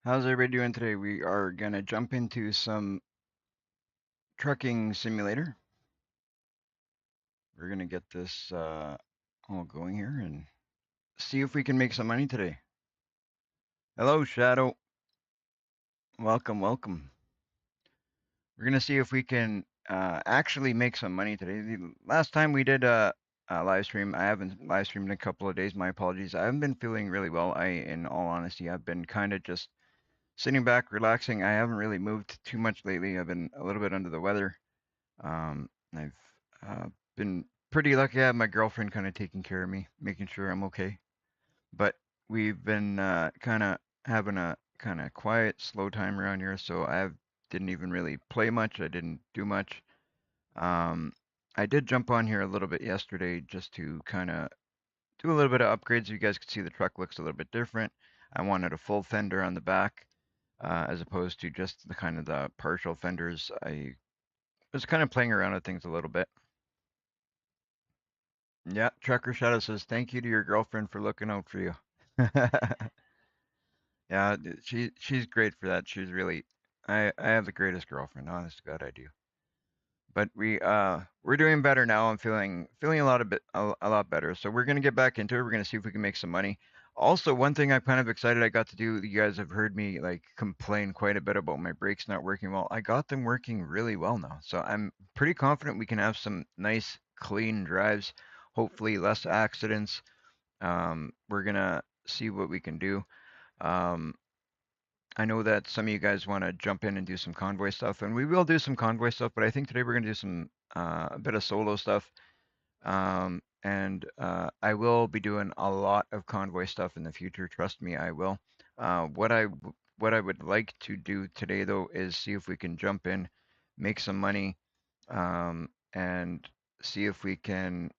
How's everybody doing today? We are gonna jump into some trucking simulator. We're gonna get this all going here and see if we can make some money today. Hello, Shadow. Welcome, welcome. We're gonna see if we can actually make some money today. The last time we did a live stream, I haven't live streamed in a couple of days. My apologies. I haven't been feeling really well. In all honesty, I've been kind of just sitting back, relaxing. I haven't really moved too much lately. I've been a little bit under the weather. I've been pretty lucky. I have my girlfriend kind of taking care of me, making sure I'm okay. But we've been kind of having a kind of quiet, slow time around here, so I didn't even really play much. I didn't do much. Um, I did jump on here a little bit yesterday just to kind of do a little bit of upgrades. You guys could see the truck looks a little bit different. I wanted a full fender on the back, as opposed to just the kind of the partial fenders. I was kind of playing around with things a little bit. Yeah, Trucker Shadow says thank you to your girlfriend for looking out for you. Yeah, she's great for that. She's really I have the greatest girlfriend. Honest to God, I do. But we're doing better now. I'm feeling a lot a lot better. So we're gonna get back into it. We're gonna see if we can make some money. Also, one thing I'm kind of excited I got to do. You guys have heard me like complain quite a bit about my brakes not working well. I got them working really well now. So I'm pretty confident we can have some nice clean drives. Hopefully less accidents. We're gonna see what we can do. Um, I know that some of you guys want to jump in and do some convoy stuff, and we will do some convoy stuff, but I think today we're gonna do some a bit of solo stuff. And I will be doing a lot of convoy stuff in the future. Trust me, I will. What I would like to do today though is see if we can jump in, make some money, and see if we can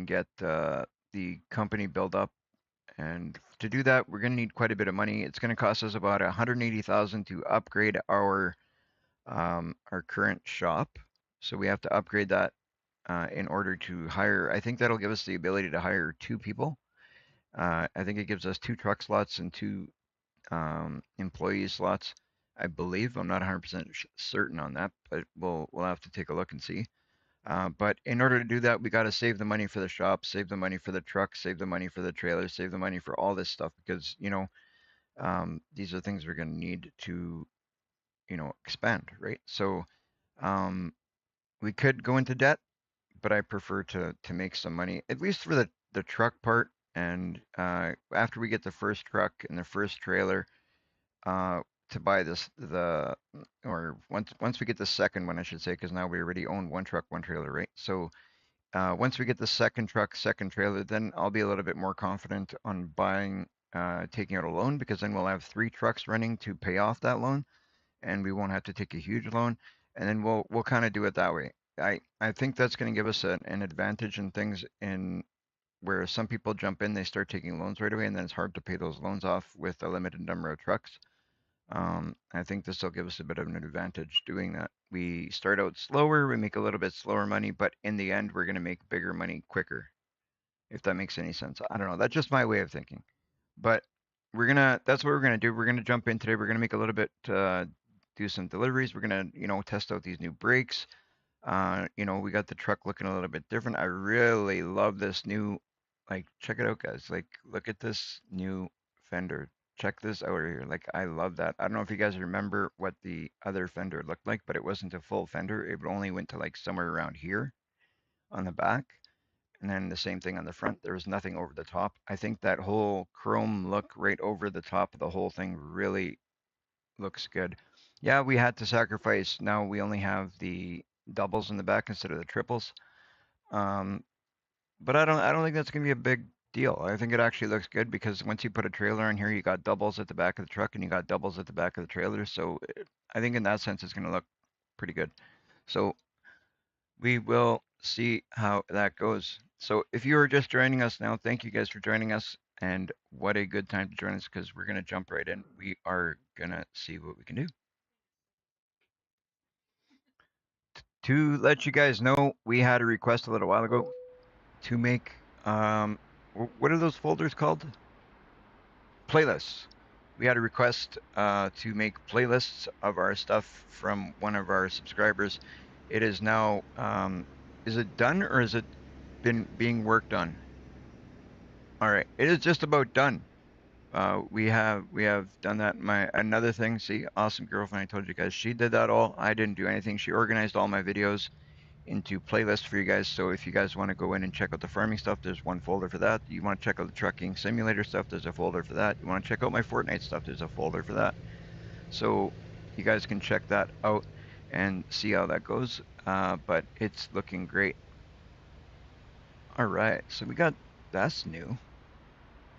get the company built up. And to do that, we're going to need quite a bit of money. It's going to cost us about 180,000 to upgrade our current shop. So we have to upgrade that in order to hire. I think that'll give us the ability to hire two people. I think it gives us two truck slots and two employee slots. I believe. I'm not 100% certain on that, but we'll have to take a look and see. But in order to do that, we got to save the money for the shop, save the money for the truck, save the money for the trailer, save the money for all this stuff because, these are things we're going to need to, expand, right? So um, we could go into debt, but I prefer to make some money, at least for the truck part. And after we get the first truck and the first trailer, uh, to buy or once we get the second one, I should say, because now we already own one truck, one trailer, right? So once we get the second truck, second trailer, then I'll be a little bit more confident on taking out a loan because then we'll have three trucks running to pay off that loan, and we won't have to take a huge loan, and then we'll kind of do it that way. I think that's going to give us an advantage in things in where some people jump in, they start taking loans right away, and then it's hard to pay those loans off with a limited number of trucks. I think this will give us a bit of an advantage doing that. We start out slower, we make a little bit slower money, but in the end, we're going to make bigger money quicker, if that makes any sense. I don't know. That's just my way of thinking. But that's what we're going to do. We're going to jump in today. We're going to make a little bit, do some deliveries. We're going to, test out these new brakes. We got the truck looking a little bit different. I really love this new, like, check it out, guys. Like, look at this new fender. Check this out here. Like, I love that. I don't know if you guys remember what the other fender looked like, but it wasn't a full fender. It only went to like somewhere around here on the back. And then the same thing on the front. There was nothing over the top. I think that whole chrome look right over the top of the whole thing really looks good. Yeah, we had to sacrifice. Now we only have the doubles in the back instead of the triples. Um, but I don't think that's gonna be a big deal. I think it actually looks good because once you put a trailer on here, you got doubles at the back of the truck and you got doubles at the back of the trailer. So I think in that sense, it's gonna look pretty good. So we will see how that goes. So if you are just joining us now, thank you guys for joining us. And what a good time to join us because we're gonna jump right in. We are gonna see what we can do. To let you guys know, we had a request a little while ago to make what are those folders called? Playlists. we had a request to make playlists of our stuff from one of our subscribers. It is now, is it done or is it been being worked on? All right, it is just about done. We have done that. My another thing, see, awesome girlfriend. I told you guys she did that all. I didn't do anything. She organized all my videos into playlists for you guys. So if you guys want to go in and check out the farming stuff, there's one folder for that. You want to check out the trucking simulator stuff, there's a folder for that. You want to check out my Fortnite stuff, there's a folder for that. So you guys can check that out and see how that goes. But it's looking great. All right, so we got that's new.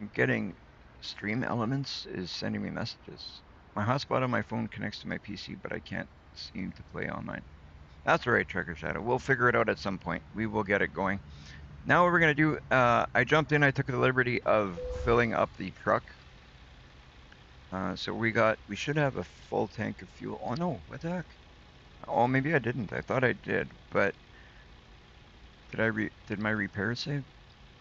I'm getting Stream Elements is sending me messages. My hotspot on my phone connects to my PC, but I can't seem to play online. That's all right, Trekker Shadow. We'll figure it out at some point. We will get it going. Now what we're gonna do, I jumped in, I took the liberty of filling up the truck. So we should have a full tank of fuel. Oh no, what the heck? Oh, maybe I didn't. I thought I did, but did my repair save?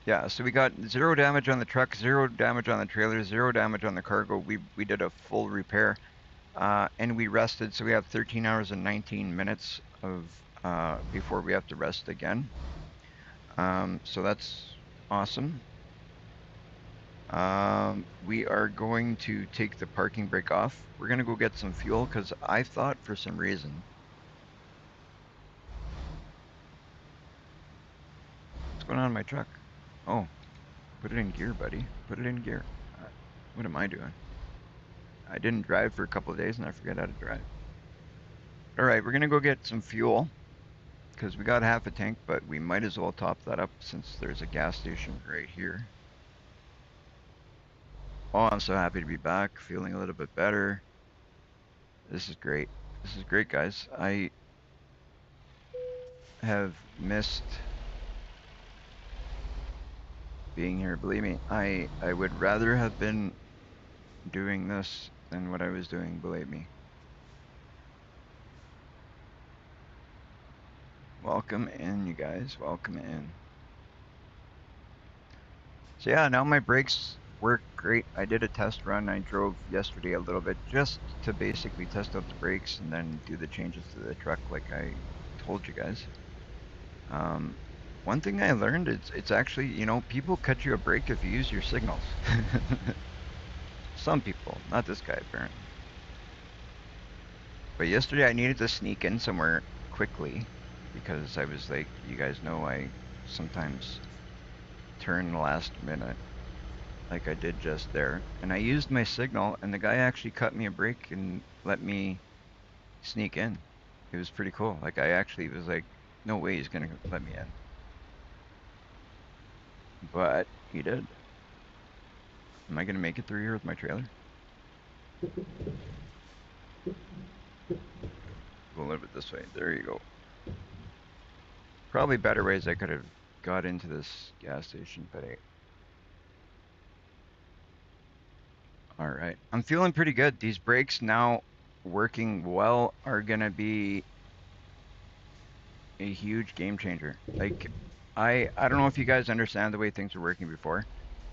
Yeah, so we got 0 damage on the truck, 0 damage on the trailer, 0 damage on the cargo. We did a full repair, and we rested. So we have 13 hours and 19 minutes of before we have to rest again. So that's awesome. We are going to take the parking brake off. We're gonna go get some fuel because I thought for some reason. What's going on in my truck? Oh, put it in gear, buddy. Put it in gear. What am I doing? I didn't drive for a couple of days and I forget how to drive. All right, we're gonna go get some fuel because we got half a tank, but we might as well top that up since there's a gas station right here. Oh, I'm so happy to be back, feeling a little bit better. This is great. This is great, guys. I have missed being here. Believe me, I would rather have been doing this than what I was doing, believe me. Welcome in, you guys. Welcome in. So yeah, now my brakes work great. I did a test run. I drove yesterday a little bit just to basically test out the brakes and then do the changes to the truck like I told you guys. One thing I learned is it's actually, you know, people cut you a break if you use your signals. Some people, not this guy apparently. But yesterday I needed to sneak in somewhere quickly because I was like, you guys know I sometimes turn last minute like I did just there. And I used my signal and the guy actually cut me a break and let me sneak in. It was pretty cool. Like I actually was like, no way he's gonna let me in. But he did. Am I gonna make it through here with my trailer? Go a little bit this way. There you go. Probably better ways I could have got into this gas station, but hey. Alright. I'm feeling pretty good. These brakes now working well are gonna be a huge game changer. Like I don't know if you guys understand the way things were working before,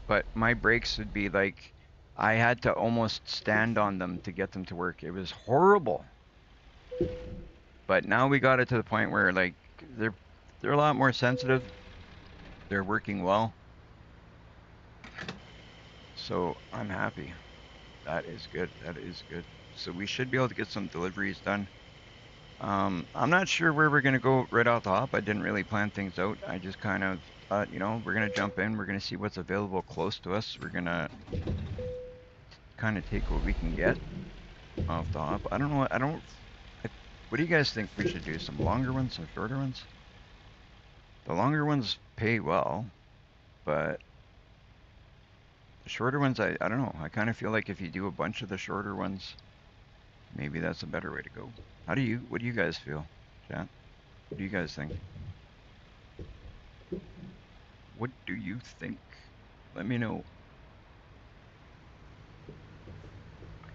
but my brakes would be like I had to almost stand on them to get them to work. It was horrible. But now we got it to the point where like they're a lot more sensitive. They're working well. So I'm happy. That is good. That is good. So we should be able to get some deliveries done. I'm not sure where we're gonna go right off the hop. I didn't really plan things out. I just kind of thought, you know, we're gonna jump in. We're gonna see what's available close to us. We're gonna kind of take what we can get off the hop. I don't know. What do you guys think we should do? Some longer ones, some shorter ones? The longer ones pay well, but the shorter ones, I don't know. I kind of feel like if you do a bunch of the shorter ones, maybe that's a better way to go. What do you guys feel, chat? What do you guys think? What do you think? Let me know.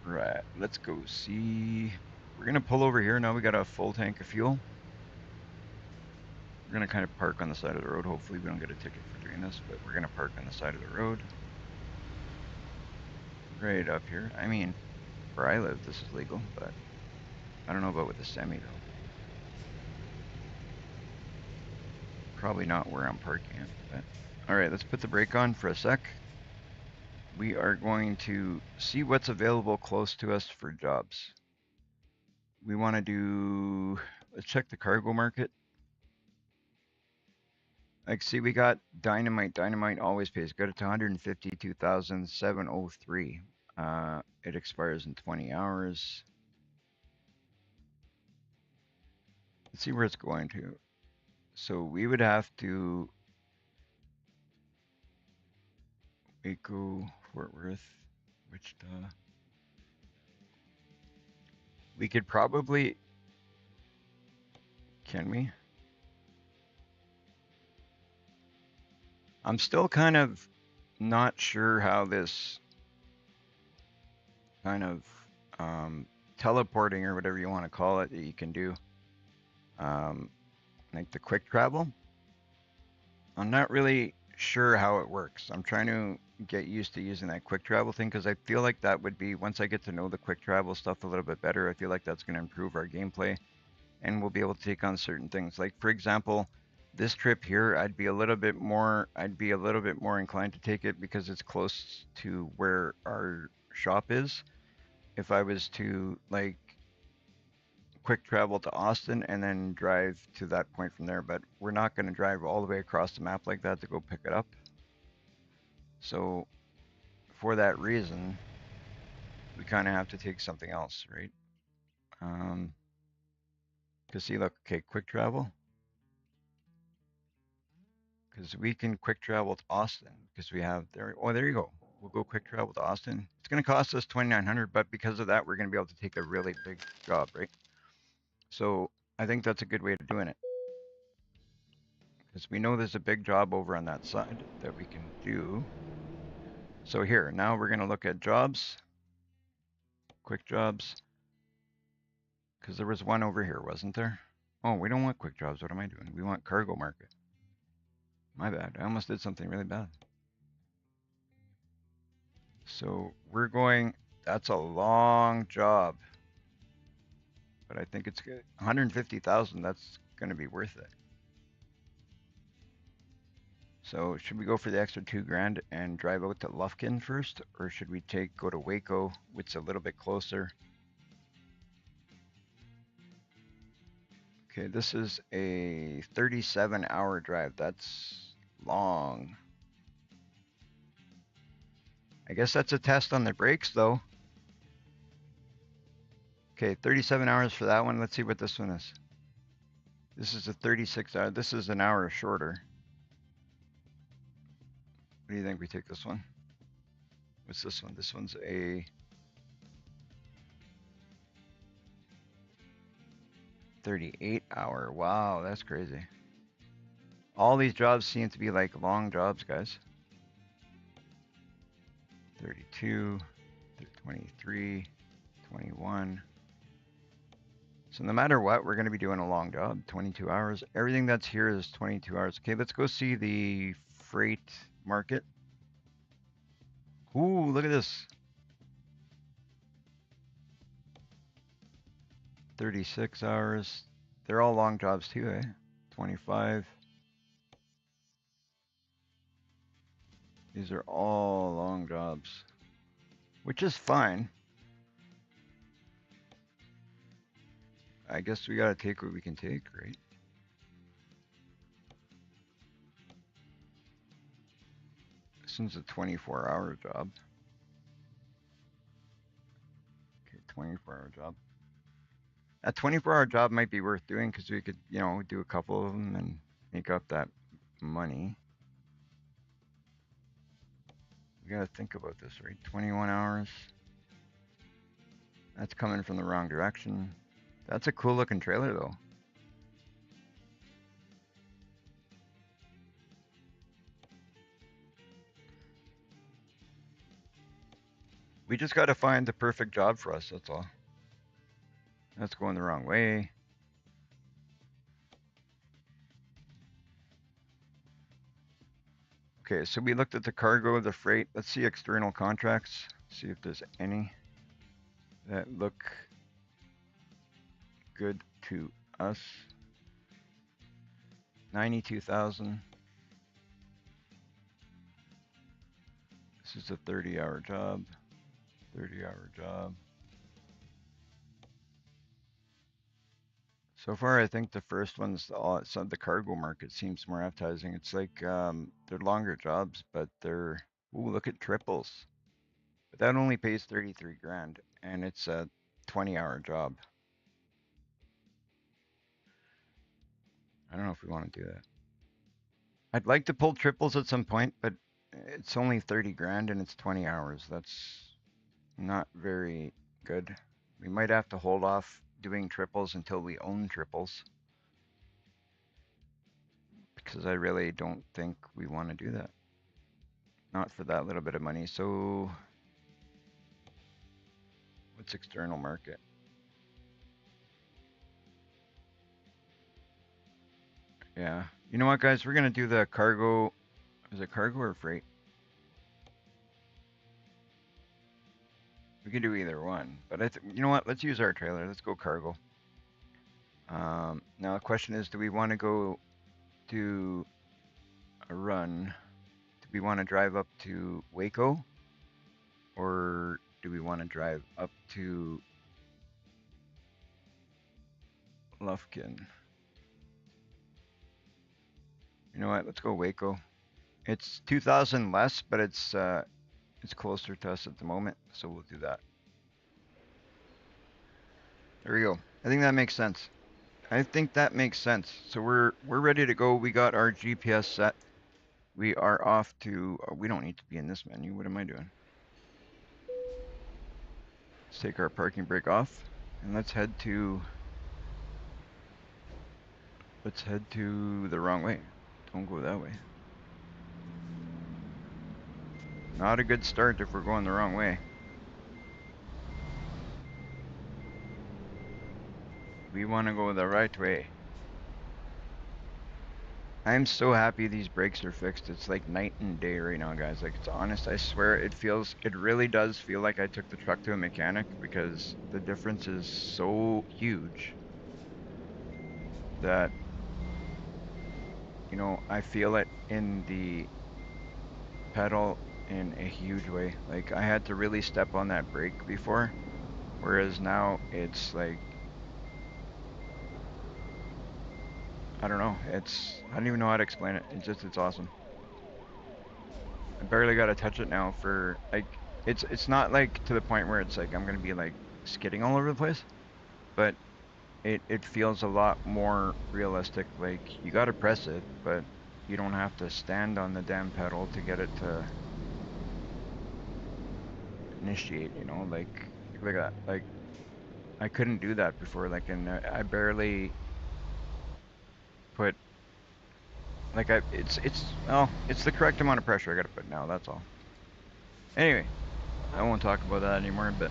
Right, let's go see. We're gonna pull over here now. We got a full tank of fuel. We're gonna kind of park on the side of the road. Hopefully we don't get a ticket for doing this, but we're gonna park on the side of the road. We're right up here. I mean, where I live, this is legal, but I don't know about with the semi though. Probably not where I'm parking it, but all right, let's put the brake on for a sec. We are going to see what's available close to us for jobs. We want to do, let's check the cargo market. Like, see, we got dynamite. Dynamite always pays. Got it to 152,703. It expires in 20 hours. Let's see where it's going to. So we would have to Waco, Fort Worth, Wichita. We could probably, can we? I'm still kind of not sure how this kind of teleporting or whatever you want to call it that you can do, like the quick travel. I'm not really sure how it works. I'm trying to get used to using that quick travel thing because I feel like that would be, once I get to know the quick travel stuff a little bit better, I feel like that's going to improve our gameplay and we'll be able to take on certain things. Like for example, this trip here, I'd be a little bit more inclined to take it because it's close to where our shop is. If I was to like quick travel to Austin and then drive to that point from there, but we're not going to drive all the way across the map like that to go pick it up. So for that reason, we kind of have to take something else, right? Cause see, look, okay, quick travel. Cause we can quick travel to Austin because we have there. Oh, there you go. We'll go quick travel to Austin. It's going to cost us 2,900, but because of that, we're going to be able to take a really big job, right? So I think that's a good way of doing it. Because we know there's a big job over on that side that we can do. So here, now we're going to look at jobs, quick jobs, because there was one over here, wasn't there? Oh, we don't want quick jobs. What am I doing? We want cargo market. My bad. I almost did something really bad. So we're going, that's a long job, but I think it's good. 150,000, that's going to be worth it. So should we go for the extra 2 grand and drive out to Lufkin first, or should we go to Waco, which is a little bit closer? Okay, this is a 37-hour drive. That's long. I guess that's a test on the brakes, though. Okay, 37 hours for that one. Let's see what this one is. This is a 36-hour. This is an hour shorter. What do you think we take this one? What's this one? This one's a 38-hour. Wow, that's crazy. All these jobs seem to be like long jobs, guys. 32, 23, 21. So no matter what, we're going to be doing a long job, 22 hours. Everything that's here is 22 hours. Okay, let's go see the freight market. Ooh, look at this. 36 hours. They're all long jobs too, eh? 25. These are all long jobs, which is fine. I guess we gotta take what we can take, right? This one's a 24-hour job. Okay, 24-hour job. A 24-hour job might be worth doing because we could, do a couple of them and make up that money. We gotta think about this, right? 21 hours. That's coming from the wrong direction. That's a cool looking trailer though. We just gotta find the perfect job for us, that's all. That's going the wrong way. Okay, so we looked at the cargo, the freight. Let's see external contracts. See if there's any that look good to us. 92,000. This is a 30-hour job. 30-hour job. So far, I think the first one's the cargo market seems more appetizing. It's like they're longer jobs, but they're ooh, look at triples. But that only pays 33 grand, and it's a 20-hour job. I don't know if we want to do that. I'd like to pull triples at some point, but it's only 30 grand and it's 20 hours. That's not very good. We might have to hold off doing triples until we own triples, because I really don't think we want to do that. Not for that little bit of money. So what's external market? Yeah. You know what, guys? We're going to do the cargo. Is it cargo or freight? We can do either one. But you know what? Let's use our trailer. Let's go cargo. Now the question is, do we want to go do a run? Do we want to drive up to Waco? Or do we want to drive up to Lufkin? You know what? Let's go Waco. It's 2,000 less, but it's closer to us at the moment, so we'll do that. There we go. I think that makes sense. I think that makes sense. So we're ready to go. We got our GPS set. We are off to. We don't need to be in this menu. What am I doing? Let's take our parking brake off, and let's head to. Let's head to the wrong way. Don't go that way. Not a good start if we're going the wrong way. We want to go the right way. I'm so happy these brakes are fixed. It's like night and day right now, guys. Like, it's honest. I swear it really does feel like I took the truck to a mechanic, because the difference is so huge that, you know, I feel it in the pedal in a huge way. Like, I had to really step on that brake before, whereas now it's like, I don't know. I don't even know how to explain it. It's awesome. I barely got to touch it now for like, it's not like to the point where it's like I'm gonna be like skidding all over the place, but it feels a lot more realistic. Like, you got to press it, but you don't have to stand on the damn pedal to get it to initiate, you know, like I couldn't do that before, like, and I barely put, like, it's the correct amount of pressure I gotta put now, that's all. Anyway, I won't talk about that anymore, but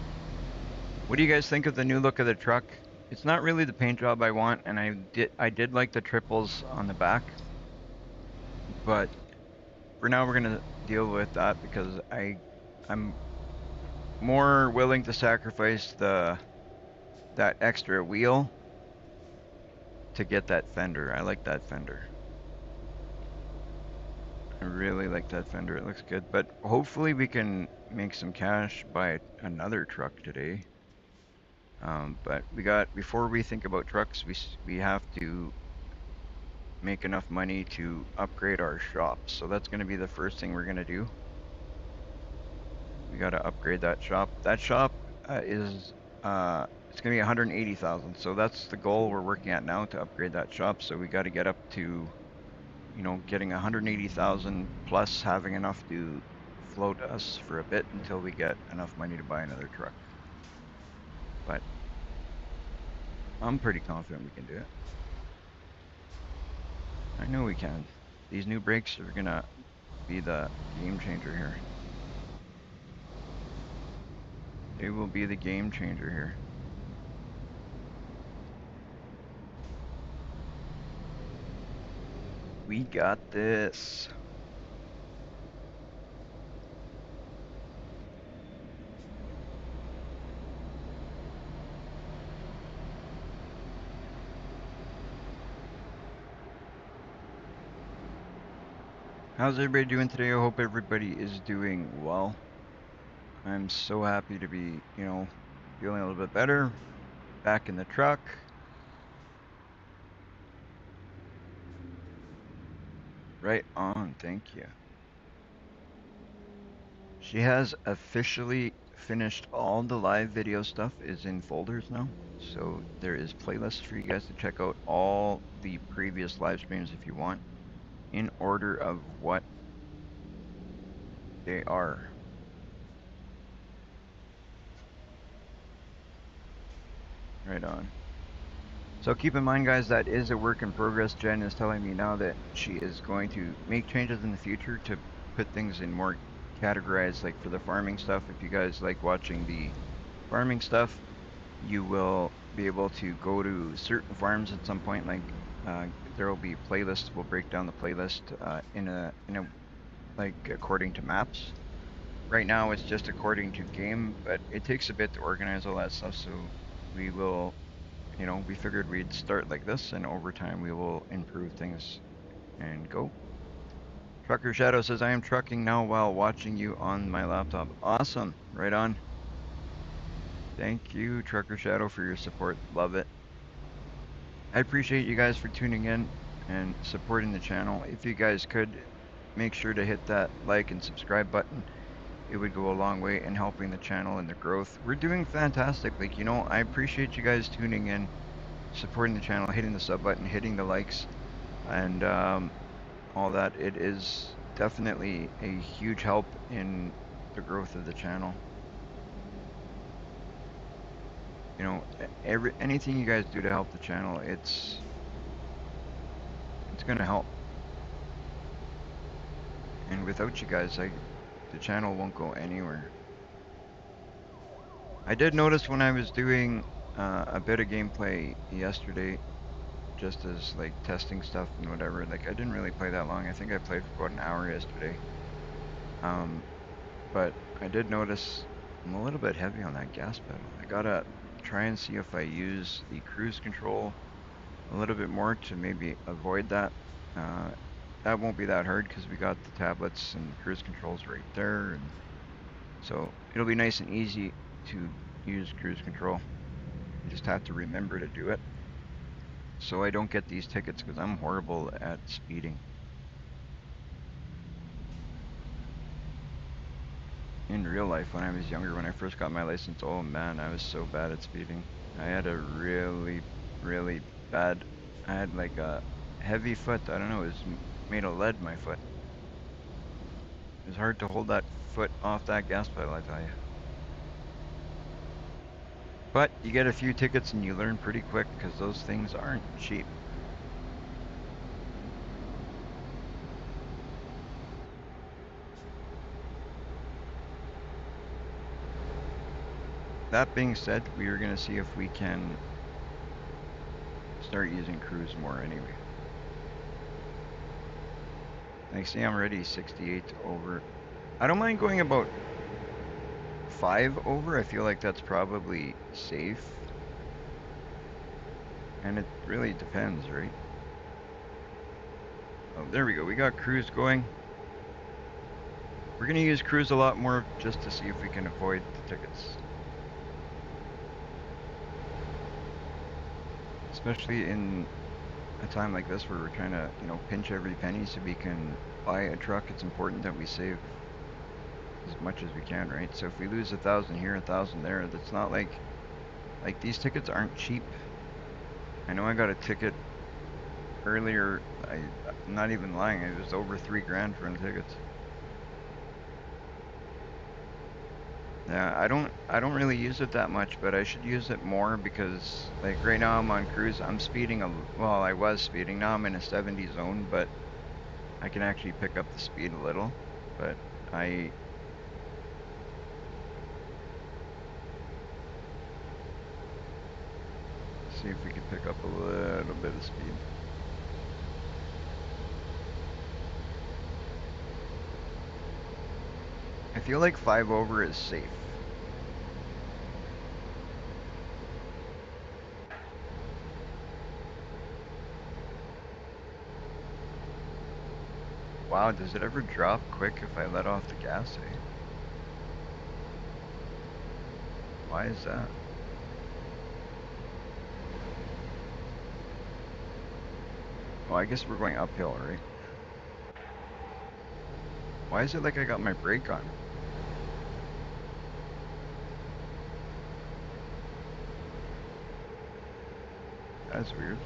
what do you guys think of the new look of the truck? It's not really the paint job I want, and I did like the triples on the back, but for now we're gonna deal with that, because I'm more willing to sacrifice that extra wheel to get that fender. I like that fender. I really like that fender. It looks good. But hopefully we can make some cash by another truck today. But before we think about trucks, we have to make enough money to upgrade our shop. So that's going to be the first thing we're going to do. We got to upgrade that shop. That shop is it's going to be 180,000. So that's the goal we're working at now, to upgrade that shop. So we got to get up to, you know, getting 180,000 plus having enough to float us for a bit until we get enough money to buy another truck. But I'm pretty confident we can do it. I know we can. These new brakes are gonna be the game changer here. They will be the game changer here. We got this. How's everybody doing today? I hope everybody is doing well. I'm so happy to be, feeling a little bit better. Back in the truck. Right on, thank you. She has officially finished all the live video stuff is in folders now. So there is playlists for you guys to check out all the previous live streams if you want, in order of what they are. Right on. So keep in mind, guys, that is a work in progress. Jen is telling me now that she is going to make changes in the future to put things in more categorized, like for the farming stuff. If you guys like watching the farming stuff, you will be able to go to certain farms at some point. Like there will be playlists. We'll break down the playlist in a like according to maps. Right now, it's just according to game, but it takes a bit to organize all that stuff. So we will, we figured we'd start like this, and over time we will improve things and go. Trucker Shadow says, I am trucking now while watching you on my laptop. Awesome. Right on. Thank you, Trucker Shadow, for your support. Love it. I appreciate you guys for tuning in and supporting the channel. If you guys could, make sure to hit that like and subscribe button. It would go a long way in helping the channel and the growth. We're doing fantastic. Like, I appreciate you guys tuning in, supporting the channel, hitting the sub button, hitting the likes, and all that. It is definitely a huge help in the growth of the channel. Anything you guys do to help the channel, it's gonna help. And without you guys, the channel won't go anywhere. I did notice when I was doing a bit of gameplay yesterday, just as like testing stuff and whatever, like I didn't really play that long. I think I played for about an hour yesterday. But I did notice I'm a little bit heavy on that gas pedal. I gotta try and see if I use the cruise control a little bit more to maybe avoid that. That won't be that hard because we got the tablets and cruise controls right there, and so it'll be nice and easy to use cruise control. You just have to remember to do it so I don't get these tickets, because I'm horrible at speeding. In real life, when I was younger, when I first got my license, oh man, I was so bad at speeding. I had a really, really bad, I had like a heavy foot. I don't know, it was made of lead, my foot. It was hard to hold that foot off that gas pedal, I tell you. But you get a few tickets and you learn pretty quick, because those things aren't cheap. That being said, we are going to see if we can start using cruise more anyway. Like, see, I'm already 68 over. I don't mind going about 5 over. I feel like that's probably safe. And it really depends, right? Oh, there we go. We got cruise going. We're going to use cruise a lot more just to see if we can avoid the tickets. Especially in a time like this where we're trying to, pinch every penny so we can buy a truck. It's important that we save as much as we can, right? So if we lose 1,000 here, 1,000 there, that's not like these tickets aren't cheap. I know I got a ticket earlier. I'm not even lying. It was over $3,000 for the tickets. Yeah, I don't really use it that much, but I should use it more, because like right now I'm on cruise. I'm speeding well, I was speeding. Now I'm in a 70 zone, but I can actually pick up the speed a little. But see if we can pick up a little bit of speed. I feel like 5 over is safe. Wow, does it ever drop quick if I let off the gas, eh? Why is that? Oh, I guess we're going uphill, right? Why is it like I got my brake on? That's weird.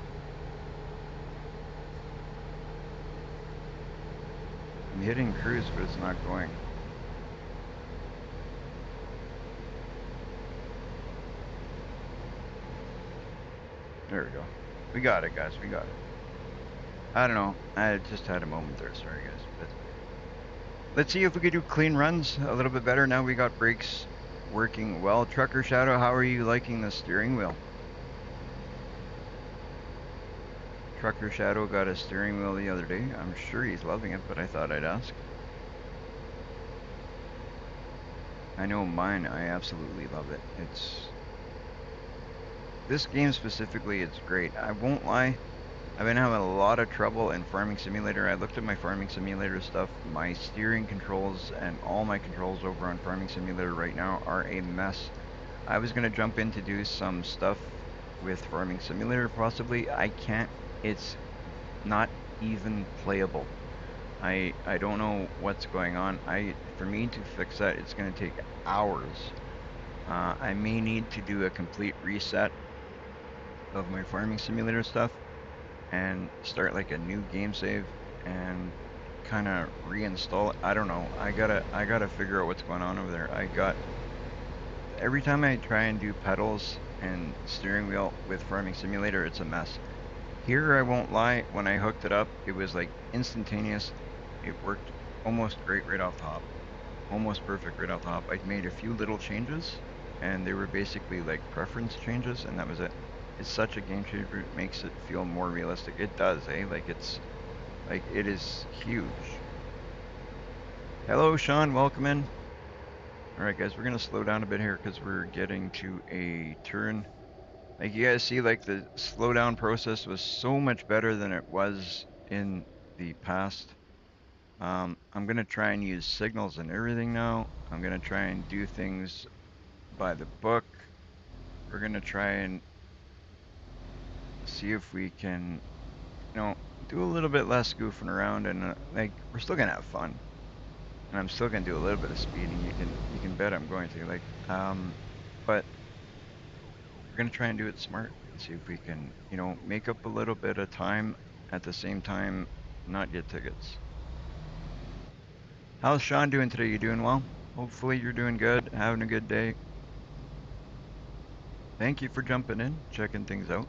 I'm hitting cruise, but it's not going. There we go. We got it, guys. We got it. I don't know. I just had a moment there. Sorry, guys. But let's see if we could do clean runs a little bit better. Now we got brakes working well. Trucker Shadow, how are you liking the steering wheel? Trucker Shadow got a steering wheel the other day. I'm sure he's loving it, but I thought I'd ask. I know mine, I absolutely love it. This game specifically, it's great. I won't lie, I've been having a lot of trouble in Farming Simulator. I looked at my Farming Simulator stuff. My steering controls and all my controls over on Farming Simulator right now are a mess. I was gonna jump in to do some stuff with Farming Simulator possibly. I can't. It's not even playable. I don't know what's going on. For me to fix that, it's gonna take hours. I may need to do a complete reset of my Farming Simulator stuff and start like a new game save and kind of reinstall it. I don't know. I gotta figure out what's going on over there. Every time I try and do pedals and steering wheel with Farming Simulator, it's a mess. Here, I won't lie, when I hooked it up, it was like instantaneous. It worked almost great right off the hop. Almost perfect right off the hop. I made a few little changes, and they were basically like preference changes, and that was it. It's such a game changer. It makes it feel more realistic. It does, eh? Like it is huge. Hello, Sean. Welcome in. All right, guys, we're gonna slow down a bit here because we're getting to a turn. Like you guys see, like the slowdown process was so much better than it was in the past. I'm gonna try and use signals and everything now. I'm gonna try and do things by the book. We're gonna try and see if we can, you know, do a little bit less goofing around and like we're still gonna have fun. And I'm still gonna do a little bit of speeding. You can bet I'm going to but we're gonna try and do it smart and see if we can, make up a little bit of time at the same time, not get tickets. How's Sean doing today? You doing well? Hopefully you're doing good, having a good day. Thank you for jumping in, checking things out.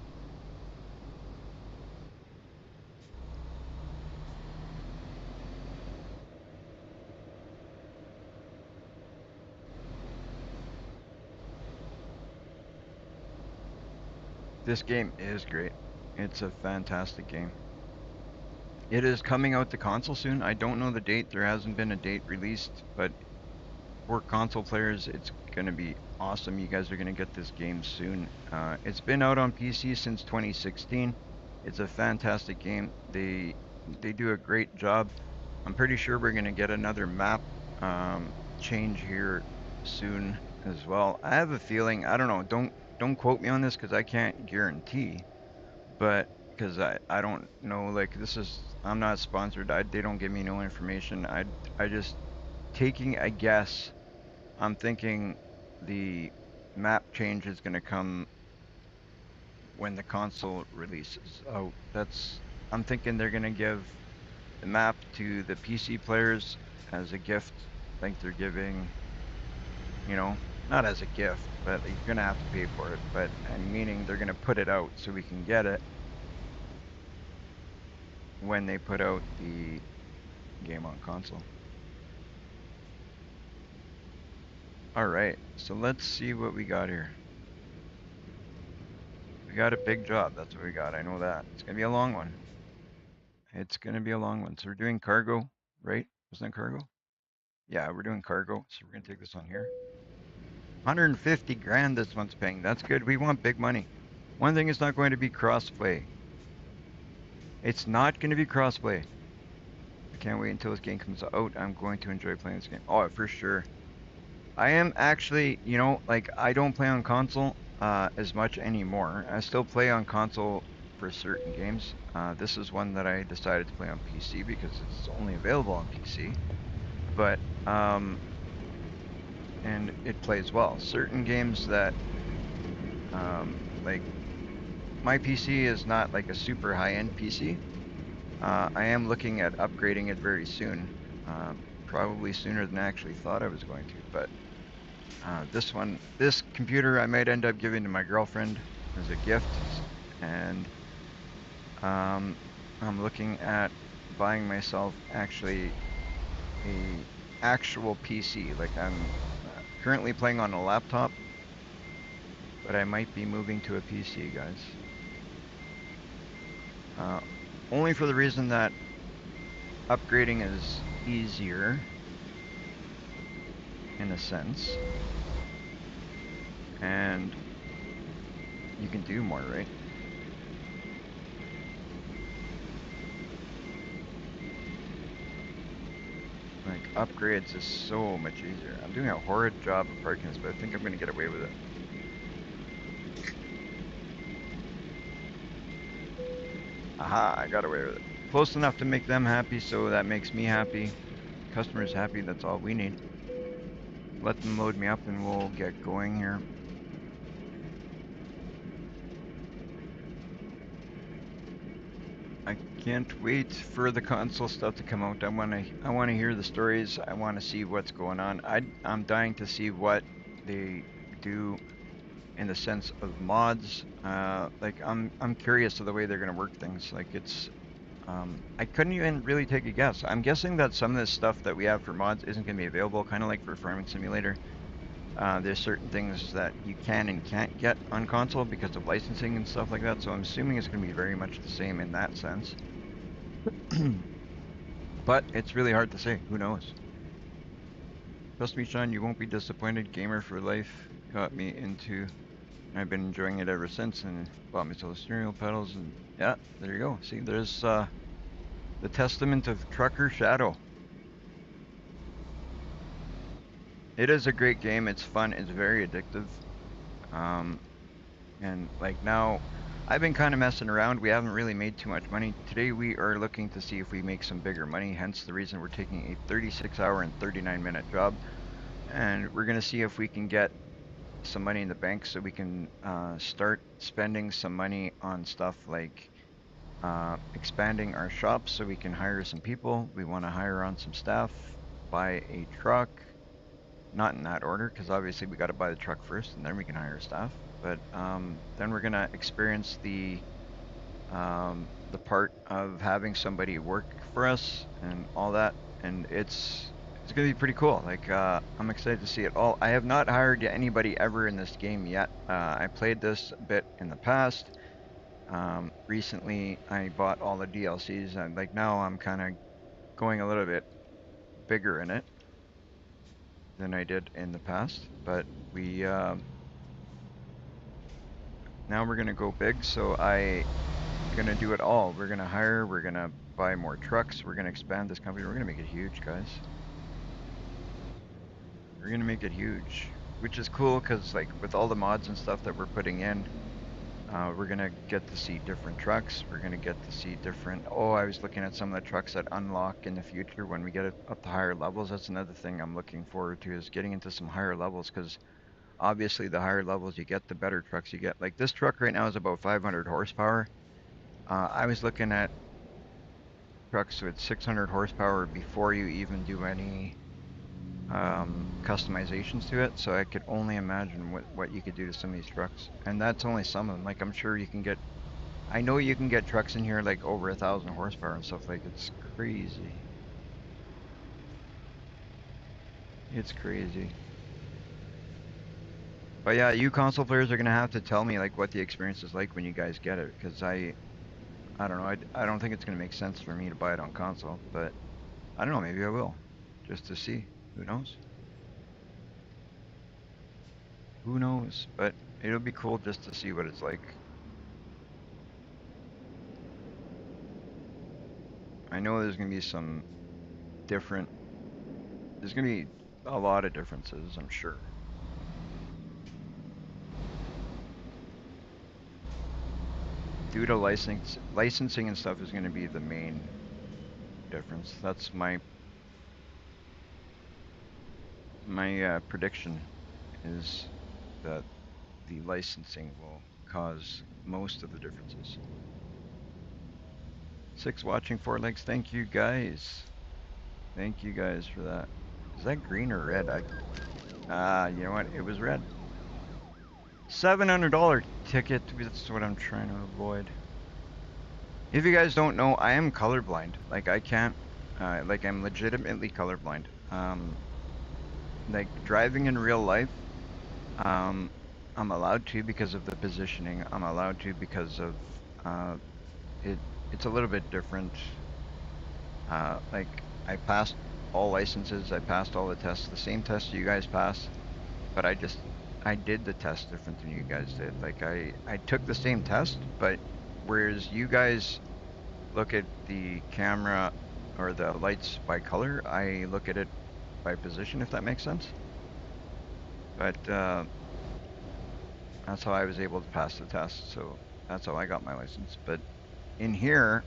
This game is great. It's a fantastic game. It is coming out to console soon. I don't know the date. There hasn't been a date released, but for console players, it's going to be awesome. You guys are going to get this game soon. It's been out on PC since 2016. It's a fantastic game. They do a great job. I'm pretty sure we're going to get another map change here soon as well. I have a feeling, I don't know, don't quote me on this because I can't guarantee, but because I don't know, like I'm not sponsored. They don't give me no information. I just taking a guess. I'm thinking the map change is going to come when the console releases. Oh, I'm thinking they're going to give the map to the PC players as a gift, like they're giving, you know, not as a gift, but you're going to have to pay for it, but I'm meaning they're going to put it out so we can get it when they put out the game on console. All right, so let's see what we got here. We got a big job. That's what we got. I know that. It's going to be a long one. It's going to be a long one. So we're doing cargo, right? Wasn't that cargo? Yeah, we're doing cargo. So we're going to take this on here. 150 grand this one's paying. That's good. We want big money. One thing is not going to be crossplay. It's not going to be crossplay. Can't wait until this game comes out. I'm going to enjoy playing this game. Oh, for sure. I am actually, like I don't play on console as much anymore. I still play on console for certain games. This is one that I decided to play on PC because it's only available on PC. But and it plays well. Certain games that like my PC is not like a super high-end PC. I am looking at upgrading it very soon. Probably sooner than I actually thought I was going to, but this computer I might end up giving to my girlfriend as a gift, and um, I'm looking at buying myself actually a actual PC. Like I'm currently playing on a laptop, but I might be moving to a PC, guys. Uh, Only for the reason that upgrading is easier in a sense, and you can do more, right? Like, upgrades is so much easier. I'm doing a horrid job of parking this, but I think I'm gonna get away with it. Aha, I got away with it. Close enough to make them happy, so that makes me happy. Customers happy, that's all we need. Let them load me up and we'll get going here. I can't wait for the console stuff to come out. I wanna hear the stories. I wanna see what's going on. I'm dying to see what they do in the sense of mods. Like I'm curious of the way they're gonna work things. Like I couldn't even really take a guess. I'm guessing that some of this stuff that we have for mods isn't gonna be available, kind of like for Farming Simulator. There's certain things that you can and can't get on console because of licensing and stuff like that. So I'm assuming it's gonna be very much the same in that sense. But it's really hard to say. Who knows? Trust me, Sean, you won't be disappointed. Gamer for Life got me into. I've been enjoying it ever since, and bought myself steering wheel pedals, and yeah, there you go. See, there's the testament of Trucker Shadow. It is a great game. It's fun. It's very addictive. Um, and like now, I've been kind of messing around. We haven't really made too much money. Today we are looking to see if we make some bigger money. Hence the reason we're taking a 36-hour and 39-minute job, and we're gonna see if we can get some money in the bank so we can start spending some money on stuff like expanding our shop so we can hire some people. We want to hire on some staff, buy a truck, not in that order, because obviously we got to buy the truck first and then we can hire staff. But then we're gonna experience the part of having somebody work for us and all that, and it's gonna be pretty cool. Like I'm excited to see it all. I have not hired anybody ever in this game yet. I played this a bit in the past. Recently, I bought all the DLCs, and like now I'm kind of going a little bit bigger in it than I did in the past. But we now we're gonna go big, so I gonna do it all. We're gonna hire. We're gonna buy more trucks. We're gonna expand this company. We're gonna make it huge, guys. We're gonna make it huge, which is cool because like with all the mods and stuff that we're putting in. We're gonna get to see different trucks. We're gonna get to see different. Oh, I was looking at some of the trucks that unlock in the future when we get it up to higher levels. That's another thing I'm looking forward to is getting into some higher levels because obviously the higher levels you get, the better trucks you get. Like this truck right now is about 500 horsepower. I was looking at trucks with 600 horsepower before you even do any customizations to it. So I could only imagine what you could do to some of these trucks, and that's only some of them. Like I'm sure you can get. I know you can get trucks in here like over 1,000 horsepower and stuff. Like it's crazy. It's crazy. But yeah, you console players are gonna have to tell me like what the experience is like when you guys get it, because I don't know. I don't think it's gonna make sense for me to buy it on console, but I don't know. Maybe I will, just to see. Who knows? Who knows? But it'll be cool just to see what it's like. I know there's gonna be some different. There's gonna be a lot of differences, I'm sure. Due to licensing and stuff is gonna be the main difference. That's my prediction is that the licensing will cause most of the differences. 6 watching, 4 likes. Thank you guys. Thank you guys for that. Is that green or red? You know what? It was red. $700 ticket. That's what I'm trying to avoid. If you guys don't know, I am colorblind. Like I can't. Like I'm legitimately colorblind. Like driving in real life. I'm allowed to because of the positioning. I'm allowed to because of it. It's a little bit different. Like I passed all licenses. I passed all the tests. The same tests you guys pass, but I did the test different than you guys did. Like I took the same test, but whereas you guys look at the camera or the lights by color, I look at it by position, if that makes sense. But that's how I was able to pass the test. So that's how I got my license. But in here,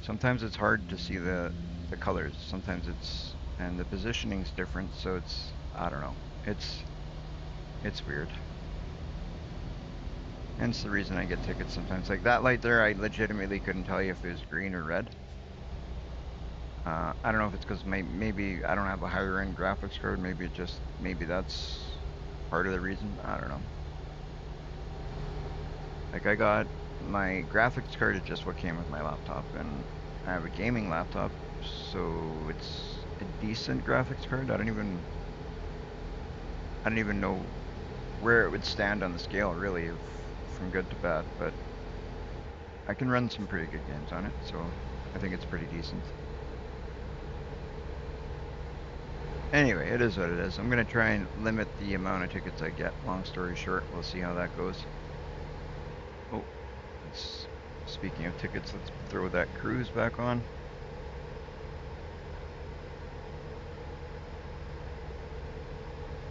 sometimes it's hard to see the colors. Sometimes and the positioning's different. So I don't know. It's weird. Hence the reason I get tickets sometimes. Like that light there, I legitimately couldn't tell you if it was green or red. I don't know if it's because maybe I don't have a higher end graphics card. Maybe that's part of the reason. I don't know. Like I got my graphics card is just what came with my laptop, and I have a gaming laptop, so it's a decent graphics card. I don't even know where it would stand on the scale, really, from good to bad, but I can run some pretty good games on it, so I think it's pretty decent. Anyway, it is what it is. I'm going to try and limit the amount of tickets I get. Long story short, we'll see how that goes. Oh, speaking of tickets, let's throw that cruise back on.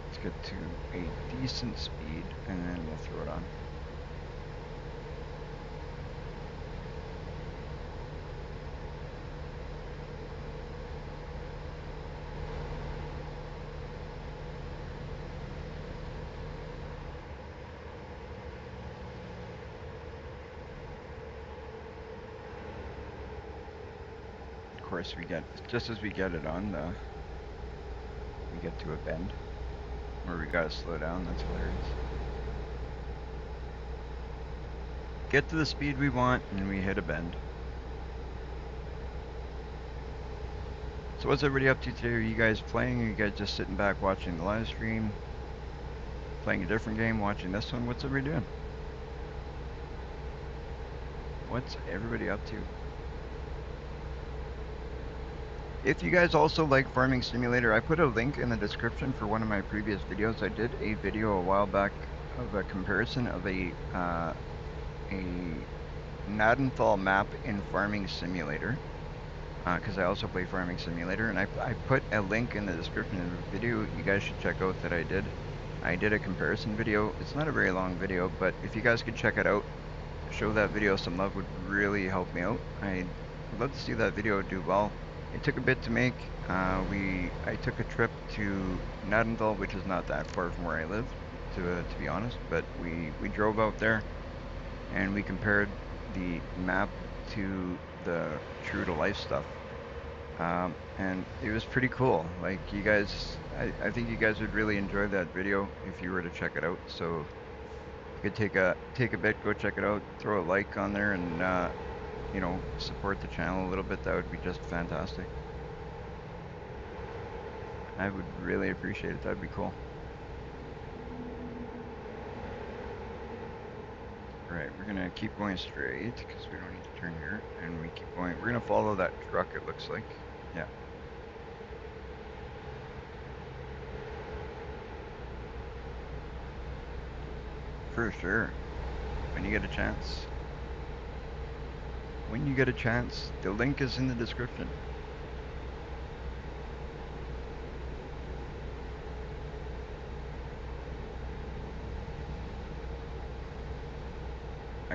Let's get to a decent speed, and then we'll throw it on. Of course, just as we get it on, we get to a bend where we gotta slow down. That's hilarious. Get to the speed we want, and we hit a bend. So what's everybody up to today? Are you guys playing? Are you guys just sitting back watching the live stream? Playing a different game, watching this one? What's everybody doing? What's everybody up to? If you guys also like Farming Simulator, I put a link in the description for one of my previous videos. I did a video a while back of a comparison of a Gnadenthal map in Farming Simulator, because I also play Farming Simulator, and I put a link in the description of the video you guys should check out that I did. I did a comparison video. It's not a very long video, but if you guys could check it out, show that video some love, would really help me out. I'd love to see that video do well. It took a bit to make. I took a trip to Gnadenthal, which is not that far from where I live, to be honest, but we drove out there and we compared the map to the true to life stuff. And it was pretty cool. Like you guys, I think you guys would really enjoy that video if you were to check it out. So if you could take a bit, go check it out, throw a like on there, and you know, support the channel a little bit. That would be just fantastic. I would really appreciate it. That'd be cool. Alright, we're gonna keep going straight because we don't need to turn here, and we keep going. We're gonna follow that truck, it looks like. Yeah. For sure. When you get a chance. When you get a chance, the link is in the description.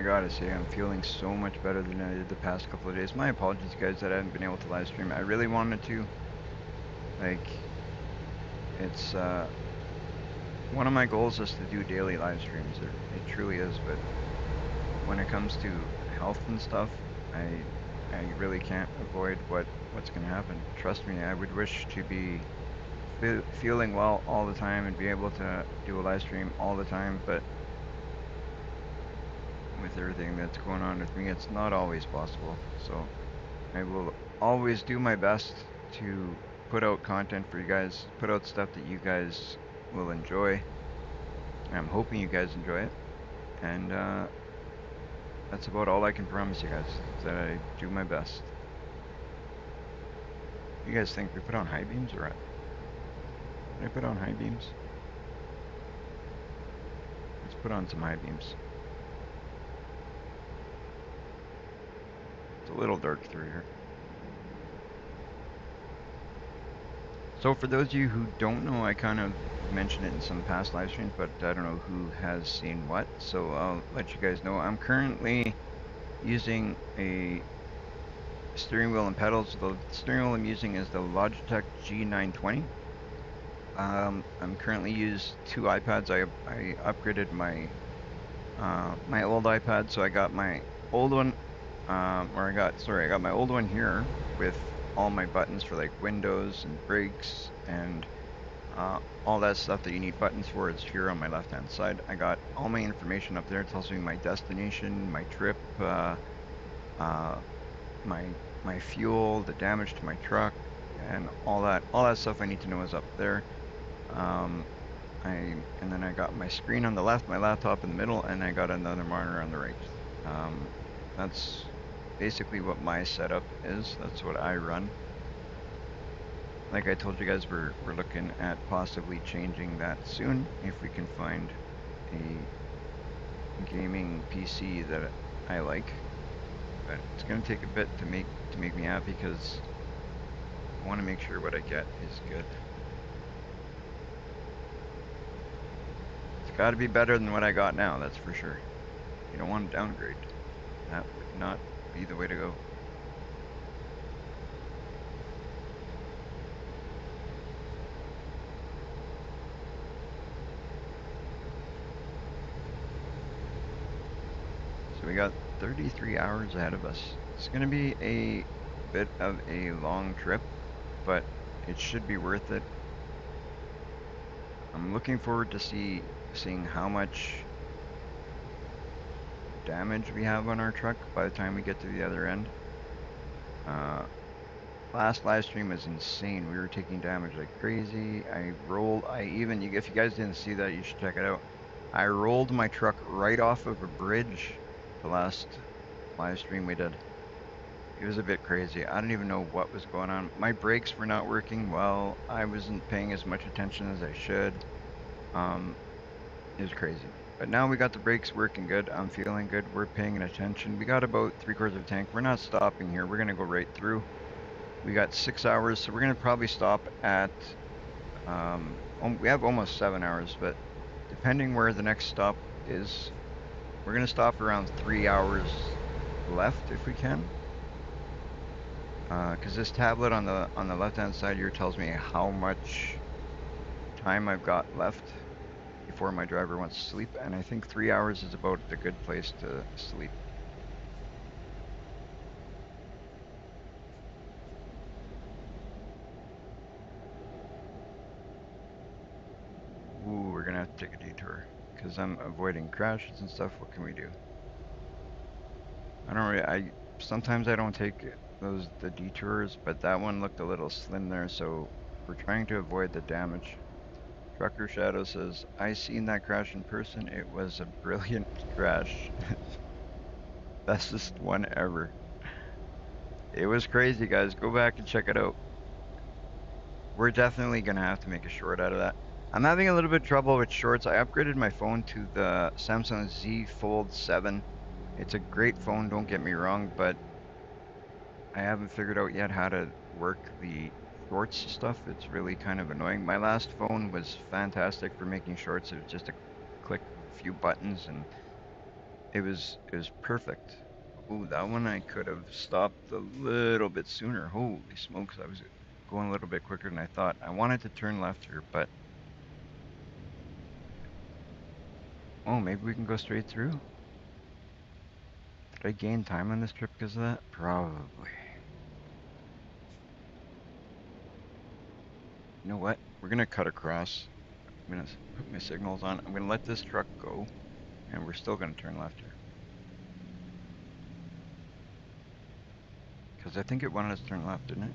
gotta say, I'm feeling so much better than I did the past couple of days. My apologies, guys, that I haven't been able to live stream. I really wanted to. Like, it's one of my goals is to do daily live streams. It truly is, but when it comes to health and stuff, I really can't avoid what's gonna happen. Trust me, I would wish to be feeling well all the time and be able to do a live stream all the time, but with everything that's going on with me, it's not always possible. So I will always do my best to put out content for you guys, put out stuff that you guys will enjoy. I'm hoping you guys enjoy it. And that's about all I can promise you guys, is that I do my best. You guys think we put on high beams or what? Did I put on high beams? Let's put on some high beams. It's a little dark through here. So for those of you who don't know, I kind of mentioned it in some past live streams, but I don't know who has seen what. So I'll let you guys know. I'm currently using a steering wheel and pedals. The steering wheel I'm using is the Logitech G920. I'm currently using 2 iPads. I upgraded my my old iPad, so I got my old one, I got my old one here with all my buttons for like windows and brakes and all that stuff that you need buttons for is here on my left hand side. I got all my information up there. It tells me my destination, my trip, uh, my fuel, the damage to my truck, and all that stuff I need to know is up there. Um, and then I got my screen on the left, my laptop in the middle, and I got another monitor on the right. That's basically what my setup is. That's what I run. Like I told you guys, we're looking at possibly changing that soon if we can find a gaming PC that I like. But it's gonna take a bit to make me happy because I want to make sure what I get is good. It's got to be better than what I got now, that's for sure. You don't want to downgrade. That would not be the way to go. So we got 33 hours ahead of us. It's going to be a bit of a long trip, but it should be worth it. I'm looking forward to seeing how much damage we have on our truck by the time we get to the other end. Last live stream was insane. We were taking damage like crazy. If you guys didn't see that, you should check it out. I rolled my truck right off of a bridge the last live stream we did. It was a bit crazy. I don't even know what was going on. My brakes were not working well. I wasn't paying as much attention as I should. It was crazy. But now we got the brakes working good. I'm feeling good. We're paying attention. We got about 3/4 of a tank. We're not stopping here. We're gonna go right through. We got 6 hours, so we're gonna probably stop at. We have almost 7 hours, but depending where the next stop is, we're gonna stop around 3 hours left if we can. Because this tablet on the left-hand side here tells me how much time I've got left before my driver wants to sleep, and I think 3 hours is about the good place to sleep. Ooh, we're gonna have to take a detour because I'm avoiding crashes and stuff. What can we do? Sometimes I don't take the detours, but that one looked a little slim there, so we're trying to avoid the damage. Trucker Shadow says, I seen that crash in person. It was a brilliant crash. Bestest one ever. It was crazy, guys. Go back and check it out. We're definitely gonna have to make a short out of that. I'm having a little bit of trouble with shorts. I upgraded my phone to the Samsung Z Fold 7. It's a great phone, don't get me wrong, but I haven't figured out yet how to work the shorts stuff. It's really kind of annoying. My last phone was fantastic for making shorts. It was just a click a few buttons and it was perfect. Oh, that one I could have stopped a little bit sooner. Holy smokes, I was going a little bit quicker than I thought. I wanted to turn left here, but oh, maybe we can go straight through. Did I gain time on this trip because of that? Probably. You know what? We're gonna cut across. I'm gonna put my signals on. I'm gonna let this truck go, and we're still gonna turn left here. Because I think it wanted us to turn left, didn't it?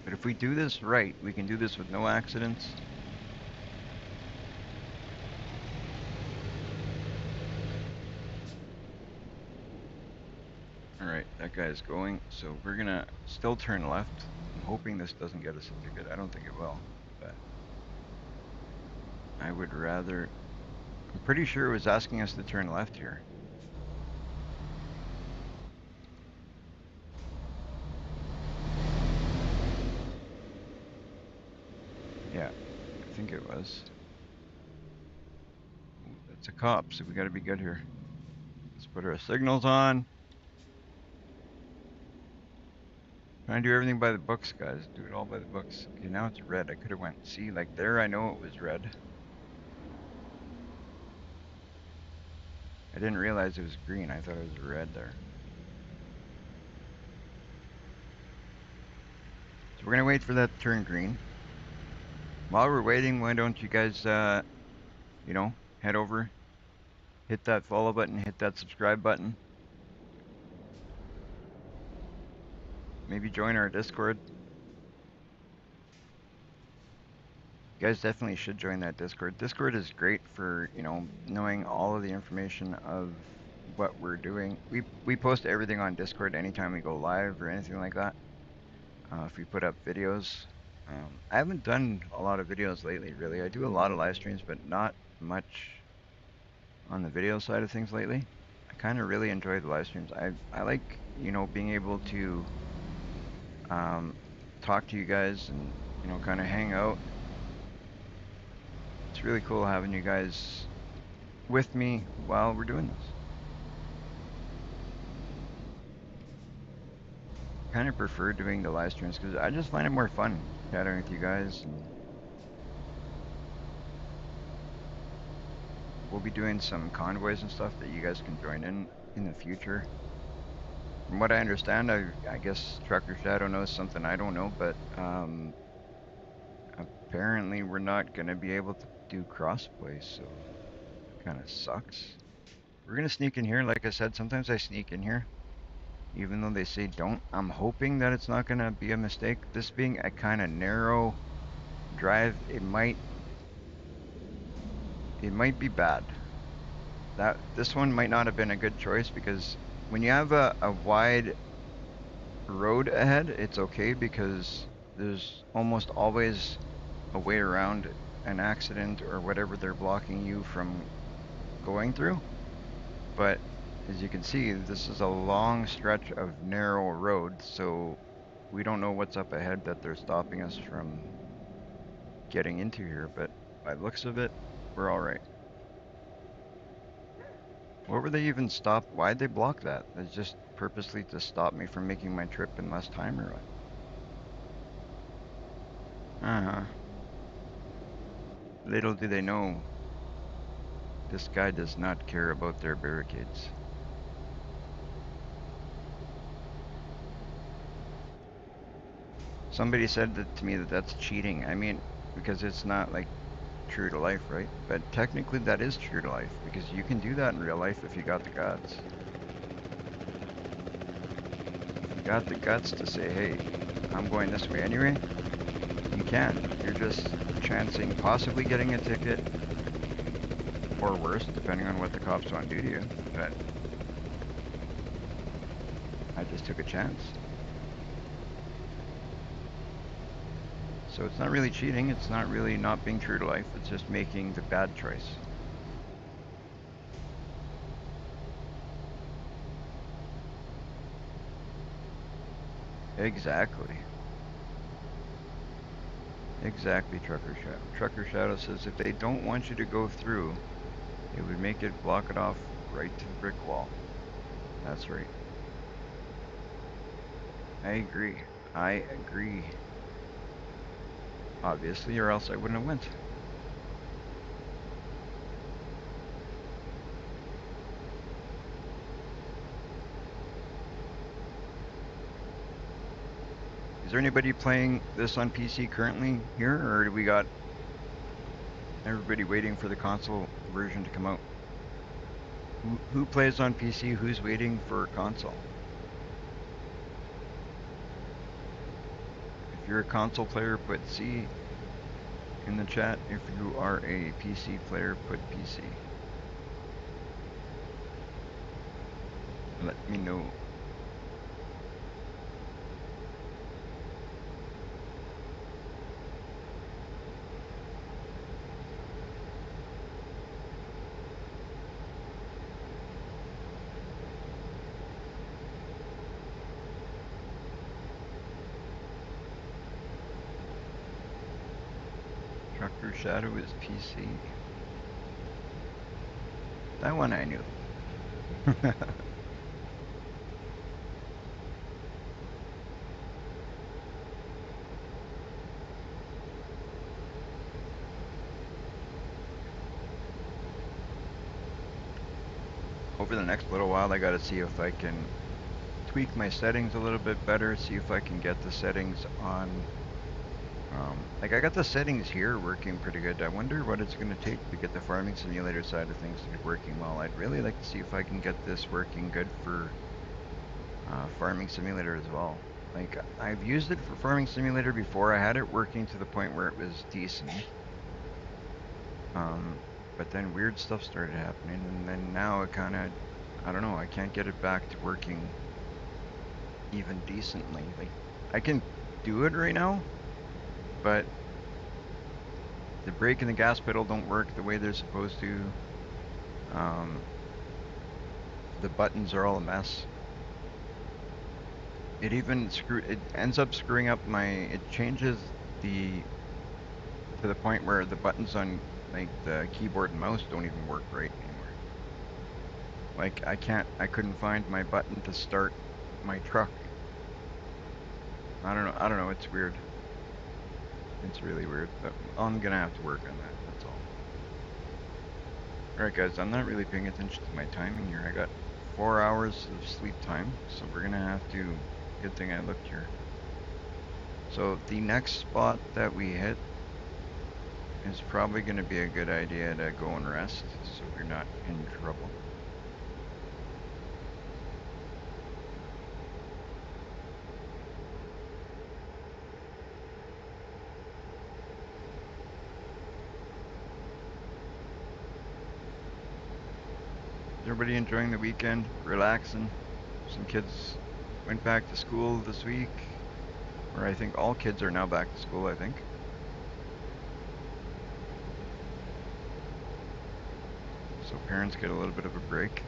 But if we do this right, we can do this with no accidents. Alright, that guy's going, so we're gonna still turn left. I'm hoping this doesn't get us a ticket. I don't think it will, but I would rather... I'm pretty sure it was asking us to turn left here. Yeah, I think it was. Ooh, that's a cop, so we gotta be good here. Let's put our signals on. Trying to do everything by the books, guys. Do it all by the books. Okay, now it's red. I could have went, see, like there I know it was red. I didn't realize it was green. I thought it was red there. So we're gonna wait for that to turn green. While we're waiting, why don't you guys, you know, head over, hit that follow button, hit that subscribe button. Maybe join our Discord. You guys definitely should join that Discord. Discord is great for, you know, knowing all of the information of what we're doing. We post everything on Discord anytime we go live or anything like that. If we put up videos. I haven't done a lot of videos lately, really. I do a lot of live streams, but not much on the video side of things lately. I kind of really enjoy the live streams. I like, you know, being able to talk to you guys and, you know, kind of hang out. It's really cool having you guys with me while we're doing this. Kind of prefer doing the live streams because I just find it more fun chatting with you guys. And we'll be doing some convoys and stuff that you guys can join in the future. From what I understand, I guess Trucker Shadow knows something I don't know, but apparently we're not going to be able to do crossplay, so it kind of sucks. We're going to sneak in here. Like I said, sometimes I sneak in here, even though they say don't. I'm hoping that it's not going to be a mistake. This being a kind of narrow drive, it might be bad. This one might not have been a good choice because when you have a wide road ahead, it's okay because there's almost always a way around an accident or whatever they're blocking you from going through. But as you can see, this is a long stretch of narrow road, so we don't know what's up ahead that they're stopping us from getting into here, but by the looks of it, we're all right. What were they even stop? Why'd they block that? It's just purposely to stop me from making my trip in less time or what? Uh-huh. Little do they know, this guy does not care about their barricades. Somebody said that to me that that's cheating. I mean, because it's not like true to life, right? But technically that is true to life because you can do that in real life if you got the guts. If you got the guts to say, hey, I'm going this way anyway, you can. You're just chancing possibly getting a ticket or worse, depending on what the cops want to do to you. But I just took a chance. So it's not really cheating, it's not really not being true to life, it's just making the bad choice. Exactly. Exactly, Trucker Shadow. Trucker Shadow says if they don't want you to go through, It would make it block it off right to the brick wall. That's right. I agree. I agree. Obviously, or else I wouldn't have went. Is there anybody playing this on PC currently here, or do we got everybody waiting for the console version to come out? Who plays on PC? Who's waiting for console? If you're a console player, put C in the chat. If you are a PC player, put PC. Let me know. Trucker Shadow is PC. That one I knew. Over the next little while, I gotta see if I can tweak my settings a little bit better, see if I can get the settings on, like I got the settings here working pretty good. I wonder what it's gonna take to get the farming simulator side of things to be working well. I'd really like to see if I can get this working good for farming simulator as well. Like I've used it for farming simulator before. I had it working to the point where it was decent. But then weird stuff started happening, and then now it kind of, I don't know, I can't get it back to working even decently. Like, I can do it right now, but the brake and the gas pedal don't work the way they're supposed to. Um, the buttons are all a mess. It ends up screwing up it changes the, to the point where the buttons on, like, the keyboard and mouse don't even work right anymore. Like, I couldn't find my button to start my truck. I don't know, it's weird. It's really weird, but I'm gonna have to work on that, that's all. Alright guys, I'm not really paying attention to my timing here. I got 4 hours of sleep time, so we're gonna have to, good thing I looked here. So the next spot that we hit is probably gonna be a good idea to go and rest, so we're not in trouble. Is everybody enjoying the weekend? Relaxing? Some kids went back to school this week, or I think all kids are now back to school, I think. So parents get a little bit of a break.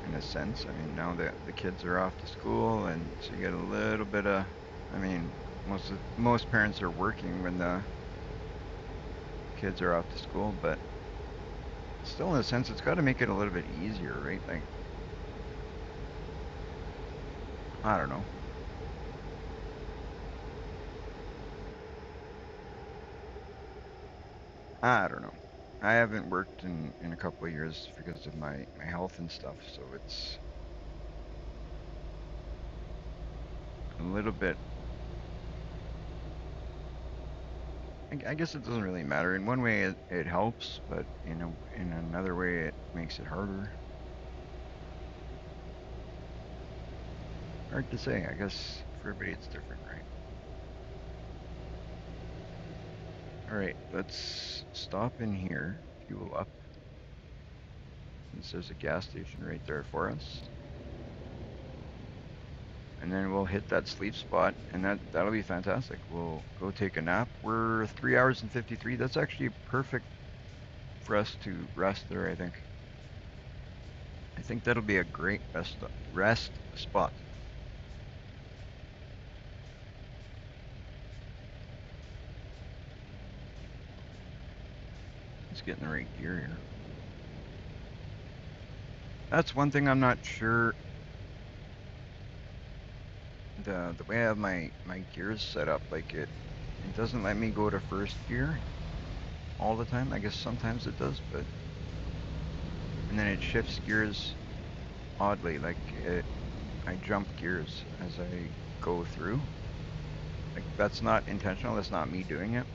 In a sense, I mean, now that the kids are off to school, and so you get a little bit of, I mean, most parents are working when the kids are off to school, but still in a sense, it's got to make it a little bit easier, right? Like, I don't know. I don't know. I haven't worked in a couple of years because of my health and stuff, so it's a little bit. I guess it doesn't really matter. In one way, it helps, but in another way, it makes it harder. Hard to say. I guess for everybody, it's different, right? All right, let's stop in here, fuel up, since there's a gas station right there for us. And then we'll hit that sleep spot, and that'll be fantastic. We'll go take a nap. We're 3 hours and 53. That's actually perfect for us to rest there, I think. I think that'll be a great rest spot. get in the right gear here. That's one thing I'm not sure. The way I have my gears set up, like it doesn't let me go to first gear all the time. I guess sometimes it does, but and then it shifts gears oddly, like I jump gears as I go through. Like that's not intentional, that's not me doing it.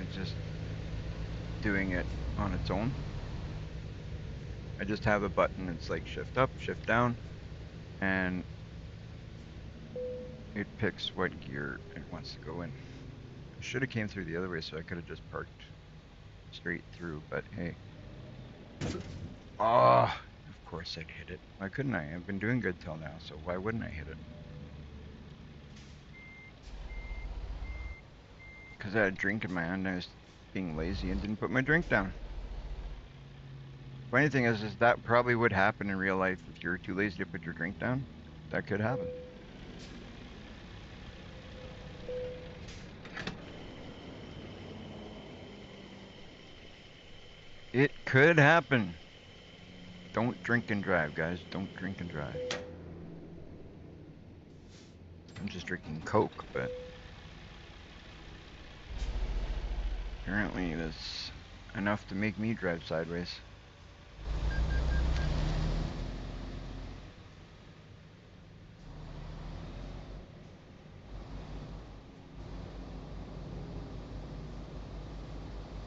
It's just doing it on its own. I just have a button, it's like shift up, shift down, and it picks what gear it wants to go in. Should have came through the other way so I could have just parked straight through, but hey. Ah, oh, of course I'd hit it. Why couldn't I? I've been doing good till now, so why wouldn't I hit it? Because I had a drink in my hand and I was being lazy and didn't put my drink down. Funny thing is that probably would happen in real life if you're too lazy to put your drink down. That could happen. It could happen. Don't drink and drive, guys. Don't drink and drive. I'm just drinking Coke, but apparently that's enough to make me drive sideways.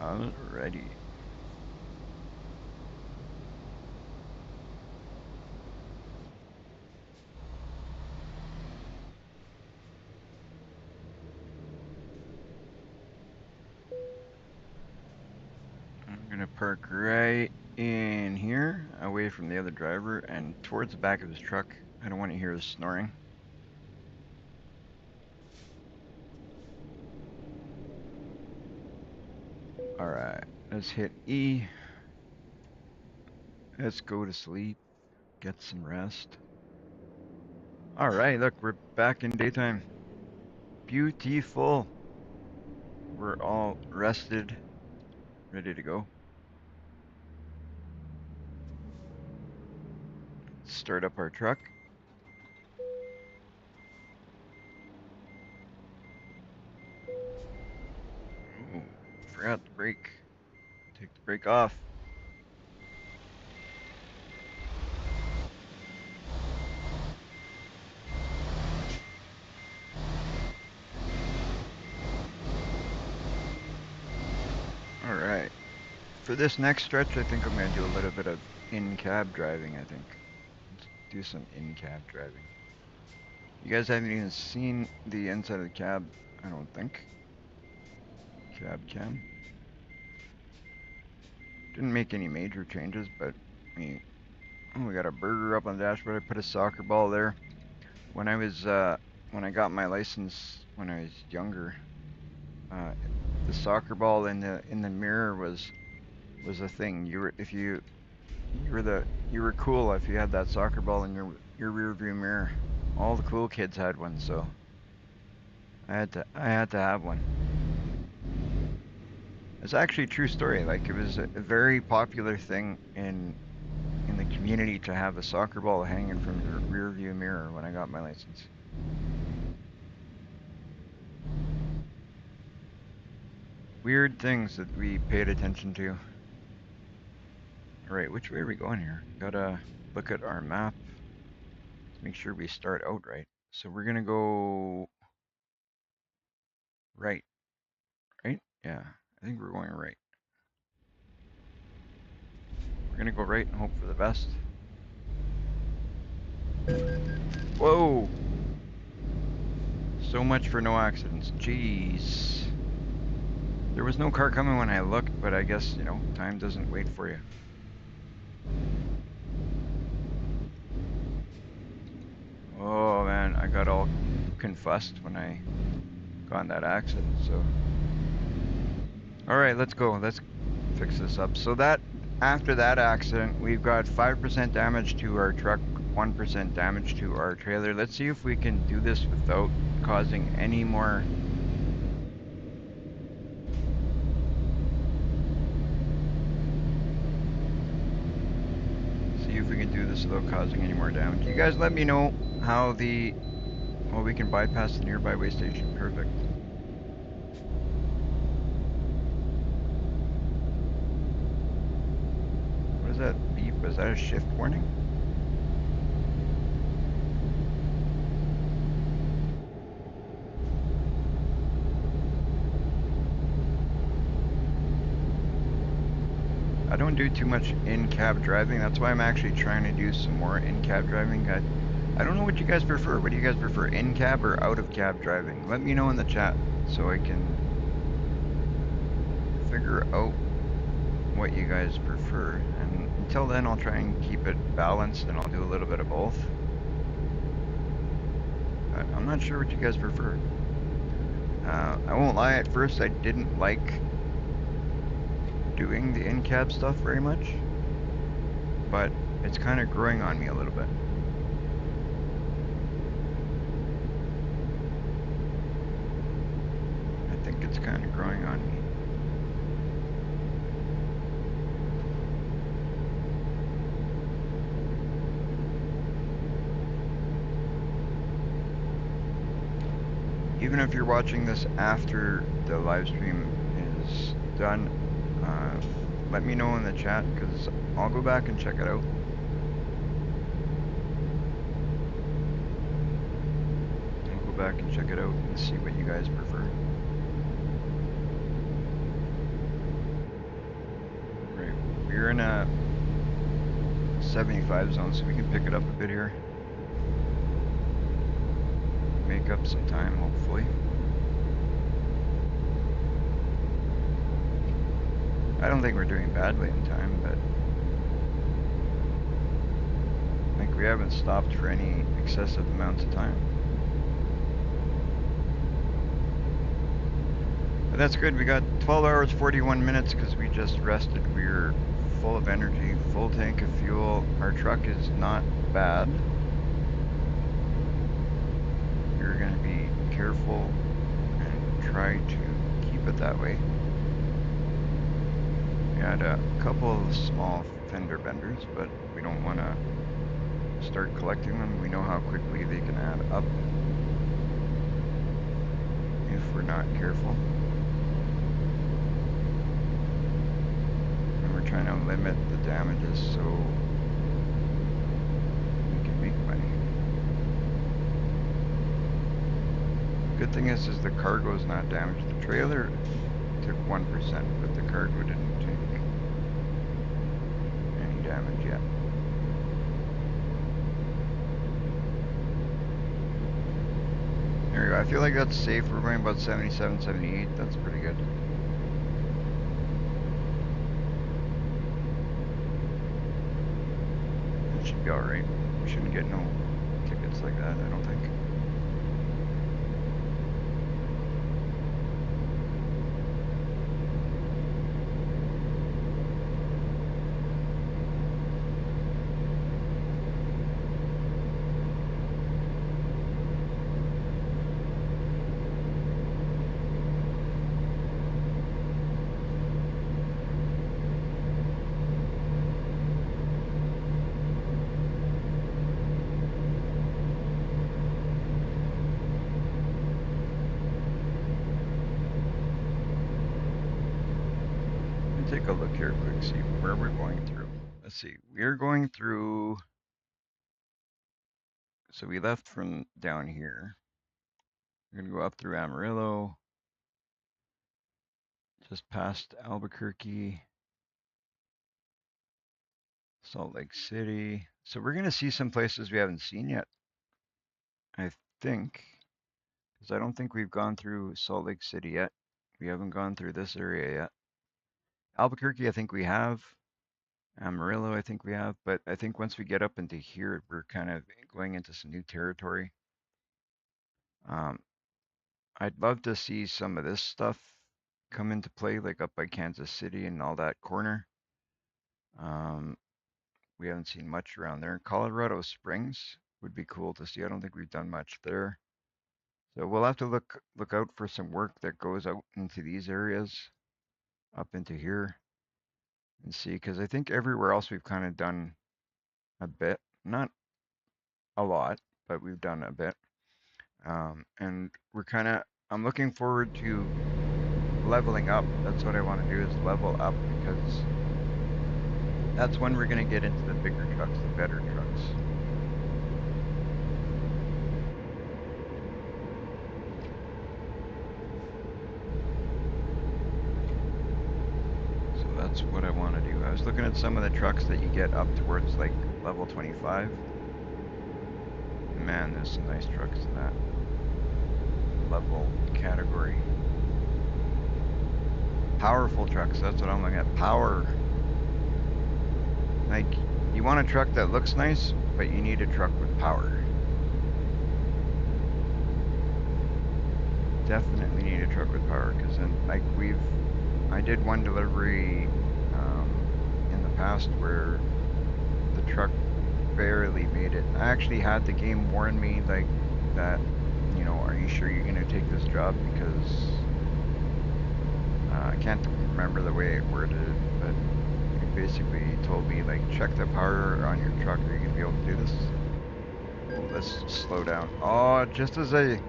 Alrighty. I'm gonna park right in here, away from the other driver, and towards the back of his truck. I don't want to hear his snoring. Alright, let's hit E. Let's go to sleep, get some rest. Alright, look, we're back in daytime. Beautiful. We're all rested, ready to go. Start up our truck. Ooh, forgot the brake. Take the brake off. Alright. For this next stretch, I think I'm going to do a little bit of in-cab driving, I think. Let's do some in-cab driving. You guys haven't even seen the inside of the cab, I don't think. Cab cam. Didn't make any major changes, but we got a burger up on the dashboard. I put a soccer ball there. When I was when I got my license when I was younger, the soccer ball in the mirror was a thing. You were cool if you had that soccer ball in your rear view mirror. All the cool kids had one, so I had to have one. It's actually a true story. Like it was a very popular thing in the community to have a soccer ball hanging from your rear view mirror when I got my license. Weird things that we paid attention to. Alright, which way are we going here? Gotta look at our map to make sure we start out right. So we're gonna go right. Right? Yeah, I think we're going right. We're gonna go right and hope for the best. Whoa! So much for no accidents. Jeez. There was no car coming when I looked, but I guess, you know, time doesn't wait for you. Oh man, I got all confussed when I got in that accident, so. Alright, let's go. Let's fix this up. So that, after that accident, we've got 5% damage to our truck, 1% damage to our trailer. Let's see if we can do this without causing any more do this without causing any more damage. You guys let me know how the, well, we can bypass the nearby way station. Perfect. What is that beep? Is that a shift warning? I don't do too much in-cab driving. That's why I'm actually trying to do some more in-cab driving. I don't know what you guys prefer. What do you guys prefer, in-cab or out-of-cab driving? Let me know in the chat so I can figure out what you guys prefer. And until then, I'll try and keep it balanced and I'll do a little bit of both. But I'm not sure what you guys prefer. I won't lie, at first I didn't like doing the in-cab stuff very much, but it's kind of growing on me a little bit. I think it's kind of growing on me. Even if you're watching this after the live stream is done, let me know in the chat because I'll go back and check it out. I'll go back and check it out and see what you guys prefer. Right, we're in a 75 zone, so we can pick it up a bit here. Make up some time, hopefully. I don't think we're doing badly in time, but like we haven't stopped for any excessive amounts of time. But that's good. We got 12 hours, 41 minutes because we just rested. We're full of energy, full tank of fuel. Our truck is not bad. You're going to be careful and try to keep it that way. We had a couple of small fender benders, but we don't want to start collecting them. We know how quickly they can add up if we're not careful. And we're trying to limit the damages so we can make money. Good thing is the cargo is not damaged. The trailer took 1%, but the cargo didn't take any damage yet. There we go. I feel like that's safe. We're going about 77, 78. That's pretty good. It should be alright. We shouldn't get no tickets like that, I don't think. Take a look here quick, see where we're going through. Let's see, we're going through, so we left from down here. We're gonna go up through Amarillo, just past Albuquerque, Salt Lake City. So we're gonna see some places we haven't seen yet, I think, because I don't think we've gone through Salt Lake City yet. We haven't gone through this area yet. Albuquerque, I think we have. Amarillo, I think we have, but I think once we get up into here, we're kind of going into some new territory. Um, I'd love to see some of this stuff come into play, like up by Kansas City and all that corner. We haven't seen much around there. Colorado Springs would be cool to see. I don't think we've done much there. So we'll have to look out for some work that goes out into these areas, up into here, and see, because I think everywhere else we've kind of done a bit, not a lot, but we've done a bit. And I'm looking forward to leveling up. That's what I want to do is level up because that's when we're going to get into the bigger trucks, the better trucks. So that's what I want to do. I was looking at some of the trucks that you get up towards like level 25. Man, there's some nice trucks in that level category. Powerful trucks, that's what I'm looking at. Power. Like, you want a truck that looks nice, but you need a truck with power. Definitely need a truck with power, because then, like, I did one delivery in the past where the truck barely made it. I actually had the game warn me, like, that, you know, are you sure you're going to take this job? Because I can't remember the way it worded it, but it basically told me, like, check the power on your truck. Are you going to be able to do this? Let's slow down. Oh, just as I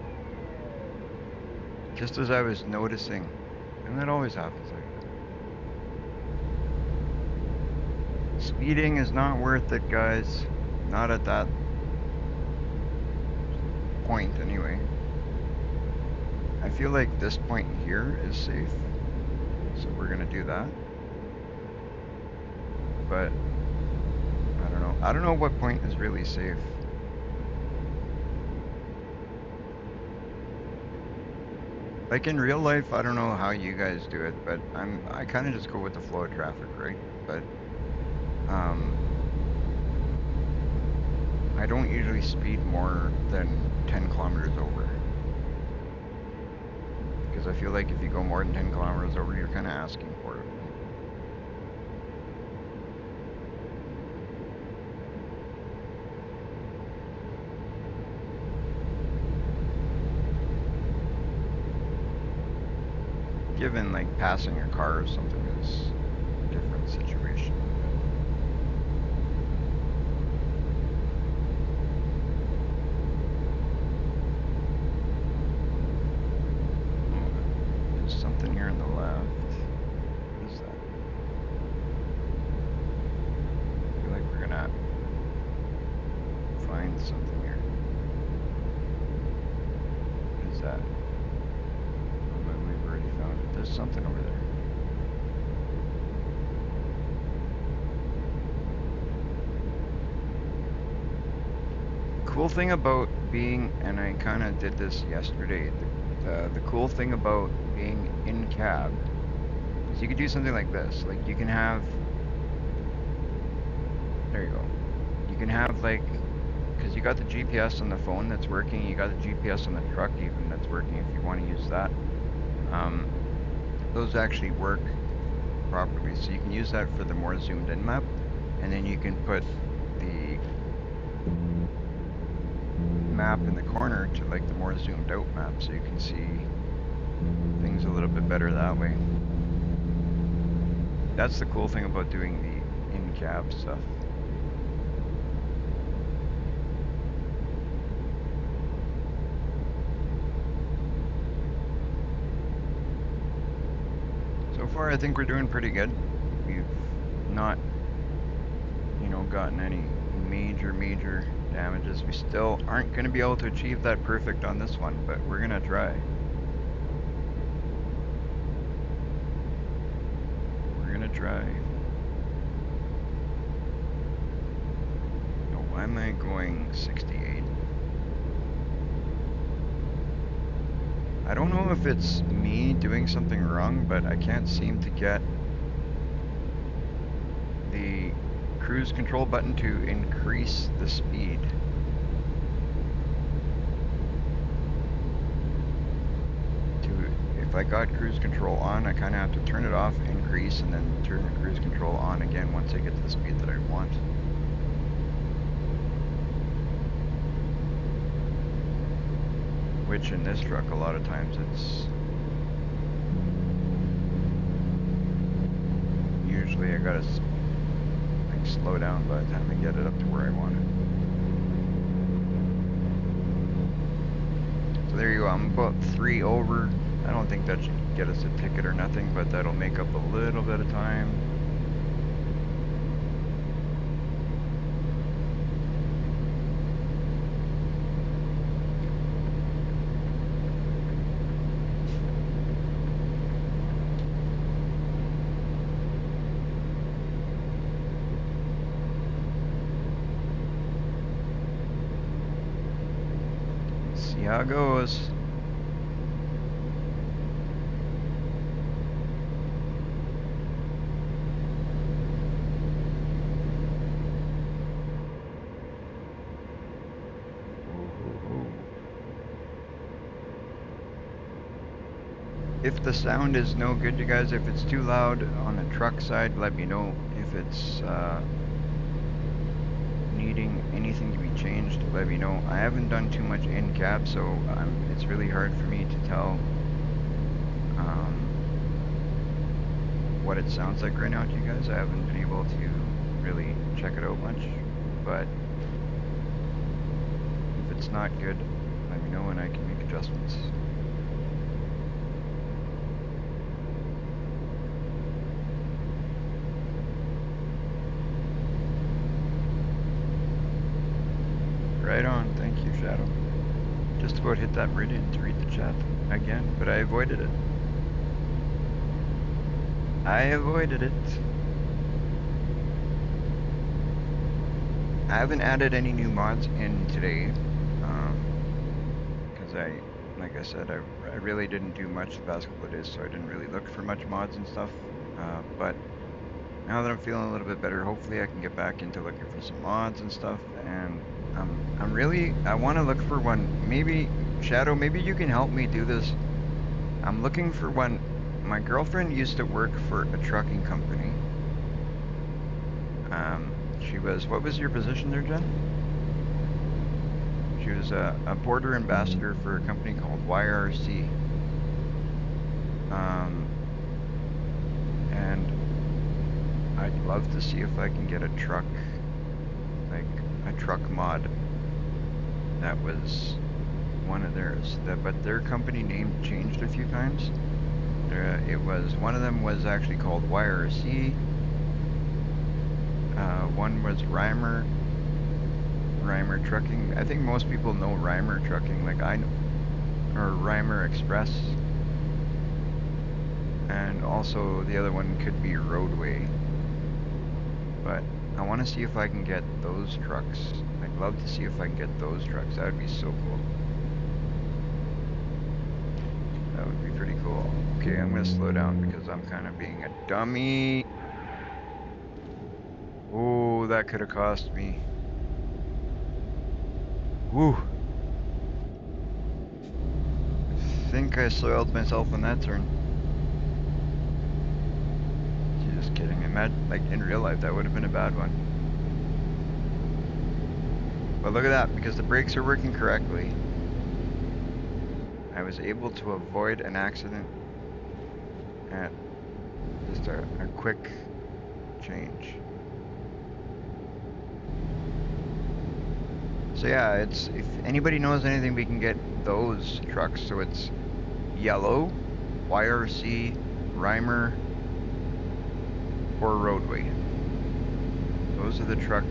was noticing, and that always happens like that. Speeding is not worth it, guys. Not at that point, anyway. I feel like this point here is safe, so we're gonna do that. But I don't know. I don't know what point is really safe. Like in real life, I don't know how you guys do it, but I kind of just go with the flow of traffic, right? But I don't usually speed more than 10 kilometers over. Because I feel like if you go more than 10 kilometers over, you're kind of asking for it. Given like passing a car or something is a different situation. There's something here on the left. What is that? I feel like we're gonna find something here. What is that? Oh, but we've already found it. There's something over there. Cool thing about being, and I kind of did this yesterday, the cool thing about being in cab is you could do something like this. Like you can have, there you go. You can have like, because you got the GPS on the phone that's working, you got the GPS on the truck even that's working if you want to use that. Those actually work properly. So you can use that for the more zoomed in map, and then you can put the map in the corner to like the more zoomed out map so you can see things a little bit better that way. That's the cool thing about doing the in-cab stuff. So far I think we're doing pretty good. We've not, you know, gotten any major damages. We still aren't going to be able to achieve that perfect on this one, but we're going to try. We're going to try. Oh, why am I going 68? I don't know if it's me doing something wrong, but I can't seem to get the cruise control button to increase the speed. If I got cruise control on, I kind of have to turn it off, increase, and then turn the cruise control on again once I get to the speed that I want. Which in this truck, a lot of times it's usually I gotta like slow down by the time I get it up to where I want it. So there you go. I'm about 3 over. I don't think that should get us a ticket or nothing, but that'll make up a little bit of time. See how it goes. If the sound is no good, you guys, if it's too loud on the truck side, let me know. If it's needing anything to be changed, let me know. I haven't done too much in cab, so it's really hard for me to tell what it sounds like right now to you guys. I haven't been able to really check it out much, but if it's not good, let me know and I can make adjustments. Right on, thank you, Shadow. Just about hit that meridian to read the chat again, but I avoided it. I avoided it. I haven't added any new mods in today, because like I said, I really didn't do much the past couple of days, so I didn't really look for much mods and stuff. But now that I'm feeling a little bit better, hopefully I can get back into looking for some mods and stuff. And I want to look for one. Maybe Shadow, maybe you can help me do this. I'm looking for one. My girlfriend used to work for a trucking company. She was, what was your position there, Jen? She was a border ambassador for a company called YRC. And I'd love to see if I can get a truck, like a truck mod that was one of theirs. But their company name changed a few times. It was, one of them was actually called YRC. One was Reimer Trucking. I think most people know Reimer Trucking, like I know, or Reimer Express. And also the other one could be Roadway. But I want to see if I can get those trucks. I'd love to see if I can get those trucks. That would be so cool. That would be pretty cool. Okay, I'm going to slow down because I'm kind of being a dummy. Oh, that could have cost me. Woo. I think I soiled myself on that turn. Just kidding. Imagine, like in real life, that would have been a bad one. But look at that, because the brakes are working correctly, I was able to avoid an accident at just a quick change. So yeah, it's, if anybody knows anything, we can get those trucks. So it's yellow, YRC, Reimer, or Roadway. Those are the truck.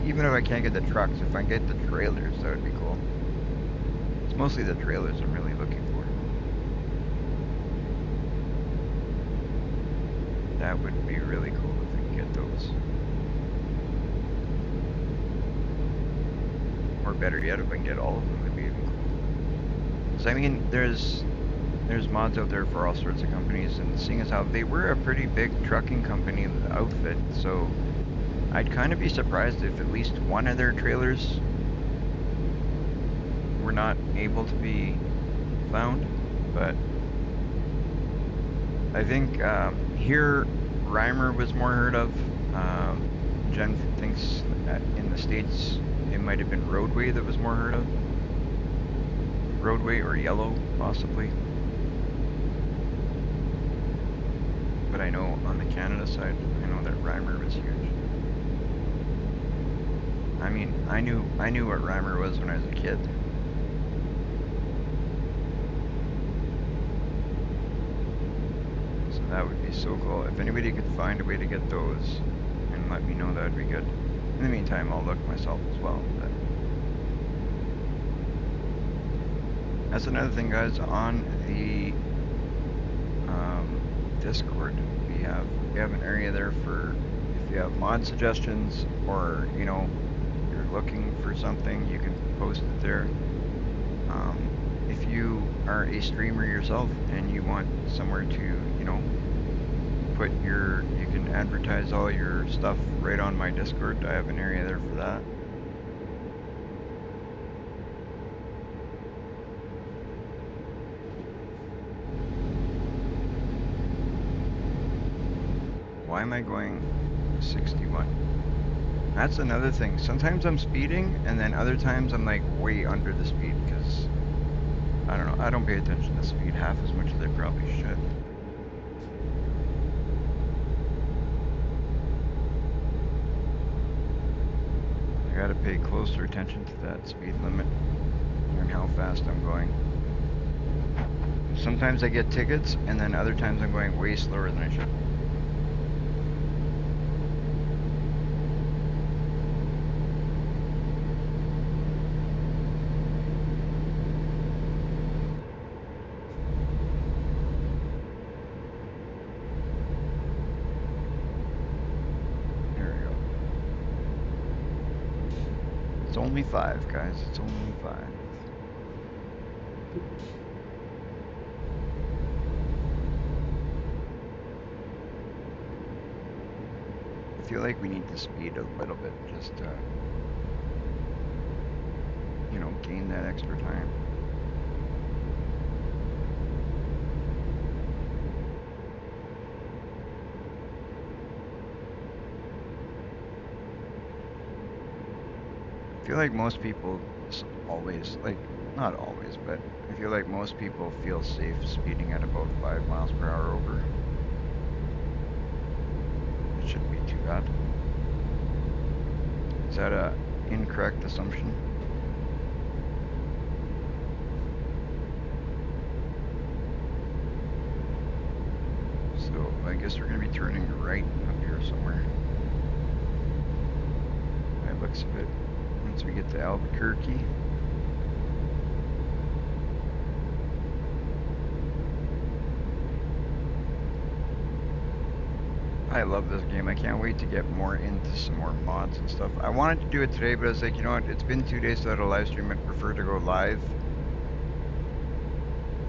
Even if I can't get the trucks, if I can get the trailers, that would be cool. It's mostly the trailers I'm really looking for. That would be really cool if I can get those. Or better yet, if I can get all of them, it'd be even cool. So I mean, there's mods out there for all sorts of companies, and seeing as how they were a pretty big trucking company outfit, so I'd kind of be surprised if at least one of their trailers were not able to be found. But I think here Reimer was more heard of. Jen thinks that in the States it might have been Roadway that was more heard of. Roadway or Yellow, possibly. But I know on the Canada side, I know that Reimer was huge. I mean, I knew what Reimer was when I was a kid. So that would be so cool. If anybody could find a way to get those and let me know, that would be good. In the meantime, I'll look myself as well. But that's another thing, guys. On the Discord, we have an area there for if you have mod suggestions, or you're looking for something, you can post it there. If you are a streamer yourself and you want somewhere to you can advertise all your stuff right on my Discord. I have an area there for that. Why am I going 61? That's another thing. Sometimes I'm speeding, and then other times I'm like way under the speed because I don't know. I don't pay attention to speed half as much as I probably should. I gotta pay closer attention to that speed limit and how fast I'm going. Sometimes I get tickets, and then other times I'm going way slower than I should. There we go. It's only 5, guys. It's only 5. I feel like we need to speed a little bit just to, gain that extra time. I feel like most people always, like, not always, but I feel like most people feel safe speeding at about 5 miles per hour over. It shouldn't be too bad. Is that a incorrect assumption? So I guess we're gonna be turning right up here somewhere. It looks a bit once we get to Albuquerque. I love this game. I can't wait to get more into some more mods and stuff. I wanted to do it today, but I was like, you know what? It's been 2 days without a live stream. I'd prefer to go live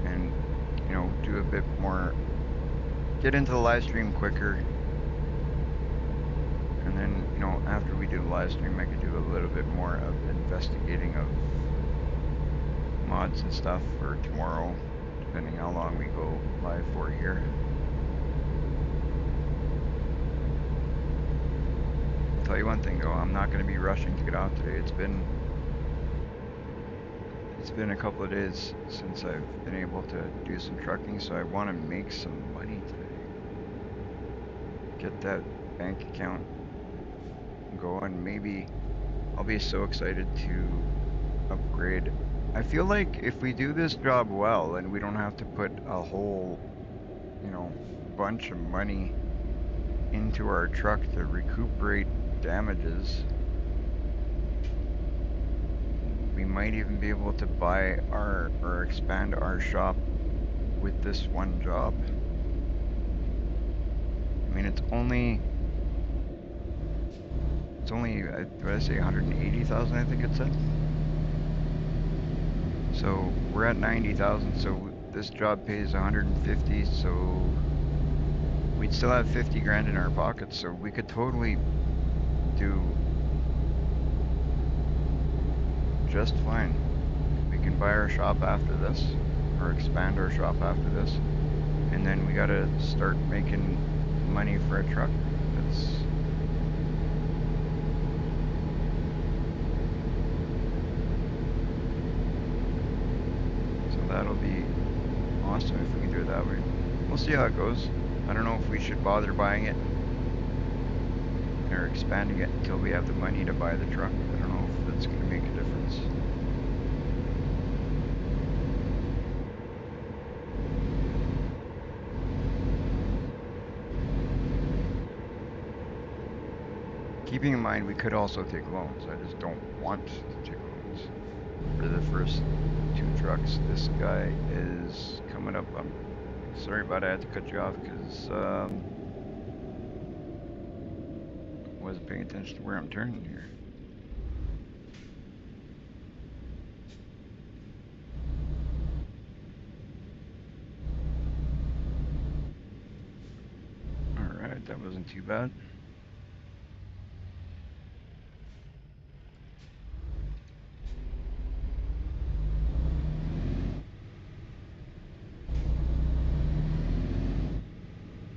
and, do a bit more, get into the live stream quicker. And then, after we do the live stream, I could do a little bit more of investigating of mods and stuff for tomorrow, depending how long we go live for here. I'll tell you one thing though, I'm not going to be rushing to get out today. It's been a couple of days since I've been able to do some trucking, so I want to make some money today. Get that bank account going. Maybe I'll be so excited to upgrade. I feel like if we do this job well and we don't have to put a whole, bunch of money into our truck to recuperate damages, we might even be able to buy or expand our shop with this one job. I mean, it's only, what did I say, 180,000, I think it said. So we're at 90,000, so this job pays 150, so we'd still have 50 grand in our pockets, so we could totally do just fine. We can buy our shop after this, or expand our shop after this, and then we gotta start making money for a truck. So that'll be awesome if we can do it that way. We'll see how it goes. I don't know if we should bother buying it or expanding it until we have the money to buy the truck. I don't know if that's going to make a difference. Keeping in mind we could also take loans. I just don't want to take loans. For the first 2 trucks, this guy is coming up. I'm sorry about it, I had to cut you off because wasn't paying attention to where I'm turning here. Alright, that wasn't too bad.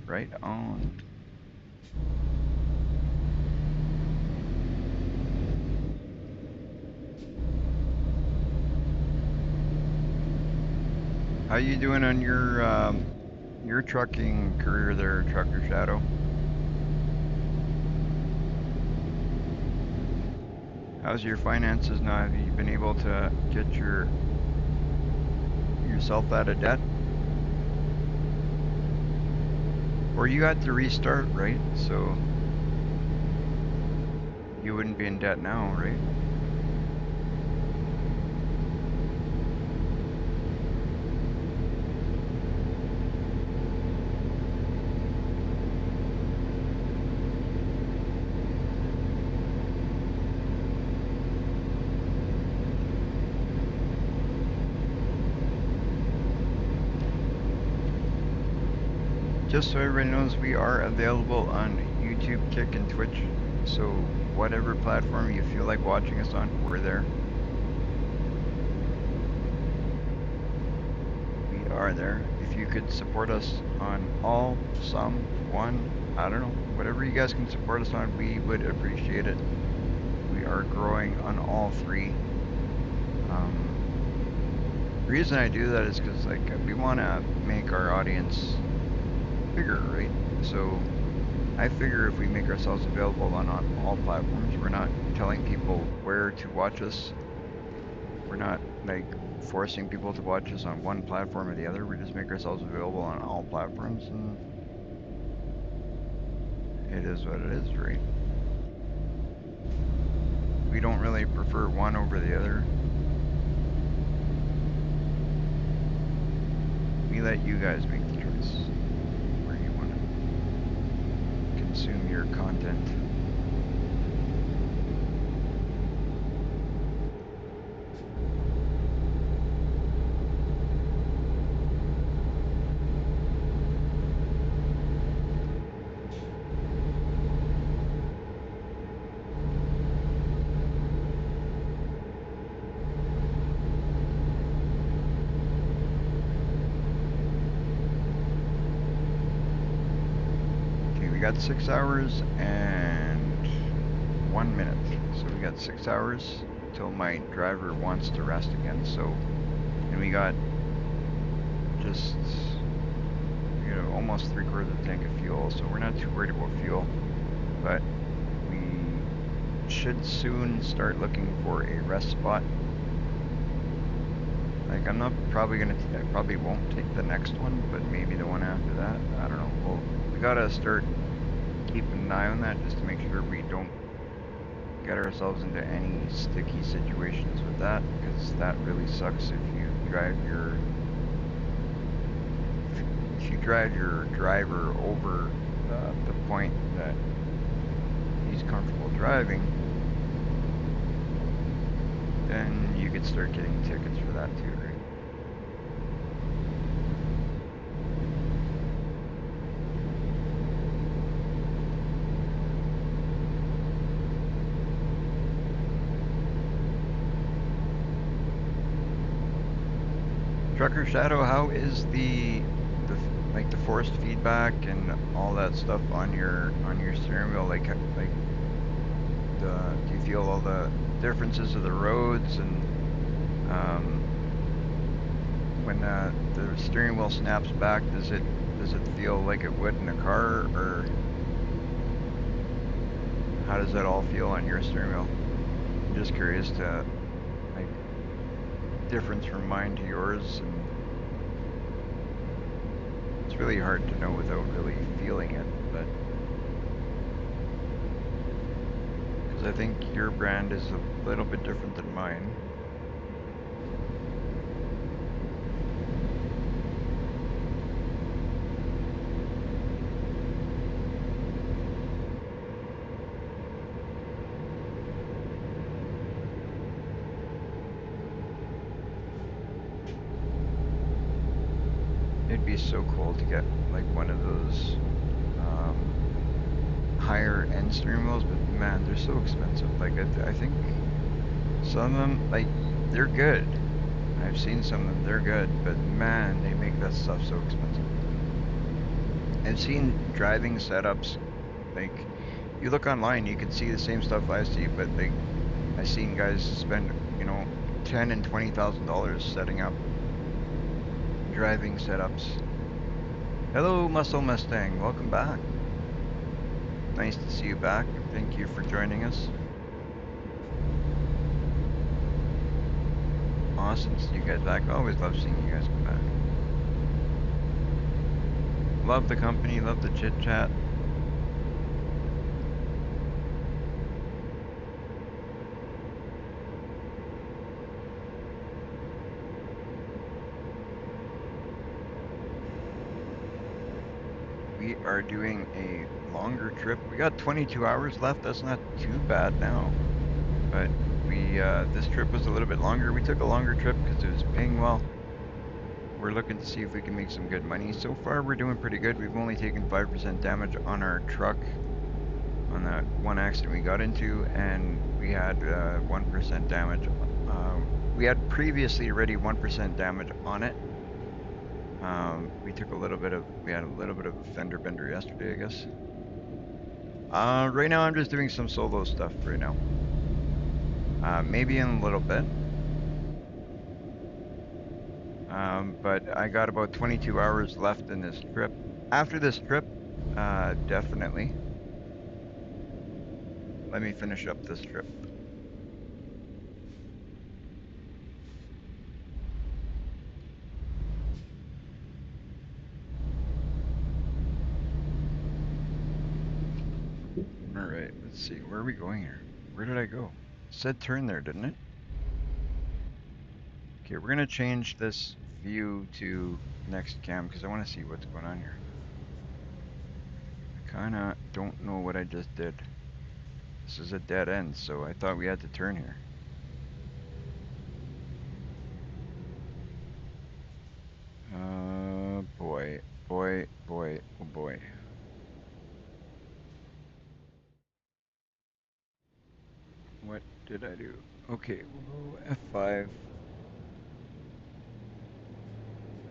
Right on. How you doing on your trucking career there, Trucker Shadow? How's your finances now? Have you been able to get yourself out of debt? Or you had to restart, right? So you wouldn't be in debt now, right? Just so everybody knows, we are available on YouTube, Kick, and Twitch. So whatever platform you feel like watching us on, we're there. We are there. If you could support us on all, some, one, I don't know, whatever you guys can support us on, we would appreciate it. We are growing on all 3. The reason I do that is because like we want to make our audience bigger, right? So I figure if we make ourselves available on all platforms, we're not telling people where to watch us. We're not like forcing people to watch us on one platform or the other. We just make ourselves available on all platforms, and it is what it is, right? We don't really prefer one over the other. We let you guys make the choice where you want to consume your content. We got 6 hours and 1 minute. So we got 6 hours until my driver wants to rest again. So, and we got just, almost 3/4 of the tank of fuel. So we're not too worried about fuel, but we should soon start looking for a rest spot. Like I'm not probably I probably won't take the next one, but maybe the one after that. I don't know. Well, we gotta start keeping an eye on that just to make sure we don't get ourselves into any sticky situations with that, because that really sucks if you drive your driver over the point that he's comfortable driving, then you could start getting tickets for that too, right? Trucker Shadow, how is the like the forced feedback and all that stuff on your steering wheel? Like do you feel all the differences of the roads, and when the steering wheel snaps back, does it Does it feel like it would in a car, or how does that all feel on your steering wheel? I'm just curious to, like, difference from mine to yours, and it's really hard to know without really feeling it, but because I think your brand is a little bit different than mine. It'd be so cool to get like one of those higher end steering wheels, but man, they're so expensive. Like I think some of them, like, they're good. I've seen some of them, they're good, but man, they make that stuff so expensive. I've seen driving setups, like, you look online, you can see the same stuff I see, but like, I've seen guys spend, you know, $10,000 and $20,000 setting up driving setups. Hello, Muscle Mustang, welcome back. Nice to see you back. Thank you for joining us. Awesome to see you guys back. Always love seeing you guys come back. Love the company, love the chit chat. We are doing a longer trip. We got 22 hours left. That's not too bad now. But this trip was a little bit longer. We took a longer trip because it was paying well. We're looking to see if we can make some good money. So far, we're doing pretty good. We've only taken 5% damage on our truck on that one accident we got into, and we had 1% damage. We had previously already 1% damage on it. We took a little bit of, we had a little bit of a fender bender yesterday, I guess. Right now I'm just doing some solo stuff right now. Maybe in a little bit. But I got about 22 hours left in this trip. After this trip, definitely. Let me finish up this trip. Alright, let's see. Where are we going here? Where did I go? It said turn there, didn't it? Okay, we're gonna change this view to next cam because I want to see what's going on here. I kinda don't know what I just did. This is a dead end, so I thought we had to turn here. Boy, oh boy. What did I do? Okay, we'll go F5.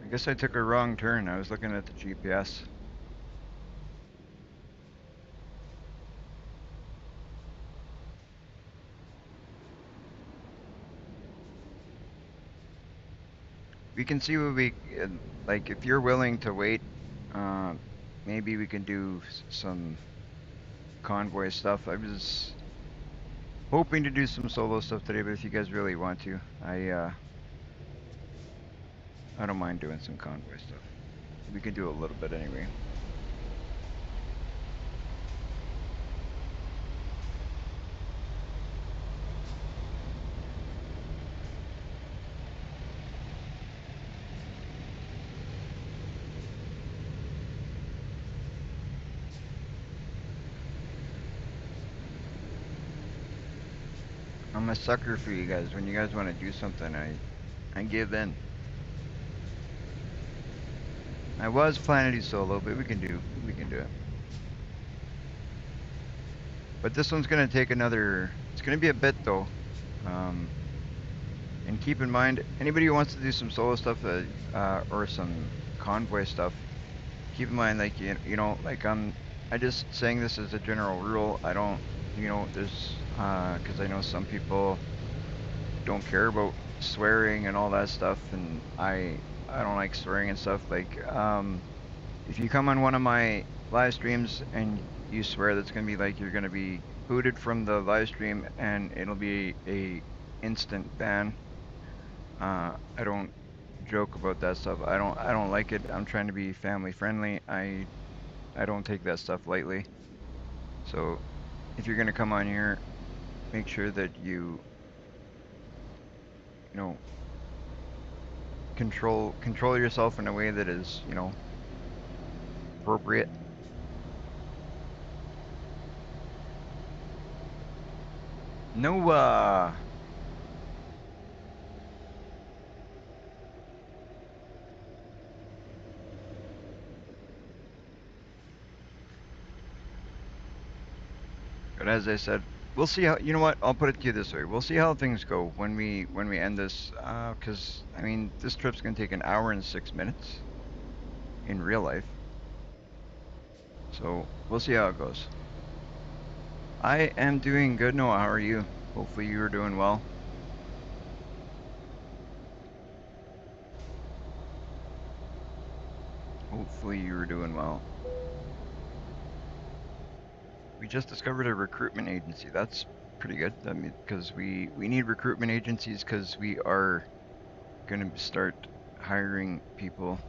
I guess I took a wrong turn. I was looking at the GPS. We can see what we, like, if you're willing to wait, uh, maybe we can do some convoy stuff. I was hoping to do some solo stuff today, but if you guys really want to, I don't mind doing some convoy stuff. We can do a little bit anyway. I'm a sucker for you guys. When you guys want to do something, I give in. I was planning to do solo, but we can do it. But this one's gonna take another. It's gonna be a bit though. And keep in mind, anybody who wants to do some solo stuff or some convoy stuff, keep in mind, like, you know, like, I just saying this as a general rule. I don't, you know, there's because I know some people don't care about swearing and all that stuff, and I don't like swearing and stuff. Like, if you come on one of my live streams and you swear that's gonna be like you're gonna be booted from the live stream and it'll be a instant ban. I don't joke about that stuff. I don't like it. I'm trying to be family friendly. I don't take that stuff lightly. So if you're gonna come on here, make sure that you know control yourself in a way that is, appropriate. No but as I said, we'll see how, you know what, I'll put it to you this way. We'll see how things go when we end this, 'cause I mean, this trip's gonna take an hour and 6 minutes in real life. So we'll see how it goes. I am doing good, Noah. How are you? Hopefully you are doing well. Hopefully you are doing well. We just discovered a recruitment agency. That's pretty good. I mean, because we need recruitment agencies because we are gonna start hiring people.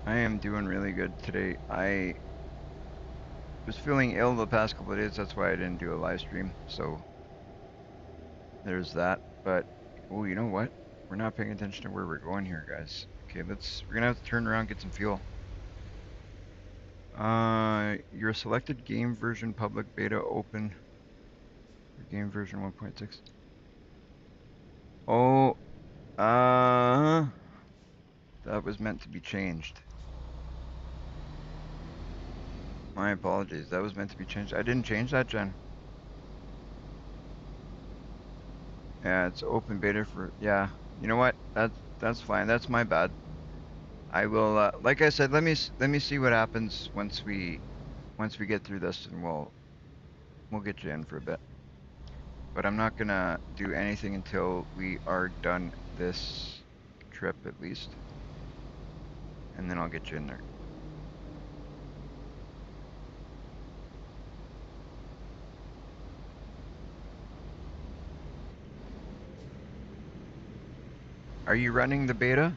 I am doing really good today. I was feeling ill the past couple of days. That's why I didn't do a live stream. So there's that. But oh, you know what? We're not paying attention to where we're going here, guys. Okay, we're gonna have to turn around, get some fuel. Your selected game version public beta open. Your game version 1.6. Oh, that was meant to be changed. My apologies. That was meant to be changed. I didn't change that, Jen. Yeah, it's open beta for, yeah. You know what? That's fine. That's my bad. I will, like I said, let me see what happens once we get through this, and we'll get you in for a bit. But I'm not gonna do anything until we are done this trip at least, and then I'll get you in there. Are you running the beta?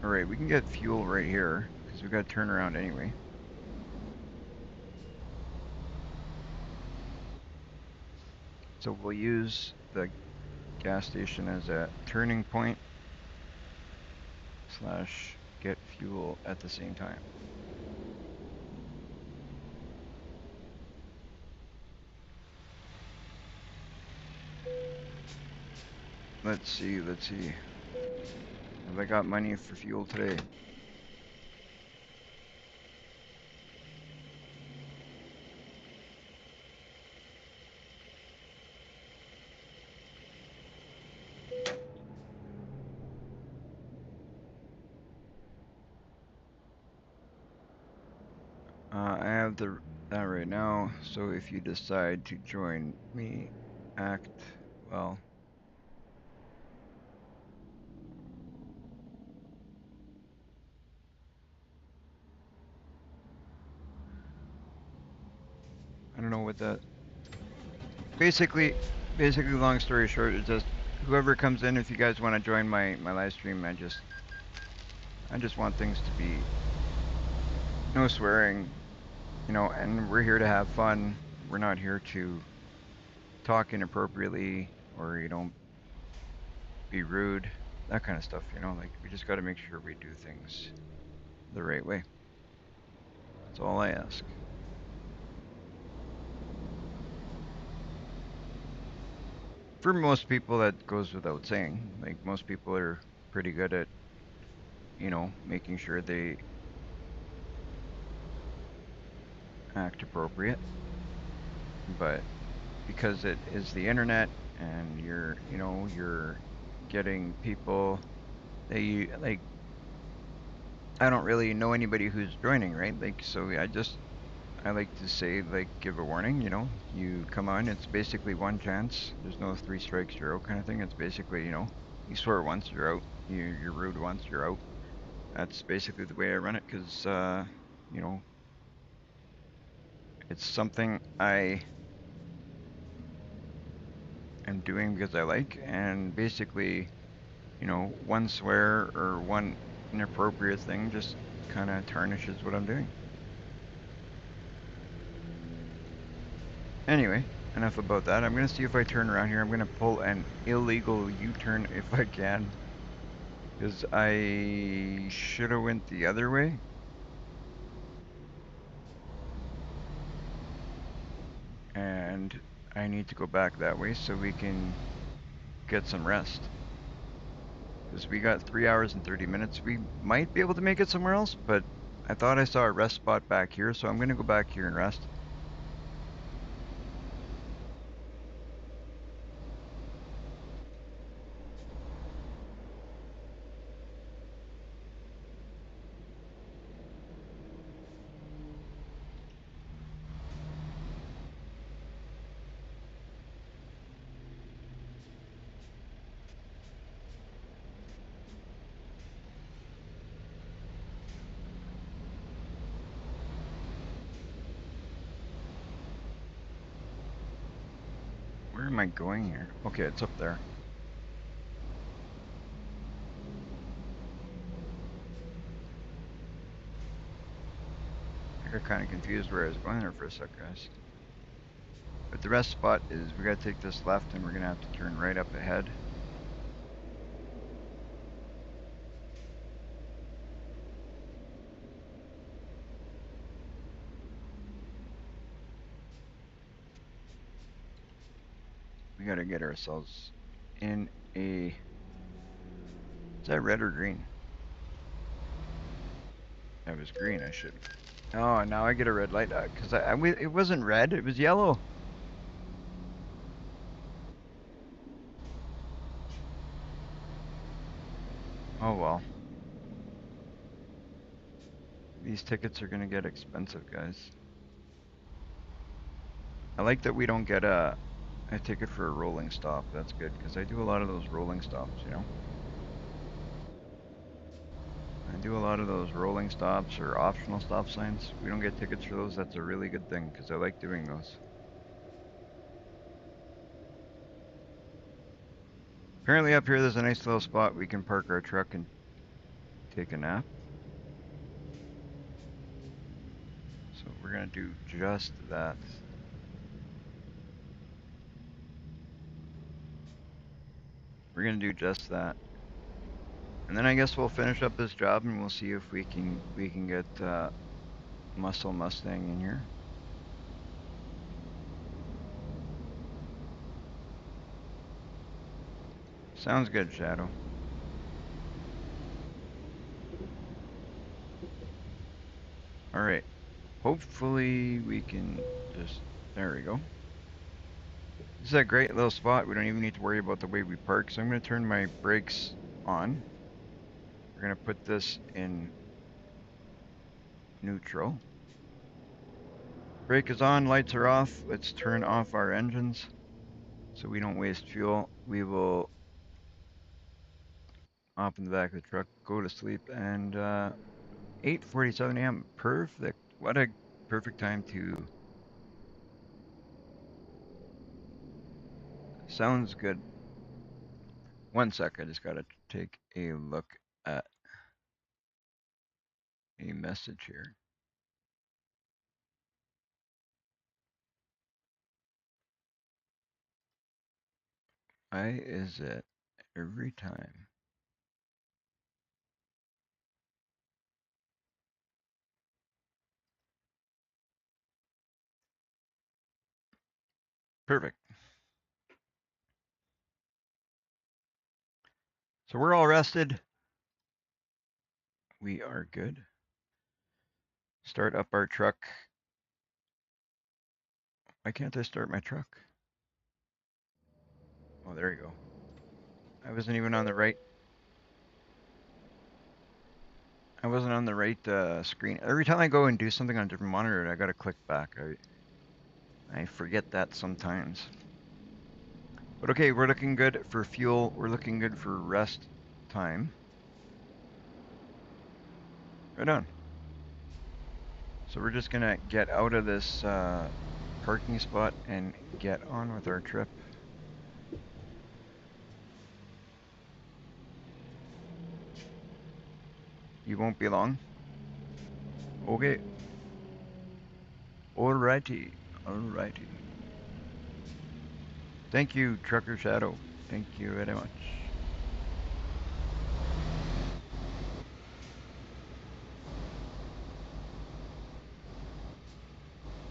All right, we can get fuel right here because we got to turn around anyway. So we'll use the gas station as a turning point / get fuel at the same time. Let's see. Have I got money for fuel today? I have that right now. So if you decide to join me, act well. I don't know what that. Basically, long story short, it's just whoever comes in. If you guys want to join my live stream, I just want things to be no swearing, and we're here to have fun. We're not here to talk inappropriately or be rude, that kind of stuff. Like we just got to make sure we do things the right way. That's all I ask. For most people, that goes without saying. Like most people are pretty good at, making sure they act appropriate. But because it is the internet and you're getting people that you like, I don't really know anybody who's joining, right? Like, so I I like to say, like, give a warning, you know, you come on, it's basically one chance. There's no three strikes, you're out kind of thing. It's basically, you know, you swear once, you're out. You're rude once, you're out. That's basically the way I run it because, you know, it's something I am doing because I like, and basically, you know, one swear or one inappropriate thing just kind of tarnishes what I'm doing. Anyway, enough about that. I'm gonna see if I turn around here. I'm gonna pull an illegal U-turn if I can, because I should have went the other way. And I need to go back that way so we can get some rest. Because we got 3 hours and 30 minutes. We might be able to make it somewhere else, but I thought I saw a rest spot back here, so I'm gonna go back here and rest. Where am I going here? Okay, it's up there. I got kind of confused where I was going there for a sec, guys. But the rest spot is we gotta take this left and we're gonna have to turn right up ahead. We gotta get ourselves in a... Is that red or green? That was green, I should... Oh, now I get a red light, because it wasn't red, it was yellow. Oh well. These tickets are gonna get expensive, guys. I like that we don't get a ticket for a rolling stop. That's good, because I do a lot of those rolling stops, you know? I do a lot of those rolling stops or optional stop signs. We don't get tickets for those. That's a really good thing, because I like doing those. Apparently up here there's a nice little spot we can park our truck and take a nap. So we're gonna do just that. We're gonna do just that. And then I guess we'll finish up this job and we'll see if we can get Muscle Mustang in here. Sounds good, Shadow. Alright. Hopefully we can just... There we go. This is a great little spot. We don't even need to worry about the way we park. So I'm going to turn my brakes on. We're going to put this in neutral. Brake is on, lights are off. Let's turn off our engines so we don't waste fuel. We will hop in the back of the truck, go to sleep, and 8:47 a.m. Perfect. What a perfect time to... Sounds good. One sec, I just gotta take a look at a message here. Why is it every time? Perfect. So we're all rested. We are good. Start up our truck. Why can't I start my truck? Oh, there you go. I wasn't even on the right. I wasn't on the right screen. Every time I go and do something on a different monitor, I gotta click back. I forget that sometimes. But okay, we're looking good for fuel. We're looking good for rest time. Right on. So we're just gonna get out of this parking spot and get on with our trip. You won't be long. Okay. Alrighty. Alrighty. Thank you, Trucker Shadow. Thank you very much.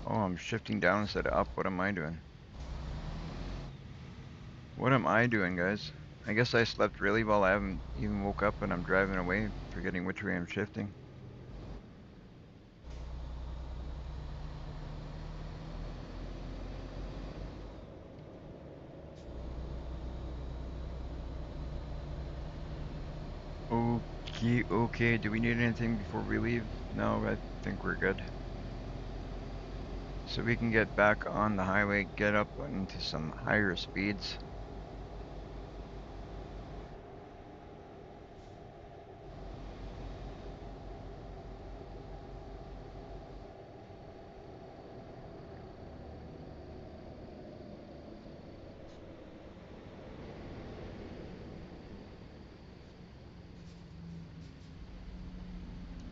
Oh, I'm shifting down instead of up. What am I doing? What am I doing, guys? I guess I slept really well. I haven't even woke up and I'm driving away, forgetting which way I'm shifting. Okay, okay. Do we need anything before we leave? No, I think we're good. So we can get back on the highway, get up into some higher speeds.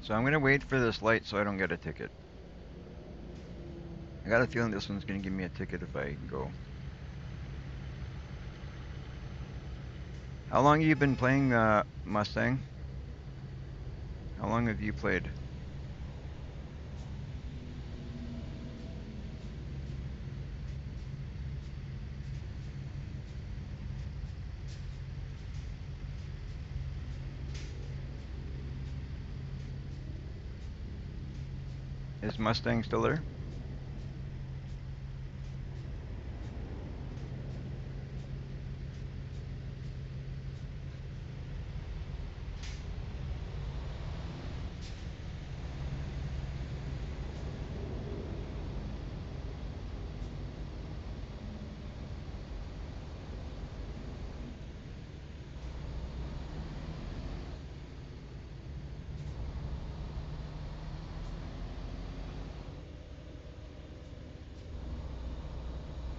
So I'm gonna wait for this light so I don't get a ticket. I got a feeling this one's gonna give me a ticket if I go. How long have you been playing Mustang? How long have you played? Is Mustang still there?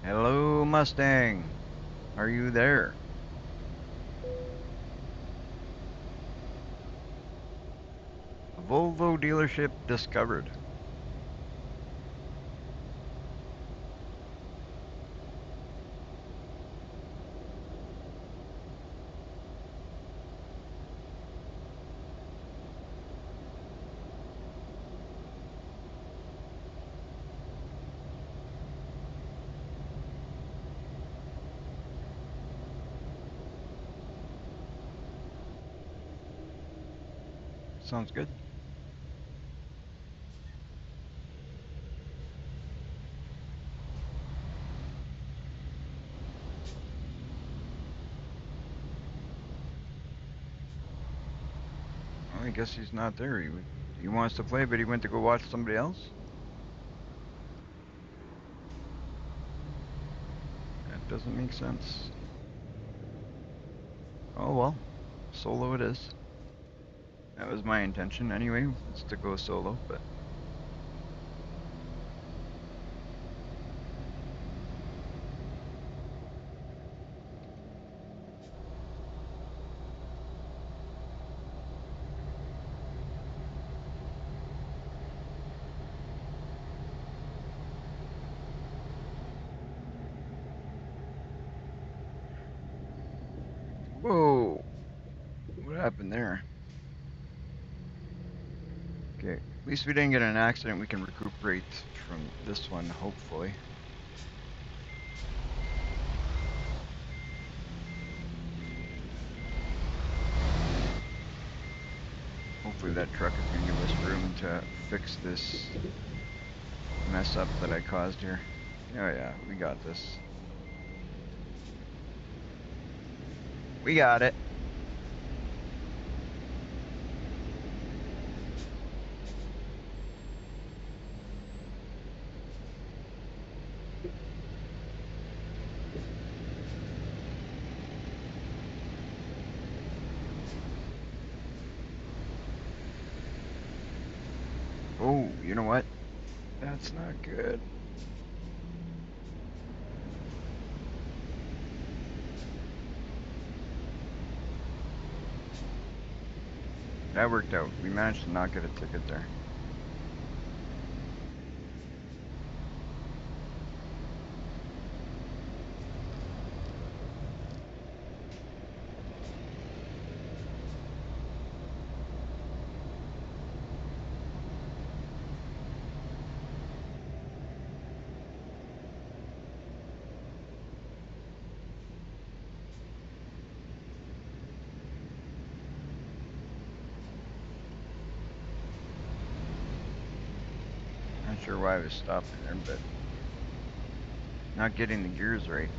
Hello, Mustang. Are you there? Volvo dealership discovered. Sounds good. Well, I guess he's not there. He wants to play, but he went to go watch somebody else? That doesn't make sense. Oh well, solo it is. That was my intention anyway, was to go solo, but... Whoa! What happened there? Okay, at least we didn't get in an accident. We can recuperate from this one, hopefully. Hopefully that truck is going to give us room to fix this mess up that I caused here. Oh yeah, we got this. We got it. Oh, you know what? That's not good. That worked out. We managed to not get a ticket there. Not sure why I was stopping there, but not getting the gears right.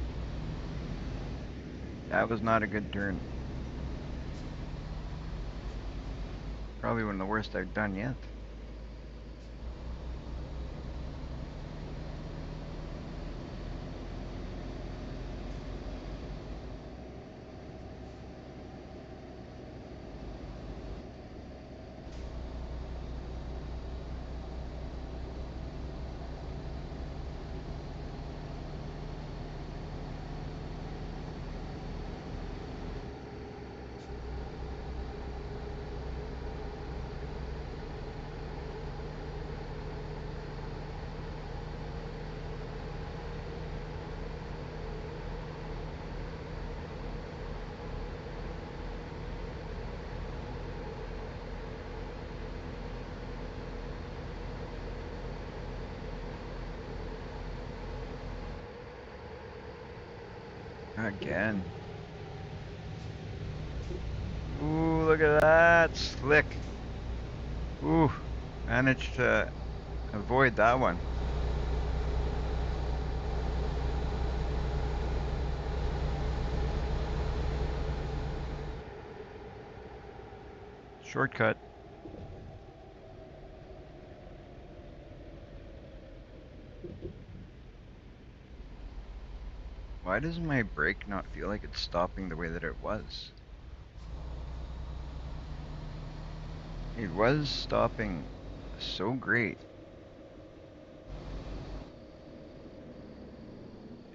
That was not a good turn. Probably one of the worst I've done yet. Again. Ooh, look at that. Slick. Ooh, managed to avoid that one. Shortcut. Why does my brake not feel like it's stopping the way that it was? It was stopping so great.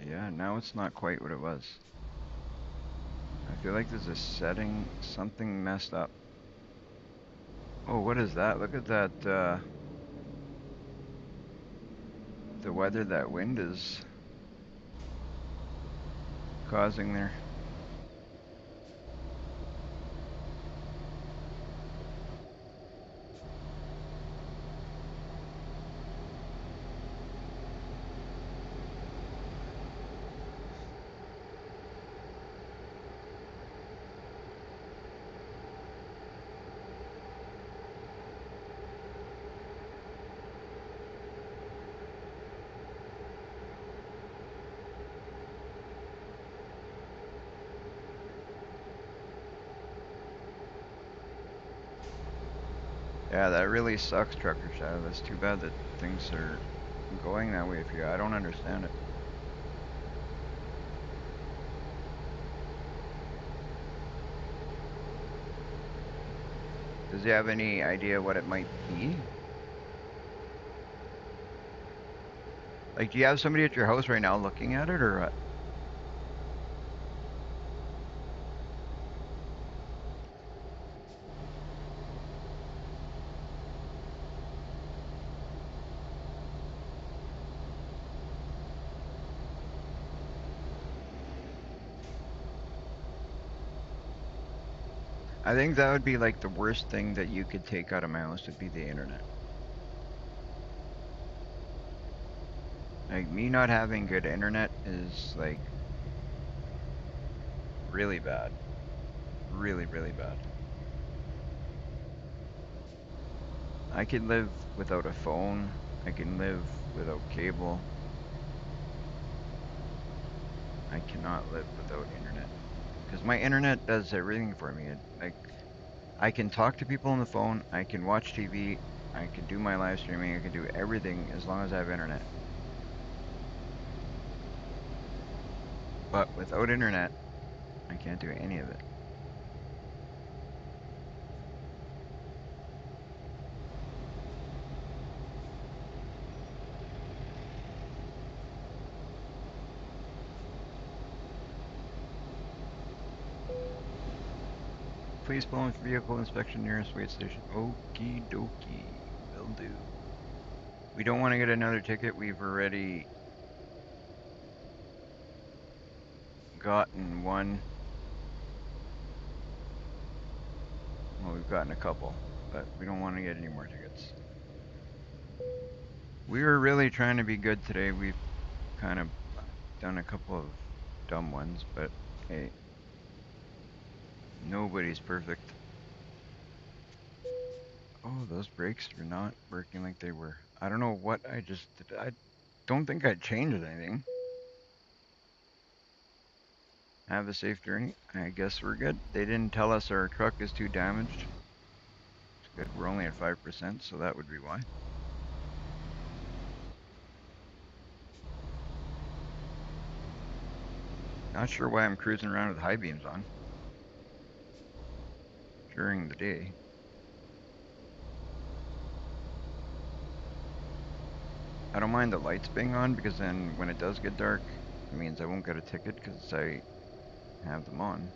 Yeah, now it's not quite what it was. I feel like there's a setting, something messed up. Oh, what is that? Look at that, the weather that wind is causing there. Yeah, that really sucks, Trucker Shadow. That's too bad that things are going that way for you. I don't understand it. Does he have any idea what it might be? Like, do you have somebody at your house right now looking at it, or what? I think that would be like the worst thing that you could take out of my house would be the internet. Like, me not having good internet is like really bad. Really, really bad. I can live without a phone. I can live without cable. I cannot live without internet. Because my internet does everything for me. Like, I can talk to people on the phone. I can watch TV. I can do my live streaming. I can do everything as long as I have internet. But without internet, I can't do any of it. please pull in for vehicle inspection nearest wait station. Okie dokie. Will do. We don't want to get another ticket. We've already gotten one. Well, we've gotten a couple, but we don't want to get any more tickets. We were really trying to be good today. We've kind of done a couple of dumb ones, but hey, nobody's perfect. Oh, those brakes are not working like they were. I don't know what I just did. I don't think I changed anything. Have a safe journey. I guess we're good. They didn't tell us our truck is too damaged. It's good. We're only at 5%, so that would be why. Not sure why I'm cruising around with high beams on during the day. I don't mind the lights being on because then when it does get dark, it means I won't get a ticket because I have them on.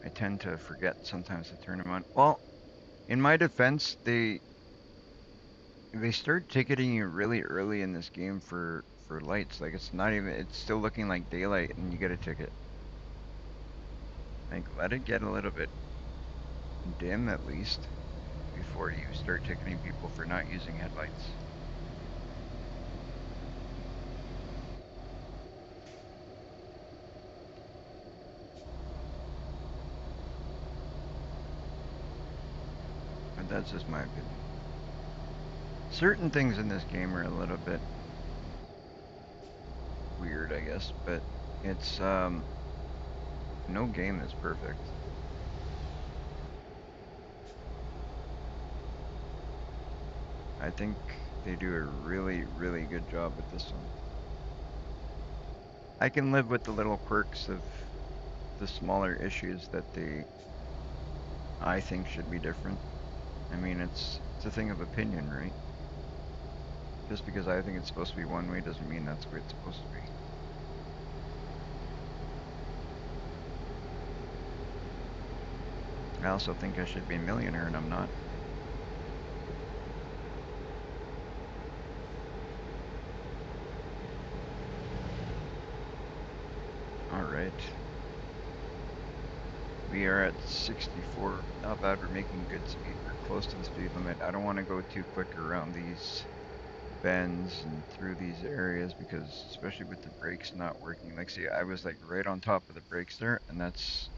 I tend to forget sometimes to turn them on. Well, in my defense, they start ticketing you really early in this game for lights. Like it's still looking like daylight and you get a ticket. Like let it get a little bit dim at least before you start ticketing people for not using headlights. But that's just my opinion. Certain things in this game are a little bit weird, I guess, but it's no game is perfect. I think they do a really, really good job with this one. I can live with the little quirks of the smaller issues that I think should be different. I mean, it's a thing of opinion, right? Just because I think it's supposed to be one way doesn't mean that's the way it's supposed to be. I also think I should be a millionaire and I'm not. Alright. We are at 64. Not bad, we're making good speed. We're close to the speed limit. I don't want to go too quick around these bends and through these areas because especially with the brakes not working. Like see, I was like right on top of the brakes there and that's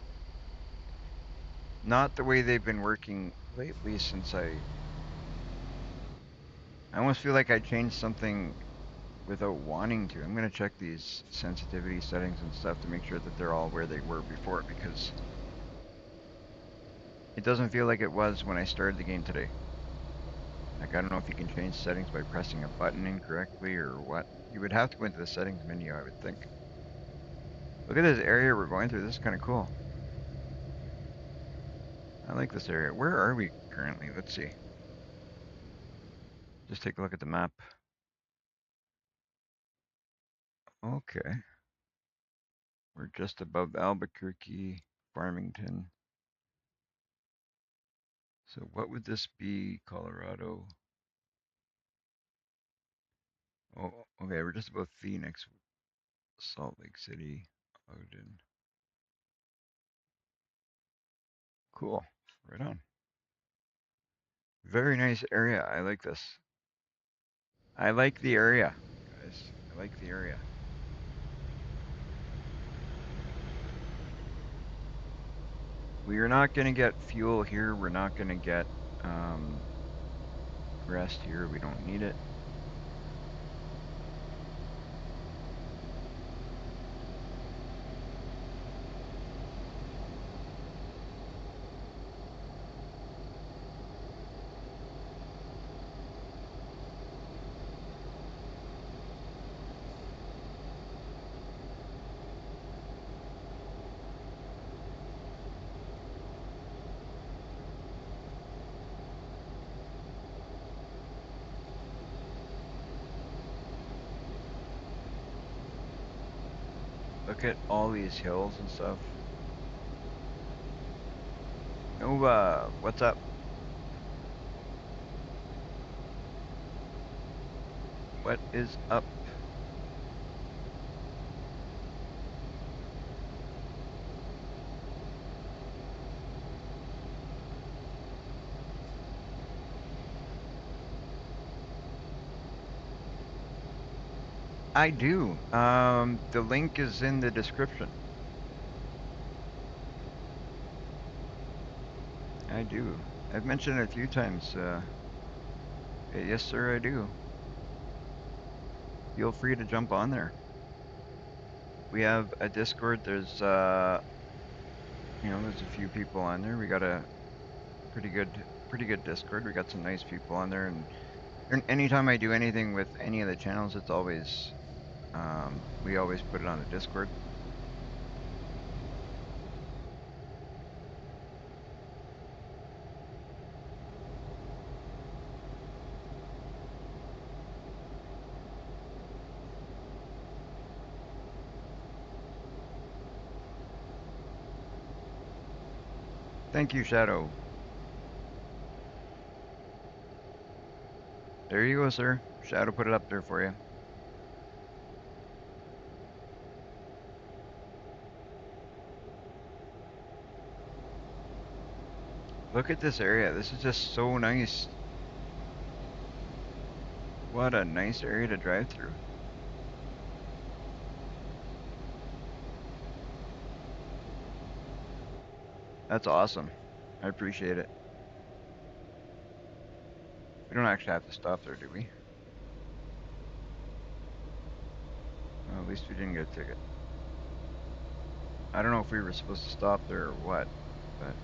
not the way they've been working lately since I almost feel like I changed something without wanting to. I'm going to check these sensitivity settings and stuff to make sure that they're all where they were before because it doesn't feel like it was when I started the game today. Like, I don't know if you can change settings by pressing a button incorrectly or what. You would have to go into the settings menu, I would think. Look at this area we're going through. This is kind of cool. I like this area. Where are we currently? Let's see. Just take a look at the map. Okay. We're just above Albuquerque, Farmington. So what would this be, Colorado? Oh, okay, we're just above Phoenix, Salt Lake City, Ogden. Cool. Right on. Very nice area. I like this. I like the area, guys. I like the area. We are not going to get fuel here. We're not going to get rest here. We don't need it. Look at all these hills and stuff. Nova, what's up? What is up? I do. The link is in the description. I do. I've mentioned it a few times. Yes, sir, I do. Feel free to jump on there. We have a Discord. There's, there's a few people on there. We got a pretty good Discord. We got some nice people on there, and anytime I do anything with any of the channels, it's always, we always put it on the Discord. Thank you, Shadow. There you go, sir. Shadow put it up there for you. Look at this area. This is just so nice. What a nice area to drive through. That's awesome. I appreciate it. We don't actually have to stop there, do we? Well, at least we didn't get a ticket. I don't know if we were supposed to stop there or what, but...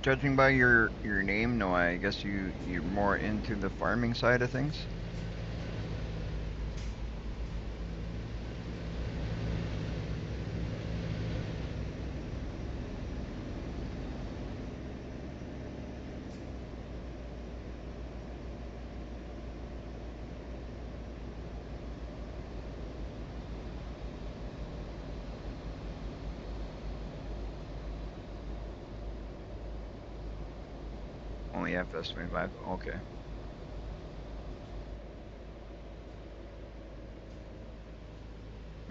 Judging by your name, no, I guess you're more into the farming side of things. Only FS25. Okay.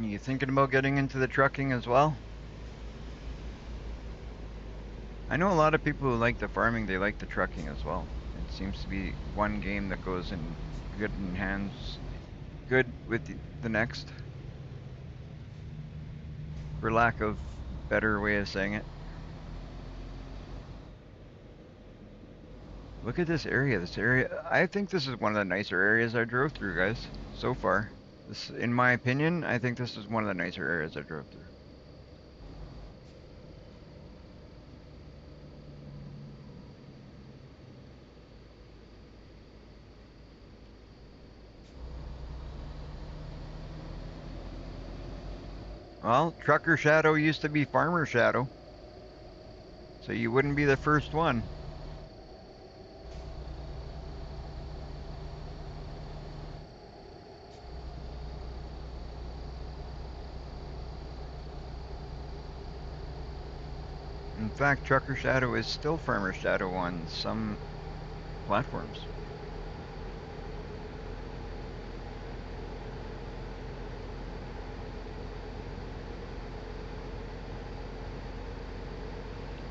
You thinking about getting into the trucking as well? I know a lot of people who like the farming, they like the trucking as well. It seems to be one game that goes in good in hands, good with the next, for lack of better way of saying it. Look at this area. This area, I think this is one of the nicer areas I drove through, guys, so far. This, in my opinion, I think this is one of the nicer areas I drove through. Well, Trucker Shadow used to be Farmer Shadow, so you wouldn't be the first one. In fact, Trucker Shadow is still Farmer Shadow on some platforms.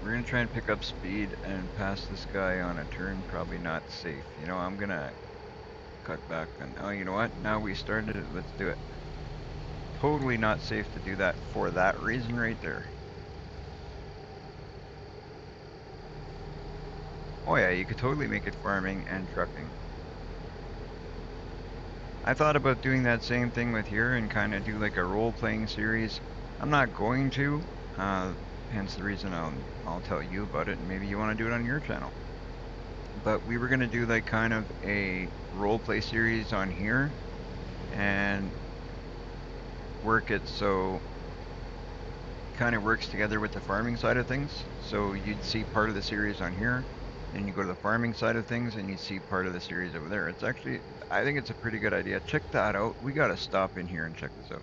We're gonna try and pick up speed and pass this guy on a turn. Probably not safe. You know, I'm gonna cut back then. Oh, you know what? Now we started it. Let's do it. Totally not safe to do that for that reason right there. Oh yeah, you could totally make it farming and trucking. I thought about doing that same thing with here and kind of do like a role-playing series. I'm not going to, hence the reason I'll tell you about it, and maybe you want to do it on your channel. but we were gonna do like kind of a role play series on here and work it so kind of works together with the farming side of things. So you'd see part of the series on here, then you go to the farming side of things, and you see part of the series over there. It's actually, I think it's a pretty good idea. Check that out. We gotta stop in here and check this out.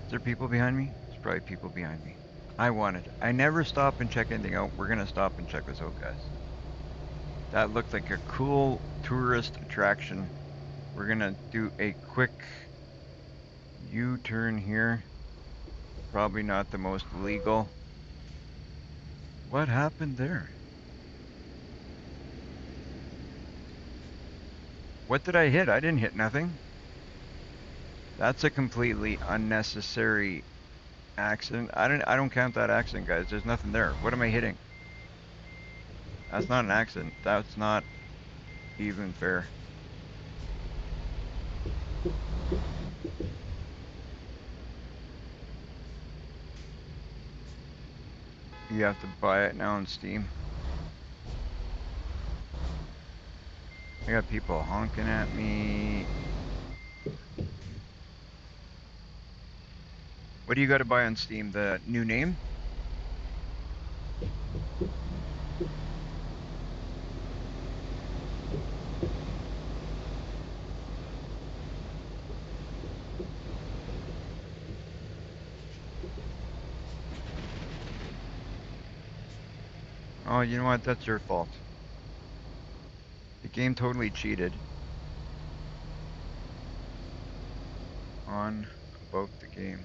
Is there people behind me? There's probably people behind me. I never stop and check anything out. We're gonna stop and check this out, guys. That looked like a cool tourist attraction. We're gonna do a quick U-turn here. Probably not the most legal. What happened there? What did I hit? I didn't hit nothing. That's a completely unnecessary accident. I don't count that accident, guys. There's nothing there. What am I hitting? That's not an accident. That's not even fair. You have to buy it now on Steam. I got people honking at me. What do you got to buy on Steam? The new name? Oh, you know what? That's your fault. The game totally cheated on about the game.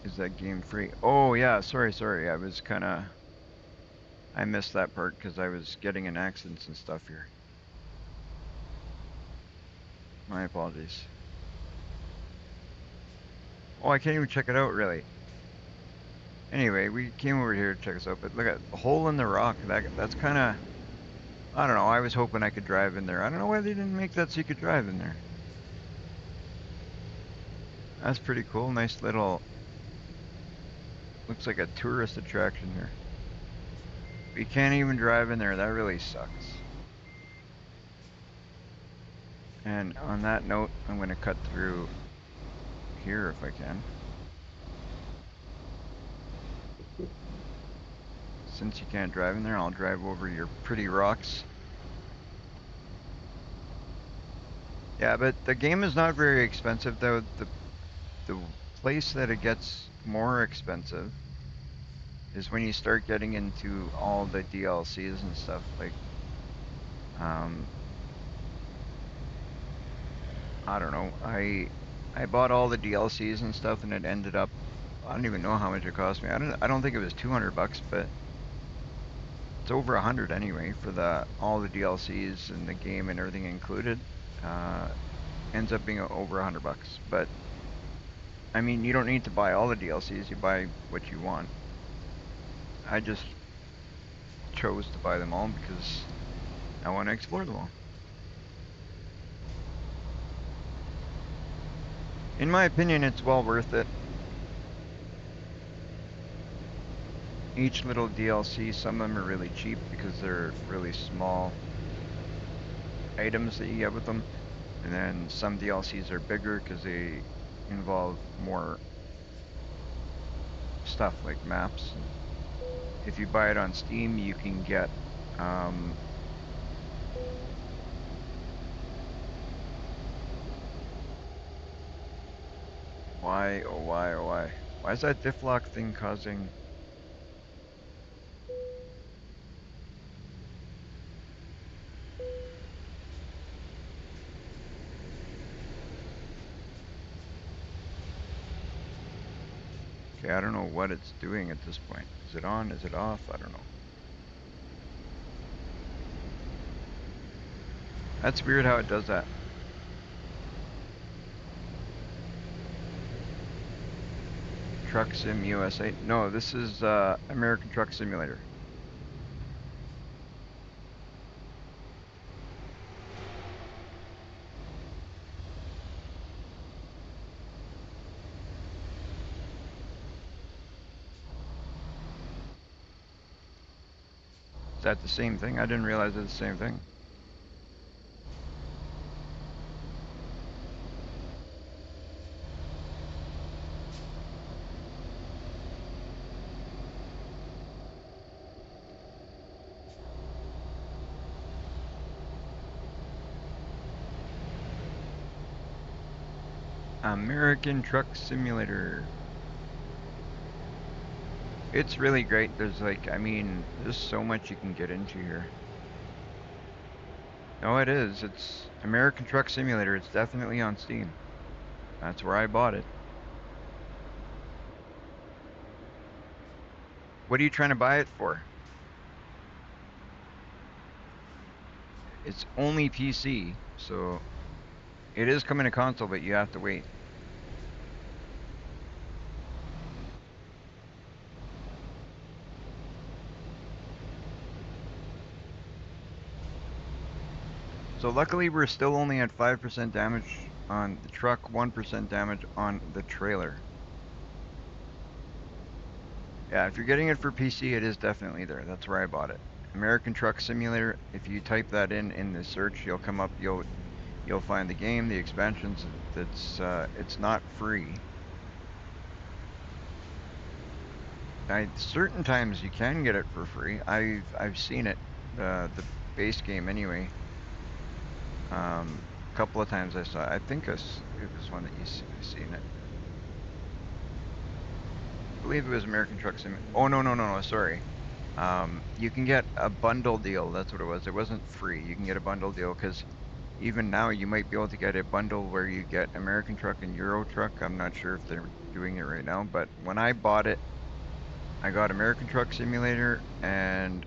Is that game free? Oh, yeah. Sorry. I missed that part because I was getting in accidents and stuff here. My apologies. Oh, I can't even check it out, really. Anyway, we came over here to check this out, but look at the hole in the rock. That's kind of, I don't know. I was hoping I could drive in there. I don't know why they didn't make that so you could drive in there. That's pretty cool. Nice little, looks like a tourist attraction here. We can't even drive in there. That really sucks. And on that note, I'm going to cut through here if I can. Since you can't drive in there, I'll drive over your pretty rocks. Yeah, but the game is not very expensive though. The place that it gets more expensive is when you start getting into all the DLCs and stuff. Like, I don't know. I bought all the DLCs and stuff, and it ended up. I don't even know how much it cost me. I don't think it was 200 bucks, but it's over 100 anyway for all the DLCs and the game and everything included. Ends up being over 100 bucks, but I mean, you don't need to buy all the DLCs. You buy what you want. I just chose to buy them all because I want to explore them all. In my opinion, it's well worth it. Each little DLC, some of them are really cheap because they're really small items that you get with them. And then some DLCs are bigger because they involve more stuff like maps. If you buy it on Steam, you can get why, oh why, oh why? Why is that diff lock thing causing... Okay, I don't know what it's doing at this point. Is it on? Is it off? I don't know. That's weird how it does that. Truck Sim USA. No, this is American Truck Simulator. Is that the same thing? I didn't realize it's the same thing. American Truck Simulator. It's really great. There's like, I mean, there's so much you can get into here. No, it is. It's American Truck Simulator. It's definitely on Steam. That's where I bought it. What are you trying to buy it for? It's only PC, so it is coming to console, but you have to wait. So luckily we're still only at 5% damage on the truck, 1% damage on the trailer. Yeah, if you're getting it for PC, it is definitely there. That's where I bought it. American Truck Simulator. If you type that in the search, you'll come up. You'll find the game, the expansions. It's not free. Certain times you can get it for free. I've seen it, the base game anyway. A couple of times I saw it. I think it was one that you seen it. I believe it was American Truck Sim. Oh no, sorry. You can get a bundle deal. That's what it was. It wasn't free. You can get a bundle deal because even now you might be able to get a bundle where you get American Truck and Euro Truck. I'm not sure if they're doing it right now, but when I bought it, I got American Truck Simulator and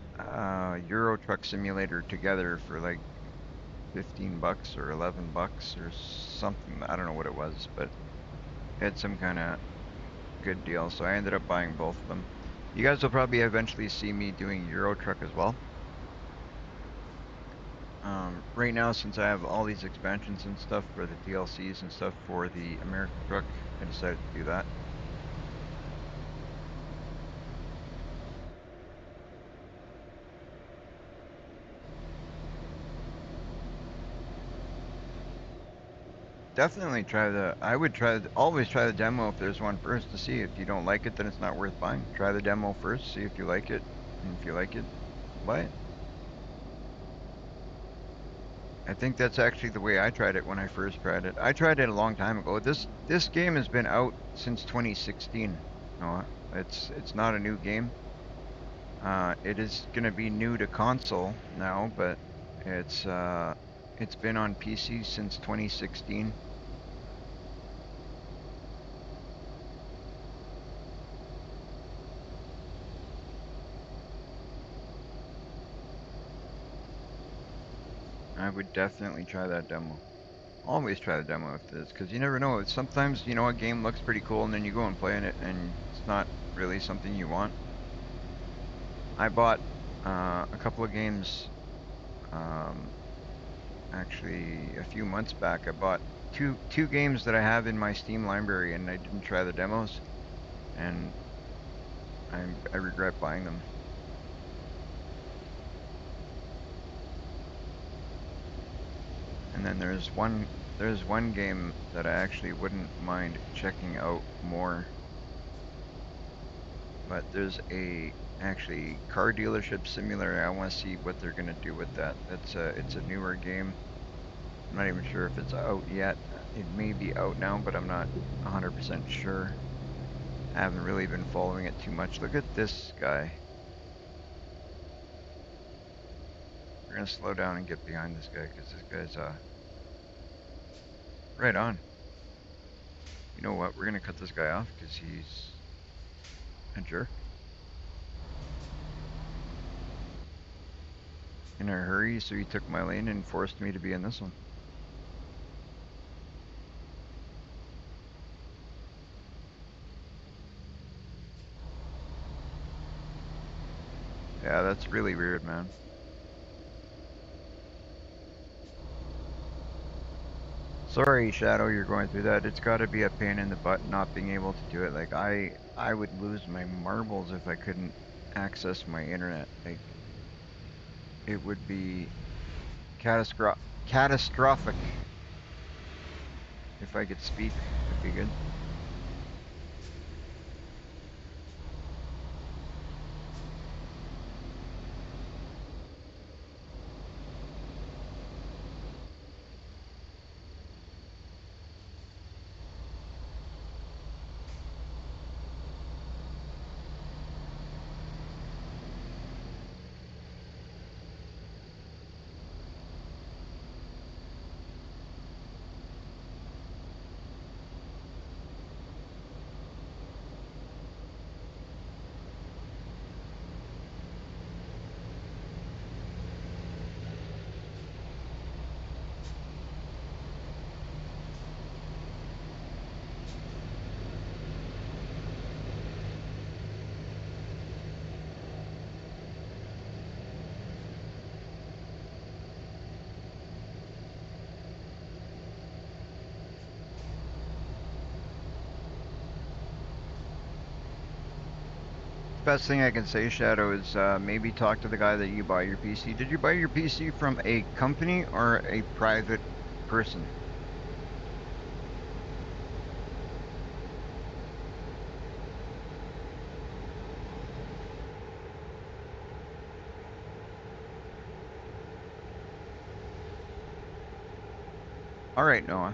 Euro Truck Simulator together for like 15 bucks or 11 bucks or something. I don't know what it was, but it had some kind of good deal, so I ended up buying both of them. You guys will probably eventually see me doing Euro Truck as well. Right now, since I have all these expansions and stuff for the DLCs and stuff for the American Truck, I decided to do that. Definitely I would always try the demo if there's one first to see. If you don't like it, then it's not worth buying. Try the demo first, see if you like it, and if you like it, buy it. I think that's actually the way I tried it when I first tried it. I tried it a long time ago. This game has been out since 2016. No, it's not a new game. It is gonna be new to console now, but it's been on PC since 2016. I would definitely try that demo. Always try the demo if it is, because you never know. Sometimes, you know, a game looks pretty cool and then you go and play in it and it's not really something you want. I bought a couple of games, um, actually a few months back. I bought two games that I have in my Steam library and I didn't try the demos, and I regret buying them. And then there's one game that I actually wouldn't mind checking out more. But there's a actually car dealership simulator. I want to see what they're gonna do with that. It's a newer game. I'm not even sure if it's out yet. It may be out now, but I'm not 100% sure. I haven't really been following it too much. Look at this guy. We're gonna slow down and get behind this guy because this guy's right on. You know what? We're gonna cut this guy off because he's a jerk. In a hurry, so he took my lane and forced me to be in this one. Yeah, that's really weird, man. Sorry, Shadow, you're going through that. It's got to be a pain in the butt not being able to do it. Like I would lose my marbles if I couldn't access my internet. Like it would be catastrophic. If I could speak, would be good. Best thing I can say, Shadow, is maybe talk to the guy that you buy your PC. Did you buy your PC from a company or a private person? All right, Noah.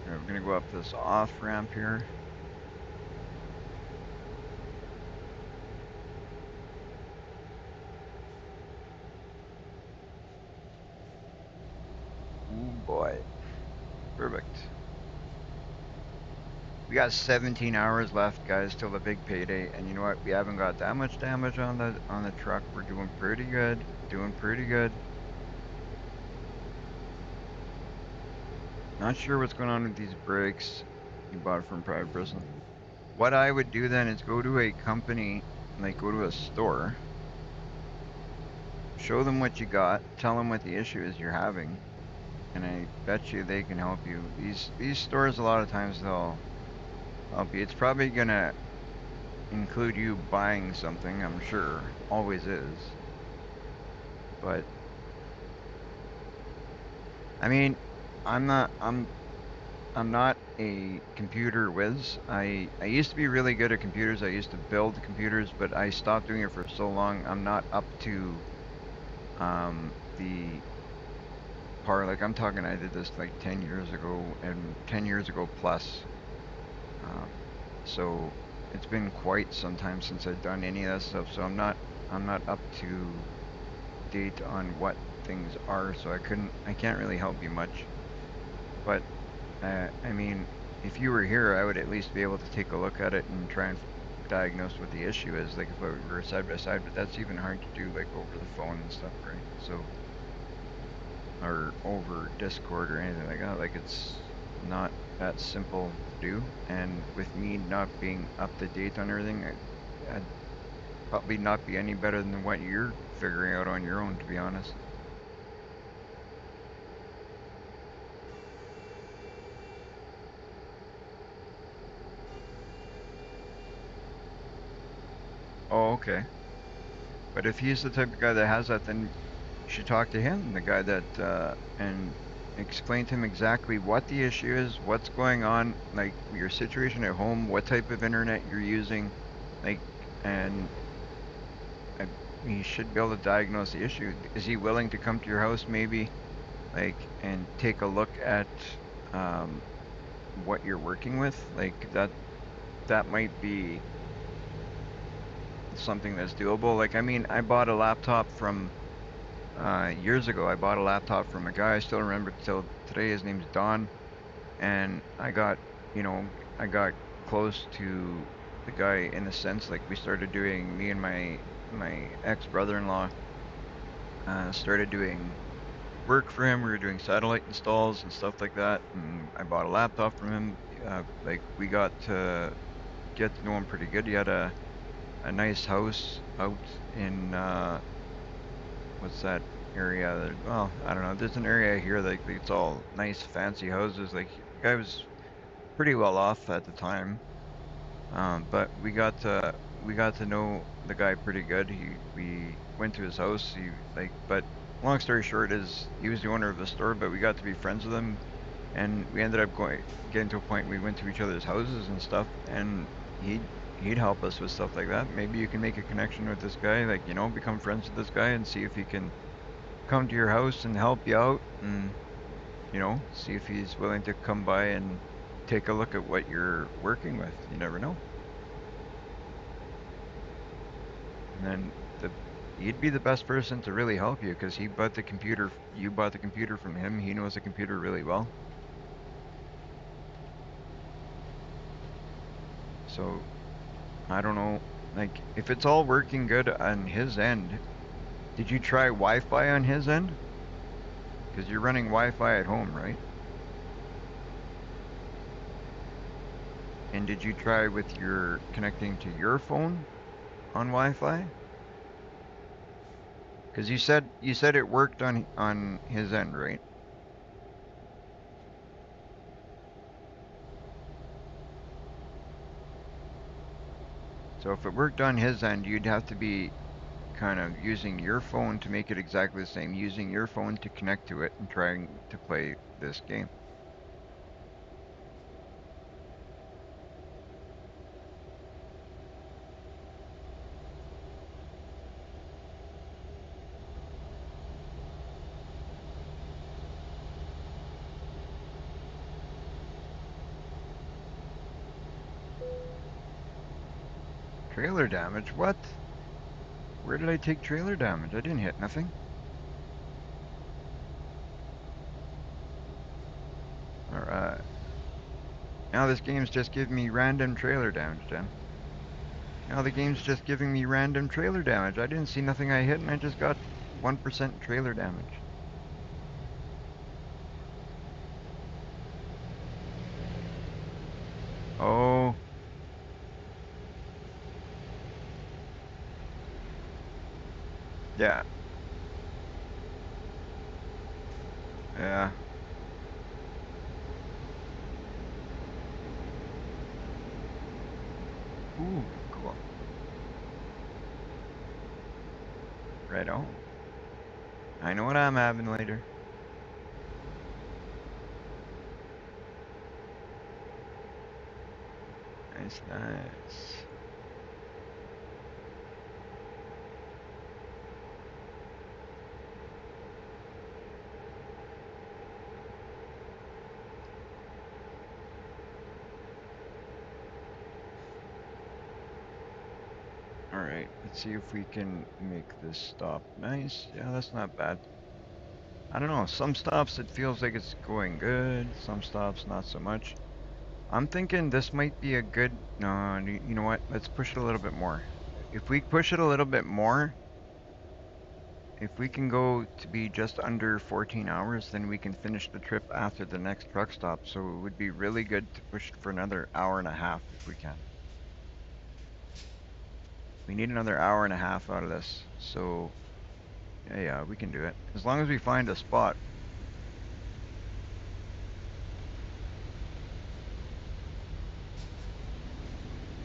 We're gonna go up this off ramp here. Ooh boy, perfect. We got 17 hours left, guys, till the big payday, and you know what? We haven't got that much damage on the truck. We're doing pretty good. Doing pretty good. Not sure what's going on with these brakes. You bought it from private person. What I would do then is go to a company, like go to a store, show them what you got, tell them what the issue is you're having, and I bet you they can help you. These stores a lot of times they'll help you. It's probably gonna include you buying something, I'm sure. Always is. But I mean, I'm not a computer whiz. I used to be really good at computers. I used to build computers, but I stopped doing it for so long. I'm not up to the par. Like I'm talking, I did this like 10 years ago and 10 years ago plus. Um, so it's been quite some time since I've done any of that stuff. So I'm not up to date on what things are. So I can't really help you much. But I mean, if you were here, I would at least be able to take a look at it and try and diagnose what the issue is, like if we were side by side, but that's even hard to do, like over the phone and stuff, right? So, or over Discord or anything like that, like it's not that simple to do. And with me not being up to date on everything, I'd probably not be any better than what you're figuring out on your own, to be honest. Oh, okay. But if he's the type of guy that has that, then you should talk to him, the guy that, and explain to him exactly what the issue is, what's going on, like your situation at home, what type of internet you're using, like, and I, he should be able to diagnose the issue. Is he willing to come to your house, maybe, like, and take a look at um, what you're working with? Like that might be something that's doable. Like, I mean, I bought a laptop from years ago. I bought a laptop from a guy I still remember till today. His name's Don, and I got close to the guy in a sense. Like we started doing, me and my ex brother-in-law started doing work for him. We were doing satellite installs and stuff like that. And I bought a laptop from him. Like we got to get to know him pretty good. He had a nice house out in what's that area that, well, I don't know. There's an area here like it's all nice fancy houses. Like the guy was pretty well off at the time. But we got to know the guy pretty good. We went to his house. He like, but long story short is he was the owner of the store, but we got to be friends with him, and we ended up getting to a point we went to each other's houses and stuff, and he'd help us with stuff like that. Maybe you can make a connection with this guy, like become friends with this guy and see if he can come to your house and help you out, and see if he's willing to come by and take a look at what you're working with. You never know. And then he'd be the best person to really help you because he bought the computer. You bought the computer from him. He knows the computer really well. So I don't know, like if it's all working good on his end. Did you try Wi-Fi on his end? Because you're running Wi-Fi at home, right? And did you try with your connecting to your phone on Wi-Fi? Because you said it worked on his end, right? So if it worked on his end, you'd have to be kind of using your phone to make it exactly the same, using your phone to connect to it and trying to play this game. Trailer damage? What? Where did I take trailer damage? I didn't hit nothing. Alright. Now this game's just giving me random trailer damage then. Now the game's just giving me random trailer damage. I didn't see nothing I hit and I just got 1% trailer damage. Oh. Yeah. Yeah. Ooh, cool. Right on. I know what I'm having later. Nice, nice. Alright, let's see if we can make this stop nice. Yeah, that's not bad. I don't know, some stops it feels like it's going good, some stops not so much. I'm thinking this might be a good, no, you know what, let's push it a little bit more. If we push it a little bit more, if we can go to be just under 14 hours, then we can finish the trip after the next truck stop. So it would be really good to push it for another hour and a half if we can. We need another hour and a half out of this. So yeah, we can do it. As long as we find a spot.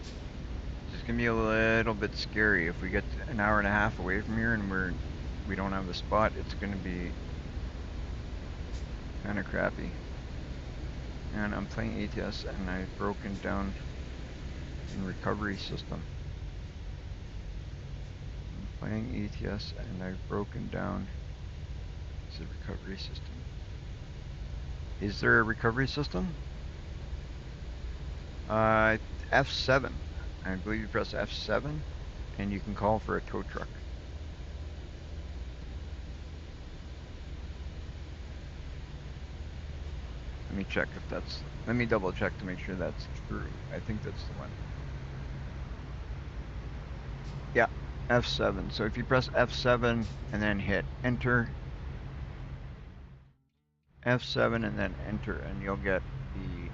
It's just gonna be a little bit scary if we get an hour and a half away from here and we don't have a spot. It's gonna be kind of crappy. And I'm playing ATS and I've broken down in recovery system. I'm playing ATS and I've broken down the recovery system. Is there a recovery system? Uh, F7. I believe you press F7 and you can call for a tow truck. Let me check if that's, let me double check to make sure that's true. I think that's the one. Yeah, F7. So if you press F7 and then hit enter, F7 and then enter, and you'll get the,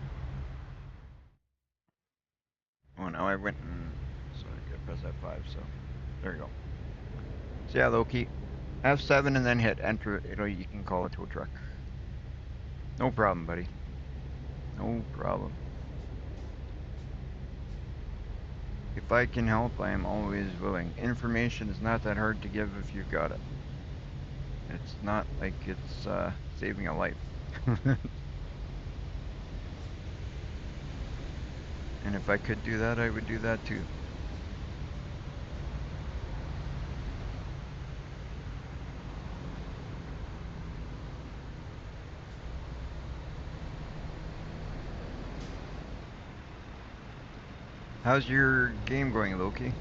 oh no, I went and, so I gotta press F5, so there you go. So yeah, Loki, F7 and then hit enter. You can call a tow truck. No problem, buddy. No problem. If I can help, I am always willing. Information is not that hard to give if you've got it. It's not like it's saving a life. And if I could do that, I would do that too. How's your game going, Loki?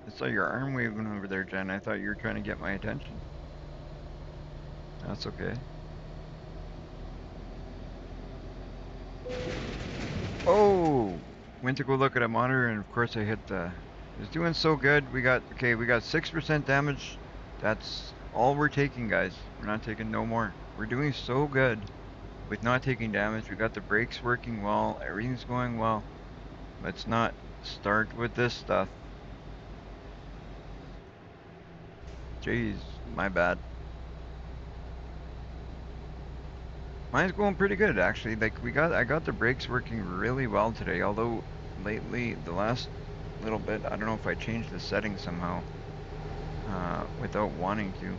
I saw your arm waving over there, Jen. I thought you were trying to get my attention. That's okay. Oh! Went to go look at a monitor, and of course I hit the... It was doing so good. We got 6% damage. That's all we're taking, guys. We're not taking no more. We're doing so good with not taking damage. We got the brakes working well. Everything's going well. Let's not start with this stuff. Jeez, my bad. Mine's going pretty good, actually. Like I got the brakes working really well today. Although lately, the last little bit, I don't know if I changed the settings somehow without wanting to.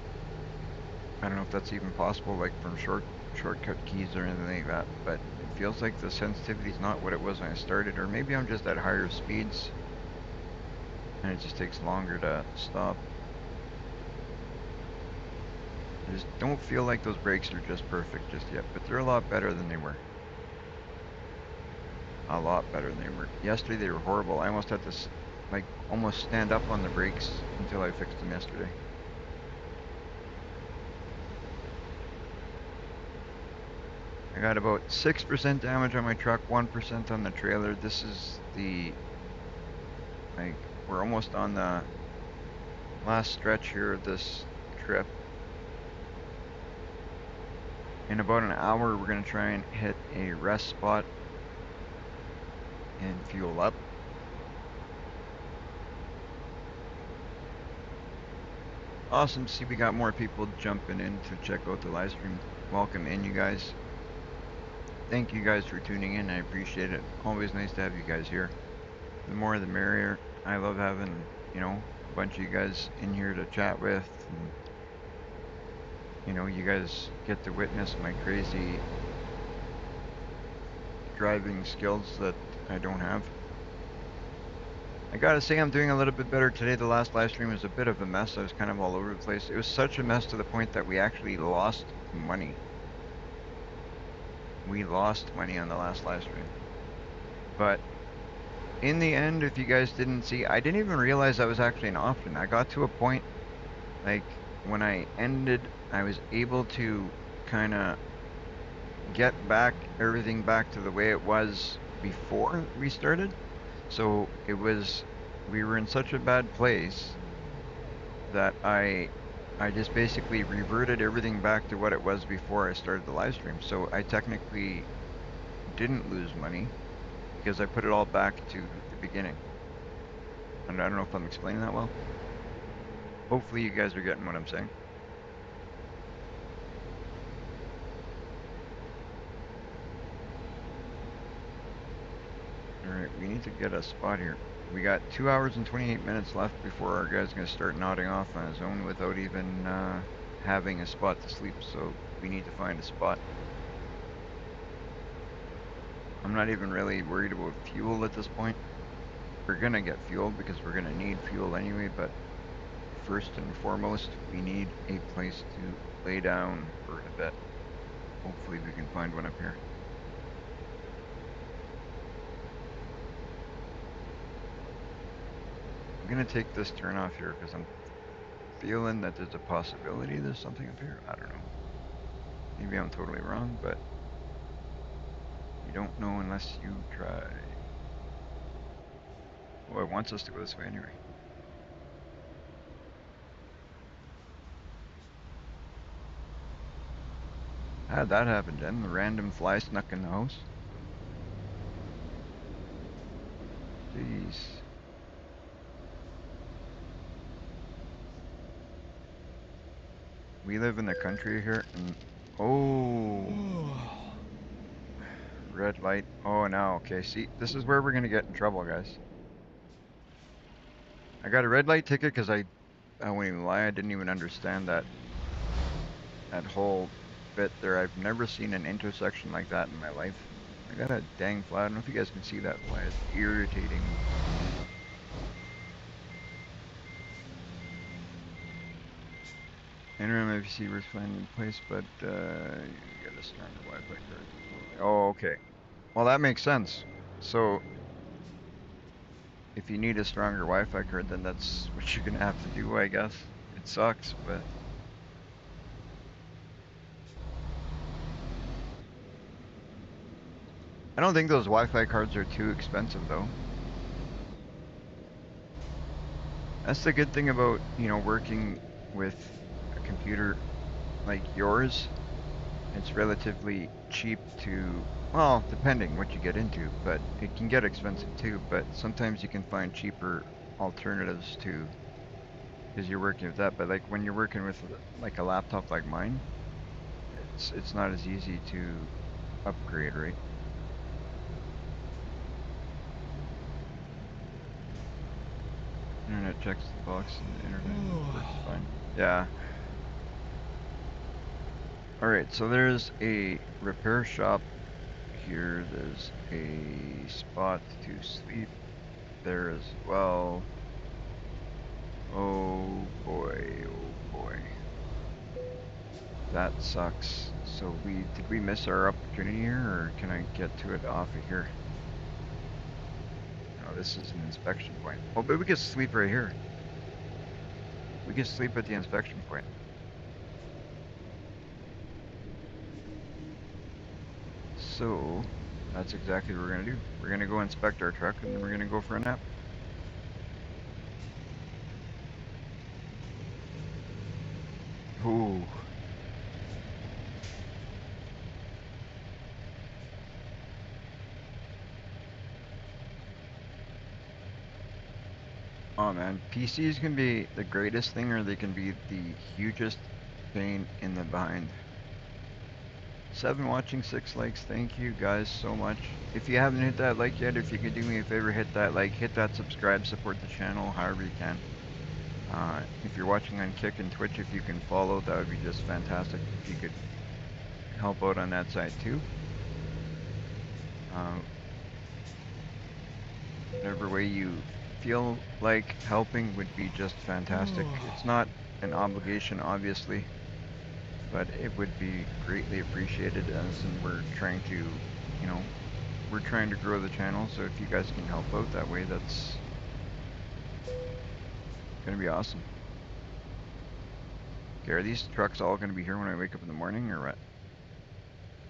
I don't know if that's even possible, like from shortcut keys or anything like that. But it feels like the sensitivity is not what it was when I started, or maybe I'm just at higher speeds, and it just takes longer to stop. I just don't feel like those brakes are just perfect just yet, but they're a lot better than they were. A lot better than they were. Yesterday they were horrible. I almost had to like almost stand up on the brakes until I fixed them yesterday. I got about 6% damage on my truck, 1% on the trailer. This is the, like, we're almost on the last stretch here of this trip. In about an hour, we're going to try and hit a rest spot and fuel up. Awesome to see we got more people jumping in to check out the live stream. Welcome in, you guys. Thank you guys for tuning in. I appreciate it. Always nice to have you guys here. The more the merrier. I love having, a bunch of you guys in here to chat with. And, you guys get to witness my crazy driving skills that I don't have. I gotta say I'm doing a little bit better today. The last live stream was a bit of a mess. I was kind of all over the place. It was such a mess to the point that we actually lost money. We lost money on the last live stream. But in the end, if you guys didn't see, I didn't even realize that was actually an option. I got to a point, like, when I ended, I was able to kind of get everything back to the way it was before we started. So we were in such a bad place that I just basically reverted everything back to what it was before I started the live stream. So I technically didn't lose money because I put it all back to the beginning. And I don't know if I'm explaining that well. Hopefully you guys are getting what I'm saying. Alright, we need to get a spot here. We got 2 hours and 28 minutes left before our guy's going to start nodding off on his own without even having a spot to sleep, so we need to find a spot. I'm not even really worried about fuel at this point. We're going to get fuel because we're going to need fuel anyway, but first and foremost, we need a place to lay down for a bit. Hopefully we can find one up here. I'm going to take this turn off here because I'm feeling that there's a possibility there's something up here. I don't know. Maybe I'm totally wrong, but you don't know unless you try. Well, it wants us to go this way anyway. How did that happen, Jen? The random fly snuck in the house? Jeez. We live in the country here, and oh, red light. Oh, now, okay. See, this is where we're gonna get in trouble, guys. I got a red light ticket because I won't even lie, I didn't even understand that whole bit there. I've never seen an intersection like that in my life. I got a dang fly. I don't know if you guys can see that fly. It's irritating. Internet MFC was fine in place, but you got a stronger Wi-Fi card. Oh, okay. Well, that makes sense. So, if you need a stronger Wi-Fi card, then that's what you're gonna have to do, I guess. It sucks, but I don't think those Wi-Fi cards are too expensive, though. That's the good thing about, working with a computer like yours. It's relatively cheap to, well, depending what you get into, but it can get expensive too, but sometimes you can find cheaper alternatives to, because you're working with that, but like when you're working with like a laptop like mine, it's not as easy to upgrade, right? Internet checks the box and the internet works fine. Yeah. Alright, so there's a repair shop here. There's a spot to sleep there as well. Oh boy, oh boy. That sucks. So did we miss our opportunity here, or can I get to it off of here? No, this is an inspection point. Oh, but we could sleep right here. We could sleep at the inspection point. So, that's exactly what we're gonna do. We're gonna go inspect our truck, and then we're gonna go for a nap. Ooh. Oh man, PCs can be the greatest thing, or they can be the hugest pain in the behind. 7 watching, 6 likes. Thank you guys so much. If you haven't hit that like yet, if you could do me a favor, hit that like, hit that subscribe, support the channel however you can. If you're watching on Kick and Twitch, if you can follow, that would be just fantastic. If you could help out on that side too. Whatever way you feel like helping would be just fantastic. It's not an obligation, obviously, but it would be greatly appreciated, as in we're trying to, we're trying to grow the channel, so if you guys can help out that way, that's gonna be awesome. Okay, are these trucks all gonna be here when I wake up in the morning, or what?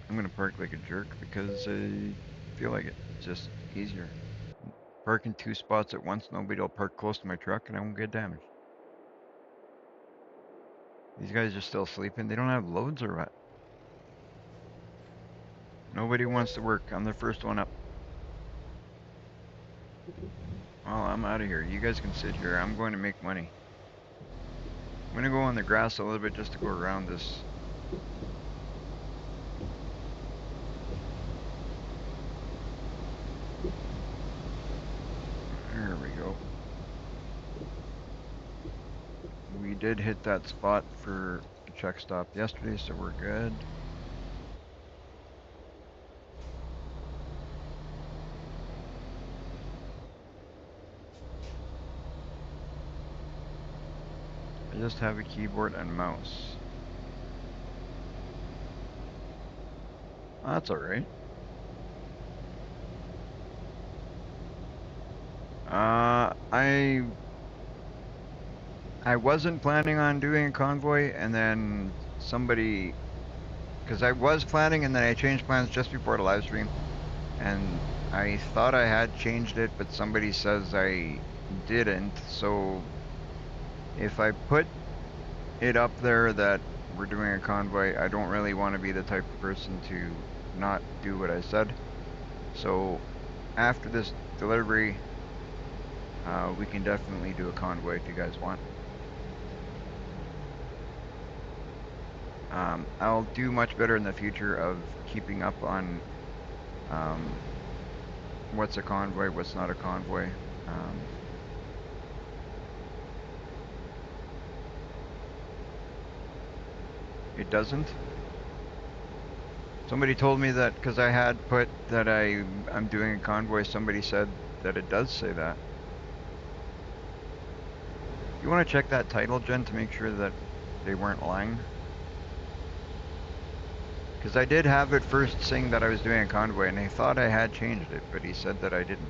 I'm gonna park like a jerk because I feel like it's just easier. Parking 2 spots at once, nobody will park close to my truck and I won't get damaged. These guys are still sleeping. They don't have loads or what? Nobody wants to work. I'm the first one up. Well, I'm out of here. You guys can sit here. I'm going to make money. I'm going to go on the grass a little bit just to go around this. There we go. We did hit that spot for a check stop yesterday, so we're good. I just have a keyboard and mouse. That's alright. I wasn't planning on doing a convoy, and then somebody, because I was planning, and then I changed plans just before the live stream, and I thought I had changed it, but somebody says I didn't, so if I put it up there that we're doing a convoy, I don't really want to be the type of person to not do what I said. So after this delivery, we can definitely do a convoy if you guys want. I'll do much better in the future of keeping up on what's a convoy, what's not a convoy. It doesn't. Somebody told me that because I had put that I'm doing a convoy, somebody said that it does say that. You want to check that title, Jen, to make sure that they weren't lying? Because I did have it first saying that I was doing a convoy, and they thought I had changed it, but he said that I didn't.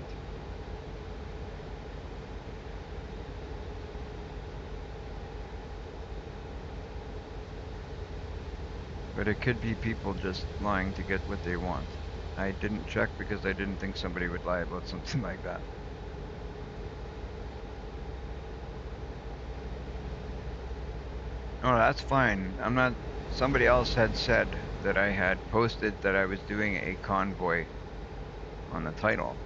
But it could be people just lying to get what they want. I didn't check because I didn't think somebody would lie about something like that. Oh, that's fine. I'm not. Somebody else had said that I had posted that I was doing a convoy on the title.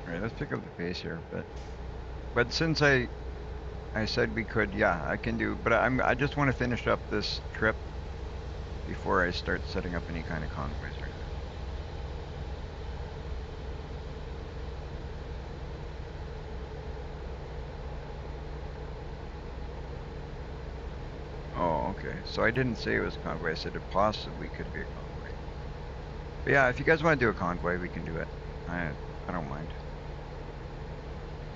Alright, let's pick up the pace here, but since I said we could, yeah, I can do, but I just want to finish up this trip before I start setting up any kind of convoys or anything. Oh, okay. So I didn't say it was a convoy, I said it possibly could be a convoy. But yeah, if you guys want to do a convoy, we can do it. I don't mind.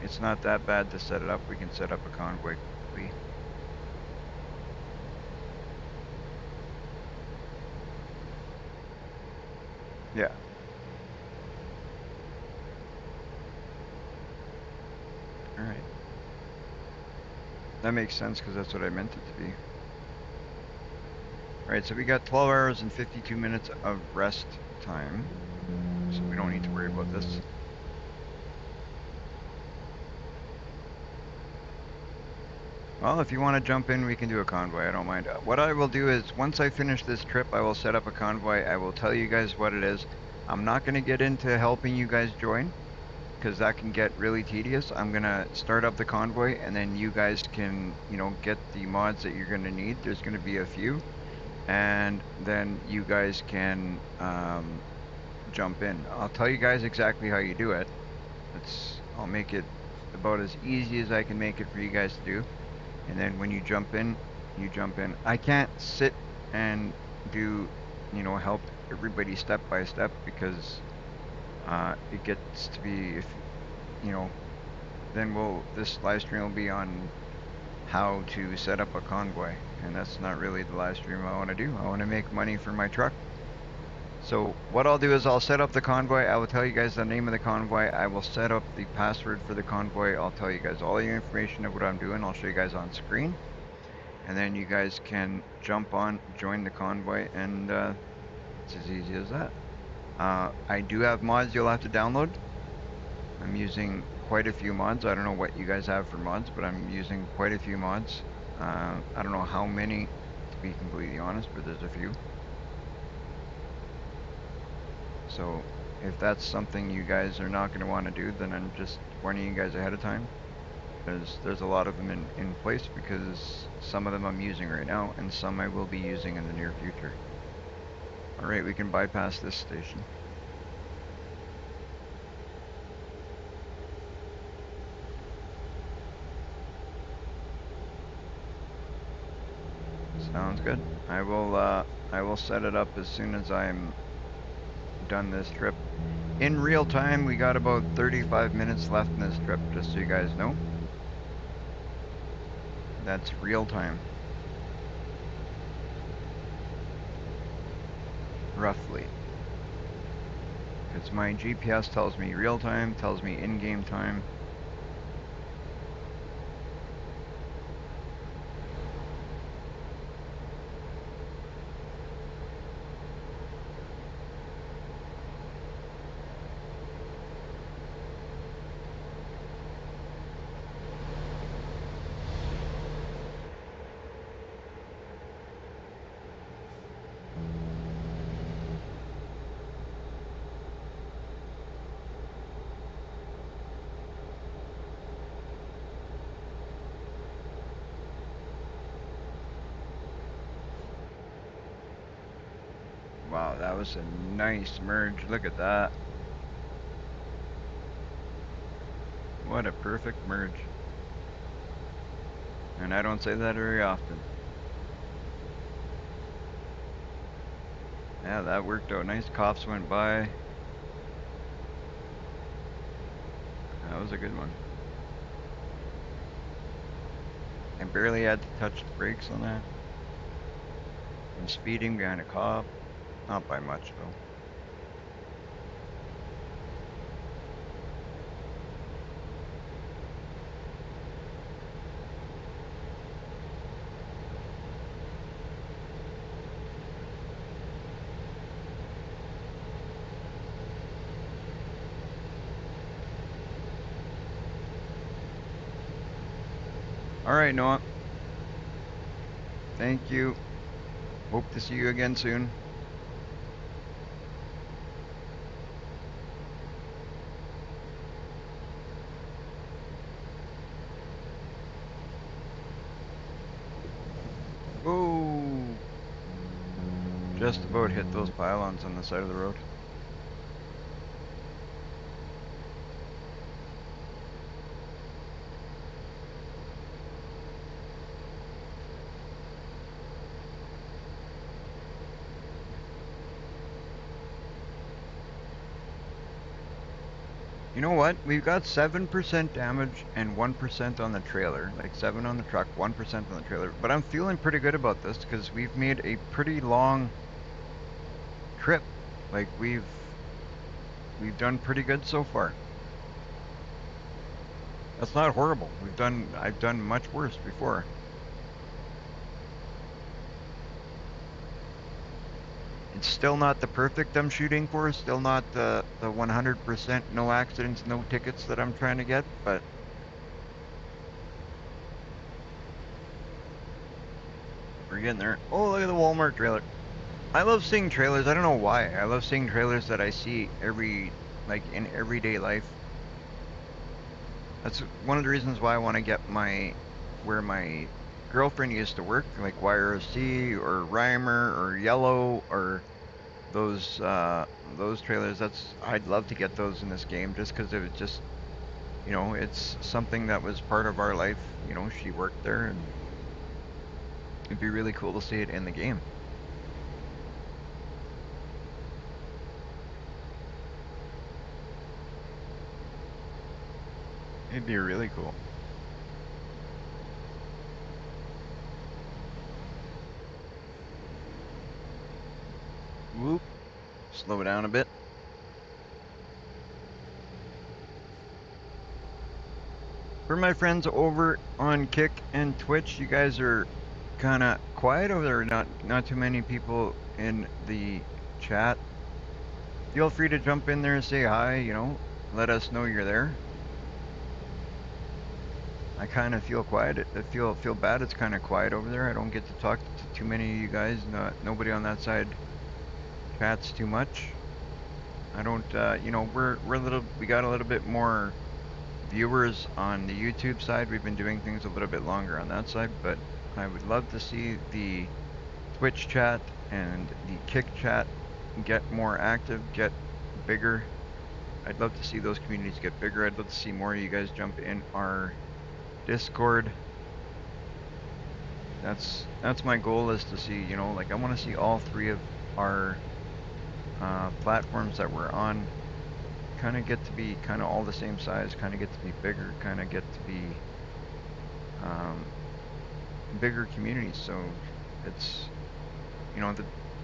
It's not that bad to set it up. We can set up a convoy quickly. Yeah. Alright. That makes sense because that's what I meant it to be. Alright, so we got 12 hours and 52 minutes of rest time. So we don't need to worry about this. Well, if you want to jump in, we can do a convoy. I don't mind. What I will do is, once I finish this trip, I will set up a convoy. I will tell you guys what it is. I'm not going to get into helping you guys join, because that can get really tedious. I'm going to start up the convoy, and then you guys can, you know, get the mods that you're going to need. There's going to be a few. And then you guys can jump in. I'll tell you guys exactly how you do it. I'll make it about as easy as I can make it for you guys to do. And then when you jump in, you jump in. I can't sit and do, you know, help everybody step by step because it gets to be, if you know, then this live stream will be on how to set up a convoy, and that's not really the live stream I want to do. I want to make money for my truck. So what I'll do is I'll set up the convoy. I will tell you guys the name of the convoy. I will set up the password for the convoy. I'll tell you guys all the information of what I'm doing. I'll show you guys on screen. And then you guys can jump on, join the convoy, and it's as easy as that. I do have mods you'll have to download. I'm using quite a few mods. I don't know what you guys have for mods, but I'm using quite a few mods. I don't know how many, to be completely honest, but there's a few. So if that's something you guys are not going to want to do, then I'm just warning you guys ahead of time. There's a lot of them in place because some of them I'm using right now and some I will be using in the near future. Alright, we can bypass this station. Sounds good. I will set it up as soon as I'm done this trip. In real time, we got about 35 minutes left in this trip, just so you guys know. That's real time. Roughly. Because my GPS tells me real time, tells me in-game time. Wow, that was a nice merge. Look at that. What a perfect merge. And I don't say that very often. Yeah, that worked out nice. Cops went by. That was a good one. I barely had to touch the brakes on that. I'm speeding behind a cop. Not by much, though. All right, Noah. Thank you. Hope to see you again soon. Whoa! Just about hit those pylons on the side of the road. You know what? We've got 7% damage and 1% on the trailer. Like 7 on the truck, 1% on the trailer. But I'm feeling pretty good about this because we've made a pretty long trip. Like we've done pretty good so far. That's not horrible. I've done much worse before. It's still not the perfect I'm shooting for, still not the 100% no accidents, no tickets that I'm trying to get, but we're getting there. Oh, look at the Walmart trailer. I love seeing trailers. I don't know why. I love seeing trailers that I see like in everyday life. That's one of the reasons why I want to get where my girlfriend used to work, like YRC or Reimer or Yellow or those trailers. I'd love to get those in this game just because it was just, it's something that was part of our life. She worked there, and it'd be really cool to see it in the game. It'd be really cool. Whoop. Slow down a bit. For my friends over on Kick and Twitch, you guys are kind of quiet over there. Not too many people in the chat. Feel free to jump in there and say hi. Let us know you're there. I kind of feel quiet. I feel bad. It's kind of quiet over there. I don't get to talk to too many of you guys. Nobody on that side chats too much. I don't. We got a little bit more viewers on the YouTube side. We've been doing things a little bit longer on that side, but I would love to see the Twitch chat and the Kick chat get more active, get bigger. I'd love to see those communities get bigger. I'd love to see more of you guys jump in our Discord. That's my goal, is to see, like I want to see all three of our platforms that we're on kind of get to be kind of all the same size, kind of get to be bigger, kind of get to be bigger communities. So it's,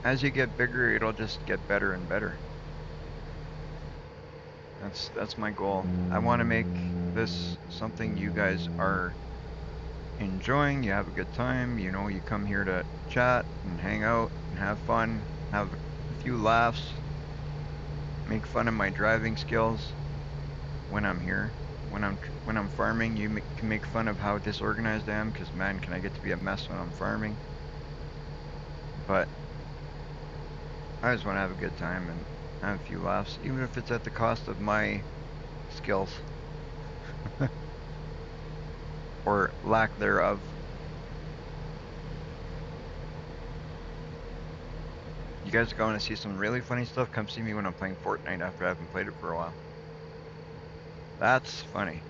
as you get bigger, it'll just get better and better. That's my goal. I want to make this something you guys are enjoying. You have a good time. You come here to chat and hang out and have fun, have a few laughs, make fun of my driving skills when I'm here. When I'm farming, you can make fun of how disorganized I am, because man, can I get to be a mess when I'm farming. But I just want to have a good time and have a few laughs, even if it's at the cost of my skills or lack thereof. You guys going to see some really funny stuff? Come see me when I'm playing Fortnite after I haven't played it for a while. That's funny.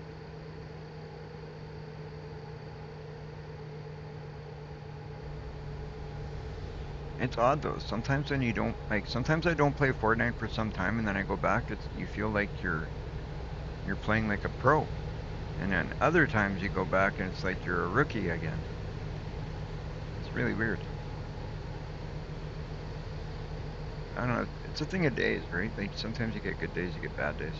It's odd though. Sometimes when you don't like, sometimes I don't play Fortnite for some time, and then I go back. You feel like you're playing like a pro, and then other times you go back and it's like you're a rookie again. It's really weird. I don't know. It's a thing of days, right? Like sometimes you get good days, you get bad days.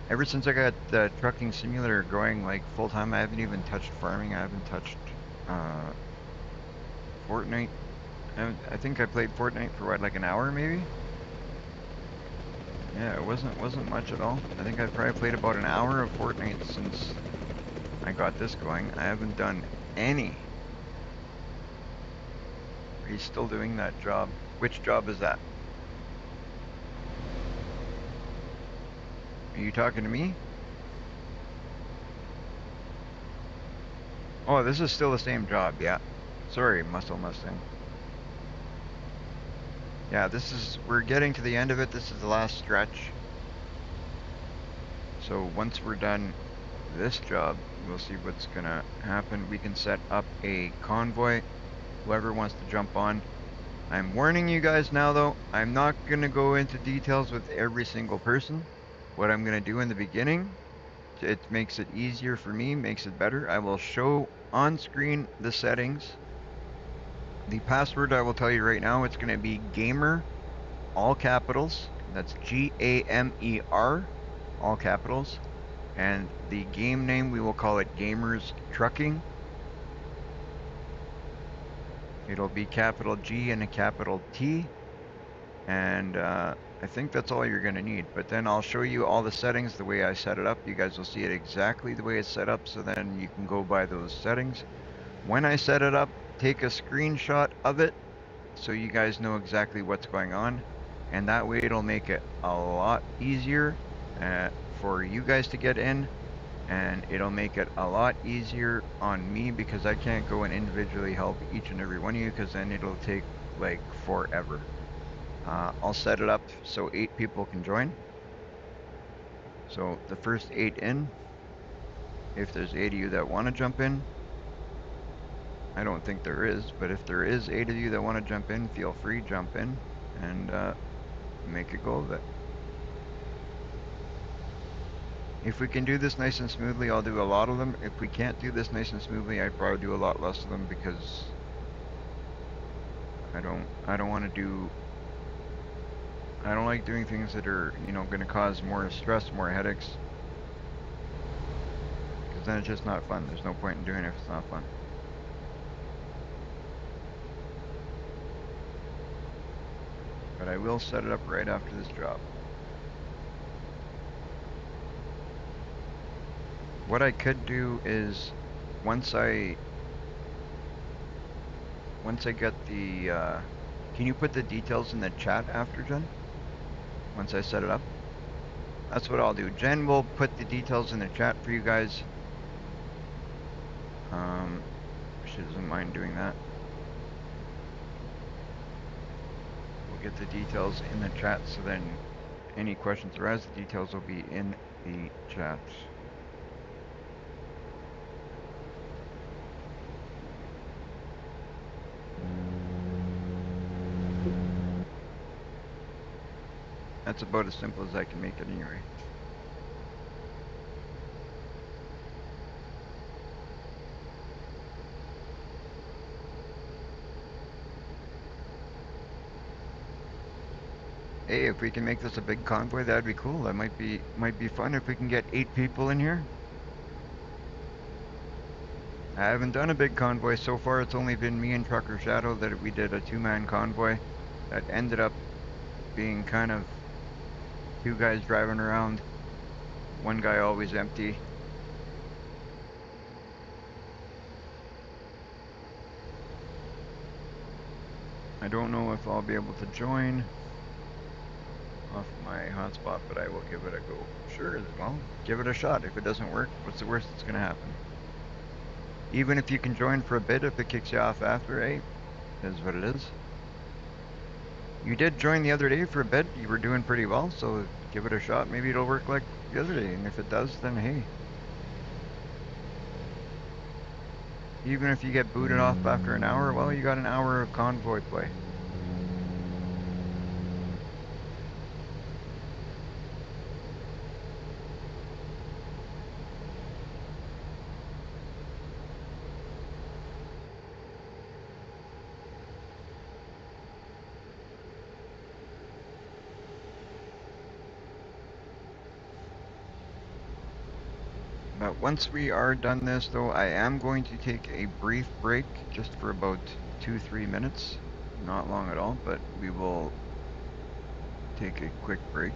Ever since I got the trucking simulator going like full time, I haven't even touched farming. I haven't touched uh, Fortnite. I think I played Fortnite for what, like an hour maybe? Yeah, it wasn't much at all. I think I probably played about an hour of Fortnite since I got this going. I haven't done any. He's still doing that job. Which job is that? Are you talking to me? Oh, this is still the same job, yeah. Sorry, Muscle Mustang. Yeah, we're getting to the end of it. This is the last stretch. So once we're done this job, we'll see what's gonna happen. We can set up a convoy. Whoever wants to jump on. I'm warning you guys now though, I'm not gonna go into details with every single person. What I'm gonna do in the beginning, it makes it easier for me, makes it better. I will show on screen the settings. The password I will tell you right now, it's gonna be gamer, all capitals. That's GAMER, all capitals. And the game name, we will call it Gamers Trucking. It'll be capital G and a capital T. And I think that's all you're going to need. But then I'll show you all the settings the way I set it up. You guys will see it exactly the way it's set up, so then you can go by those settings. When I set it up, take a screenshot of it so you guys know exactly what's going on. And that way it'll make it a lot easier for you guys to get in. And it'll make it a lot easier on me because I can't go and individually help each and every one of you because then it'll take like forever. I'll set it up so 8 people can join. So the first 8 in, if there's 8 of you that want to jump in, I don't think there is, but if there is 8 of you that want to jump in, feel free, jump in, and make a go of it. If we can do this nice and smoothly, I'll do a lot of them. If we can't do this nice and smoothly, I probably do a lot less of them because I don't want to do, I don't like doing things that are, going to cause more stress, more headaches. Because then it's just not fun. There's no point in doing it if it's not fun. But I will set it up right after this job. What I could do is once I get the can you put the details in the chat after, Jen? Once I set it up? That's what I'll do. Jen will put the details in the chat for you guys. She doesn't mind doing that. We'll get the details in the chat so then any questions arise, the details will be in the chat. That's about as simple as I can make it anyway. Hey, if we can make this a big convoy, that'd be cool. That might be fun if we can get 8 people in here. I haven't done a big convoy so far. It's only been me and Trucker Shadow that we did a 2-man convoy that ended up being kind of 2 guys driving around, 1 guy always empty. I don't know if I'll be able to join off my hotspot, but I will give it a go. Sure, well, give it a shot. If it doesn't work, what's the worst that's gonna happen? Even if you can join for a bit, if it kicks you off after, hey, is what it is. You did join the other day for a bit. You were doing pretty well, so give it a shot. Maybe it'll work like the other day, and if it does, then hey. Even if you get booted off after an hour, well, you got an hour of convoy play. But once we are done this, though, I am going to take a brief break, just for about 2-3 minutes. Not long at all, but we will take a quick break,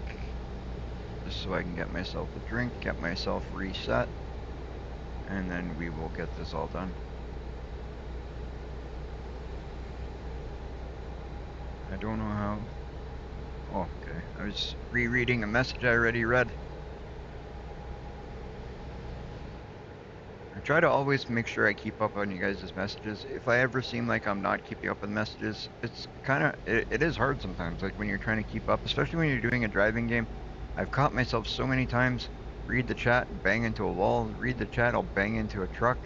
just so I can get myself a drink, get myself reset, and then we will get this all done. I don't know how... Oh, okay. I was rereading a message I already read. I try to always make sure I keep up on you guys' messages. If I ever seem like I'm not keeping up on messages, it's kind of, it is hard sometimes, like when you're trying to keep up, especially when you're doing a driving game. I've caught myself so many times, read the chat, bang into a wall, read the chat, I'll bang into a truck.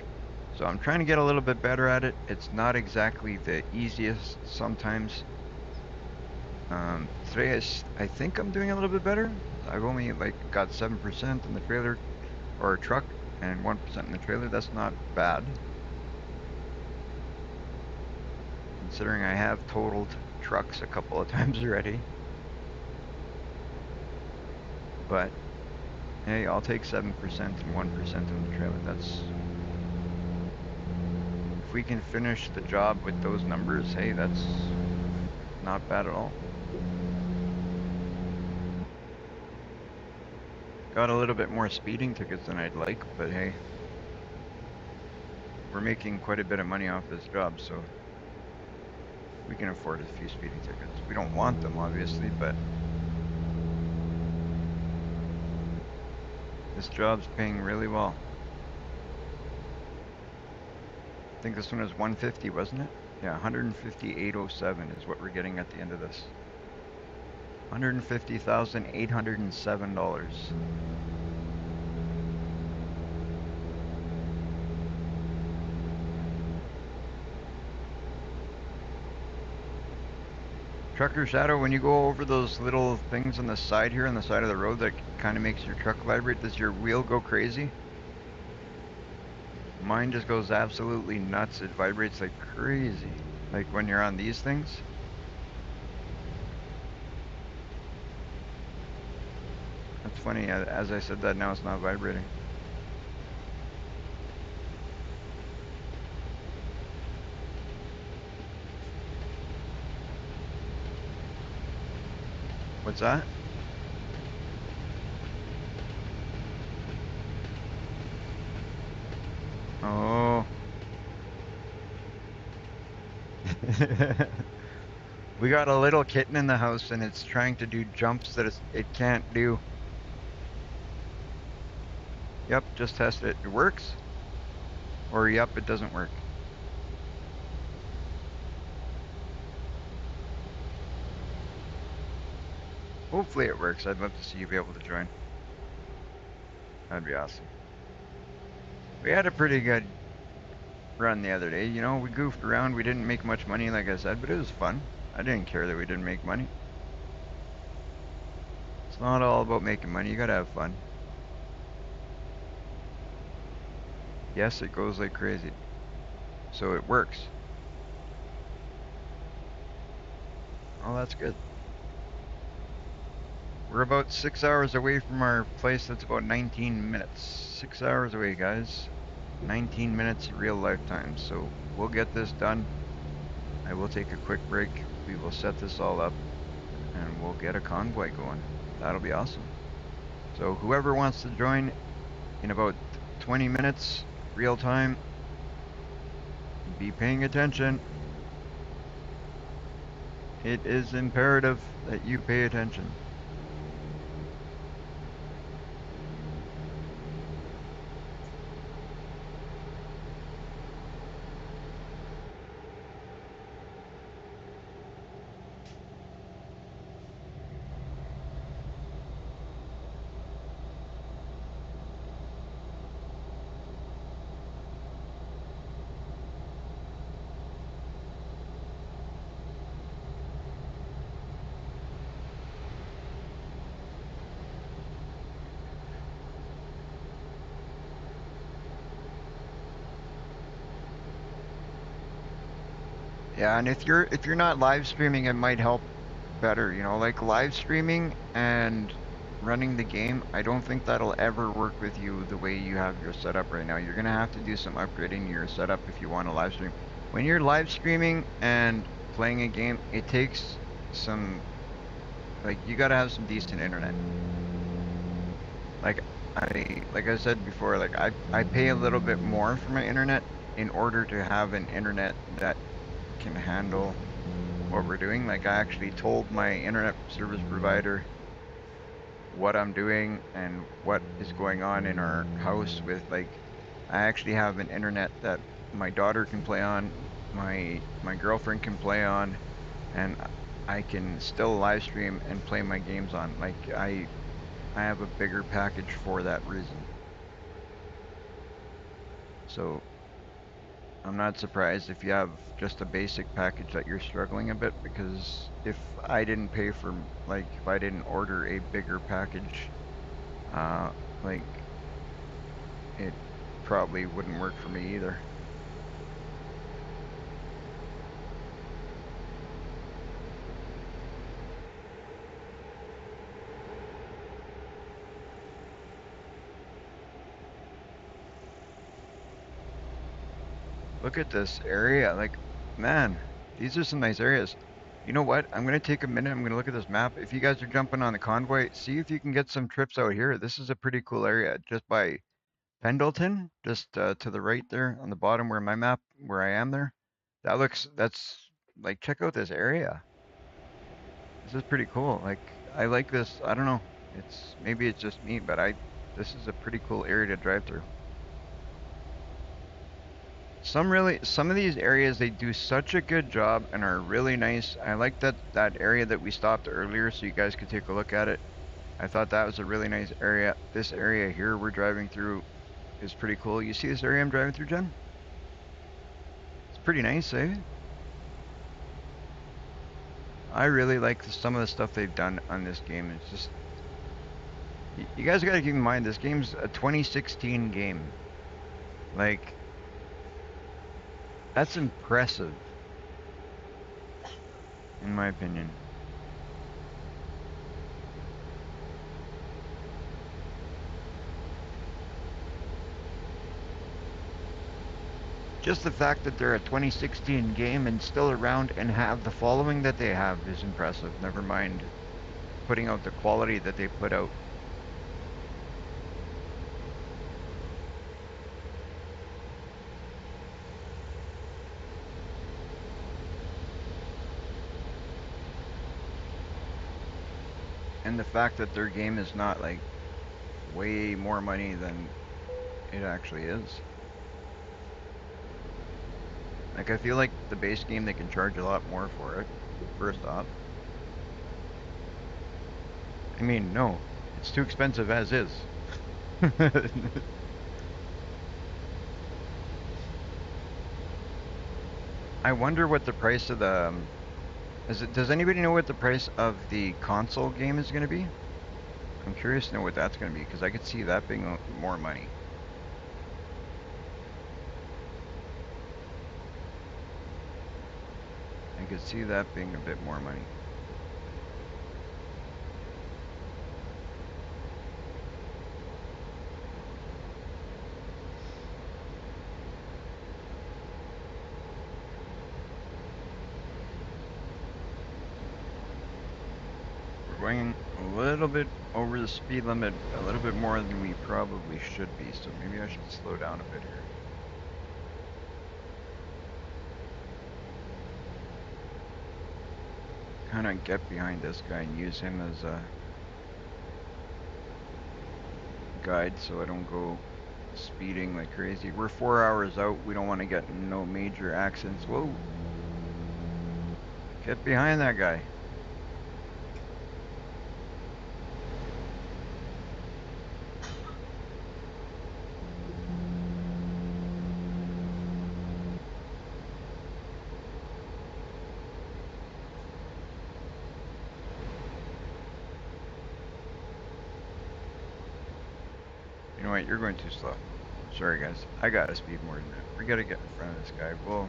So I'm trying to get a little bit better at it. It's not exactly the easiest sometimes. Today I think I'm doing a little bit better. I've only like got 7% in the trailer or truck and 1% in the trailer. That's not bad, considering I have totaled trucks a couple of times already. But hey, I'll take 7% and 1% in the trailer. That's, if we can finish the job with those numbers, hey, that's not bad at all. Got a little bit more speeding tickets than I'd like, but hey, we're making quite a bit of money off this job, so we can afford a few speeding tickets. We don't want them, obviously, but this job's paying really well. I think this one was 150, wasn't it? Yeah, 158.07 is what we're getting at the end of this. $150,807. Trucker Shadow, when you go over those little things on the side here, on the side of the road that kind of makes your truck vibrate, does your wheel go crazy? Mine just goes absolutely nuts. It vibrates like crazy. Like when you're on these things. That's funny, as I said that, now it's not vibrating. What's that? Oh. We got a little kitten in the house and it's trying to do jumps that it can't do. Yep, just test it. It works? Or yep, it doesn't work. Hopefully it works. I'd love to see you be able to join. That'd be awesome. We had a pretty good run the other day. You know, we goofed around. We didn't make much money, like I said, but it was fun. I didn't care that we didn't make money. It's not all about making money. You gotta have fun. Yes, it goes like crazy. So it works. Oh, that's good. We're about 6 hours away from our place. That's about 19 minutes. 6 hours away, guys. 19 minutes real lifetime. So we'll get this done. I will take a quick break. We will set this all up and we'll get a convoy going. That'll be awesome. So whoever wants to join in about 20 minutes, real time, be paying attention. It is imperative that you pay attention. Yeah, and if you're not live streaming, it might help better, you know, like live streaming and running the game. I don't think that'll ever work with you the way you have your setup right now. You're gonna have to do some upgrading to your setup if you want to live stream. When you're live streaming and playing a game, it takes some, like, you gotta have some decent internet. Like like I said before, like I pay a little bit more for my internet in order to have an internet that can handle what we're doing. Like I actually told my internet service provider what I'm doing and what is going on in our house with, like, I actually have an internet that my daughter can play on, my girlfriend can play on, and I can still live stream and play my games on. Like I have a bigger package for that reason. So I'm not surprised if you have just a basic package that you're struggling a bit, because if I didn't pay for, like, if I didn't order a bigger package, uh, like, it probably wouldn't work for me either. Look at this area, like, man, these are some nice areas. You know what? I'm gonna take a minute. I'm gonna look at this map. If you guys are jumping on the convoy, see if you can get some trips out here. This is a pretty cool area, just by Pendleton, just to the right there on the bottom where my map, where I am there. That's like, check out this area. This is pretty cool. Like, I like this. I don't know. Maybe it's just me, but this is a pretty cool area to drive through. Some of these areas, they do such a good job and are really nice. I like that area that we stopped earlier so you guys could take a look at it. I thought that was a really nice area. This area here we're driving through is pretty cool. You see this area I'm driving through, Jen? It's pretty nice, eh? I really like some of the stuff they've done on this game. It's just, you guys gotta keep in mind, this game's a 2016 game. Like, that's impressive, in my opinion. Just the fact that they're a 2016 game and still around and have the following that they have is impressive. Never mind putting out the quality that they put out. And the fact that their game is not, like, way more money than it actually is. Like, I feel like the base game, they can charge a lot more for it, first off. I mean, no, it's too expensive as is. I wonder what the price of the, does anybody know what the price of the console game is going to be? I'm curious to know what that's going to be, because I could see that being more money. I could see that being a bit more money. We're going a little bit over the speed limit, a little bit more than we probably should be, so maybe I should slow down a bit here. Kind of get behind this guy and use him as a guide so I don't go speeding like crazy. We're 4 hours out. We don't want to get no major accidents. Whoa. Get behind that guy. You know what? You're going too slow. Sorry, guys. I gotta speed more than that. We gotta get in front of this guy. Well,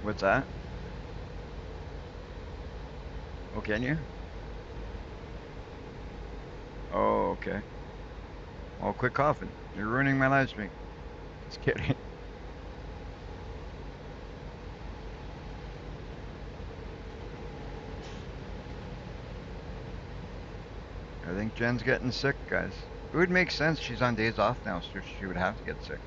What's that? Oh, can you? Oh, okay. Well, quit coughing. You're ruining my live stream. Just kidding. I think Jen's getting sick, guys. It would make sense. She's on days off now, so she would have to get sick.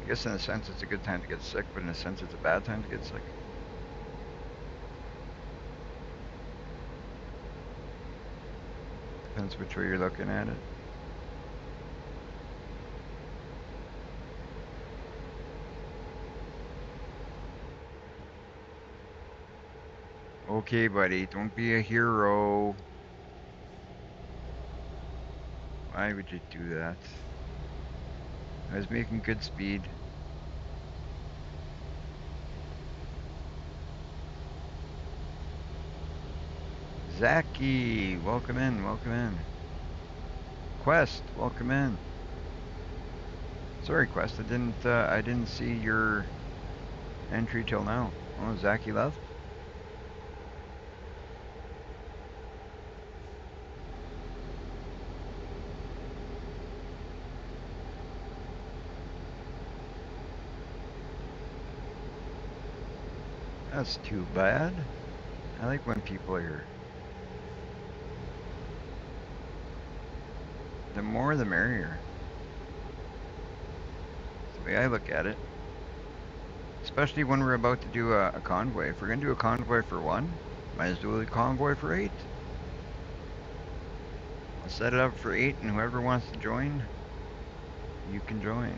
I guess in a sense it's a good time to get sick, but in a sense it's a bad time to get sick. Depends which way you're looking at it. Okay, buddy, don't be a hero. Why would you do that? I was making good speed. Zachy, welcome in, welcome in. Quest, welcome in. Sorry, Quest, I didn't see your entry till now. Oh, Zachy left? That's too bad. I like when people are here. The more the merrier. That's the way I look at it. Especially when we're about to do a convoy. If we're gonna do a convoy for one, might as well do a convoy for 8. I'll set it up for 8, and whoever wants to join, you can join.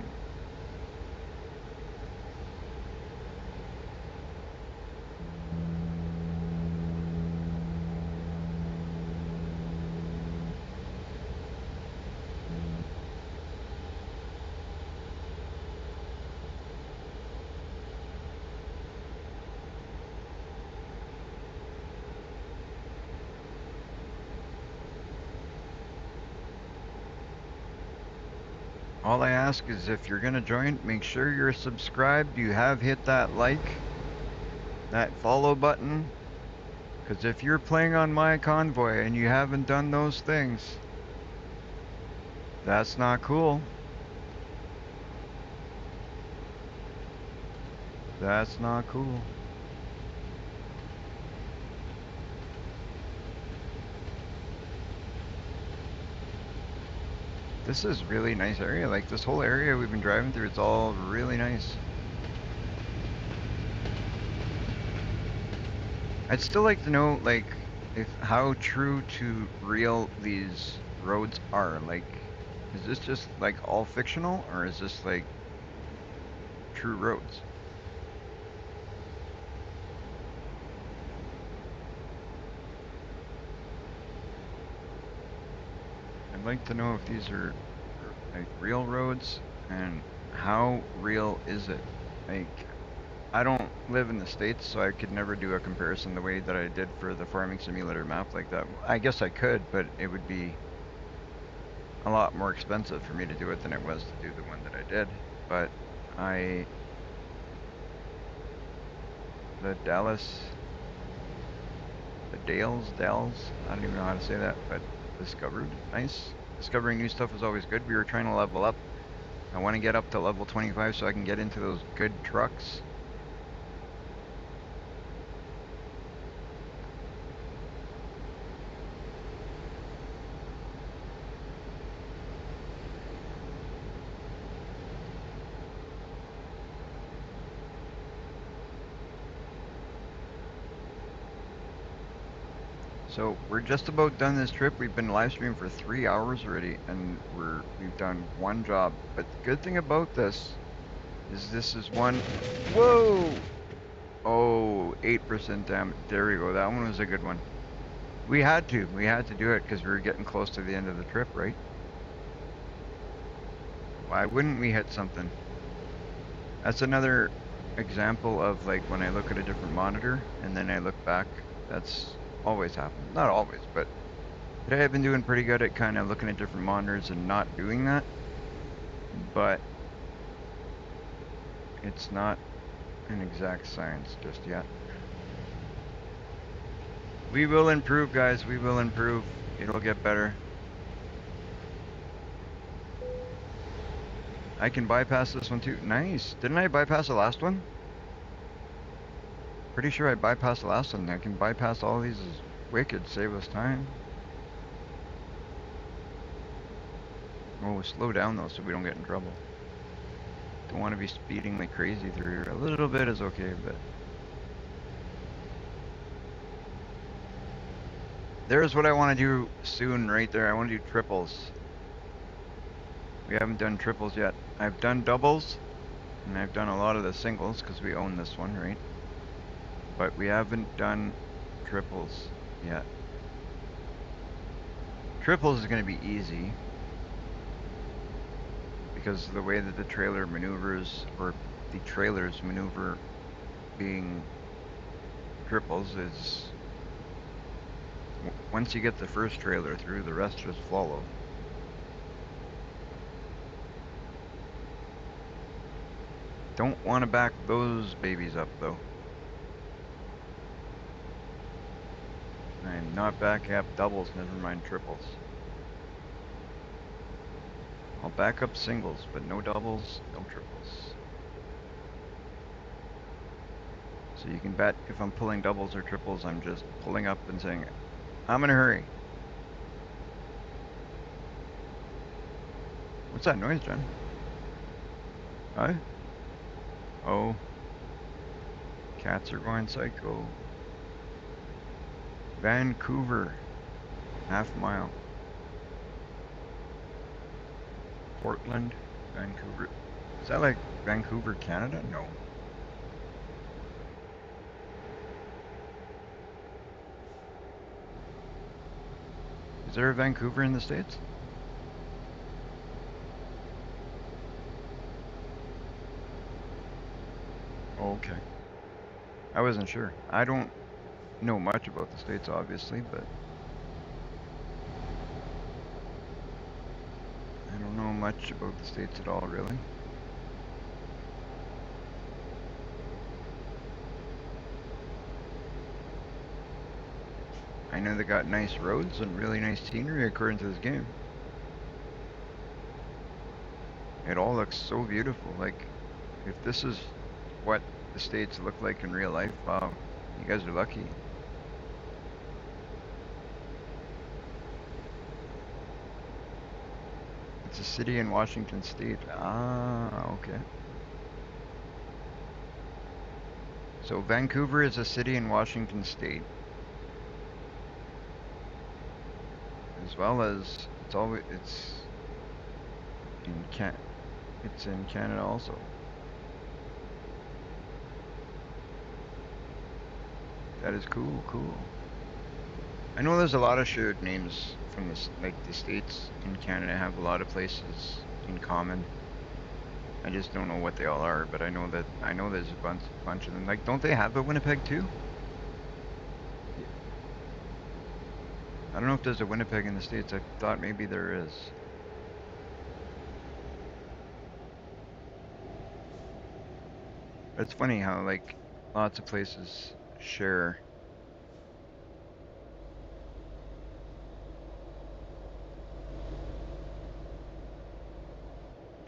All I ask is if you're gonna join, make sure you're subscribed, you have hit that like, that follow button, because if you're playing on my convoy and you haven't done those things, that's not cool. That's not cool. This is really nice area. Like this whole area we've been driving through, it's all really nice. I'd still like to know, like, if how true to real these roads are. Like, is this just like all fictional, or is this like true roads? I'd like to know if these are like real roads, and how real is it? Like, I don't live in the States, so I could never do a comparison the way that I did for the farming simulator map like that. I guess I could, but it would be a lot more expensive for me to do it than it was to do the one that I did. But I, the Dells, I don't even know how to say that, but discovered, nice. Discovering new stuff is always good. We were trying to level up. I want to get up to level 25 so I can get into those good trucks. So we're just about done this trip. We've been live streaming for 3 hours already, and we've done one job. But the good thing about this is one. Whoa! Oh, 8% damage. There we go. That one was a good one. We had to do it because we were getting close to the end of the trip, right? Why wouldn't we hit something? That's another example of like when I look at a different monitor and then I look back. That's always happened. Not always, but today I've been doing pretty good at kind of looking at different monitors and not doing that. but it's not an exact science just yet. We will improve, guys. We will improve. It'll get better. I can bypass this one too. Nice. Didn't I bypass the last one? Pretty sure I bypassed the last one. I can bypass all these as wicked. Save us time. Oh, slow down though so we don't get in trouble. Don't want to be speeding like crazy through here. A little bit is okay, but... There's what I want to do soon right there. I want to do triples. We haven't done triples yet. I've done doubles, and I've done a lot of the singles because we own this one, right? But we haven't done triples yet. Triples is going to be easy because of the way that the trailer maneuvers, or the trailers maneuver being triples is... Once you get the first trailer through, the rest just follow. Don't want to back those babies up though. I'm not backing up doubles, never mind triples. I'll back up singles, but no doubles, no triples. So you can bet if I'm pulling doubles or triples, I'm just pulling up and saying, I'm in a hurry. What's that noise, Jen? Huh? Oh. Cats are going psycho. Vancouver. Half mile. Portland, Vancouver. Is that like Vancouver, Canada? No. Is there a Vancouver in the States? Oh, okay. I wasn't sure. I don't know much about the States, obviously, but I don't know much about the States at all, really. I know they got nice roads and really nice scenery according to this game. It all looks so beautiful. Like, if this is what the States look like in real life, wow, you guys are lucky. It's a city in Washington State. Ah, okay. So Vancouver is a city in Washington State. As well as it's in Canada also. That is cool, cool. I know there's a lot of shared names from this, like the states in Canada have a lot of places in common. I just don't know what they all are, but I know there's a bunch of them. Like, don't they have a Winnipeg too? I don't know if there's a Winnipeg in the States. I thought maybe there is. It's funny how, like, lots of places share.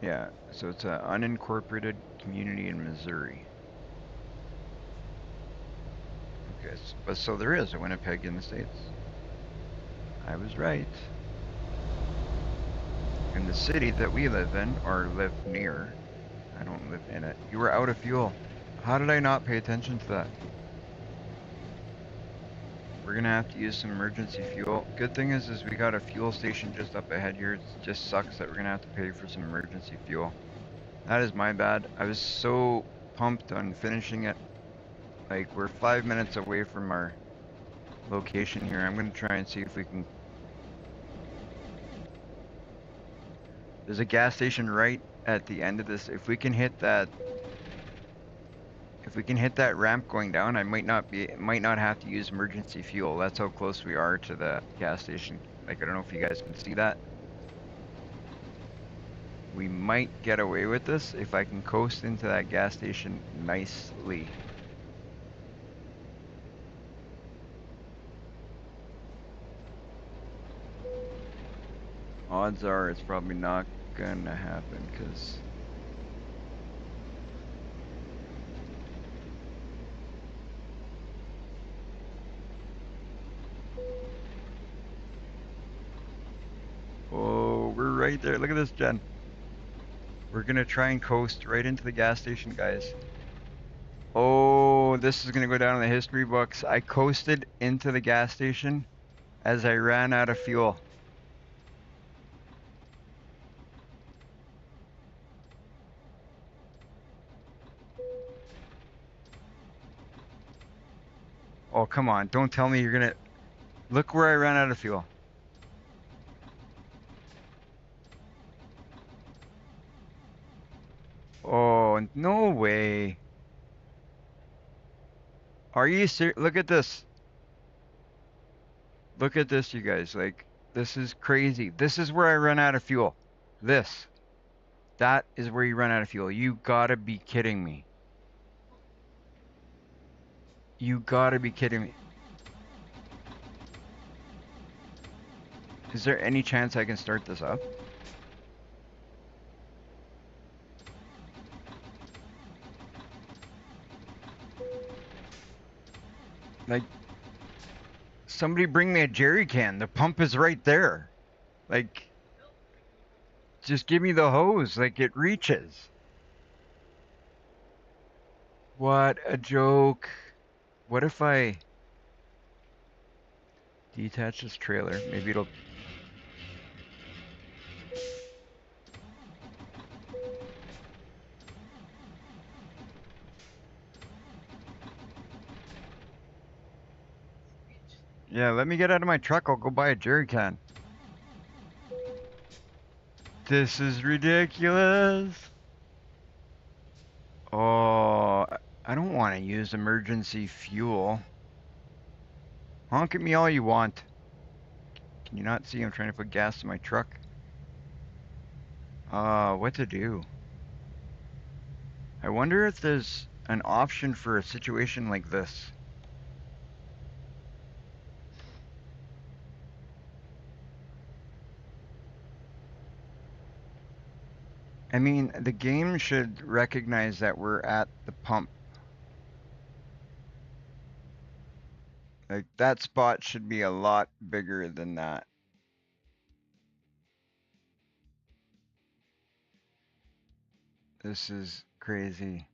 Yeah, so it's an unincorporated community in Missouri. Okay, but so there is a Winnipeg in the States. I was right. In the city that we live in, or live near, I don't live in it. You were out of fuel. How did I not pay attention to that? We're gonna have to use some emergency fuel. Good thing is we got a fuel station just up ahead here. It just sucks that we're gonna have to pay for some emergency fuel. That is my bad. I was so pumped on finishing it. Like, we're 5 minutes away from our location here. I'm gonna try and see if we can... There's a gas station right at the end of this. If we can hit that ramp going down, I might not have to use emergency fuel. That's how close we are to the gas station. Like, I don't know if you guys can see that. We might get away with this if I can coast into that gas station nicely. Odds are it's probably not gonna happen because oh, we're right there. Look at this, Jen. We're gonna try and coast right into the gas station, guys. Oh, this is gonna go down in the history books. I coasted into the gas station as I ran out of fuel. Oh, come on. Don't tell me you're gonna... Look where I ran out of fuel. Oh, no way. Are you serious? Look at this. Look at this, you guys. Like, this is crazy. This is where I run out of fuel. This. That is where you run out of fuel. You gotta be kidding me. You gotta be kidding me. Is there any chance I can start this up? Like, somebody bring me a jerry can. The pump is right there. Like, just give me the hose. Like, it reaches. What a joke. What if I detach this trailer? Maybe it'll... Yeah, let me get out of my truck. I'll go buy a jerry can. This is ridiculous. Oh, I don't want to use emergency fuel. Honk at me all you want. Can you not see I'm trying to put gas in my truck? What to do? I wonder if there's an option for a situation like this. I mean, the game should recognize that we're at the pump. Like, that spot should be a lot bigger than that. This is crazy.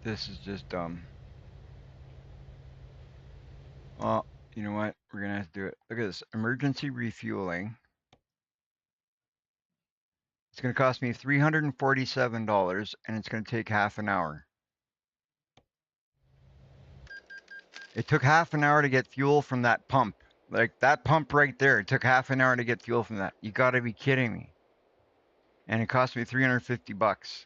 This is just dumb. Well, you know what? We're gonna have to do it. Look at this. Emergency refueling. It's gonna cost me $347 and it's gonna take half an hour. It took half an hour to get fuel from that pump. Like that pump right there, it took half an hour to get fuel from that. You gotta be kidding me. And it cost me 350 bucks.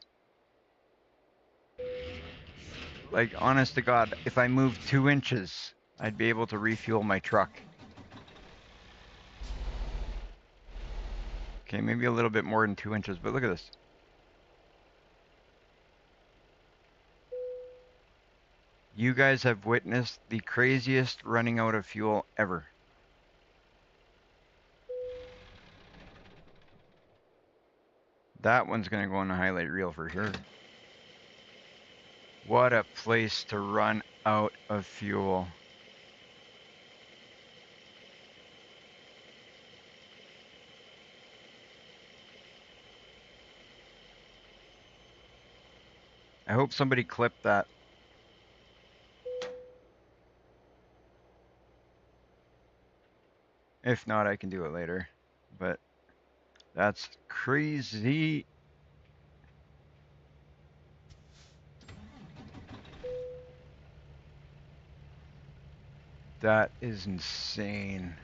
Like, honest to God, if I moved 2 inches, I'd be able to refuel my truck. Okay, maybe a little bit more than 2 inches, but look at this. You guys have witnessed the craziest running out of fuel ever. That one's gonna go on the highlight reel for sure. What a place to run out of fuel. I hope somebody clipped that. If not, I can do it later. But that's crazy. That is insane.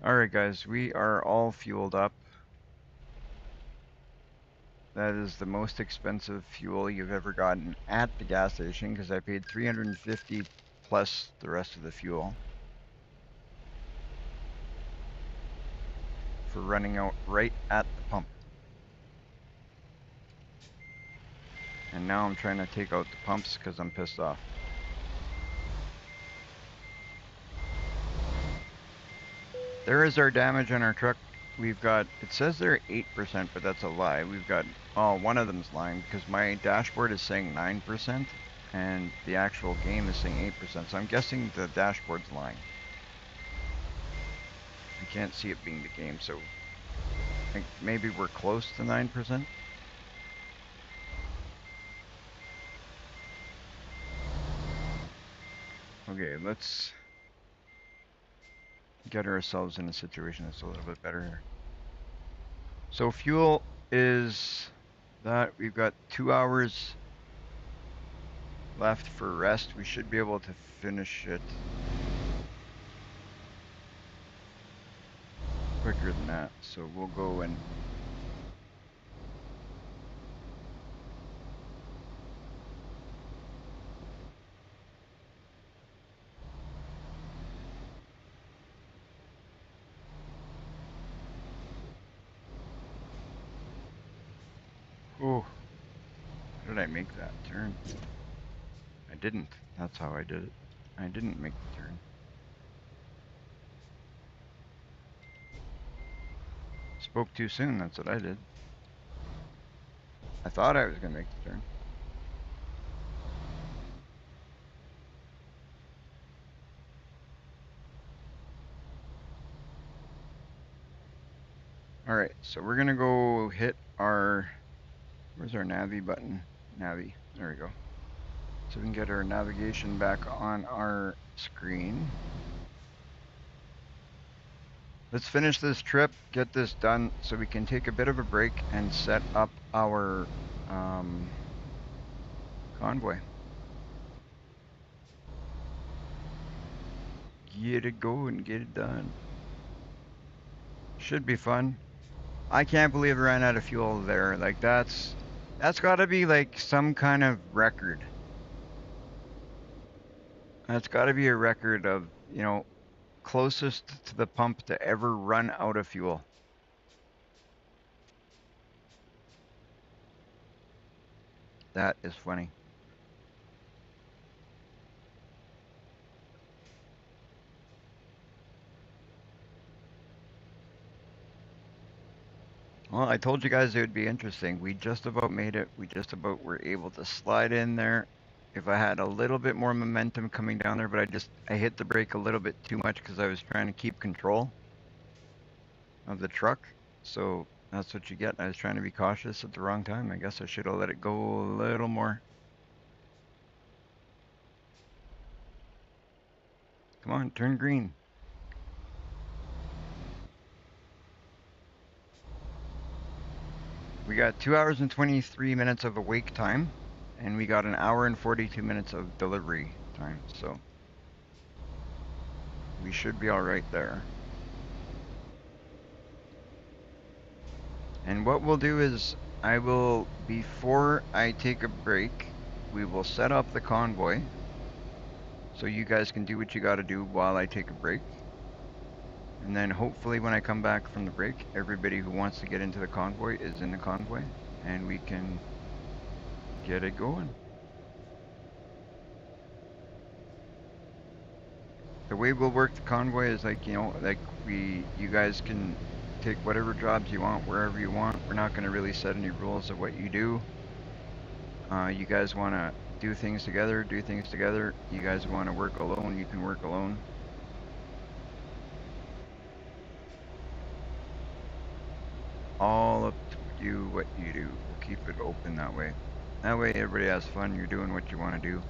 Alright guys, we are all fueled up. That is the most expensive fuel you've ever gotten at the gas station because I paid 350 plus the rest of the fuel for running out right at the pump. And now I'm trying to take out the pumps because I'm pissed off. There is our damage on our truck. We've got, it says they're 8%, but that's a lie. We've got, oh, one of them's lying because my dashboard is saying 9% and the actual game is saying 8%. So I'm guessing the dashboard's lying. I can't see it being the game, so I think maybe we're close to 9%. Okay, let's get ourselves in a situation that's a little bit better here. So fuel is that we've got 2 hours left for rest. We should be able to finish it quicker than that. So we'll go and oh, how did I make that turn? I didn't. That's how I did it. I didn't make the turn. Spoke too soon, that's what I did. I thought I was gonna make the turn. Alright, so we're gonna go hit our, where's our Navi button? Navi, there we go. So we can get our navigation back on our screen. Let's finish this trip, get this done, so we can take a bit of a break and set up our convoy. Get it going, get it done. Should be fun. I can't believe I ran out of fuel there. Like that's gotta be like some kind of record. That's gotta be a record of, you know, closest to the pump to ever run out of fuel. That is funny. Well, I told you guys it would be interesting. We just about made it. We just about were able to slide in there. If I had a little bit more momentum coming down there, but I hit the brake a little bit too much because I was trying to keep control of the truck. So that's what you get. I was trying to be cautious at the wrong time. I guess I should have let it go a little more. Come on, turn green. We got 2 hours and 23 minutes of awake time, and we got an hour and 42 minutes of delivery time, so we should be all right there. And what we'll do is, before I take a break, we will set up the convoy, so you guys can do what you gotta do while I take a break. And then hopefully when I come back from the break, everybody who wants to get into the convoy is in the convoy, and we can get it going. The way we'll work the convoy is like, you know, like you guys can take whatever jobs you want, wherever you want. We're not gonna really set any rules of what you do. You guys wanna do things together, do things together. You guys wanna work alone, you can work alone. All up to you, what you do. We'll keep it open that way. That way everybody has fun, you're doing what you wanna do.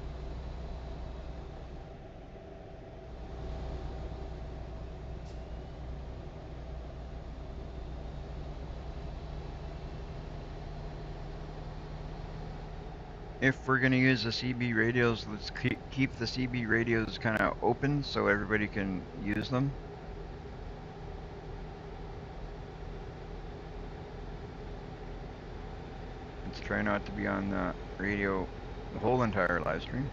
If we're gonna use the CB radios, let's keep the CB radios kind of open so everybody can use them. try not to be on the radio the whole entire live stream.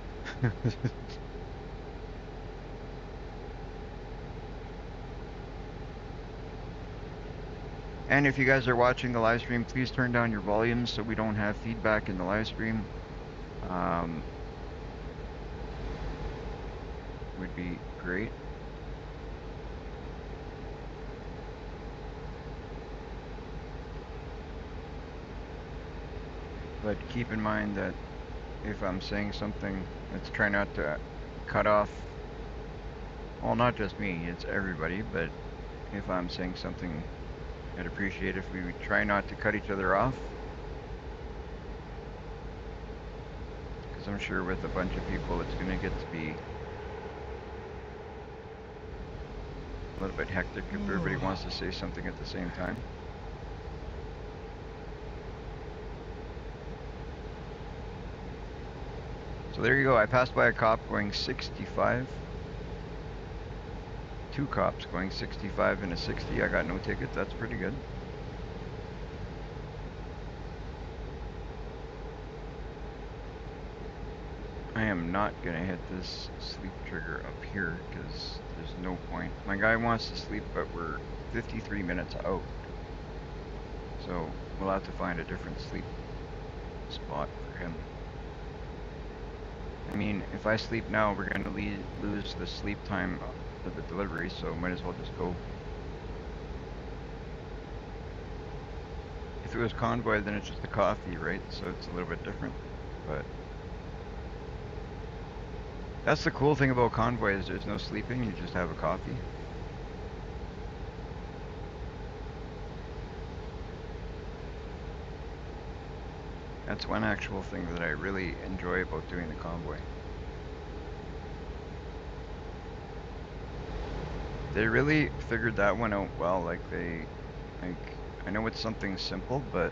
And if you guys are watching the live stream, please turn down your volumes so we don't have feedback in the live stream. Would be great. But keep in mind that if I'm saying something, let's try not to cut off, well, not just me, it's everybody, but if I'm saying something, I'd appreciate if we would try not to cut each other off. Because I'm sure with a bunch of people, it's going to get to be a little bit hectic if everybody wants to say something at the same time. So there you go. I passed by a cop going 65. Two cops going 65 and a 60. I got no ticket. That's pretty good. I am not going to hit this sleep trigger up here because there's no point. My guy wants to sleep, but we're 53 minutes out. So we'll have to find a different sleep spot for him. I mean, if I sleep now, we're going to lose the sleep time of the delivery, so might as well just go. If it was convoy, then it's just a coffee, right? So it's a little bit different, but that's the cool thing about convoy is there's no sleeping, you just have a coffee. That's one actual thing that I really enjoy about doing the convoy. They really figured that one out well, like I know it's something simple, but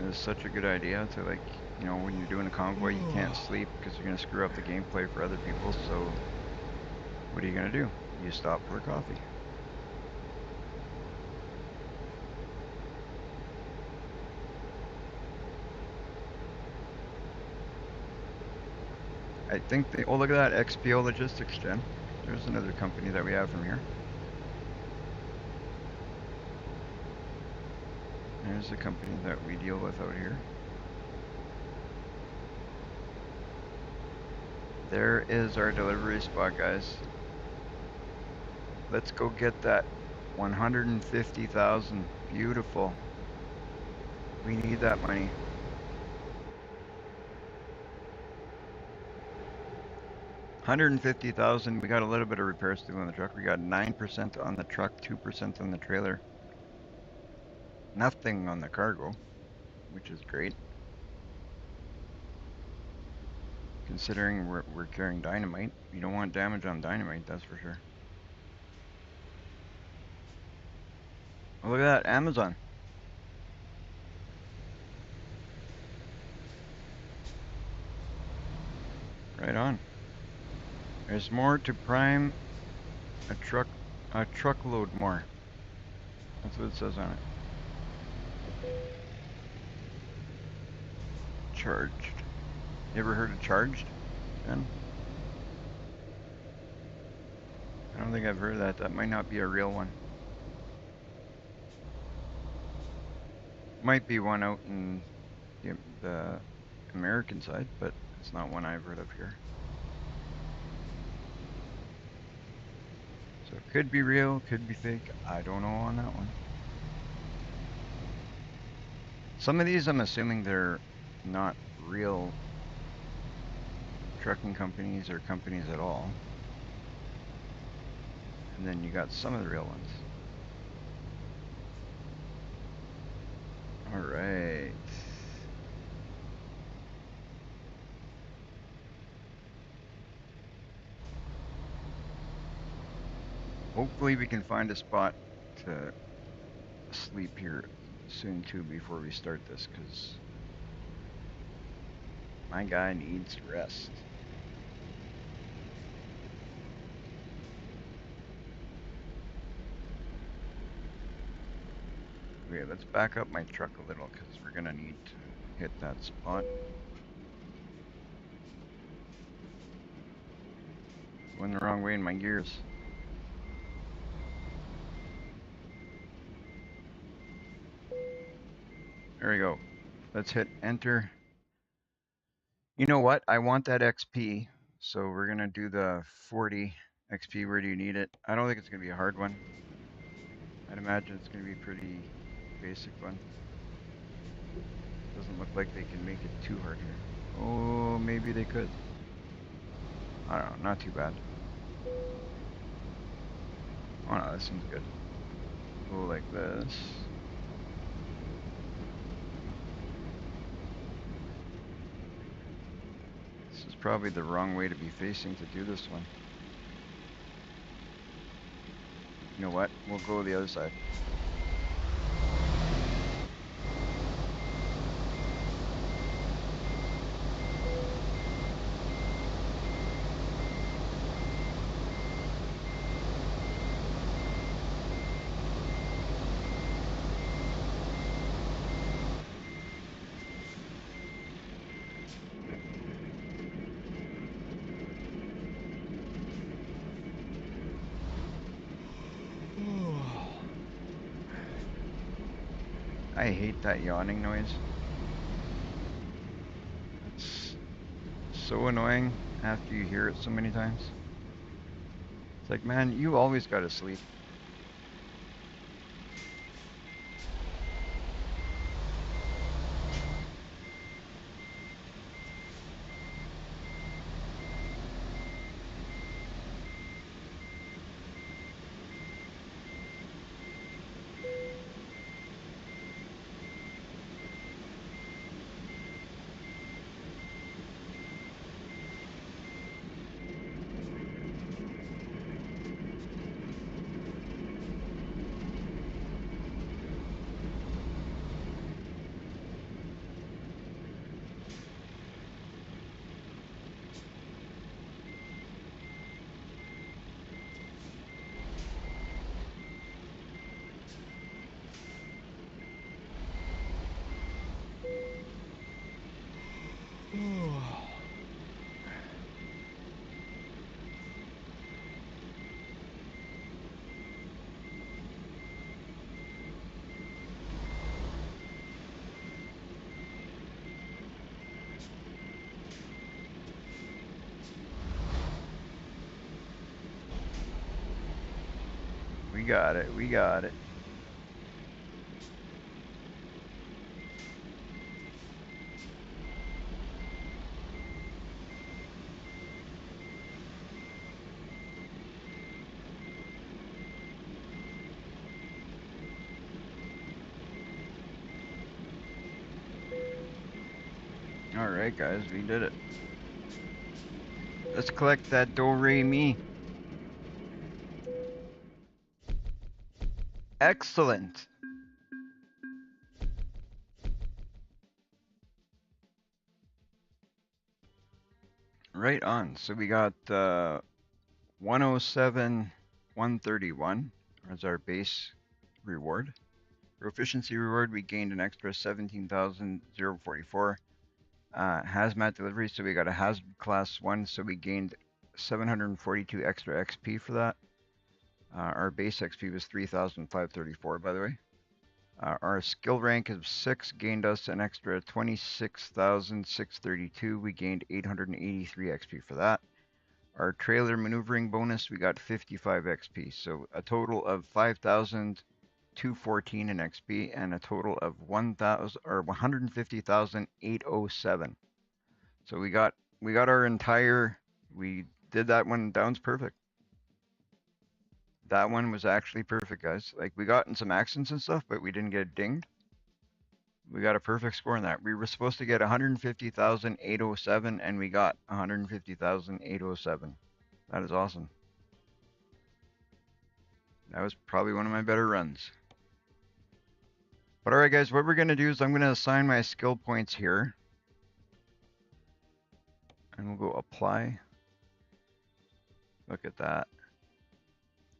it's such a good idea to, like, you know, when you're doing a convoy, you can't sleep because you're going to screw up the gameplay for other people, so what are you going to do? You stop for a coffee. I think they, oh, look at that, XPO Logistics, Jen. There's another company that we have from here. There's a company that we deal with out here. There is our delivery spot, guys. Let's go get that 150,000. Beautiful. We need that money. $150,000. We got a little bit of repairs to do on the truck. We got 9% on the truck, 2% on the trailer. Nothing on the cargo, which is great. Considering we're carrying dynamite. You don't want damage on dynamite, that's for sure. Oh, look at that, Amazon. Right on. There's more to prime a truckload more. That's what it says on it. Charged. You ever heard of charged, Ben? I don't think I've heard of that. That might not be a real one. Might be one out in the American side, but it's not one I've heard of here. So it could be real, could be fake. I don't know on that one. Some of these I'm assuming they're not real trucking companies or companies at all. And then you got some of the real ones. All right. Hopefully we can find a spot to sleep here soon too before we start this, because my guy needs rest. Okay, let's back up my truck a little because we're gonna need to hit that spot. Going the wrong way in my gears. There we go. Let's hit enter. You know what? I want that XP, so we're gonna do the 40 XP. Where do you need it? I don't think it's gonna be a hard one. I'd imagine it's gonna be a pretty basic one. Doesn't look like they can make it too hard here. Oh, maybe they could. I don't know, not too bad. Oh no, this seems good. Go like this. This is probably the wrong way to be facing to do this one. You know what? We'll go the other side. I hate that yawning noise. It's so annoying after you hear it so many times. It's like, man, you always gotta sleep. We got it, we got it. Alright guys, we did it. Let's collect that do-re-mi. Excellent. Right on. So we got 107, 131 as our base reward. Proficiency reward, we gained an extra 17,044. Hazmat delivery, so we got a hazmat class 1, so we gained 742 extra XP for that. Our base XP was 3,534, by the way. Our skill rank of 6 gained us an extra 26,632. We gained 883 XP for that. Our trailer maneuvering bonus, we got 55 XP. So a total of 5,214 in XP and a total of 150,807. So we got our entire, we did that one. That one's perfect. That one was actually perfect, guys. Like, we got in some accidents and stuff, but we didn't get dinged. We got a perfect score in that. We were supposed to get 150,807 and we got 150,807. That is awesome. That was probably one of my better runs. But alright guys, what we're going to do is I'm going to assign my skill points here. And we'll go apply. Look at that.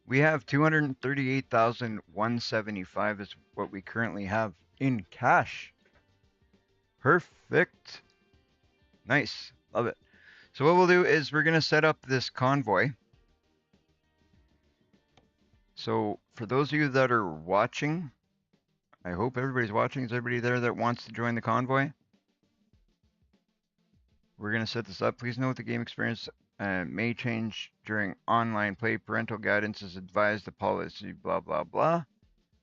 We have 238,175 is what we currently have in cash. Perfect. Nice. Love it. So what we'll do is we're going to set up this convoy. So for those of you that are watching, I hope everybody's watching. Is everybody there that wants to join the convoy? We're going to set this up. Please note the game experience may change during online play. Parental guidance is advised. The policy, blah, blah, blah.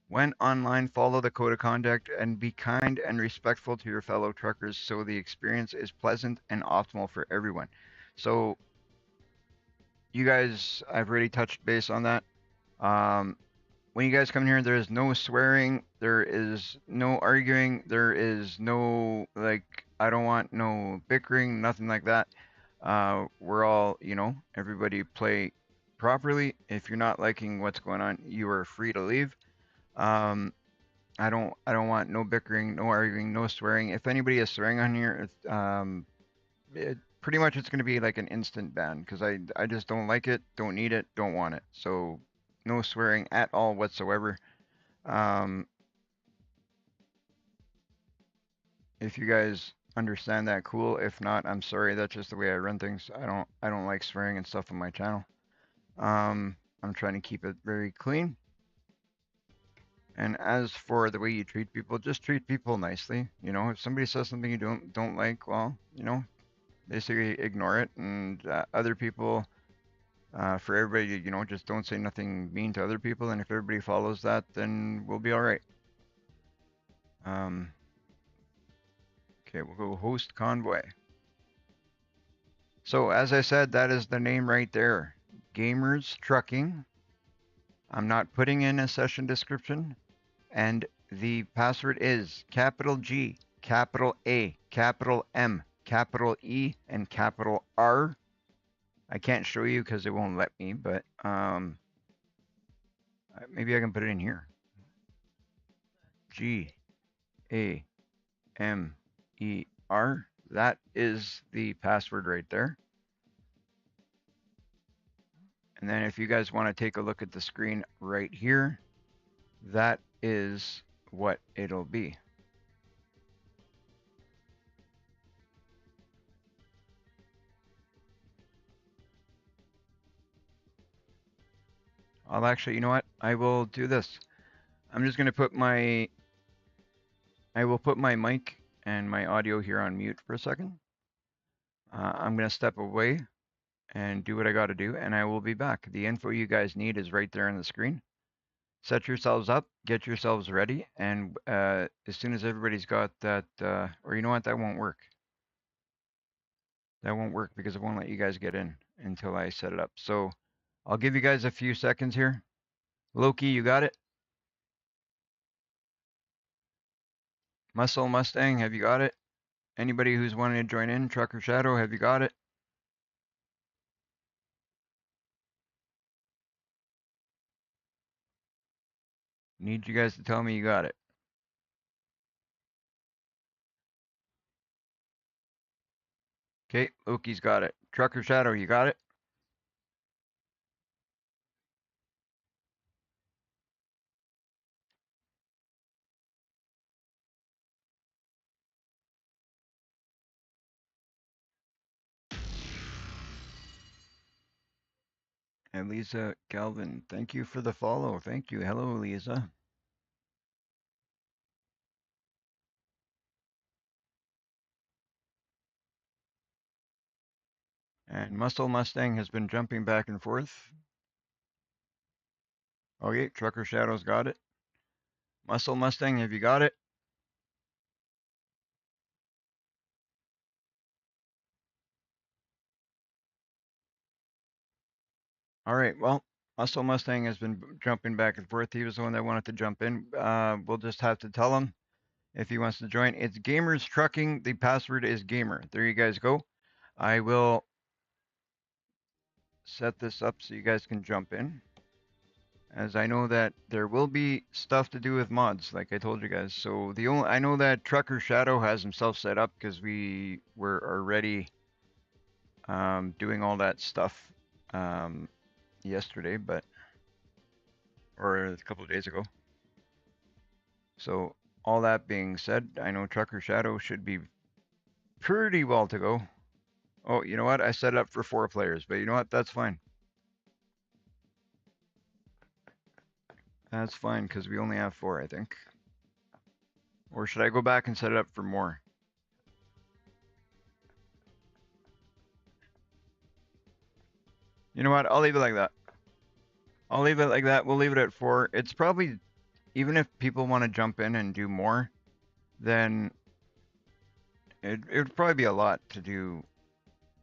When online, follow the code of conduct and be kind and respectful to your fellow truckers so the experience is pleasant and optimal for everyone. So, you guys, I've already touched base on that. When you guys come in here, there is no swearing, there is no arguing, there is no, like, I don't want no bickering, nothing like that. We're all, everybody play properly. If you're not liking what's going on, you are free to leave. I don't want no bickering, no arguing, no swearing. If anybody is swearing on here, pretty much it's going to be like an instant ban because I just don't like it, don't need it, don't want it. So no swearing at all whatsoever. Um, if you guys understand that, cool. If not, I'm sorry. That's just the way I run things. I don't like swearing and stuff on my channel. I'm trying to keep it very clean. And as for the way you treat people, just treat people nicely. If somebody says something you don't like, well, basically ignore it. And other people, for everybody, just don't say nothing mean to other people. And if everybody follows that, then we'll be all right. Okay, we'll go host convoy. So as I said, that is the name right there, Gamers Trucking. I'm not putting in a session description. And the password is capital G, capital A, capital M, capital E, and capital R. I can't show you because it won't let me, but maybe I can put it in here. G, A, M, E, R. That is the password right there. And then if you guys want to take a look at the screen right here, that is what it'll be. I'll actually, you know what? I will do this. I'm just going to put my mic and my audio here on mute for a second. I'm going to step away and do what I got to do, and I will be back. The info you guys need is right there on the screen. Set yourselves up, get yourselves ready, and as soon as everybody's got that, or you know what, that won't work. That won't work because it won't let you guys get in until I set it up. So I'll give you guys a few seconds here. Loki, you got it? Muscle Mustang, have you got it? Anybody who's wanting to join in, Trucker Shadow, have you got it? Need you guys to tell me you got it. Okay, Loki's got it. Trucker Shadow, you got it? And Lisa Galvin, thank you for the follow. Thank you. Hello, Lisa. And Muscle Mustang has been jumping back and forth. Okay, Trucker Shadow's got it. Muscle Mustang, have you got it? All right, well, Muscle Mustang has been jumping back and forth. He was the one that wanted to jump in. We'll just have to tell him if he wants to join. It's Gamers Trucking. The password is Gamer. There you guys go. I will set this up so you guys can jump in, as I know that there will be stuff to do with mods, like I told you guys. So I know that Trucker Shadow has himself set up because we were already doing all that stuff yesterday, but or a couple of days ago. So all that being said, I know Trucker Shadow should be pretty well to go. Oh, you know what? I set it up for 4 players, but you know what? That's fine. That's fine because we only have 4, I think. Or should I go back and set it up for more? You know what? I'll leave it like that. I'll leave it like that. We'll leave it at 4. It's probably, even if people want to jump in and do more, then it would probably be a lot to do.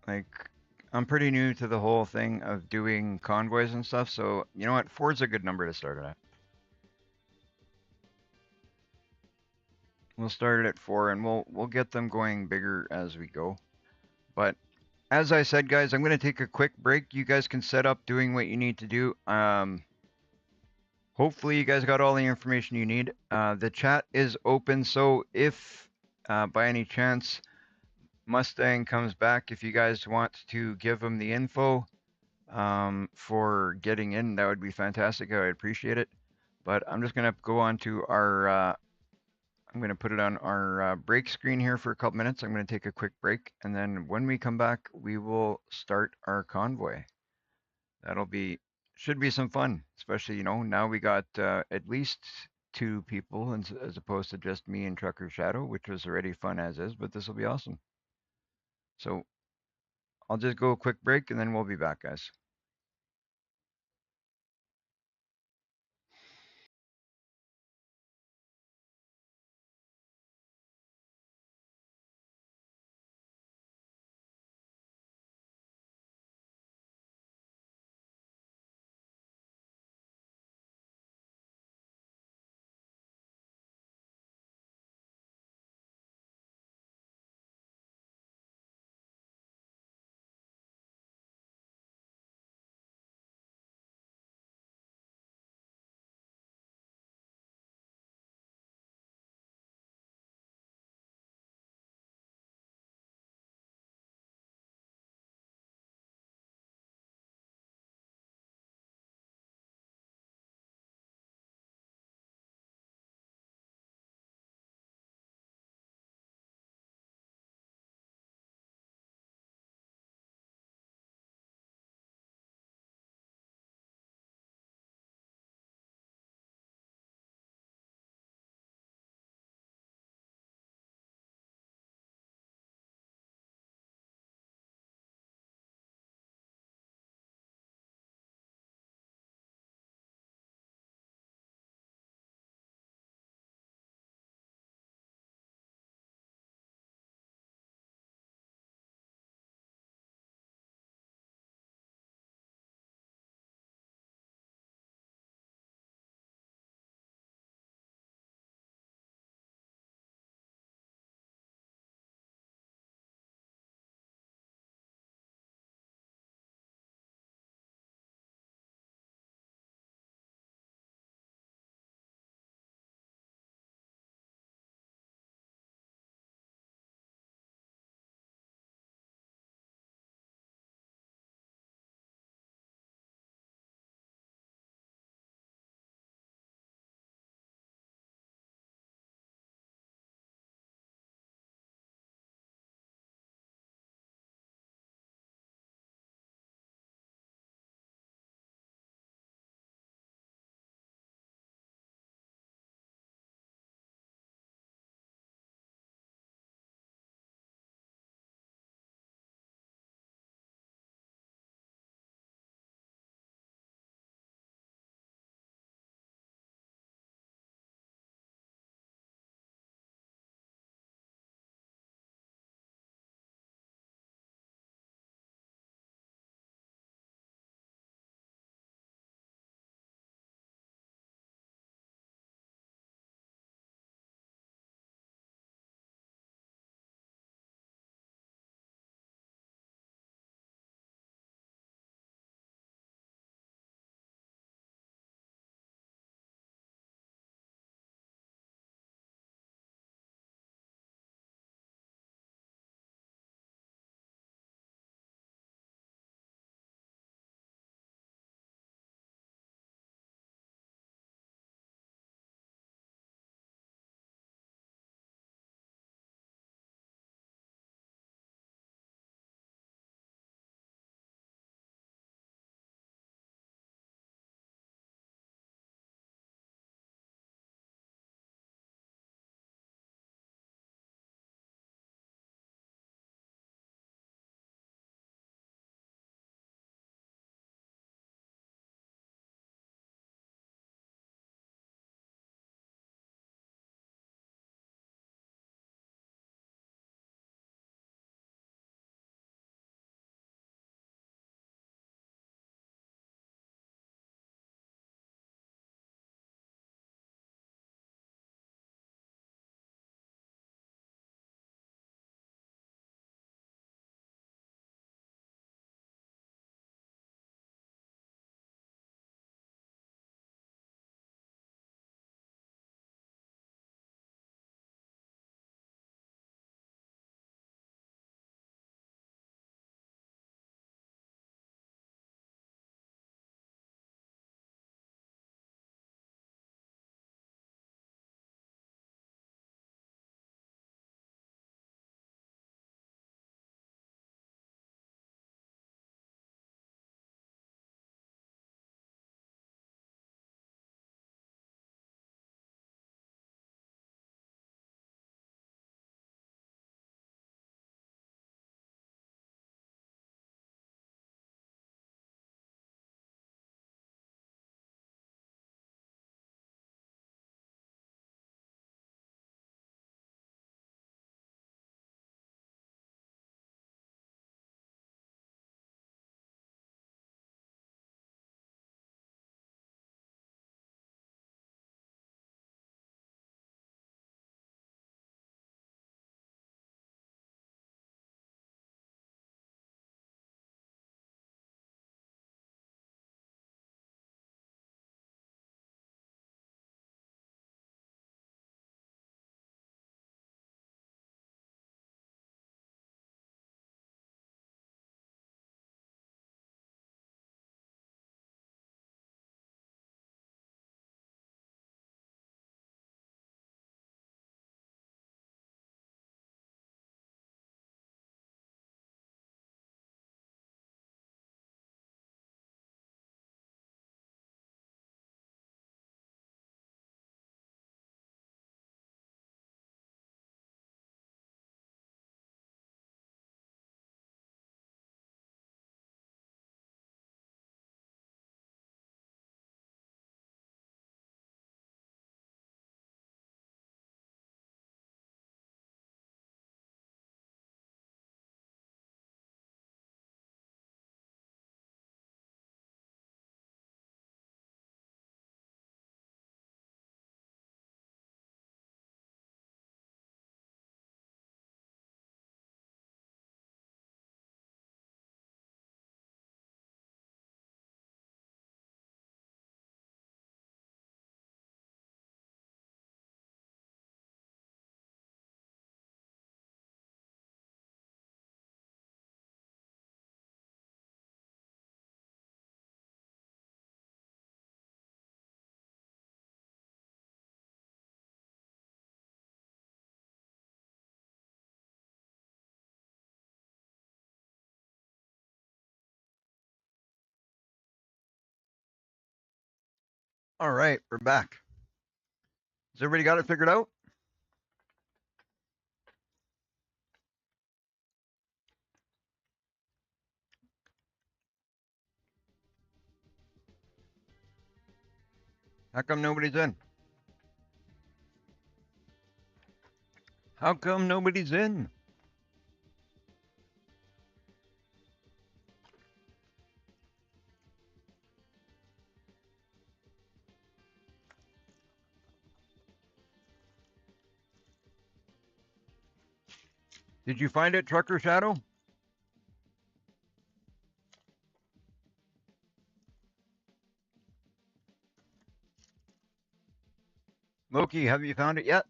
Like, I'm pretty new to the whole thing of doing convoys and stuff, so you know what? 4 is a good number to start it at. We'll start it at 4, and we'll get them going bigger as we go. But as I said, guys, I'm gonna take a quick break. You guys can set up doing what you need to do. Hopefully you guys got all the information you need. The chat is open, so if by any chance Mustang comes back, if you guys want to give him the info for getting in, that would be fantastic. I would appreciate it. But I'm just gonna go on to our. I'm gonna put it on our break screen here for a couple minutes. I'm gonna take a quick break, and then when we come back, we will start our convoy. That'll be should be some fun, especially now we got at least 2 people as opposed to just me and Trucker Shadow, which was already fun as is. But this will be awesome. So I'll just go a quick break, and then we'll be back, guys. All right, we're back. Has everybody got it figured out? How come nobody's in? How come nobody's in? Did you find it, Trucker Shadow? Loki, have you found it yet?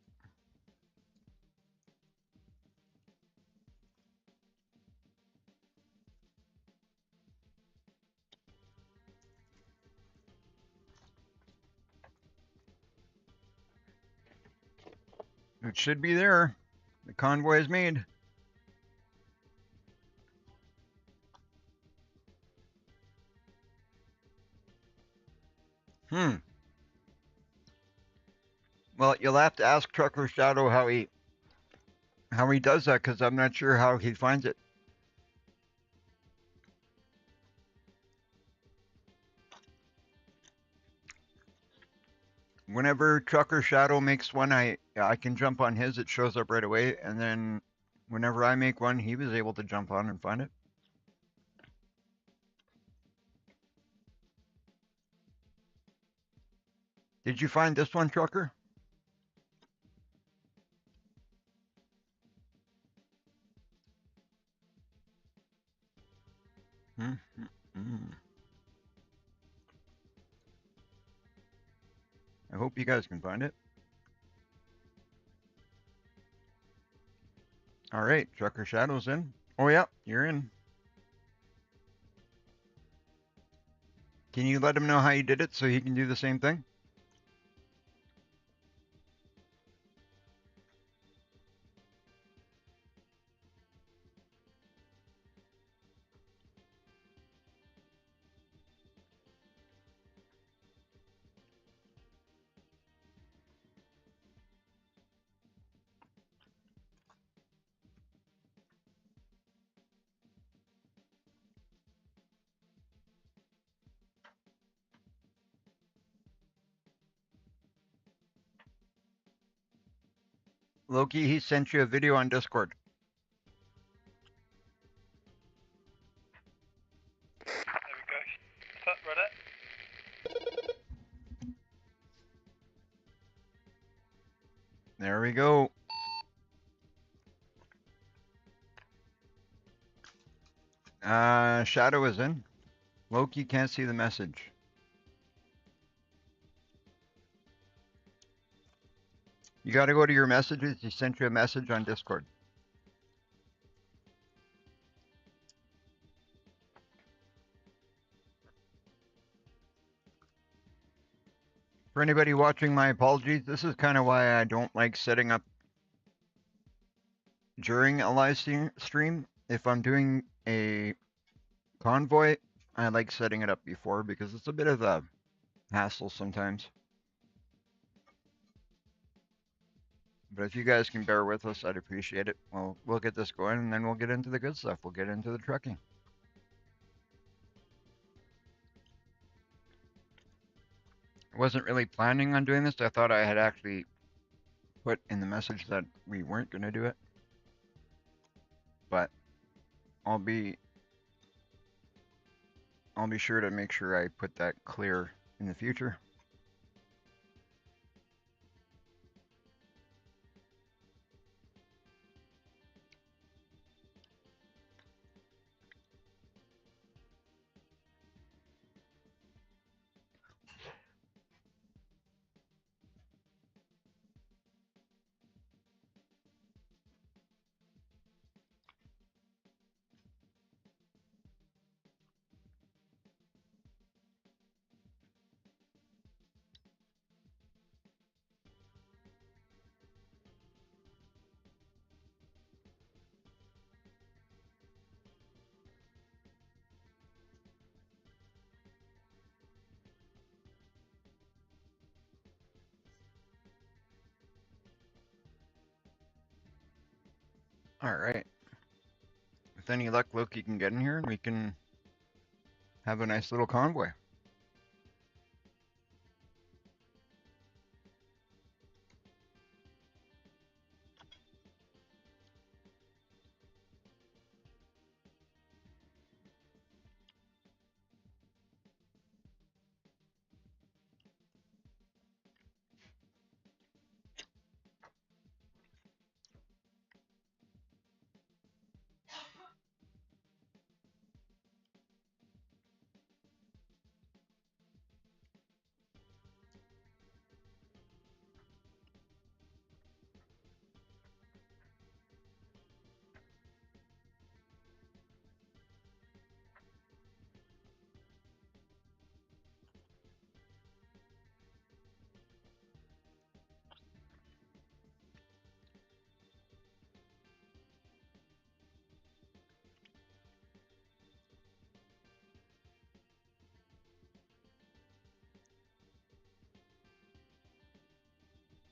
It should be there. The convoy is made. Hmm. Well, you'll have to ask Trucker Shadow how he does that, because I'm not sure how he finds it. Whenever Trucker Shadow makes one, I can jump on his. It shows up right away, and then whenever I make one, he was able to jump on and find it. Did you find this one, Trucker? Hmm. I hope you guys can find it. All right, Trucker Shadow's in. Oh yeah, you're in. Can you let him know how you did it so he can do the same thing? Loki, he sent you a video on Discord. There we go. Read it. There we go. Shadow is in. Loki can't see the message. You got to go to your messages. He sent you a message on Discord. For anybody watching, my apologies. This is kind of why I don't like setting up during a live stream. If I'm doing a convoy, I like setting it up before because it's a bit of a hassle sometimes. But if you guys can bear with us, I'd appreciate it. Well, we'll get this going and then we'll get into the good stuff. We'll get into the trucking. I wasn't really planning on doing this. I thought I had actually put in the message that we weren't going to do it. But I'll be sure to make sure I put that clear in the future. All right. With any luck, Loki can get in here and we can have a nice little convoy.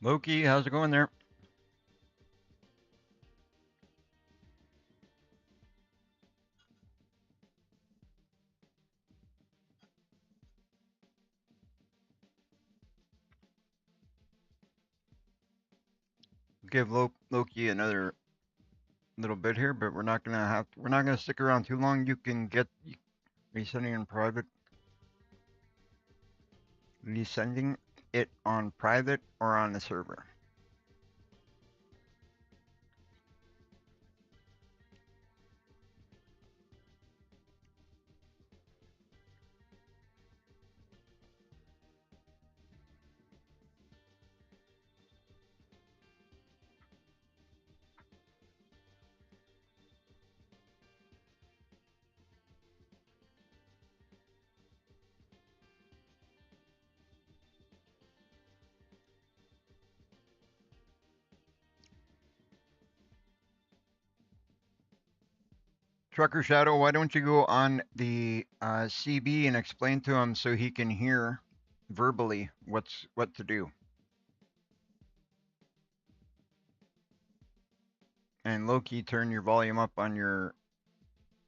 Loki, how's it going there? Give Loki another little bit here, but we're not gonna stick around too long. You can get resending in private, resending it on private or on the server. Trucker Shadow, why don't you go on the CB and explain to him so he can hear verbally what to do? And Loki, turn your volume up on your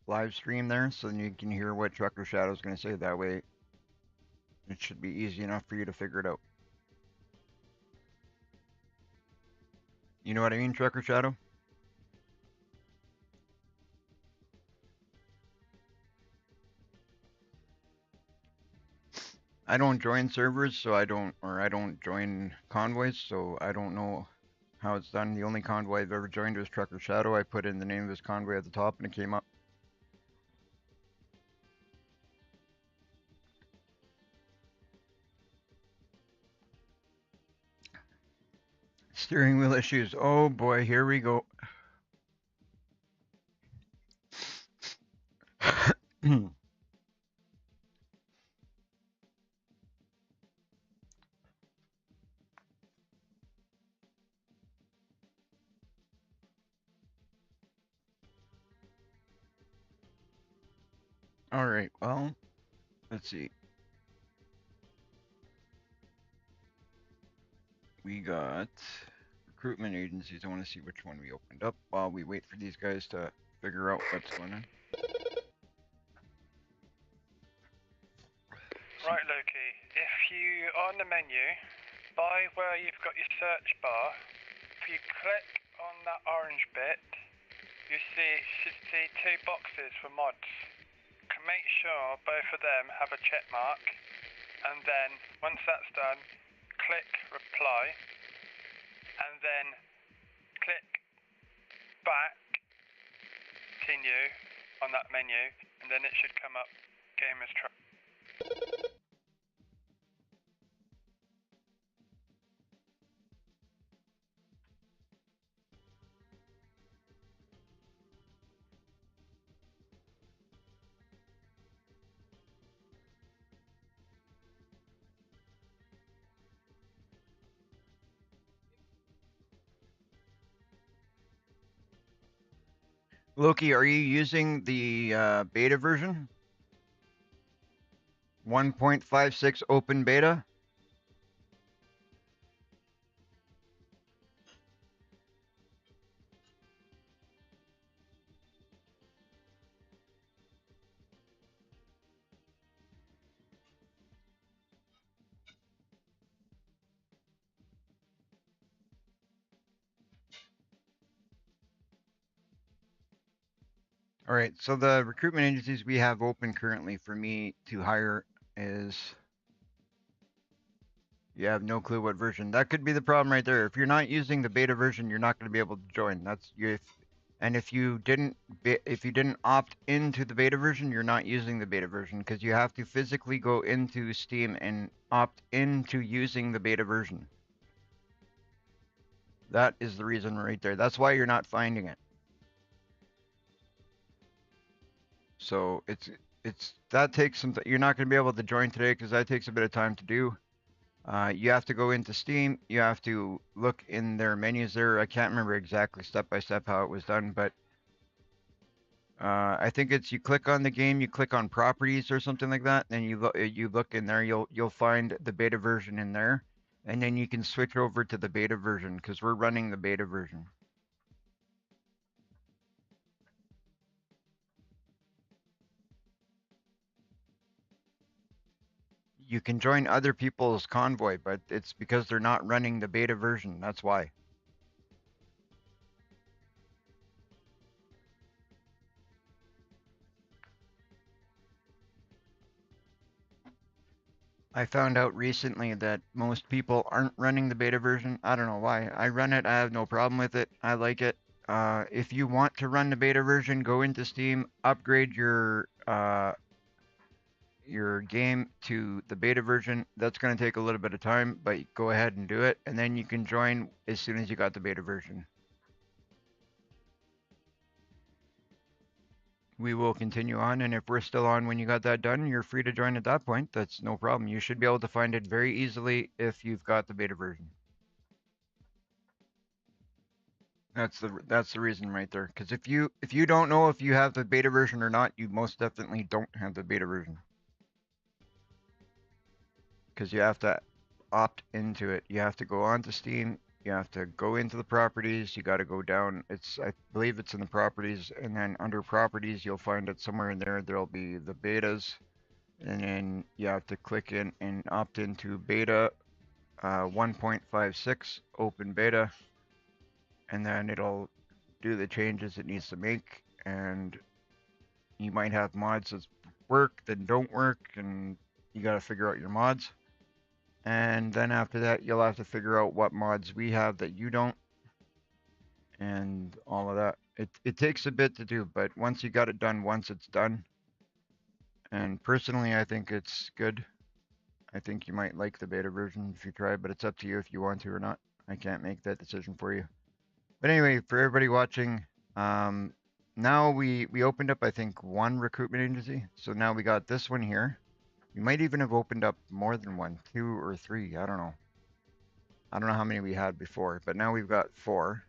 live stream there so then you can hear what Trucker Shadow is going to say. That way, it should be easy enough for you to figure it out. You know what I mean, Trucker Shadow? I don't join servers, so I don't join convoys, so I don't know how it's done. The only convoy I've ever joined was Trucker Shadow. I put in the name of his convoy at the top and it came up. Steering wheel issues. Oh boy, here we go. All right, well, let's see. We got recruitment agencies. I want to see which one we opened up while we wait for these guys to figure out what's going on. Right, Loki. If you are on the menu, by where you've got your search bar, if you click on that orange bit, you should see two boxes for mods. Can make sure both of them have a check mark, and then once that's done, click reply, and then click back, continue on that menu, and then it should come up Gamers Truck. Loki, are you using the beta version? 1.56 open beta? All right, so the recruitment agencies we have open currently for me to hire is you have no clue what version. That could be the problem right there. If you're not using the beta version, you're not going to be able to join. That's you. And if you didn't opt into the beta version, you're not using the beta version because you have to physically go into Steam and opt into using the beta version. That is the reason right there. That's why you're not finding it. So it's that takes some. You're not going to be able to join today because that takes a bit of time to do. You have to go into Steam. You have to look in their menus there. I can't remember exactly step by step how it was done, but I think it's you click on the game, you click on properties or something like that, then you look in there. You'll find the beta version in there, and then you can switch over to the beta version because we're running the beta version. You can join other people's convoy, but it's because they're not running the beta version. That's why. I found out recently that most people aren't running the beta version. I don't know why. I run it. I have no problem with it. I like it. If you want to run the beta version, go into Steam, upgrade your game to the beta version. That's going to take a little bit of time, but go ahead and do it, and then you can join as soon as you got the beta version. We will continue on, and if we're still on when you got that done, you're free to join at that point. That's no problem. You should be able to find it very easily if you've got the beta version. That's the reason right there. Because if you don't know if you have the beta version or not, you most definitely don't have the beta version. Because you have to opt into it. You have to go onto Steam. You have to go into the properties. You got to go down. I believe it's in the properties, and then under properties, you'll find it somewhere in there. There'll be the betas, and then you have to click in and opt into beta 1.56 open beta, and then it'll do the changes it needs to make. And you might have mods that work that don't work, and you got to figure out your mods. And then after that, you'll have to figure out what mods we have that you don't, and all of that. It takes a bit to do, but once you got it done, once it's done. And personally, I think it's good. I think you might like the beta version if you try, but it's up to you if you want to or not. I can't make that decision for you. But anyway, for everybody watching, now we opened up I think one recruitment agency. So now we got this one here. We might even have opened up more than one, two or three. I don't know. I don't know how many we had before, but now we've got four.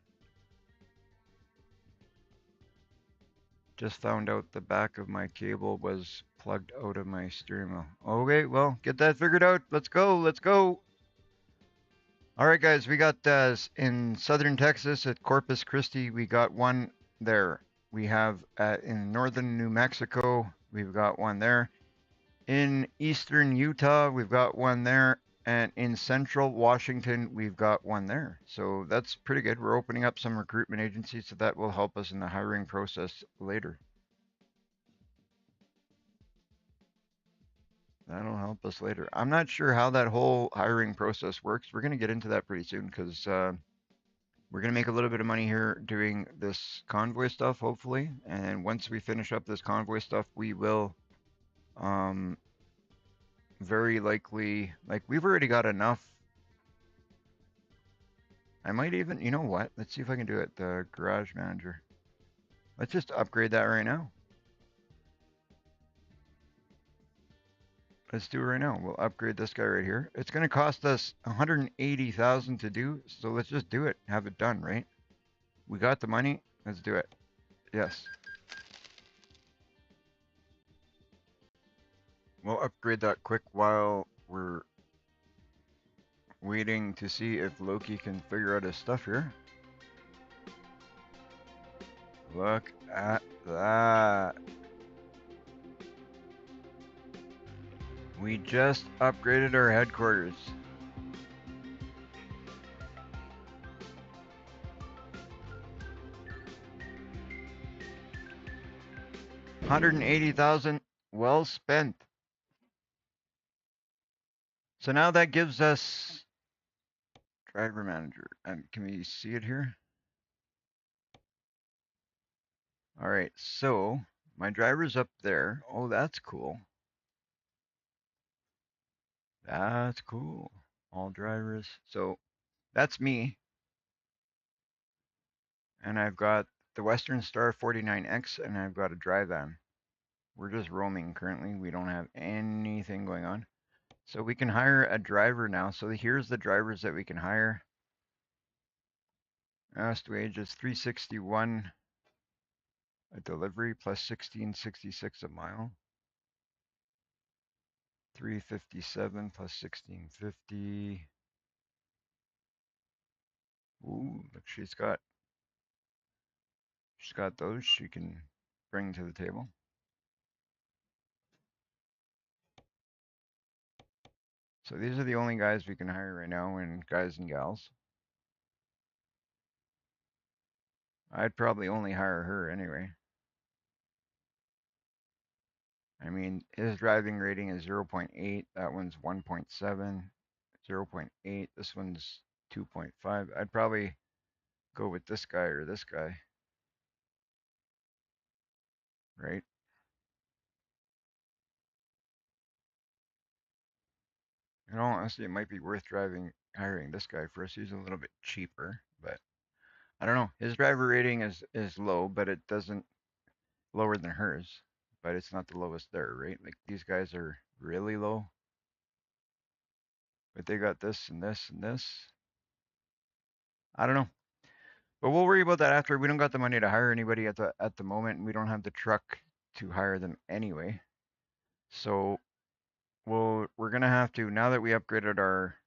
Just found out the back of my cable was plugged out of my steering wheel. Okay, well, get that figured out. Let's go. Let's go. All right, guys, we got in southern Texas at Corpus Christi, we got one there. We have in northern New Mexico, we've got one there. In eastern Utah, we've got one there. And in central Washington, we've got one there. So that's pretty good. We're opening up some recruitment agencies, so that will help us in the hiring process later. That'll help us later. I'm not sure how that whole hiring process works. We're going to get into that pretty soon because we're going to make a little bit of money here doing this convoy stuff, hopefully. And once we finish up this convoy stuff, we will very likely, like, we've already got enough. I might even, you know what? Let's see if I can do it. The garage manager. Let's just upgrade that right now. Let's do it right now. We'll upgrade this guy right here. It's going to cost us 180,000 to do, so let's just do it. Have it done, right? We got the money. Let's do it. Yes. We'll upgrade that quick while we're waiting to see if Loki can figure out his stuff here. Look at that. We just upgraded our headquarters. 180,000 well spent. So now that gives us driver manager. And can we see it here? All right, so my driver's up there. Oh, that's cool. That's cool. All drivers. So that's me. And I've got the Western Star 49X and I've got a dry van. We're just roaming currently. We don't have anything going on. So we can hire a driver now. So here's the drivers that we can hire. Asked wage is 361 a delivery plus 1666 a mile. 357 plus 1650. Ooh, look, she's got those she can bring to the table. So these are the only guys we can hire right now, and guys and gals. I'd probably only hire her anyway. I mean, his driving rating is 0.8. That one's 1.7. 0.8. This one's 2.5. I'd probably go with this guy or this guy, right? In all honesty, it might be worth hiring this guy first. He's a little bit cheaper, but I don't know. His driver rating is low, but it doesn't lower than hers, but it's not the lowest there, right? Like these guys are really low, but they got this and this and this. I don't know. But we'll worry about that after. We don't got the money to hire anybody at the moment, and we don't have the truck to hire them anyway. So we're gonna have to, now that we upgraded our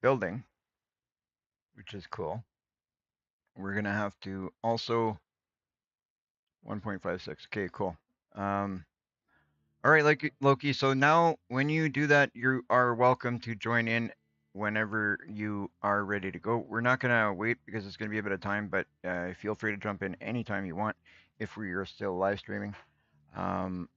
building, which is cool. We're gonna have to also 1.56. Okay, cool. All right, Loki. So now, when you do that, you are welcome to join in whenever you are ready to go. We're not gonna wait because it's gonna be a bit of time, but feel free to jump in anytime you want if we are still live streaming. Um,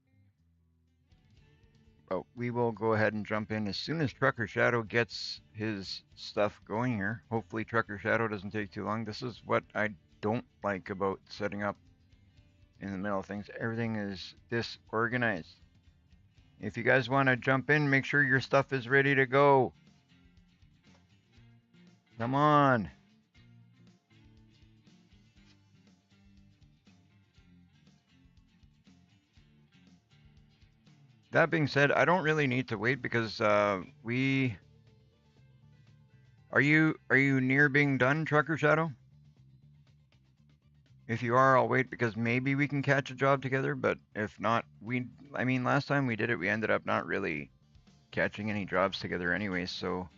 but we will go ahead and jump in as soon as Trucker Shadow gets his stuff going here. Hopefully, Trucker Shadow doesn't take too long. This is what I don't like about setting up in the middle of things. Everything is disorganized. If you guys want to jump in, make sure your stuff is ready to go. Come on. That being said, I don't really need to wait because we are you near being done, Trucker Shadow? If you are, I'll wait because maybe we can catch a job together, but if not, I mean last time we did it, we ended up not really catching any jobs together anyway, so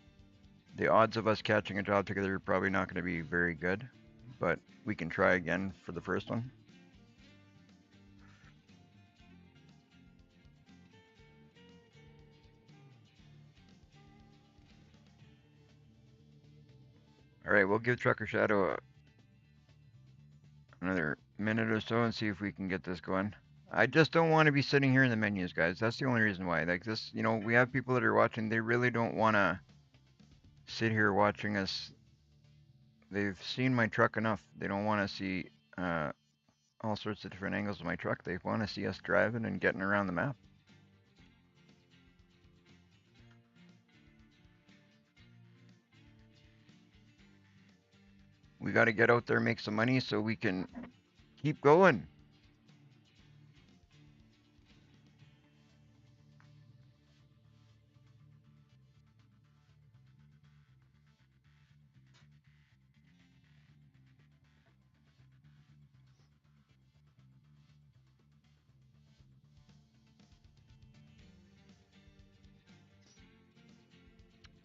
the odds of us catching a job together are probably not going to be very good, but we can try again for the first one. All right, we'll give Trucker Shadow another minute or so and see if we can get this going. I just don't want to be sitting here in the menus, guys. That's the only reason why. Like this, we have people that are watching. They really don't want to sit here watching us. They've seen my truck enough. They don't want to see uh, all sorts of different angles of my truck. They want to see us driving and getting around the map. We got to get out there, make some money so we can keep going.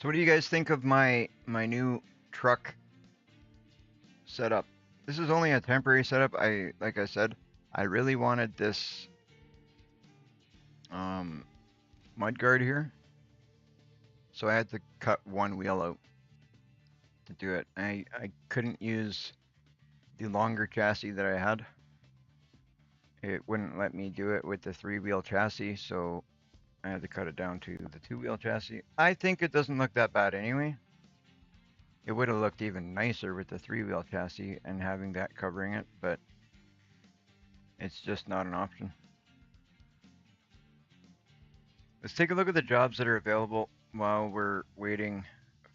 So what do you guys think of my new truck setup? This is only a temporary setup. Like I said, I really wanted this mud guard here, so I had to cut one wheel out to do it. I couldn't use the longer chassis that I had. it wouldn't let me do it with the 3-wheel chassis, so I had to cut it down to the 2-wheel chassis. I think it doesn't look that bad anyway. It would have looked even nicer with the 3-wheel chassis and having that covering it, but it's just not an option. Let's take a look at the jobs that are available while we're waiting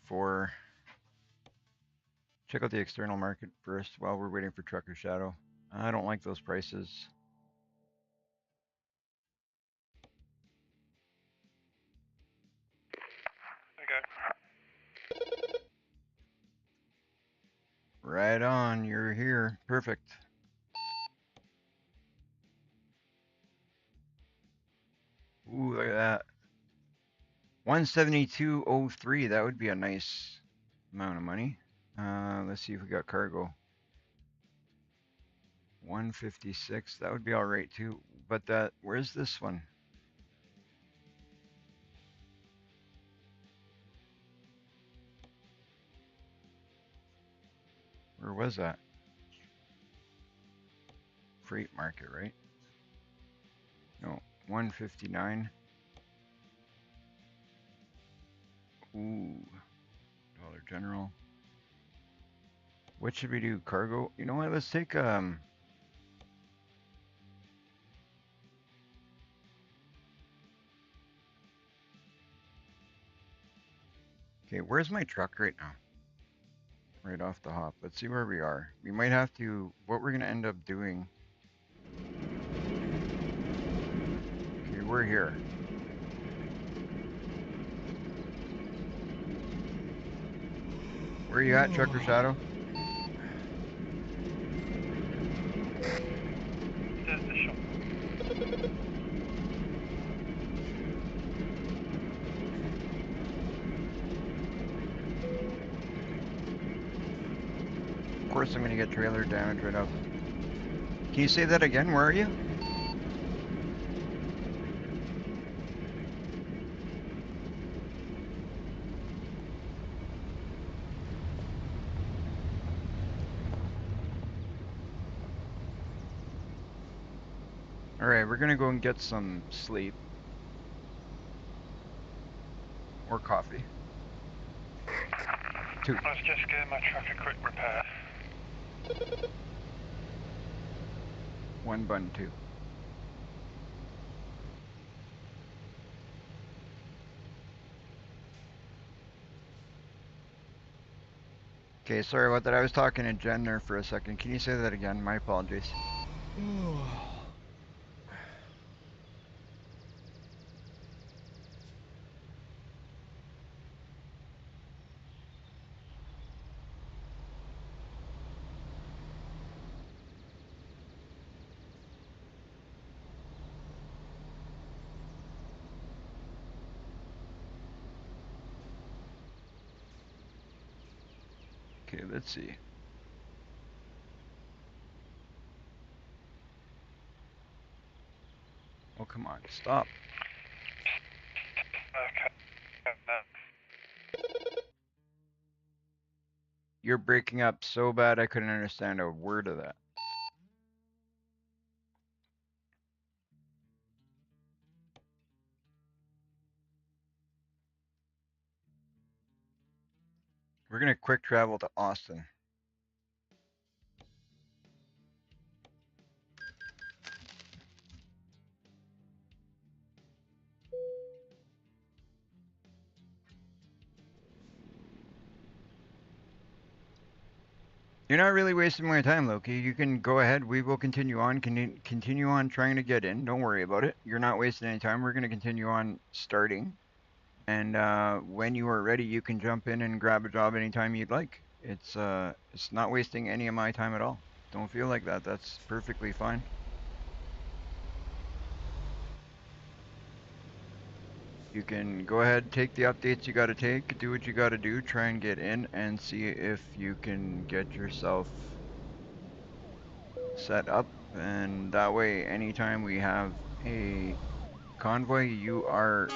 for. Check out the external market first while we're waiting for Trucker Shadow. I don't like those prices. Okay. Right on, you're here. Perfect. Ooh, look at that. 172.03. That would be a nice amount of money. Let's see if we got cargo. 156. That would be all right too. But where's this one? Where was that? Freight market, right? No, 159. Ooh, Dollar General. What should we do? Cargo? You know what? Let's take Okay, where's my truck right now? Right off the hop. Let's see where we are. We might have to. What we're gonna end up doing. Okay, we're here. Where are you at, Trucker Shadow? There's the shop. Of course, I'm gonna get trailer damage right off. Can you say that again? Where are you? Alright, we're gonna go and get some sleep. Or coffee. Two. I was just giving my truck a quick repair. 1 bun 2. Okay, sorry about that. I was talking to Jen there for a second. Can you say that again? My apologies. Okay, let's see. Oh, come on. Stop. Okay. You're breaking up so bad I couldn't understand a word of that. We're gonna quick travel to Austin. You're not really wasting my time, Loki. You can go ahead. We will continue on. Continue on trying to get in. Don't worry about it. You're not wasting any time. We're gonna continue on starting. And when you are ready, you can jump in and grab a job anytime you'd like. It's not wasting any of my time at all. Don't feel like that. That's perfectly fine. You can go ahead, take the updates you gotta take, do what you gotta do, try and get in and see if you can get yourself set up. And that way, anytime we have a convoy, you are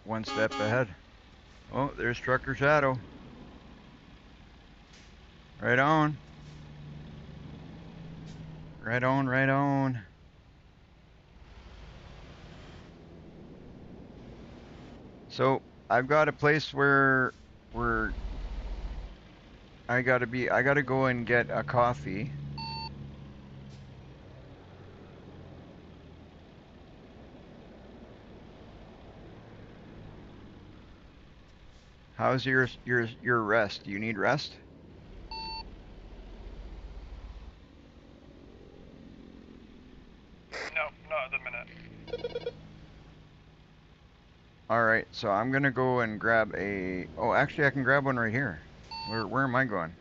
one step ahead. Oh, there's Trucker Shadow. Right on. Right on, right on. So I've got a place where I gotta go and get a coffee. How's your rest? Do you need rest? No, not at the minute. All right, so I'm gonna go and grab a. Oh, actually, I can grab one right here. Where am I going?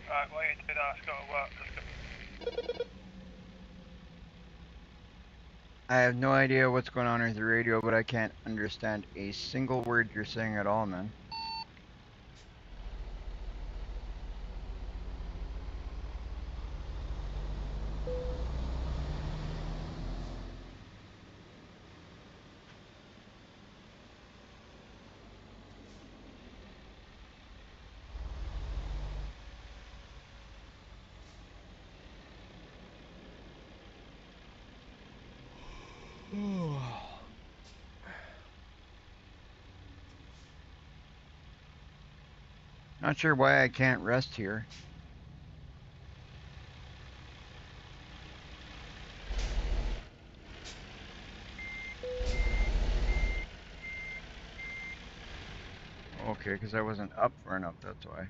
Alright, while you do that, it's got to work. Let's go. I have no idea what's going on with the radio, but I can't understand a single word you're saying at all, man. Not sure why I can't rest here. Okay, because I wasn't up far enough, that's why.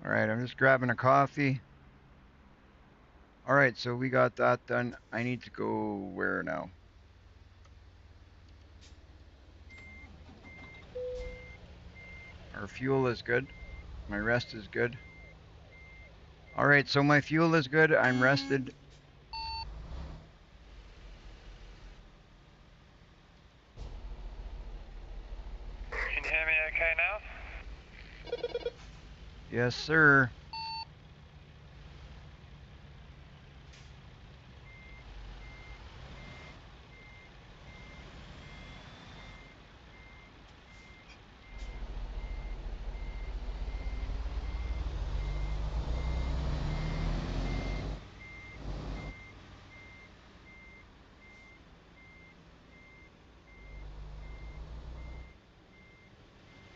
Alright, I'm just grabbing a coffee. Alright, so we got that done. I need to go where now? Our fuel is good. My rest is good. Alright, so my fuel is good. I'm rested. Can you hear me okay now? Yes, sir.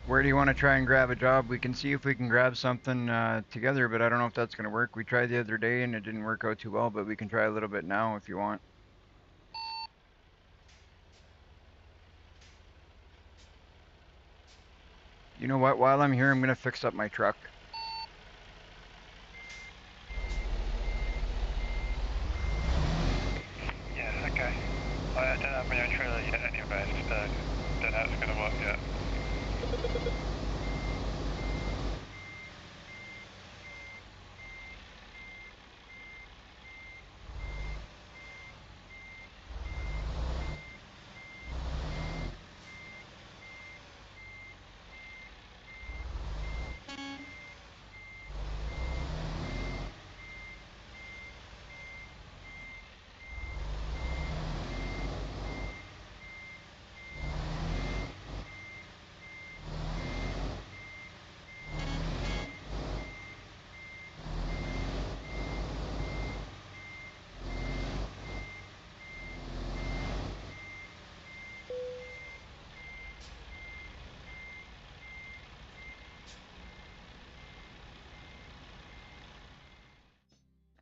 Where do you want to try and grab a job? We can see if we can grab something together, but I don't know if that's going to work. We tried the other day and it didn't work out too well, but we can try a little bit now if you want. You know what? While I'm here, I'm going to fix up my truck. Yeah, okay. I don't have my own trailer yet anyway, so don't know how it's going to work yet.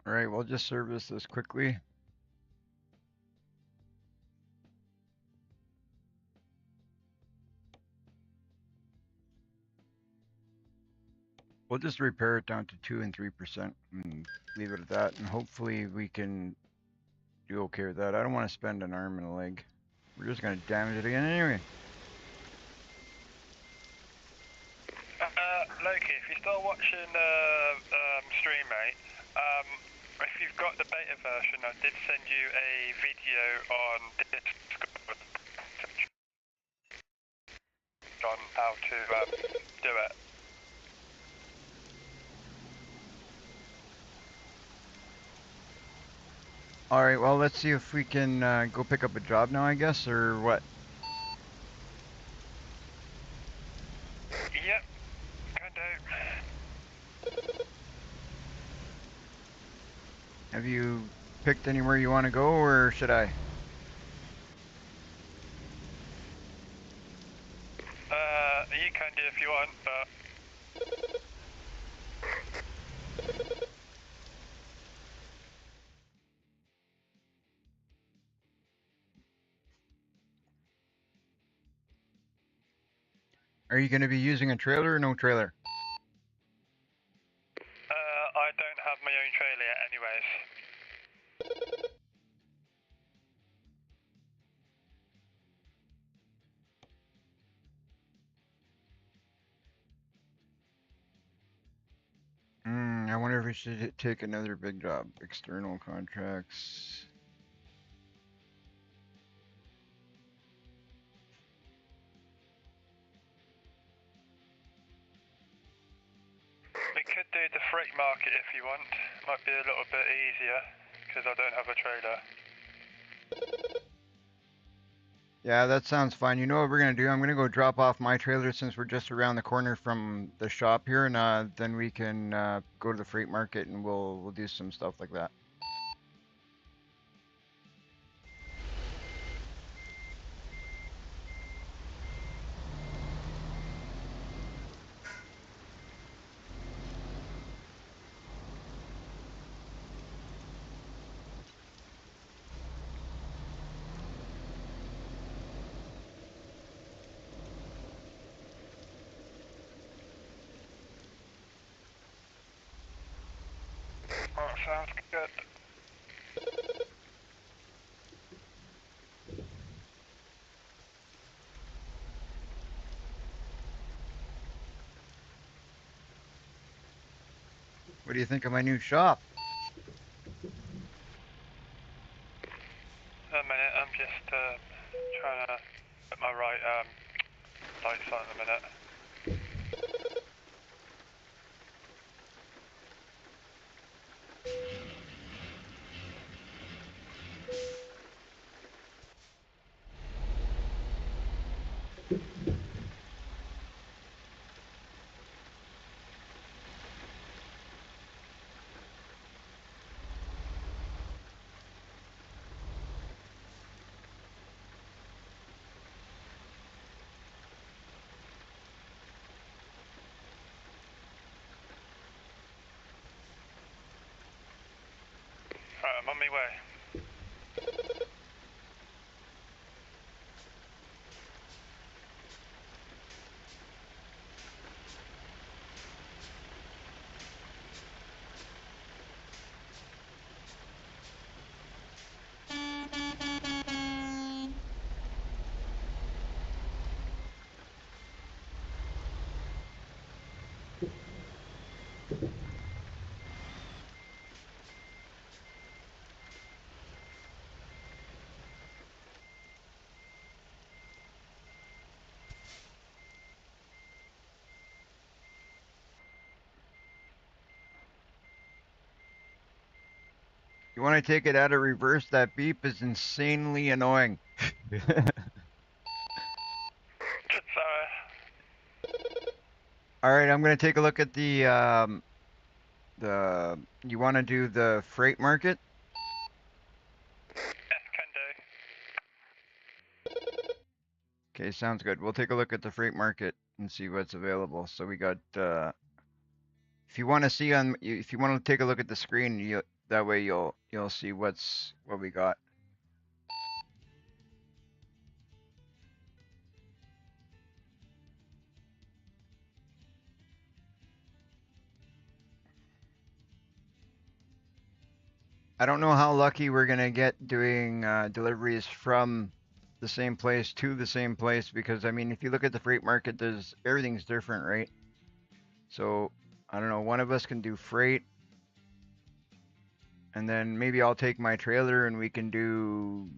All right, we'll just service this quickly. We'll just repair it down to 2 and 3% and leave it at that. And hopefully we can do okay with that. I don't want to spend an arm and a leg. We're just going to damage it again anyway. Loki, if you're still watching the stream, mate, if you've got the beta version, I did send you a video on Discord on how to do it. All right, well, let's see if we can go pick up a job now, I guess, or what? Yep, can do. Have you picked anywhere you want to go, or should I? You can do if you want, but Are you going to be using a trailer or no trailer? I don't have my own trailer yet anyways. I wonder if we should take another big job. External contracts. We could do the freight market if you want. Might be a little bit easier, because I don't have a trailer. Yeah, that sounds fine. You know what we're gonna do? I'm gonna go drop off my trailer since we're just around the corner from the shop here, and then we can go to the freight market and we'll do some stuff like that. Oh, sounds good. What do you think of my new shop? A minute, I'm just trying to put my right lights on a minute. Right, I'm on my way. You want to take it out of reverse? That beep is insanely annoying. Sorry. All right, I'm gonna take a look at the. You want to do the freight market? Yes, can do. Okay, sounds good. We'll take a look at the freight market and see what's available. So we got. If you want to see if you want to take a look at the screen, That way you'll see what we got. I don't know how lucky we're gonna get doing deliveries from the same place to the same place because I mean, if you look at the freight market, there's everything's different, right? So I don't know. One of us can do freight, and then maybe I'll take my trailer and we can do.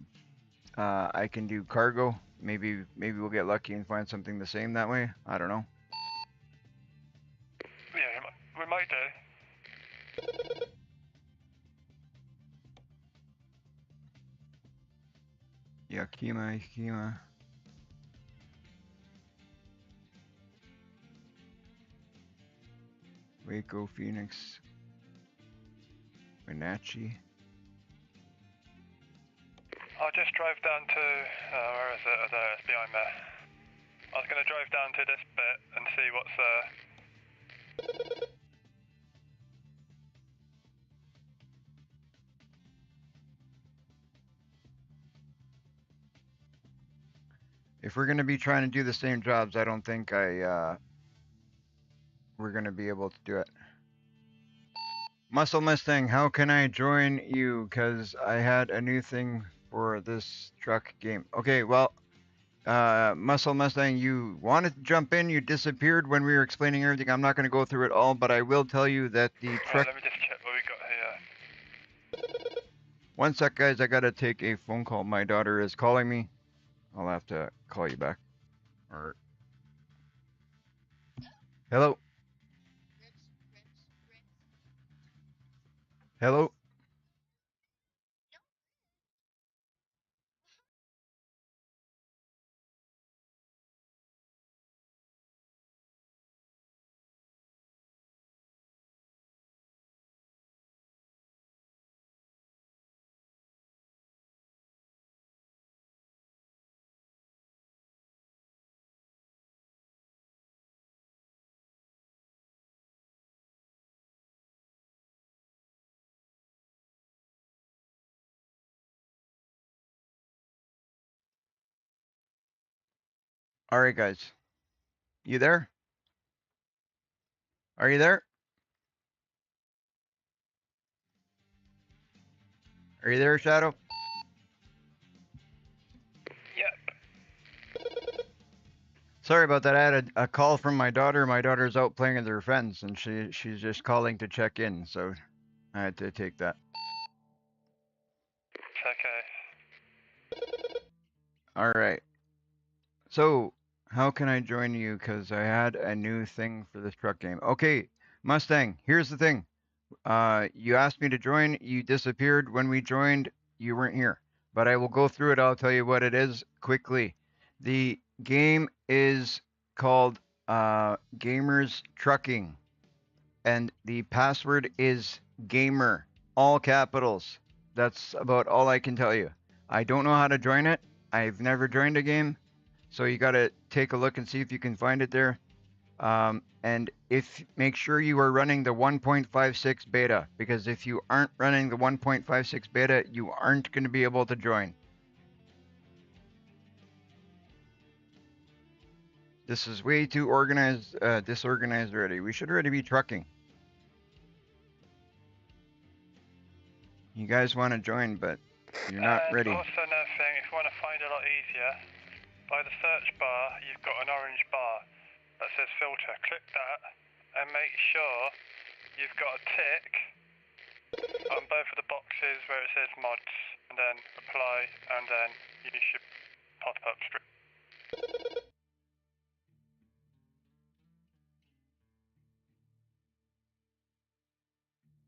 I can do cargo. Maybe we'll get lucky and find something the same that way. I don't know. Yeah, we might do. Yakima. Waco, Phoenix, Wenatchee. I'll just drive down to, where is it? There, it's behind there. I was going to drive down to this bit and see what's there. If we're gonna be trying to do the same jobs, I don't think we're gonna be able to do it. Muscle Mustang, how can I join you? Cause I had a new thing for this truck game. Okay, well, Muscle Mustang, you wanted to jump in, you disappeared when we were explaining everything. I'm not gonna go through it all, but I will tell you that the truck. Let me just check what we got here. One sec, guys. I gotta take a phone call. My daughter is calling me. I'll have to call you back. Or hello. Hello. All right, guys. You there? Are you there? Are you there, Shadow? Yep. Sorry about that. I had a call from my daughter. My daughter's out playing with her friends, and she's just calling to check in. So I had to take that. It's okay. All right. So how can I join you? Because I had a new thing for this truck game. Okay, Mustang. Here's the thing. You asked me to join. You disappeared when we joined. You weren't here. But I will go through it. I'll tell you what it is quickly. The game is called Gamers Trucking, and the password is gamer, all capitals. That's about all I can tell you. I don't know how to join it. I've never joined a game, so you got to take a look and see if you can find it there. And if make sure you are running the 1.56 beta, because if you aren't running the 1.56 beta, you aren't going to be able to join. This is way too organized, disorganized already. We should already be trucking. You guys want to join, but you're not ready. Also another thing, if you want to find it a lot easier, by the search bar, you've got an orange bar that says filter. Click that and make sure you've got a tick on both of the boxes where it says mods, and then apply, and then you should pop up straight.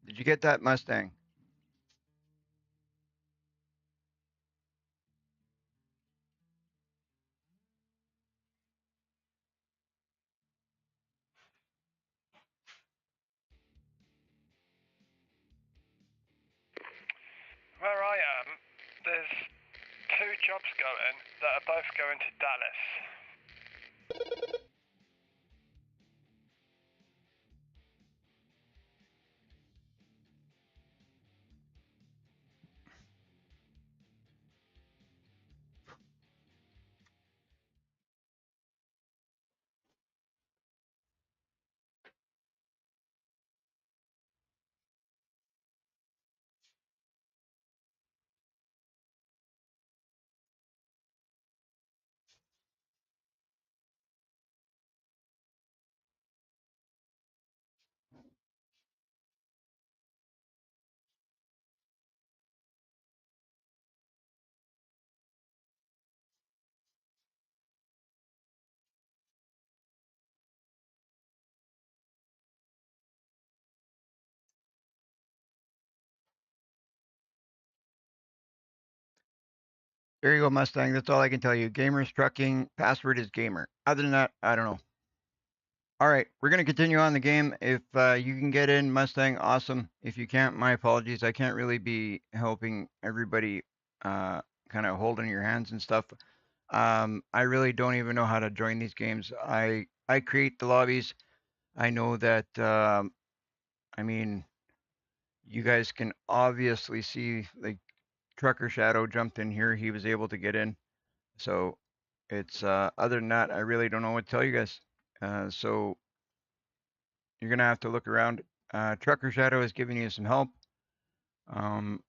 Did you get that, Mustang? Where I am, there's 2 jobs going that are both going to Dallas. There you go, Mustang. That's all I can tell you. Gamers Trucking, password is gamer. Other than that, I don't know. All right, we're going to continue on the game. If you can get in, Mustang, awesome. If you can't, my apologies. I can't really be helping everybody kind of holding your hands and stuff. I really don't even know how to join these games. I create the lobbies. I know that, I mean, you guys can obviously see, like, Trucker Shadow jumped in here. He was able to get in. So it's, other than that, I really don't know what to tell you guys. So you're going to have to look around. Trucker Shadow is giving you some help. Um,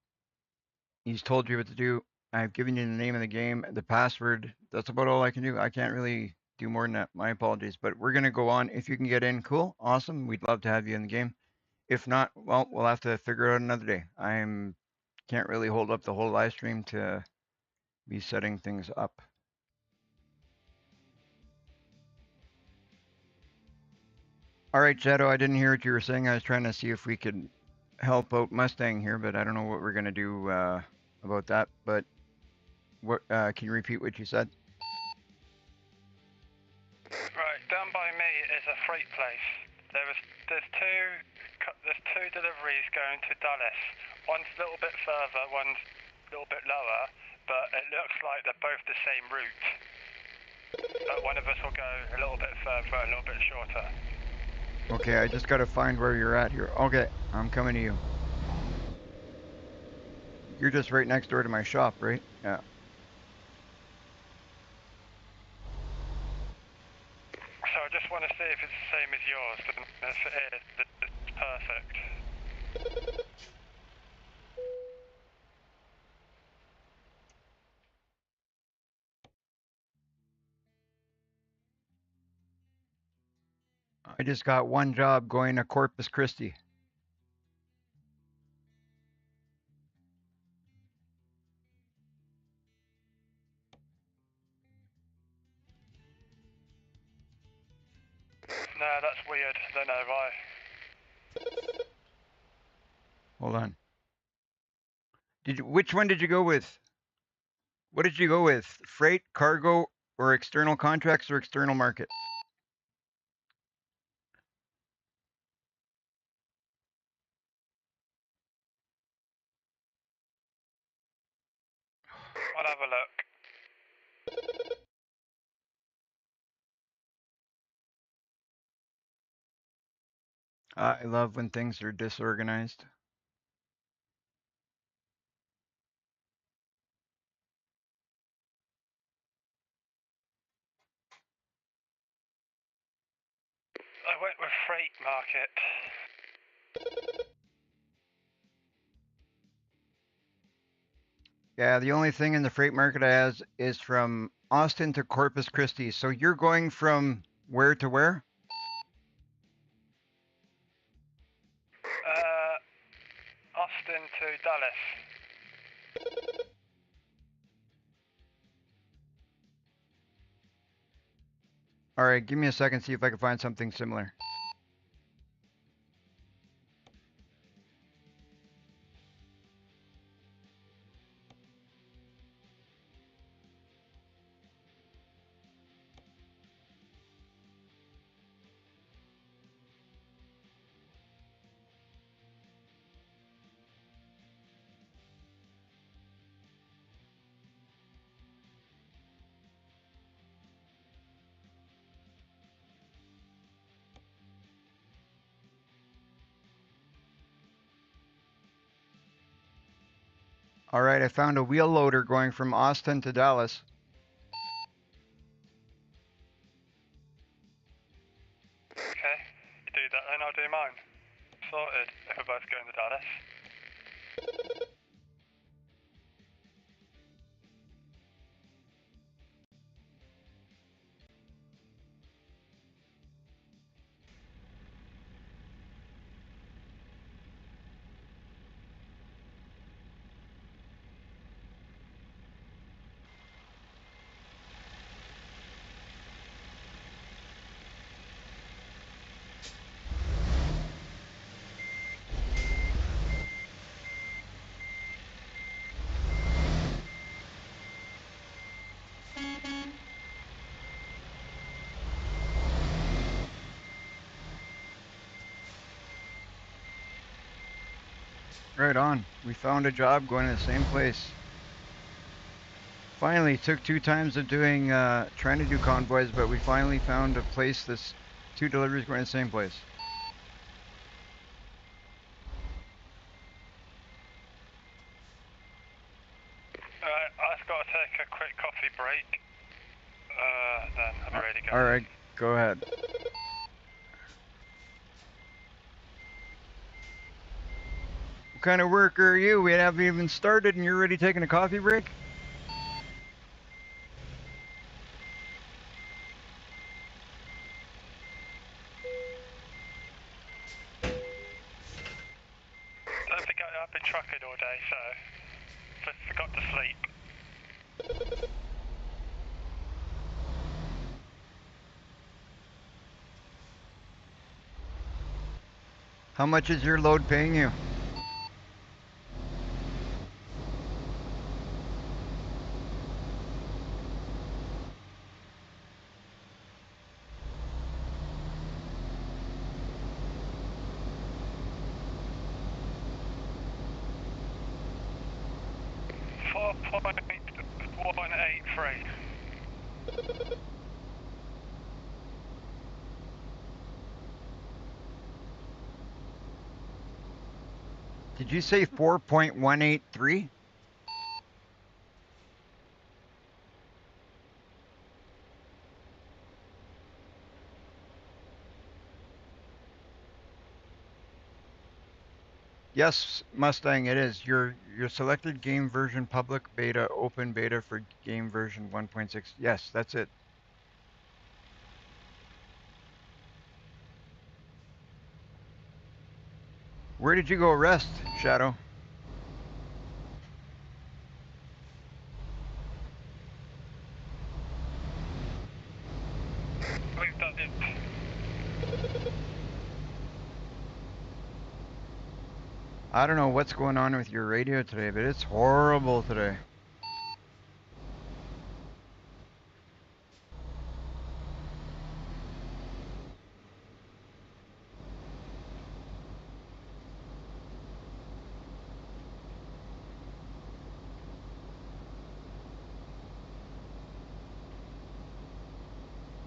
he's told you what to do. I've given you the name of the game, the password. That's about all I can do. I can't really do more than that. My apologies. But we're going to go on. If you can get in, cool. Awesome. We'd love to have you in the game. If not, well, we'll have to figure it out another day. Can't really hold up the whole live stream to be setting things up. All right, Shadow, I didn't hear what you were saying. I was trying to see if we could help out Mustang here, but I don't know what we're going to do about that. But what can you repeat what you said? Right, down by me is a freight place. There's two deliveries going to Dallas. One's a little bit further, one's a little bit lower, but it looks like they're both the same route. But one of us will go a little bit further, a little bit shorter. Okay, I just got to find where you're at here. Okay, I'm coming to you. You're just right next door to my shop, right? Yeah. So I just want to see if it's the same as yours, but if it is, it's perfect. I just got one job going to Corpus Christi. No, that's weird. I don't know why. Hold on. Which one did you go with? What did you go with? Freight, cargo, or external contracts or external market? I'll have a look. I love when things are disorganized. I went with freight market. Yeah, the only thing in the freight market I has is from Austin to Corpus Christi. So you're going from where to where? Austin to Dallas. All right, give me a second, see if I can find something similar. All right, I found a wheel loader going from Austin to Dallas. Okay, you do that then, I'll do mine. Sorted, if we're both going to Dallas. Right on. We found a job going to the same place. Finally, took 2 times of doing, trying to do convoys, but we finally found a place that's 2 deliveries going to the same place. I've got to take a quick coffee break. Then I'm ready to go. Alright, go ahead. What kind of worker are you? We haven't even started and you're already taking a coffee break? Don't forget I've been trucking all day, so just forgot to sleep. How much is your load paying you? $4.183. Did you say 4.183? Yes, Mustang, it is. Your selected game version public beta, open beta for game version 1.6. Yes, that's it. Where did you go rest, Shadow? We've done it. I don't know what's going on with your radio today, but it's horrible today.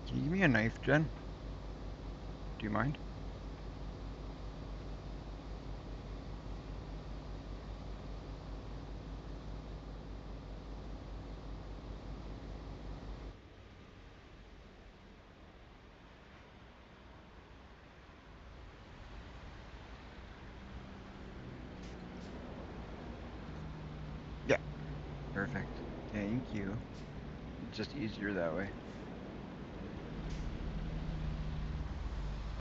Can you give me a knife, Jen? Do you mind? Yeah. Perfect. Thank you. It's just easier that way.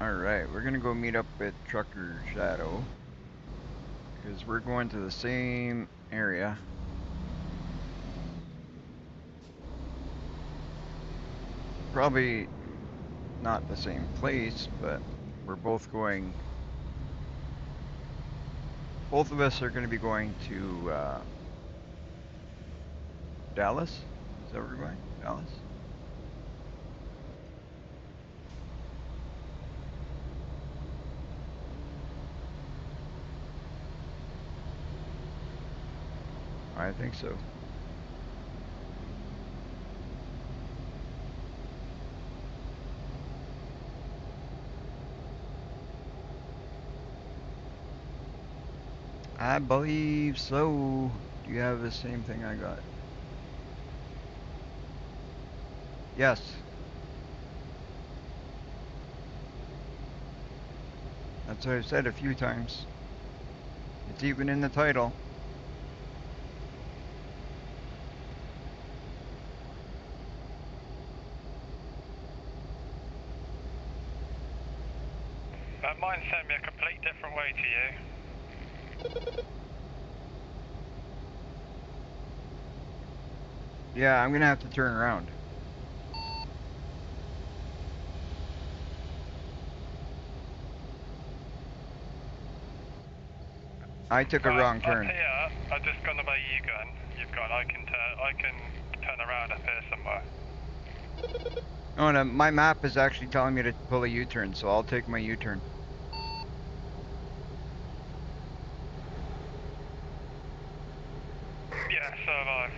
Alright, we're gonna go meet up with Trucker Shadow. Because we're going to the same area. Probably not the same place, but we're both going. Both of us are going to be going to Dallas. Is that where we're going? Dallas? I think so. I believe so. Do you have the same thing I got? Yes. That's what I've said a few times. It's even in the title. Mine sent me a complete different way to you. Yeah, I'm going to have to turn around. I took a wrong turn. Up here, I've just gone the way you've gone. I can turn around up here some somewhere. Oh, and my map is actually telling me to pull a U-turn, so I'll take my U-turn. Yeah, so have I.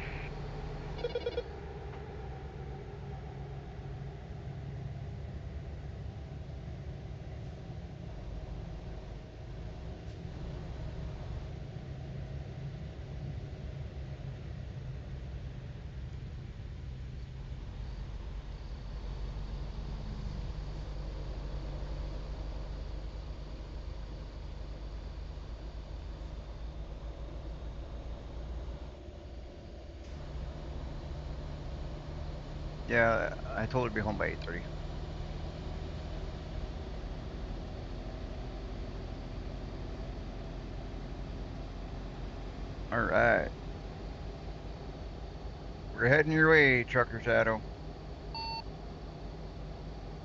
Yeah, I told her to be home by 8:30. All right. We're heading your way, Trucker Shadow.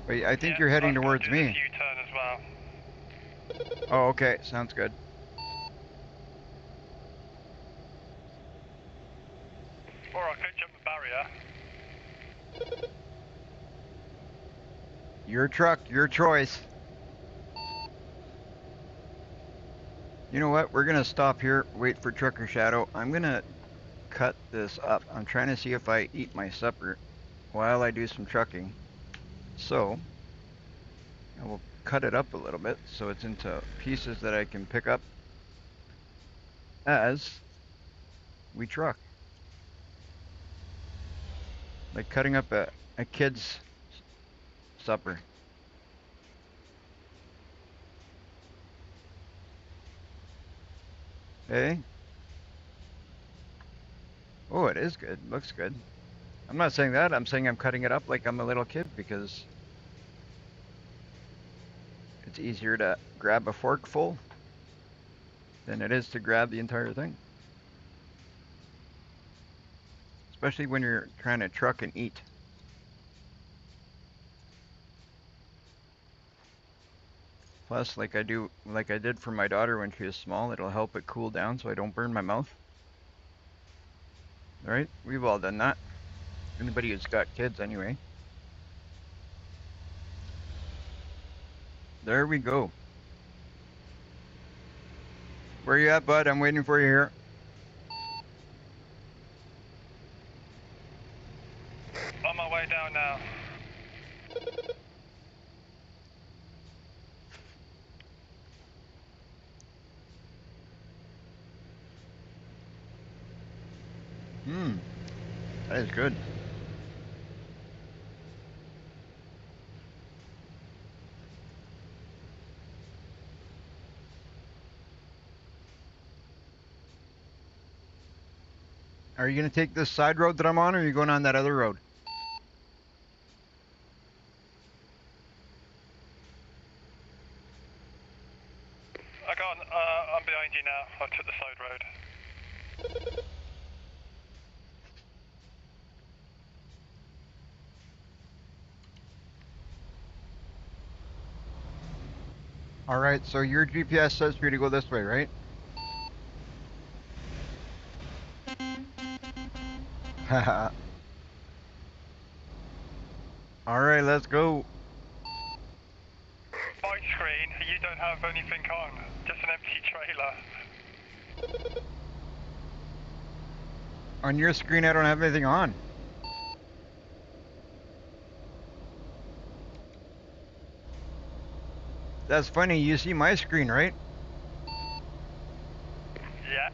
Wait, I think Yeah, you're heading I've got to towards do this me. U-turn as well. Oh, okay. Sounds good. Or I could jump the barrier. Your truck, your choice. You know what? We're gonna stop here, wait for Trucker Shadow. I'm gonna cut this up. I'm trying to see if I eat my supper while I do some trucking. So, I will cut it up a little bit so it's into pieces that I can pick up as we truck. Like cutting up a kid's supper. Hey? Oh, it is good. Looks good. I'm not saying that. I'm saying I'm cutting it up like I'm a little kid because it's easier to grab a forkful than it is to grab the entire thing. Especially when you're trying to truck and eat. Plus, like I did for my daughter when she was small, it'll help it cool down so I don't burn my mouth. Right? We've all done that. Anybody who's got kids, anyway. There we go. Where you at, bud? I'm waiting for you here. On my way down now. That is good. Are you gonna take this side road that I'm on, or are you going on that other road? I'm behind you now. I took the side road. All right, so your GPS says for you to go this way, right? Haha. All right, let's go. Bike screen, you don't have anything on. Just an empty trailer. On your screen, I don't have anything on. That's funny. You see my screen, right? Yeah.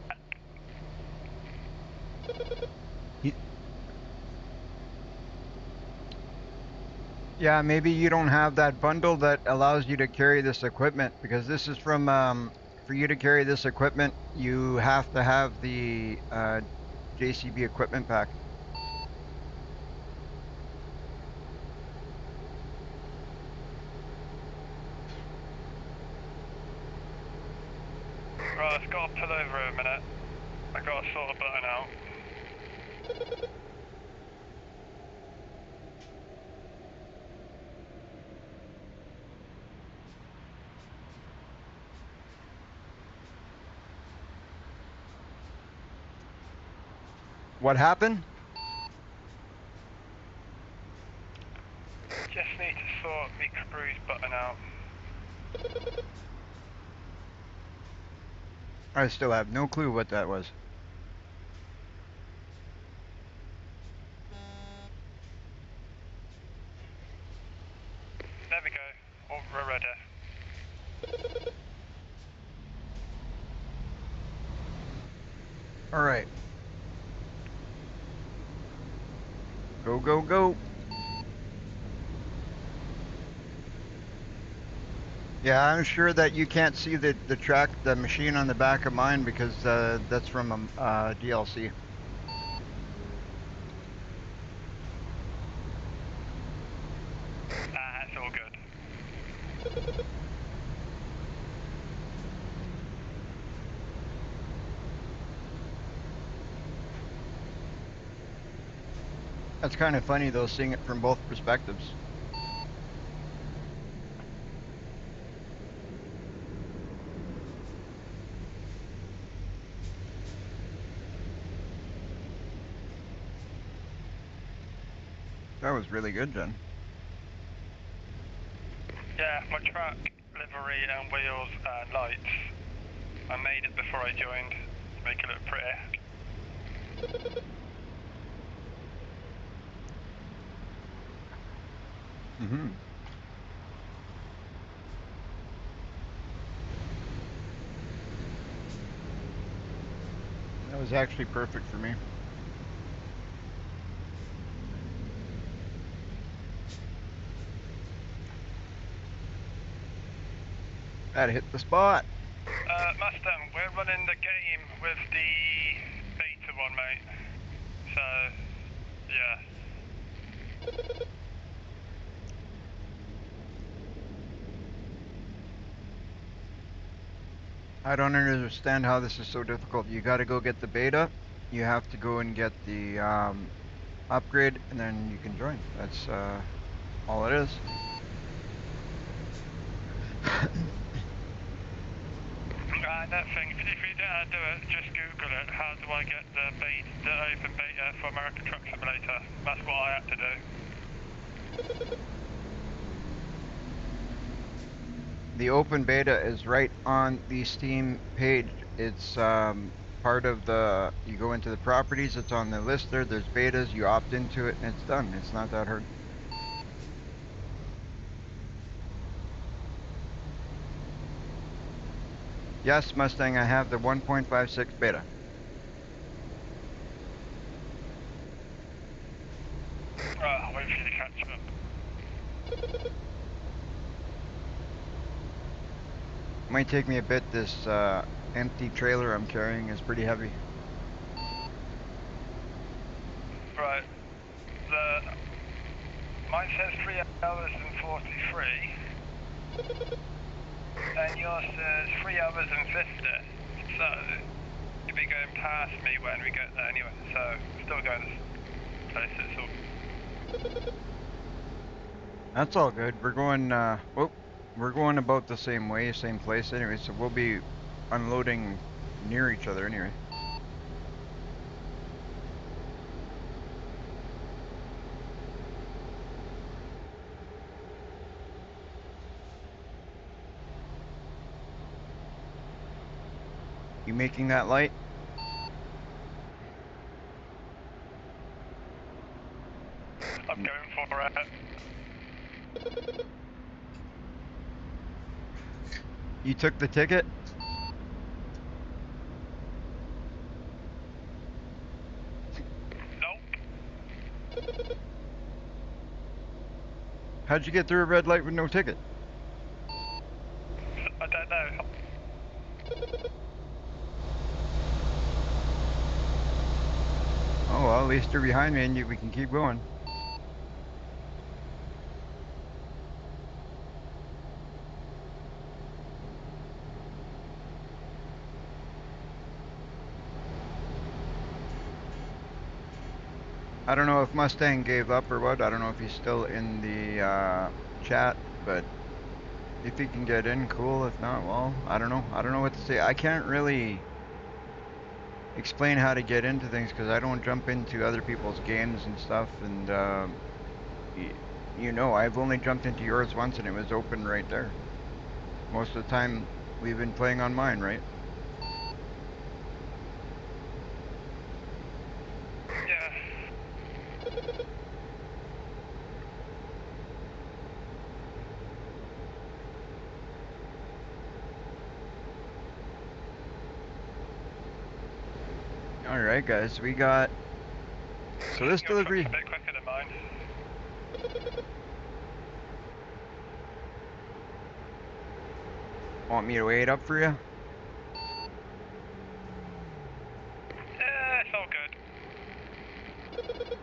Yeah, maybe you don't have that bundle that allows you to carry this equipment because this is from, for you to carry this equipment, you have to have the JCB equipment pack. Right, I've got to pull over a minute. I got to sort a button out. What happened? Just need to sort my cruise button out. I still have no clue what that was. There we go. Oh, we're ready. All right. Go, go, go. Yeah, I'm sure that you can't see the machine on the back of mine because that's from a DLC. It's all good. That's kind of funny though, seeing it from both perspectives. That was really good, Jen. Yeah, my truck, livery and wheels and lights. I made it before I joined to make it look pretty. Mm-hmm. That was actually perfect for me. That hit the spot. Mustang, we're running the game with the beta one, mate. So, yeah. I don't understand how this is so difficult. You got to go get the beta. You have to go and get the upgrade, and then you can join. That's all it is. That thing, if you don't know how to do it, just Google it. How do I get the open beta for American Truck Simulator? That's what I had to do. The open beta is right on the Steam page. It's part of the, you go into the properties, it's on the list there, there's betas, you opt into it, and it's done. It's not that hard. Yes, Mustang, I have the 1.56 beta. I'll wait for you to catch up. Might take me a bit. This empty trailer I'm carrying is pretty heavy. Right. Mine says 3 hours and 43. And yours says 3 hours and 50. So, you'll be going past me when we get there anyway. So, still going to places. That's all good. We're going, we're going about the same way, same place anyway, so we'll be unloading near each other anyway. You making that light? I'm going for it. You took the ticket? Nope. How'd you get through a red light with no ticket? I don't know. Oh, well, at least you're behind me and we can keep going. I don't know if Mustang gave up or what. I don't know if he's still in the chat, but if he can get in, cool. If not, well, I don't know. I don't know what to say. I can't really explain how to get into things because I don't jump into other people's games and stuff. And you know, I've only jumped into yours once and it was open right there. Most of the time, we've been playing on mine, right? Yeah. Alright, guys, we got... So this Your truck's delivery... a bit quicker than mine. Want me to wait up for you? Yeah, it's all good.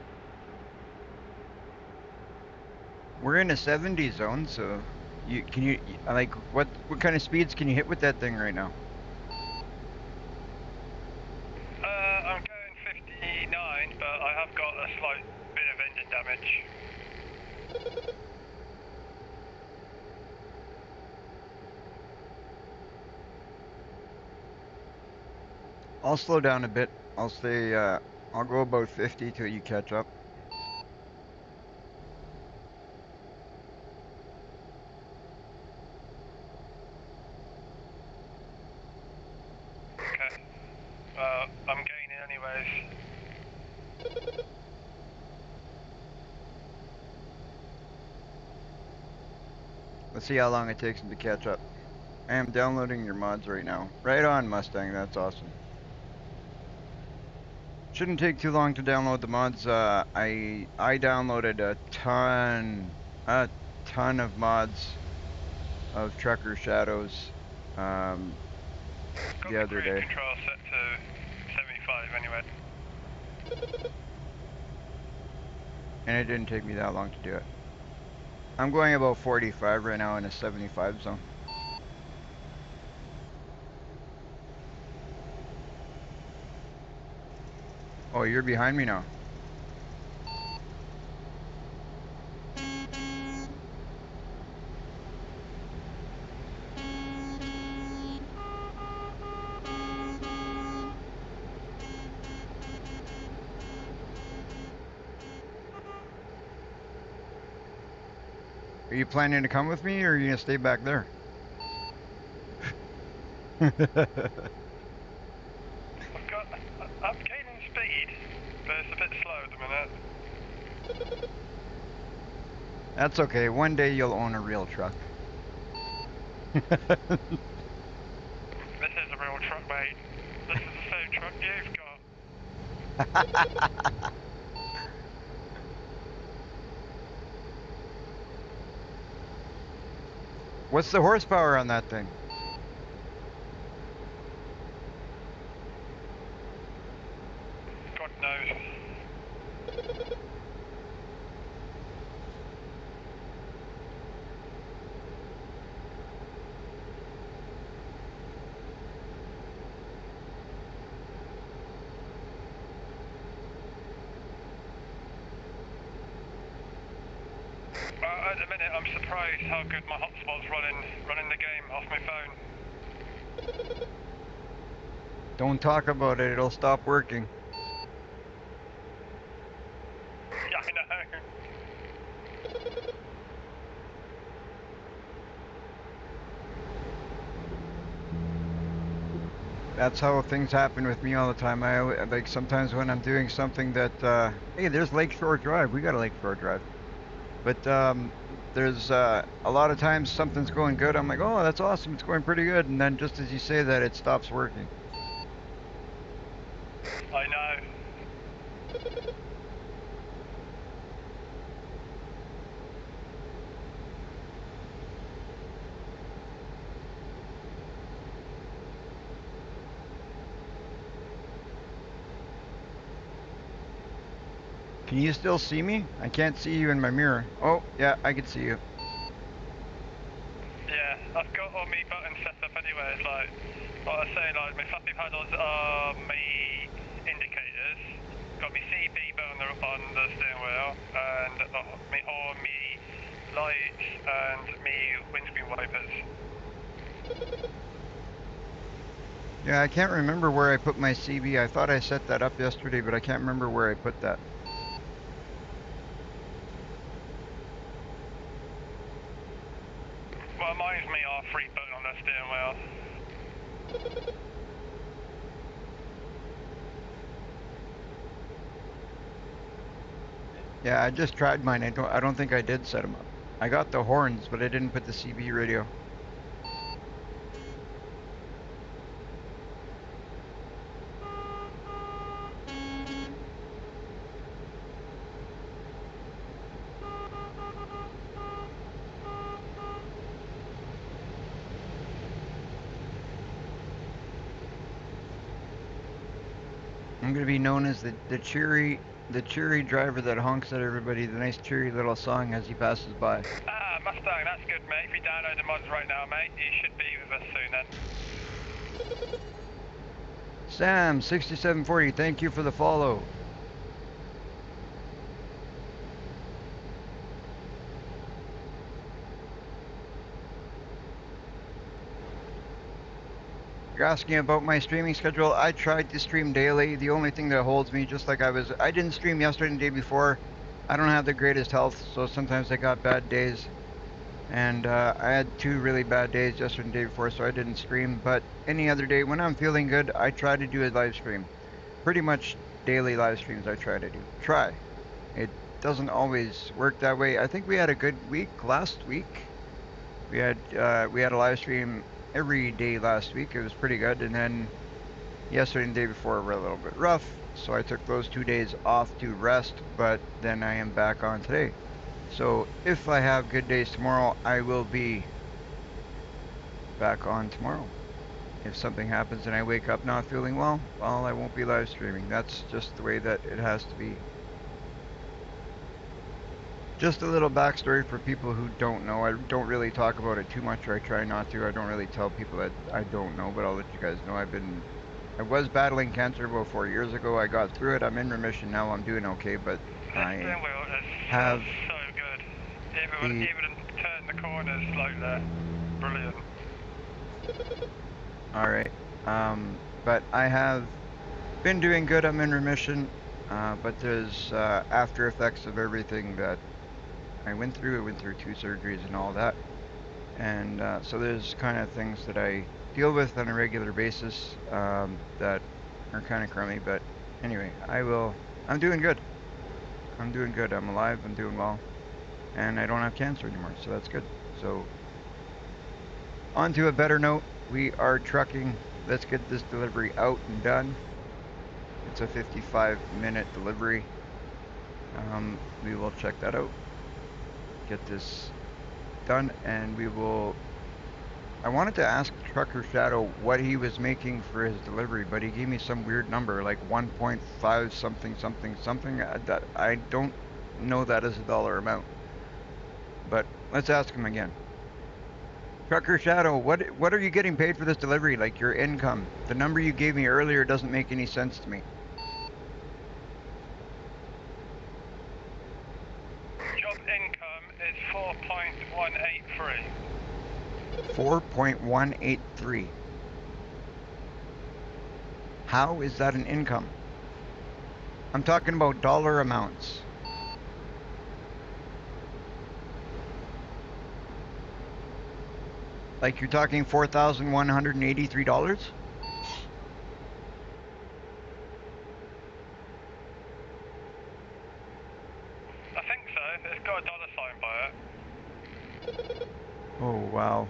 We're in a 70 zone, so... Can you... Like, what kind of speeds can you hit with that thing right now? I'm going 59, but I have got a slight bit of engine damage. I'll slow down a bit. I'll stay, I'll go about 50 till you catch up. Okay. I'm gaining anyways. Let's see how long it takes him to catch up. I am downloading your mods right now. Right on, Mustang, that's awesome. Shouldn't take too long to download the mods. I downloaded a ton of mods of Trucker Shadows Got the the other cruise day. control set to 75 anyway. And it didn't take me that long to do it. I'm going about 45 right now in a 75 zone. Oh, you're behind me now. Are you planning to come with me, or are you gonna stay back there? I'm gaining speed, but it's a bit slow at the minute. That's okay. One day you'll own a real truck. This is a real truck, mate. This is the same truck you've got. What's the horsepower on that thing? God knows. At the minute, I'm surprised how good my hotspot's running the game off my phone. Don't talk about it. It'll stop working. Yeah, I know. That's how things happen with me all the time. Like sometimes when I'm doing something that, hey, there's Lakeshore Drive. We got a Lakeshore Drive. But there's a lot of times something's going good. I'm like, oh, that's awesome. It's going pretty good. And then just as you say that, it stops working. I know. Can you still see me? I can't see you in my mirror. Oh, yeah, I can see you. Yeah, I've got all my buttons set up anyway. It's like, what I say, like, my flappy paddles are my indicators. Got my CB button on the steering wheel, and me horn, me lights, and me windscreen wipers. Yeah, I can't remember where I put my CB. I thought I set that up yesterday, but I can't remember where I put that. Well, mine's me R3 button on the steering wheel. Yeah, I just tried mine. I don't think I did set them up. I got the horns, but I didn't put the CB radio. I'm gonna be known as the cheery driver that honks at everybody. The nice cheery little song as he passes by. Ah, Mustang, that's good, mate. If you download the mods right now, mate, you should be with us soon then. Sam 6740, thank you for the follow. You're asking about my streaming schedule. I tried to stream daily. The only thing that holds me, just like I didn't stream yesterday and the day before. I don't have the greatest health, so sometimes I got bad days. And I had 2 really bad days yesterday and the day before, so I didn't stream. But any other day, when I'm feeling good, I try to do a live stream. Pretty much daily live streams I try to do. Try. It doesn't always work that way. I think we had a good week last week. We had a live stream every day last week. It was pretty good. And then yesterday and the day before were a little bit rough, so I took those 2 days off to rest, but then I am back on today. So if I have good days tomorrow, I will be back on tomorrow. If something happens and I wake up not feeling well, I won't be live streaming. That's just the way that it has to be. Just a little backstory for people who don't know. I don't really talk about it too much, or I try not to. I don't really tell people that I don't know, but I'll let you guys know. I was battling cancer about 4 years ago. I got through it. I'm in remission now. I'm doing okay, but I have so good. Even turn the corners like that. Brilliant. All right. But I have been doing good. I'm in remission. But there's after effects of everything that I went through. I went through 2 surgeries and all that. And so there's kind of things that I deal with on a regular basis that are kind of crummy. But anyway, I'm doing good. I'm doing good. I'm alive. I'm doing well. And I don't have cancer anymore. So that's good. So on to a better note. We are trucking. Let's get this delivery out and done. It's a 55-minute delivery. We will check that out. Get this done, and we will. I wanted to ask Trucker Shadow what he was making for his delivery, but he gave me some weird number, like 1.5 something something something. That I don't know that as a dollar amount. But let's ask him again. Trucker Shadow, what are you getting paid for this delivery? Like your income? The number you gave me earlier doesn't make any sense to me. Job income is 4.183. 4.183. How is that an income? I'm talking about dollar amounts. Like you're talking $4,183? I think so. It's got a dollar sign by it. Oh, wow.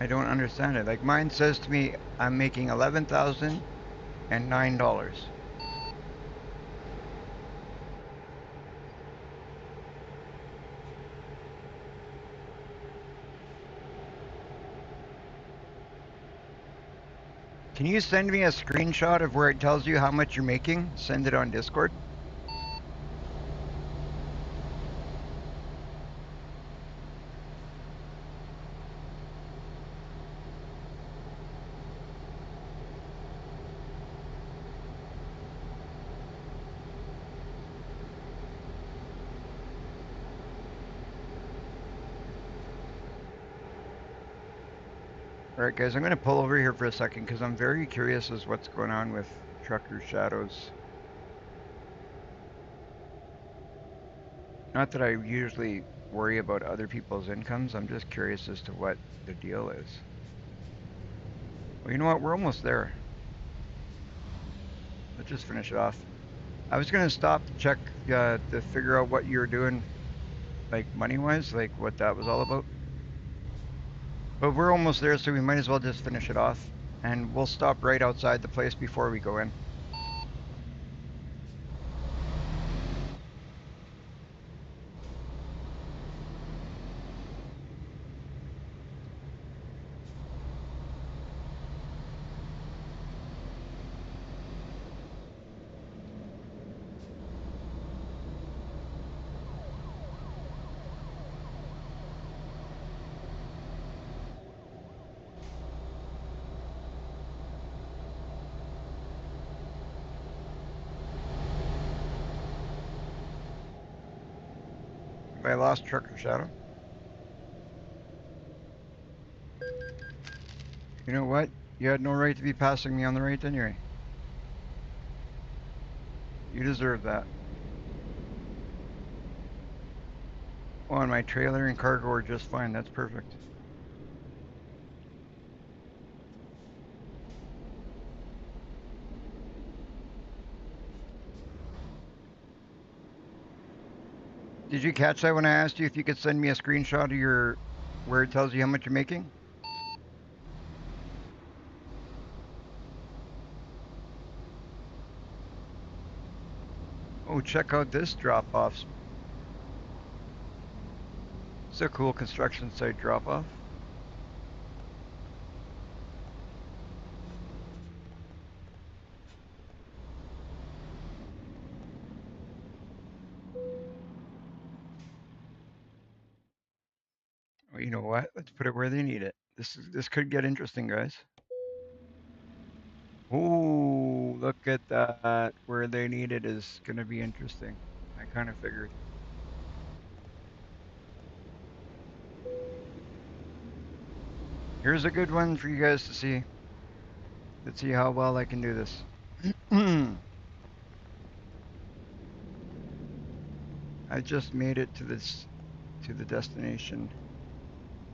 I don't understand it. Like mine says to me, I'm making $11,009. Can you send me a screenshot of where it tells you how much you're making? Send it on Discord. Alright guys, I'm going to pull over here for a second because I'm very curious as what's going on with trucker shadows. Not that I usually worry about other people's incomes. I'm just curious as to what the deal is. Well, you know what? We're almost there. Let's just finish it off. I was gonna stop to check to figure out what you were doing, like money-wise, like what that was all about. But we're almost there, so we might as well just finish it off. And we'll stop right outside the place before we go in. Have I lost Trucker Shadow? You know what? You had no right to be passing me on the right anyway. You deserve that. Oh, and my trailer and cargo are just fine. That's perfect. Did you catch that when I asked you if you could send me a screenshot of your where it tells you how much you're making? Oh, check out this drop-off. It's a cool construction site drop-off. Well, you know what? Let's put it where they need it. This could get interesting, guys. Ooh, look at that. Where they need it is gonna be interesting. I kind of figured. Here's a good one for you guys to see. Let's see how well I can do this. I just made it to the destination,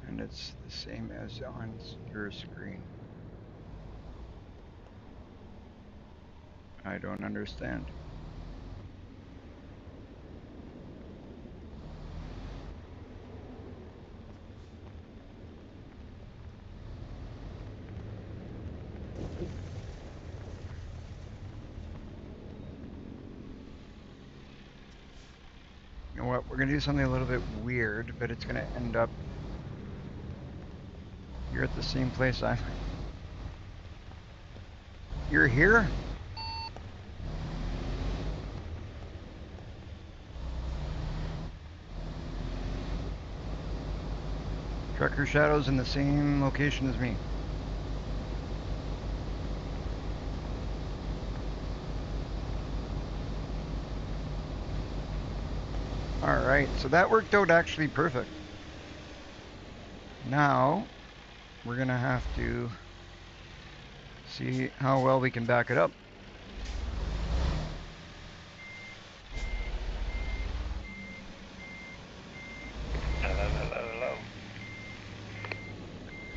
and it's the same as on your screen. I don't understand. You know what? We're gonna do something a little bit weird, but it's gonna end up. You're at the same place I'm. You're here? Trucker Shadow's in the same location as me. Alright, so that worked out actually perfect. Now, we're gonna have to see how well we can back it up. Hello, hello, hello.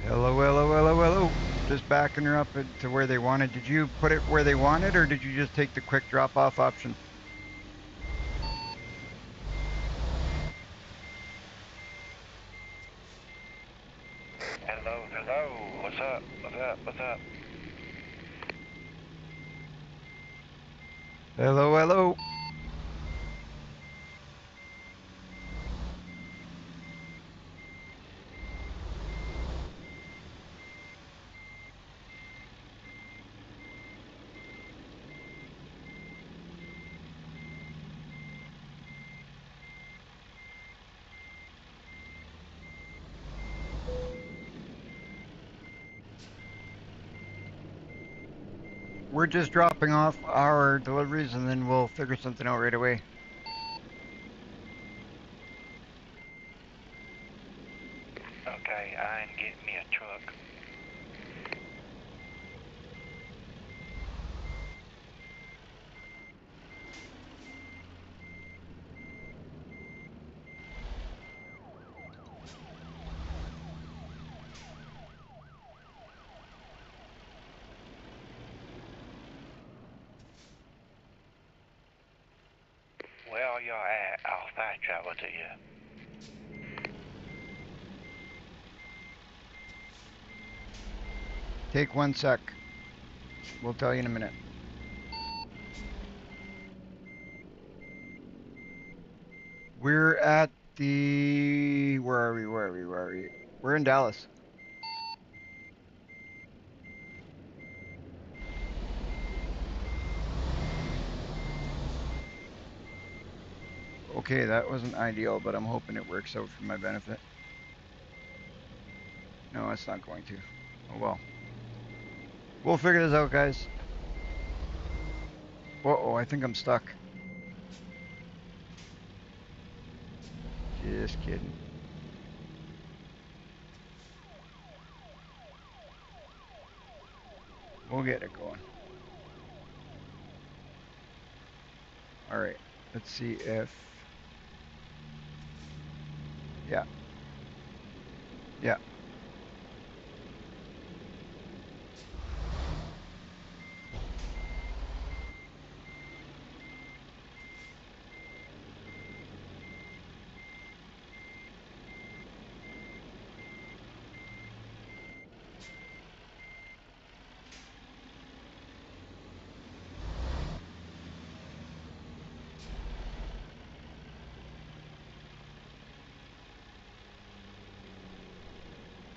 Hello, hello, hello, hello. Just backing her up to where they wanted. Did you put it where they wanted, or did you just take the quick drop-off option? Hello, hello. What's up? What's up? What's up? Hello, hello. We're just dropping off our deliveries and then we'll figure something out right away. Okay, I'm getting me a truck. while you're at, I'll fast travel to you. Take 1 sec. We'll tell you in a minute. We're at the... Where are we? We're in Dallas. Okay, that wasn't ideal, but I'm hoping it works out for my benefit. No, it's not going to. Oh well. We'll figure this out, guys. Uh-oh, I think I'm stuck. Just kidding. We'll get it going. Alright, let's see if... Yeah. Yeah.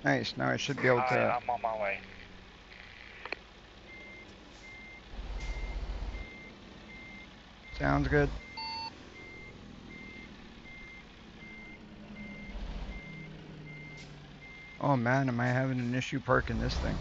Nice, now I should be able to... I'm on my way. Sounds good. Oh man, am I having an issue parking this thing?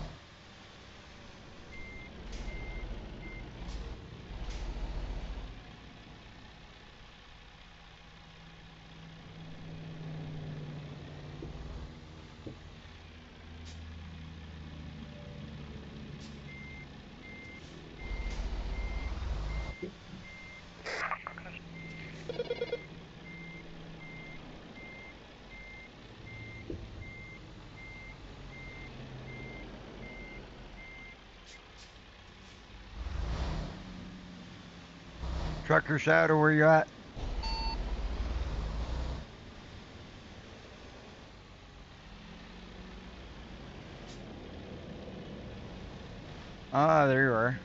Trucker Shadow, where you at? Ah, there you are.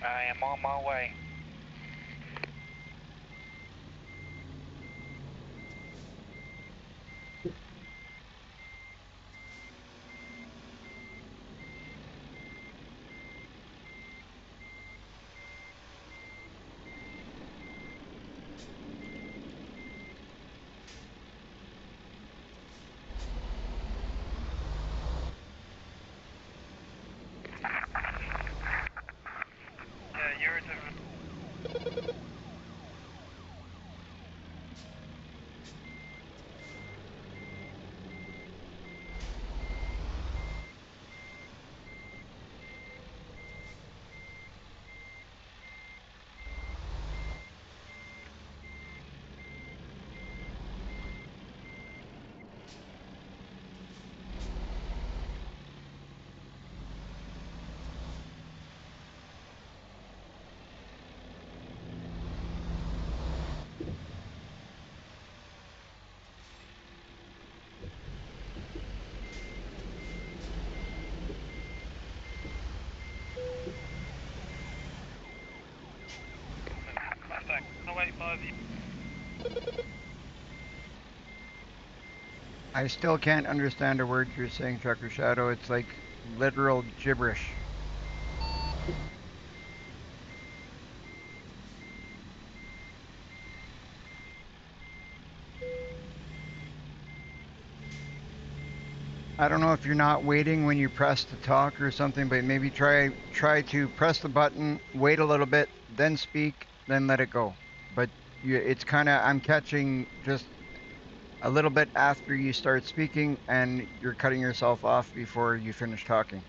I am on my way. Yeah, you're at the... Mustang, I'll wait by the... I still can't understand a word you're saying, Trucker Shadow. It's like literal gibberish. I don't know if you're not waiting when you press to talk or something, but maybe try to press the button, wait a little bit, then speak, then let it go. But it's kind of, I'm catching just a little bit after you start speaking, and you're cutting yourself off before you finish talking.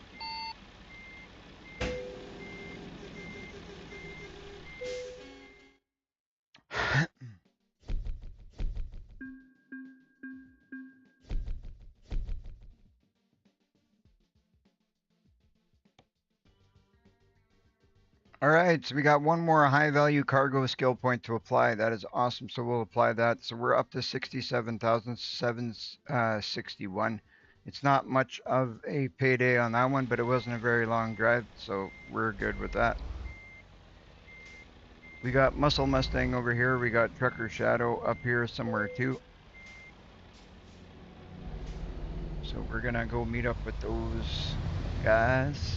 All right, so we got one more high value cargo skill point to apply. That is awesome. So we'll apply that. So we're up to 67,761. It's not much of a payday on that one, but it wasn't a very long drive, so we're good with that. We got Muscle Mustang over here. We got Trucker Shadow up here somewhere too. So we're gonna go meet up with those guys.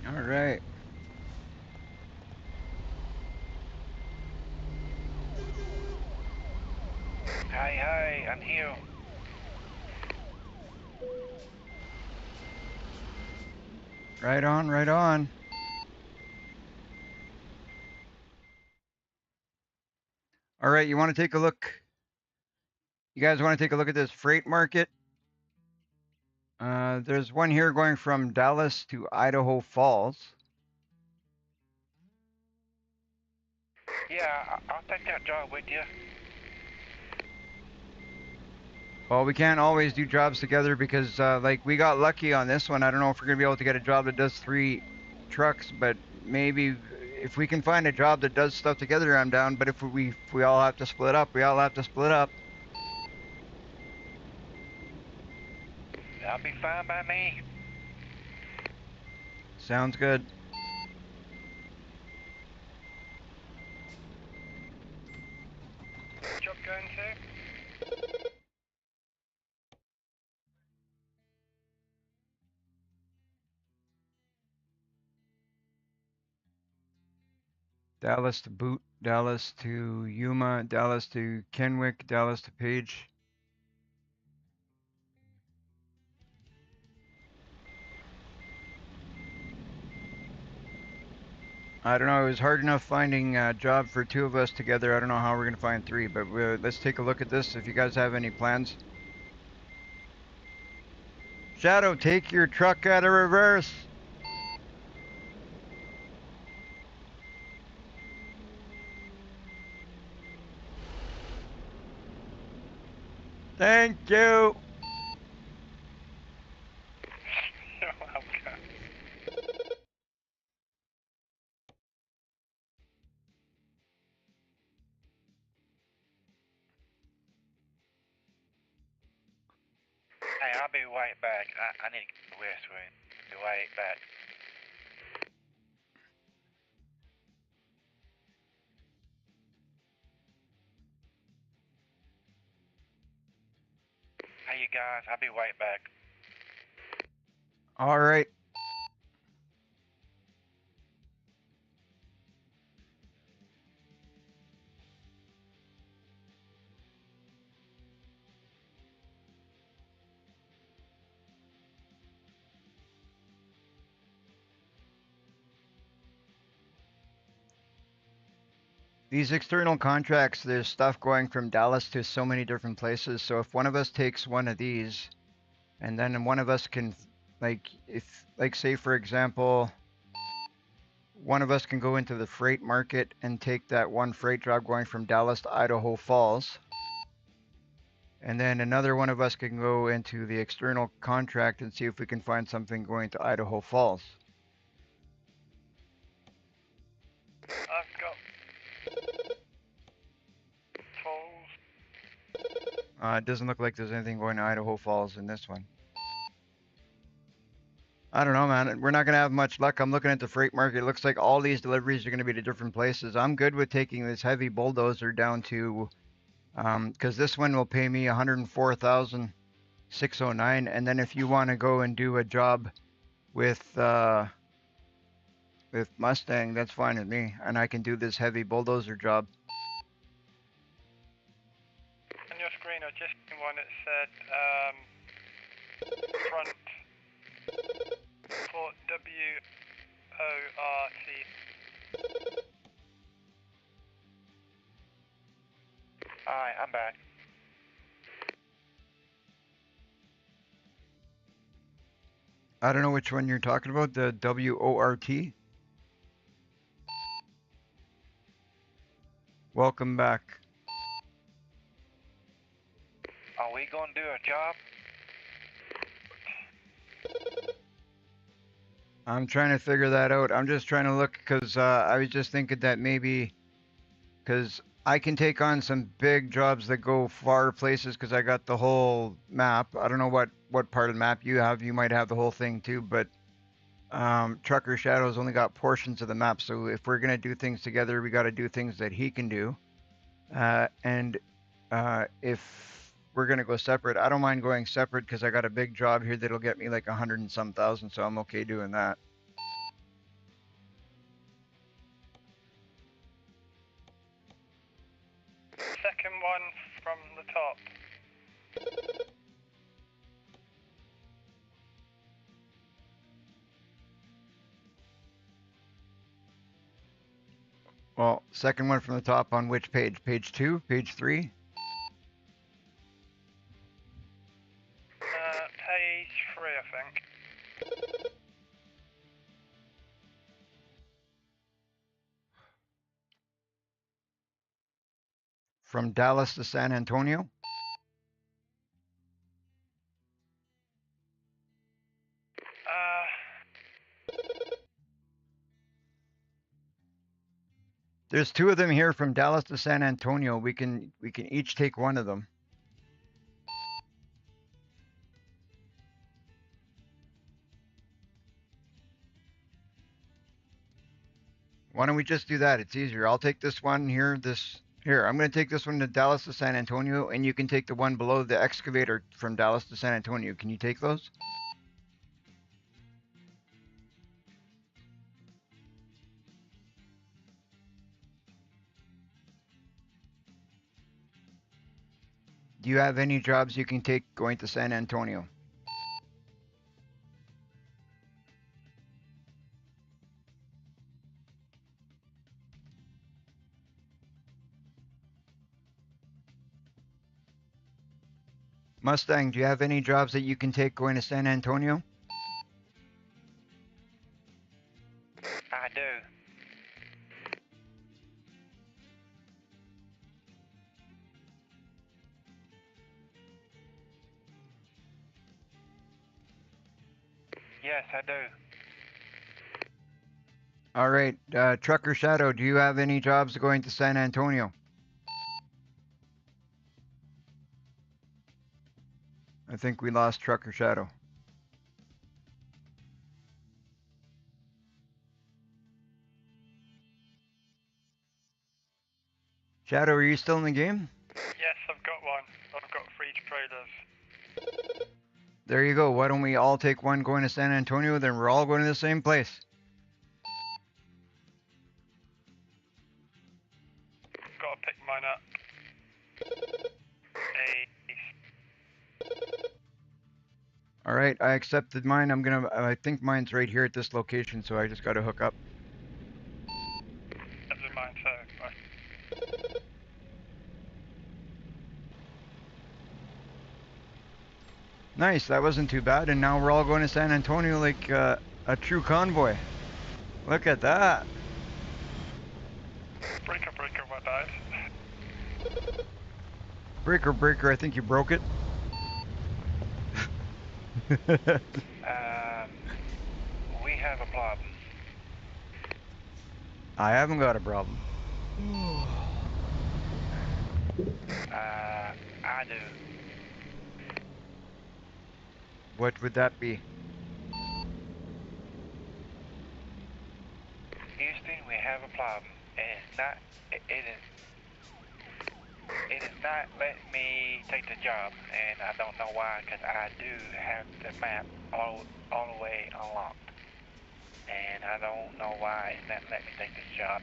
All right. Hi, I'm here. Right on, right on. All right, you want to take a look? You guys want to take a look at this freight market? There's one here going from Dallas to Idaho Falls. Yeah, I'll take that job with you. Well, we can't always do jobs together because, like, we got lucky on this one. I don't know if we're gonna be able to get a job that does 3 trucks, but maybe if we can find a job that does stuff together, I'm down. But if we all have to split up, we all have to split up. That'll be fine by me. Sounds good. Job going to? Dallas to Boot, Dallas to Yuma, Dallas to Kenwick, Dallas to Page. I don't know. It was hard enough finding a job for 2 of us together. I don't know how we're gonna find 3, but let's take a look at this. If you guys have any plans. Shadow, take your truck out of reverse. Thank you. You're welcome. Hey, I'll be right back. I need to get the restroom. Be right back. Hey, you guys, I'll be right back. All right. These external contracts, there's stuff going from Dallas to so many different places. So if one of us takes one of these, and then one of us can, like, if, like, say for example, one of us can go into the freight market and take that one freight job going from Dallas to Idaho Falls. And then another one of us can go into the external contract and see if we can find something going to Idaho Falls. I've got tools. It doesn't look like there's anything going to Idaho Falls in this one. I don't know, man. We're not going to have much luck. I'm looking at the freight market. It looks like all these deliveries are going to be to different places. I'm good with taking this heavy bulldozer down to, because this one will pay me 104,609. And then if you want to go and do a job with Mustang, that's fine with me. And I can do this heavy bulldozer job. On your screen, I just seen one that said front Port W-O-R-T. Alright, I'm back. I don't know which one you're talking about, the WORT. Welcome back. Are we gonna do a job? I'm trying to figure that out. I'm just trying to look because I was just thinking that maybe because I can take on some big jobs that go far places because I got the whole map. I don't know what part of the map you have. You might have the whole thing too, but Trucker Shadow's only got portions of the map. So if we're gonna do things together, we got to do things that he can do. And if we're gonna go separate, I don't mind going separate because I got a big job here that'll get me like 100 and some thousand, so I'm okay doing that. Second one from the top. Well, second one from the top on which page? Page 2? Page 3? Page 3, I think. From Dallas to San Antonio? There's 2 of them here from Dallas to San Antonio. We can each take one of them. Why don't we just do that? It's easier. I'll take this one here, here. I'm going to take this one to Dallas to San Antonio, and you can take the one below the excavator from Dallas to San Antonio. Can you take those? Do you have any jobs you can take going to San Antonio? Mustang, do you have any jobs that you can take going to San Antonio? I do. Yes, I do. All right, Trucker Shadow, do you have any jobs going to San Antonio? I think we lost Trucker Shadow. Shadow, are you still in the game? Yes, I've got one. I've got 3 trailers. There you go. Why don't we all take one going to San Antonio? Then we're all going to the same place. Gotta pick mine up. All right, I accepted mine. I think mine's right here at this location, so I just got to hook up. Accepted mine too. Nice, that wasn't too bad. And now we're all going to San Antonio like a true convoy. Look at that. Breaker, what died? Breaker, I think you broke it. We have a problem. I haven't got a problem. I do. What would that be? Houston, we have a problem. And it's not, it is not letting me take the job. And I don't know why, because I do have the map all the way unlocked. And I don't know why it's not letting me take this job.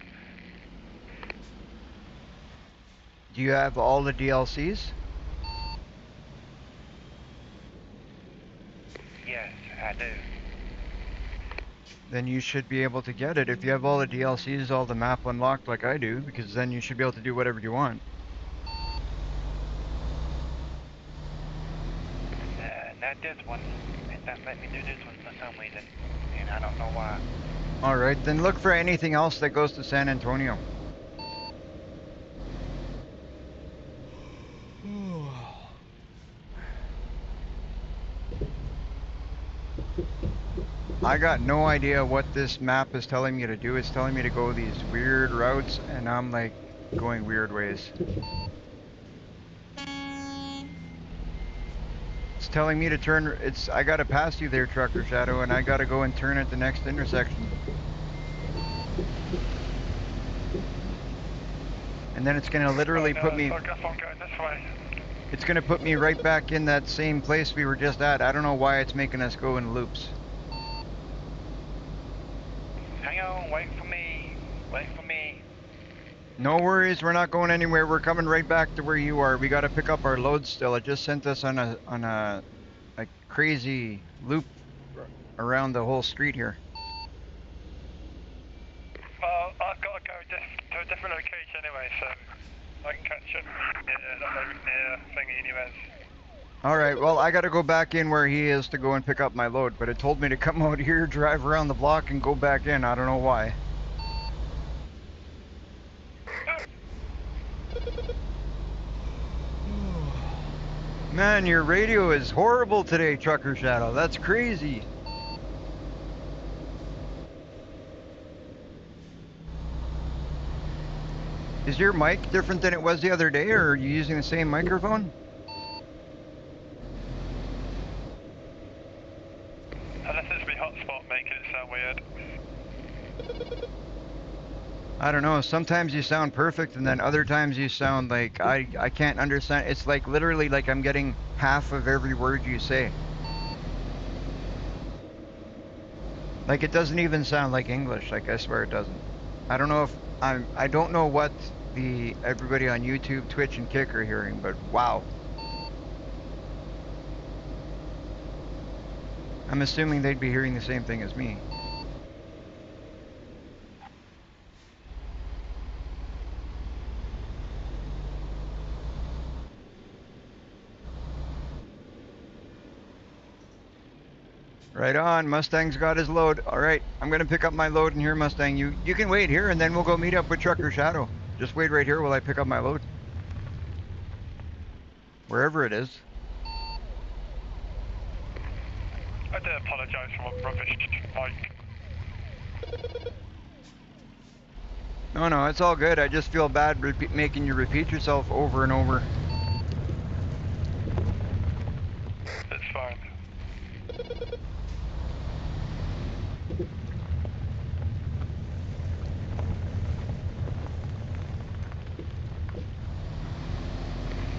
Do you have all the DLCs? Yes, I do. then you should be able to get it if you have all the DLCs, all the map unlocked like I do, because then you should be able to do whatever you want. Not this one. It doesn't let me do this one for some reason, and I don't know why. All right, then look for anything else that goes to San Antonio. I got no idea what this map is telling me to do. It's telling me to go these weird routes, and I'm like going weird ways. It's telling me to turn, I gotta pass you there, Trucker Shadow, and I gotta go and turn at the next intersection. And then it's gonna literally put me, I guess I'm going this way. it's gonna put me right back in that same place we were just at. I don't know why it's making us go in loops. Hang on, wait for me. Wait for me. No worries, we're not going anywhere. We're coming right back to where you are. We gotta pick up our load still. It just sent us on a crazy loop around the whole street here. Well, I've got to go to a different location anyway, so I can catch up near thingy anyways. Alright, well, I gotta go back in where he is to go and pick up my load, but it told me to come out here, drive around the block, and go back in. I don't know why. Man, your radio is horrible today, Trucker Shadow. That's crazy. Is your mic different than it was the other day, or are you using the same microphone? Unless it's my hotspot making it sound weird. I don't know. Sometimes you sound perfect, and then other times you sound like I can't understand. It's like literally like I'm getting half of every word you say. Like it doesn't even sound like English. Like I swear it doesn't. I don't know if I don't know what everybody on YouTube, Twitch, and Kick are hearing, but wow. I'm assuming they'd be hearing the same thing as me. Right on, Mustang's got his load. All right, I'm gonna pick up my load in here, Mustang. You can wait here, and then we'll go meet up with Trucker Shadow. Just wait right here while I pick up my load. Wherever it is. I do apologise for my rubbish mic. No, it's all good. I just feel bad making you repeat yourself over and over. It's fine.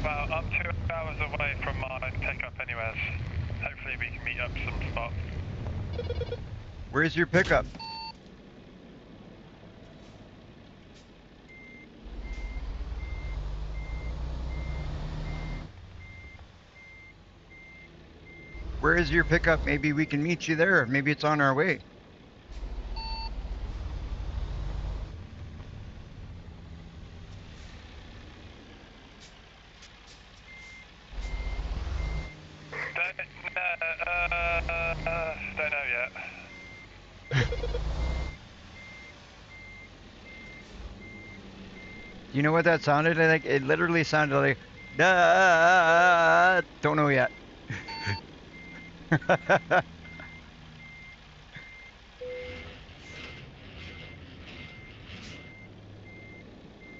Well, I'm 2 hours away from my pickup anyways. Hopefully we can meet up some spot. Where's your pickup? Where is your pickup? Maybe we can meet you there. Maybe it's on our way. Don't know yet. You know what that sounded like? It literally sounded like, duh, don't know yet.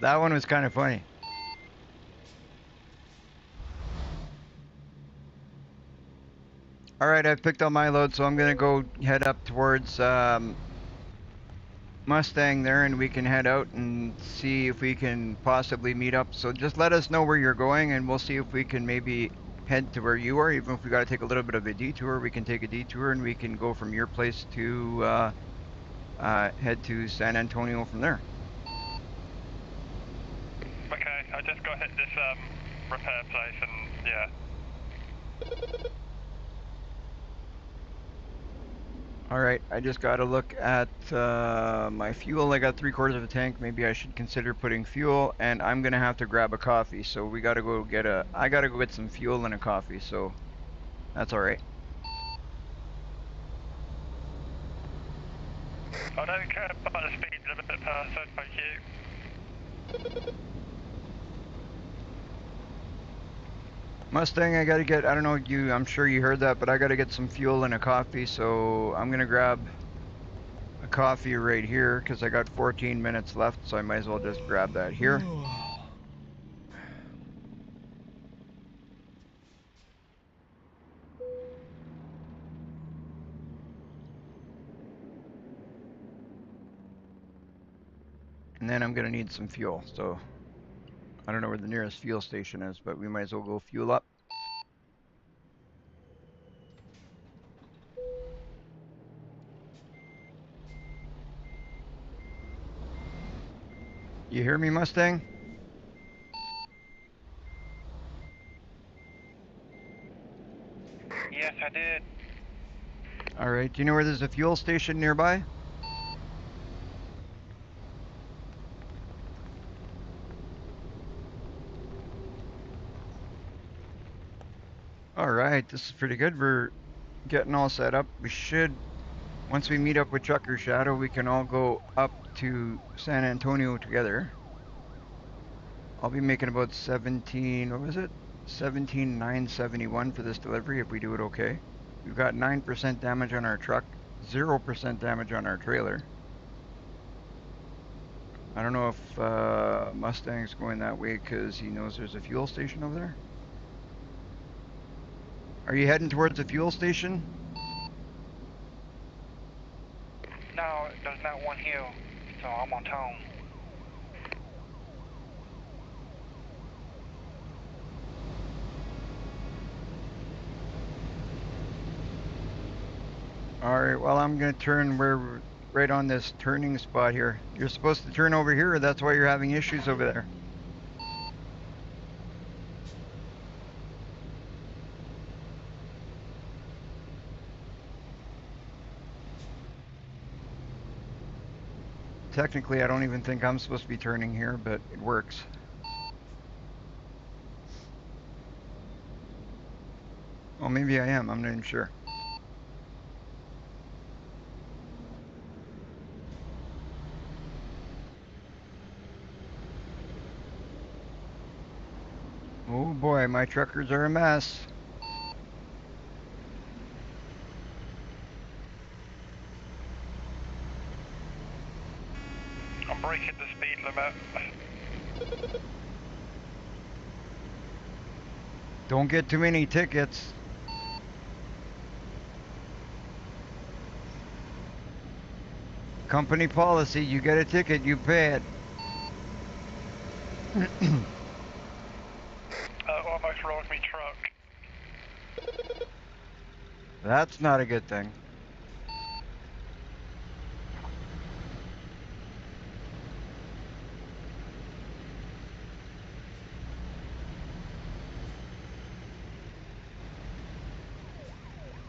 That one was kind of funny. All right, I've picked up my load, so I'm gonna go head up towards Mustang there, and we can head out and see if we can possibly meet up. So just let us know where you're going, and we'll see if we can maybe head to where you are. Even if we got to take a little bit of a detour, we can take a detour, and we can go from your place to head to San Antonio from there. Okay, I just got hit this repair place and yeah. All right, I just got to look at my fuel. I got 3/4 of a tank. Maybe I should consider putting fuel, and I'm gonna have to grab a coffee. So we got to go get a. I got to go get some fuel and a coffee. So that's all right. I don't care about the speed limit person, thank you. Mustang, I got to get. I don't know you. I'm sure you heard that, but I got to get some fuel and a coffee. So I'm gonna grab a coffee right here because I got 14 minutes left. So I might as well just grab that here. And then I'm gonna need some fuel. So I don't know where the nearest fuel station is, but we might as well go fuel up. You hear me, Mustang? Yes, I did. All right. Do you know where there's a fuel station nearby? All right. This is pretty good. We're getting all set up. We should, once we meet up with Trucker Shadow, we can all go up to San Antonio together. I'll be making about 17, what was it? 17,971 for this delivery if we do it okay. We've got 9% damage on our truck, 0% damage on our trailer. I don't know if Mustang's going that way because he knows there's a fuel station over there. Are you heading towards the fuel station? No, there's not one here, so I'm on town. Alright, well, I'm going to turn where right on this turning spot here. You're supposed to turn over here, or that's why you're having issues over there. Technically, I don't even think I'm supposed to be turning here, but it works. Well, maybe I am. I'm not even sure. Oh boy, my truckers are a mess. I'm breaking the speed limit. Don't get too many tickets. Company policy, you get a ticket, you pay it. Almost rolled me truck. That's not a good thing.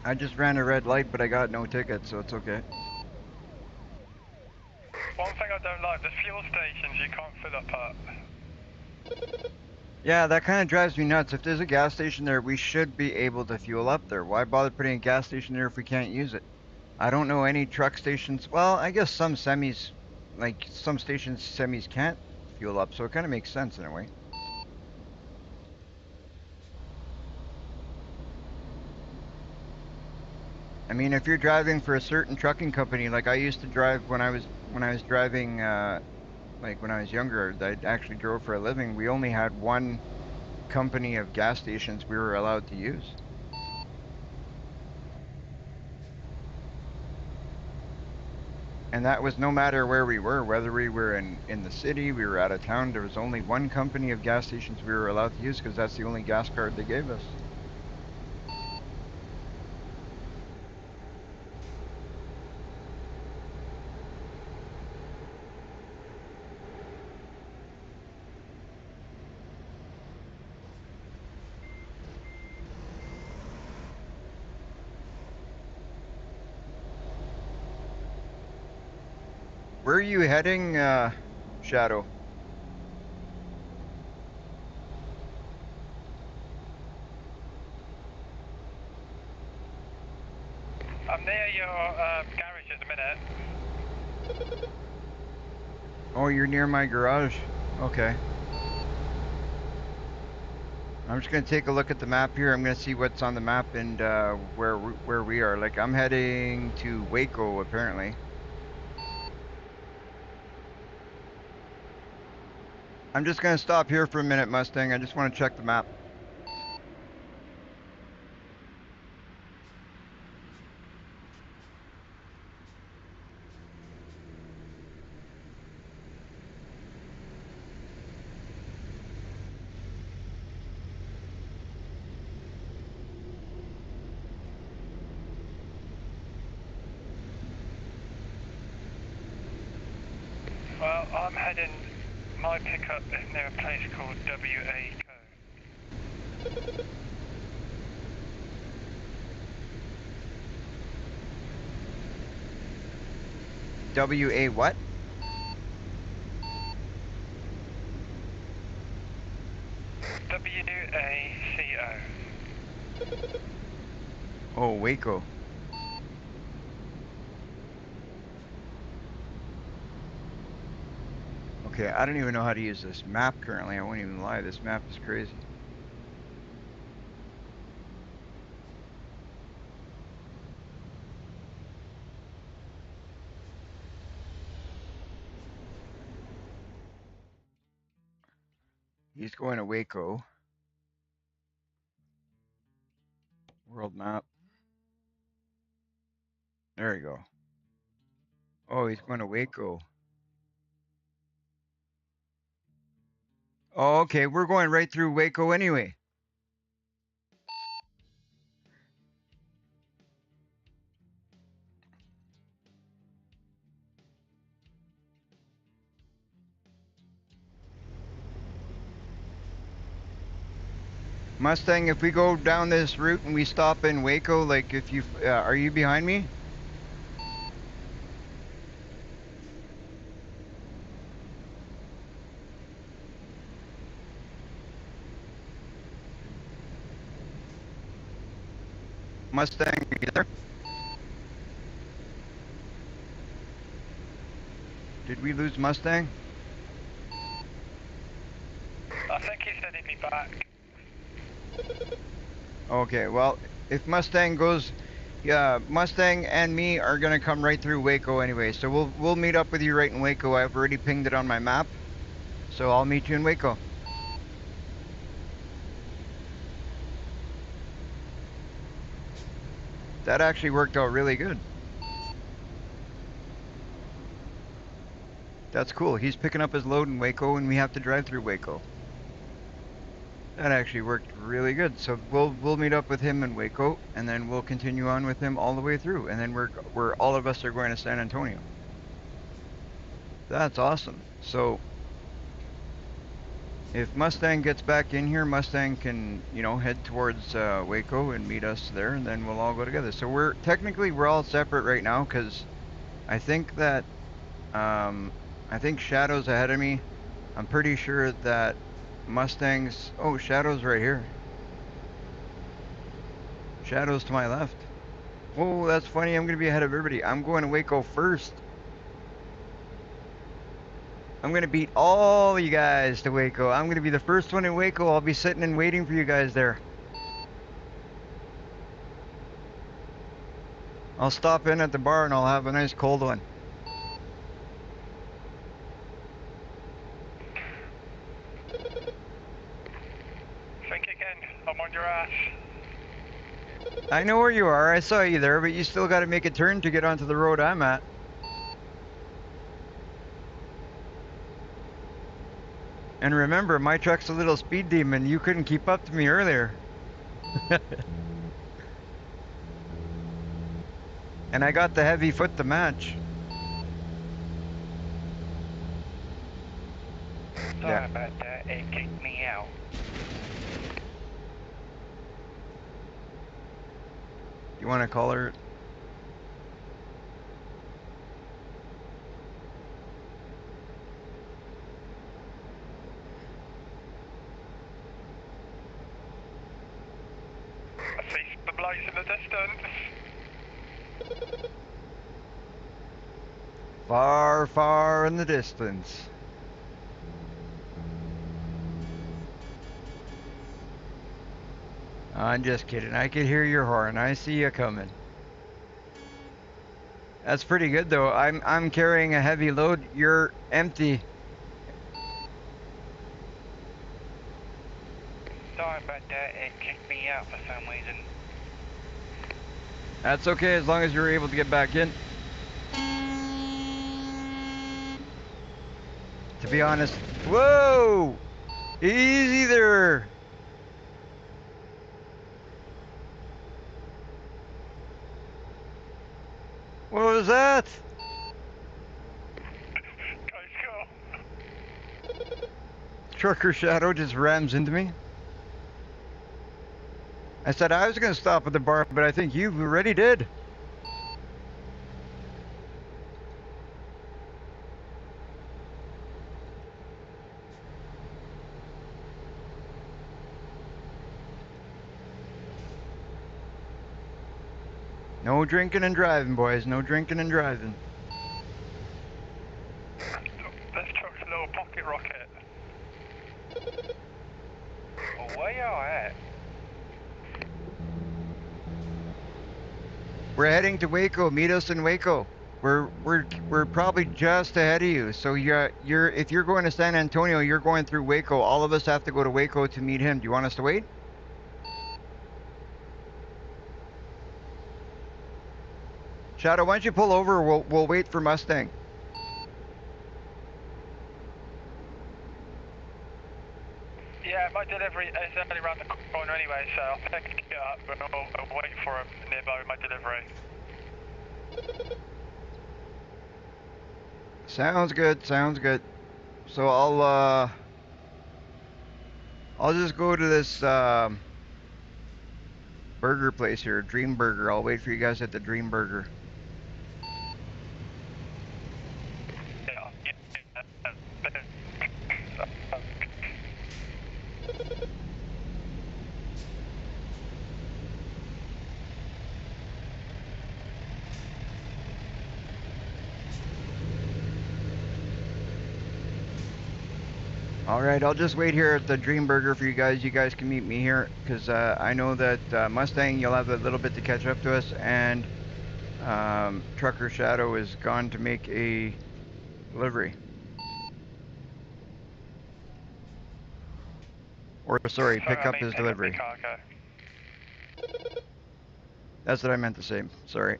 I just ran a red light, but I got no ticket, so it's okay. One thing I don't like, the fuel stations you can't fill up at. Yeah, that kind of drives me nuts. If there's a gas station there, we should be able to fuel up there. Why bother putting a gas station there if we can't use it? I don't know any truck stations. Well, I guess some semis, like some stations, semis can't fuel up, so it kind of makes sense in a way. I mean, if you're driving for a certain trucking company, like I used to drive when I was driving, like when I was younger, I actually drove for a living. We only had one company of gas stations we were allowed to use. And that was no matter where we were, whether we were in the city, we were out of town, there was only one company of gas stations we were allowed to use because that's the only gas card they gave us. Where are you heading, Shadow? I'm near your garage at the minute. Oh, you're near my garage? Okay. I'm just gonna take a look at the map here. I'm gonna see what's on the map and where we are. Like, I'm heading to Waco, apparently. I'm just gonna stop here for a minute, Mustang. I just want to check the map. Well, I'm heading. My pickup is near a place called WA Co. WA what? WACO. Oh, Waco. Okay, I don't even know how to use this map currently. I won't even lie. This map is crazy. He's going to Waco. World map. There you go. Oh, he's going to Waco. Oh, okay. We're going right through Waco anyway. Mustang, if we go down this route and we stop in Waco, like if you, are you behind me? Mustang, you there? Did we lose Mustang? I think he said he'd be back. Okay, well, if Mustang goes, yeah, Mustang and me are gonna come right through Waco anyway, so we'll meet up with you right in Waco. I've already pinged it on my map, so I'll meet you in Waco. That actually worked out really good. That's cool. He's picking up his load in Waco, and we have to drive through Waco. That actually worked really good. So we'll meet up with him in Waco, and then we'll continue on with him all the way through, and then we're all of us are going to San Antonio. That's awesome. So if Mustang gets back in here, Mustang can, head towards Waco and meet us there, and then we'll all go together. So we're all separate right now because I think that I think Shadow's ahead of me. I'm pretty sure that Mustang's. Oh, Shadow's right here. Shadow's to my left. Oh, that's funny. I'm gonna be ahead of everybody. I'm going to Waco first. I'm gonna beat all you guys to Waco. I'm gonna be the first one in Waco. I'll be sitting and waiting for you guys there. I'll stop in at the bar and I'll have a nice cold one. Think again. I'm on your ass. I know where you are. I saw you there, but you still gotta make a turn to get onto the road I'm at. And remember, my truck's a little speed demon. You couldn't keep up to me earlier. And I got the heavy foot to match. Sorry about that. It kicked me out. You want to call her? Far, far in the distance. I'm just kidding. I can hear your horn. I see you coming. That's pretty good though. I'm carrying a heavy load. You're empty. Sorry about that, it kicked me out for some reason. That's okay as long as you're able to get back in. To be honest, whoa! Easy there. What was that? Guys, go. Trucker Shadow just rams into me. I said I was gonna stop at the bar, but I think you already did. No drinking and driving, boys. No drinking and driving. This truck's a little pocket rocket. Oh, where y'all at? We're heading to Waco. Meet us in Waco. We're probably just ahead of you. So you're if you're going to San Antonio, you're going through Waco. All of us have to go to Waco to meet him. Do you want us to wait? Shadow, why don't you pull over? We'll wait for Mustang. Yeah, my delivery is only around the corner anyway, so I'll pick it up and I'll wait for him nearby with my delivery. Sounds good. Sounds good. So I'll just go to this burger place here, Dream Burger. I'll wait for you guys at the Dream Burger. All right, I'll just wait here at the Dream Burger for you guys. You guys can meet me here because I know that Mustang, you'll have a little bit to catch up to us, and Trucker Shadow is gone to make a delivery. Or sorry, pick up his delivery. That's what I meant to say. Sorry.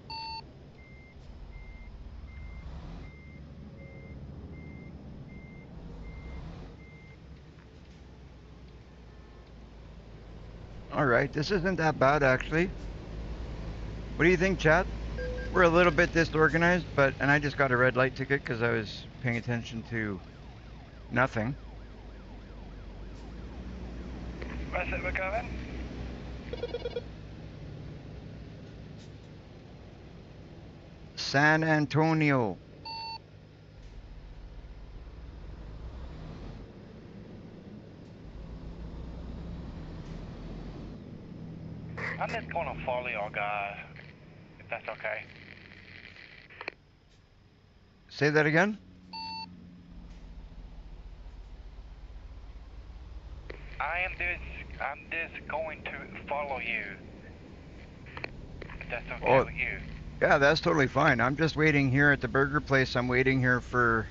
All right, this isn't that bad actually. What do you think, chat? We're a little bit disorganized, and I just got a red light ticket because I was paying attention to nothing. Where's it we're going? San Antonio. I'm just gonna follow y'all guys, if that's okay. Say that again? I'm just going to follow you. If that's okay Oh, with you. yeah, that's totally fine. I'm just waiting here at the burger place. I'm waiting here for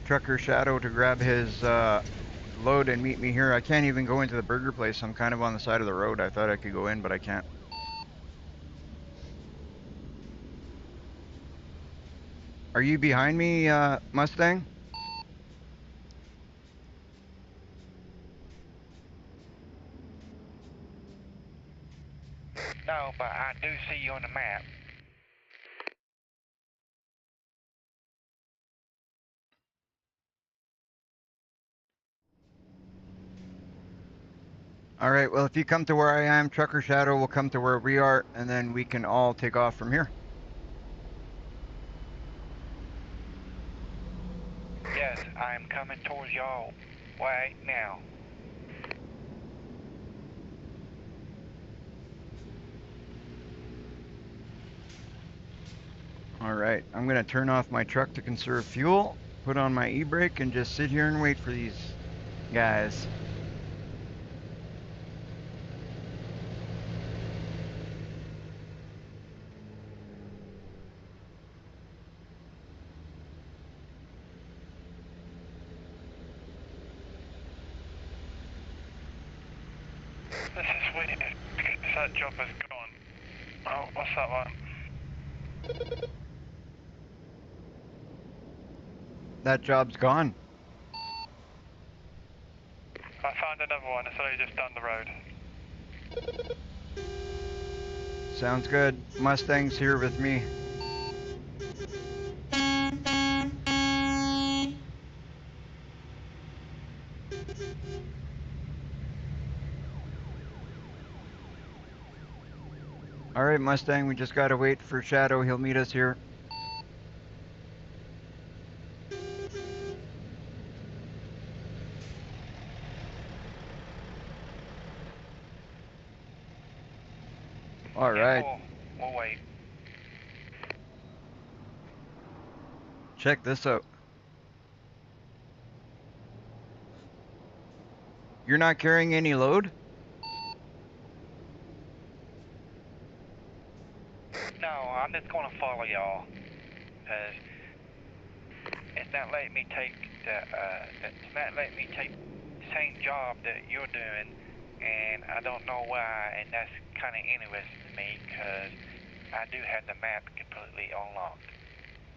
Trucker Shadow to grab his load and meet me here. I can't even go into the burger place. I'm kind of on the side of the road. I thought I could go in, but I can't. Are you behind me, Mustang? No, but I do see you on the map. All right, well, if you come to where I am, Trucker Shadow will come to where we are, and then we can all take off from here. Yes, I am coming towards y'all right now. All right, I'm gonna turn off my truck to conserve fuel, put on my e-brake, and just sit here and wait for these guys. This is weird because that job is gone. Oh, what's that one? That job's gone. I found another one. It's only just down the road. Sounds good. Mustang's here with me. All right, Mustang, we just gotta wait for Shadow. He'll meet us here. All right. Yeah, we'll wait. Check this out. You're not carrying any load? No, I'm just gonna follow y'all. Cause it's not letting me take it's not letting me take the same job that you're doing, and I don't know why, and that's kind of interesting to me, cause I do have the map completely unlocked.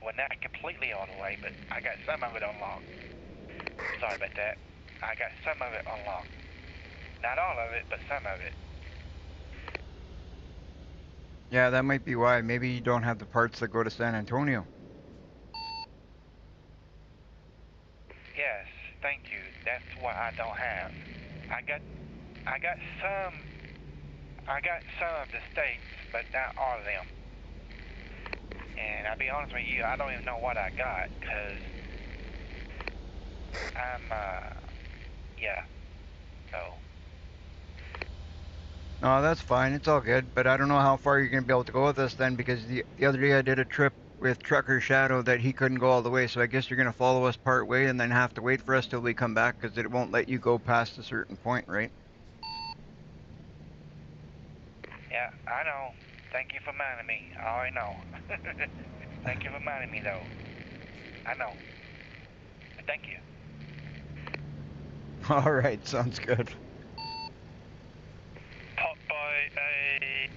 Well, not completely all the way, but I got some of it unlocked. Sorry about that. I got some of it unlocked. Not all of it, but some of it. Yeah, that might be why. Maybe you don't have the parts that go to San Antonio. Yes, thank you. That's what I don't have. I got some of the states, but not all of them. And I'll be honest with you, I don't even know what I got, cause I'm yeah. So No, that's fine. It's all good. But I don't know how far you're going to be able to go with us then, because the other day I did a trip with Trucker Shadow that he couldn't go all the way. So I guess you're going to follow us part way and then have to wait for us till we come back, because it won't let you go past a certain point, right? yeah, I know. Thank you for reminding me. I already know. Thank you for reminding me though. I know. Thank you. All right, sounds good. Pop by a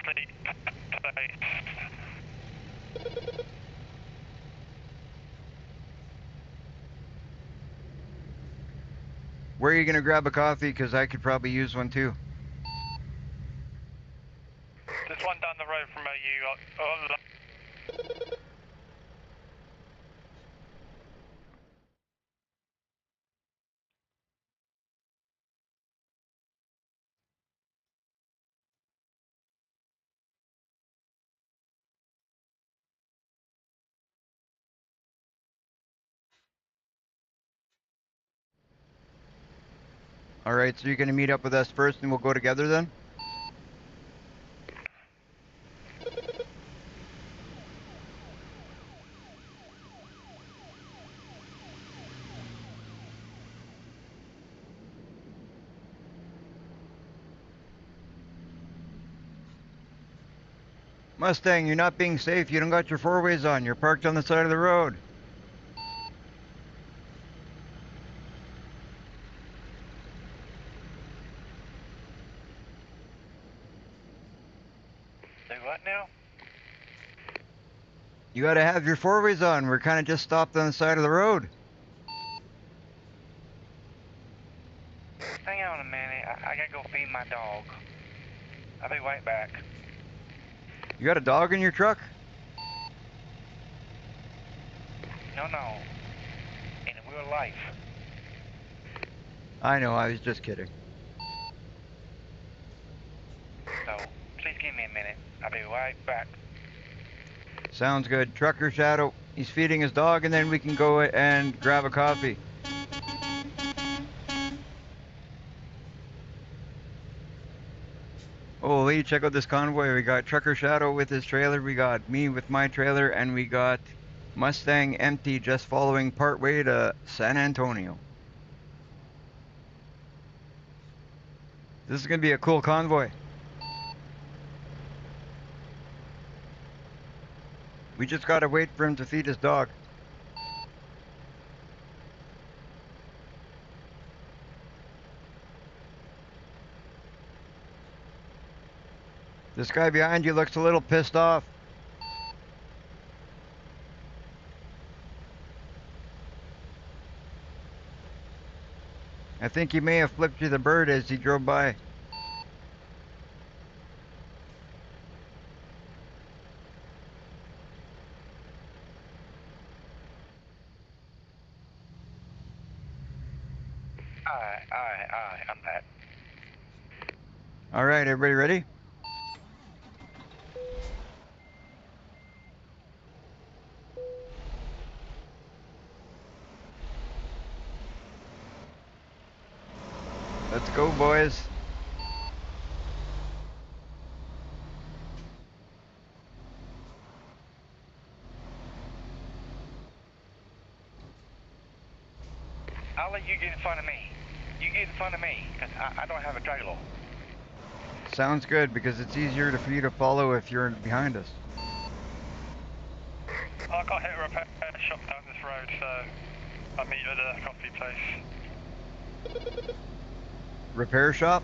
sleep place. Where are you going to grab a coffee? Because I could probably use one too. There's one down the road from you. All right, so you're going to meet up with us first and we'll go together then? Mustang, you're not being safe. You don't got your four-ways on. You're parked on the side of the road. Do what now? You got to have your four-ways on. We're kind of just stopped on the side of the road. Hang on a minute. I gotta go feed my dog. I'll be right back. You got a dog in your truck? No. In real life. I know, I was just kidding. So, please give me a minute. I'll be right back. Sounds good. Trucker Shadow, he's feeding his dog, and then we can go and grab a coffee. Holy, check out this convoy. We got Trucker Shadow with his trailer. We got me with my trailer. And we got Mustang empty just following part way to San Antonio. This is going to be a cool convoy. We just got to wait for him to feed his dog. This guy behind you looks a little pissed off. I think he may have flipped you the bird as he drove by. Aye, I'm that. All right, everybody ready? Let's go, boys. I'll let you get in front of me. You get in front of me, because I don't have a trailer. Sounds good, because it's easier for you to follow if you're behind us. I got hit a repair shop down this road, so I'll meet you at a coffee place. Repair shop?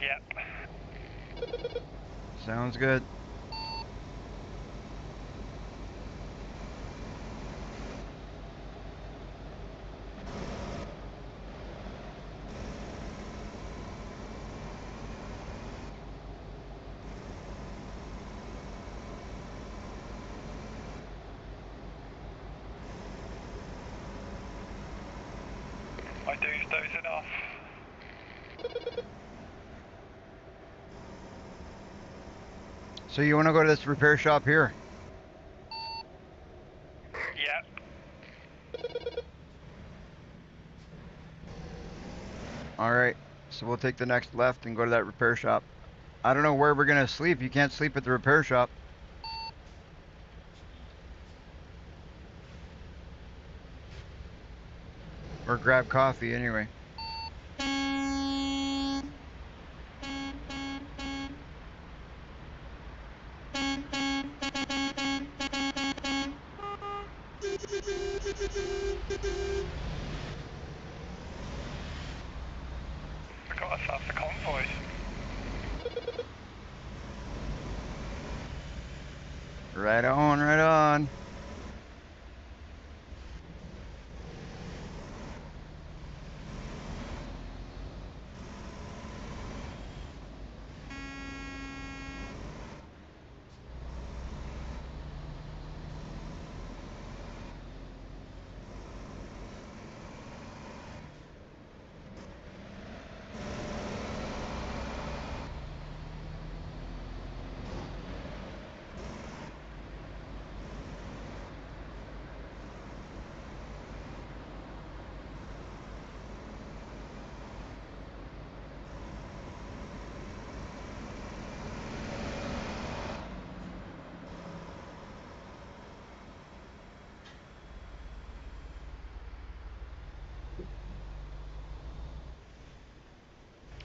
Yep. Sounds good. My dude's dozing off. So you want to go to this repair shop here? Yep. All right. So we'll take the next left and go to that repair shop. I don't know where we're going to sleep. You can't sleep at the repair shop. Or grab coffee anyway. We got ourselves a convoy. Right on, right on.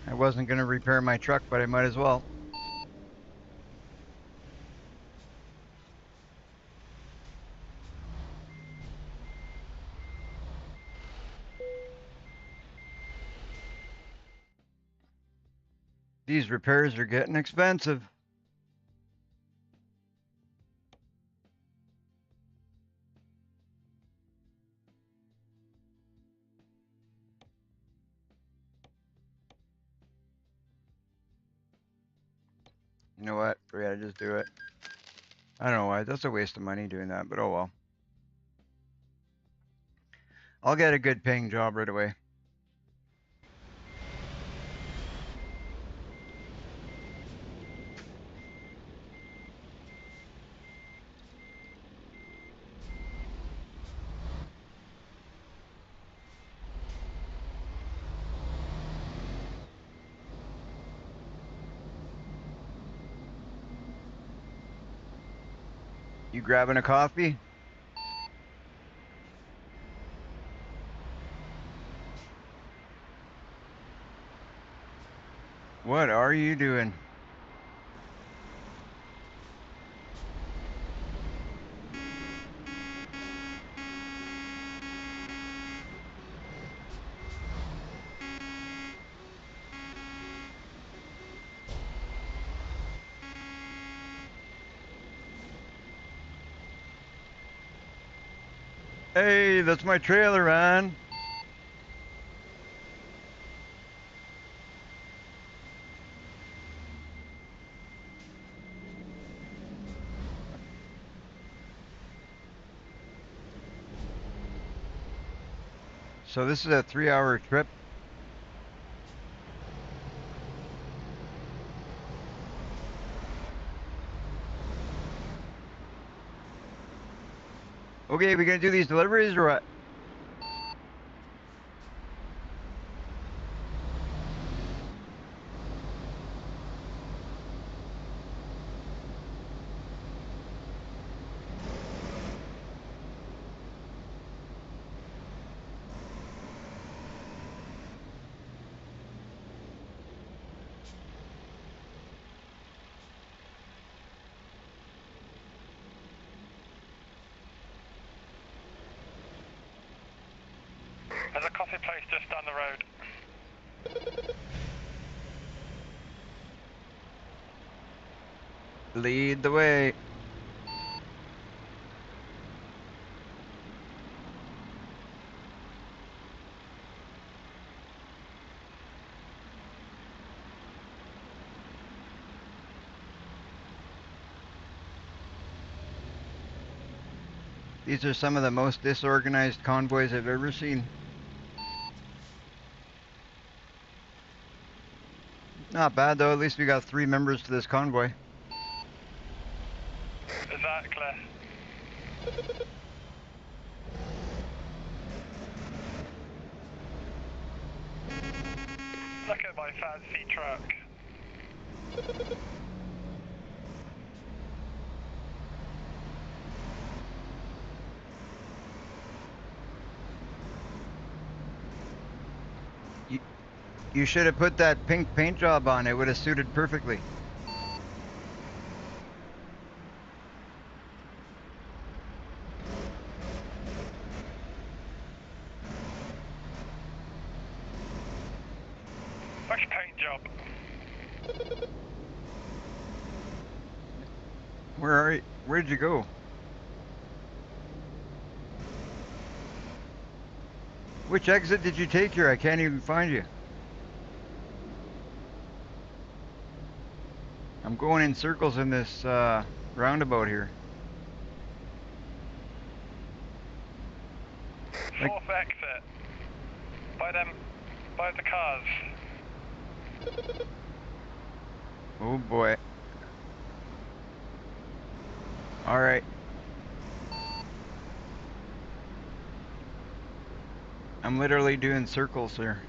I wasn't going to repair my truck, but I might as well. These repairs are getting expensive. You know what? Forget it, just do it. I don't know why. That's a waste of money doing that, but oh well. I'll get a good paying job right away. You grabbing a coffee? What are you doing? Hey, that's my trailer, man. So this is a 3-hour trip. Okay, we gonna do these deliveries or what? There's a coffee place just down the road. Lead the way. These are some of the most disorganized convoys I've ever seen. Not bad though, at least we got 3 members to this convoy. Exactly. Look at my fancy truck. You should have put that pink paint job on, it would have suited perfectly. Which paint job? Where are you? Where'd you go? Which exit did you take here? I can't even find you. I'm going in circles in this roundabout here. Like, 4th exit. By the cars. oh boy. Alright. I'm literally doing circles here.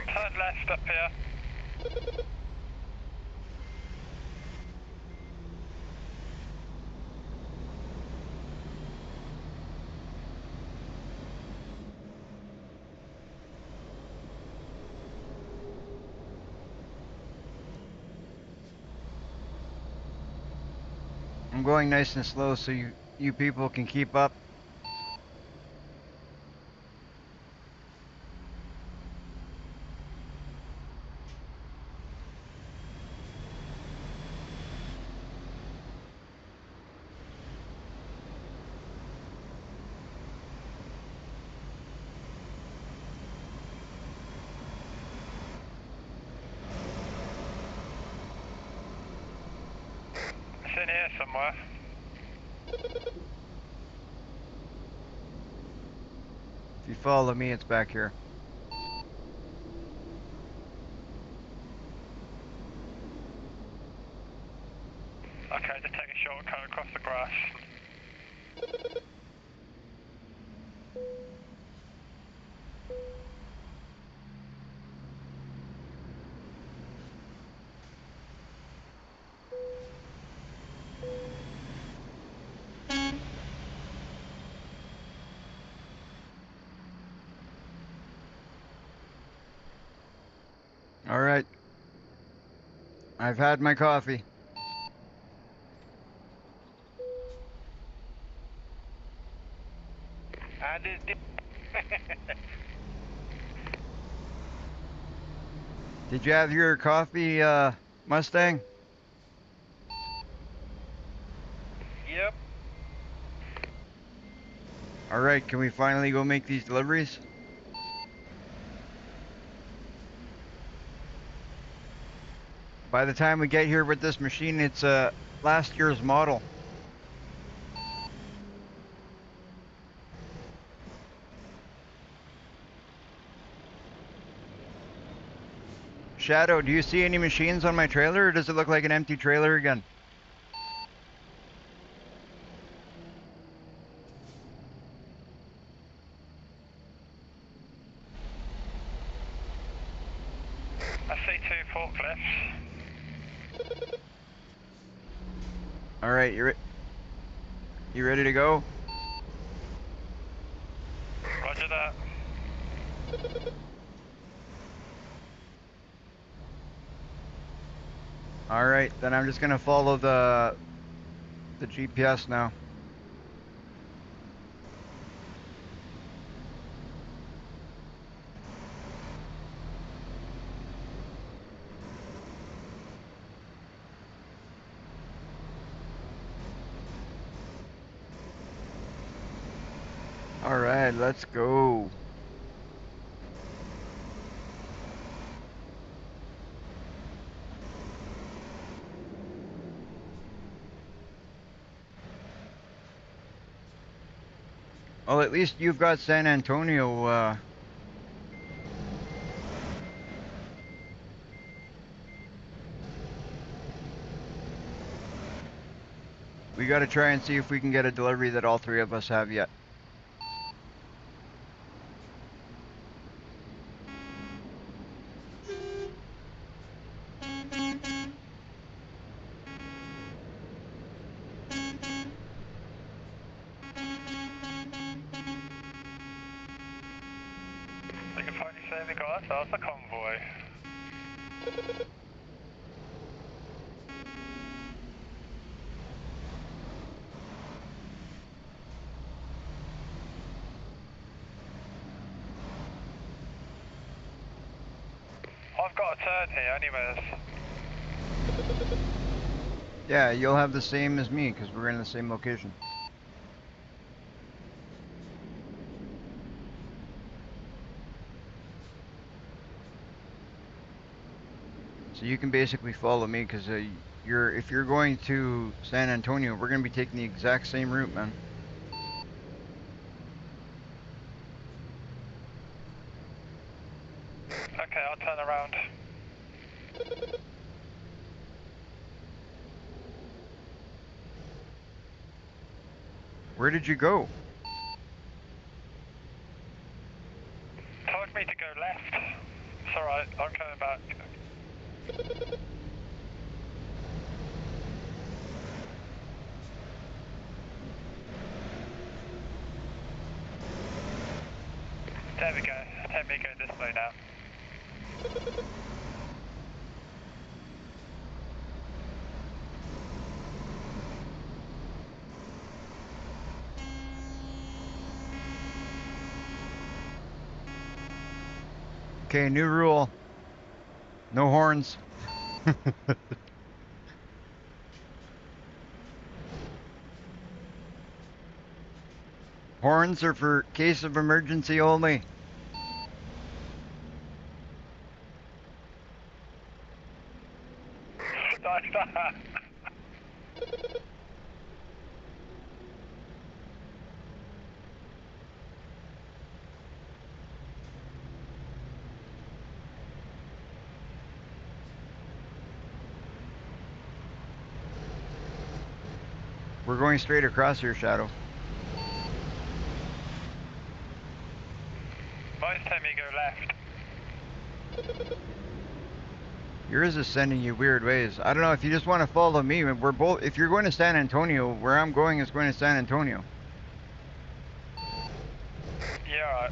Turn left up here. I'm going nice and slow so you people can keep up. in here somewhere. If you follow me, it's back here. Okay, just take a shortcut across the grass. All right. I've had my coffee. And it's Did you have your coffee, Mustang? Yep. All right, can we finally go make these deliveries? By the time we get here with this machine, it's last year's model. Shadow, do you see any machines on my trailer, or does it look like an empty trailer again? I see 2 forklifts. All right, you ready to go? Roger that. All right, then I'm just gonna follow the GPS now. All right, let's go. Well, at least you've got San Antonio. We got to try and see if we can get a delivery that all 3 of us have yet. We can finally say we got ourselves a convoy. I've got a turn here anyways. Yeah, you'll have the same as me because we're in the same location. So you can basically follow me because if you're going to San Antonio, we're gonna be taking the exact same route, man. Okay, I'll turn around. Where did you go? Told me to go left. It's alright, I'm coming back. There we go. Let me go this way now. Okay, new rule. No horns. Horns are for case of emergency only. Nice that. We're going straight across here, Shadow. Mine's telling me go left. Yours is sending you weird ways. I don't know if you just want to follow me. We're both. If you're going to San Antonio, where I'm going is going to San Antonio. Yeah, alright.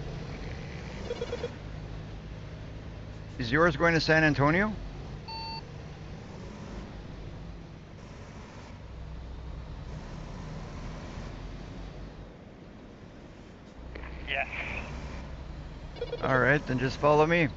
Is yours going to San Antonio? Yes. All right, then just follow me.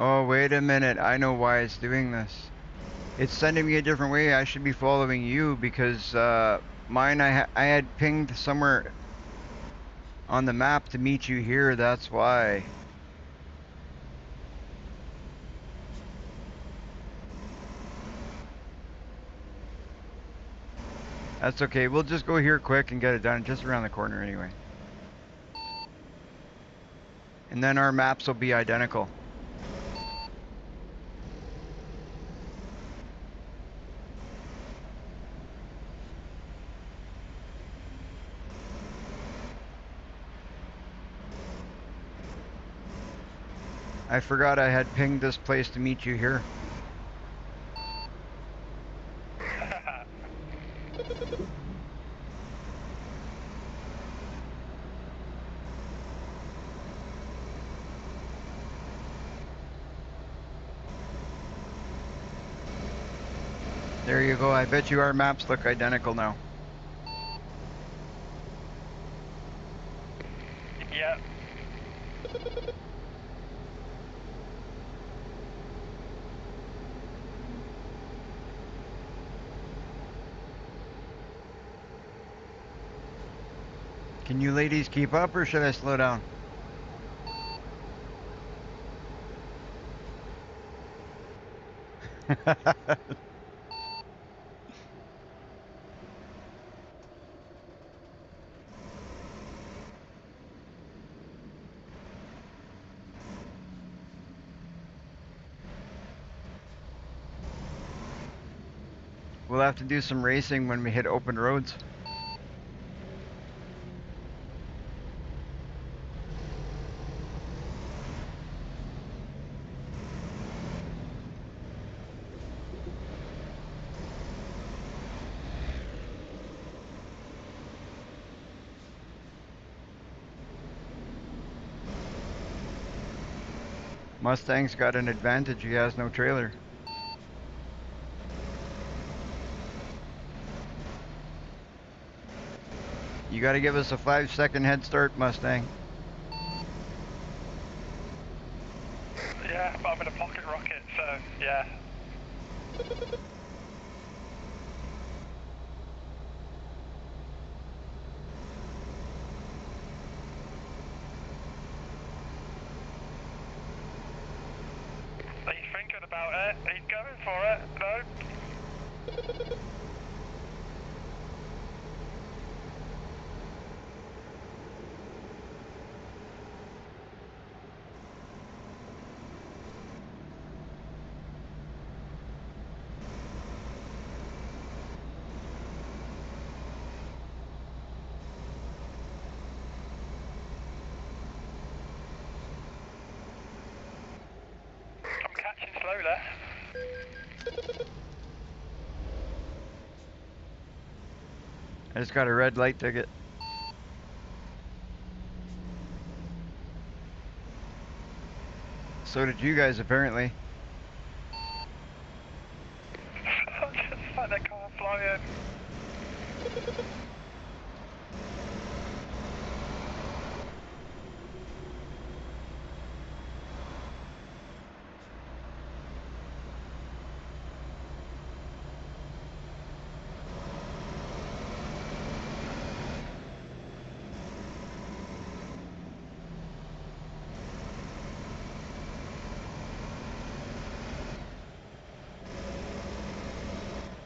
Oh, wait a minute. I know why it's doing this. It's sending me a different way. I should be following you because mine I had pinged somewhere on the map to meet you here. That's why. That's okay. We'll just go here quick and get it done. Just around the corner anyway. And then our maps will be identical. I forgot I had pinged this place to meet you here. There you go. I bet you our maps look identical now. Yep. Can you ladies keep up or should I slow down? We'll have to do some racing when we hit open roads. Mustang's got an advantage. He has no trailer. You gotta give us a 5-second head start, Mustang. Yeah, but I'm in a pocket rocket, so yeah. He's thinking about it. He's going for it. No. I'm catching slowly. I just got a red light ticket. So did you guys, apparently. Just like the car flying.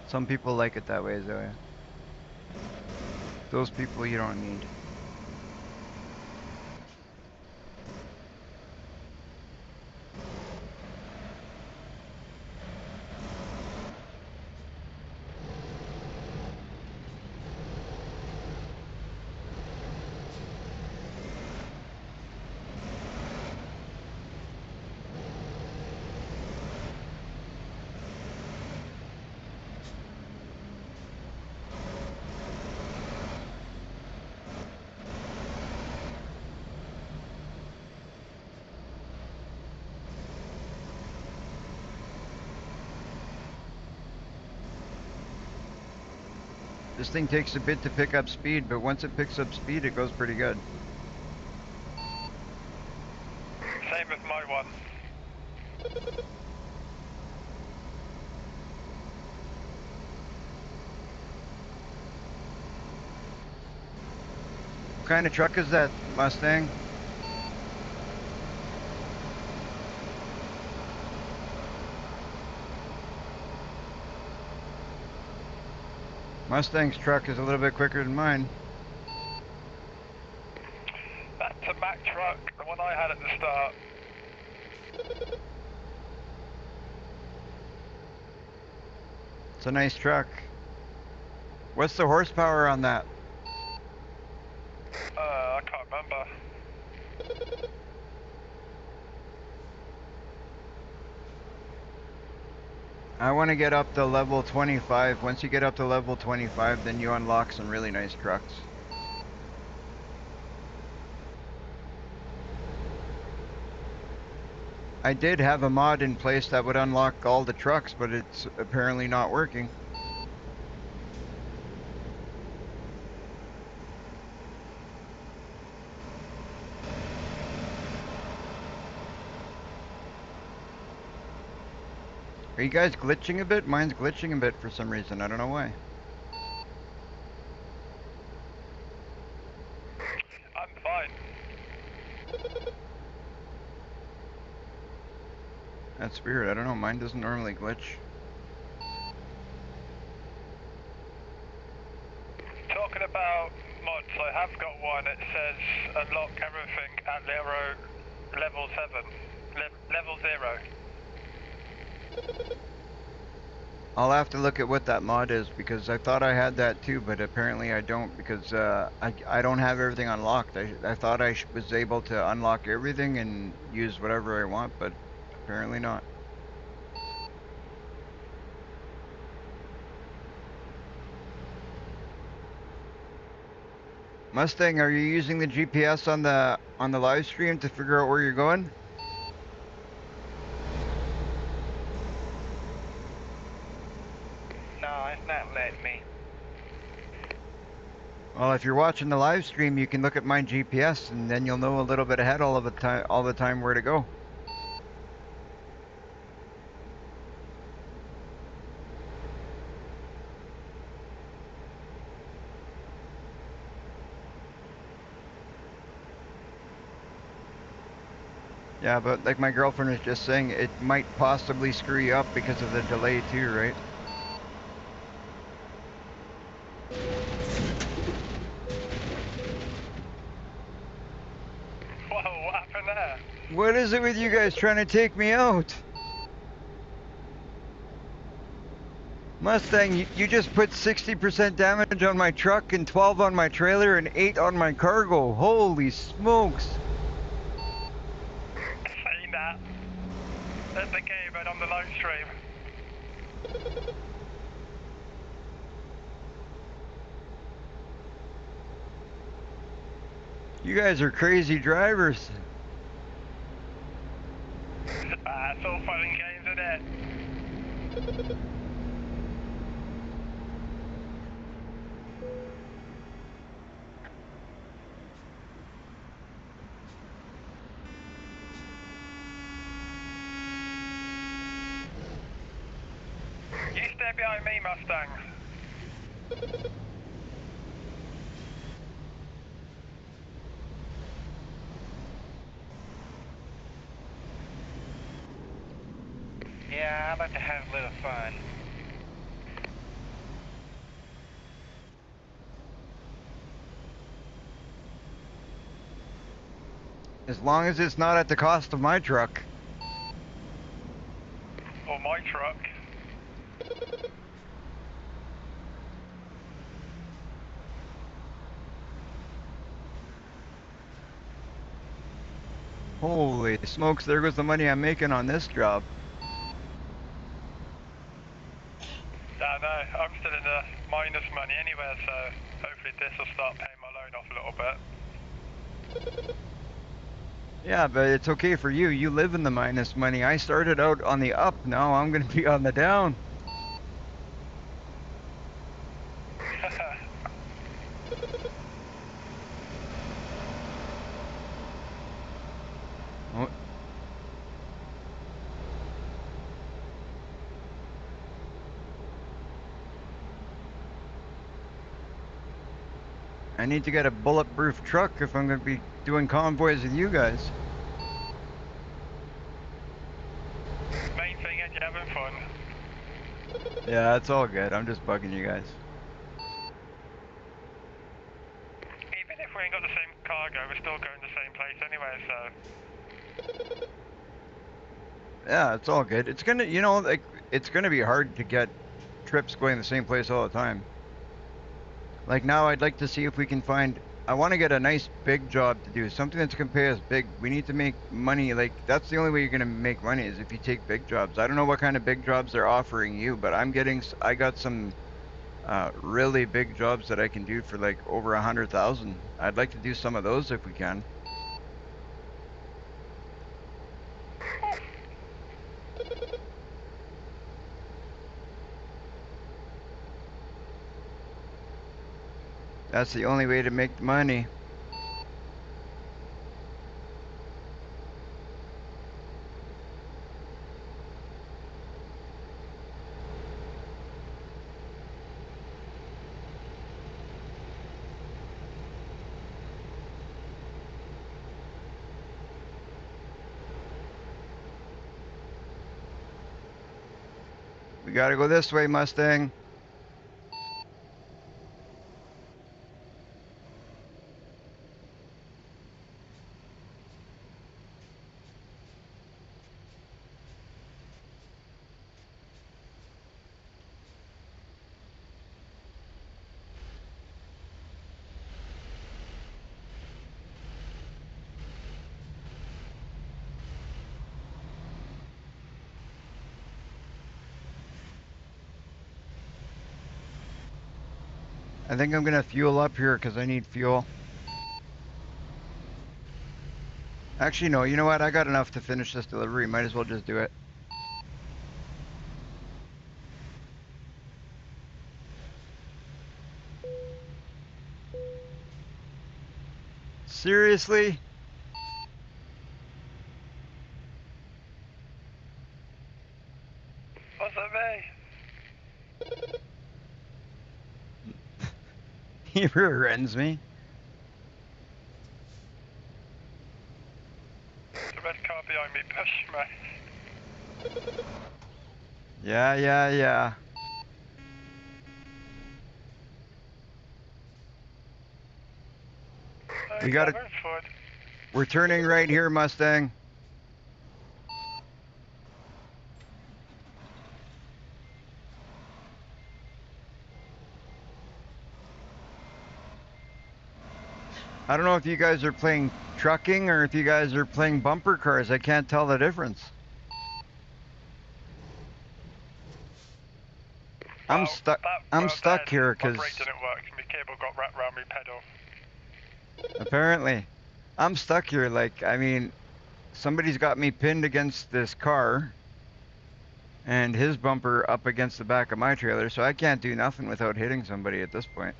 Some people like it that way, Zoya. Those people you don't need. This thing takes a bit to pick up speed, but once it picks up speed, it goes pretty good. Same with my one. What kind of truck is that, Mustang? Mustang's truck is a little bit quicker than mine. That's a Mack truck, the one I had at the start. It's a nice truck. What's the horsepower on that? I can't remember. I want to get up to level 25. Once you get up to level 25, then you unlock some really nice trucks. I did have a mod in place that would unlock all the trucks, but it's apparently not working. Are you guys glitching a bit? Mine's glitching a bit for some reason. I don't know why. I'm fine. That's weird. I don't know. Mine doesn't normally glitch. Talking about mods, I have got one. It says unlock everything at level 7. Level 0. I'll have to look at what that mod is because I thought I had that too, but apparently I don't because I don't have everything unlocked. I thought I was able to unlock everything and use whatever I want, but apparently not. Mustang, are you using the GPS on the live stream to figure out where you're going? No, it's not letting me. Well, if you're watching the live stream, you can look at my GPS and then you'll know a little bit ahead all the time where to go. Yeah, but like my girlfriend was just saying, it might possibly screw you up because of the delay too, right? Whoa, what happened there? What is it with you guys trying to take me out? Mustang, you just put 60% damage on my truck and 12 on my trailer and 8 on my cargo. Holy smokes. Saying that. At the game and on the live stream. You guys are crazy drivers. It's all fun and games, isn't it? You stay behind me, Mustang. Yeah, I'd like to have a little fun. As long as it's not at the cost of my truck. Or my truck. Holy smokes, there goes the money I'm making on this job. Nah, no, I'm still in the minus money anyway, so hopefully this will start paying my loan off a little bit. Yeah, but it's okay for you. You live in the minus money. I started out on the up. Now I'm going to be on the down. Oh. I need to get a bulletproof truck if I'm going to be doing convoys with you guys. Main thing is you're having fun. Yeah, it's all good. I'm just bugging you guys. Even if we ain't got the same cargo, we're still going the same place anyway, so... Yeah, it's all good. It's gonna, you know, like, it's gonna be hard to get trips going the same place all the time. Like now, I'd like to see if we can find. I want to get a nice big job to do, something that's gonna pay us big. We need to make money. Like that's the only way you're gonna make money is if you take big jobs. I don't know what kind of big jobs they're offering you, but I got some really big jobs that I can do for like over 100,000. I'd like to do some of those if we can. That's the only way to make money. We gotta go this way, Mustang. I think I'm gonna fuel up here because I need fuel. Actually, no, you know what? I got enough to finish this delivery. Might as well just do it. Seriously? What's that me? He rear ends me. The red car behind me pushed me. Yeah, yeah, yeah. We gotta. Having fun. We're turning right here, Mustang. I don't know if you guys are playing trucking or if you guys are playing bumper cars. I can't tell the difference. I'm stuck. I'm stuck here My because brake didn't work, my cable got wrapped around my pedal. apparently I'm stuck here. Like, I mean, somebody's got me pinned against this car and his bumper up against the back of my trailer, so I can't do nothing without hitting somebody at this point.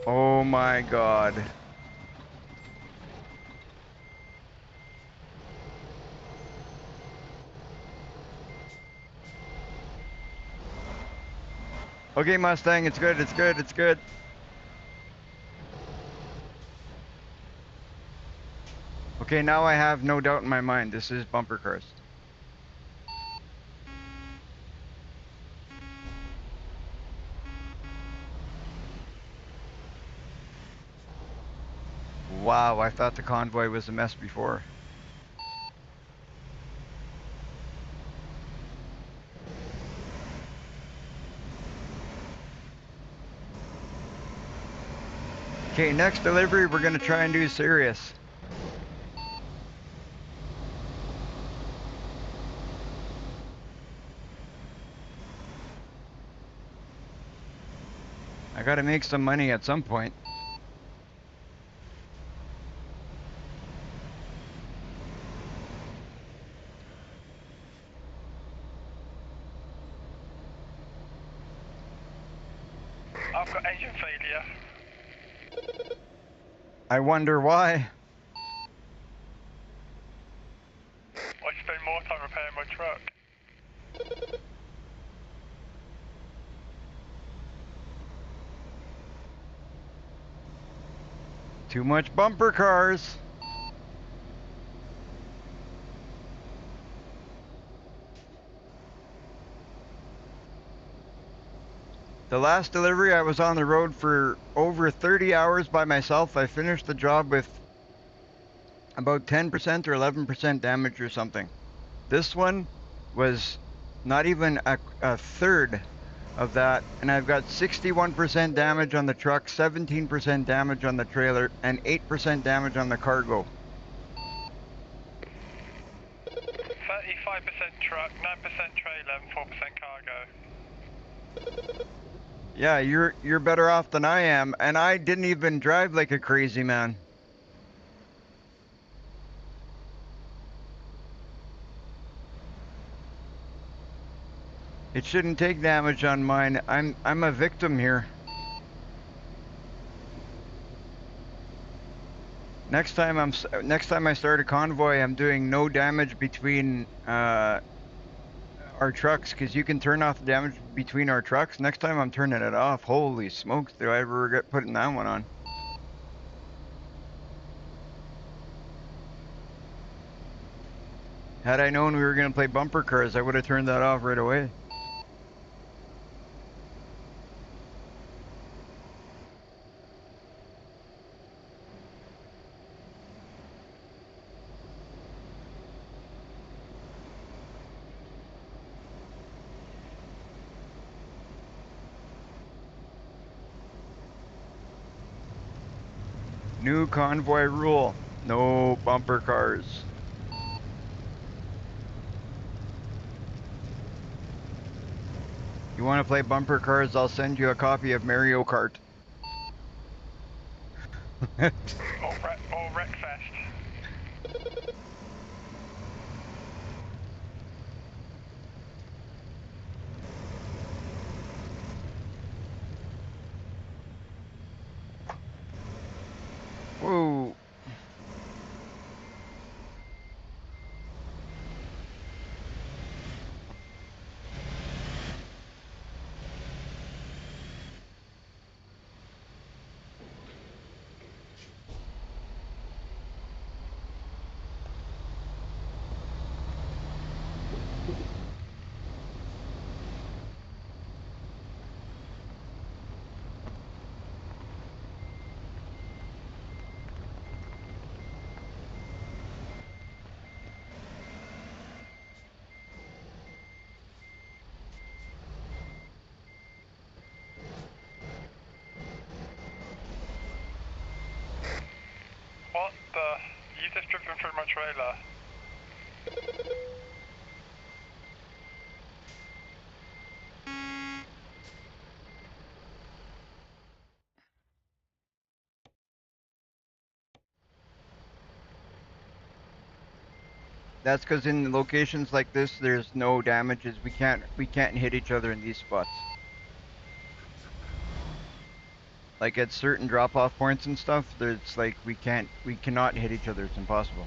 Oh my god. Okay, Mustang, it's good, it's good, it's good. Okay, now I have no doubt in my mind. This is bumper cars. Wow, I thought the convoy was a mess before. Okay, next delivery, we're gonna try and do Sirius. I gotta make some money at some point. I've got engine failure. I wonder why. I spend more time repairing my truck. Too much bumper cars. The last delivery, I was on the road for over 30 hours by myself. I finished the job with about 10% or 11% damage or something. This one was not even a third of that, and I've got 61% damage on the truck, 17% damage on the trailer, and 8% damage on the cargo. 35% truck, 9% trailer, and 4% cargo. Yeah, you're better off than I am, and I didn't even drive like a crazy man. It shouldn't take damage on mine. I'm a victim here. Next time I start a convoy, I'm doing no damage between our trucks, because you can turn off the damage between our trucks. Next time I'm turning it off. Holy smokes, did I ever regret putting that one on? Had I known we were gonna play bumper cars, I would have turned that off right away. New convoy rule. No bumper cars. You want to play bumper cars? I'll send you a copy of Mario Kart. Or Wreckfest. Whoa. What the? You just driven through my trailer. That's because in locations like this, there's no damages. We can't hit each other in these spots. Like at certain drop-off points and stuff, there's like we cannot hit each other. It's impossible.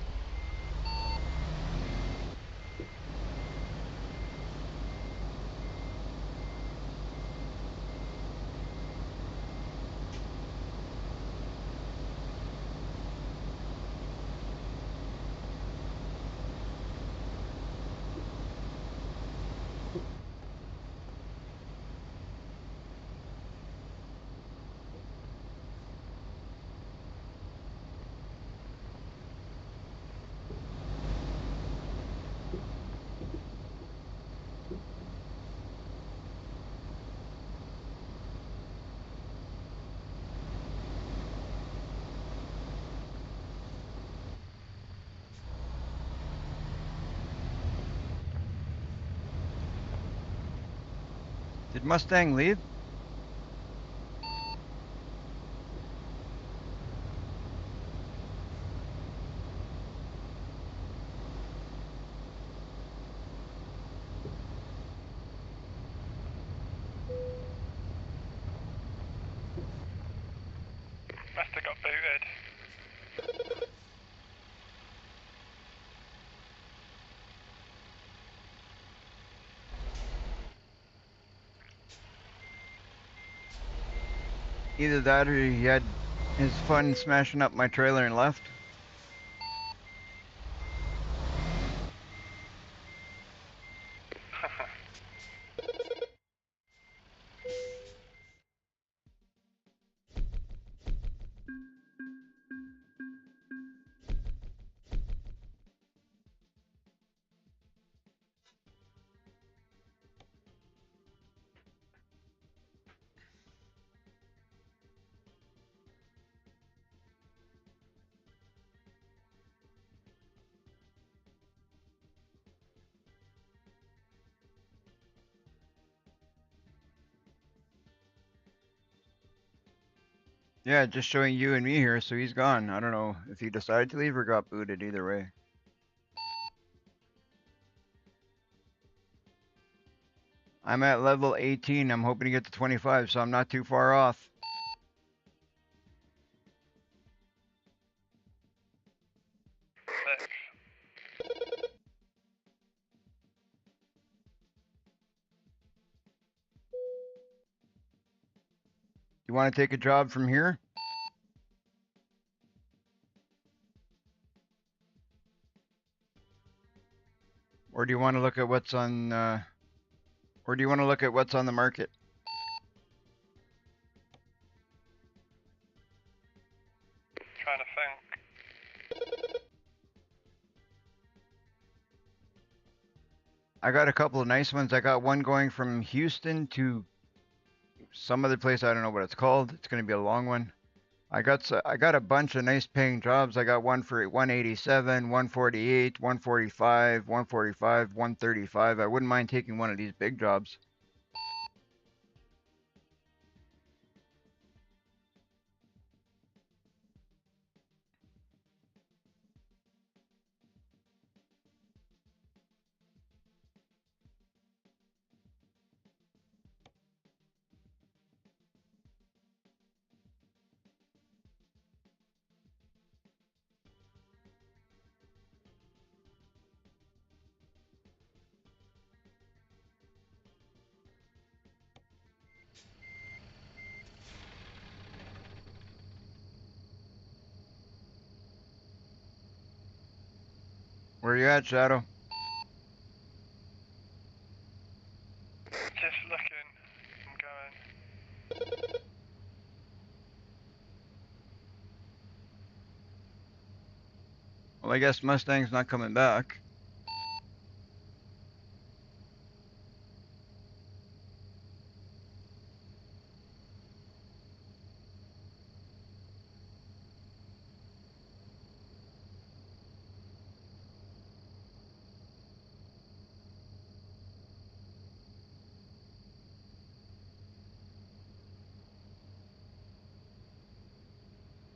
Did Mustang leave? Must have got booted. Either that or he had his fun smashing up my trailer and left. Yeah, just showing you and me here, so he's gone. I don't know if he decided to leave or got booted, either way. I'm at level 18. I'm hoping to get to 25, so I'm not too far off. Six. You want to take a job from here? Or do you want to look at what's on, or do you want to look at what's on the market? Trying to think. I got a couple of nice ones. I got one going from Houston to some other place. I don't know what it's called. It's going to be a long one. I got a bunch of nice paying jobs. I got one for 187, 148, 145, 145, 135. I wouldn't mind taking one of these big jobs. Where you at, Shadow? Just looking. I'm going. Well, I guess Mustang's not coming back.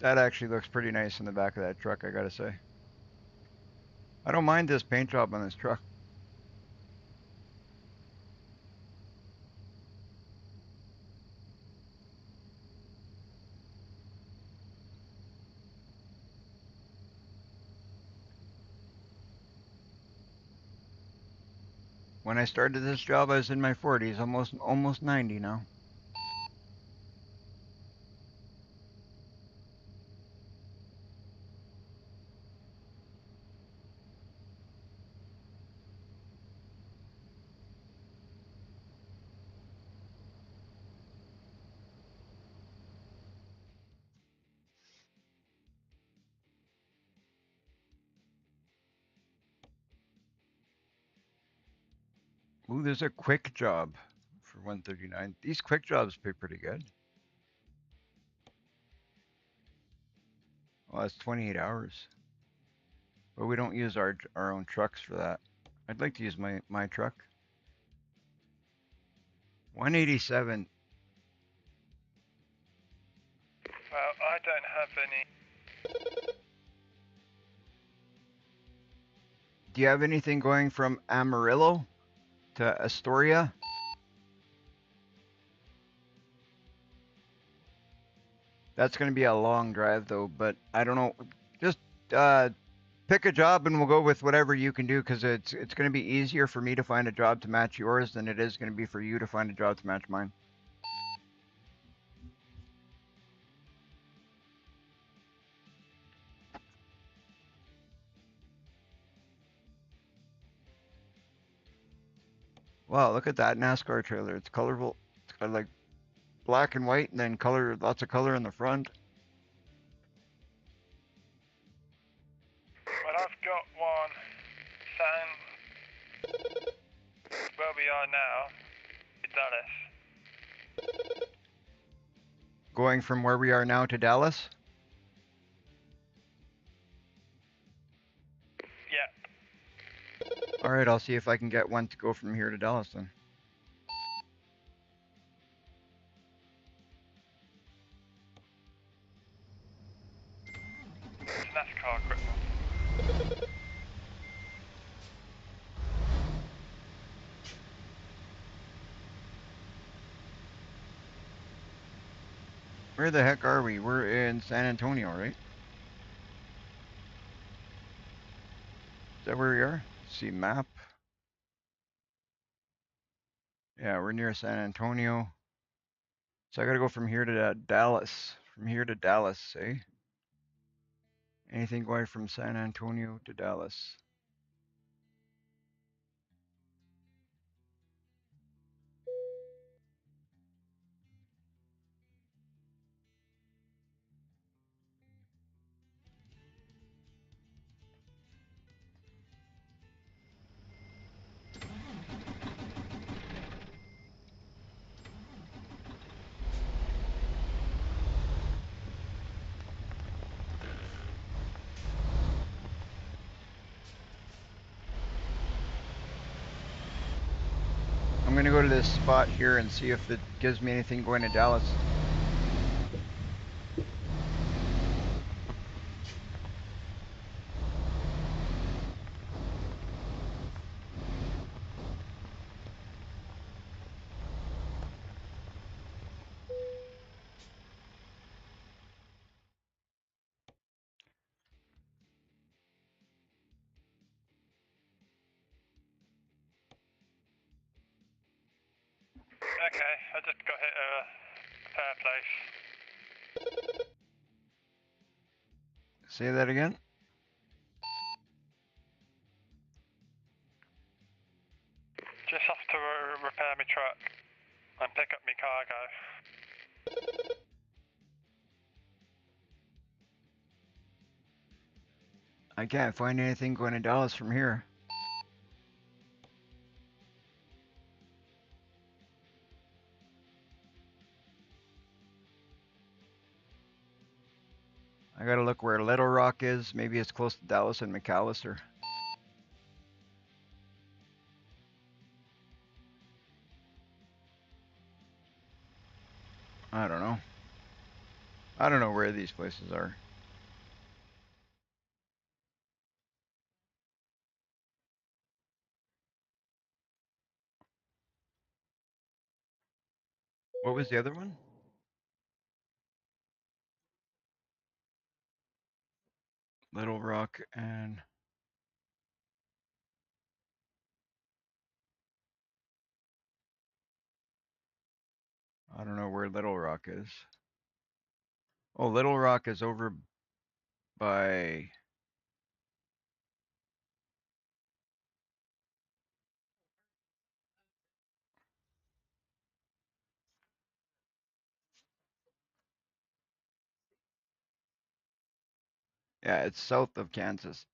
That actually looks pretty nice in the back of that truck, I gotta say. I don't mind this paint job on this truck. When I started this job, I was in my 40s, almost 90 now. Ooh, there's a quick job for 139. These quick jobs pay pretty good. Well, that's 28 hours. But we don't use our own trucks for that. I'd like to use my truck. 187. Well, I don't have any. Do you have anything going from Amarillo to Astoria? That's going to be a long drive though, but I don't know. Just pick a job and we'll go with whatever you can do because it's going to be easier for me to find a job to match yours than it is going to be for you to find a job to match mine. Wow, look at that NASCAR trailer. It's colorful. It's got like black and white and then color, lots of color in the front. Well, I've got one saying where we are now, in Dallas. Going from where we are now to Dallas? Yeah. All right, I'll see if I can get one to go from here to Dallas then. It's NASCAR equipment. Where the heck are we? We're in San Antonio, right? Is that where we are? Let's see, map. Yeah, we're near San Antonio. So I gotta go from here to Dallas. From here to Dallas, eh? Anything going from San Antonio to Dallas? I'm gonna go to this spot here and see if it gives me anything going to Dallas. Okay, I just got hit a fair place. Say that again? Just have to repair my truck and pick up my cargo. I can't find anything going to Dallas from here. I gotta look where Little Rock is. Maybe it's close to Dallas and McAllister. I don't know. I don't know where these places are. What was the other one? Little Rock and I don't know where Little Rock is. Oh, Little Rock is over by yeah, it's south of Kansas.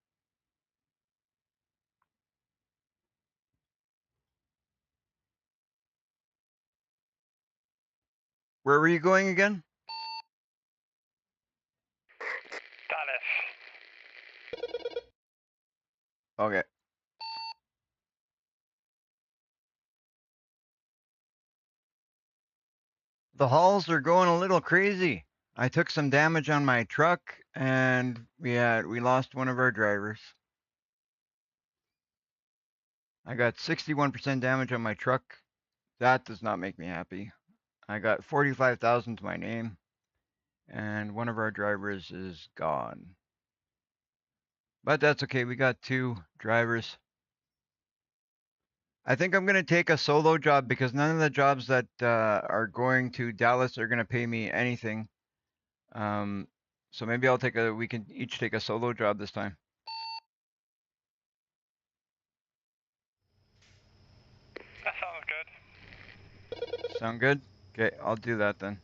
Where were you going again? Dallas. Okay. The hauls are going a little crazy. I took some damage on my truck and we lost one of our drivers. I got 61% damage on my truck. That does not make me happy. I got 45,000 to my name and one of our drivers is gone. But that's okay. We got 2 drivers. I think I'm gonna take a solo job because none of the jobs that are going to Dallas are gonna pay me anything. So maybe we can each take a solo job this time. That sounds good. Sound good? Okay, I'll do that then.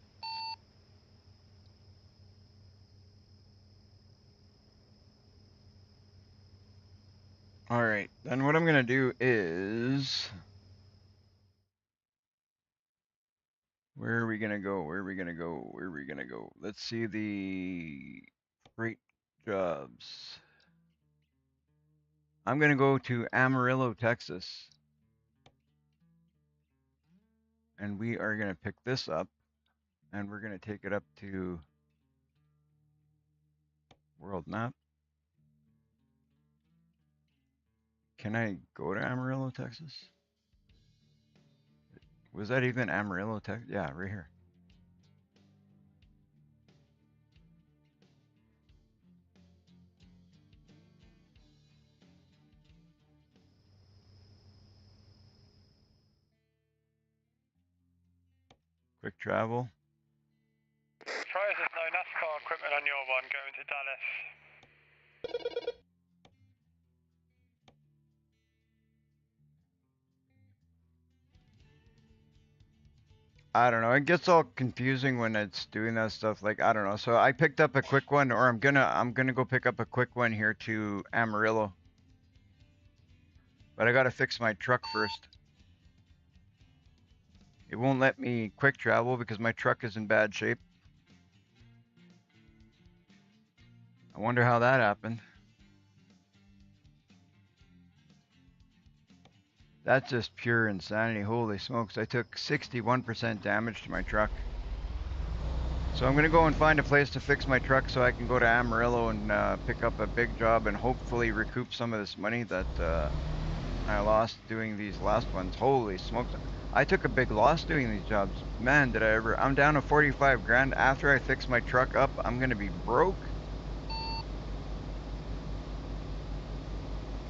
All right, then what I'm gonna do is, where are we gonna go? Where are we gonna go? Where are we gonna go? Let's see the freight jobs. I'm gonna go to Amarillo, Texas. And we are gonna pick this up and we're gonna take it up to world map. Can I go to Amarillo, Texas? Was that even Amarillo, Texas? Yeah, right here. Quick travel. Surprised there's no NASCAR equipment on your one going to Dallas. I don't know. It gets all confusing when it's doing that stuff. Like, I don't know. So I picked up a quick one, or I'm gonna go pick up a quick one here to Amarillo. But I gotta fix my truck first. It won't let me quick travel because my truck is in bad shape. I wonder how that happened. That's just pure insanity. Holy smokes. I took 61% damage to my truck. So I'm gonna go and find a place to fix my truck so I can go to Amarillo and pick up a big job and hopefully recoup some of this money that I lost doing these last ones. Holy smokes. I took a big loss doing these jobs. Man, did I ever. I'm down to 45 grand. After I fix my truck up, I'm gonna be broke.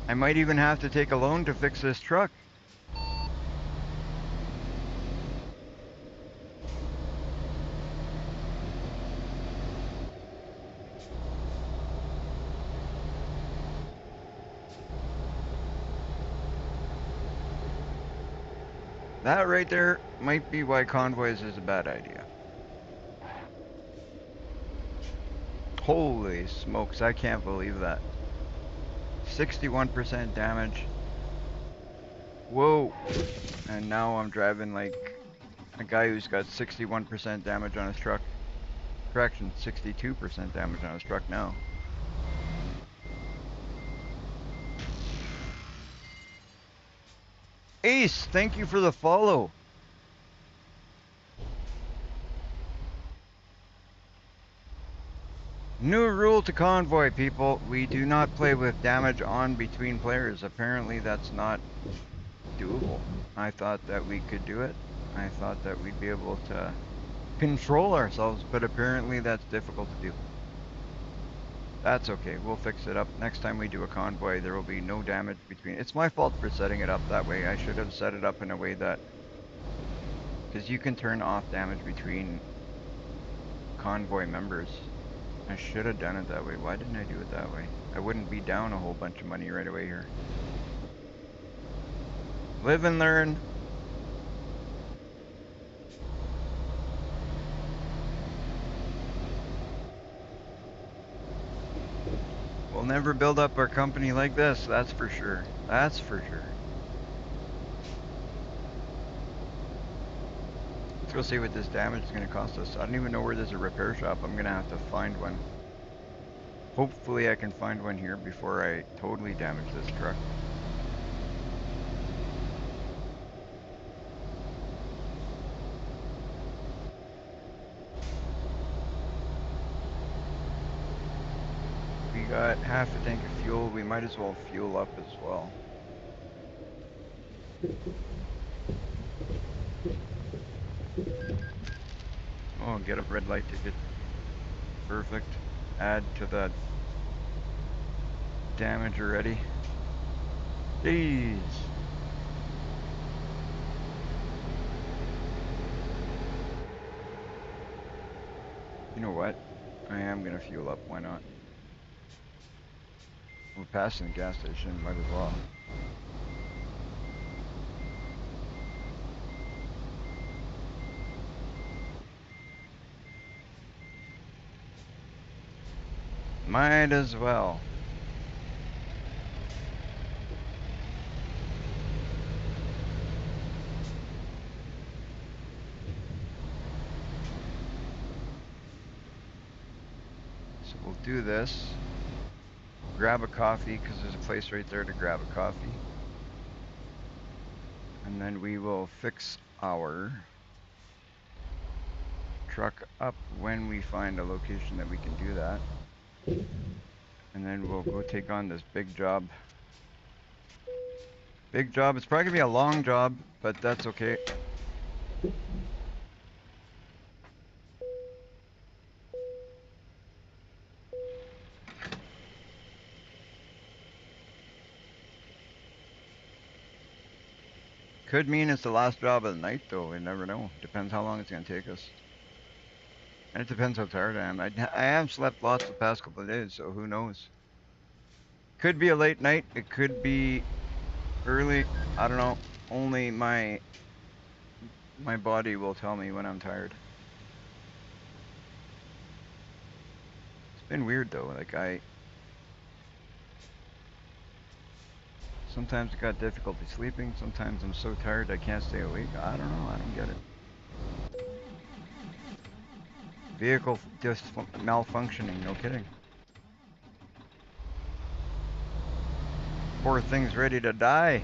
I might even have to take a loan to fix this truck. That right there might be why convoys is a bad idea. Holy smokes, I can't believe that. 61% damage. Whoa. And now I'm driving like a guy who's got 61% damage on his truck. Correction, 62% damage on his truck now. Ace, thank you for the follow. New rule to convoy, people. We do not play with damage on between players. Apparently that's not doable. I thought that we could do it. I thought that we'd be able to control ourselves, but apparently that's difficult to do. That's okay, we'll fix it up. Next time we do a convoy, there will be no damage between. It's my fault for setting it up that way. I should have set it up in a way that, because you can turn off damage between convoy members. I should have done it that way. Why didn't I do it that way? I wouldn't be down a whole bunch of money right away here. Live and learn. We'll never build up our company like this, that's for sure. That's for sure. Let's go see what this damage is going to cost us. I don't even know where there's a repair shop. I'm going to have to find one. Hopefully I can find one here before I totally damage this truck. got half a tank of fuel. We might as well fuel up as well. Oh, get a red light ticket. Perfect. Add to that damage already. Jeez. You know what? I am gonna fuel up. Why not? We're passing the gas station. Might as well. Might as well. So we'll do this. Grab a coffee, because there's a place right there to grab a coffee. And then we will fix our truck up when we find a location that we can do that. And then we'll go take on this big job. Big job. It's probably gonna be a long job, but that's okay. Could mean it's the last job of the night, though. We never know. Depends how long it's gonna take us. And it depends how tired I am. I have slept lots the past couple of days, so who knows? Could be a late night. It could be early. I don't know. Only my body will tell me when I'm tired. It's been weird though. Like sometimes I got difficulty sleeping. Sometimes I'm so tired I can't stay awake. I don't know. I don't get it. Vehicle just malfunctioning. No kidding. Poor thing's ready to die.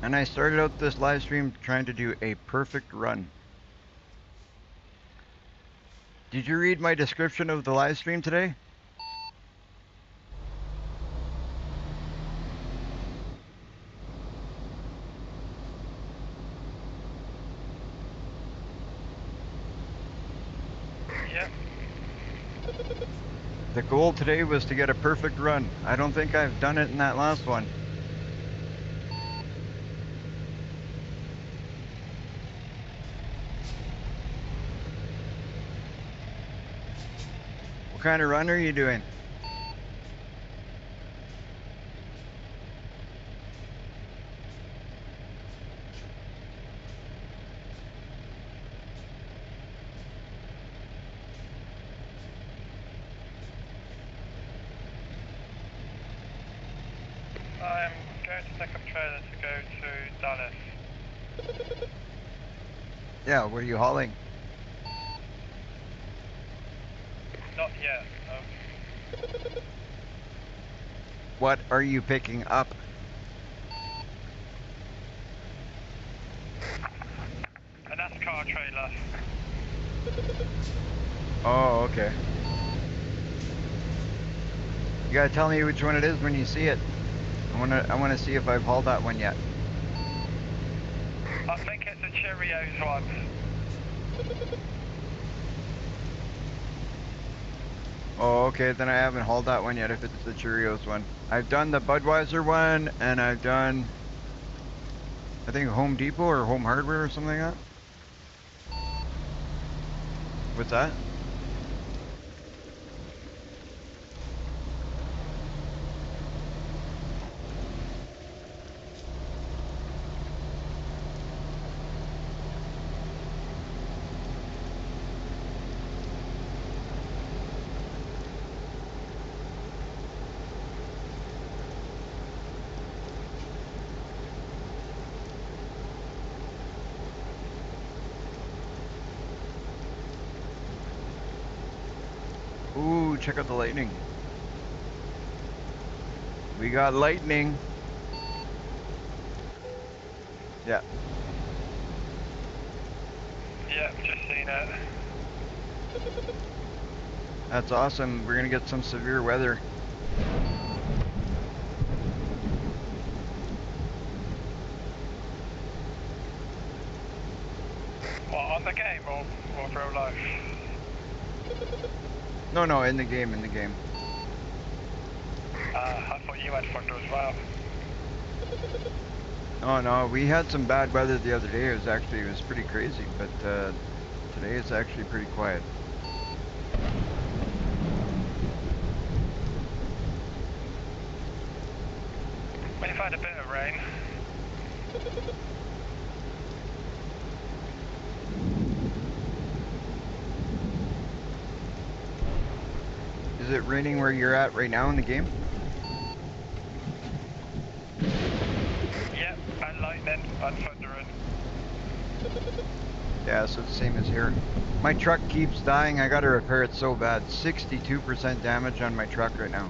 And I started out this live stream trying to do a perfect run. Did you read my description of the live stream today? Yep. The goal today was to get a perfect run. I don't think I've done it in that last one. What kind of run are you doing? I'm going to take up trailer to go to Dallas. Yeah, what are you hauling? Not yet, no. What are you picking up? A NASCAR trailer. Oh, okay. You gotta tell me which one it is when you see it. I wanna see if I've hauled that one yet. I think it's a Cheerios one. Oh, okay, then I haven't hauled that one yet if it's the Cheerios one. I've done the Budweiser one, and I've done, I think, Home Depot or Home Hardware or something like that. What's that? Ooh, check out the lightning. We got lightning. Yeah. Yep, just seen it. That's awesome. We're gonna get some severe weather. What, on the game or real life? No, in the game, in the game. I thought you had thunder as well. Oh no, we had some bad weather the other day. It was pretty crazy, but today it's actually pretty quiet. We've had a bit of rain. Is it raining where you're at right now in the game? Yep, and lightning and thundering. Yeah, so it's the same as here. My truck keeps dying. I gotta repair it so bad. 62% damage on my truck right now.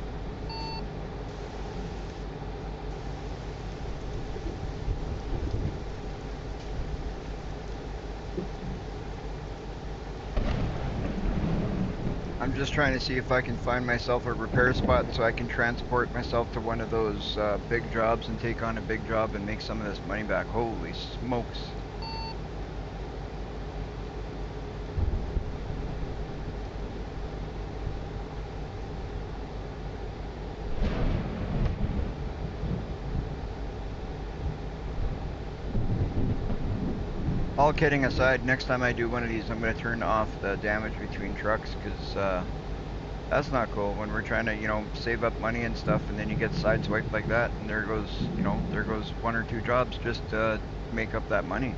I'm just trying to see if I can find myself a repair spot so I can transport myself to one of those big jobs and take on a big job and make some of this money back. Holy smokes. All kidding aside, next time I do one of these, I'm going to turn off the damage between trucks because that's not cool when we're trying to, you know, save up money and stuff, and then you get sideswiped like that, and there goes, you know, there goes 1 or 2 jobs just to make up that money.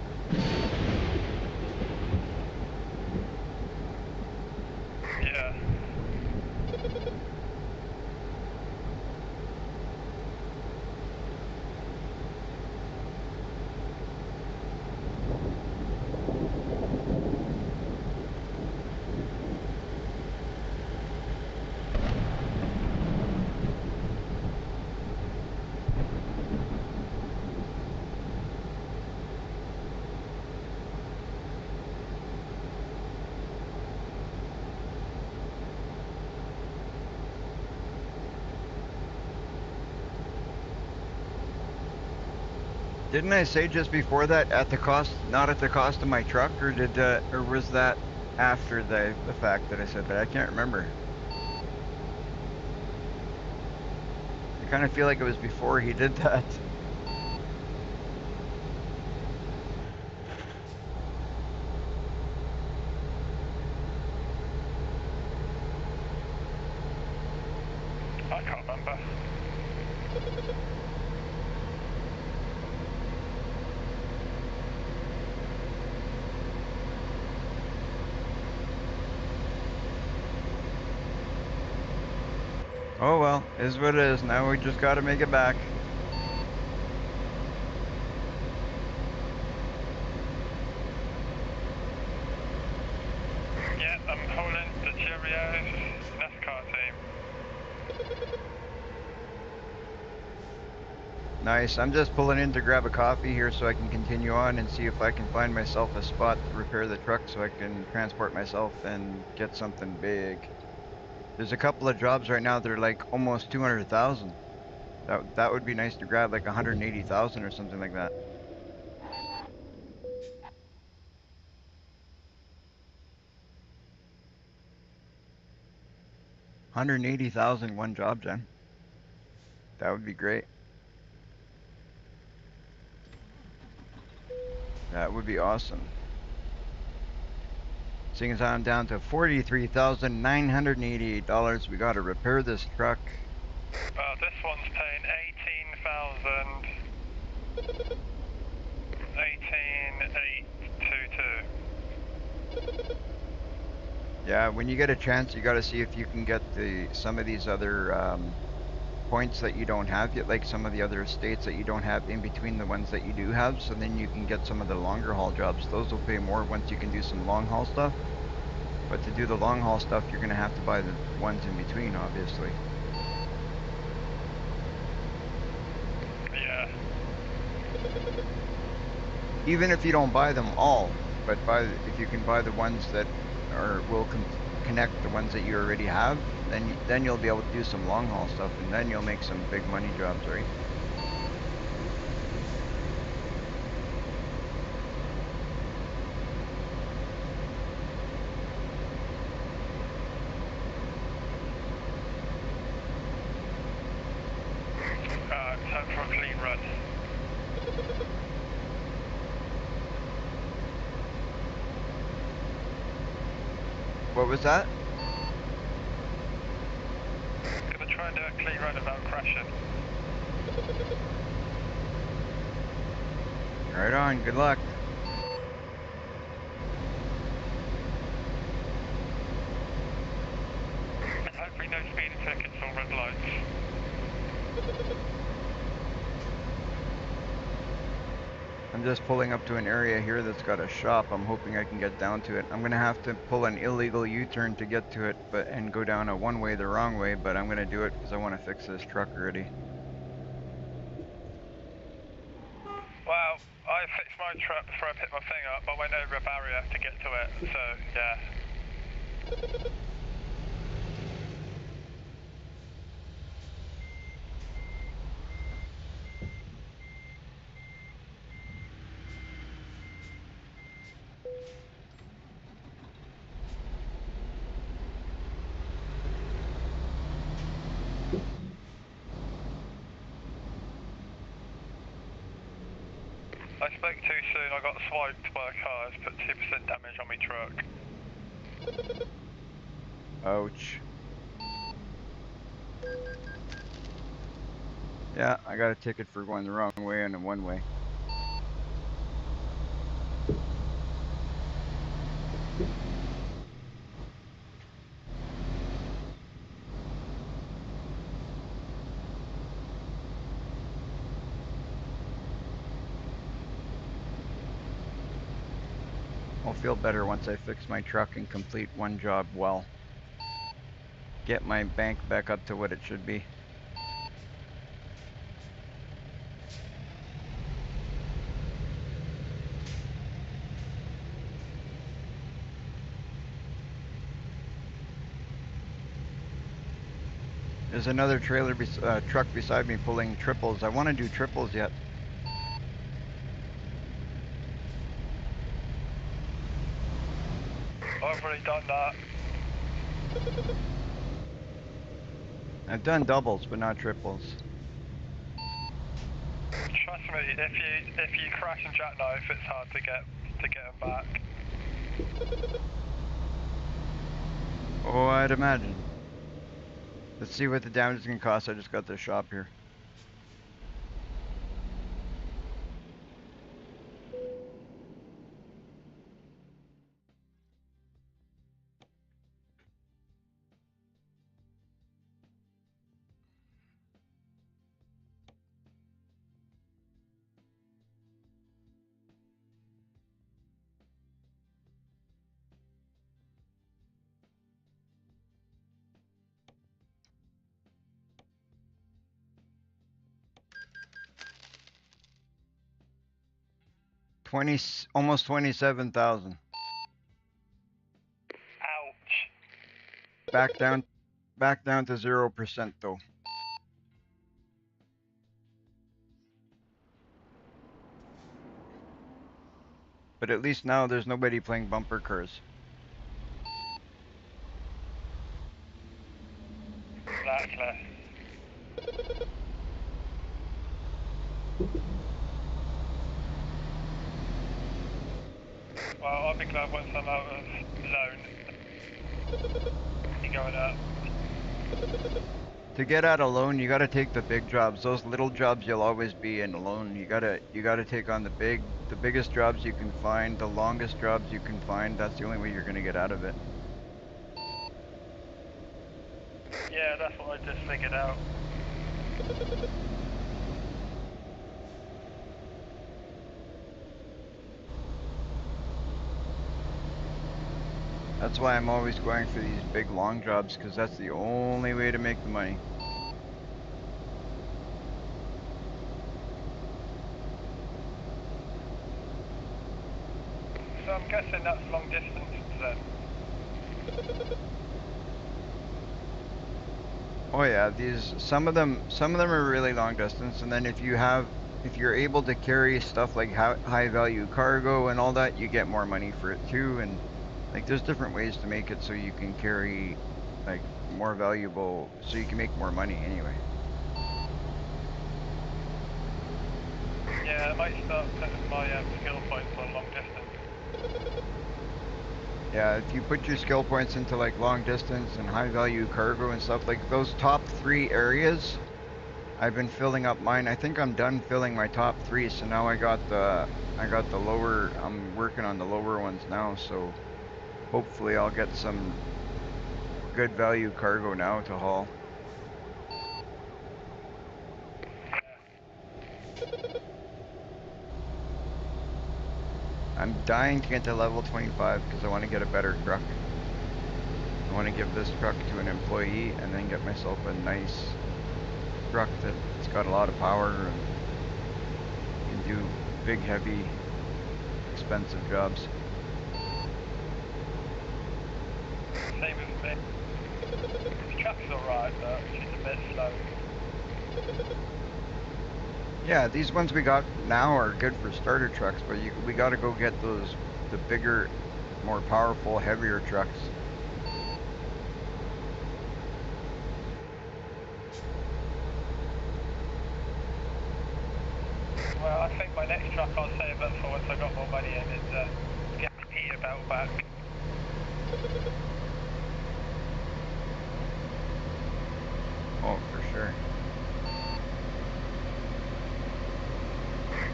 Yeah. Didn't I say just before that at the cost, not at the cost of my truck, or or was that after the fact that I said that? I can't remember. I kind of feel like it was before he did that. I can't remember. Oh well, is what it is. Now we just got to make it back. Yep, I'm holding the Cheerios NASCAR team. Nice. I'm just pulling in to grab a coffee here so I can continue on and see if I can find myself a spot to repair the truck so I can transport myself and get something big. There's a couple of jobs right now that are like almost 200,000. That would be nice to grab, like 180,000 or something like that. 180,000 one job, Jen. That would be great. That would be awesome. Seeing as I'm down to $43,988, we got to repair this truck. This one's paying 18,000. 18,822. Yeah, when you get a chance, you got to see if you can get some of these other points that you don't have yet, like some of the other states that you don't have in between the ones that you do have, so then you can get some of the longer haul jobs. Those will pay more once you can do some long haul stuff. But to do the long haul stuff, you're going to have to buy the ones in between, obviously. Yeah. Even if you don't buy them all, but if you can buy the ones that will connect the ones that you already have, then you'll be able to do some long haul stuff, and then you'll make some big money jobs, right? Time for a clean run. What was that? Gonna try and do a clean run without crashing. Right on, good luck. Hopefully no speeding tickets or red lights. I'm just pulling up to an area here that's got a shop. I'm hoping I can get down to it. I'm gonna have to pull an illegal U-turn to get to it, and go down a one-way the wrong way, but I'm gonna do it because I want to fix this truck already. Well, I fixed my truck before I picked my thing up. I went over a barrier to get to it, so yeah. I spoke too soon. I got swiped by a car. It's put 2% damage on my truck. Ouch. Yeah, I got a ticket for going the wrong way and a one-way. I'll feel better once I fix my truck and complete one job well. Get my bank back up to what it should be. There's another truck beside me pulling triples. I want to do triples yet. I've already done that. I've done doubles, but not triples. Trust me, if you crash and jackknife, it's hard to get them back. Oh, I'd imagine. Let's see what the damage is gonna cost. I just got the shop here. Almost 27,000. Ouch. Back down to 0% though. But at least now there's nobody playing bumper cars. Exactly. Well, I'll be glad once I'm out of loan. You're going up. To get out of loan, you gotta take the big jobs. Those little jobs you'll always be in alone. You gotta take on the biggest jobs you can find, the longest jobs you can find. That's the only way you're gonna get out of it. Yeah, that's what I just figured out. That's why I'm always going for these big long jobs, because that's the only way to make the money. So So I'm guessing that's long distance then. Oh yeah, some of them are really long distance, and then if you're able to carry stuff like high value cargo and all that, you get more money for it too. And like there's different ways to make it so you can carry like more valuable, so you can make more money anyway. Yeah, I might start putting my skill points on long distance. Yeah, if you put your skill points into like long distance and high value cargo and stuff, like those top 3 areas, I've been filling up mine. I think I'm done filling my top 3, so now I got the lower, I'm working on the lower ones now, so hopefully I'll get some good value cargo now to haul. I'm dying to get to level 25 because I want to get a better truck. I want to give this truck to an employee and then get myself a nice truck that's got a lot of power and can do big, heavy, expensive jobs. Same as me. The truck's alright, but she's a bit slow. Yeah, these ones we got now are good for starter trucks, but we got to go get the bigger, more powerful, heavier trucks. Well, I think my next truck I'll save up for once I got more money in is get the Peterbilt back. Oh, for sure.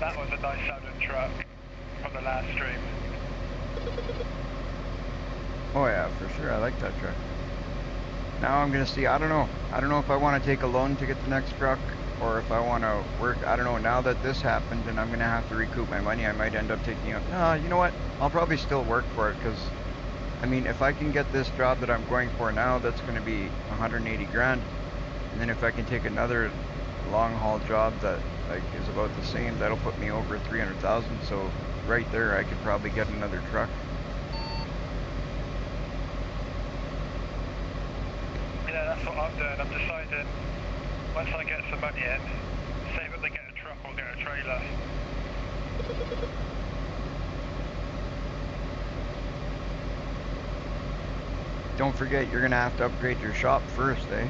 That was a nice sounding truck from the last stream. Oh yeah, for sure. I like that truck. Now I'm gonna see. I don't know. I don't know if I want to take a loan to get the next truck or if I want to work. I don't know. Now that this happened and I'm gonna have to recoup my money, I might end up taking a. No, you know what? I'll probably still work for it because, I mean, if I can get this job that I'm going for now, that's gonna be 180 grand, and then if I can take another long haul job that like is about the same, that'll put me over 300,000. So right there, I could probably get another truck. Yeah, that's what I'm doing. I'm deciding once I get some money in, save up to get a truck or get a trailer. Don't forget, you're gonna have to upgrade your shop first, eh?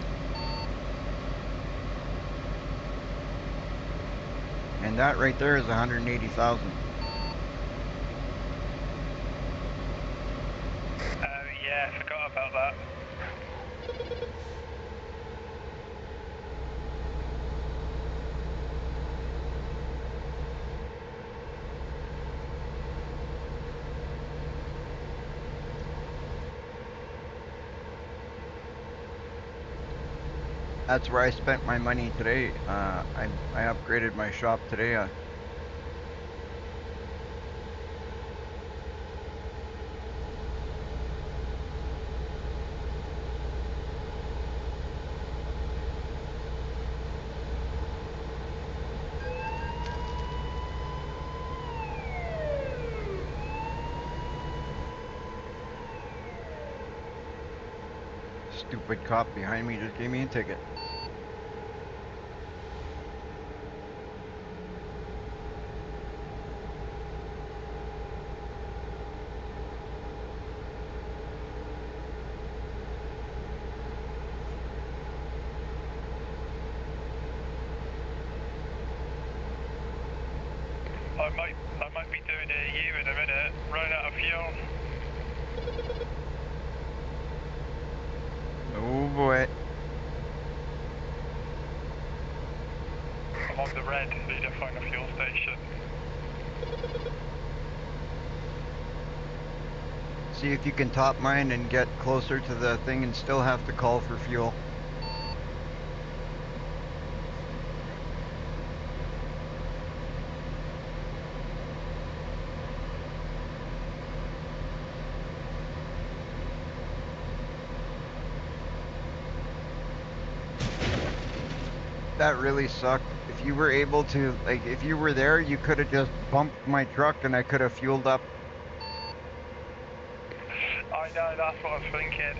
And that right there is 180,000. Yeah, I forgot about that. That's where I spent my money today. I upgraded my shop today. Stupid cop behind me just gave me a ticket. I might be doing a U in a minute, running out of fuel. Oh boy. I'm on the red, need to find a fuel station. See if you can top mine and get closer to the thing and still have to call for fuel. That really sucked. If you were able to, like, if you were there, you could have just bumped my truck and I could have fueled up. I know, that's what I was thinking.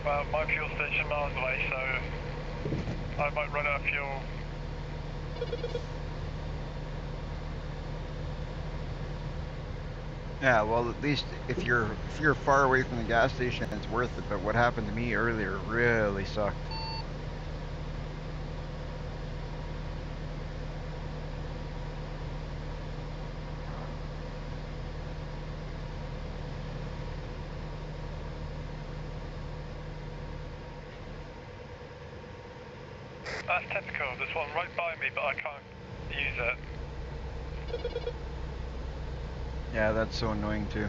Well, my fuel station miles away, so I might run out of fuel. Yeah, well, at least if you're far away from the gas station, it's worth it. But what happened to me earlier really sucked. That's typical. There's one right by me, but I can't use it. Yeah, that's so annoying too.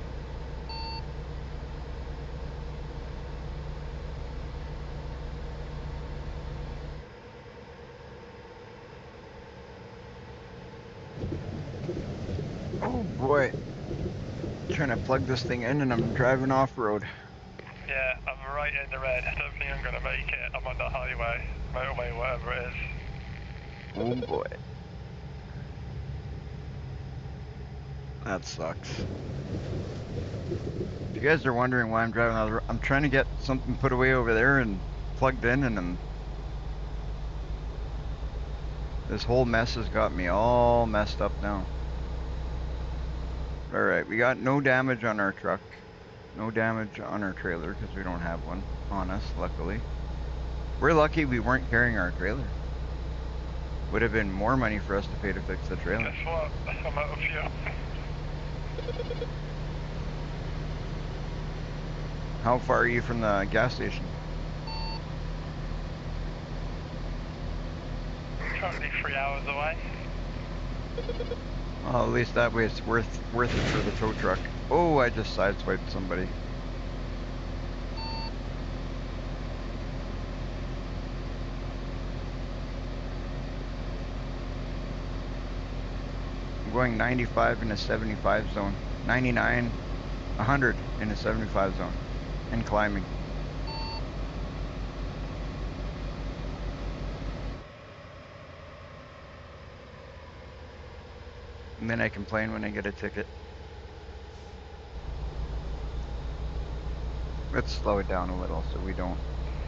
Oh boy. Trying to plug this thing in and I'm driving off road. Yeah, I'm right in the red. I don't think I'm going to make it. I'm on the highway, motorway, whatever it is. Oh boy. That sucks. If you guys are wondering why I'm driving out of the road, I'm trying to get something put away over there and plugged in, and this whole mess has got me all messed up now. Alright, we got no damage on our truck. No damage on our trailer because we don't have one on us, luckily. We're lucky we weren't carrying our trailer. Would have been more money for us to pay to fix the trailer. Guess what? I'm out of fuel. How far are you from the gas station? Currently 3 hours away. Well, at least that way it's worth it for the tow truck. Oh, I just sideswiped somebody. I'm going 95 in a 75 zone. 99, 100 in a 75 zone. And climbing. And then I complain when I get a ticket. Let's slow it down a little so we don't.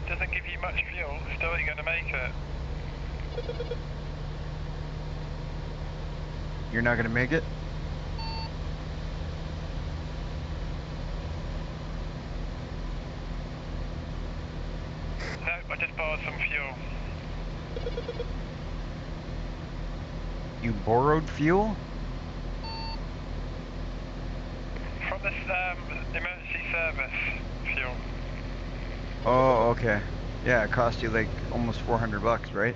Doesn't give you much fuel, still ain't going to make it. You're not gonna make it? No, I just borrowed some fuel. You borrowed fuel? From this emergency service fuel. Oh, okay. Yeah, it cost you like almost 400 bucks, right?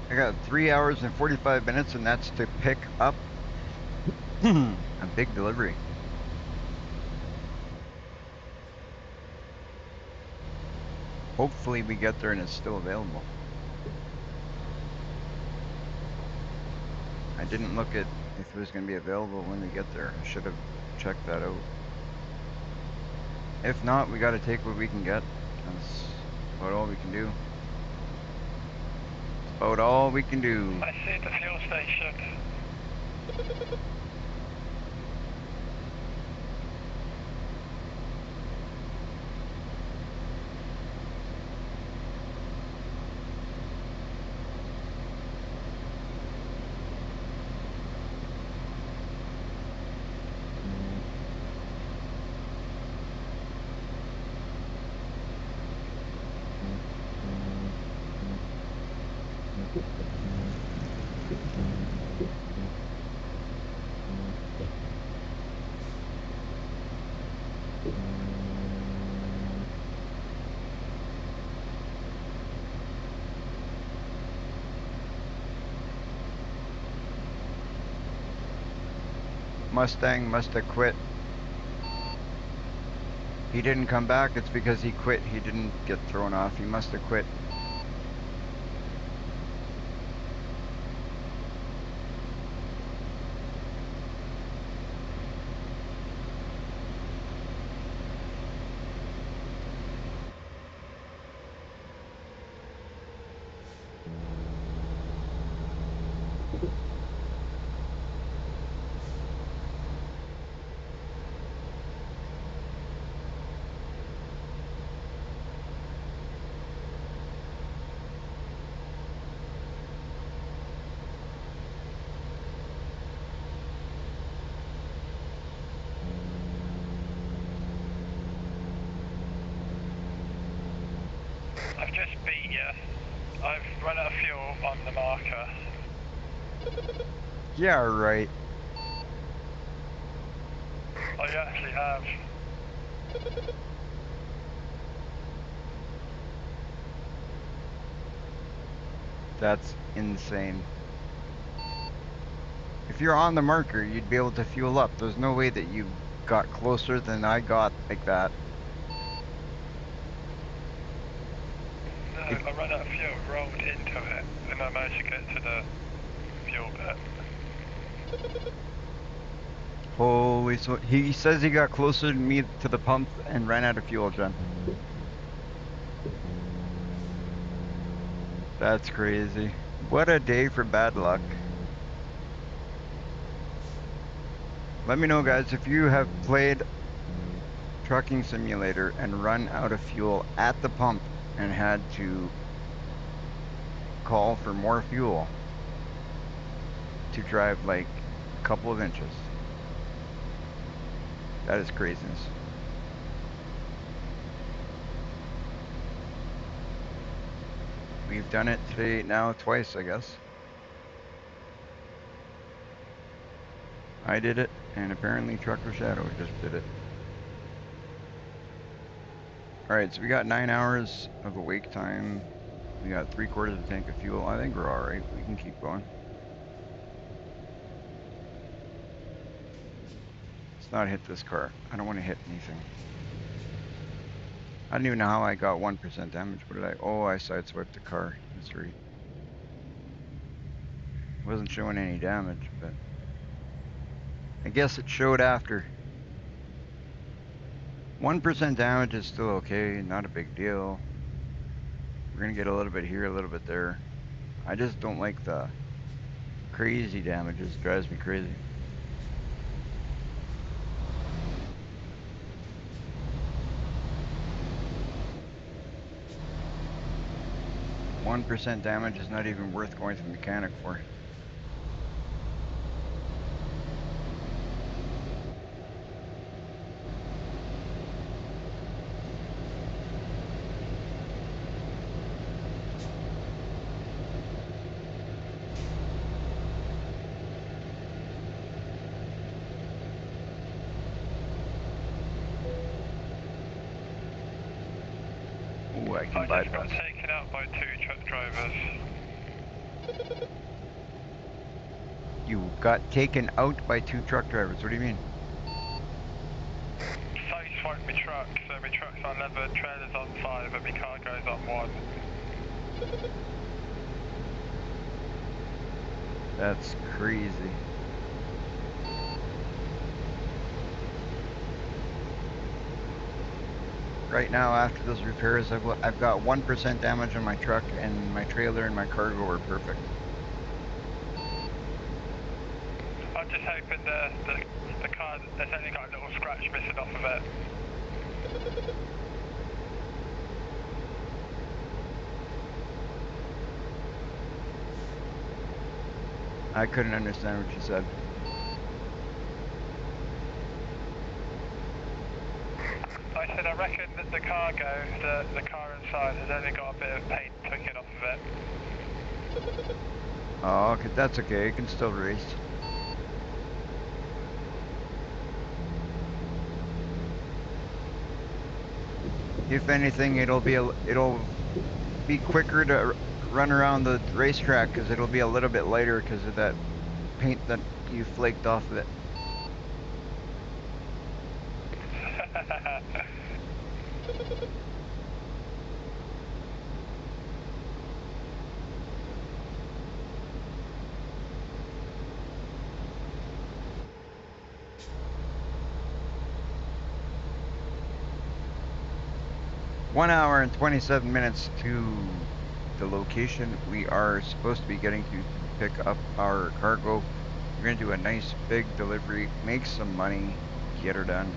I got 3 hours and 45 minutes, and that's to pick up a big delivery. Hopefully we get there and it's still available. I didn't look at if it was going to be available when we get there. I should have checked that out. If not, we got to take what we can get. That's about all we can do. About all we can do. I see the fuel station. Mustang must have quit. He didn't come back. It's because he quit. He didn't get thrown off. He must have quit. I've just beat you. I've run out of fuel on the marker. Yeah, right. Oh, you actually have. That's insane. If you're on the marker, you'd be able to fuel up. There's no way that you got closer than I got like that. No, I ran out of fuel, rolled into it, and I managed to get to the fuel bit. Holy, so he says he got closer than me to the pump and ran out of fuel, Jen. That's crazy. What a day for bad luck. Let me know, guys, if you have played Trucking Simulator and run out of fuel at the pump and had to call for more fuel to drive like a couple of inches. That is craziness. We've done it today now twice, I guess. I did it, and apparently Trucker Shadow just did it. Alright, so we got 9 hours of awake time. We got 3/4 of a tank of fuel. I think we're alright. We can keep going. Let's not hit this car. I don't want to hit anything. I don't even know how I got 1% damage. What did I? Oh, I sideswiped the car. That's right. Wasn't showing any damage, but I guess it showed after. 1% damage is still okay. Not a big deal. We're gonna get a little bit here, a little bit there. I just don't like the crazy damages. It drives me crazy. %1 damage is not even worth going to the mechanic for. Ooh, I can I just got bypass. taken out by 2 truck drivers. You got taken out by 2 truck drivers. What do you mean? Side swiped my truck, so my truck's on 11, trailer's on 5, and my cargo's on 1. That's crazy. Right now, after those repairs, I've got 1% damage on my truck, and my trailer and my cargo are perfect. I'm just hoping the car has only got a little scratch missing off of it. I couldn't understand what you said. I said I reckon that the cargo, the car inside, has only got a bit of paint taken off of it. Oh, okay, that's okay. It can still race. If anything, it'll be quicker to run around the racetrack because it'll be a little bit lighter because of that paint that you flaked off of it. 1 hour and 27 minutes to the location we are supposed to be getting to pick up our cargo. We're going to do a nice big delivery, make some money, get her done.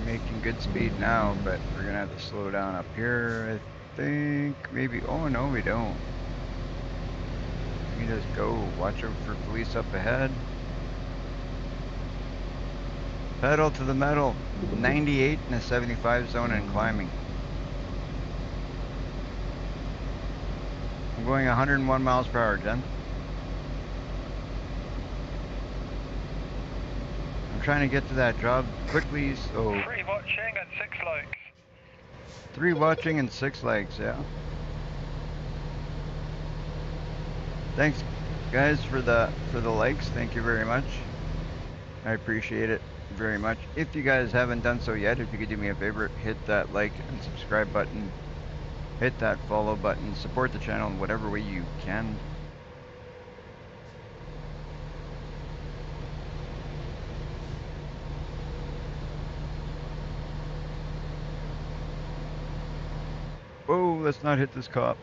Making good speed now, but we're gonna have to slow down up here, I think. Maybe. Oh no, we don't. We just go. Watch out for police up ahead. Pedal to the metal. 98 in a 75 zone and climbing. I'm going 101 miles per hour, Jen. I'm trying to get to that job quickly, so 3 watching and 6 likes. 3 watching and 6 likes, yeah. Thanks guys for the likes. Thank you very much. I appreciate it very much. If you guys haven't done so yet, if you could do me a favor, hit that like and subscribe button. Hit that follow button. Support the channel in whatever way you can. Whoa, let's not hit this cop.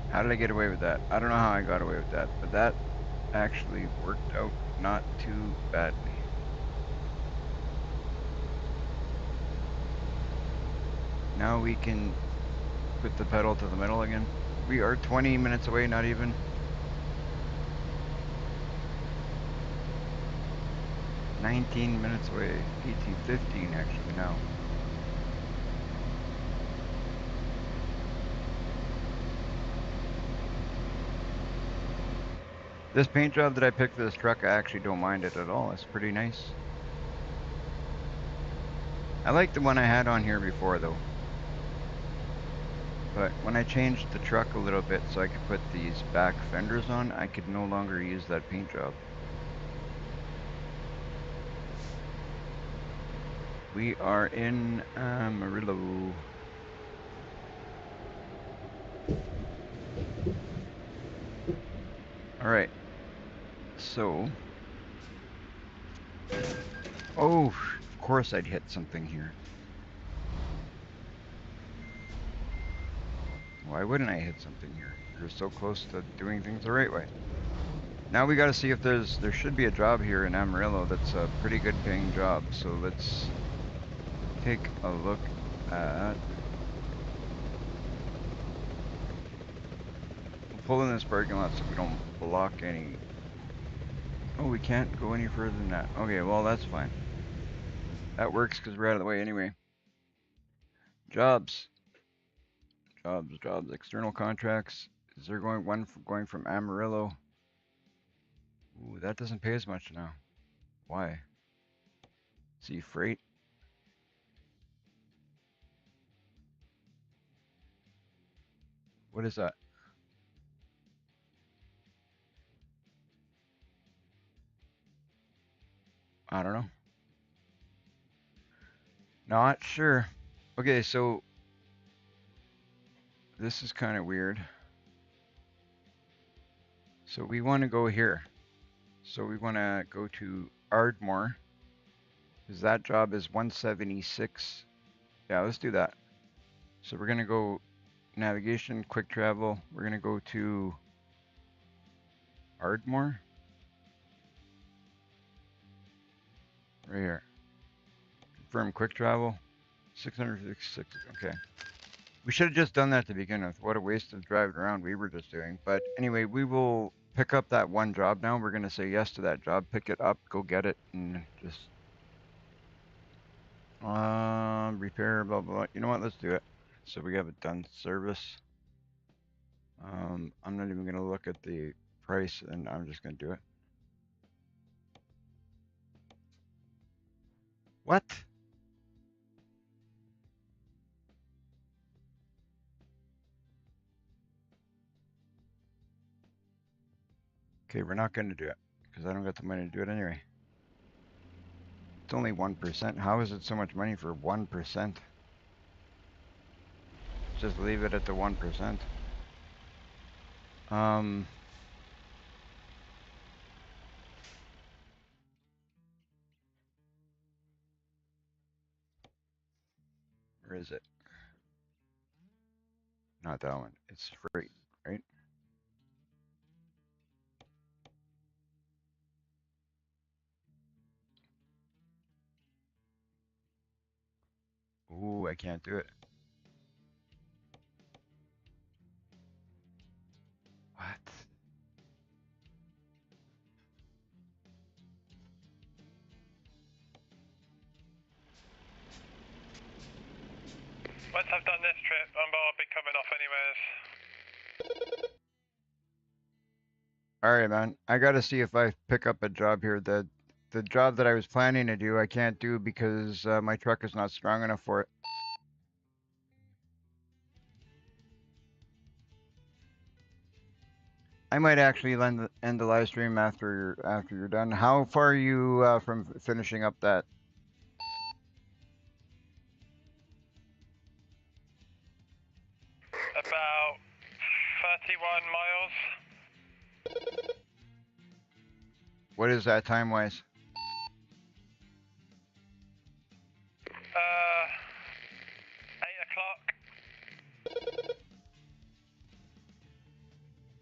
How did I get away with that? I don't know how I got away with that, but that actually worked out not too badly. Now we can put the pedal to the metal again. We are 20 minutes away, not even. $19 minutes away. 18:15 actually now. This paint job that I picked for this truck, I actually don't mind it at all. It's pretty nice. I like the one I had on here before though. But when I changed the truck a little bit so I could put these back fenders on, I could no longer use that paint job. We are in Amarillo. Alright. So. Oh, of course I'd hit something here. Why wouldn't I hit something here? You're so close to doing things the right way. Now we gotta see if there should be a job here in Amarillo that's a pretty good paying job. So let's take a look at. We'll pull in this parking lot so we don't block any. Oh, we can't go any further than that. Okay, well that's fine. That works because we're out of the way anyway. Jobs. Jobs. External contracts. Is there going from Amarillo? Ooh, that doesn't pay as much now. Why? See freight. What is that? I don't know. Not sure. Okay, so this is kind of weird. So we want to go here. So we want to go to Ardmore. Because that job is 176. Yeah, let's do that. So we're going to go navigation, quick travel. We're going to go to Ardmore. Right here. Confirm quick travel. 656. Okay. We should have just done that to begin with. What a waste of driving around we were just doing. But anyway, we will pick up that one job now. We're going to say yes to that job, pick it up, go get it, and just repair, blah, blah, blah. You know what? Let's do it. So we have it done. Service. I'm not even going to look at the price, and I'm just going to do it. What? Okay, we're not going to do it because I don't got the money to do it anyway. It's only 1%. How is it so much money for 1%? Just leave it at the 1%. Where is it? Not that one. It's free, right? Ooh, I can't do it. What? Once I've done this trip, I'll be coming off anyways. All right, man. I gotta see if I pick up a job here. The job that I was planning to do, I can't do because my truck is not strong enough for it. I might actually end the live stream after you're done. How far are you from finishing up that? About 31 miles. What is that time-wise? 8 o'clock.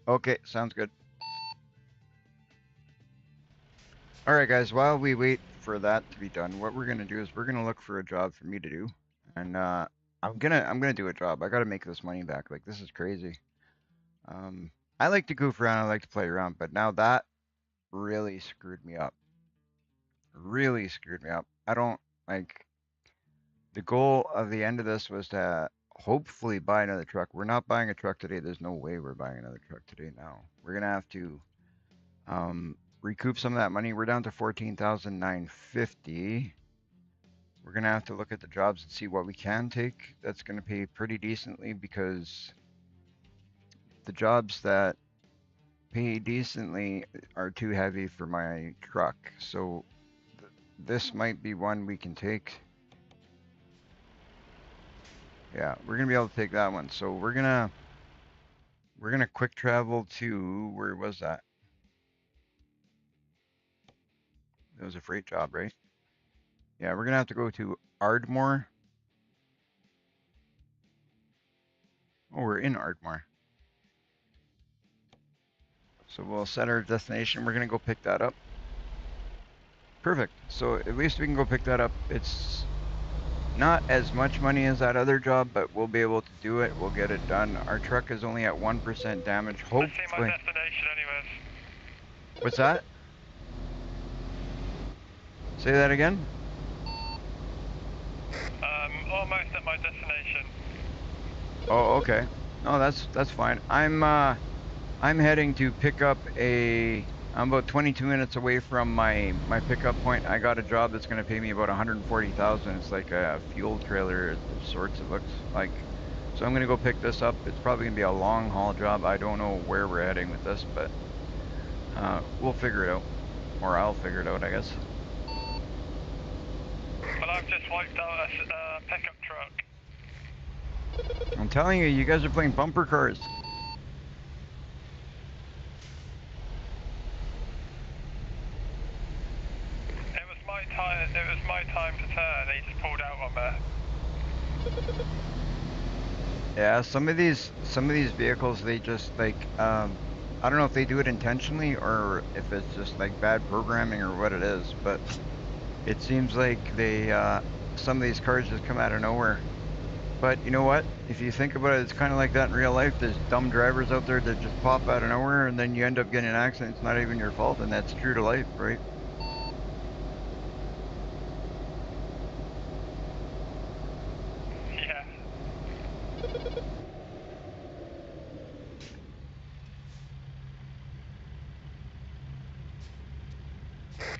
Okay, sounds good. All right, guys. While we wait for that to be done, what we're gonna do is we're gonna look for a job for me to do, and I'm gonna do a job. I gotta make this money back. Like this is crazy. I like to goof around. I like to play around, but now that really screwed me up. Really screwed me up. I don't like. The goal of the end of this was to hopefully buy another truck. We're not buying a truck today. There's no way we're buying another truck today now. We're gonna have to recoup some of that money. We're down to 14,950. We're gonna have to look at the jobs and see what we can take. That's gonna pay pretty decently because the jobs that pay decently are too heavy for my truck. So this might be one we can take. Yeah, we're gonna be able to take that one. So we're gonna quick travel to, where was that? It was a freight job, right? Yeah, we're gonna have to go to Ardmore. Oh, we're in Ardmore. So we'll set our destination. We're gonna go pick that up. Perfect. So at least we can go pick that up. It's not as much money as that other job, but we'll be able to do it. We'll get it done. Our truck is only at 1% damage. I see my Hopefully. destination anyways. What's that? Say that again? Almost at my destination. Oh, okay. No, that's fine. I'm heading to pick up I'm about 22 minutes away from my pickup point. I got a job that's going to pay me about 140,000. It's like a fuel trailer of sorts, it looks like. So I'm going to go pick this up. It's probably going to be a long haul job. I don't know where we're heading with this, but we'll figure it out. Or I'll figure it out, I guess. Well, I've just wiped out a pickup truck. I'm telling you, you guys are playing bumper cars. It was my time to turn. He just pulled out on me. Yeah, some of these vehicles, they just like I don't know if they do it intentionally or if it's just like bad programming or what it is, but It seems like some of these cars just come out of nowhere. But you know what? If you think about it, it's kind of like that in real life. There's dumb drivers out there that just pop out of nowhere, and then you end up getting an accident. It's not even your fault, and that's true to life, right? Yeah.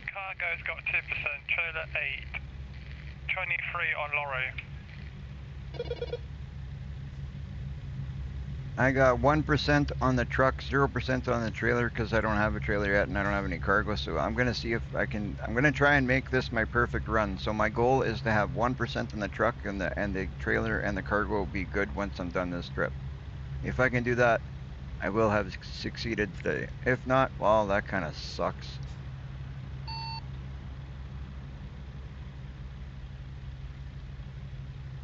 Cargo's got 2%, trailer 8, 23 on lorry. I got 1% on the truck, 0% on the trailer because I don't have a trailer yet and I don't have any cargo. So I'm gonna see if I can. I'm gonna try and make this my perfect run. So my goal is to have 1% on the truck and the trailer and the cargo will be good once I'm done this trip. If I can do that, I will have succeeded today. If not, well, that kind of sucks.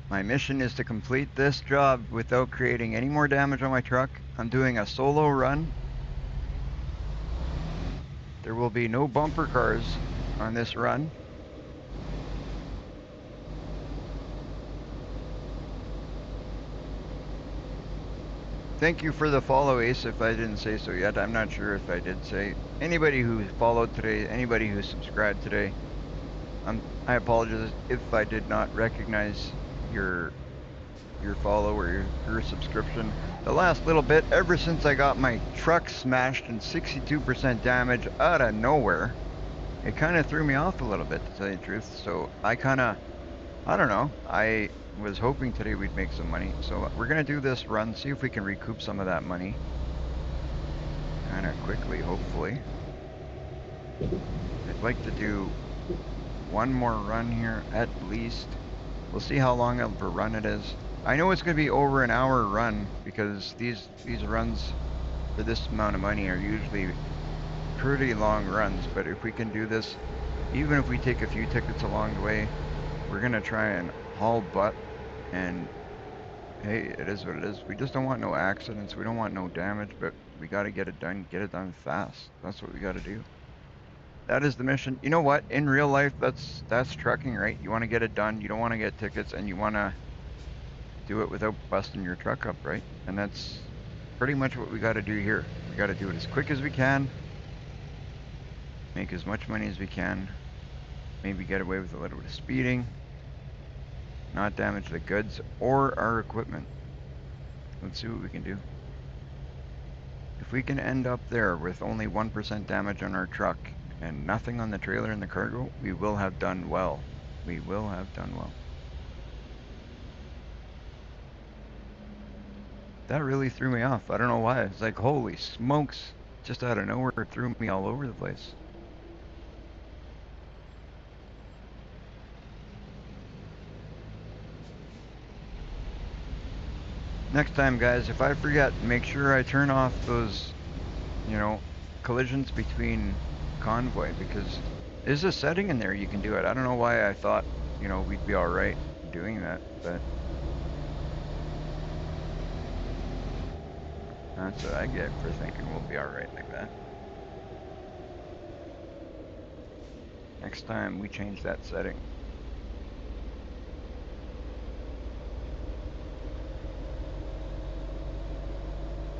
My mission is to complete this job without creating any more damage on my truck. I'm doing a solo run. There will be no bumper cars on this run. Thank you for the follow, Ace, if I didn't say so yet. I'm not sure if I did say. Anybody who followed today, anybody who subscribed today, I apologize if I did not recognize your follow or your subscription. The last little bit, ever since I got my truck smashed and 62% damage out of nowhere, it kind of threw me off a little bit, to tell you the truth. So I don't know. I was hoping today we'd make some money. So we're going to do this run, see if we can recoup some of that money. Kind of quickly, hopefully. I'd like to do one more run here at least. We'll see how long of a run it is. I know it's going to be over an hour run because these runs for this amount of money are usually pretty long runs. But if we can do this, even if we take a few tickets along the way, we're going to try and haul butt. And hey, it is what it is. We just don't want no accidents. We don't want no damage, but we got to get it done fast. That's what we got to do. That is the mission. You know what? In real life, that's trucking, right? You want to get it done. You don't want to get tickets, and you want to do it without busting your truck up, right? And that's pretty much what we got to do here. We got to do it as quick as we can, make as much money as we can, maybe get away with a little bit of speeding, not damage the goods or our equipment. Let's see what we can do. If we can end up there with only 1% damage on our truck and nothing on the trailer and the cargo, we will have done well. We will have done well. That really threw me off. I don't know why. It's like, holy smokes. Just out of nowhere, it threw me all over the place. Next time, guys, if I forget, make sure I turn off those, collisions between convoy, because there's a setting in there you can do it. I don't know why I thought, we'd be alright doing that, but that's what I get for thinking we'll be alright like that. Next time we change that setting.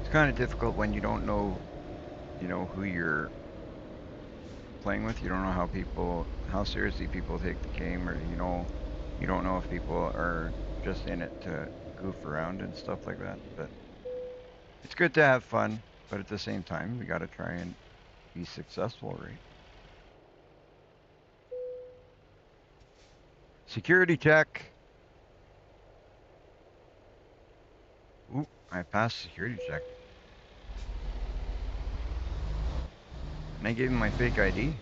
It's kind of difficult when you don't know, who you're playing with. You don't know how seriously people take the game, or you don't know if people are just in it to goof around and stuff like that. But it's good to have fun, but at the same time, we got to try and be successful, right? Security check. Ooh, I passed security check. And I gave him my fake ID.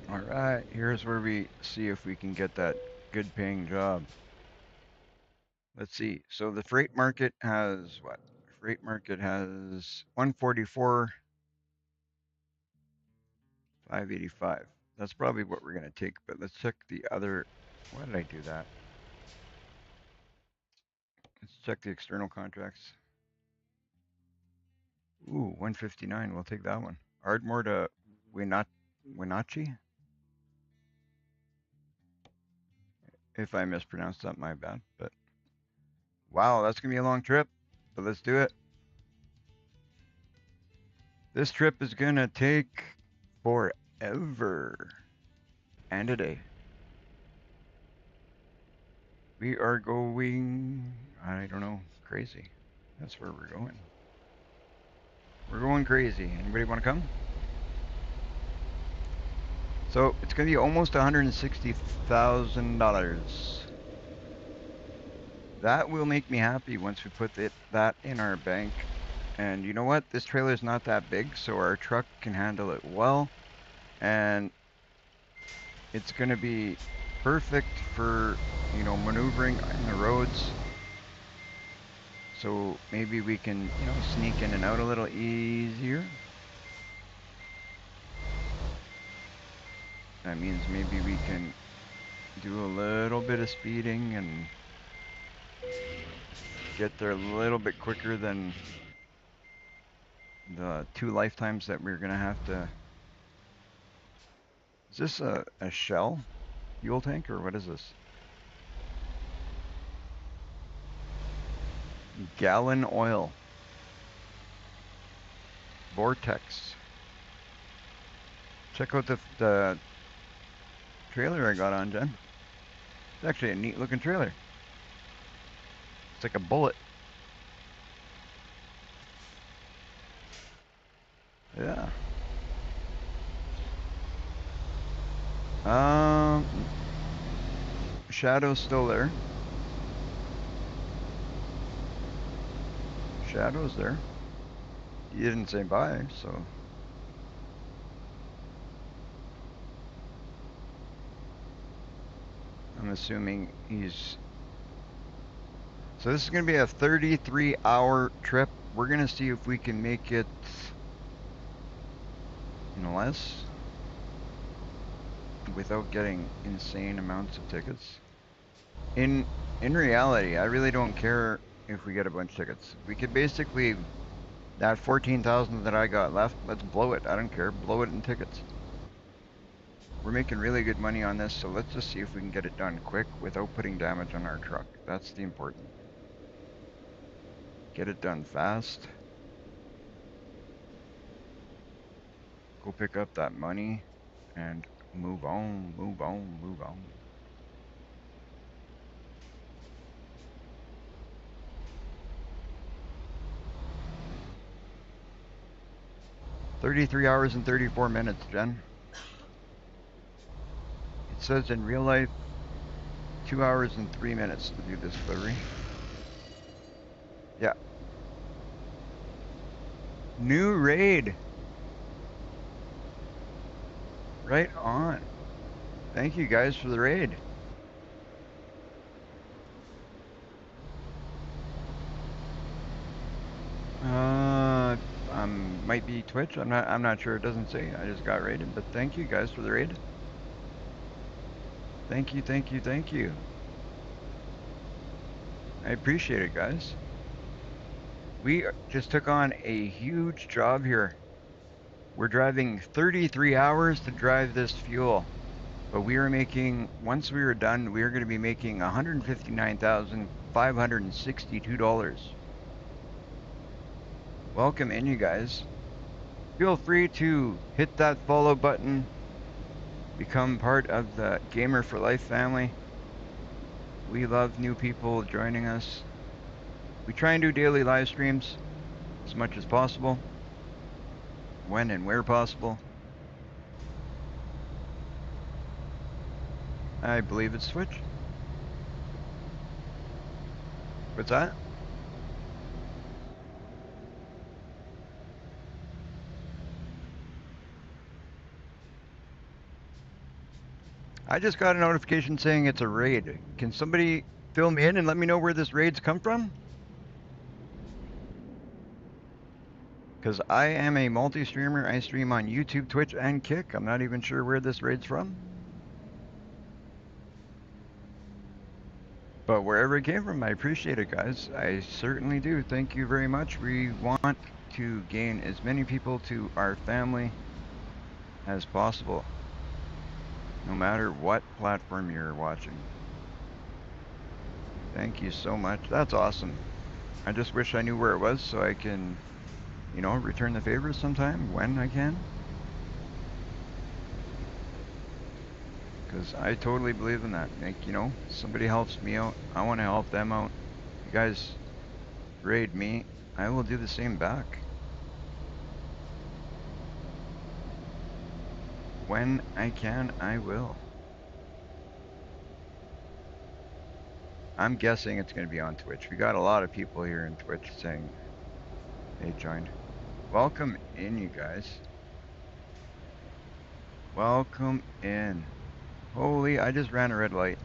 All right, here's where we see if we can get that good paying job. Let's see. So the freight market has what? Freight market has 144, 585. That's probably what we're gonna take, but let's check the other. Why did I do that? Let's check the external contracts. Ooh, 159. We'll take that one. Ardmore to Wenatchee. If I mispronounced that, my bad. But wow, that's gonna be a long trip. But let's do it. This trip is gonna take forever and a day. We are going, I don't know, crazy. That's where we're going. We're going crazy. Anybody want to come? So it's gonna be almost $160,000. That will make me happy once we put that in our bank. And you know what? This trailer is not that big, so our truck can handle it well. And it's going to be perfect for, maneuvering in the roads. So maybe we can, sneak in and out a little easier. That means maybe we can do a little bit of speeding and get there a little bit quicker than the 2 lifetimes that we're going to have to. Is this a Shell fuel tank or what is this? Gallon oil. Vortex. Check out the trailer I got on, Jen. It's actually a neat looking trailer. It's like a bullet. Yeah. Shadow's still there. Shadow's there. He didn't say bye, so. I'm assuming he's. So this is going to be a 33-hour trip. We're going to see if we can make it in less without getting insane amounts of tickets. In reality, I really don't care if we get a bunch of tickets. We could basically, that 14,000 that I got left, let's blow it. I don't care. Blow it in tickets. We're making really good money on this, so let's just see if we can get it done quick without putting damage on our truck. That's the important. Get it done fast. Go pick up that money and move on, move on, move on. "33 hours and 34 minutes, Jen. It says in real life, 2 hours and 3 minutes to do this delivery. Yeah. New raid. Right on. Thank you guys for the raid. Might be Twitch. I'm not sure. It doesn't say. I just got raided, but thank you guys for the raid. Thank you, thank you, thank you. I appreciate it, guys. We just took on a huge job here. We're driving 33 hours to drive this fuel, but we were making, once we were done, we were going to be making $159,562. Welcome in, you guys. Feel free to hit that follow button, become part of the Gamer for Life family. We love new people joining us. We try and do daily live streams as much as possible, when and where possible. I believe it's Twitch. What's that? I just got a notification saying it's a raid. Can somebody fill me in and let me know where this raid's come from? Because I am a multi-streamer. I stream on YouTube, Twitch, and Kick. I'm not even sure where this raid's from. But wherever it came from, I appreciate it, guys. I certainly do. Thank you very much. We want to gain as many people to our family as possible, no matter what platform you're watching. Thank you so much. That's awesome. I just wish I knew where it was so I can, you know, return the favor sometime when I can. Because I totally believe in that. Like, you know, somebody helps me out, I want to help them out. You guys raid me, I will do the same back. When I can, I will. I'm guessing it's going to be on Twitch. We got a lot of people here in Twitch saying they joined. Welcome in, you guys. Welcome in. Holy, I just ran a red light.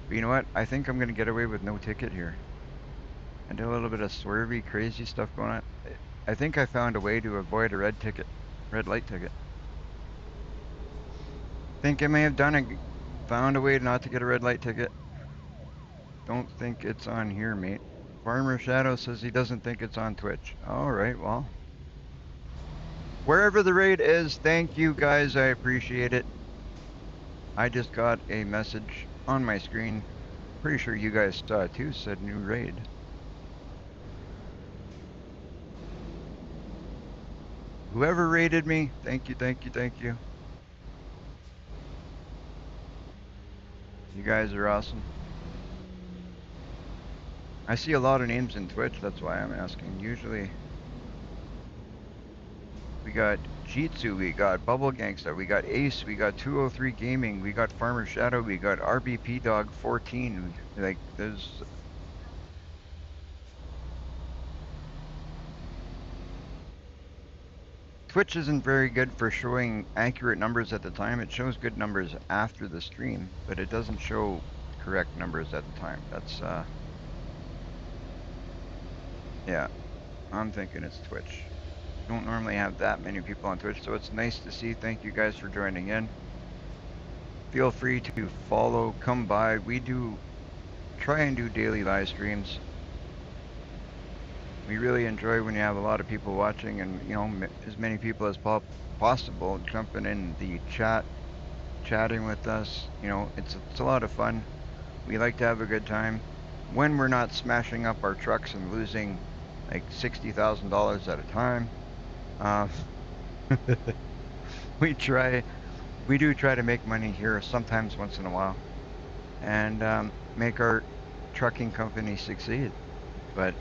But you know what? I think I'm going to get away with no ticket here. I did a little bit of swervy, crazy stuff going on. I think I found a way to avoid a red light ticket. Think I may have found a way not to get a red light ticket. Don't think it's on here, mate. Farmer Shadow says he doesn't think it's on Twitch. Alright, well. Wherever the raid is, thank you guys, I appreciate it. I just got a message on my screen. Pretty sure you guys saw it too, said new raid. Whoever raided me, thank you, thank you, thank you. You guys are awesome. I see a lot of names in Twitch, that's why I'm asking. Usually, we got Jitsu, we got Bubble Gangsta, we got Ace, we got 203 Gaming, we got Farmer Shadow, we got RBP Dog 14. Like, there's... Twitch isn't very good for showing accurate numbers at the time. It shows good numbers after the stream, but it doesn't show correct numbers at the time. That's, yeah, I'm thinking it's Twitch. Don't normally have that many people on Twitch, so it's nice to see. Thank you guys for joining in. Feel free to follow, come by. We do try and do daily live streams. We really enjoy when you have a lot of people watching and, you know, as many people as possible jumping in the chat, chatting with us. You know, it's a lot of fun. We like to have a good time. When we're not smashing up our trucks and losing like $60,000 at a time, we do try to make money here sometimes once in a while and make our trucking company succeed. But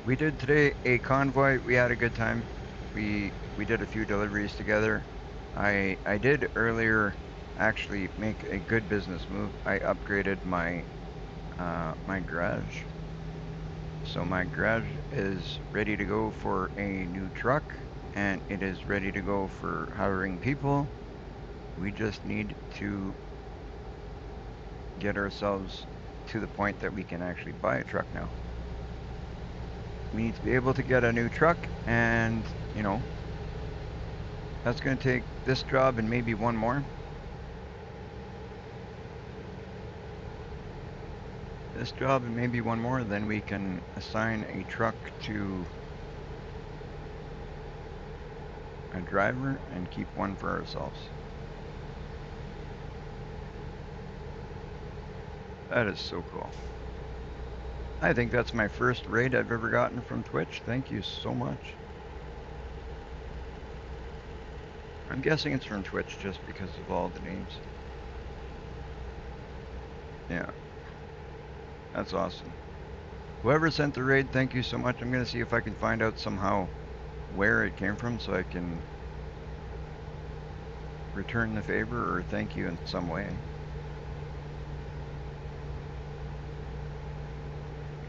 we did today a convoy. We had a good time. We did a few deliveries together. I did earlier actually make a good business move. I upgraded my my garage. So my garage is ready to go for a new truck and it is ready to go for hiring people. We just need to get ourselves to the point that we can actually buy a truck now. We need to be able to get a new truck and, you know, that's going to take this job and maybe one more. This job and maybe one more, then we can assign a truck to a driver and keep one for ourselves. That is so cool. I think that's my first raid I've ever gotten from Twitch. Thank you so much. I'm guessing it's from Twitch just because of all the names. Yeah. That's awesome. Whoever sent the raid, thank you so much. I'm going to see if I can find out somehow where it came from so I can return the favor or thank you in some way.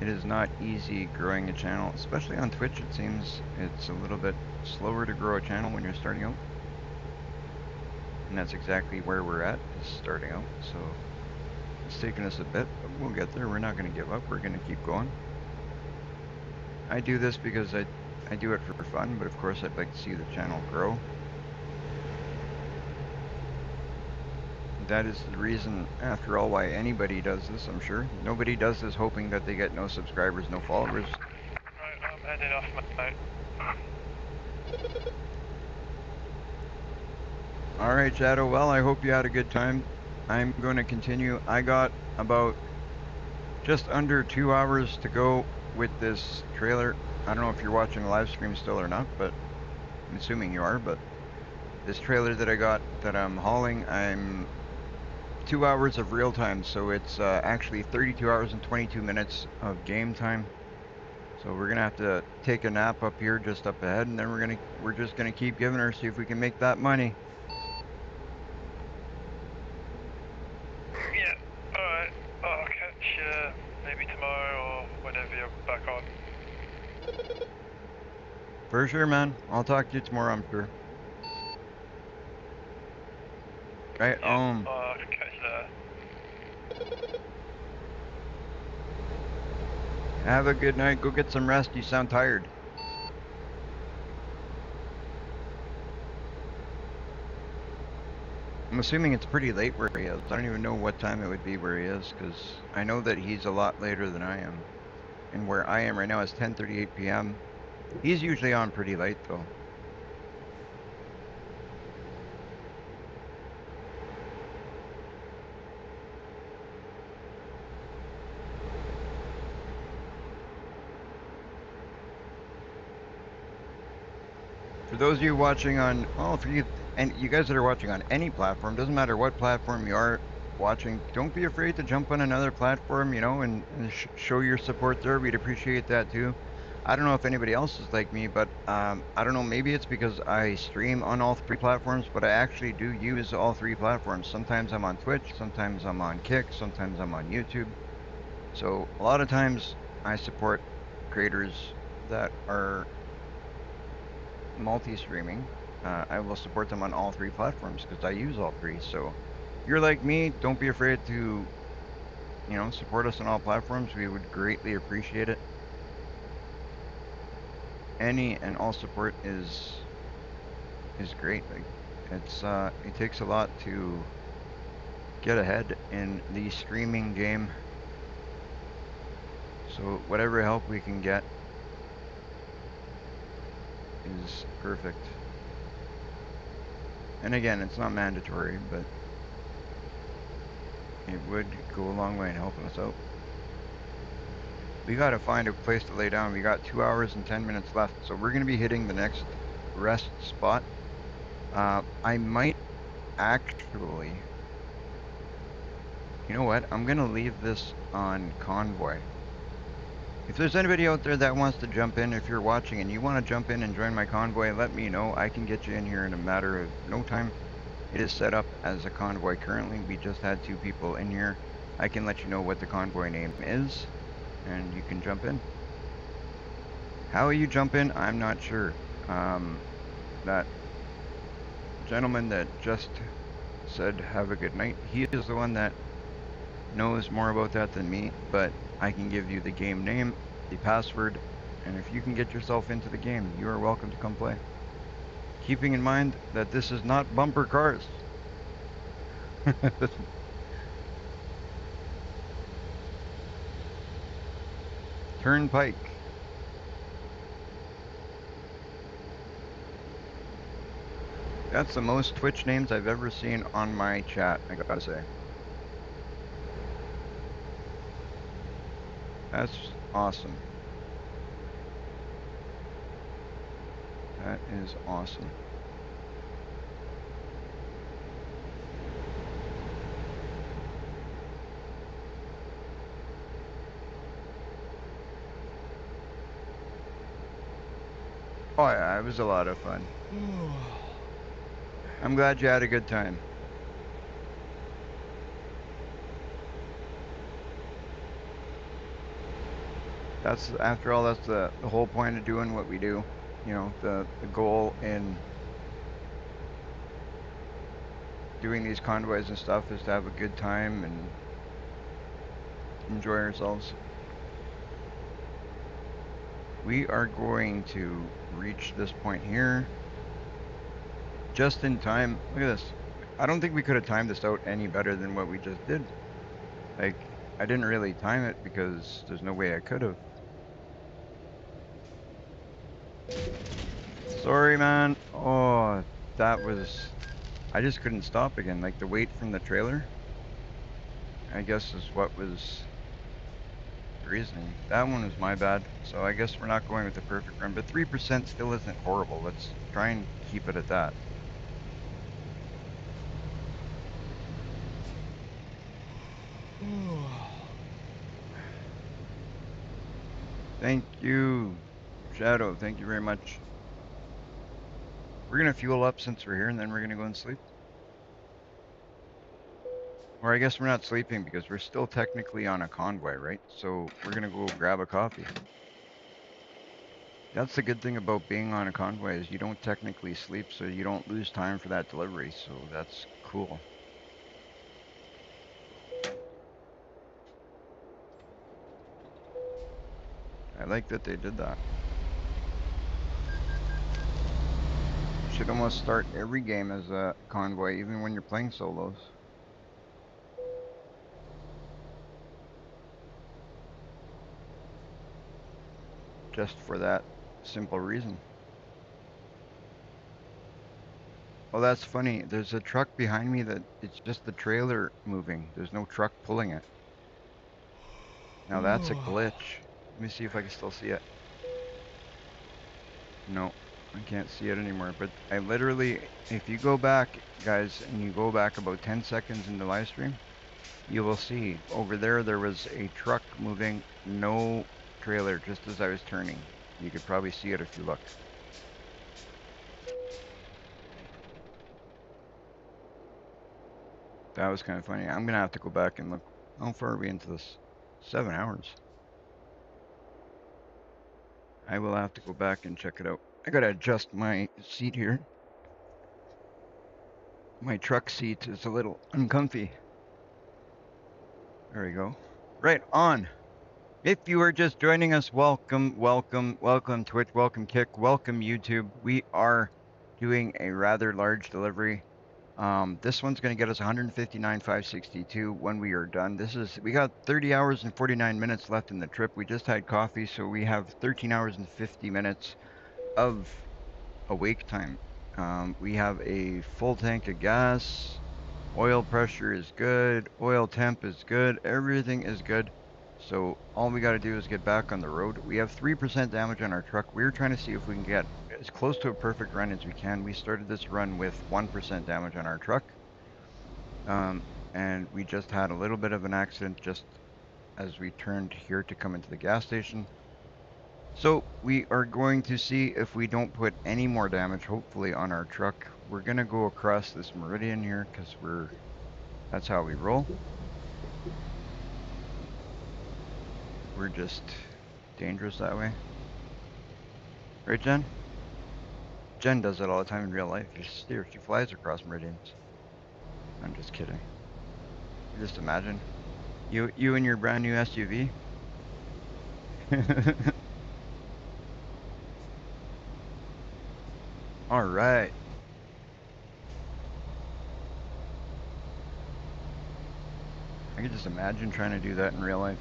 It is not easy growing a channel, especially on Twitch. It seems it's a little bit slower to grow a channel when you're starting out. And that's exactly where we're at, is starting out. So it's taken us a bit, but we'll get there. We're not going to give up. We're going to keep going. I do this because I do it for fun, but of course I'd like to see the channel grow. That is the reason, after all, why anybody does this, I'm sure. Nobody does this hoping that they get no subscribers, no followers. Right, I'm heading off, mate. Alright, Shadow, well, I hope you had a good time. I'm going to continue. I got about just under 2 hours to go with this trailer. I don't know if you're watching the live stream still or not, but I'm assuming you are, but this trailer that I got that I'm hauling, I'm 2 hours of real time, so it's actually 32 hours and 22 minutes of game time. So we're gonna have to take a nap up here just up ahead, and then we're just gonna keep giving her, see if we can make that money. Yeah, alright. I'll catch you maybe tomorrow or whenever you're back on. For sure, man. I'll talk to you tomorrow, I'm sure. Right, Yeah, I'll catch you there. have a good night. Go get some rest. You sound tired. I'm assuming it's pretty late where he is. I don't even know what time it would be where he is, because I know that he's a lot later than I am. And where I am right now is 10:38 p.m. He's usually on pretty late, though. For those of you watching on, oh, for you, and you guys that are watching on any platform, doesn't matter what platform you are watching, don't be afraid to jump on another platform, you know, and show your support there. We'd appreciate that too. I don't know if anybody else is like me, but I don't know, maybe it's because I stream on all 3 platforms, but I actually do use all 3 platforms. Sometimes I'm on Twitch, sometimes I'm on Kick, sometimes I'm on YouTube. So a lot of times I support creators that are multi-streaming. I will support them on all 3 platforms because I use all 3. So if you're like me, don't be afraid to, you know, support us on all platforms. We would greatly appreciate it. Any and all support is great. Like, it takes a lot to get ahead in the streaming game. So whatever help we can get is perfect. And again, it's not mandatory, but it would go a long way in helping us out. We gotta find a place to lay down. We got 2 hours and 10 minutes left, so we're gonna be hitting the next rest spot. I might actually, you know what? I'm gonna leave this on convoy. If there's anybody out there that wants to jump in, if you're watching and you want to jump in and join my convoy, let me know. I can get you in here in a matter of no time. It is set up as a convoy currently. We just had 2 people in here. I can let you know what the convoy name is, and you can jump in. How you jump in, I'm not sure. That gentleman that just said have a good night, he is the one that knows more about that than me, but I can give you the game name, the password, and if you can get yourself into the game, you are welcome to come play. Keeping in mind that this is not bumper cars. Turnpike. That's the most Twitch names I've ever seen on my chat, I gotta say. That's awesome. That is awesome. Oh yeah, it was a lot of fun. I'm glad you had a good time. That's, after all, that's the whole point of doing what we do. You know, the goal in doing these convoys and stuff is to have a good time and enjoy ourselves. We are going to reach this point here just in time. Look at this. I don't think we could have timed this out any better than what we just did. Like, I didn't really time it because there's no way I could have. Sorry, man. Oh, that was... I just couldn't stop again. Like, the weight from the trailer, I guess, is what was the reasoning. That one was my bad. So I guess we're not going with the perfect run, but 3% still isn't horrible. Let's try and keep it at that. Thank you, Shadow. Thank you very much. We're gonna fuel up since we're here, and then we're gonna go and sleep. Or I guess we're not sleeping because we're still technically on a convoy, right? So we're gonna go grab a coffee. That's the good thing about being on a convoy is you don't technically sleep, so you don't lose time for that delivery. So that's cool. I like that they did that. Should almost start every game as a convoy, even when you're playing solos. Just for that simple reason. Oh, that's funny. There's a truck behind me that it's just the trailer moving. There's no truck pulling it. Now that's a glitch. Let me see if I can still see it. No, I can't see it anymore. But I literally, if you go back, guys, and you go back about 10 seconds in the live stream, you will see over there, there was a truck moving, no trailer, just as I was turning. You could probably see it if you look. That was kind of funny. I'm gonna have to go back and look. How far are we into this? 7 hours. I will have to go back and check it out. I gotta adjust my seat here. My truck seat is a little uncomfy. There we go. Right on. If you are just joining us, welcome, welcome, welcome Twitch, welcome Kick, welcome YouTube. We are doing a rather large delivery. This one's going to get us 159,562 when we are done. We got 30 hours and 49 minutes left in the trip. We just had coffee, so we have 13 hours and 50 minutes of awake time. We have a full tank of gas. Oil pressure is good. Oil temp is good. Everything is good. So all we got to do is get back on the road. We have 3% damage on our truck. We're trying to see if we can get as close to a perfect run as we can. We started this run with 1% damage on our truck. And we just had a little bit of an accident just as we turned here to come into the gas station. So we are going to see if we don't put any more damage, hopefully, on our truck. We're going to go across this meridian here because that's how we roll. We're just dangerous that way. Right, Jen? Jen does it all the time in real life. She flies across meridians. I'm just kidding. Just imagine. You and your brand new SUV. All right. I can just imagine trying to do that in real life.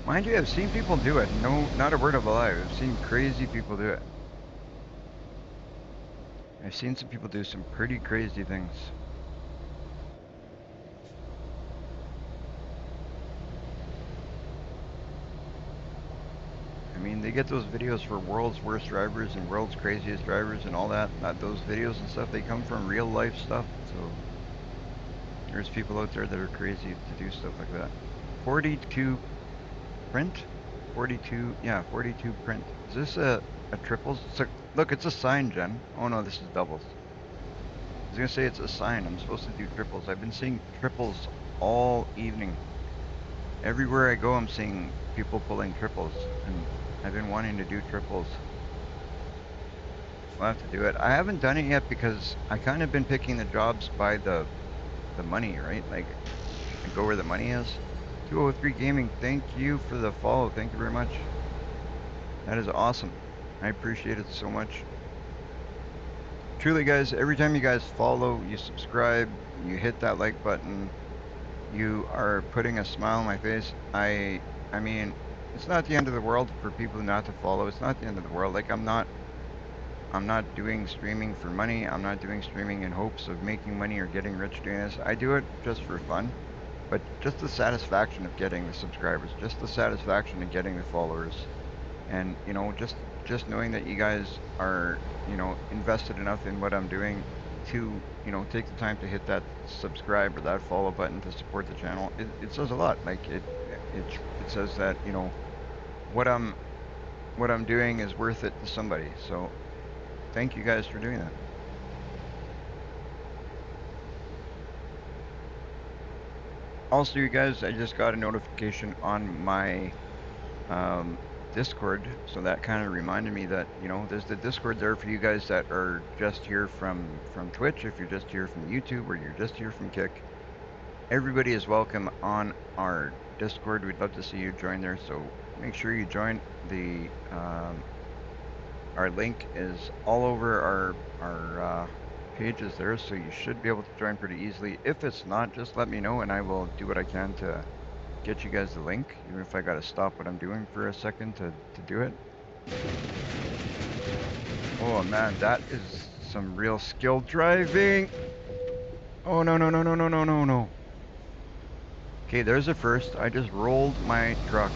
Mind you, I've seen people do it. No, not a word of a lie. I've seen crazy people do it. I've seen some people do some pretty crazy things. I mean, they get those videos for world's worst drivers and world's craziest drivers and all that. Those videos and stuff, they come from real life stuff. So there's people out there that are crazy to do stuff like that. 42 print? 42, yeah, 42 print. Is this a triples? Look, it's a sign, Jen. Oh no, this is doubles. I was gonna say it's a sign. I'm supposed to do triples. I've been seeing triples all evening. Everywhere I go, I'm seeing people pulling triples, and I've been wanting to do triples. We'll have to do it. I haven't done it yet because I kind of been picking the jobs by the the money, right? Like, and go where the money is. 203 Gaming, thank you for the follow. Thank you very much. That is awesome. I appreciate it so much. Truly, guys, every time you guys follow, you subscribe, you hit that like button, you are putting a smile on my face. I mean, it's not the end of the world for people not to follow. It's not the end of the world. Like, I'm not doing streaming for money. I'm not doing streaming in hopes of making money or getting rich doing this. I do it just for fun. But just the satisfaction of getting the subscribers, just the satisfaction of getting the followers, and just knowing that you guys are invested enough in what I'm doing to take the time to hit that subscribe or that follow button to support the channel. It says a lot. Like it says that what I'm doing is worth it to somebody. So thank you guys for doing that. Also, you guys, I just got a notification on my Discord, so that kind of reminded me that there's the Discord there for you guys that are just here from Twitch. If you're just here from YouTube or you're just here from Kick, everybody is welcome on our Discord. We'd love to see you join there, so make sure you join. The our link is all over our pages there, so you should be able to join pretty easily. If it's not, just let me know and I will do what I can to get you guys the link, even if I gotta stop what I'm doing for a second to do it. Oh man, that is some real skill driving. Oh no no no no no no no no. Okay, there's a first. I just rolled my truck.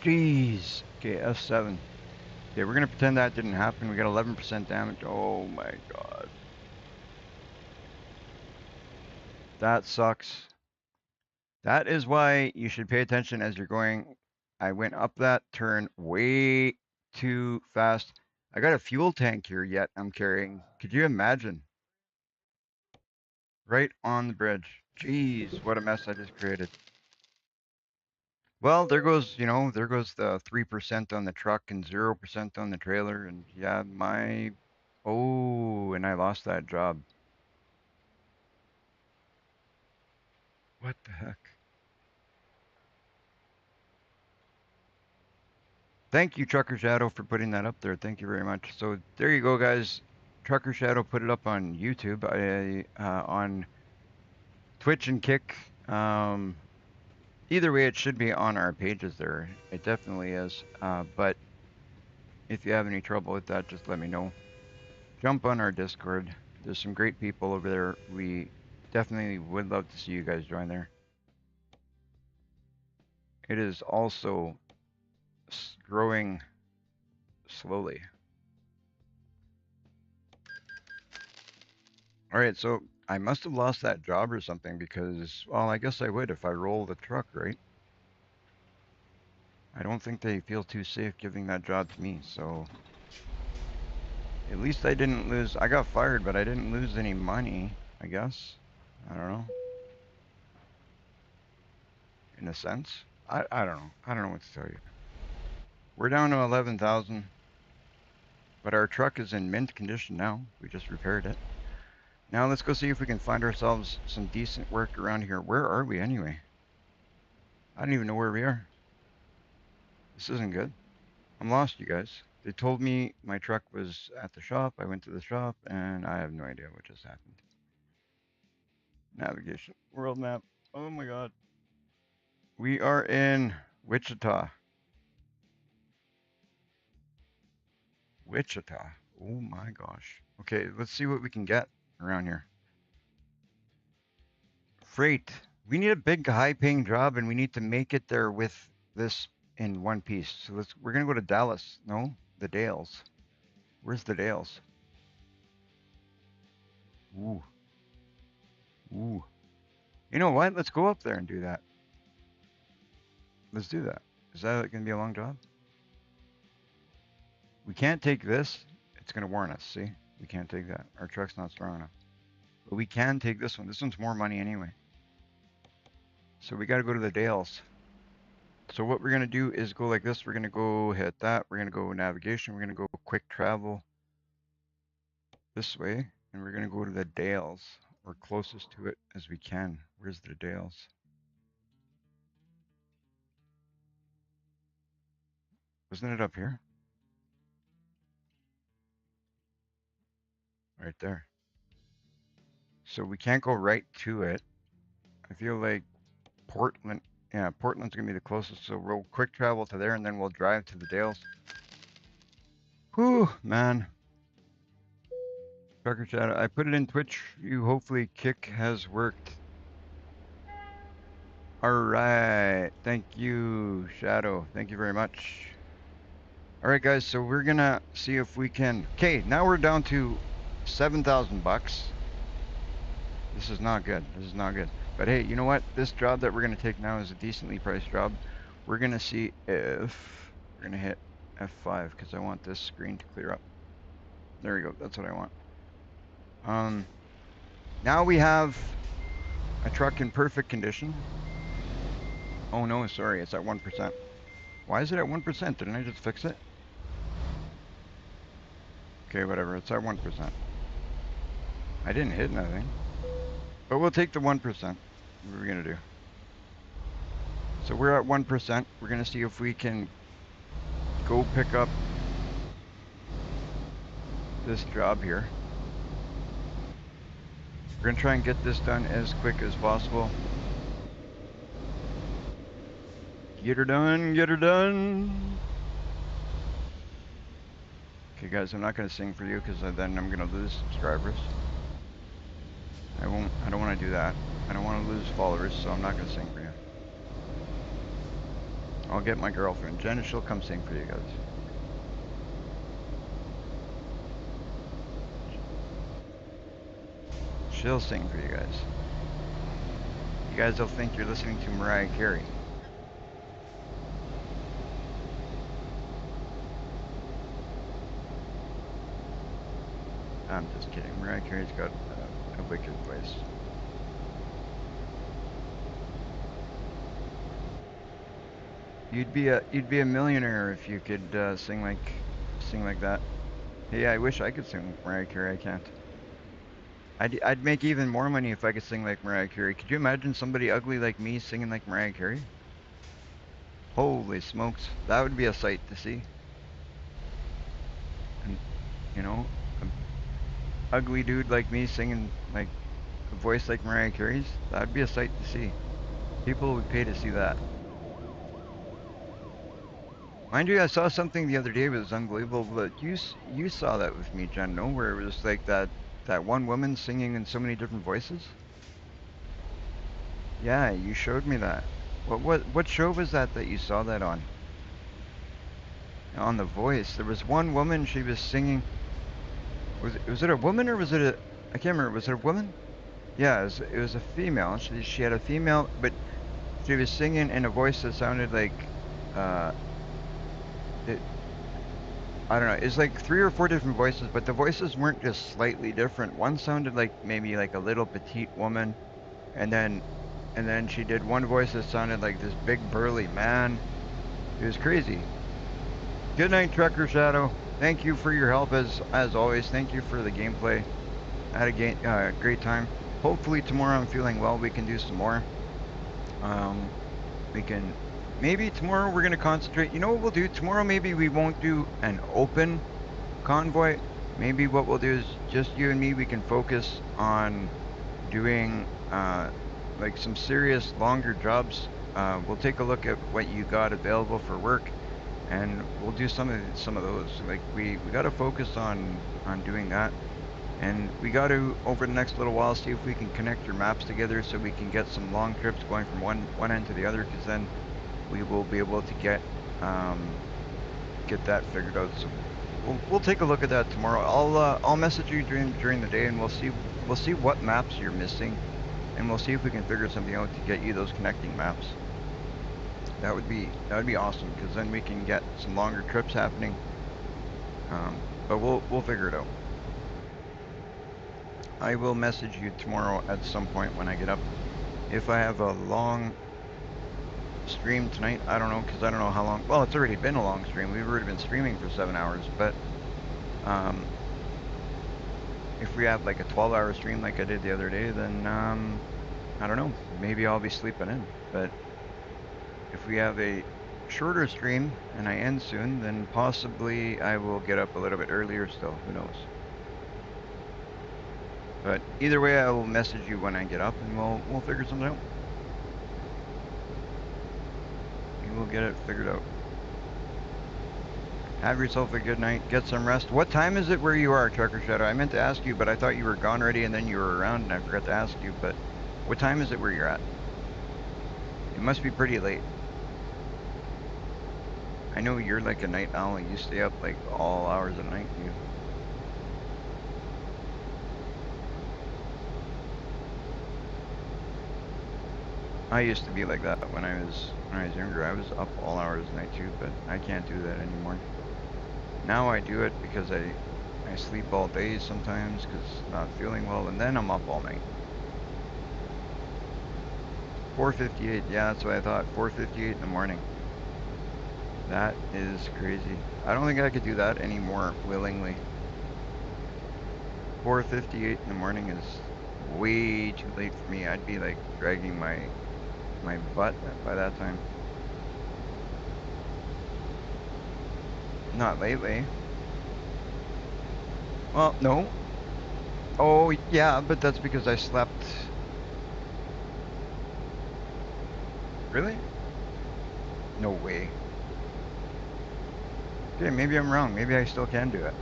Jeez. Okay, F7. Okay, we're gonna pretend that didn't happen. We got 11% damage. Oh my god. That sucks. That is why you should pay attention as you're going. I went up that turn way too fast. I got a fuel tank here yet I'm carrying. Could you imagine? Right on the bridge. Jeez, what a mess I just created. Well, there goes, there goes the 3% on the truck and 0% on the trailer. And yeah, oh, and I lost that job. What the heck? Thank you, Trucker Shadow, for putting that up there. Thank you very much. So there you go, guys. Trucker Shadow put it up on YouTube, on Twitch and Kick. Either way, it should be on our pages there. It definitely is. But if you have any trouble with that, just let me know. Jump on our Discord. There's some great people over there. We definitely would love to see you guys join there. It is also growing slowly. All right, so I must have lost that job or something because, well, I guess I would if I roll the truck, right? I don't think they feel too safe giving that job to me, so at least I didn't lose. I got fired, but I didn't lose any money, I guess. I don't know. In a sense. I don't know. I don't know what to tell you. We're down to 11,000, but our truck is in mint condition now. We just repaired it. Now let's go see if we can find ourselves some decent work around here. Where are we anyway? I don't even know where we are. This isn't good. I'm lost, you guys. They told me my truck was at the shop. I went to the shop, and I have no idea what just happened. Navigation. World map. Oh my god. We are in Wichita. Wichita. Oh my gosh. Okay, let's see what we can get around here. Freight. We need a big, high-paying job, and we need to make it there with this in one piece. So we're gonna go to Dallas. No, the Dales. Where's the Dales? Ooh, ooh. You know what? Let's go up there and do that. Let's do that. Is that gonna be a long job? We can't take this. It's gonna warn us. See, we can't take that. Our truck's not strong enough. But we can take this one. This one's more money anyway. So we got to go to the Dales. So what we're going to do is go like this. We're going to go hit that. We're going to go navigation. We're going to go quick travel this way. And and we're gonna go to the Dales, or closest to it as we can. Where's the Dales? Wasn't it up here? Right there. So we can't go right to it. I feel like Portland, yeah, Portland's gonna be the closest. So we'll quick travel to there, and then we'll drive to the Dales. Whew, man. Trucker chat. I put it in Twitch. You hopefully kick has worked. All right. Thank you, Shadow. Thank you very much. All right, guys. So we're gonna see if we can. Okay, now we're down to $7,000. This is not good. This is not good. But hey, you know what? This job that we're gonna take now is a decently priced job. We're gonna see if we're gonna hit F5 because I want this screen to clear up. There we go. That's what I want. Now we have a truck in perfect condition. Oh no, sorry, it's at 1%. Why is it at 1%? Didn't I just fix it? Okay, whatever, it's at 1%. I didn't hit nothing. But we'll take the 1%. What are we gonna do? So we're at 1%. We're gonna see if we can go pick up this job here. We're gonna try and get this done as quick as possible. Get her done, get her done. Okay guys, I'm not gonna sing for you because then I'm gonna lose subscribers. I don't wanna do that. I don't wanna lose followers, so I'm not gonna sing for you. I'll get my girlfriend, Jenna, she'll come sing for you guys. She'll sing for you guys. You guys will think you're listening to Mariah Carey. I'm just kidding. Mariah Carey's got a wicked voice. You'd be a millionaire if you could sing like that. Hey, I wish I could sing like Mariah Carey. I can't. I'd make even more money if I could sing like Mariah Carey. Could you imagine somebody ugly like me singing like Mariah Carey? Holy smokes, that would be a sight to see. And you know, an ugly dude like me singing like a voice like Mariah Carey's, that'd be a sight to see. People would pay to see that. Mind you, I saw something the other day that was unbelievable, but you saw that with me, Jen, no? Where it was like that one woman singing in so many different voices? Yeah, you showed me that. What show was that you saw that on? On The Voice. There was one woman, she was singing. Was it a woman or was it a? I can't remember. Was it a woman? Yeah, it was a female. She had a female, but she was singing in a voice that sounded like, uh, it, I don't know. It's like 3 or 4 different voices, but the voices weren't just slightly different. One sounded like maybe like a little petite woman, and then she did one voice that sounded like this big burly man. It was crazy. Good night, Trucker Shadow. Thank you for your help as always. Thank you for the gameplay. I had a great time. Hopefully tomorrow I'm feeling well. We can do some more. We can maybe tomorrow we're gonna concentrate. You know what we'll do tomorrow? Maybe we won't do an open convoy. Maybe what we'll do is just you and me. We can focus on doing like some serious longer jobs. We'll take a look at what you got available for work, and we'll do some of those. Like we got to focus on doing that, and we got to over the next little while see if we can connect your maps together so we can get some long trips going from one end to the other. Because then we will be able to get that figured out. So we'll take a look at that tomorrow. I'll message you during the day, and we'll see what maps you're missing, and we'll see if we can figure something out to get you those connecting maps. That would be awesome, because then we can get some longer trips happening. But we'll figure it out. I will message you tomorrow at some point when I get up. If I have a long stream tonight, I don't know, because I don't know how long. Well, it's already been a long stream. We've already been streaming for 7 hours, but if we have like a 12-hour stream like I did the other day, then I don't know. Maybe I'll be sleeping in. But if we have a shorter stream and I end soon, then possibly I will get up a little bit earlier still. Who knows? But either way, I will message you when I get up, and we'll figure something out. We will get it figured out. Have yourself a good night. Get some rest. What time is it where you are, Trucker Shadow? I meant to ask you, but I thought you were gone already, and then you were around, and I forgot to ask you. But what time is it where you're at? It must be pretty late. I know you're like a night owl. You stay up like all hours of the night. You. I used to be like that when I was younger. I was up all hours of the night too, but I can't do that anymore. Now I do it because I sleep all day sometimes because not feeling well, and then I'm up all night. 4:58. Yeah, that's what I thought. 4:58 in the morning. That is crazy. I don't think I could do that anymore willingly. 4:58 in the morning is way too late for me. I'd be like dragging my butt by that time. Not lately. Well, no. Oh, yeah, but that's because I slept. Really? No way. Okay, maybe I'm wrong. Maybe I still can do it.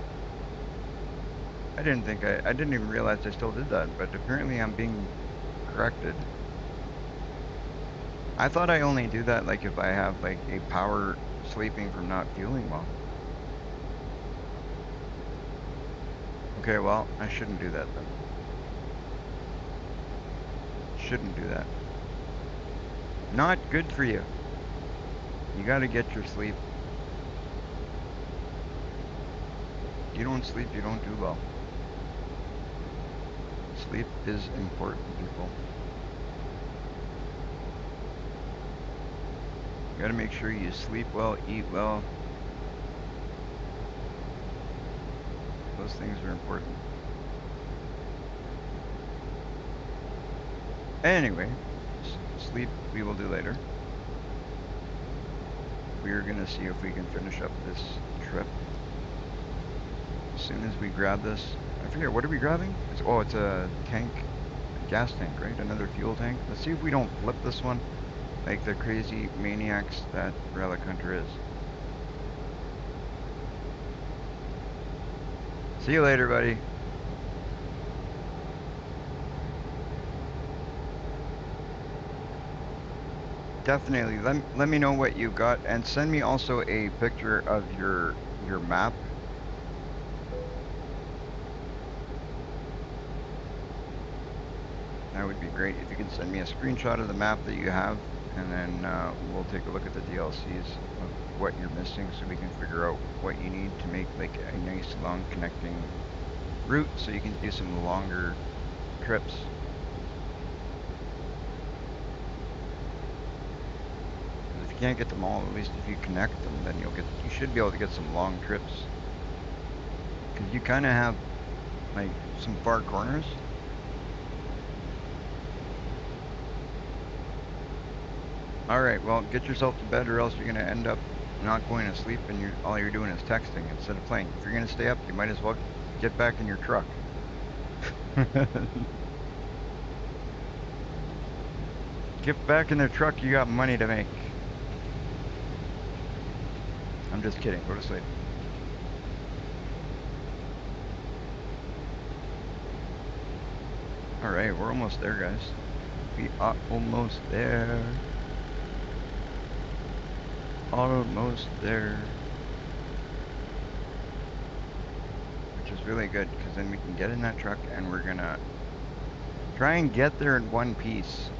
I didn't even realize I still did that, but apparently I'm being corrected. I thought I only do that like if I have like a power sleeping from not feeling well. Okay, well, I shouldn't do that then. Shouldn't do that. Not good for you. You gotta get your sleep. You don't sleep, you don't do well. Sleep is important, people. You gotta make sure you sleep well, eat well. Those things are important. Anyway, sleep we will do later. We're gonna see if we can finish up this trip. As soon as we grab this, I forget, what are we grabbing? It's a tank, a gas tank, right? Another fuel tank. Let's see if we don't flip this one like the crazy maniacs that Relic Hunter is. See you later, buddy. Definitely. Let me know what you got, and send me also a picture of your map. That would be great if you can send me a screenshot of the map that you have, and then we'll take a look at the DLCs of what you're missing so we can figure out what you need to make like a nice long connecting route so you can do some longer trips. If you can't get them all, at least if you connect them, then you should be able to get some long trips. Because you kind of have like some far corners. Alright, well, get yourself to bed or else you're going to end up not going to sleep and all you're doing is texting instead of playing. If you're going to stay up, you might as well get back in your truck. Get back in the truck, you got money to make. I'm just kidding, go to sleep. Alright, we're almost there, guys. We are almost there. Almost there. Which is really good, because then we can get in that truck and we're gonna try and get there in one piece.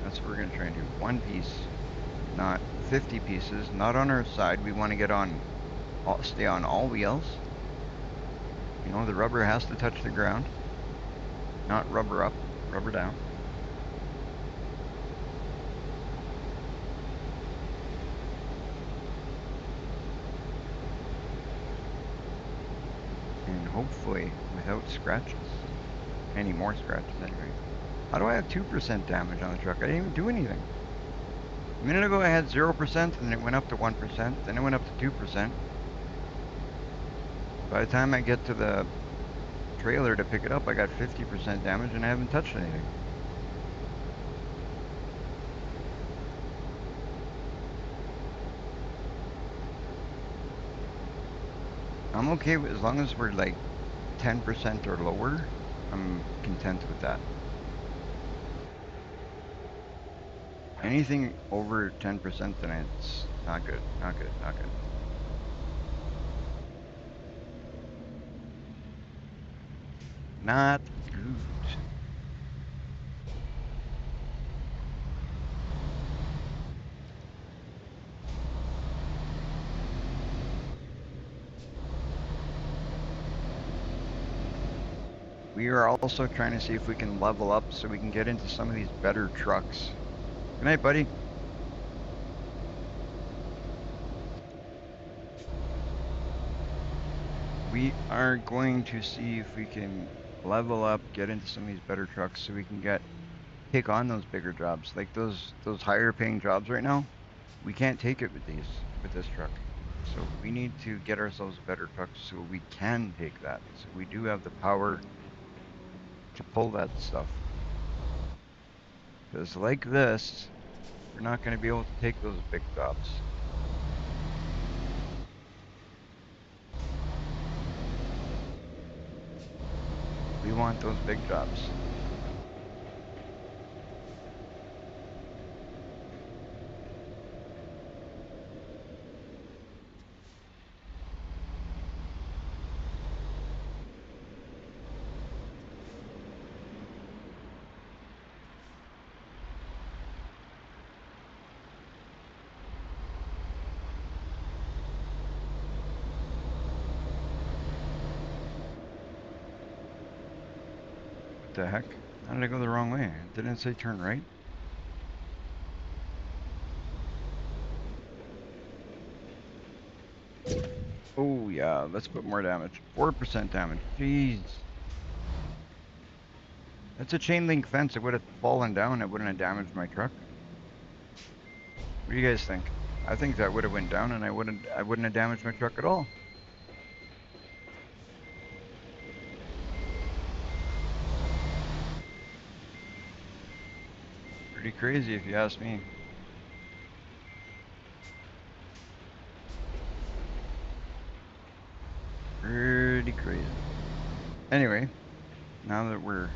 That's what we're gonna try and do. One piece, not 50 pieces, not on our side. We want to get on, stay on all wheels. You know, the rubber has to touch the ground. Not rubber up, rubber down. hopefully without scratches. Any more scratches anyway. How do I have 2% damage on the truck? I didn't even do anything. A minute ago I had 0% and then it went up to 1%, then it went up to 2%. By the time I get to the trailer to pick it up, I got 50% damage and I haven't touched anything. I'm okay with, as long as we're like 10% or lower, I'm content with that. Anything over 10%, then it's not good, not good, not good. Not good. We are also trying to see if we can level up so we can get into some of these better trucks. Good night, buddy. We are going to see if we can level up, get into some of these better trucks so we can take on those bigger jobs. Like those higher paying jobs right now, we can't take it with this truck. So we need to get ourselves a better truck so we can take that. So we do have the power to pull that stuff. Because like this, we're not going to be able to take those big jobs. We want those big jobs. What the heck? How did I go the wrong way? Didn't it say turn right? Oh yeah, let's put more damage. 4% damage. Jeez. That's a chain link fence. It would have fallen down. It wouldn't have damaged my truck. What do you guys think? I think that would have went down and I wouldn't have damaged my truck at all. Pretty crazy if you ask me. Pretty crazy. Anyway, now that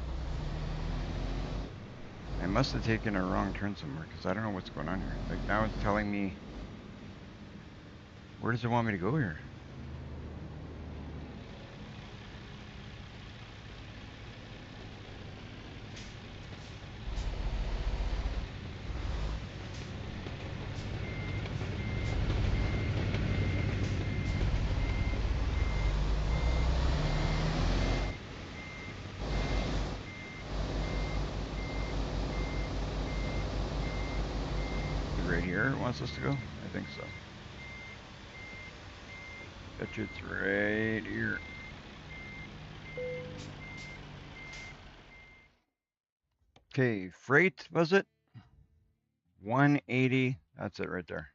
I must have taken a wrong turn somewhere because I don't know what's going on here. Like now it's telling me, where does it want me to go here? Right here it wants us to go? I think so. Bet you it's right here. Okay, freight, was it? 180. That's it right there.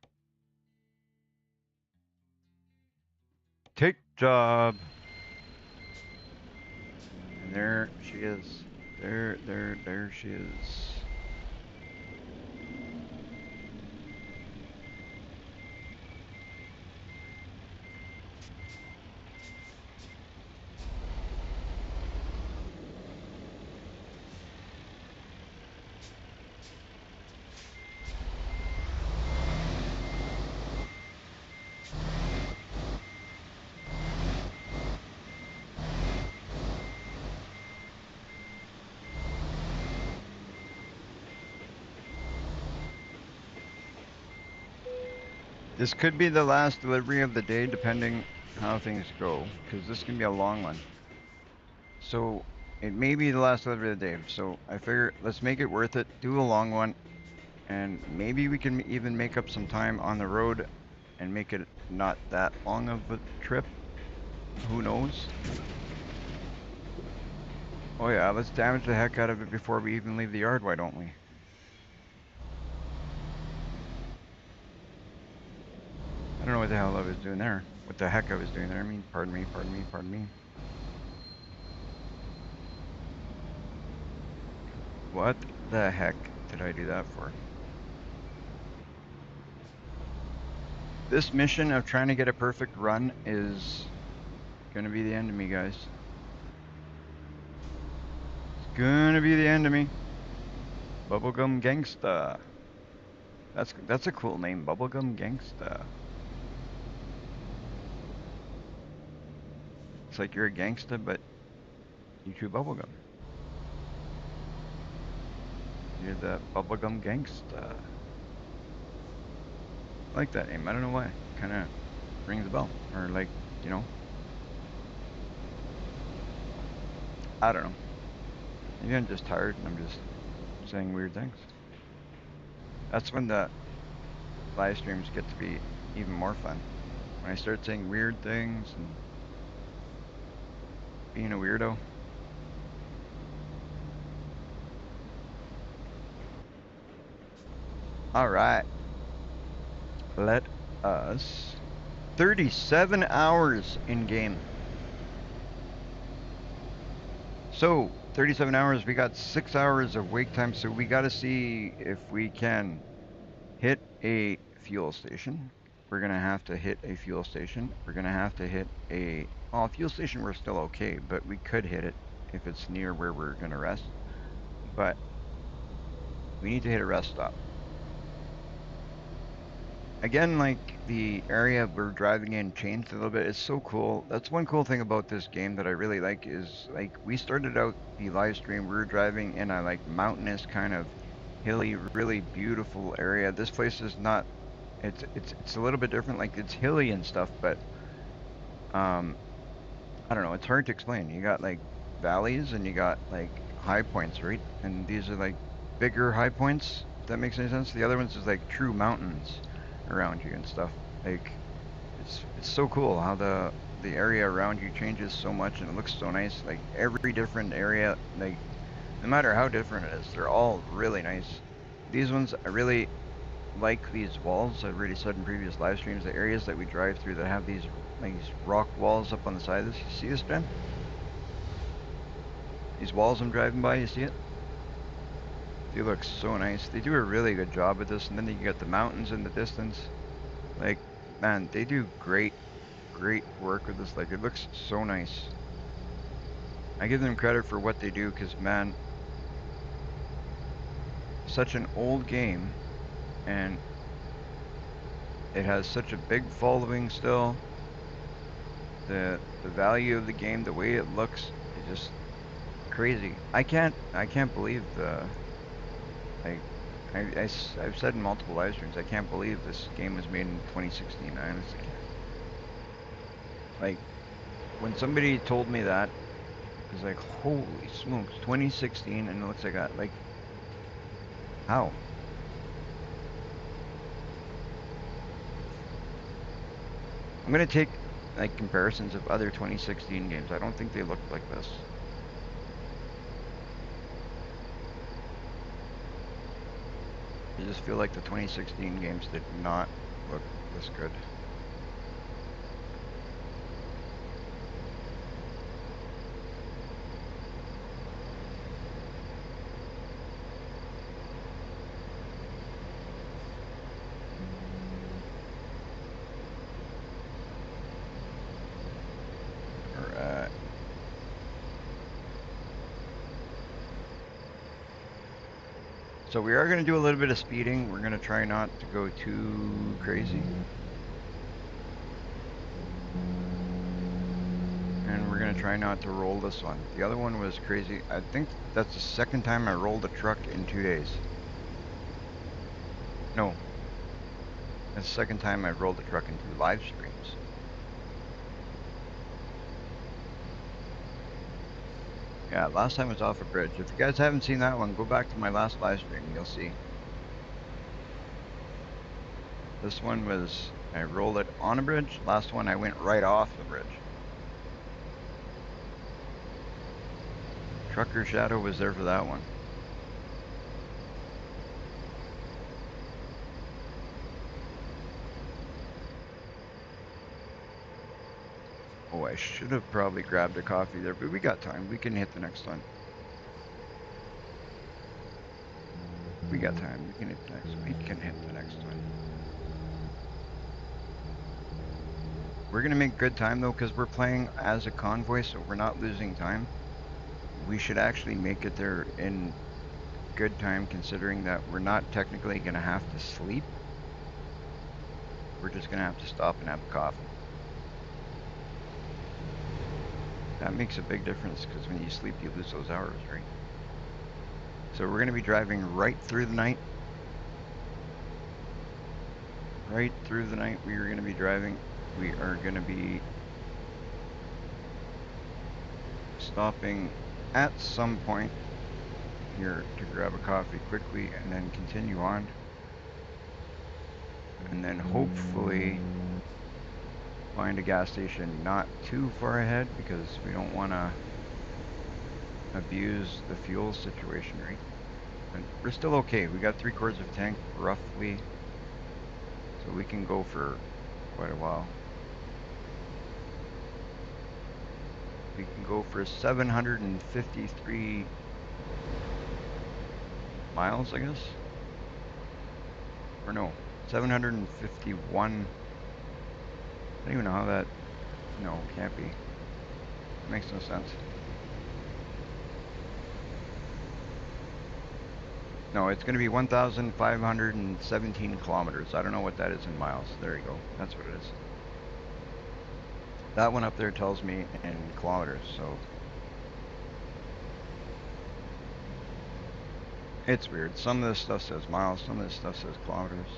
Take job. And there she is. There she is. This could be the last delivery of the day, depending how things go, because this can be a long one. So it may be the last delivery of the day. So I figure let's make it worth it. Do a long one, and maybe we can even make up some time on the road and make it not that long of a trip. Who knows? Oh yeah, let's damage the heck out of it before we even leave the yard, why don't we? I don't know what the hell I was doing there. What the heck I was doing there. I mean, pardon me, pardon me, pardon me. What the heck did I do that for? This mission of trying to get a perfect run is gonna be the end of me, guys. It's gonna be the end of me. Bubblegum Gangsta. That's a cool name, Bubblegum Gangsta. It's like you're a gangsta, but you chew bubblegum. You're the Bubblegum Gangsta. I like that name. I don't know why. Kind of rings a bell. Or like, you know, I don't know. Maybe I'm just tired and I'm just saying weird things. That's when the live streams get to be even more fun. When I start saying weird things and being a weirdo. All right. Let us 37 hours in game. So 37 hours, we got 6 hours of wake time, so we got to see if we can hit a fuel station. We're gonna have to hit a fuel station. We're gonna have to hit a fuel station. We're still okay, but we could hit it if it's near where we're gonna rest. But we need to hit a rest stop. Again, like the area we're driving in changed a little bit. It's so cool. That's one cool thing about this game that I really like is like we started out the live stream. We were driving in a like mountainous kind of hilly, really beautiful area. This place is not. It's a little bit different. Like it's hilly and stuff, but um, I don't know. It's hard to explain. You got like valleys and you got like high points, right? And these are like bigger high points. If that makes any sense. The other ones is like true mountains around you and stuff. Like it's so cool how the area around you changes so much and it looks so nice. Like every different area, like no matter how different it is, they're all really nice. These ones I really like these walls. I've already said in previous live streams, the areas that we drive through that have these like these rock walls up on the side of this. You see this, Ben? These walls I'm driving by, you see it? They look so nice. They do a really good job with this, and then you get the mountains in the distance. Like, man, they do great work with this. Like, it looks so nice. I give them credit for what they do, because, man, such an old game, and it has such a big following still. The value of the game, the way it looks, is just crazy. I can't believe the like I've said in multiple live streams, I can't believe this game was made in 2016. I honestly can't. Like when somebody told me that, I was like, holy smokes, 2016, and it looks like that. Like how? I'm gonna take like comparisons of other 2016 games. I don't think they looked like this. I just feel like the 2016 games did not look this good. Alright. So we are going to do a little bit of speeding. We're going to try not to go too crazy. And we're going to try not to roll this one. The other one was crazy. I think that's the second time I rolled a truck in 2 days. No, that's the second time I rolled a truck in 2 live streams. Yeah, last time was off a bridge. If you guys haven't seen that one, go back to my last live stream. You'll see. This one was, I rolled it on a bridge. Last one, I went right off the bridge. Trucker Shadow was there for that one. Oh, I should have probably grabbed a coffee there, but we got time. We can hit the next one. We got time. We can hit the next. We can hit the next one. We're gonna make good time though, because we're playing as a convoy, so we're not losing time. We should actually make it there in good time, considering that we're not technically gonna have to sleep. We're just gonna have to stop and have a coffee. That makes a big difference, because when you sleep, you lose those hours, right? So we're gonna be driving right through the night. Right through the night we are gonna be driving. We are gonna be stopping at some point here to grab a coffee quickly and then continue on. And then hopefully find a gas station not too far ahead, because we don't want to abuse the fuel situation, right? And we're still okay. We got 3/4 of a tank roughly, so we can go for quite a while. We can go for 753 miles, I guess. Or no, 751. I don't even know how that. No, can't be. It makes no sense. No, it's going to be 1,517 kilometers. I don't know what that is in miles. There you go. That's what it is. That one up there tells me in kilometers, so it's weird. Some of this stuff says miles, some of this stuff says kilometers.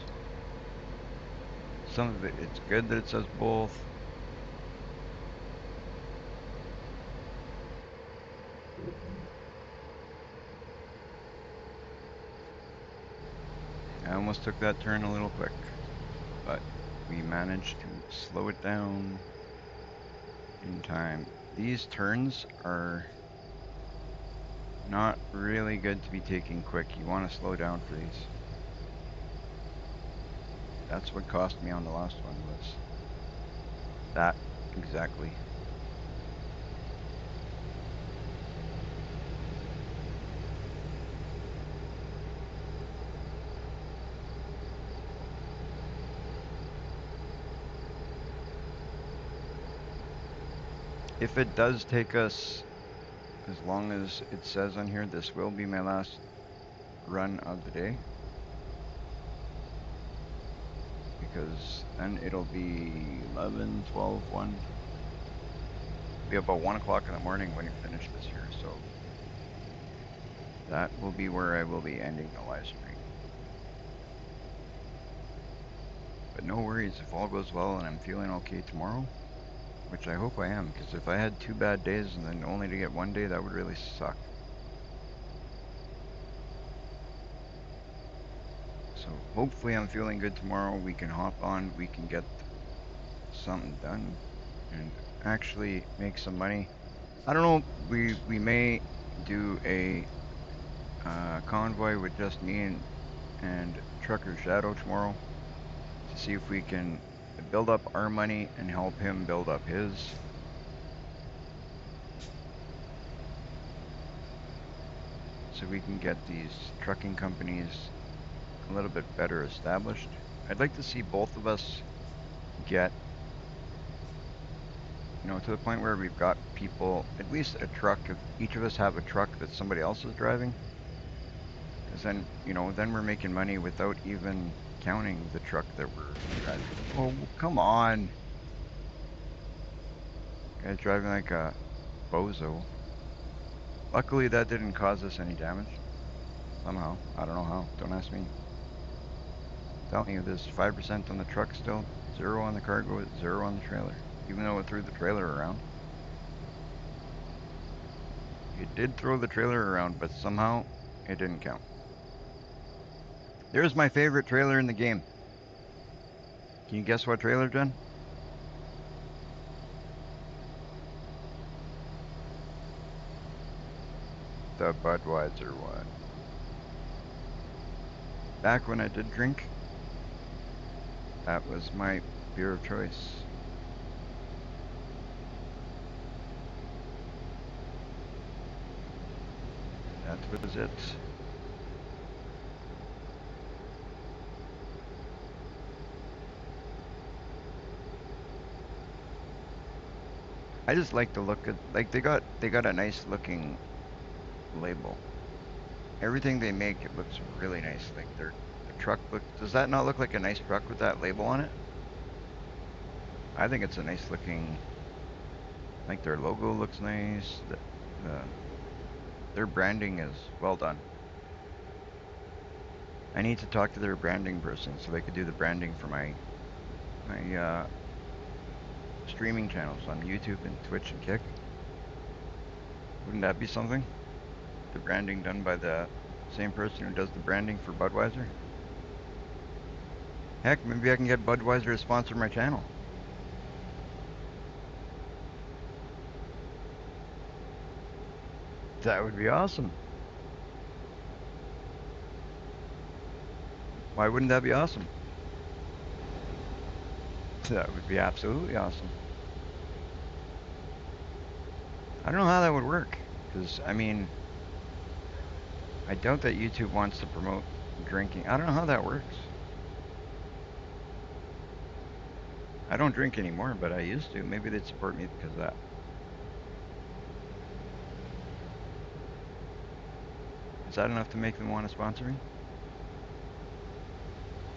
Some of it, it's good that it says both. I almost took that turn a little quick, but we managed to slow it down in time. These turns are not really good to be taking quick. You want to slow down for these. That's what cost me on the last one, was that exactly. If it does take us as long as it says on here, this will be my last run of the day, because then it'll be 11, 12, 1. Be about 1 o'clock in the morning when you finish this here, so that will be where I will be ending the live stream. But no worries, if all goes well and I'm feeling okay tomorrow, which I hope I am, because if I had 2 bad days and then only to get 1 day, that would really suck. So hopefully I'm feeling good tomorrow. We can hop on, we can get something done and actually make some money. I don't know, we may do a convoy with just me and Trucker Shadow tomorrow to see if we can build up our money and help him build up his. So we can get these trucking companies a little bit better established. I'd like to see both of us get, to the point where we've got people, at least a truck, if each of us have a truck that somebody else is driving. Because then, then we're making money without even counting the truck that we're driving. Oh, come on. Guy's driving like a bozo. Luckily, that didn't cause us any damage. Somehow. I don't know how. Don't ask me. I'm telling you, there's 5% on the truck still, 0 on the cargo, 0 on the trailer. Even though it threw the trailer around. It did throw the trailer around, but somehow it didn't count. There's my favorite trailer in the game. Can you guess what trailer, Jen? the Budweiser one. Back when I did drink, that was my beer of choice. That was it. I just like the look of, like, they got a nice looking label. Everything they make, it looks really nice. Like the truck look, does that not look like a nice truck with that label on it? I think it's a nice looking, like their logo looks nice. The their branding is well done. I need to talk to their branding person so they could do the branding for my streaming channels on YouTube and Twitch and Kick. Wouldn't that be something? The branding done by the same person who does the branding for Budweiser? Heck, maybe I can get Budweiser to sponsor my channel. That would be awesome. Why wouldn't that be awesome? That would be absolutely awesome. I don't know how that would work. Because, I mean, I doubt that YouTube wants to promote drinking. I don't know how that works. I don't drink anymore, but I used to. Maybe they'd support me because of that. Is that enough to make them want to sponsor me?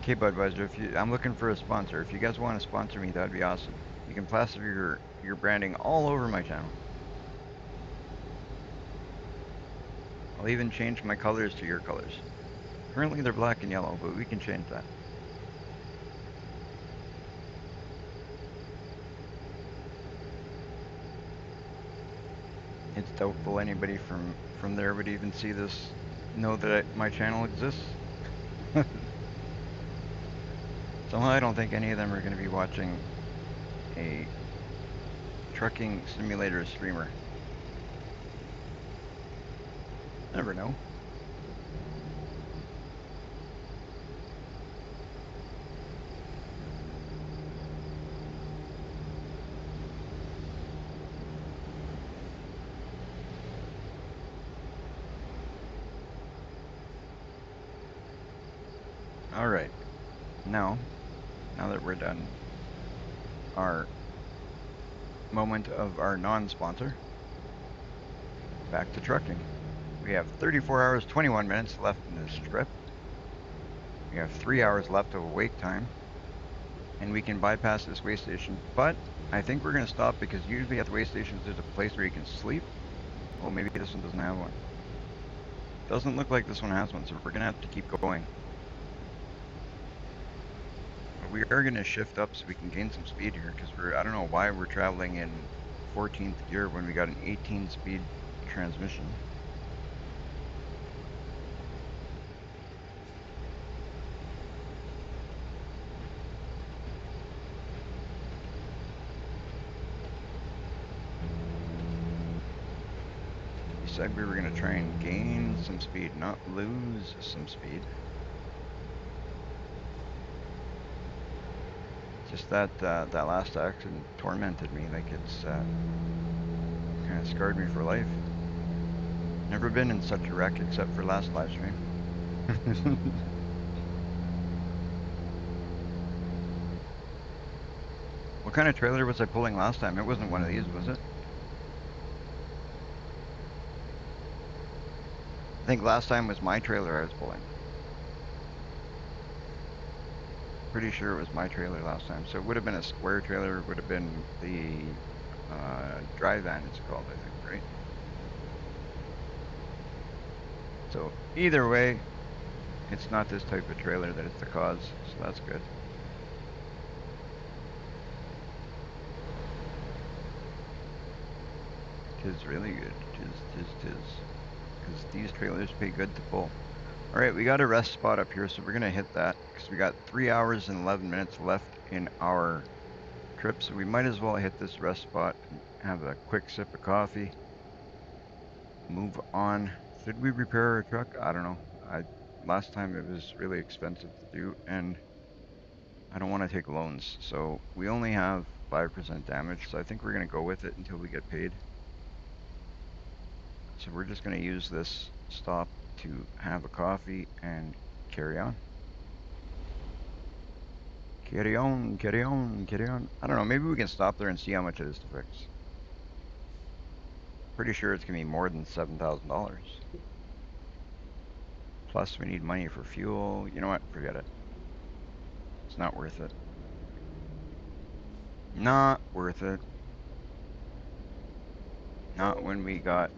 Okay, Budweiser, I'm looking for a sponsor. If you guys want to sponsor me, that'd be awesome. You can plaster your branding all over my channel. I'll even change my colors to your colors. Currently they're black and yellow, but we can change that. It's doubtful anybody from there would even see this, know that my channel exists. Somehow I don't think any of them are going to be watching a trucking simulator streamer. Never know. All right. Now that we're done, our moment of our non-sponsor, back to trucking. We have 34 hours, 21 minutes left in this trip. We have 3 hours left of wake time, and we can bypass this way station, but I think we're going to stop because usually at the way stations there's a place where you can sleep. Well, maybe this one doesn't have one. Doesn't look like this one has one, so we're going to have to keep going. But we are going to shift up so we can gain some speed here, because I don't know why we're traveling in 14th gear when we got an 18 speed transmission. Said we were going to try and gain some speed, not lose some speed. Just that that last accident tormented me, like it's kind of scarred me for life. Never been in such a wreck except for last live stream. What kind of trailer was I pulling last time? It wasn't one of these, was it? I think last time was my trailer I was pulling. Pretty sure it was my trailer last time. So it would have been a square trailer. It would have been the dry van, it's called, I think, right? So either way, it's not this type of trailer that is the cause, so that's good. Tis really good. Tis. Because these trailers pay good to pull. Alright, we got a rest spot up here, so we're going to hit that. Because we got 3 hours and 11 minutes left in our trip, so we might as well hit this rest spot and have a quick sip of coffee. Move on Should we repair our truck? I don't know. Last time it was really expensive to do, and I don't want to take loans. So we only have 5% damage, so I think we're gonna go with it until we get paid. So we're just gonna use this stop to have a coffee and carry on. Carry on, carry on, carry on. I don't know, maybe we can stop there and see how much it is to fix. Pretty sure it's gonna be more than $7,000. Plus we need money for fuel. You know what? Forget it. It's not worth it. Not worth it. Not when we got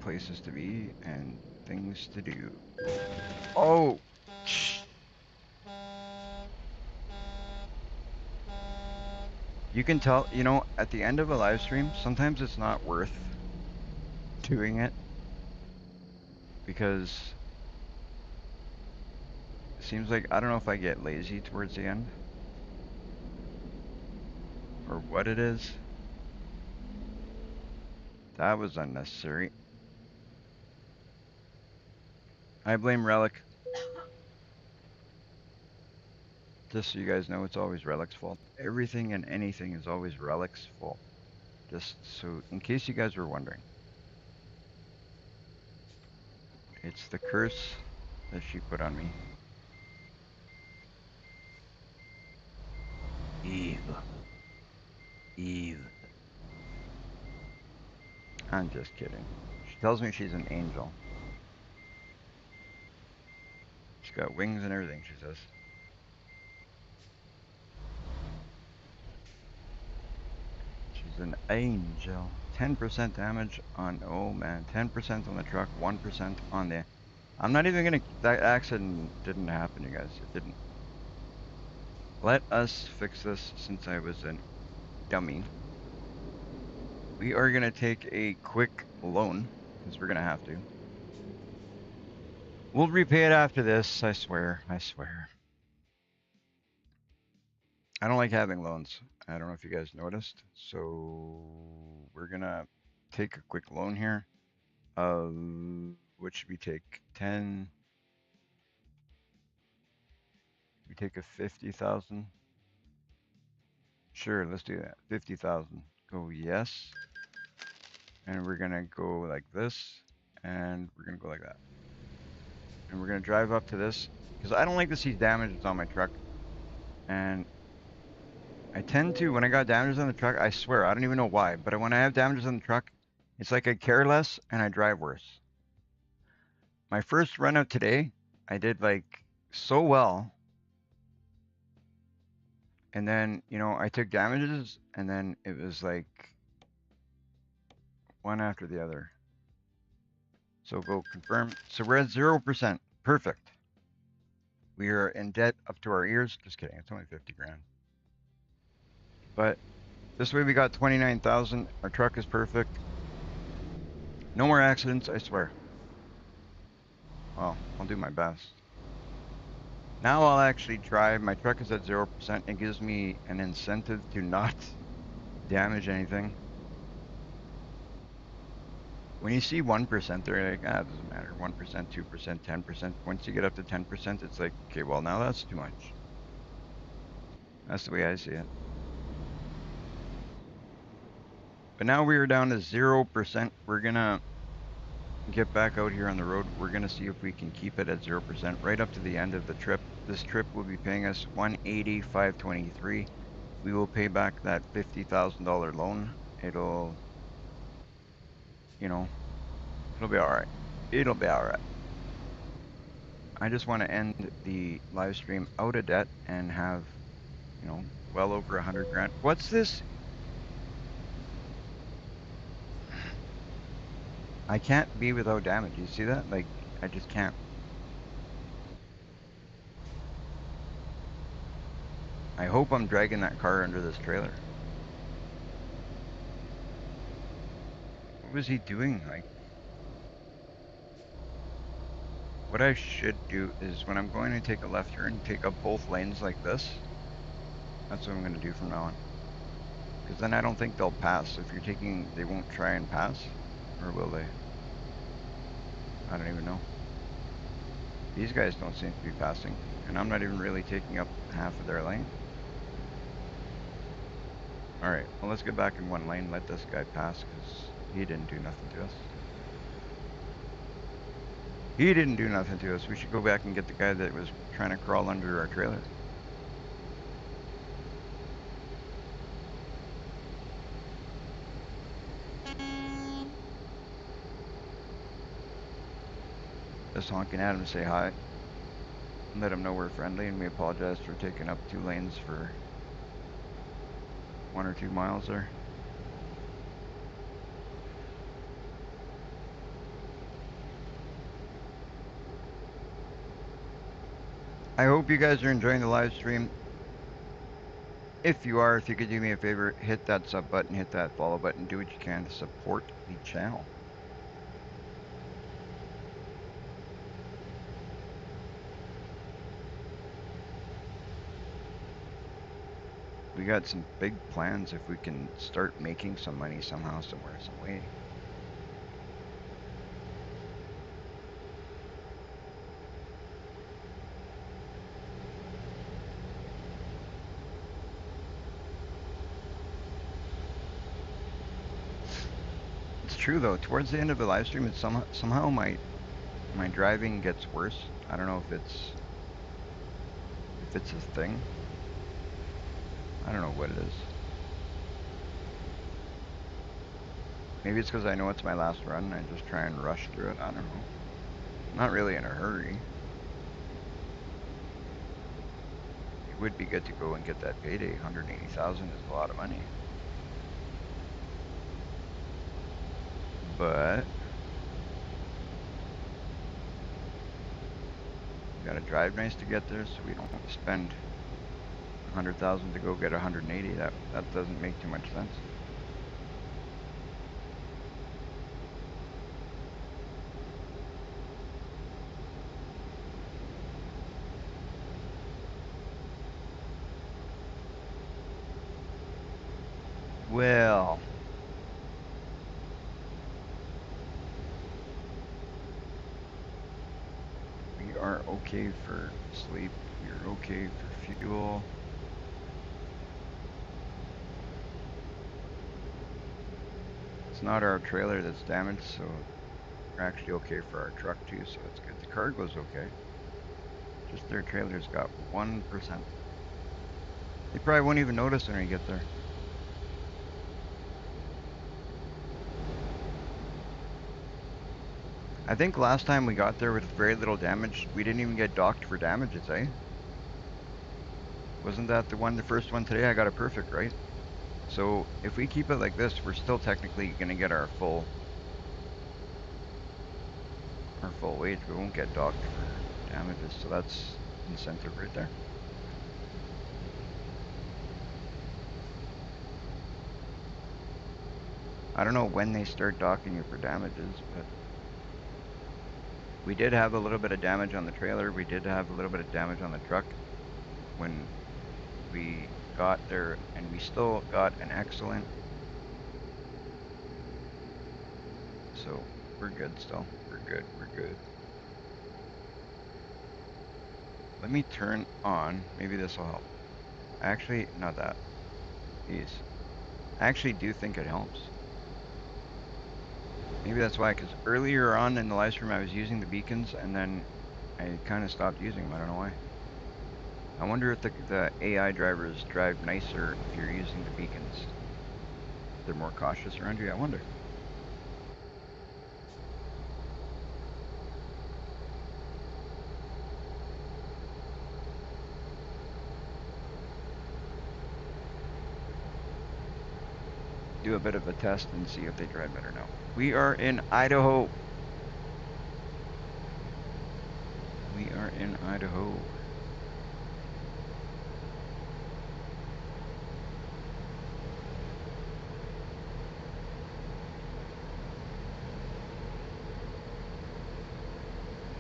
places to be and things to do. Oh! Shh. You can tell, you know, at the end of a live stream, sometimes it's not worth doing it because it seems like, I don't know if I get lazy towards the end or what it is. That was unnecessary. I blame Relic. Just so you guys know, it's always Relic's fault. Everything and anything is always Relic's fault. Just so, in case you guys were wondering. It's the curse that she put on me. Eve. Eve. I'm just kidding. She tells me she's an angel. She's got wings and everything, she says. She's an angel. 10% damage on, oh man, 10% on the truck, 1% on the... I'm not even gonna... That accident didn't happen, you guys. It didn't. Let us fix this since I was a dummy. We are gonna take a quick loan, because we're gonna have to. We'll repay it after this, I swear, I swear. I don't like having loans. I don't know if you guys noticed. So we're gonna take a quick loan here. What should we take? 10. We take a 50,000. Sure, let's do that. 50,000. Go yes. And we're gonna go like this. And we're gonna go like that. And we're gonna drive up to this. Because I don't like to see damages on my truck. And I tend to, when I got damages on the truck, I swear, I don't even know why, but when I have damages on the truck, it's like I care less and I drive worse. My first run out today, I did like so well. And then, you know, I took damages and then it was like one after the other. So go confirm. So we're at 0%. Perfect. We are in debt up to our ears. Just kidding. It's only 50 grand. But this way we got 29,000. Our truck is perfect. No more accidents, I swear. Well, I'll do my best. Now I'll actually drive. My truck is at 0%. It gives me an incentive to not damage anything. When you see 1%, they're like, ah, it doesn't matter. 1%, 2%, 10%. Once you get up to 10%, it's like, okay, well, now that's too much. That's the way I see it. But now we are down to 0%. We're gonna get back out here on the road. We're gonna see if we can keep it at 0% right up to the end of the trip. This trip will be paying us $180,523. We will pay back that $50,000 loan. It'll, you know, it'll be all right. It'll be all right. I just want to end the live stream out of debt and have, you know, well over 100 grand. What's this? I can't be without damage. You see that? Like, I just can't. I hope I'm dragging that car under this trailer. What was he doing? Like, what I should do is when I'm going to take a left turn, take up both lanes like this. That's what I'm going to do from now on. Because then I don't think they'll pass. If you're taking, they won't try and pass. Or will they? I don't even know. These guys don't seem to be passing, and I'm not even really taking up half of their lane. Alright, well let's get back in one lane, let this guy pass, because he didn't do nothing to us. He didn't do nothing to us. We should go back and get the guy that was trying to crawl under our trailer. Just honking at him to say hi. Let him know we're friendly and we apologize for taking up 2 lanes for 1 or 2 miles there. I hope you guys are enjoying the live stream. If you are, if you could do me a favor, hit that sub button, hit that follow button, do what you can to support the channel. We got some big plans if we can start making some money somehow, somewhere, some way. It's true though, towards the end of the live stream, it's somehow my driving gets worse. I don't know if it's a thing. I don't know what it is. Maybe it's because I know it's my last run and I just try and rush through it. I don't know. I'm not really in a hurry. It would be good to go and get that payday. 180,000 is a lot of money. But we gotta drive nice to get there, so we don't spend 100,000 to go get 180. That doesn't make too much sense. Well, we are okay for sleep. We're okay for fuel. It's not our trailer that's damaged, so we're actually okay for our truck too, so that's good. The cargo's okay. Just their trailer's got 1%. They probably won't even notice when we get there. I think last time we got there with very little damage, we didn't even get docked for damages, eh? Wasn't that the first one today? I got it perfect, right? So if we keep it like this, we're still technically gonna get our full wage. We won't get docked for damages, so that's incentive right there. I don't know when they start docking you for damages, but we did have a little bit of damage on the trailer. We did have a little bit of damage on the truck when we got there, and we still got an excellent. So we're good still. We're good. We're good. Let me turn on. Maybe this will help. Actually, not that. These. I actually do think it helps. Maybe that's why, because earlier on in the live stream I was using the beacons and then I kind of stopped using them. I don't know why. I wonder if the AI drivers drive nicer if you're using the beacons. They're more cautious around you, I wonder. Do a bit of a test and see if they drive better now. We are in Idaho. We are in Idaho.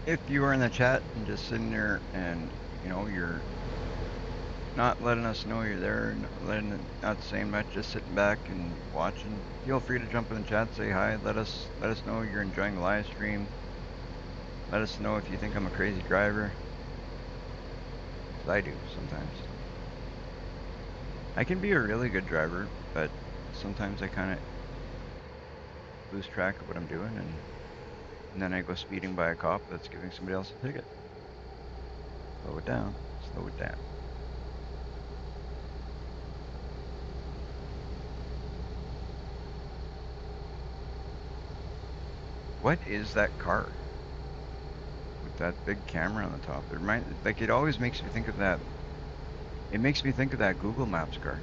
If you are in the chat and just sitting there and, you know, you're not letting us know you're there, not saying much, just sitting back and watching, feel free to jump in the chat, say hi, let us know you're enjoying the live stream. Let us know if you think I'm a crazy driver, 'cause I do sometimes. I can be a really good driver, but sometimes I kind of lose track of what I'm doing, and then I go speeding by a cop that's giving somebody else a ticket. Slow it down. Slow it down. What is that car with that big camera on the top? It always makes me think of that. It makes me think of that Google Maps car.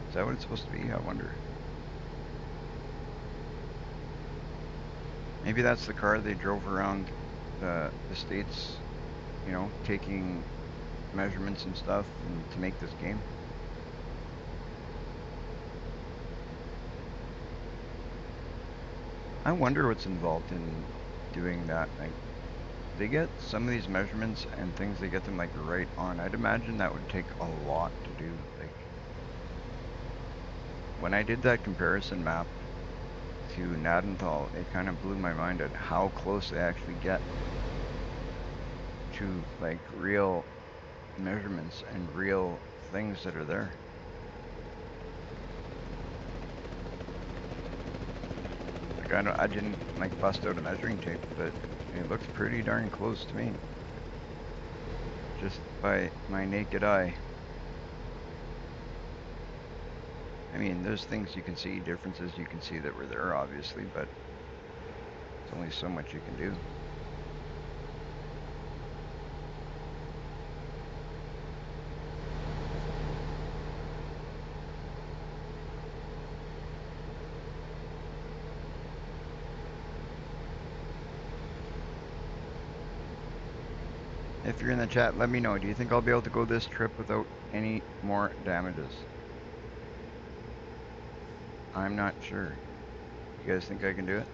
Is that what it's supposed to be? I wonder. Maybe that's the car they drove around the states, taking measurements and stuff and to make this game. I wonder what's involved in doing that. Like, they get some of these measurements and things, they get them like right on. I'd imagine that would take a lot to do. Like, when I did that comparison map to Nadenthal, it kind of blew my mind at how close they actually get to like real measurements and real things that are there. Like, I didn't like bust out a measuring tape, but it looked pretty darn close to me, just by my naked eye. I mean, there's things you can see, differences you can see that were there, obviously, but there's only so much you can do. If you're in the chat, let me know. Do you think I'll be able to go this trip without any more damages? I'm not sure. You guys think I can do it?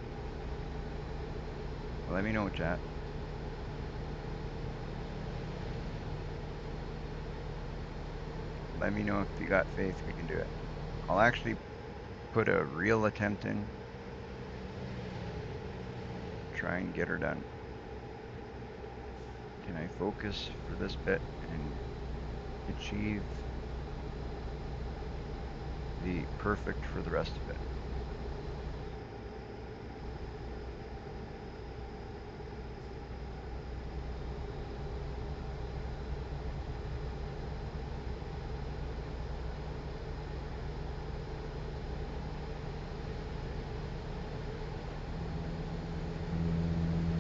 Let me know, chat. Let me know if you got faith we can do it. I'll actually put a real attempt in. Try and get her done. Can I focus for this bit and achieve the perfect for the rest of it?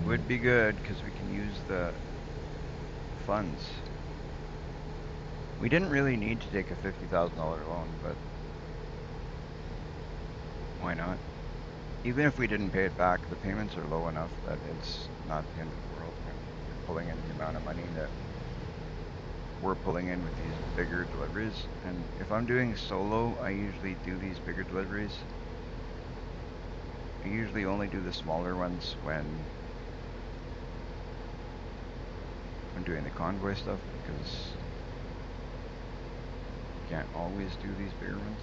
Would be good because we can use the funds. We didn't really need to take a $50,000 loan, but why not? Even if we didn't pay it back, the payments are low enough that it's not the end of the world when you're pulling in the amount of money that we're pulling in with these bigger deliveries. And if I'm doing solo, I usually do these bigger deliveries. I usually only do the smaller ones when I'm doing the convoy stuff, because you can't always do these bigger ones.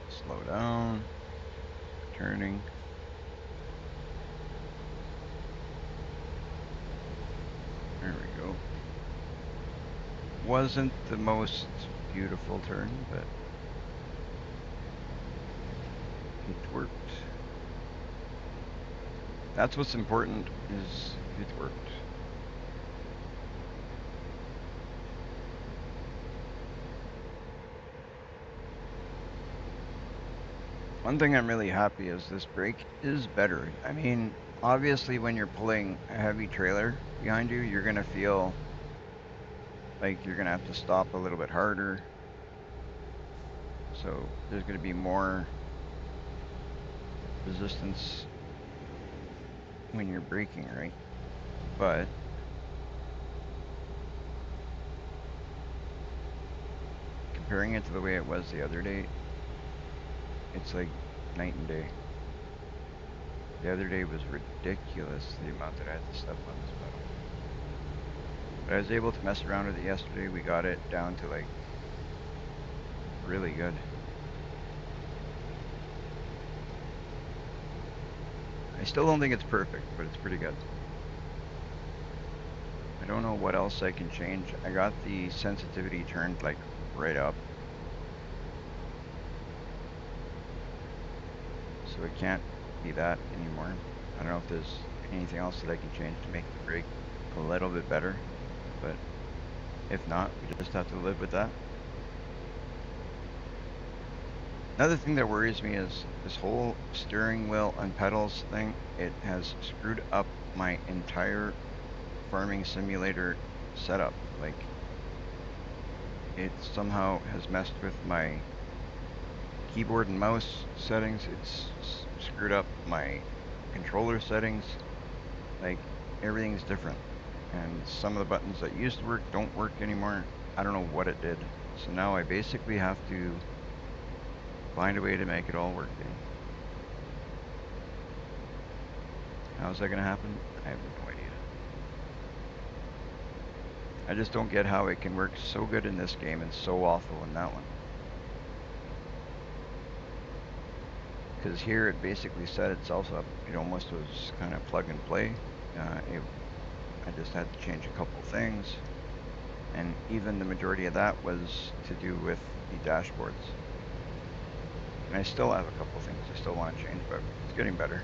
Slow down, turning. There we go. Wasn't the most beautiful turn, but it worked. That's what's important, is it worked. One thing I'm really happy is this brake is better. I mean, obviously when you're pulling a heavy trailer behind you, you're gonna feel like you're gonna have to stop a little bit harder. So there's gonna be more resistance when you're braking, right? But comparing it to the way it was the other day, it's like night and day. The other day was ridiculous, the amount that I had to step on this pedal. But I was able to mess around with it yesterday. We got it down to like really good. I still don't think it's perfect, but it's pretty good. I don't know what else I can change. I got the sensitivity turned like right up. So it can't be that anymore. I don't know if there's anything else that I can change to make the brake a little bit better. But if not, we just have to live with that. Another thing that worries me is this whole steering wheel and pedals thing. It has screwed up my entire farming simulator setup. Like, it somehow has messed with my keyboard and mouse settings. It's screwed up my controller settings. Like, everything's different. And some of the buttons that used to work don't work anymore. I don't know what it did. So now I basically have to find a way to make it all work again. How's that going to happen? I have no idea. I just don't get how it can work so good in this game and so awful in that one. Because here it basically set itself up. It almost was kind of plug and play. I just had to change a couple things. And even the majority of that was to do with the dashboards. And I still have a couple things I still want to change, but it's getting better.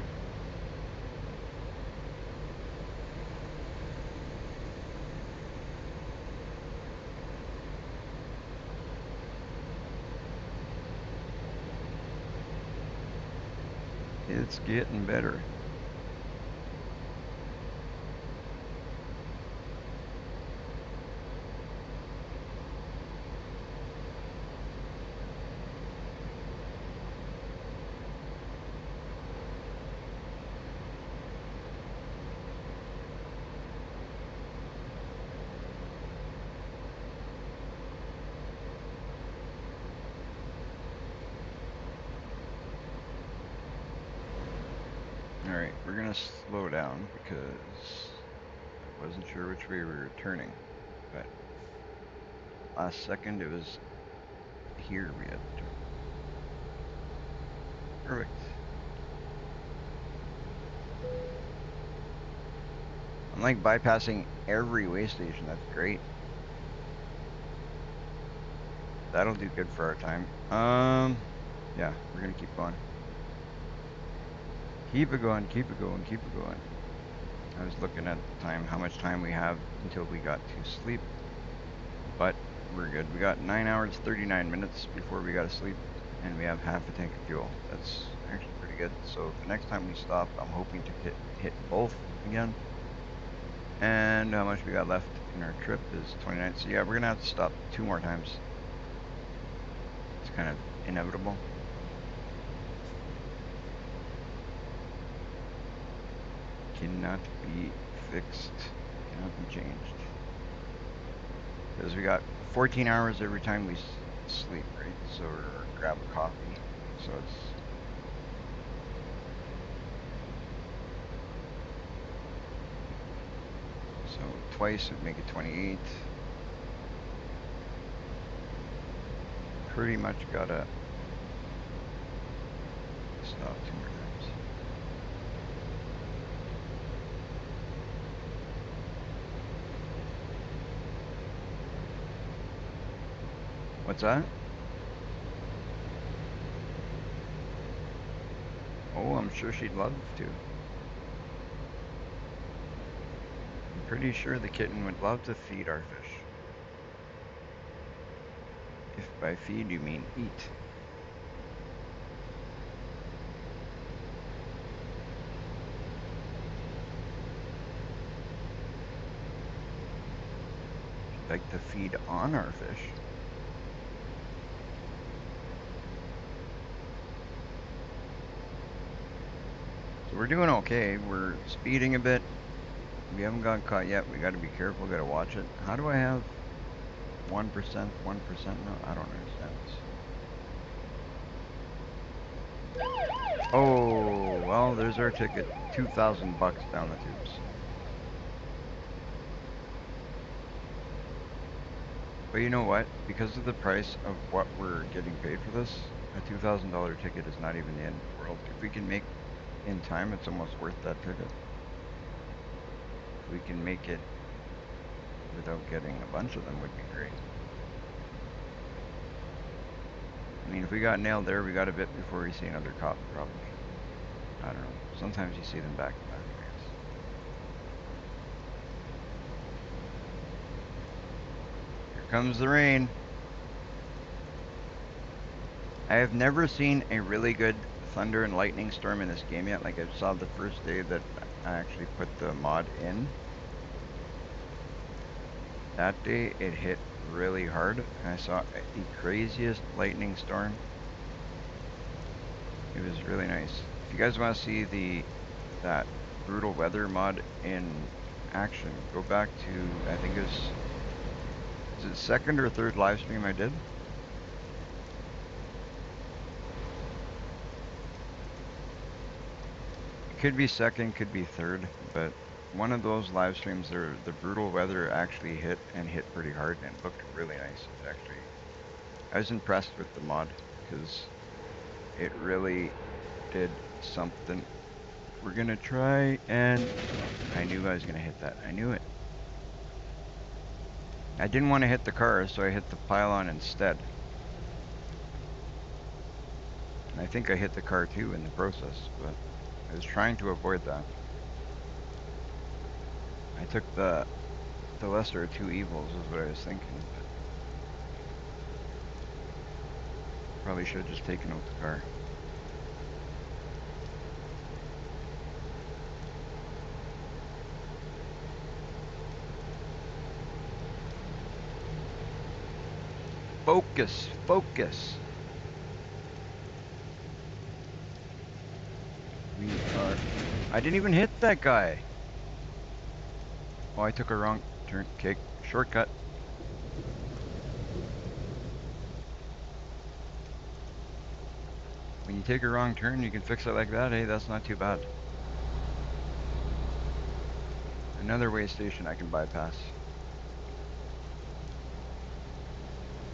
It's getting better. Alright, we're gonna slow down because I wasn't sure which way we were turning, but last second it was here we had to turn. Perfect. I'm like bypassing every way station, that's great. That'll do good for our time. Yeah, we're gonna keep going. Keep it going, keep it going, keep it going. I was looking at the time, how much time we have until we got to sleep. But we're good. We got 9 hours, 39 minutes before we got to sleep. And we have half a tank of fuel. That's actually pretty good. So the next time we stop, I'm hoping to hit both again. And how much we got left in our trip is 29. So yeah, we're going to have to stop 2 more times. It's kind of inevitable. Cannot be fixed. Cannot be changed. Because we got 14 hours every time we sleep, right? So, or grab a coffee. So it's... So twice would make it 28. Pretty much gotta stop 2 more times. What's that? Oh, I'm sure she'd love to. I'm pretty sure the kitten would love to feed our fish. If by feed you mean eat. She'd like to feed on our fish. So we're doing okay. We're speeding a bit. We haven't gotten caught yet. We gotta be careful, gotta watch it. How do I have... 1%, 1%. No, I don't understand this. Oh, well, there's our ticket. $2,000 down the tubes. But you know what? Because of the price of what we're getting paid for this, a $2,000 ticket is not even the end of the world. If we can make in time, it's almost worth that ticket. If we can make it without getting a bunch of them, would be great. I mean, if we got nailed there, we got a bit before we see another cop, probably. I don't know. Sometimes you see them back to back, I guess. Here comes the rain. I have never seen a really good thunder and lightning storm in this game yet. Like I saw the first day that I actually put the mod in. That day it hit really hard. And I saw the craziest lightning storm. It was really nice. If you guys want to see that brutal weather mod in action, go back to, I think is it second or third live stream I did? Could be second, could be third, but one of those live streams there, the brutal weather actually hit and hit pretty hard and it looked really nice. It actually, I was impressed with the mod because it really did something. We're gonna try, and I knew I was gonna hit that. I knew it. I didn't want to hit the car, so I hit the pylon instead. And I think I hit the car too in the process, but I was trying to avoid that. I took the lesser of two evils is what I was thinking. But probably should have just taken out the car. Focus, focus. We are. I didn't even hit that guy. Oh, I took a wrong turn. Okay, shortcut. When you take a wrong turn, you can fix it like that. Hey, that's not too bad. Another way station I can bypass.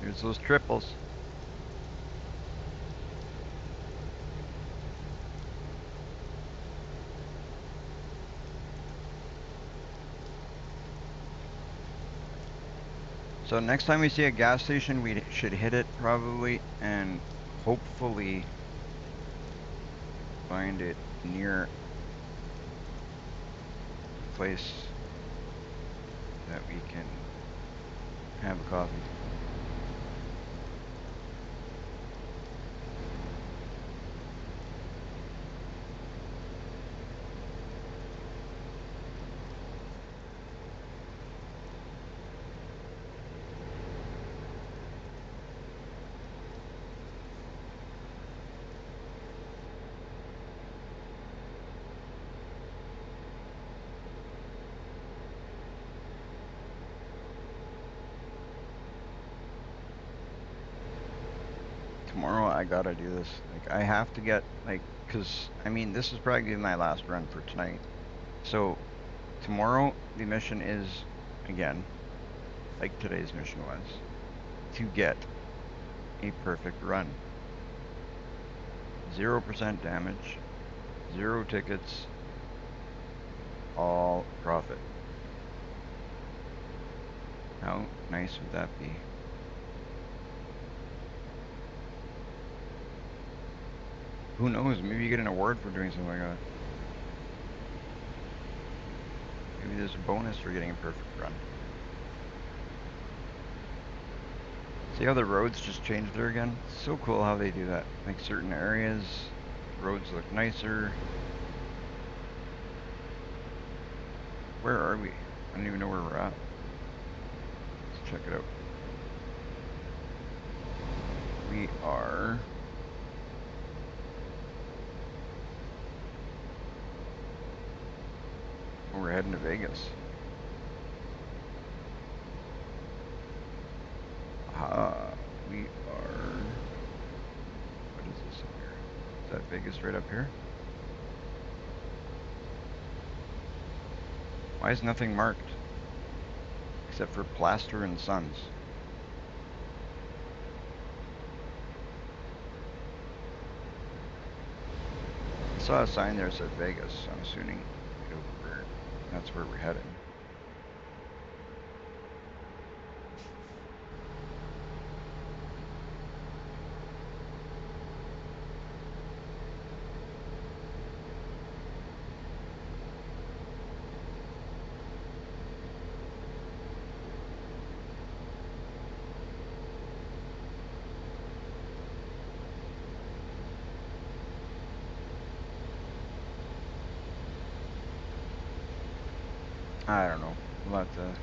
There's those triples. So next time we see a gas station, we should hit it probably and hopefully find it near a place that we can have a coffee. Tomorrow I gotta do this. Like I have to get like, cause I mean this is probably my last run for tonight. So tomorrow the mission is again, like today's mission was, to get a perfect run. 0% damage, 0 tickets, all profit. How nice would that be? Who knows? Maybe you get an award for doing something like that. Maybe there's a bonus for getting a perfect run. See how the roads just changed there again? It's so cool how they do that. Like certain areas, roads look nicer. Where are we? I don't even know where we're at. Let's check it out. We are... Oh, we're heading to Vegas. that Vegas right up here? Why is nothing marked? Except for Plaster and Sons. I saw a sign there that said Vegas, so I'm assuming that's where we're heading. I don't know. We'll have to...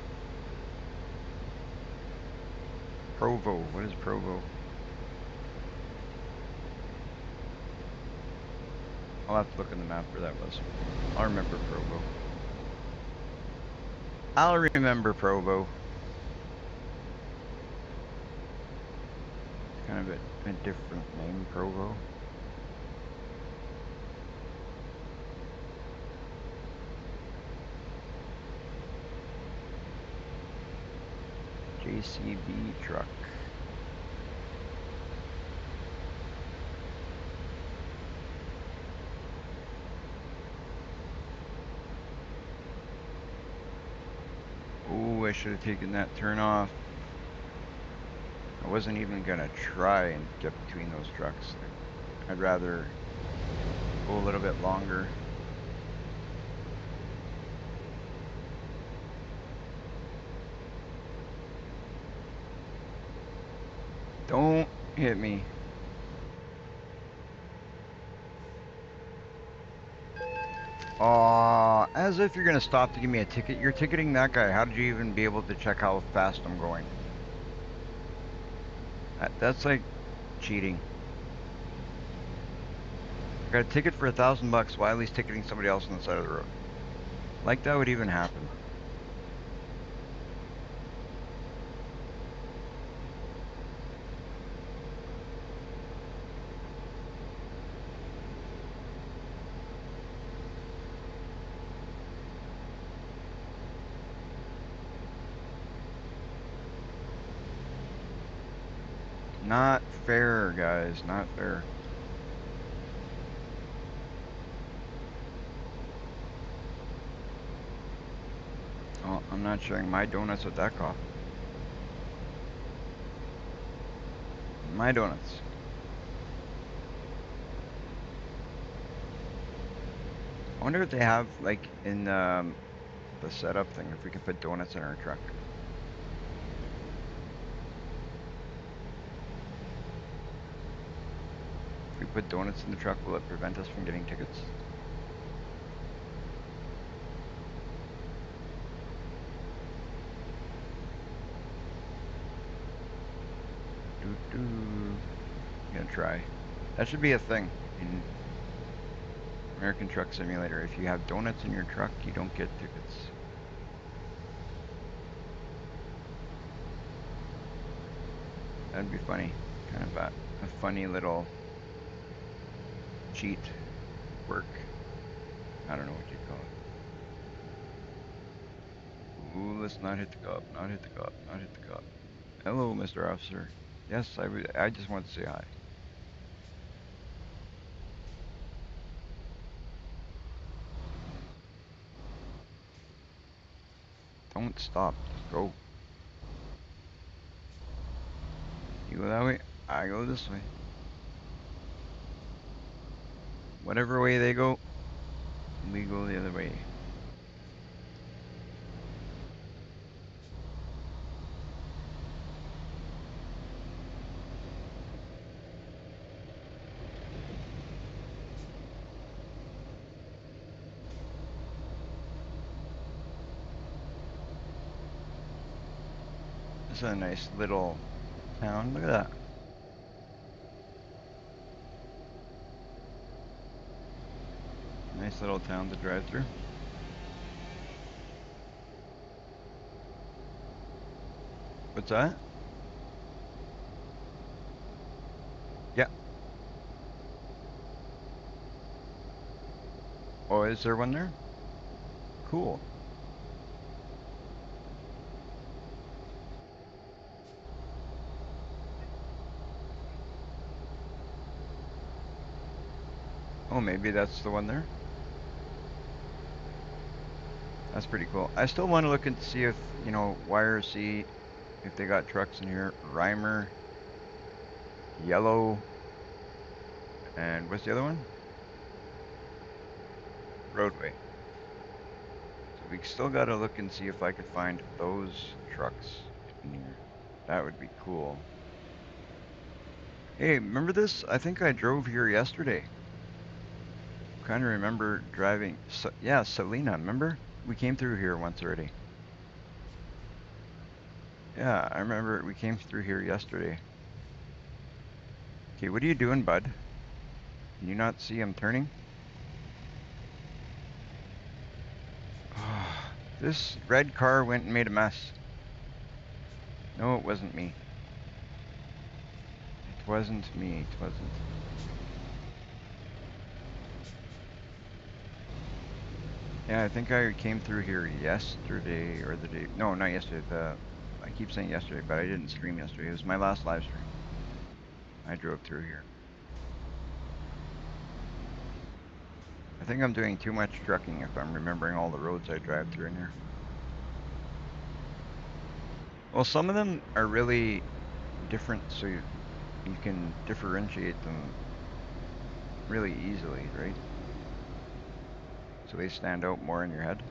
Provo. What is Provo? I'll have to look in the map where that was. I'll remember Provo. I'll remember Provo. Kind of a different name, Provo. JCB truck. Oh, I should have taken that turn off. I wasn't even gonna try and get between those trucks. I'd rather go a little bit longer. Don't hit me. Aw, as if you're gonna stop to give me a ticket. You're ticketing that guy. How did you even be able to check how fast I'm going? That's like cheating. I got a ticket for $1,000. Why at least ticketing somebody else on the side of the road? Like that would even happen. Not fair, guys. Not fair. Oh, I'm not sharing my donuts with that cop. My donuts. I wonder if they have, like, in the setup thing, if we can put donuts in our truck. If we put donuts in the truck, will it prevent us from getting tickets? Doo-doo. Gonna try. That should be a thing in American Truck Simulator. If you have donuts in your truck, you don't get tickets. That'd be funny. Kind of a funny little cheat work. I don't know what you'd call it. Ooh, let's not hit the cop, not hit the cop, not hit the cop. Hello, Mr. Officer. Yes, I just want to say hi. Don't stop. Just go. You go that way, I go this way. Whatever way they go, we go the other way. This is a nice little town. Look at that. Nice little town to drive through. What's that? Yeah. Oh, is there one there? Cool. Oh, maybe that's the one there. That's pretty cool. I still want to look and see if, YRC, if they got trucks in here. Reimer, Yellow, and what's the other one? Roadway. So we still got to look and see if I could find those trucks in here. That would be cool. Hey, remember this? I think I drove here yesterday. Kind of remember driving. Yeah, Selena, remember? We came through here once already. Yeah, I remember we came through here yesterday. Okay, what are you doing, bud? Can you not see I'm turning? This red car went and made a mess. No, it wasn't me. It wasn't me. It wasn't. Yeah, I think I came through here yesterday or the day. No, not yesterday. I keep saying yesterday, but I didn't stream yesterday. It was my last live stream. I drove through here. I think I'm doing too much trucking if I'm remembering all the roads I drive through in here. Well, some of them are really different, so you can differentiate them really easily, right? So they stand out more in your head.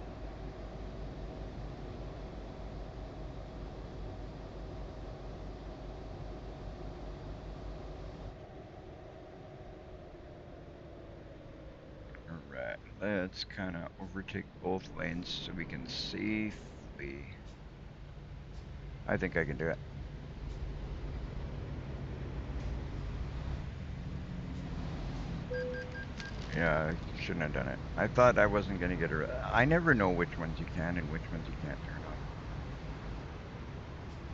Alright, let's kind of overtake both lanes so we can safely. I think I can do it. Yeah, I shouldn't have done it. I thought I wasn't going to get it. I never know which ones you can and which ones you can't turn on.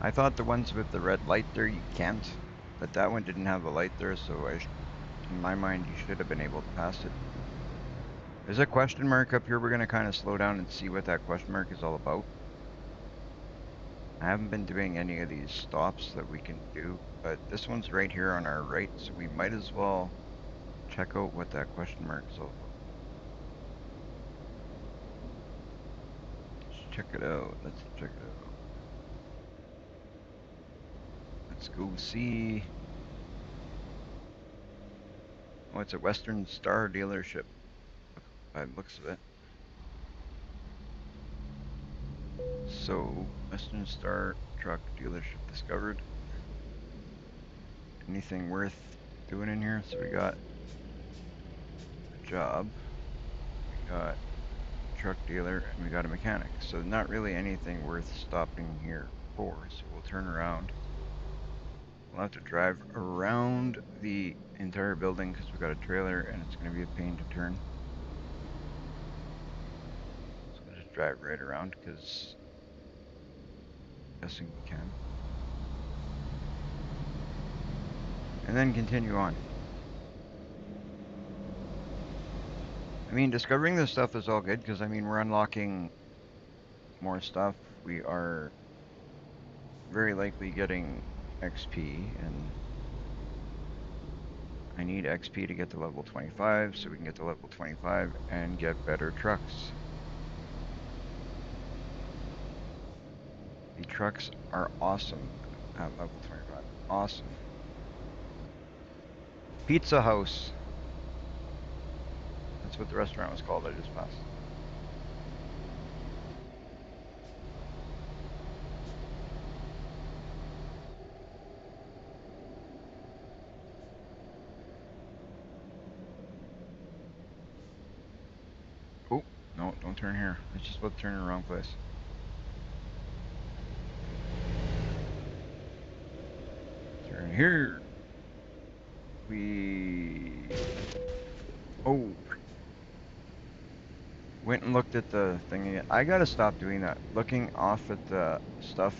I thought the ones with the red light there you can't, but that one didn't have a light there, so in my mind you should have been able to pass it. There's a question mark up here. We're going to kind of slow down and see what that question mark is all about. I haven't been doing any of these stops that we can do, but this one's right here on our right, so we might as well check out what that question mark is all about. Let's check it out. Let's check it out. Let's go see. Oh, it's a Western Star dealership by the looks of it. So, Western Star truck dealership discovered. Anything worth doing in here? So we got a job, we got a truck dealer, and we got a mechanic. So not really anything worth stopping here for. So we'll turn around. We'll have to drive around the entire building because we got a trailer and it's going to be a pain to turn. So we'll just drive right around because I'm guessing we can. And then continue on. I mean, discovering this stuff is all good because, I mean, we're unlocking more stuff. We are very likely getting XP, and I need XP to get to level 25 so we can get to level 25 and get better trucks. The trucks are awesome at level 25. Awesome. Pizza House. That's what the restaurant was called. I just passed. Oh, no, don't turn here. It's just about to turn in the wrong place. Turn here. Oh. Went and looked at the thing again. I gotta stop doing that. Looking off at the stuff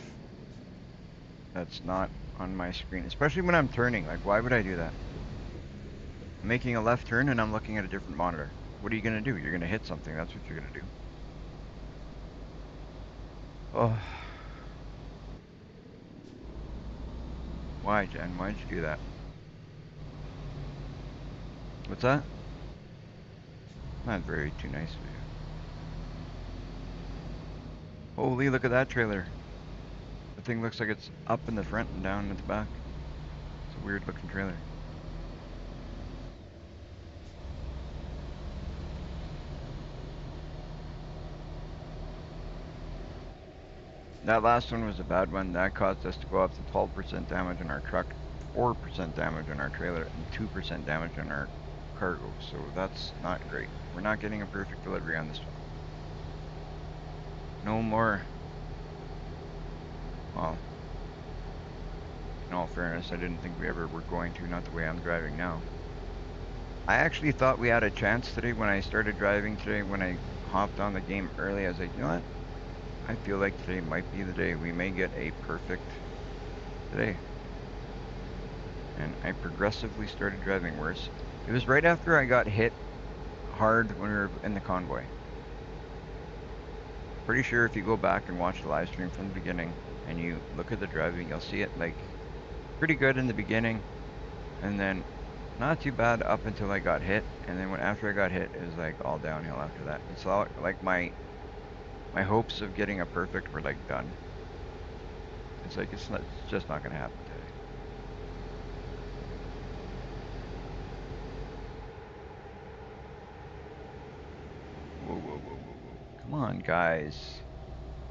that's not on my screen. Especially when I'm turning. Like, why would I do that? I'm making a left turn and I'm looking at a different monitor. what are you gonna do? You're gonna hit something. That's what you're gonna do. Oh, why, Jen? Why'd you do that? What's that? Not very too nice of you. Holy, look at that trailer. The thing looks like it's up in the front and down at the back. It's a weird looking trailer. That last one was a bad one. That caused us to go up to 12% damage on our truck, 4% damage on our trailer, and 2% damage on our cargo. So that's not great. We're not getting a perfect delivery on this one. No more. Well, in all fairness, I didn't think we ever were going to, not the way I'm driving now. I actually thought we had a chance today when I started driving today. When I hopped on the game early, I was like, you know what? I feel like today might be the day. We may get a perfect today. And I progressively started driving worse. It was right after I got hit hard when we were in the convoy. Pretty sure if you go back and watch the live stream from the beginning and you look at the driving, you'll see it like pretty good in the beginning and then not too bad up until I got hit. And then after I got hit, it was like all downhill after that. It's all like my hopes of getting a perfect were like done. It's like it's just not gonna happen today. Whoa, whoa, whoa, whoa, whoa. Come on, guys.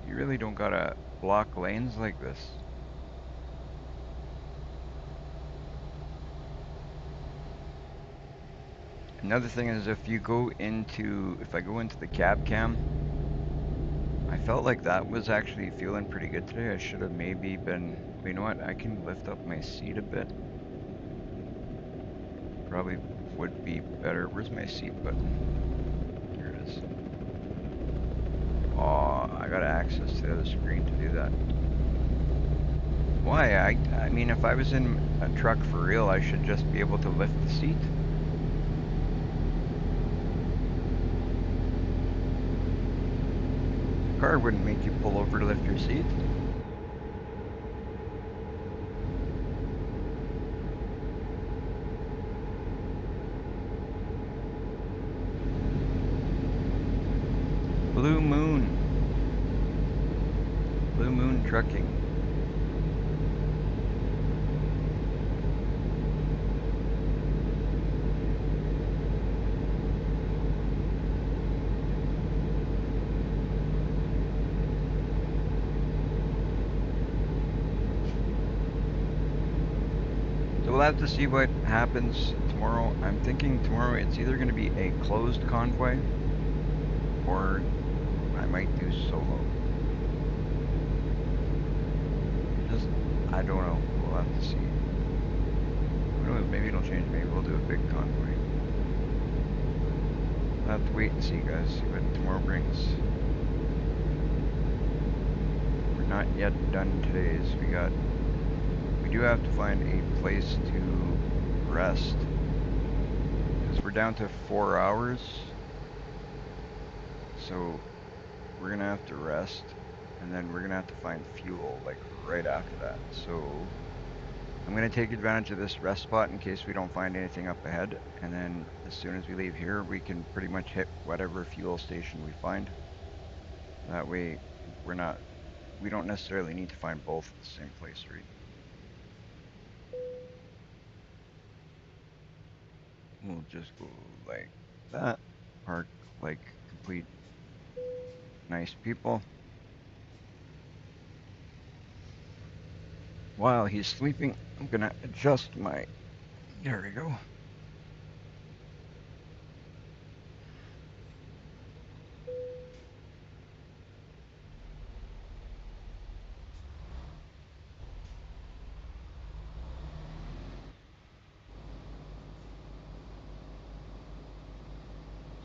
You really don't gotta block lanes like this. Another thing is if I go into the cab cam, I felt like that was actually feeling pretty good today. I should have maybe been, well, you know what, I can lift up my seat a bit. Probably would be better. Where's my seat button? Here it is. Oh, I gotta access the other screen to do that. Why? I mean, if I was in a truck for real, I should just be able to lift the seat. Car wouldn't make you pull over to lift your seat. Blue Moon. Blue Moon Trucking. So we'll have to see what happens tomorrow. I'm thinking tomorrow it's either going to be a closed convoy or I might do solo. Just, I don't know. We'll have to see. Maybe it'll change. Maybe we'll do a big convoy. We'll have to wait and see, guys. See what tomorrow brings. We're not yet done today's. We do have to find a place to rest. Because we're down to 4 hours. So we're going to have to rest. And then we're going to have to find fuel, like, right after that. So I'm going to take advantage of this rest spot in case we don't find anything up ahead. And then as soon as we leave here, we can pretty much hit whatever fuel station we find. That way, we don't necessarily need to find both at the same place, right? We'll just go like that. Park like complete nice people. While he's sleeping, I'm gonna adjust my, there we go.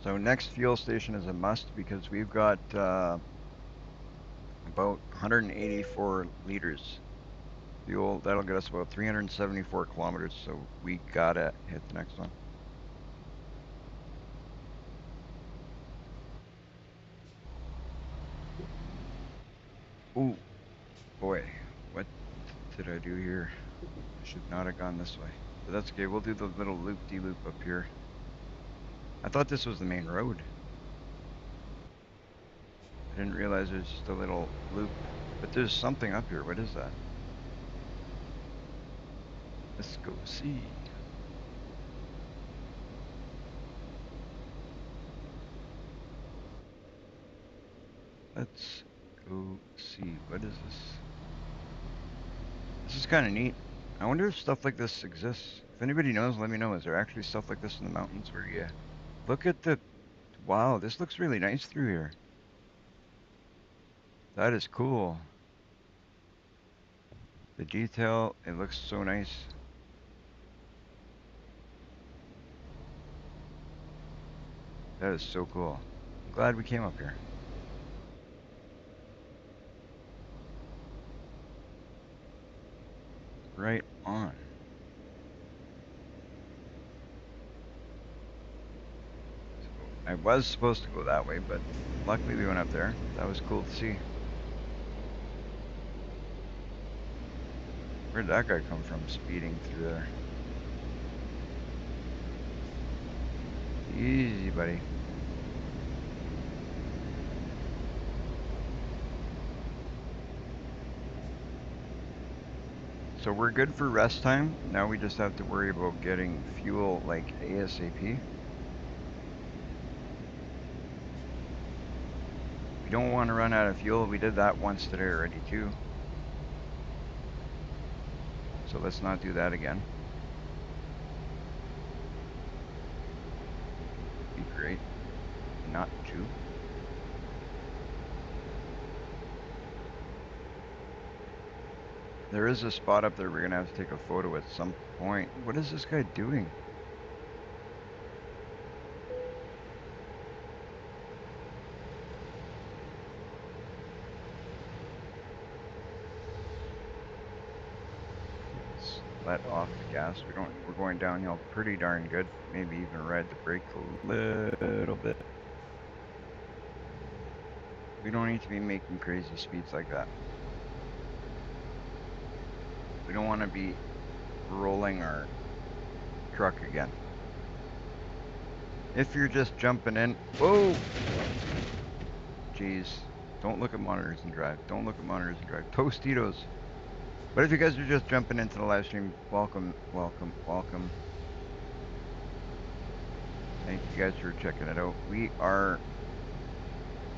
So next fuel station is a must because we've got about 184 liters fuel. That'll get us about 374 kilometers. So we gotta hit the next one. Oh boy, what did I do here? I should not have gone this way. But that's okay, we'll do the little loop-de-loop up here. I thought this was the main road. I didn't realize there's just a little loop. But there's something up here. What is that? Let's go see. Let's go see. What is this? This is kind of neat. I wonder if stuff like this exists. If anybody knows, let me know. Is there actually stuff like this in the mountains where you look at the... Wow, this looks really nice through here. That is cool. The detail, it looks so nice. That is so cool. I'm glad we came up here. Right on. So I was supposed to go that way, but luckily we went up there. That was cool to see. Where'd that guy come from speeding through there? Easy, buddy. So we're good for rest time. Now we just have to worry about getting fuel like ASAP. We don't want to run out of fuel. We did that once today already too. So let's not do that again. Be great not to. There is a spot up there we're gonna have to take a photo at some point. What is this guy doing? Let's let off the gas. We're going downhill pretty darn good. Maybe even ride the brakes a little bit. We don't need to be making crazy speeds like that. We don't want to be rolling our truck again. If you're just jumping in, whoa! Jeez, don't look at monitors and drive. Don't look at monitors and drive. Tostitos. But if you guys are just jumping into the live stream, welcome, welcome, welcome. Thank you guys for checking it out. We are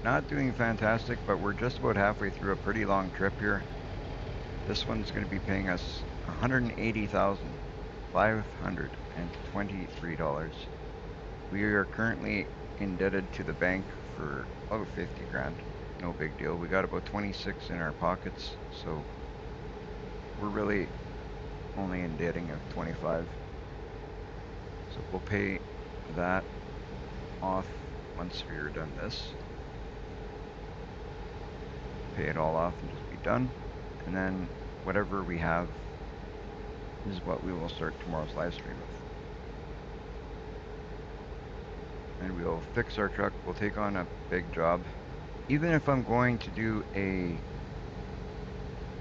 not doing fantastic, but we're just about halfway through a pretty long trip here. This one's going to be paying us $180,523. We are currently indebted to the bank for about 50 grand. No big deal. We got about 26 in our pockets, so we're really only indebting of 25. So we'll pay that off once we're done this. Pay it all off and just be done. And then whatever we have is what we will start tomorrow's live stream with. And we'll fix our truck. We'll take on a big job. Even if I'm going to do a...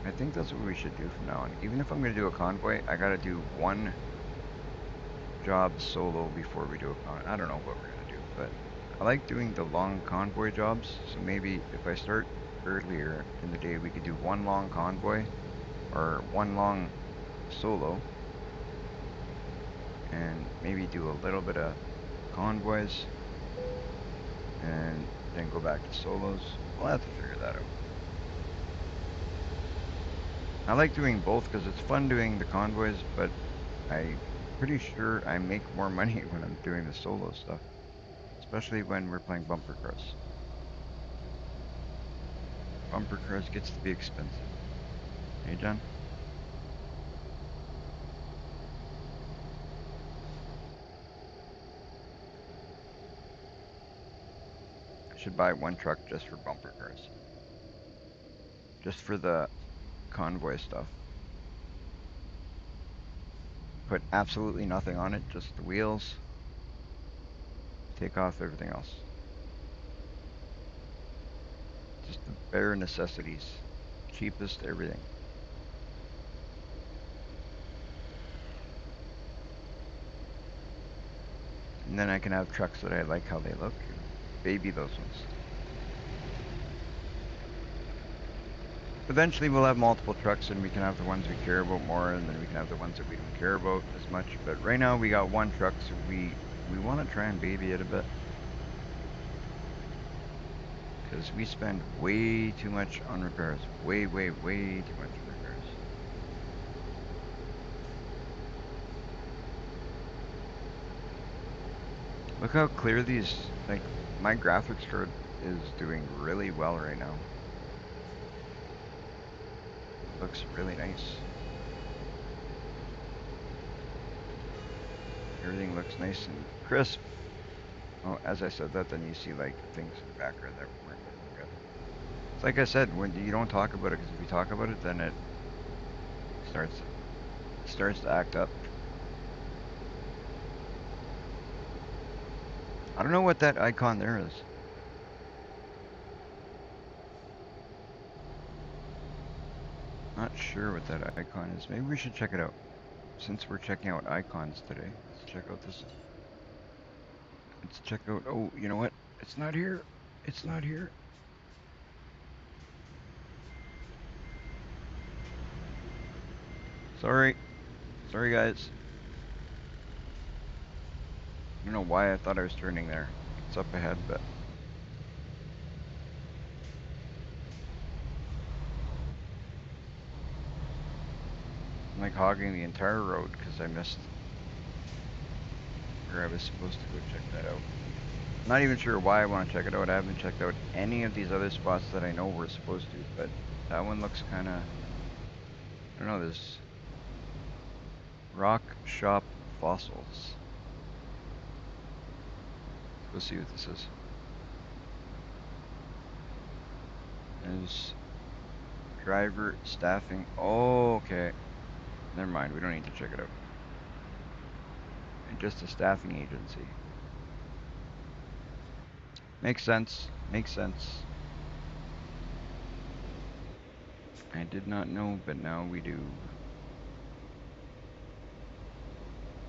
I think that's what we should do from now on. Even if I'm going to do a convoy, I got to do one job solo before we do a convoy. I don't know what we're going to do, but I like doing the long convoy jobs. So maybe if I start earlier in the day, we could do one long convoy or one long solo. And maybe do a little bit of convoys and then go back to solos. We'll have to figure that out. I like doing both because it's fun doing the convoys, but I'm pretty sure I make more money when I'm doing the solo stuff, especially when we're playing bumper cars. Bumper cars gets to be expensive. Hey, John? I should buy one truck just for bumper cars. Just for the convoy stuff. Put absolutely nothing on it, just the wheels. Take off everything else. Just the bare necessities. cheapest, everything. And then I can have trucks that I like how they look and baby those ones. Eventually we'll have multiple trucks and we can have the ones we care about more and then we can have the ones that we don't care about as much. But right now we got one truck, so we want to try and baby it a bit. Because we spend way too much on repairs. Way too much on repairs. Look how clear these, like, my graphics card is doing really well right now. Looks really nice. Everything looks nice and crisp. Oh, as I said that, then you see, like, things in the background that weren't looking good. It's like I said, when you don't talk about it, because if you talk about it, then it starts to act up. I don't know what that icon there is. Not sure what that icon is. Maybe we should check it out. Since we're checking out icons today, let's check out this. Let's check out. Oh, you know what? It's not here. It's not here. Sorry. Sorry, guys. I don't know why I thought I was turning there. It's up ahead, but. I'm like hogging the entire road because I missed where I was supposed to go check that out. I'm not even sure why I want to check it out. I haven't checked out any of these other spots that I know we're supposed to, but that one looks kind of. I don't know, there's Rock Shop Fossils. Let's see what this is. There's driver staffing. Oh, okay. Never mind. We don't need to check it out. It's just a staffing agency. Makes sense. Makes sense. I did not know, but now we do.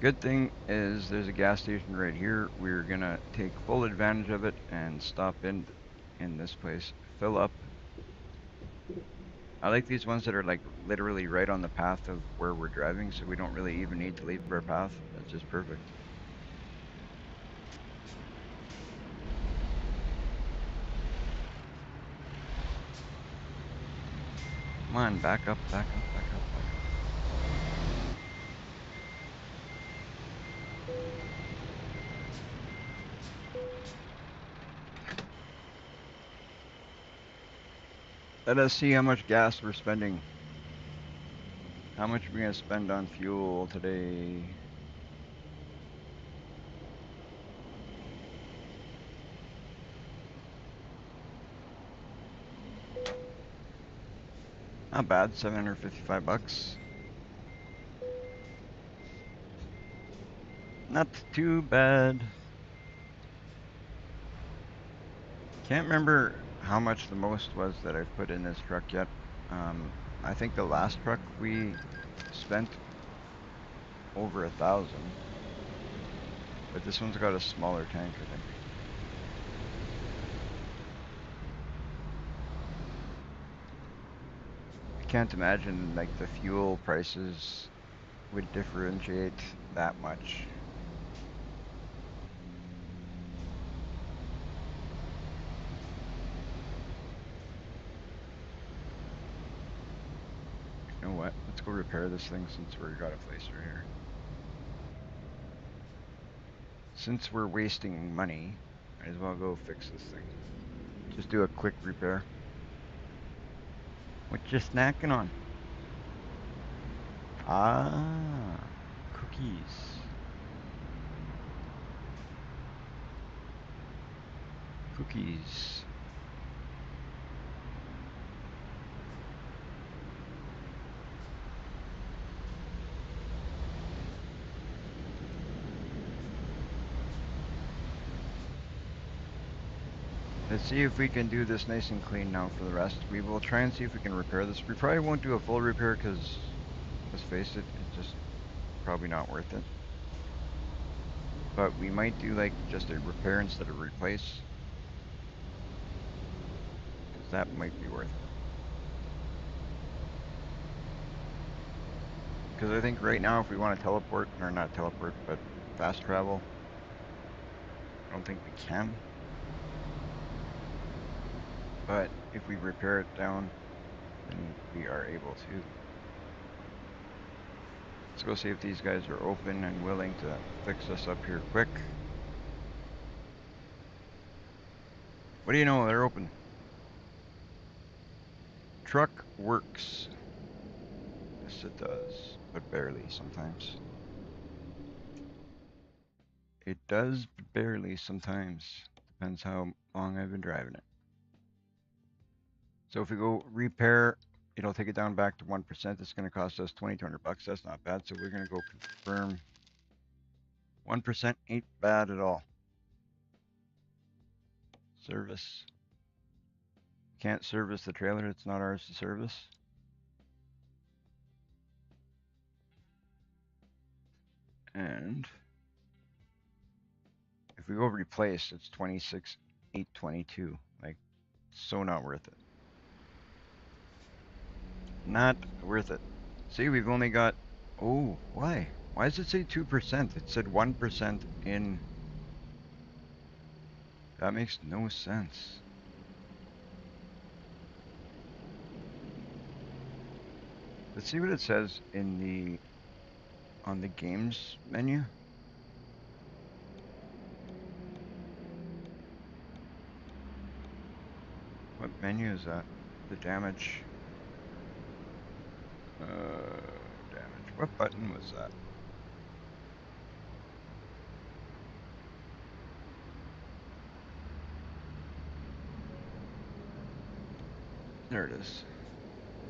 Good thing is there's a gas station right here. We're gonna take full advantage of it and stop in this place. Fill up. I like these ones that are like literally right on the path of where we're driving, so we don't really even need to leave our path. That's just perfect. Come on, back up, back up, back up, back up. Let us see how much gas we're spending. How much are we gonna spend on fuel today? Not bad, 755 bucks. Not too bad. Can't remember how much the most was that I've put in this truck yet. I think the last truck we spent over 1,000, but this one's got a smaller tank, I think. I can't imagine like the fuel prices would differentiate that much. You know what? Let's go repair this thing since we've got a place right here. Since we're wasting money, might as well go fix this thing. Just do a quick repair. What you snacking on? Ah, cookies. Cookies. Let's see if we can do this nice and clean now for the rest. We will try and see if we can repair this. We probably won't do a full repair because, let's face it, it's just probably not worth it. But we might do like just a repair instead of replace, because that might be worth it. Because I think right now if we want to teleport, or not teleport, but fast travel, I don't think we can. But if we repair it down, then we are able to. Let's go see if these guys are open and willing to fix us up here quick. What do you know? They're open. Truck works. Yes, it does, but barely sometimes. It does, but barely sometimes. Depends how long I've been driving it. So if we go repair, it'll take it down back to 1%. It's going to cost us 2,200 bucks. That's not bad. So we're going to go confirm. 1% ain't bad at all. Service. Can't service the trailer. It's not ours to service. And if we go replace, it's 26,822. Like, so not worth it. Not worth it. See, we've only got. Oh, why? Why does it say 2%? It said 1% in. That makes no sense. Let's see what it says in the on the games menu. What menu is that? The damage. Damage. What button was that? There it is.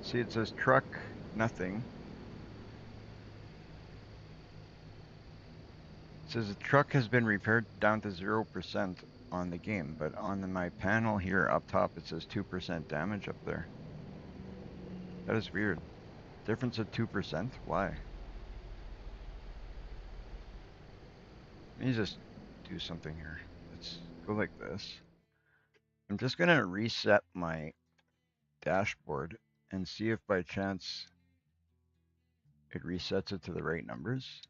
See, it says truck, nothing. It says the truck has been repaired down to 0% on the game, but on my panel here up top, it says 2% damage up there. That is weird. Difference of 2%? Why? Let me just do something here. Let's go like this. I'm just gonna reset my dashboard and see if by chance it resets it to the right numbers.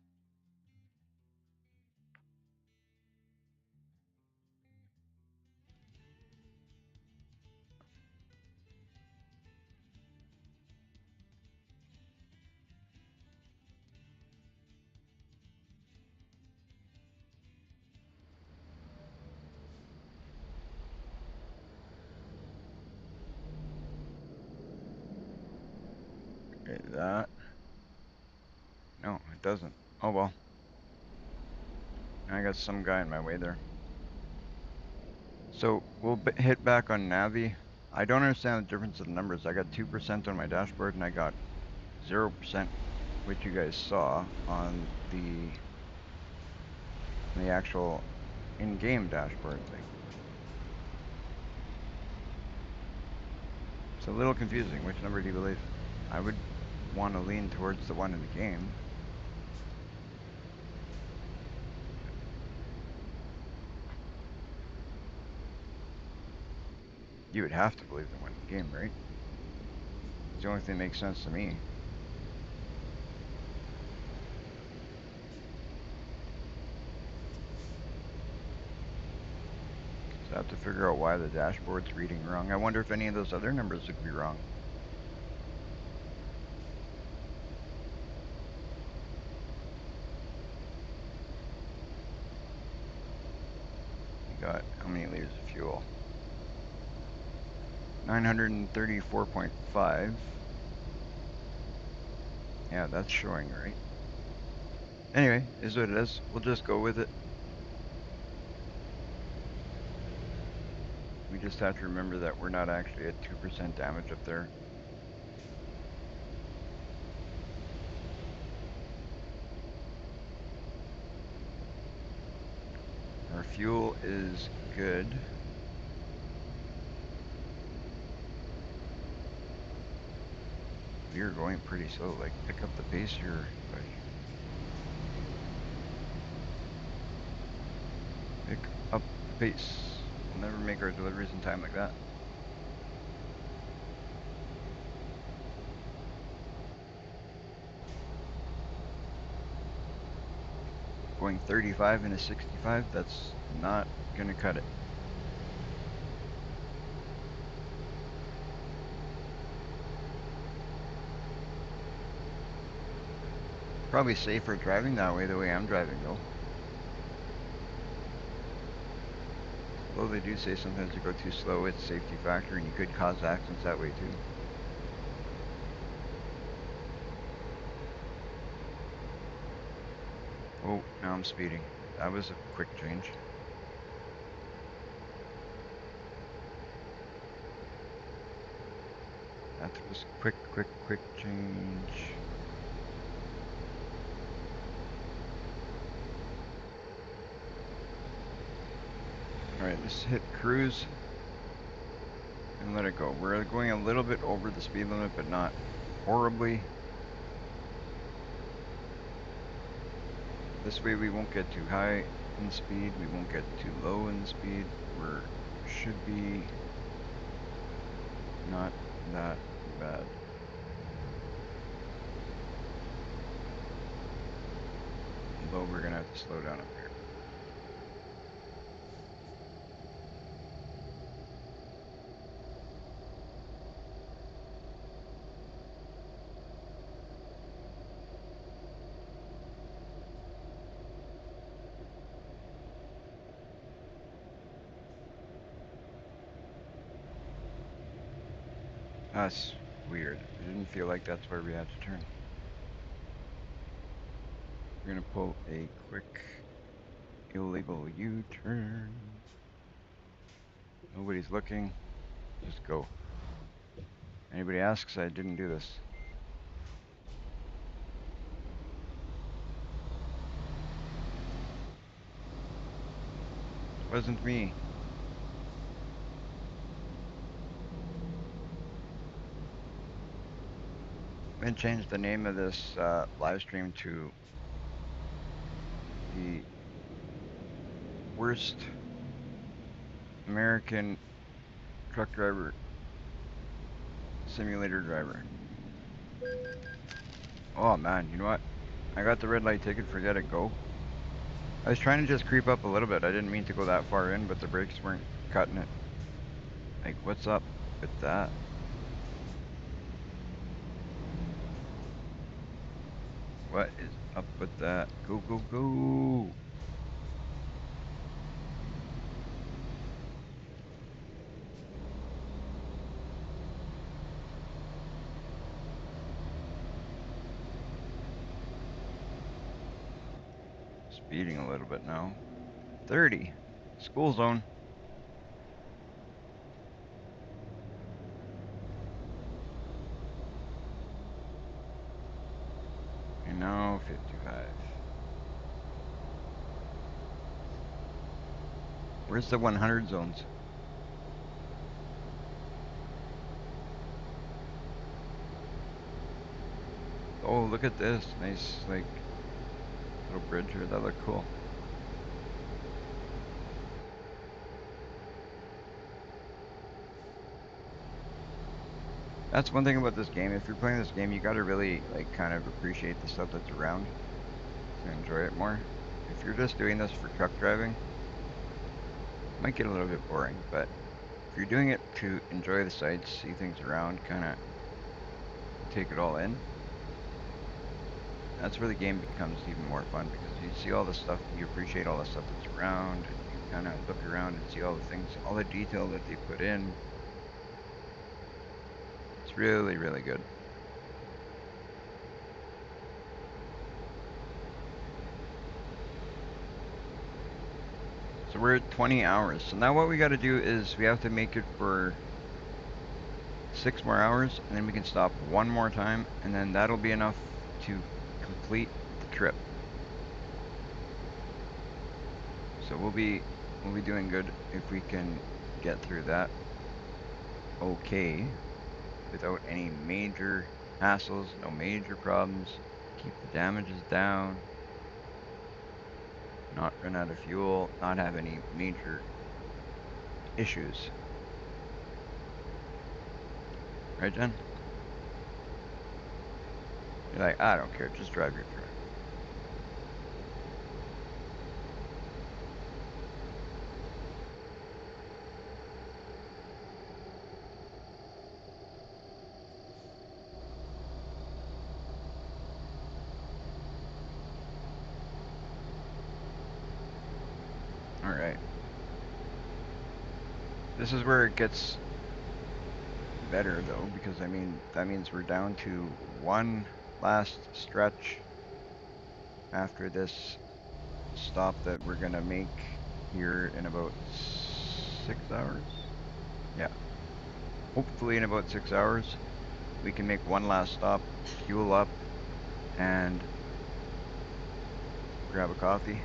Okay, that. No, it doesn't. Oh well. I got some guy in my way there. So we'll hit back on Navi. I don't understand the difference in numbers. I got 2% on my dashboard and I got 0%, which you guys saw on the actual in-game dashboard thing. It's a little confusing. Which number do you believe? I would want to lean towards the one in the game. You would have to believe the one in the game, right? It's the only thing that makes sense to me. So I have to figure out why the dashboard's reading wrong. I wonder if any of those other numbers would be wrong. You got how many liters of fuel? 934.5. Yeah, that's showing right. Anyway, is what it is. We'll just go with it. We just have to remember that we're not actually at 2% damage up there. Our fuel is good. you're going pretty slow. Like, pick up the pace here, buddy. Pick up the pace. We'll never make our deliveries in time like that. Going 35 into 65, that's not gonna cut it. Probably safer driving that way, the way I'm driving though. Although they do say sometimes you go too slow, it's safety factor, and you could cause accidents that way too. Oh, now I'm speeding. That was a quick change. That was quick change. Alright, let's hit cruise and let it go. We're going a little bit over the speed limit, but not horribly. This way we won't get too high in speed, we won't get too low in speed. We should be not that bad. Although we're gonna have to slow down up here. That's weird. I didn't feel like that's where we had to turn. We're gonna pull a quick illegal U-turn. Nobody's looking. Just go. Anybody asks, I didn't do this. It wasn't me. I'm gonna change the name of this live stream to the worst American truck driver simulator driver. Oh man, you know what? I got the red light ticket, forget it, go. I was trying to just creep up a little bit. I didn't mean to go that far in, but the brakes weren't cutting it. Like, what's up with that? What is up with that? Go, go, go! Speeding a little bit now. 30. School zone. And now 55. Where's the 100 zones? Oh, look at this. Nice, like, little bridge here. That looked cool. That's one thing about this game. If you're playing this game, you gotta really, like, kind of appreciate the stuff that's around to enjoy it more. If you're just doing this for truck driving, it might get a little bit boring, but if you're doing it to enjoy the sights, see things around, kind of take it all in, that's where the game becomes even more fun because you see all the stuff, you appreciate all the stuff that's around, and you kind of look around and see all the things, all the detail that they put in. It's really, really good. So we're at 20 hours. So now what we got to do is we have to make it for 6 more hours, and then we can stop one more time, and then that'll be enough to complete the trip. So we'll be doing good if we can get through that okay without any major hassles, no major problems, keep the damages down, not run out of fuel, not have any major issues. Right, Jen? You're like, I don't care, just drive your truck. All right. This is where it gets better though, because I mean, that means we're down to one last stretch after this stop that we're gonna make here in about 6 hours. Yeah, hopefully in about 6 hours, we can make one last stop, fuel up, and grab a coffee.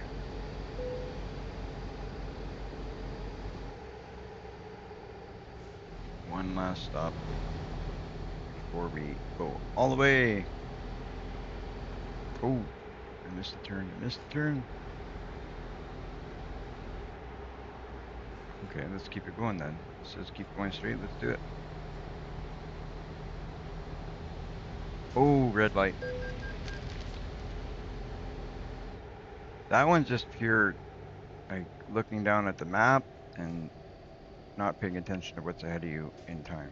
One last stop before we go all the way. Oh, I missed the turn, missed the turn. Okay, let's keep it going then. It says keep going straight, let's do it. Oh, red light. That one's just pure, like, looking down at the map and not paying attention to what's ahead of you in time.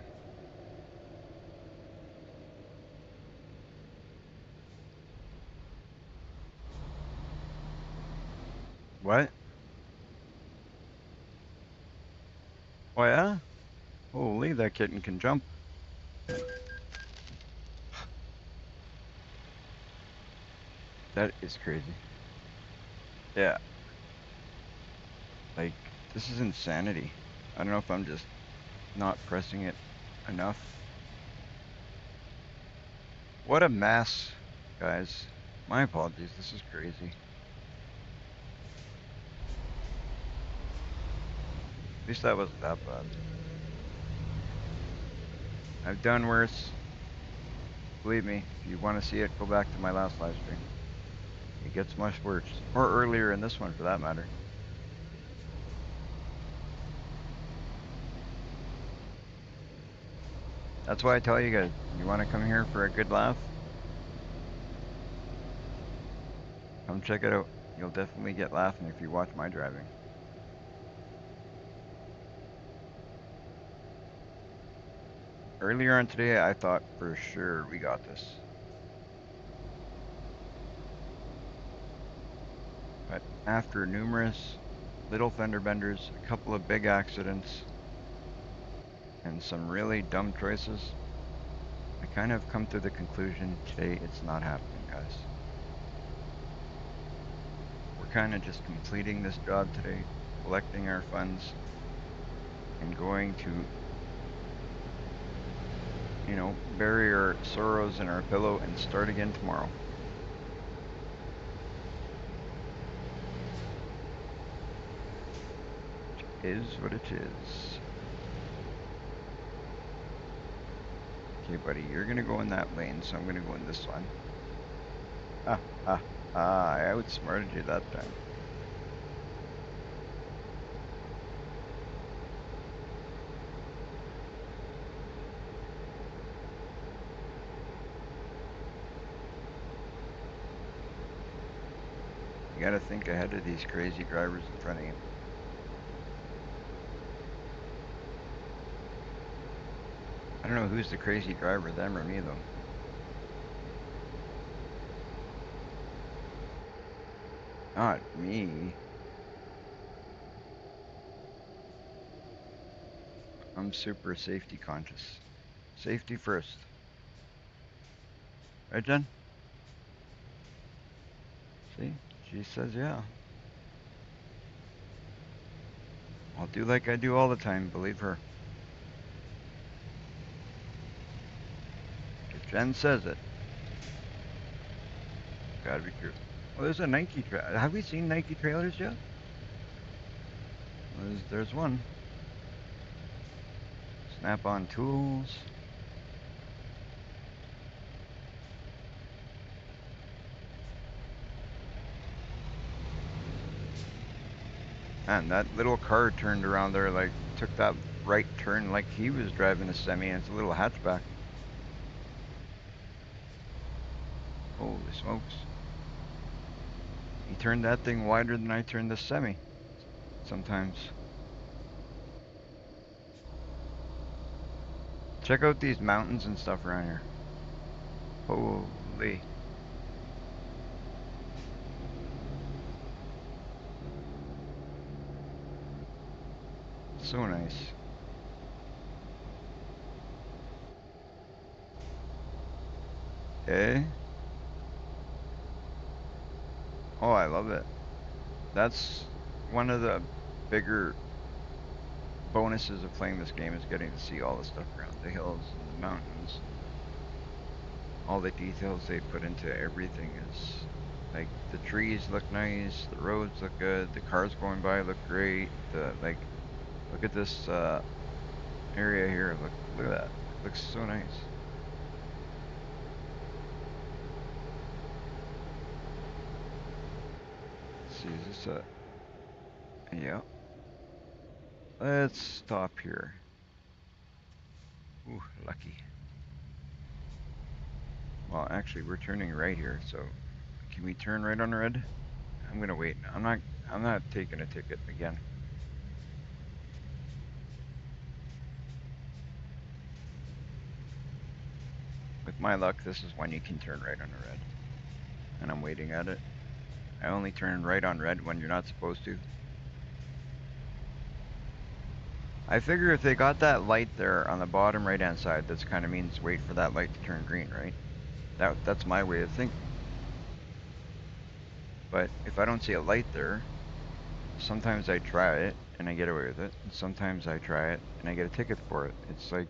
What? Oh yeah? Holy, that kitten can jump. That is crazy. Yeah, like, this is insanity. I don't know if I'm just not pressing it enough. What a mess, guys. My apologies, this is crazy. At least that wasn't that bad. I've done worse. Believe me, if you want to see it, go back to my last live stream. It gets much worse. Or earlier in this one, for that matter. That's why I tell you guys, you want to come here for a good laugh? Come check it out. You'll definitely get laughing if you watch my driving. Earlier on today, I thought for sure we got this. But after numerous little fender benders, a couple of big accidents, and some really dumb choices, I kind of come to the conclusion today it's not happening, guys. We're kind of just completing this job today, collecting our funds, and going to, you know, bury our sorrows in our pillow and start again tomorrow. Is what it is. Okay, buddy, you're gonna go in that lane, so I'm gonna go in this one. Ah, ah, ah, I outsmarted you that time. You gotta think ahead of these crazy drivers in front of you. I don't know who's the crazy driver, them or me, though. Not me. I'm super safety conscious. Safety first. Right, Jen? See? She says yeah. I'll do like I do all the time, believe her. If Jen says it, gotta be true. Well, there's a Nike trailer. Have we seen Nike trailers yet? There's one. Snap-on tools. Man, that little car turned around there, like, took that right turn like he was driving a semi, and it's a little hatchback. Holy smokes. He turned that thing wider than I turned the semi sometimes. Check out these mountains and stuff around here. Holy. So nice. Eh? Oh, I love it. That's one of the bigger bonuses of playing this game is getting to see all the stuff around the hills and the mountains and all the details they put into everything is like the trees look nice, the roads look good, the cars going by look great. The like look at this area here. Look at that. It looks so nice. Let's see, is this a yeah. Let's stop here. Ooh, lucky. Well, actually, we're turning right here, so can we turn right on red? I'm gonna wait. I'm not taking a ticket again. With my luck, this is when you can turn right on a red. And I'm waiting at it. I only turn right on red when you're not supposed to. I figure if they got that light there on the bottom right hand side, that's kind of means wait for that light to turn green, right? That's my way of thinking. But if I don't see a light there, sometimes I try it and I get away with it. And sometimes I try it and I get a ticket for it. It's like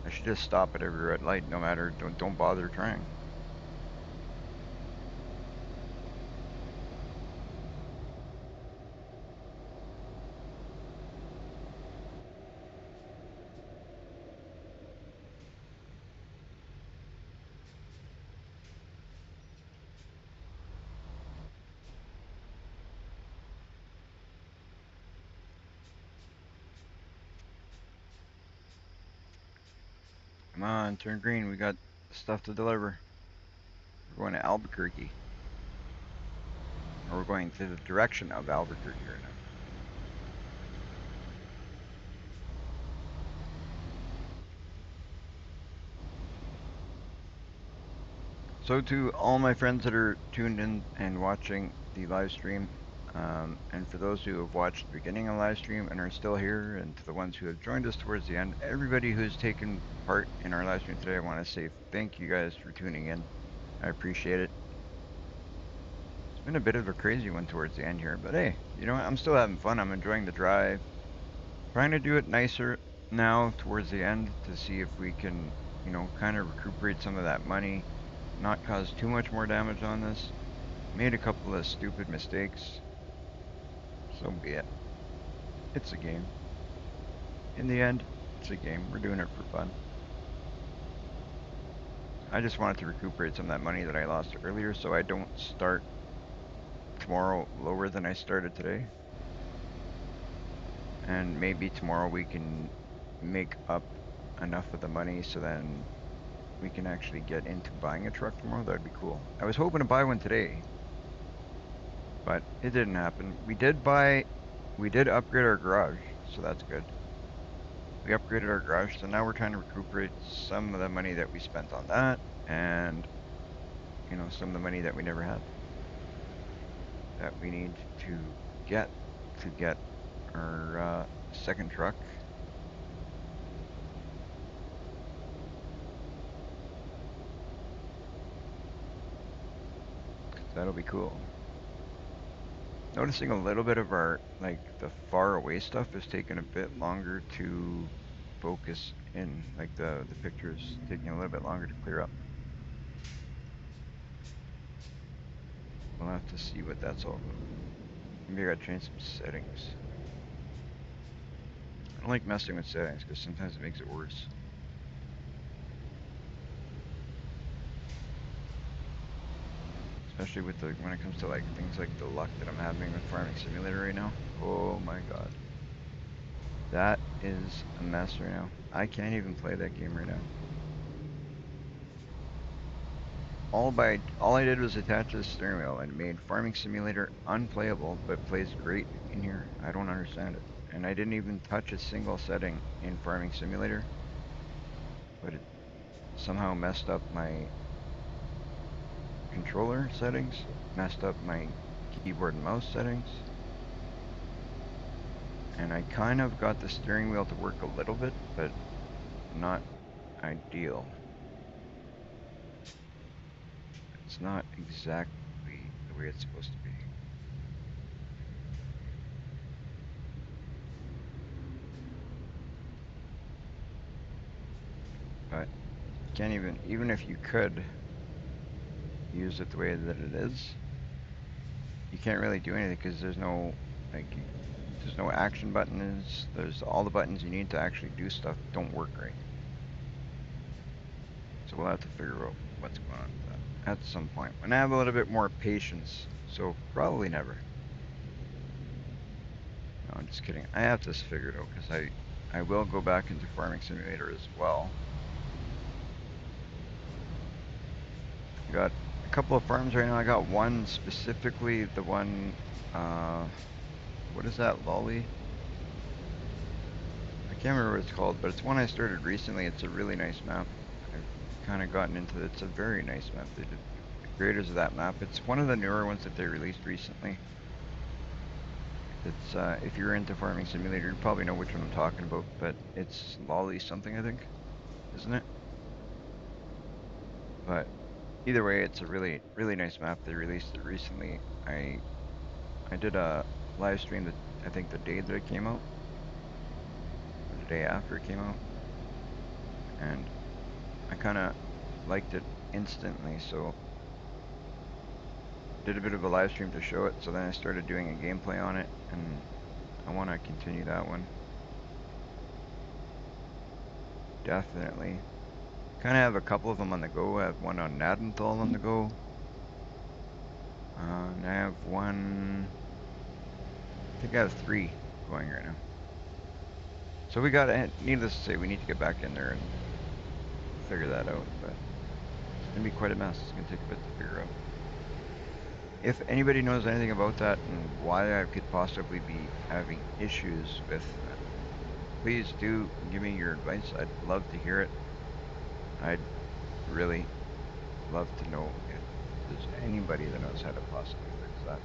I should just stop at every red light, no matter. Don't bother trying. Come on, turn green. We got stuff to deliver. We're going to Albuquerque. Or we're going to the direction of Albuquerque right now. So to all my friends that are tuned in and watching the live stream, and for those who have watched the beginning of the live stream and are still here, and to the ones who have joined us towards the end, everybody who's taken part in our live stream today, I want to say thank you guys for tuning in. I appreciate it. It's been a bit of a crazy one towards the end here, but hey, you know what? I'm still having fun. I'm enjoying the drive. Trying to do it nicer now towards the end to see if we can, you know, kind of recuperate some of that money, not cause too much more damage on this. Made a couple of stupid mistakes. So be it. It's a game. In the end, it's a game. We're doing it for fun. I just wanted to recuperate some of that money that I lost earlier so I don't start tomorrow lower than I started today. And maybe tomorrow we can make up enough of the money so then we can actually get into buying a truck tomorrow. That'd be cool. I was hoping to buy one today, but it didn't happen. We did upgrade our garage, so that's good. We upgraded our garage, so now we're trying to recuperate some of the money that we spent on that, and you know, some of the money that we never had that we need to get our second truck. That'll be cool. Noticing a little bit of our, like, the far away stuff is taking a bit longer to focus in, like the pictures taking a little bit longer to clear up. We'll have to see what that's all about. Maybe I gotta change some settings. I don't like messing with settings because sometimes it makes it worse. especially with the when it comes to like things like the luck that I'm having with Farming Simulator right now. Oh my god, that is a mess right now. I can't even play that game right now. All I did was attach the steering wheel and it made Farming Simulator unplayable, but plays great in here. I don't understand it. And I didn't even touch a single setting in Farming Simulator, but it somehow messed up my controller settings, messed up my keyboard and mouse settings, and I kind of got the steering wheel to work a little bit, but not ideal. It's not exactly the way it's supposed to be. But can't even if you could use it the way that it is, you can't really do anything because there's no like there's no action buttons. There's all the buttons you need to actually do stuff don't work right. So we'll have to figure out what's going on with that at some point when I have a little bit more patience. So probably never. No, I'm just kidding. I have this figured out because I will go back into Farming Simulator as well. I got a couple of farms right now. I got one specifically, the one, what is that, Lolly? I can't remember what it's called, but it's one I started recently. It's a really nice map. I've kind of gotten into it. It's a very nice map. They did, the creators of that map. It's one of the newer ones that they released recently. It's, if you're into Farming Simulator, you probably know which one I'm talking about, but it's Lolly something, I think, isn't it? But either way, it's a really nice map. They released it recently. I did a live stream that I think the day that it came out, or the day after it came out, and I kind of liked it instantly. So did a bit of a live stream to show it. So then I started doing a gameplay on it, and I want to continue that one. Definitely. Kind of have a couple of them on the go. I have one on Nadenthal on the go. And I have one. I think I have 3 going right now. So we got to, needless to say, we need to get back in there and figure that out. But it's gonna be quite a mess. It's gonna take a bit to figure out. If anybody knows anything about that and why I could possibly be having issues with that, please do give me your advice. I'd love to hear it. I'd really love to know if there's anybody that knows how to possibly fix that.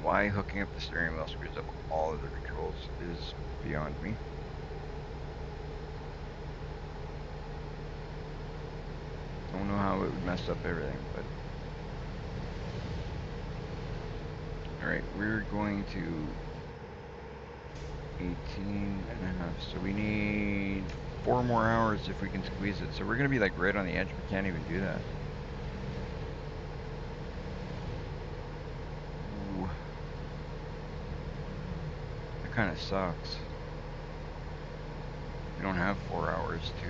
Why hooking up the steering wheel screws up all of the controls is beyond me. Don't know how it would mess up everything, but alright, we're going to 18 and a half, so we need 4 more hours if we can squeeze it. So we're gonna be like right on the edge. We can't even do that. Ooh. That kind of sucks. We don't have 4 hours to...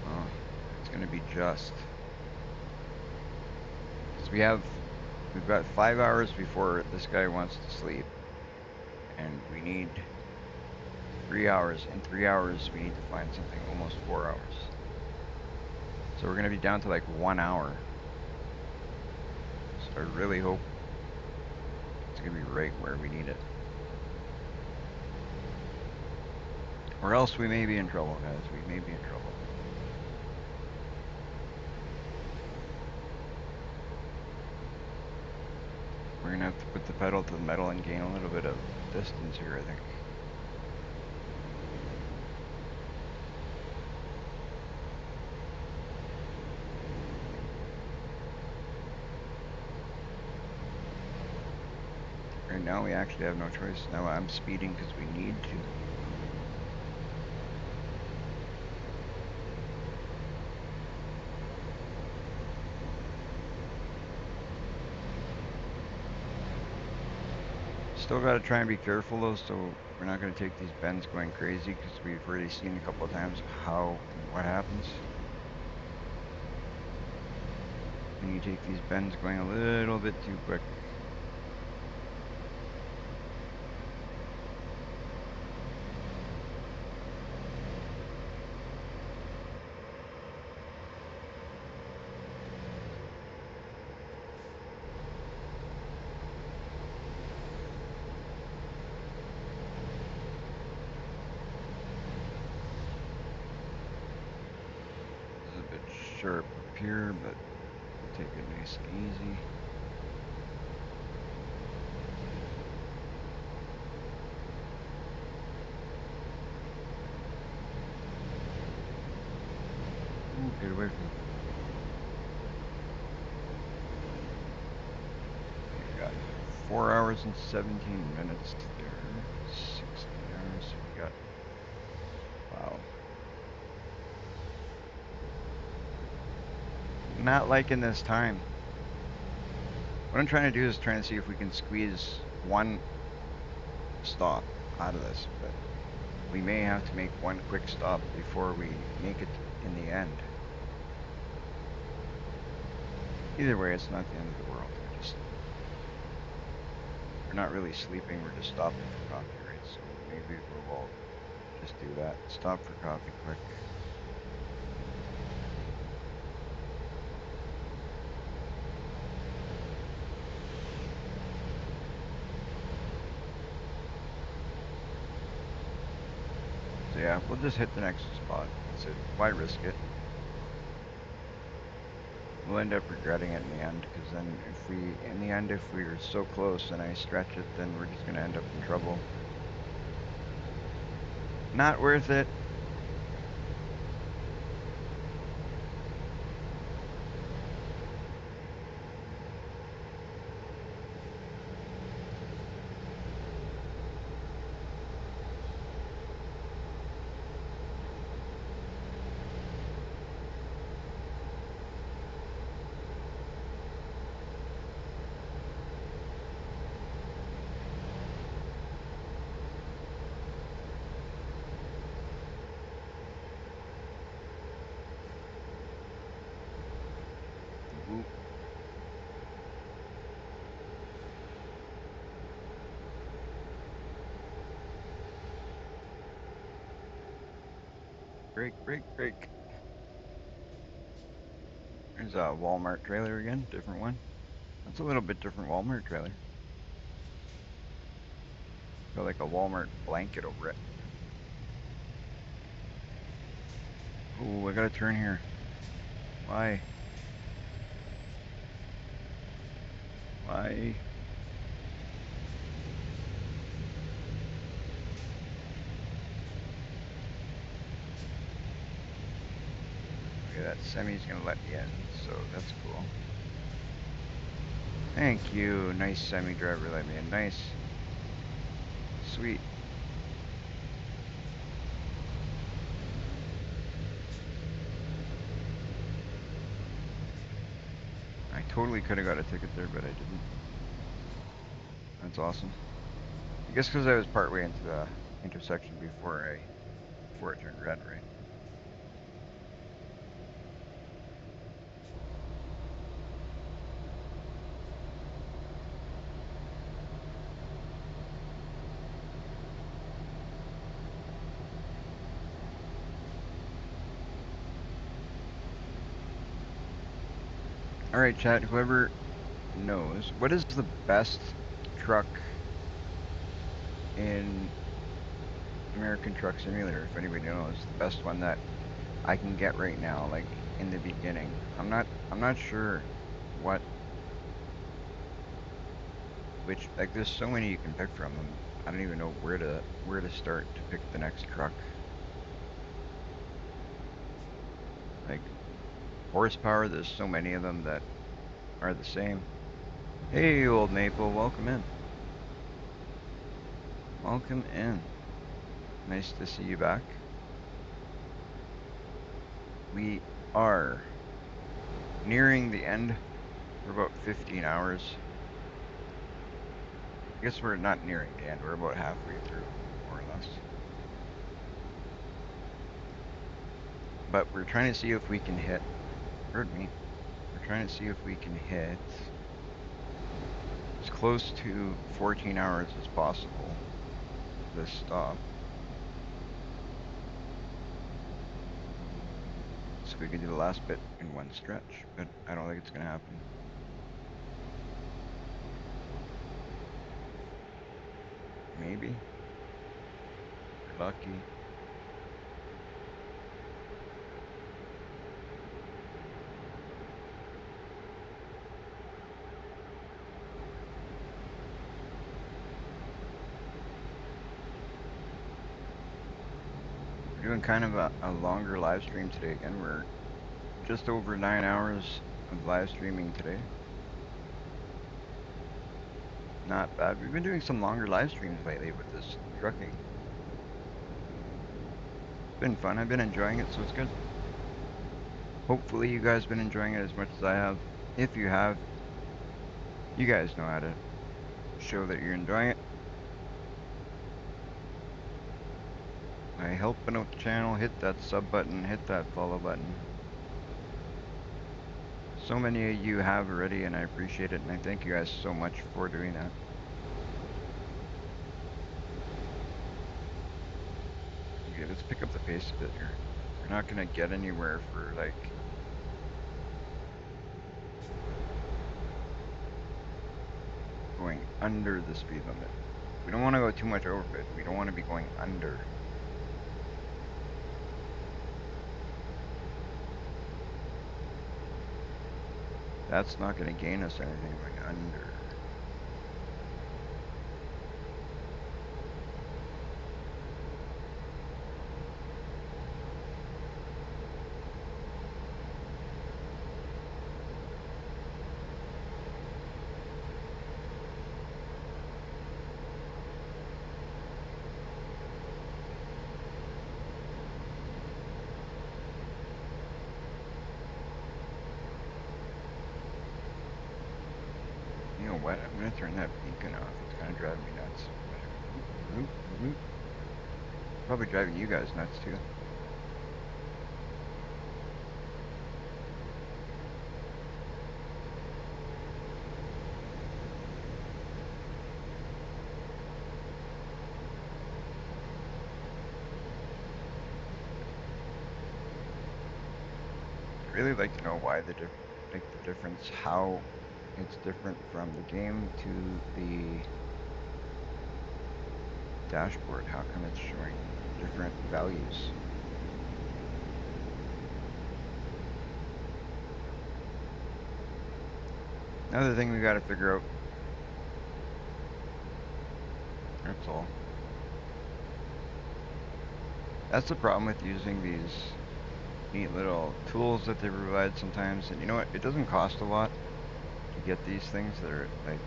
Oh, it's gonna be just. So we've got 5 hours before this guy wants to sleep. And we need 3 hours. In 3 hours, we need to find something, almost 4 hours. So we're gonna be down to like 1 hour. So I really hope it's gonna be right where we need it. Or else we may be in trouble, guys. We may be in trouble. We're gonna have to put the pedal to the metal and gain a little bit of distance here, I think. Right now we actually have no choice. Now I'm speeding because we need to. Still gotta try and be careful though, so We're not going to take these bends going crazy because we've already seen a couple of times how and what happens when you take these bends going a little bit too quick. This is a bit sharp up here, but we'll take it nice and easy. Ooh, get away from it. We got 4 hours and 17 minutes there. 16 hours. We got, wow. Not liking this time. What I'm trying to do is trying to see if we can squeeze one stop out of this, but we may have to make one quick stop before we make it in the end. Either way, it's not the end of the world. We're not really sleeping, we're just stopping for coffee, right? So maybe we'll just do that. Stop for coffee quick. So yeah, we'll just hit the next spot. That's it. Why risk it? We'll end up regretting it in the end, because then in the end, if we're so close and I stretch it, then we're just going to end up in trouble. Not worth it. Ooh. Break, break, break. There's a Walmart trailer again, different one. That's a little bit different Walmart trailer. Got like a Walmart blanket over it. Ooh, I gotta turn here. Why? Why? Okay, that semi's gonna let me in, so that's cool. Thank you, nice semi driver let me in. Nice. Sweet. I totally could have got a ticket there, but I didn't. That's awesome. I guess because I was partway into the intersection before it turned red, right? All right, chat. Whoever knows, what is the best truck in American Truck Simulator? If anybody knows, the best one that I can get right now, like in the beginning. I'm not sure which, like, there's so many you can pick from them. I don't even know where to start to pick the next truck. Like horsepower, there's so many of them that are the same. Hey, old Maple, welcome in. Welcome in. Nice to see you back. We are nearing the end. We're about 15 hours. I guess we're not nearing the end. We're about halfway through, more but we're trying to see if we can hit, pardon me, we're trying to see if we can hit as close to 14 hours as possible this stop. So we can do the last bit in one stretch, but I don't think it's gonna happen. Maybe. We're lucky. We're doing kind of a longer live stream today again. We're just over 9 hours of live streaming today. Not bad. We've been doing some longer live streams lately with this trucking. It's been fun. I've been enjoying it, so it's good. Hopefully you guys have been enjoying it as much as I have. If you have, you guys know how to show that you're enjoying it. By helping out the channel, hit that sub button, hit that follow button. So many of you have already, and I appreciate it, and I thank you guys so much for doing that. Okay, let's pick up the pace a bit here. We're not gonna get anywhere for like going under the speed limit. We don't want to go too much over, but we don't want to be going under. That's not going to gain us anything going under. You know what? I'm going to turn that beacon off. It's kind of driving me nuts. Probably driving you guys nuts too. I'd really like to know why the difference, how it's different from the game to the dashboard. How come it's showing different values? Another thing we got to figure out. That's all. That's the problem with using these neat little tools that they provide sometimes. And you know what? It doesn't cost a lot to get these things that are like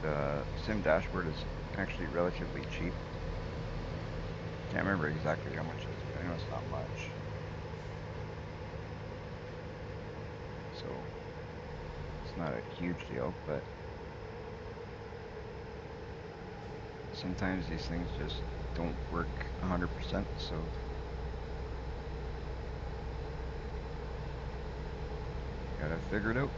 the sim dashboard is actually relatively cheap. Can't remember exactly how much it is, but I know it's not much. So it's not a huge deal, but sometimes these things just don't work 100%, so gotta figure it out.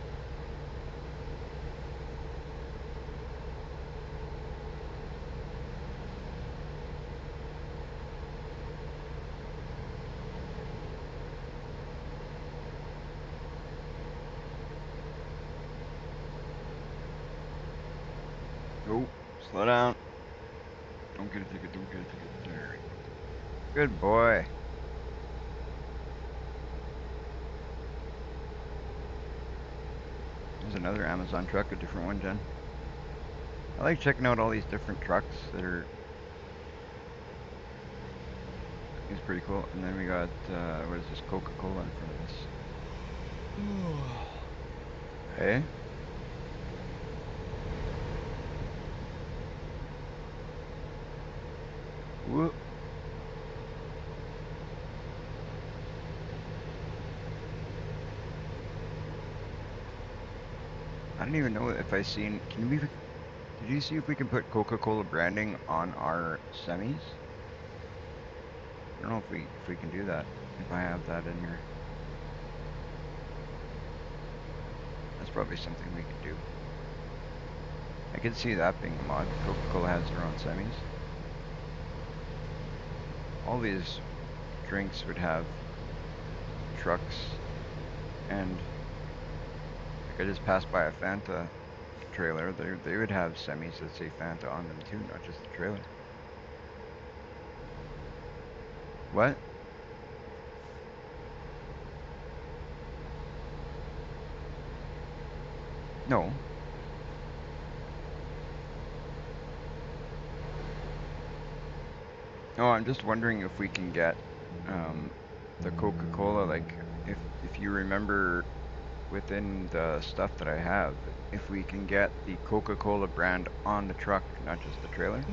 Oh, slow down. Don't get a ticket, don't get a ticket. There. Good boy. There's another Amazon truck, a different one, Jen. I like checking out all these different trucks that are. It's pretty cool. And then we got, what is this, Coca-Cola in front of us. Hey? Whoop. I don't even know if I seen. Did you see if we can put Coca-Cola branding on our semis? I don't know if we can do that. If I have that in here, that's probably something we could do. I could see that being a mod. Coca-Cola has their own semis. All these drinks would have trucks, and like I just passed by a Fanta trailer. They would have semis that say Fanta on them too, not just the trailer. What? No. No, I'm just wondering if we can get the Coca-Cola, like if you remember within the stuff that I have, if we can get the Coca-Cola brand on the truck, not just the trailer.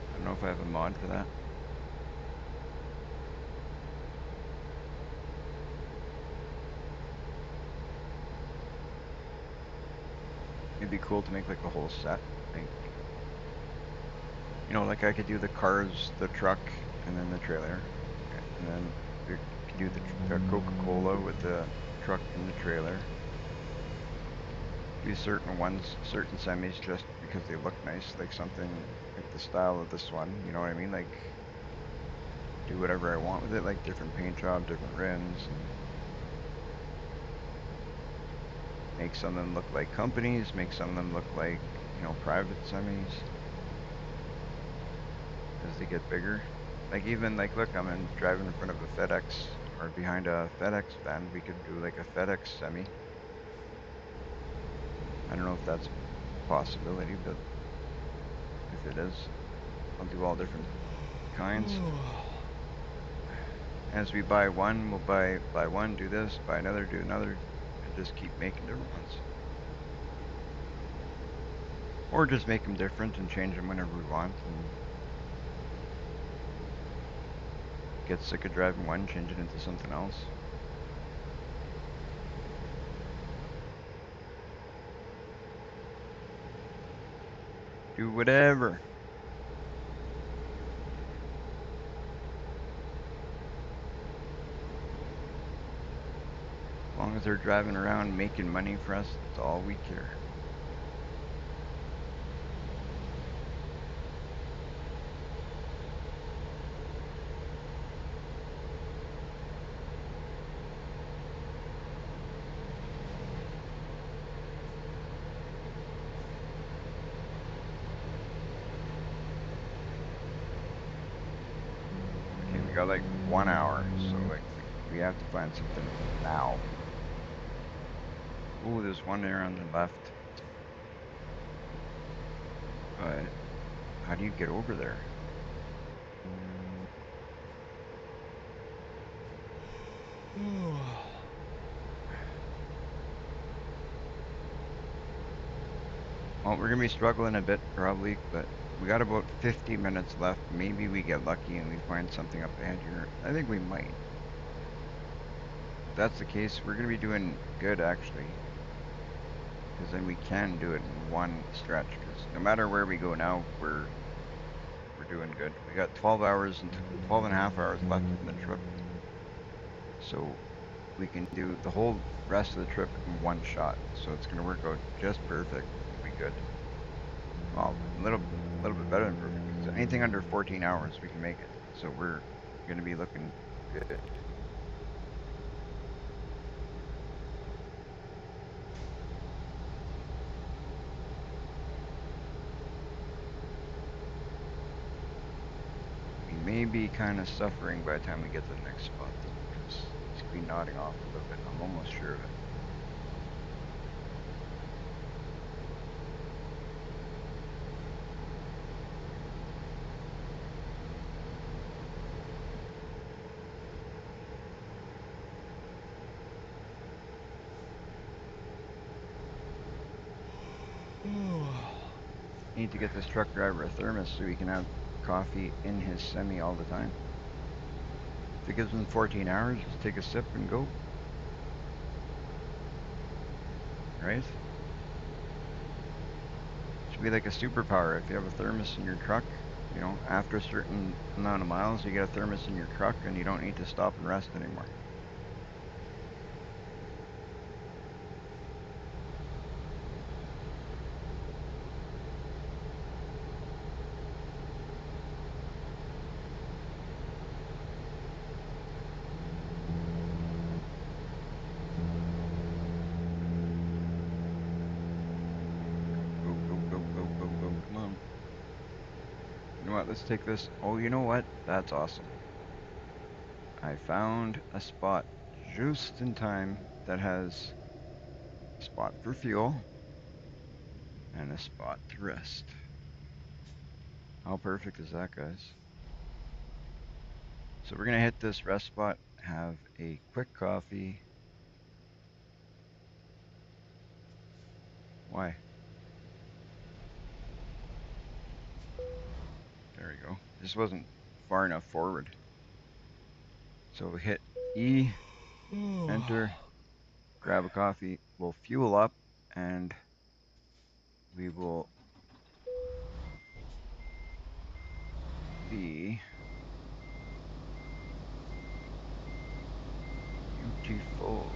I don't know if I have a mod for that. It'd be cool to make like a whole set. Like, you know, like I could do the cars, the truck, and then the trailer. And then we could do the Coca-Cola with the truck and the trailer. Do certain ones, certain semis just because they look nice, like something like the style of this one, you know what I mean? Like, do whatever I want with it, like different paint job, different rims, and make some of them look like companies, make some of them look like, you know, private semis as they get bigger. Like even like, look, driving in front of a FedEx or behind a FedEx van. We could do like a FedEx semi. I don't know if that's a possibility, but if it is, I'll do all different kinds. As we buy one, we'll buy one, do this, buy another, do another, and just keep making different ones. Or just make them different and change them whenever we want, and get sick of driving one, change it into something else. Do whatever. As long as they're driving around making money for us, that's all we care. Okay, we got like 1 hour, so like we have to find something now. Ooh, there's one there on the left. But how do you get over there? Well, we're gonna be struggling a bit probably, but we got about 50 minutes left. Maybe we get lucky and we find something up ahead here. I think we might. If that's the case, we're gonna be doing good actually, because then we can do it in one stretch. Because no matter where we go now, we're doing good. We got 12 hours and 12 and a half hours left in the trip, so we can do the whole rest of the trip in one shot. So it's gonna work out just perfect. We'll be good. Well, a little bit better than perfect because anything under 14 hours we can make it. So we're gonna be looking good. We may be kind of suffering by the time we get to the next spot though, because it's gonna be nodding off a little bit. I'm almost sure of it. Need to get this truck driver a thermos so he can have coffee in his semi all the time. If it gives him 14 hours, just take a sip and go. Right? Should be like a superpower if you have a thermos in your truck. You know, after a certain amount of miles, you get a thermos in your truck and you don't need to stop and rest anymore. Go, go, go, go, go, go. Come on. You know what? Let's take this. Oh, you know what? That's awesome. I found a spot just in time that has a spot for fuel and a spot to rest. How perfect is that, guys? So we're going to hit this rest spot, have a quick coffee. Why? There we go. This wasn't far enough forward. So we hit E, enter, grab a coffee. We'll fuel up and we will be beautiful.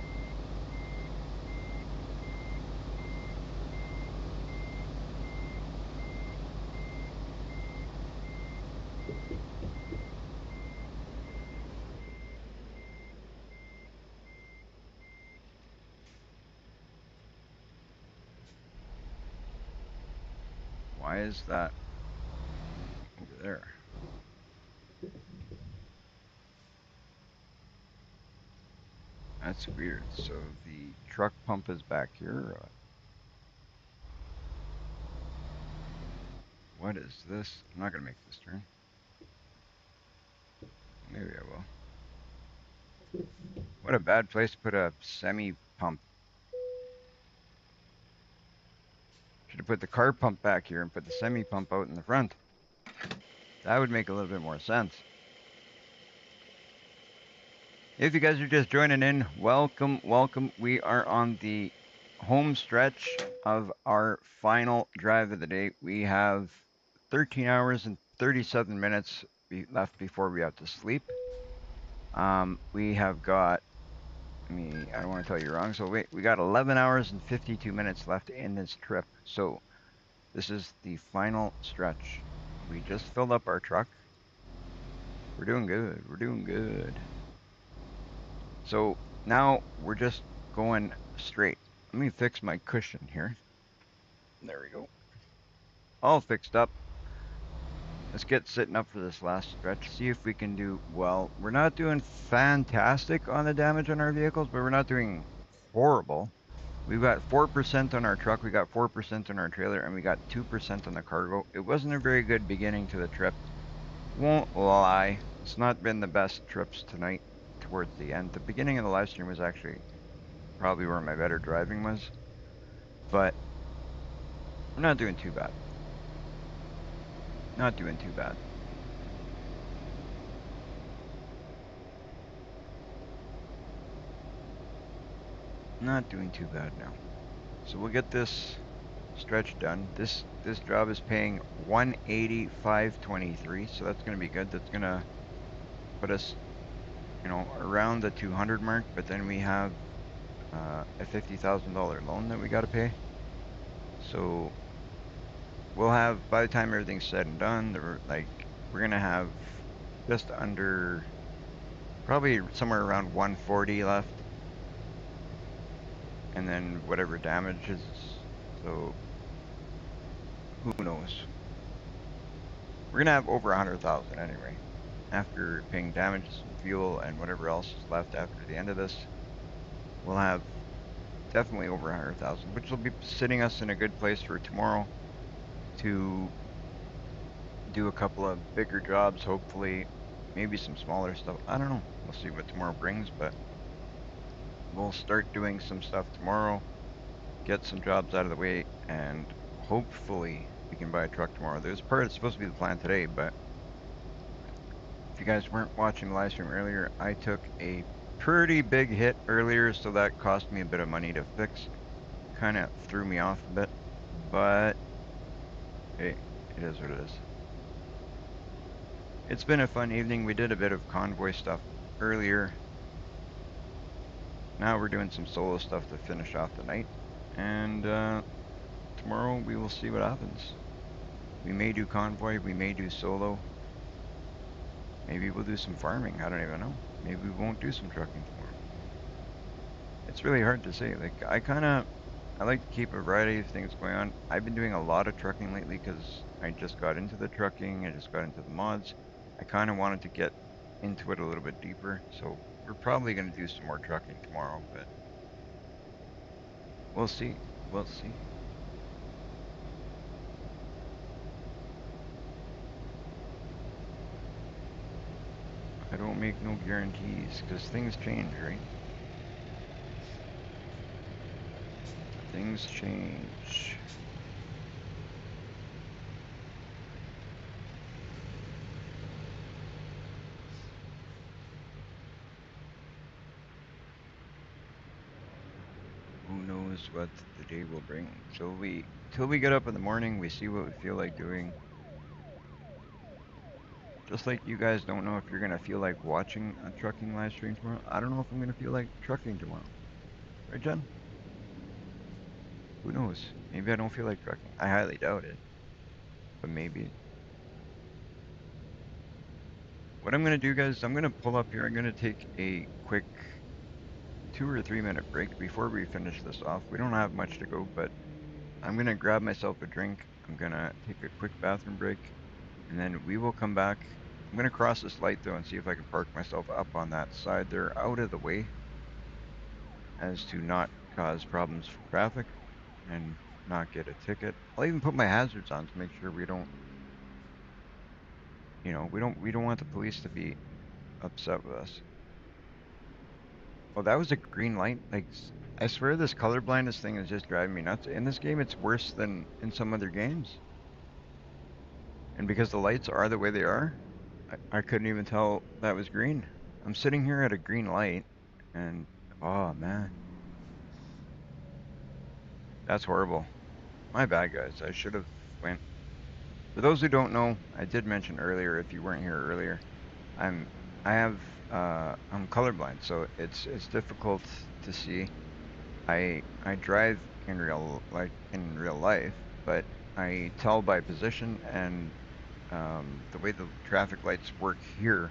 Why is that over there? That's weird. So the truck pump is back here. What is this? I'm not gonna make this turn. Maybe I will. What a bad place to put a semi pump. Should have put the car pump back here and put the semi pump out in the front. That would make a little bit more sense. If you guys are just joining in, welcome, welcome. We are on the home stretch of our final drive of the day. We have 13 hours and 37 minutes left before we have to sleep. We have got, I don't want to tell you wrong. So we got 11 hours and 52 minutes left in this trip. So this is the final stretch. We just filled up our truck. We're doing good. We're doing good. So now we're just going straight. Let me fix my cushion here. There we go. All fixed up. Let's get sitting up for this last stretch. See if we can do well. We're not doing fantastic on the damage on our vehicles, but we're not doing horrible. We've got 4% on our truck, we got 4% on our trailer, and we got 2% on the cargo. It wasn't a very good beginning to the trip. Won't lie. It's not been the best trips tonight towards the end. The beginning of the live stream was actually probably where my better driving was. But we're not doing too bad. Not doing too bad. Not doing too bad now. So we'll get this stretch done. This job is paying 185.23, so that's gonna be good. That's gonna put us, you know, around the 200 mark. But then we have a $50,000 loan that we got to pay. So we'll have, by the time everything's said and done, we're gonna have just under, probably somewhere around 140 left, and then whatever damages. So who knows? We're gonna have over 100,000 anyway, after paying damages and fuel and whatever else is left after the end of this. We'll have definitely over 100,000, which will be sitting us in a good place for tomorrow to do a couple of bigger jobs, hopefully, maybe some smaller stuff. I don't know. We'll see what tomorrow brings, but we'll start doing some stuff tomorrow, get some jobs out of the way, and hopefully we can buy a truck tomorrow. There's part that's supposed to be the plan today, but if you guys weren't watching the live stream earlier, I took a pretty big hit earlier, so that cost me a bit of money to fix. Kind of threw me off a bit, but hey, it is what it is. It's been a fun evening. We did a bit of convoy stuff earlier. Now we're doing some solo stuff to finish off the night. And tomorrow we will see what happens. We may do convoy, we may do solo. Maybe we'll do some farming. I don't even know. Maybe we won't do some trucking tomorrow. It's really hard to say. Like, I like to keep a variety of things going on. I've been doing a lot of trucking lately because I just got into the trucking. I just got into the mods. I kind of wanted to get into it a little bit deeper. So we're probably going to do some more trucking tomorrow, but we'll see. We'll see. I don't make no guarantees because things change, right? Things change. Who knows what the day will bring? Till we get up in the morning, we see what we feel like doing. Just like you guys don't know if you're gonna feel like watching a trucking live stream tomorrow. I don't know if I'm gonna feel like trucking tomorrow. Right, Jen? Who knows? Maybe I don't feel like trucking. I highly doubt it, but maybe. What I'm gonna do, guys, I'm gonna pull up here. I'm gonna take a quick 2 or 3 minute break before we finish this off. We don't have much to go, but I'm gonna grab myself a drink. I'm gonna take a quick bathroom break, and then we will come back. I'm gonna cross this light though and see if I can park myself up on that side there, out of the way, as to not cause problems for traffic and not get a ticket. I'll even put my hazards on to make sure we don't, we don't want the police to be upset with us. Oh, that was a green light. Like, I swear this color blindness thing is just driving me nuts. In this game, it's worse than in some other games. And because the lights are the way they are, I couldn't even tell that was green. I'm sitting here at a green light, and oh man, that's horrible. My bad, guys. I should have went. For those who don't know, I did mention earlier, if you weren't here earlier, I'm I'm colorblind, so it's difficult to see. I drive in real life, but I tell by position and the way the traffic lights work here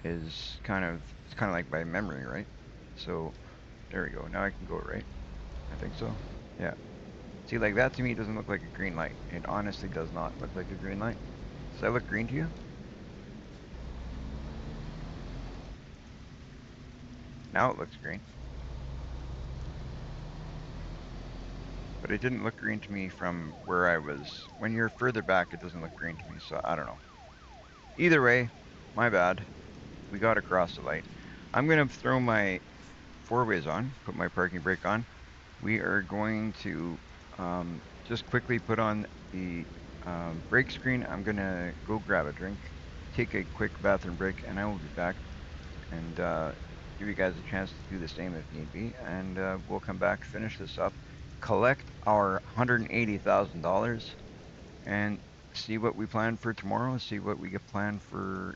is it's kind of like by memory, right? So there we go. Now I can go right. I think so. Yeah. See, like that to me doesn't look like a green light. It honestly does not look like a green light. Does that look green to you? Now it looks green. But it didn't look green to me from where I was. When you're further back, it doesn't look green to me, so I don't know. Either way, my bad. We got across the light. I'm going to throw my four ways on, put my parking brake on. We are going to just quickly put on the brake screen. I'm going to go grab a drink, take a quick bathroom break, and I will be back and give you guys a chance to do the same if need be. And we'll come back, finish this up, collect our $180,000, and see what we plan for tomorrow. See what we get planned for,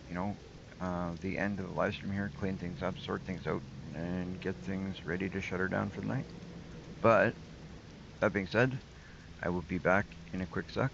the end of the live stream here. Clean things up, sort things out, and get things ready to shut her down for the night. But that being said, I will be back in a quick sec.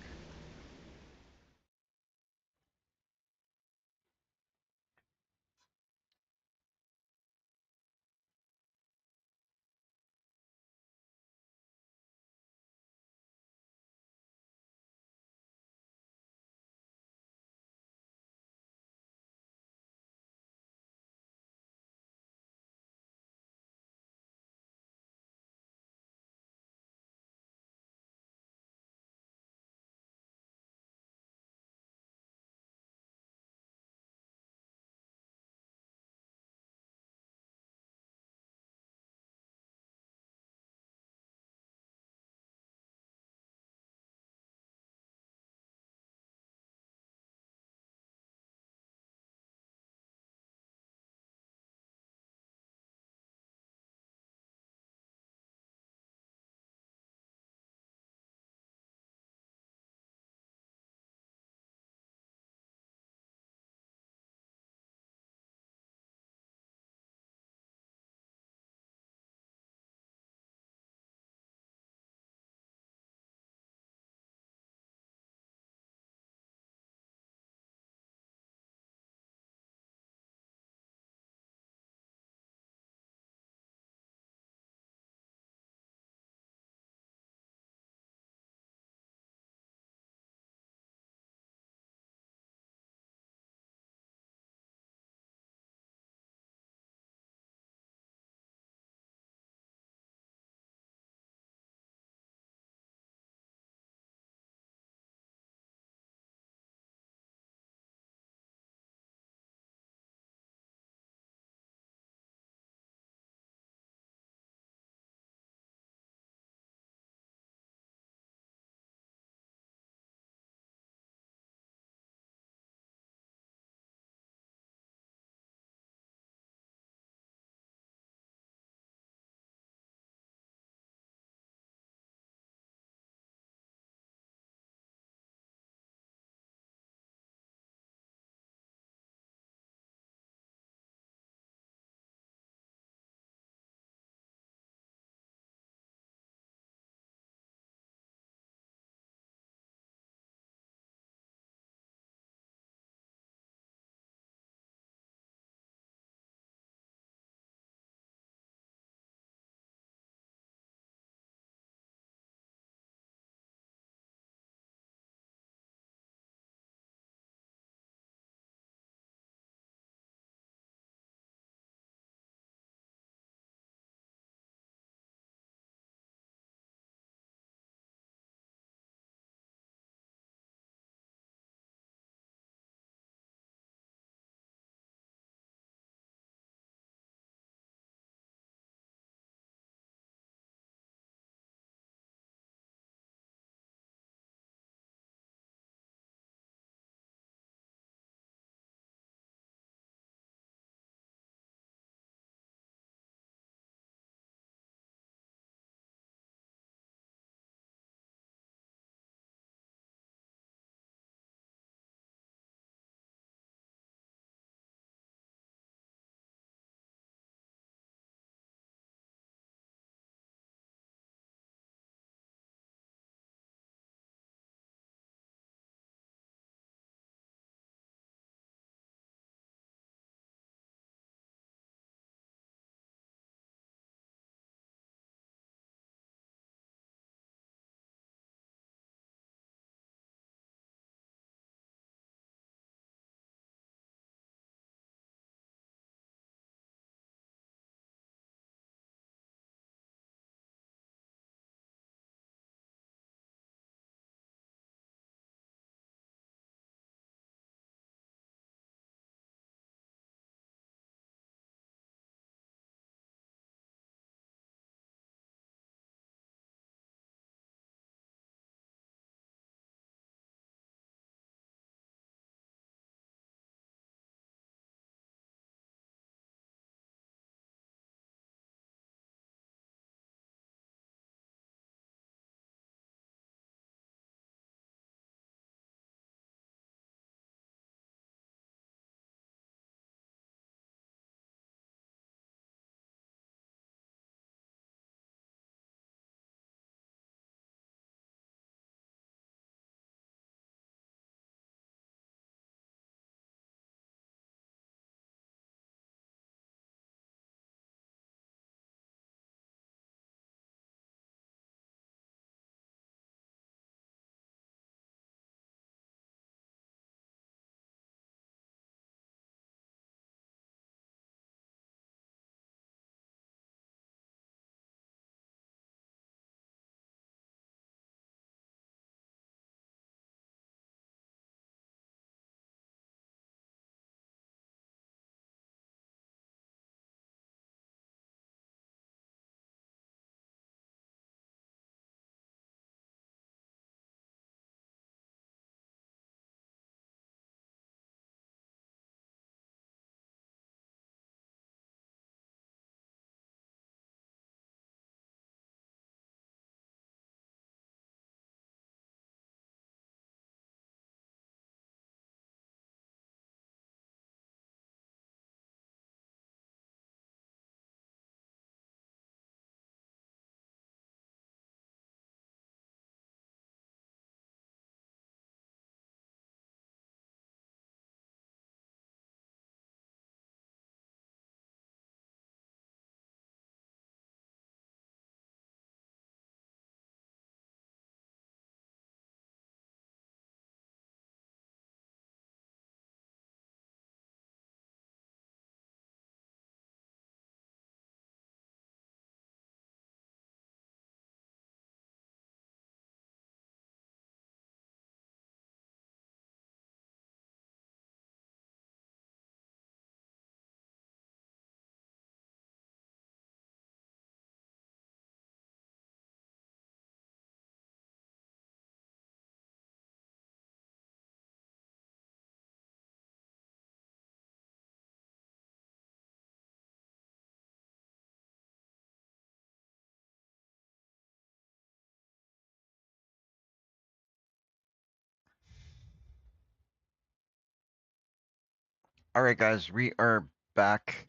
All right, guys, we are back.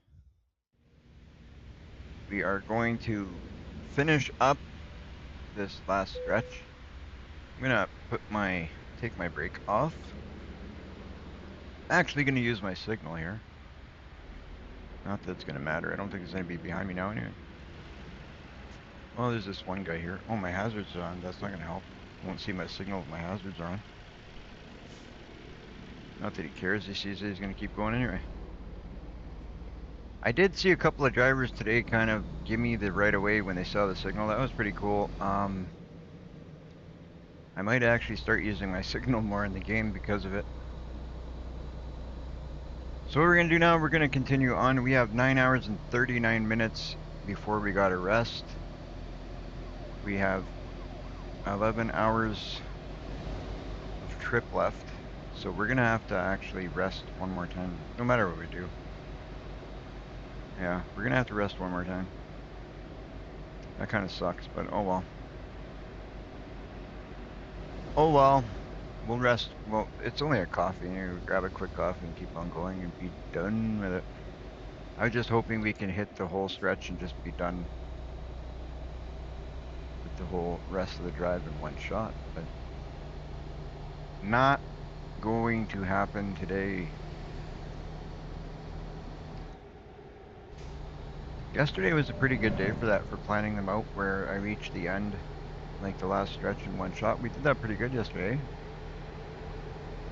We are going to finish up this last stretch. I'm gonna take my brake off. Actually, gonna use my signal here. Not that it's gonna matter. I don't think there's anybody behind me now anyway. Oh, there's this one guy here. Oh, my hazards are on. That's not gonna help. Won't see my signal if my hazards are on. Not that he cares. He sees that he's gonna keep going anyway. I did see a couple of drivers today kind of give me the right of way when they saw the signal. That was pretty cool. I might actually start using my signal more in the game because of it. So what we're gonna do now, we're gonna continue on. We have 9 hours and 39 minutes before we gotta rest. We have 11 hours of trip left. So we're gonna have to actually rest one more time, no matter what we do. Yeah, we're gonna have to rest one more time. That kind of sucks, but oh well. Oh well. We'll rest. Well, it's only a coffee. You grab a quick coffee and keep on going and be done with it. I was just hoping we can hit the whole stretch and just be done with the whole rest of the drive in one shot, but not going to happen today. Yesterday was a pretty good day for that, for planning them out, where I reached the end, like the last stretch in one shot. We did that pretty good yesterday.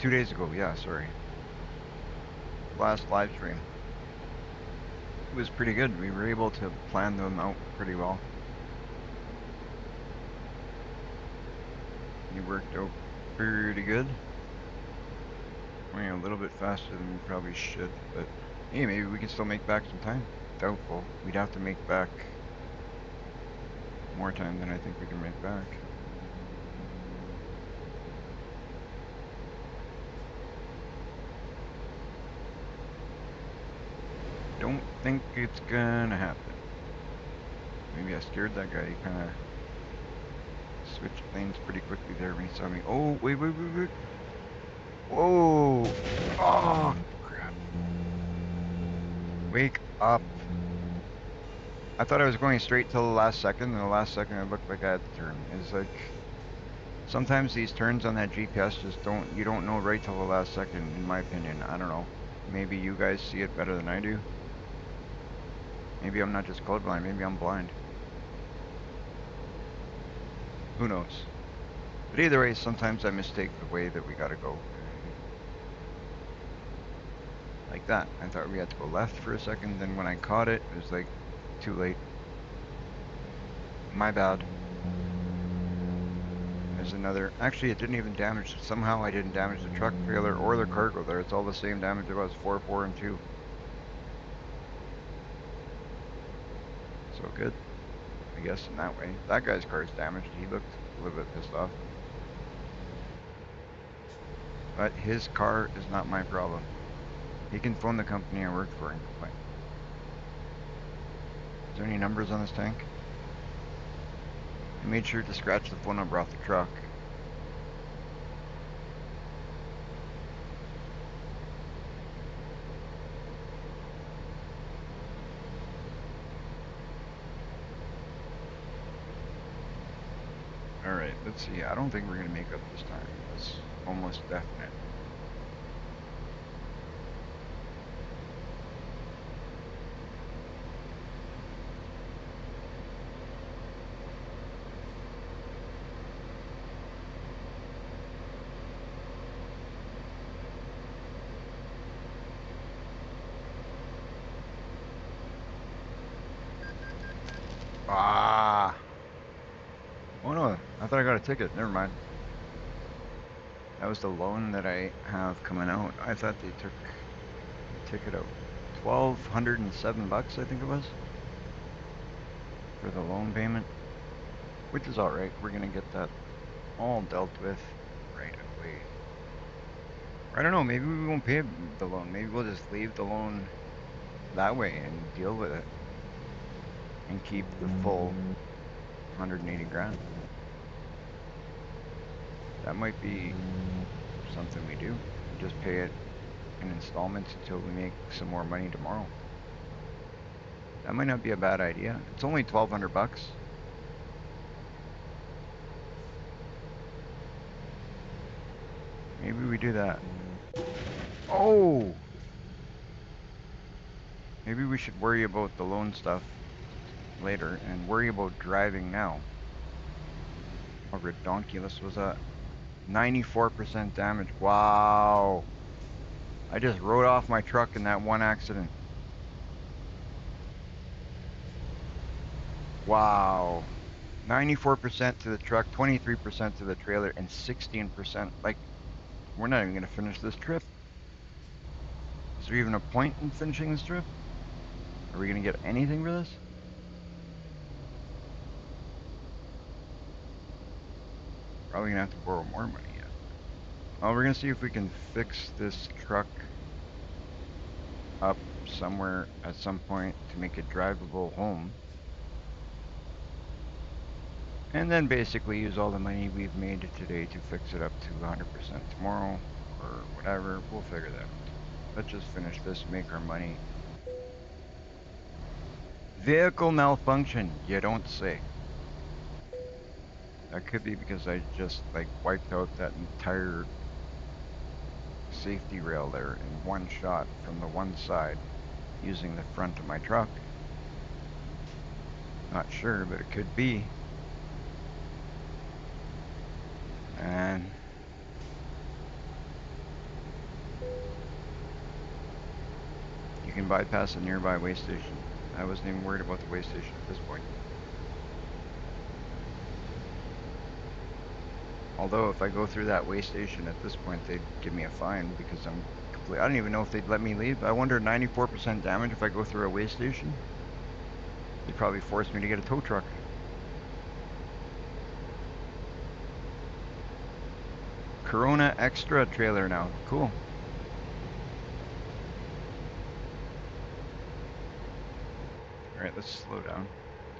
2 days ago, yeah, sorry. Last live stream. It was pretty good. We were able to plan them out pretty well. It worked out pretty good. Running a little bit faster than we probably should, but hey, maybe we can still make back some time. Doubtful. We'd have to make back more time than I think we can make back. Don't think it's gonna happen. Maybe I scared that guy. He kind of switched lanes pretty quickly there when he saw me. Oh, wait, wait, wait, wait. Whoa! Oh, crap. Wake up. I thought I was going straight till the last second, and the last second it looked like I had to turn. It's like, sometimes these turns on that GPS just you don't know right till the last second, in my opinion. I don't know. Maybe you guys see it better than I do. Maybe I'm not just colorblind, maybe I'm blind. Who knows? But either way, sometimes I mistake the way that we gotta go. Like that. I thought we had to go left for a second, then when I caught it, it was like, too late. My bad. There's another, actually it didn't even damage, somehow I didn't damage the truck trailer or the cargo there. It's all the same damage it was, 4, 4, and 2. So good, I guess, in that way. That guy's car is damaged. He looked a little bit pissed off. But his car is not my problem. He can phone the company I work for and complain. Is there any numbers on this tank? I made sure to scratch the phone number off the truck. Alright, let's see. I don't think we're gonna make up this time. That's almost definite. Ah! Oh no, I thought I got a ticket. Never mind. That was the loan that I have coming out. I thought they took the ticket out. $1,207, I think it was, for the loan payment, which is alright. We're gonna get that all dealt with right away. I don't know, maybe we won't pay the loan. Maybe we'll just leave the loan that way and deal with it and keep the full 180 grand. That might be something we do. We just pay it in installments until we make some more money tomorrow. That might not be a bad idea. It's only 1,200 bucks. Maybe we do that. Oh! Maybe we should worry about the loan stuff later and worry about driving now. How redonkulous was that? 94% damage. Wow. I just rode off my truck in that one accident. Wow. 94% to the truck, 23% to the trailer, and 16%. Like, we're not even going to finish this trip. Is there even a point in finishing this trip? Are we going to get anything for this? Probably going to have to borrow more money yet. Well, we're going to see if we can fix this truck up somewhere at some point to make it drivable home. And then basically use all the money we've made today to fix it up to 100% tomorrow or whatever. We'll figure that out. Let's just finish this, make our money. Vehicle malfunction, you don't say. That could be because I just like wiped out that entire safety rail there in one shot from the one side using the front of my truck. Not sure, but it could be. And you can bypass a nearby way station. I wasn't even worried about the way station at this point. Although if I go through that way station at this point, they'd give me a fine because I'm complete. I don't even know if they'd let me leave. I wonder 94% damage if I go through a way station. They'd probably force me to get a tow truck. Corona Extra trailer now. Cool. Alright, let's slow down.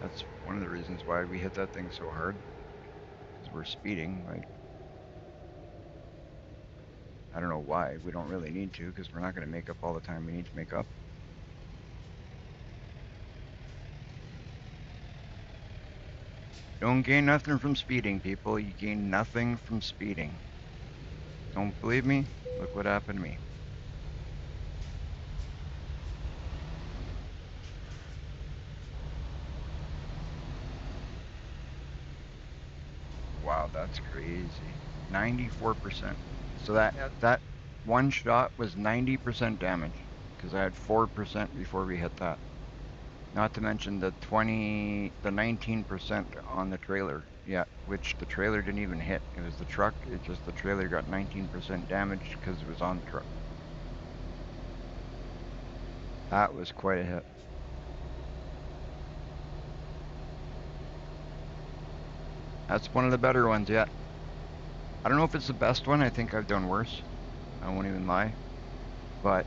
That's one of the reasons why we hit that thing so hard. Because we're speeding. Like, I don't know why. We don't really need to because we're not going to make up all the time we need to make up. Don't gain nothing from speeding, people. You gain nothing from speeding. Don't believe me? Look what happened to me. Wow, that's crazy. 94%. So that one shot was 90% damage because I had 4% before we hit that. Not to mention the 19% on the trailer. Yeah, which the trailer didn't even hit. It was the truck. It just the trailer got 19% damage because it was on the truck. That was quite a hit. That's one of the better ones yet. I don't know if it's the best one. I think I've done worse. I won't even lie. But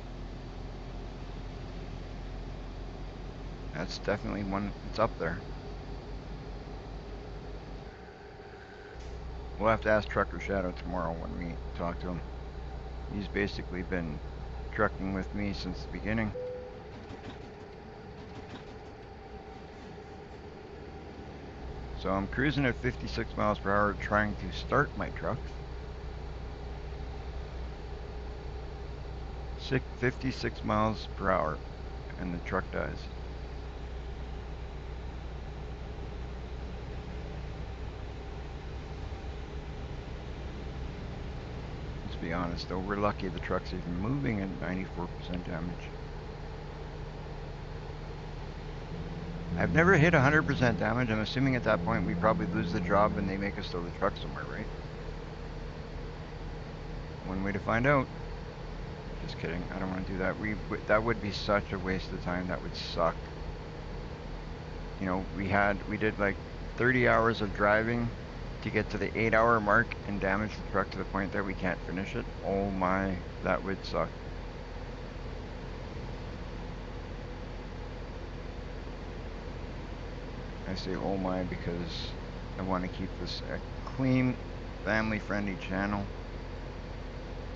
that's definitely one that's up there. We'll have to ask Trucker Shadow tomorrow when we talk to him. He's basically been trucking with me since the beginning. So I'm cruising at 56 miles per hour trying to start my truck. 56 miles per hour and the truck dies. Let's be honest though, we're lucky the truck's even moving at 94% damage. I've never hit 100% damage. I'm assuming at that point we probably lose the job and they make us tow the truck somewhere, right? One way to find out. Just kidding. I don't want to do that. That would be such a waste of time. That would suck. You know, we did like 30 hours of driving to get to the 8-hour mark and damage the truck to the point that we can't finish it. Oh my, that would suck. I say oh my because I want to keep this a clean, family-friendly channel.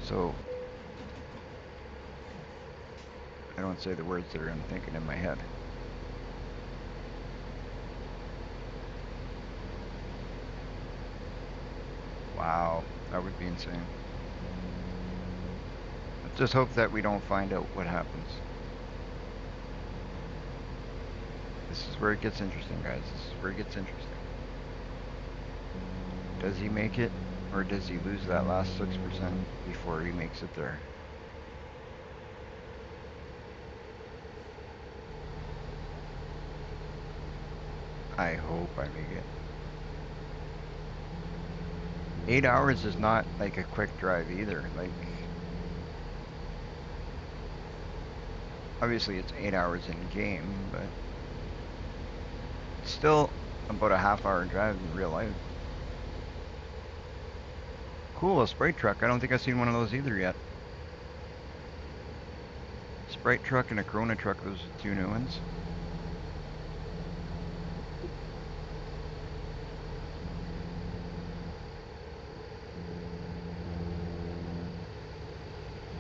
So I don't say the words that I'm thinking in my head. Wow, that would be insane. Let's just hope that we don't find out what happens. This is where it gets interesting, guys. This is where it gets interesting. Does he make it, or does he lose that last 6% before he makes it there? I hope I make it. 8 hours is not like a quick drive either. Like, obviously it's 8 hours in game, but it's still about a half-hour drive in real life. Cool, a Sprite truck. I don't think I've seen one of those either yet. Sprite truck and a Corona truck, those are two new ones.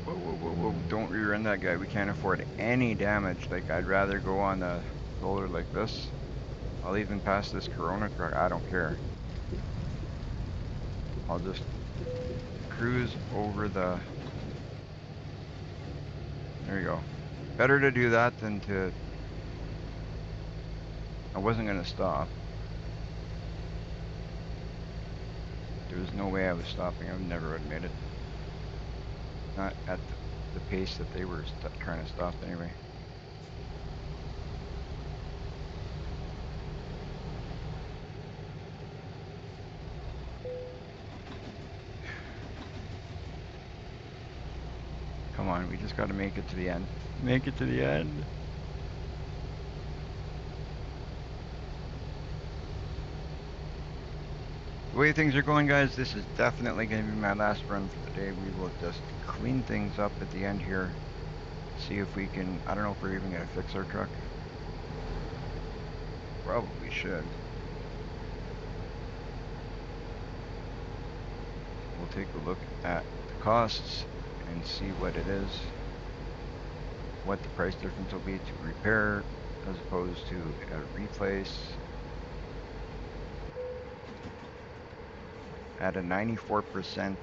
Whoa, whoa, whoa, whoa, don't rear end that guy. We can't afford any damage. Like, I'd rather go on the roller like this. I'll even pass this Corona truck. I don't care. I'll just cruise over the... There you go. Better to do that than to... I wasn't going to stop. There was no way I was stopping. I never would have made it. Not at the pace that they were trying to stop anyway. Come on, we just got to make it to the end. Make it to the end. The way things are going, guys, this is definitely going to be my last run for the day. We will just clean things up at the end here. See if we can, I don't know if we're even going to fix our truck. Probably should. We'll take a look at the costs and see what it is. What the price difference will be to repair as opposed to a replace. At a 94%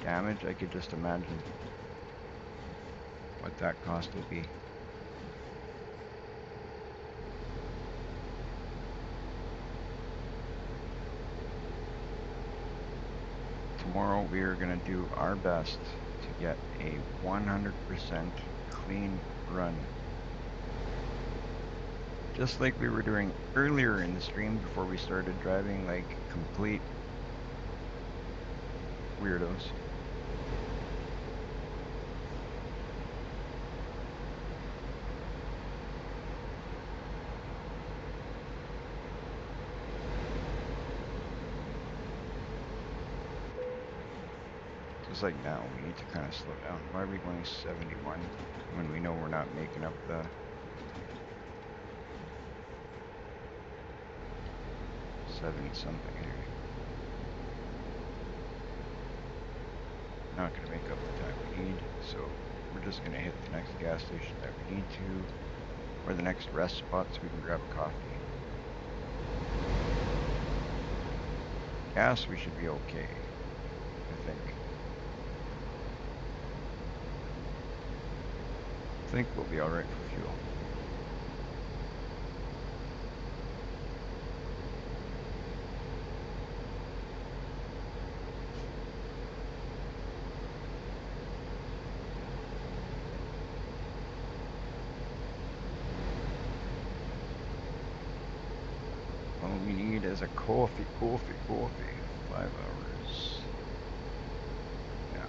damage, I could just imagine what that cost will be. Tomorrow we are going to do our best to get a 100% clean run. Just like we were doing earlier in the stream before we started driving like complete weirdos. Just like now, we need to kind of slow down. Why are we going 71 when we know we're not making up the 70 something here? Not going to make up the time we need, so we're just going to hit the next gas station that we need to, or the next rest spot so we can grab a coffee. Gas, we should be okay, I think. I think we'll be alright for fuel. All we need is a coffee. 5 hours. Yeah.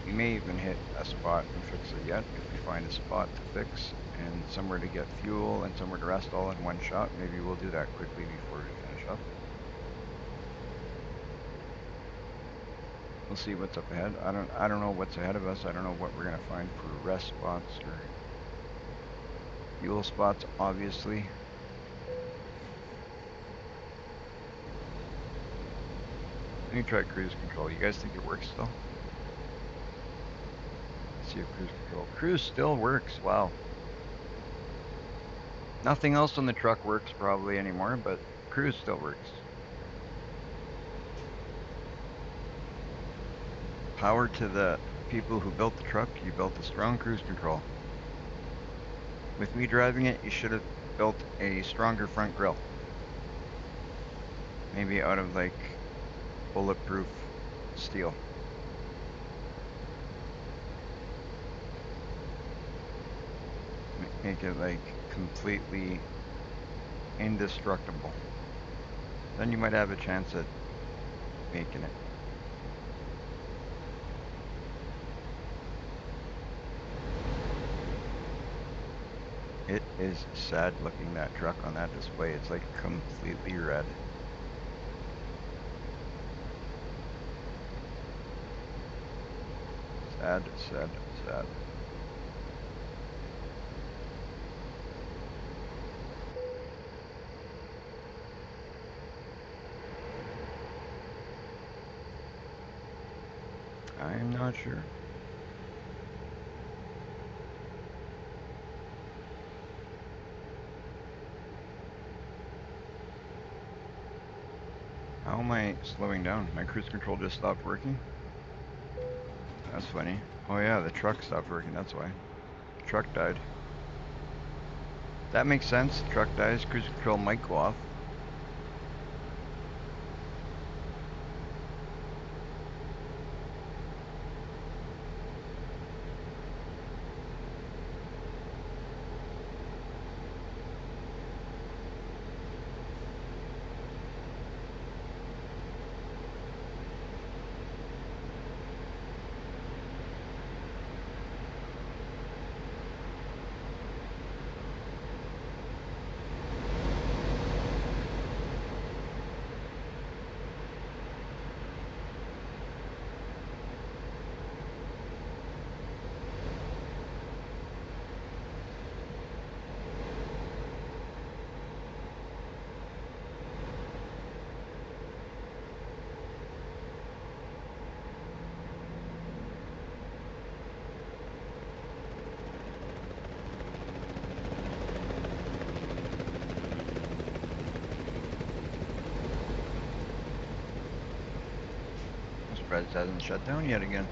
We may even hit a spot and fix it yet if we find a spot to fix and somewhere to get fuel and somewhere to rest all in one shot. Maybe we'll do that quickly before we finish up. We'll see what's up ahead. I don't know what's ahead of us. I don't know what we're gonna find for rest spots or fuel spots, obviously. Let me try cruise control. You guys think it works still? Let's see if cruise control. Cruise still works. Wow. Nothing else on the truck works probably anymore, but cruise still works. Power to the people who built the truck. You built a strong cruise control. With me driving it, you should have built a stronger front grille. Maybe out of like bulletproof steel. Make it like completely indestructible. Then you might have a chance at making it. It is sad looking, that truck on that display. It's like completely red. Sad, sad, sad. I'm not sure. How am I slowing down? My cruise control just stopped working? That's funny. Oh yeah, the truck stopped working, that's why. The truck died. That makes sense. The truck dies, cruise control might go off. I'm surprised it hasn't shut down yet again.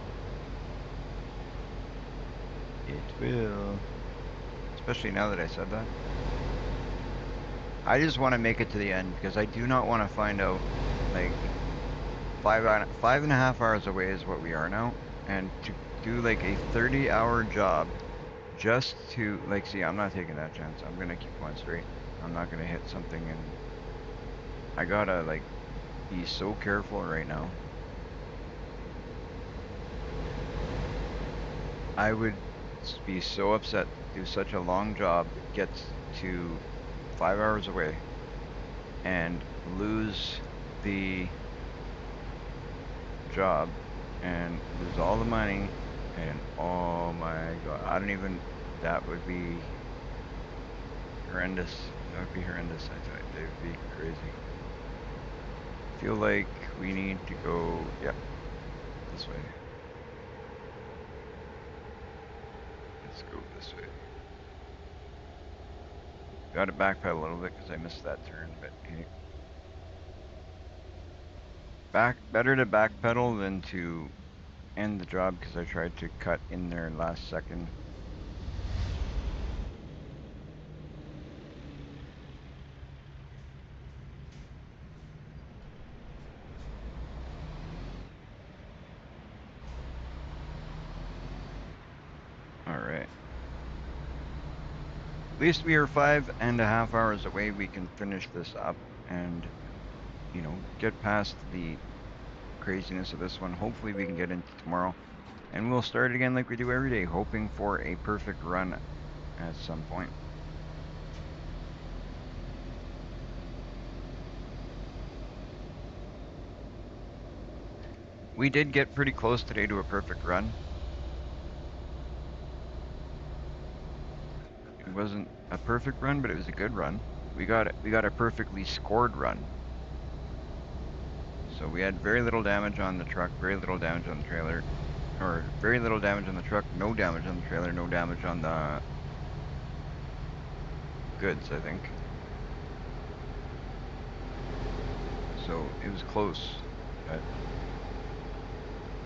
It will. Especially now that I said that. I just want to make it to the end because I do not want to find out like 5.5 hours away is what we are now, and to do like a 30-hour job just to like see. I'm not taking that chance. I'm gonna keep going straight. I'm not gonna hit something, and I gotta like be so careful right now. I would be so upset to do such a long job, get to 5 hours away, and lose the job and lose all the money, and oh my god, I don't even, that would be horrendous. That would be horrendous. I tell you, it would be crazy. Feel like we need to go, yep, this way. Let's go this way. Got to backpedal a little bit because I missed that turn, but hey. Better to backpedal than to end the job because I tried to cut in there last second. Alright. At least we are 5.5 hours away. We can finish this up and, you know, get past the craziness of this one. Hopefully we can get into tomorrow. And we'll start again like we do every day, hoping for a perfect run at some point. We did get pretty close today to a perfect run. It wasn't a perfect run, but it was a good run. We got a perfectly scored run. So we had very little damage on the truck, very little damage on the trailer, or very little damage on the truck, no damage on the trailer, no damage on the goods, I think. So it was close, but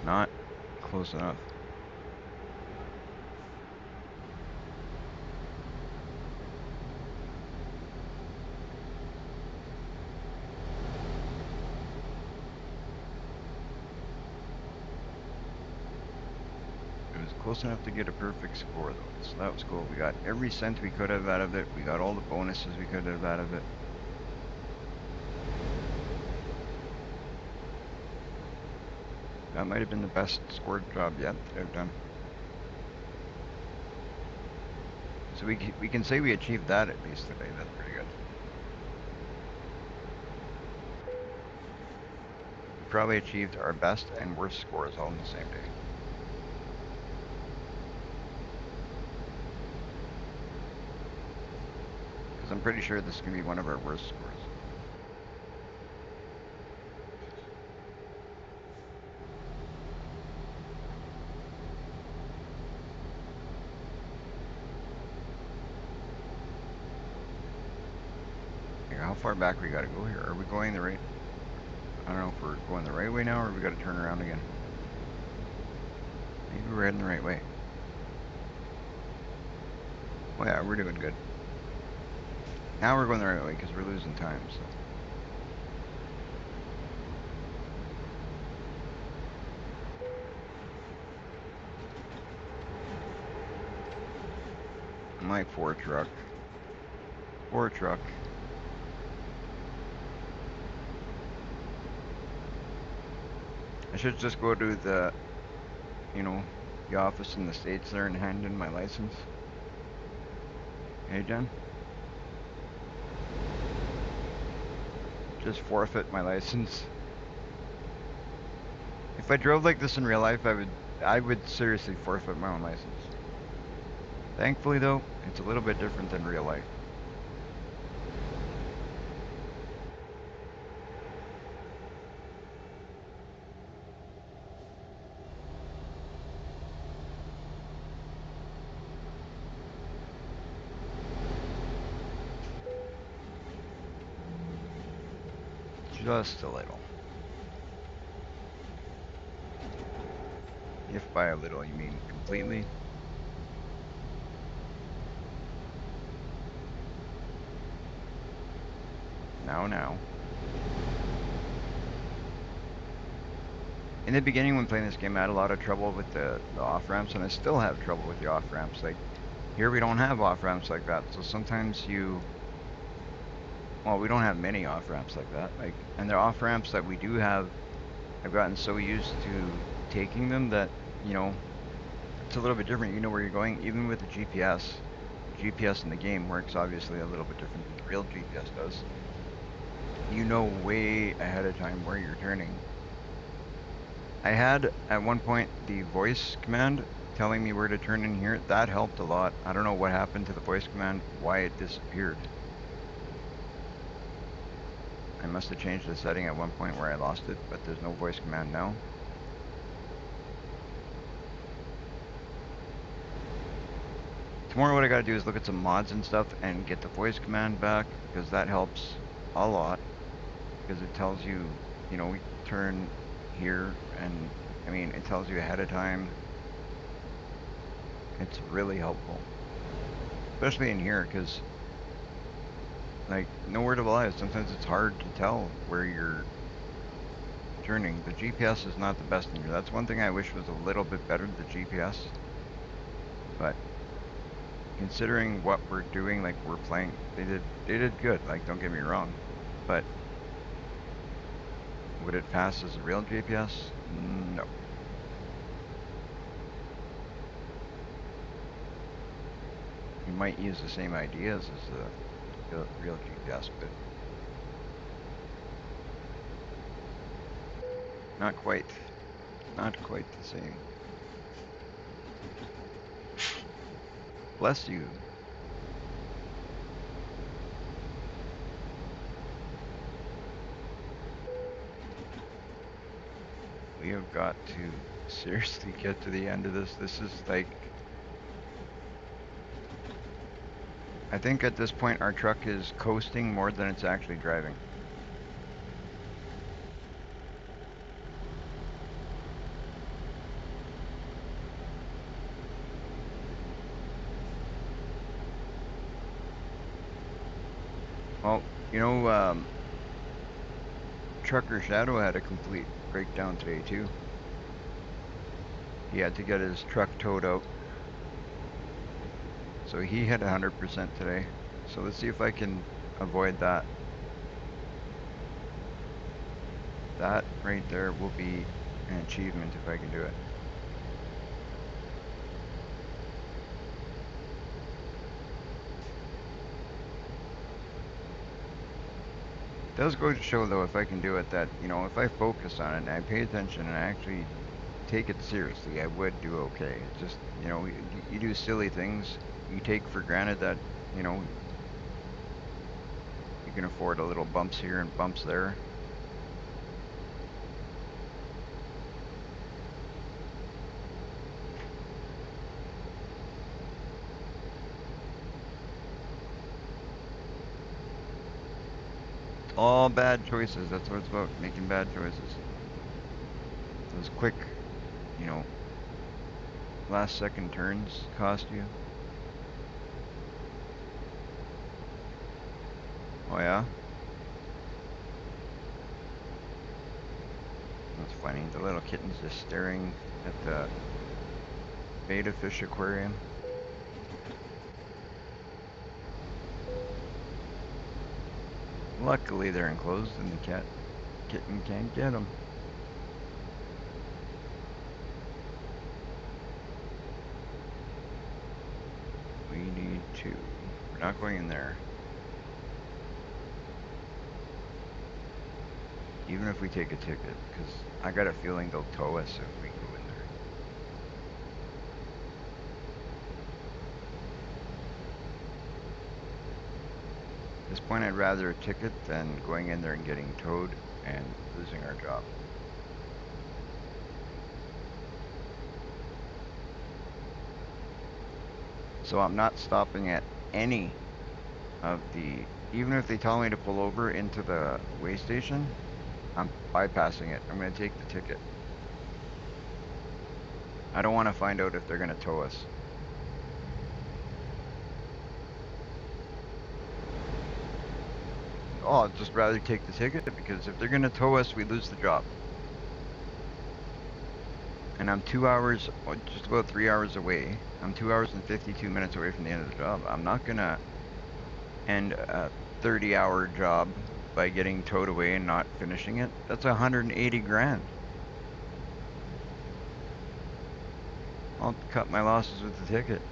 not close enough. It was close enough to get a perfect score though, so that was cool. We got every cent we could have out of it. We got all the bonuses we could have out of it. That might have been the best scored job yet that I've done. So we can say we achieved that at least today. That's pretty good. We probably achieved our best and worst scores all in the same day. Because I'm pretty sure this is going to be one of our worst scores. Here, how far back we got to go here? Are we going the right? I don't know if we're going the right way now or we got to turn around again. Maybe we're heading the right way. Oh yeah, we're doing good. Now we're going the right way because we're losing time, so. My poor truck. Poor truck. I should just go to the, you know, the office in the States there and hand in my license. Hey, Jen? Just forfeit my license. If I drove like this in real life, I would seriously forfeit my own license. Thankfully though, it's a little bit different than real life. Just a little. If by a little you mean completely. Now. In the beginning when playing this game, I had a lot of trouble with the off-ramps, and I still have trouble with the off-ramps. Like, here we don't have off-ramps like that, so sometimes well, we don't have many off-ramps like that. Like, and the off-ramps that we do have, I've gotten so used to taking them that, you know, it's a little bit different. You know where you're going, even with the GPS. GPS in the game works obviously a little bit different than the real GPS does. You know way ahead of time where you're turning. I had at one point the voice command telling me where to turn in here. That helped a lot. I don't know what happened to the voice command, why it disappeared. I must have changed the setting at one point where I lost it, but there's no voice command now. Tomorrow what I gotta do is look at some mods and stuff and get the voice command back, because that helps a lot. Because it tells you, you know, we turn here, and I mean, it tells you ahead of time. It's really helpful. Especially in here, because, like, no word of a lie, sometimes it's hard to tell where you're turning. The GPS is not the best in here. That's one thing I wish was a little bit better, the GPS. But considering what we're doing, like we're playing, they did good, like, don't get me wrong. But would it pass as a real GPS? No. You might use the same ideas as the real GPS, but not quite. Not quite the same. Bless you. We have got to seriously get to the end of this. This is like, I think at this point our truck is coasting more than it's actually driving. Well, you know, Trucker Shadow had a complete breakdown today too. He had to get his truck towed out. So he hit 100% today. So let's see if I can avoid that. That right there will be an achievement if I can do it. It does go to show though, if I can do it, that, you know, if I focus on it and I pay attention and I actually take it seriously, I would do okay. It's just, you know, you do silly things. You take for granted that, you know, you can afford a little bumps here and bumps there. All bad choices. That's what it's about, making bad choices. Those quick, you know, last second turns cost you. Oh yeah? That's funny. The little kitten's just staring at the betta fish aquarium. Luckily they're enclosed and the kitten can't get them. We need to. We're not going in there. Even if we take a ticket, because I got a feeling they'll tow us if we go in there. At this point, I'd rather a ticket than going in there and getting towed and losing our job. So I'm not stopping at any of the, even if they tell me to pull over into the way station, I'm bypassing it. I'm going to take the ticket. I don't want to find out if they're going to tow us. Oh, I'd just rather take the ticket, because if they're going to tow us, we lose the job. And I'm 2 hours, just about 3 hours away. I'm 2 hours and 52 minutes away from the end of the job. I'm not going to end a 30-hour job by getting towed away and not finishing it. That's 180 grand. I'll cut my losses with the ticket.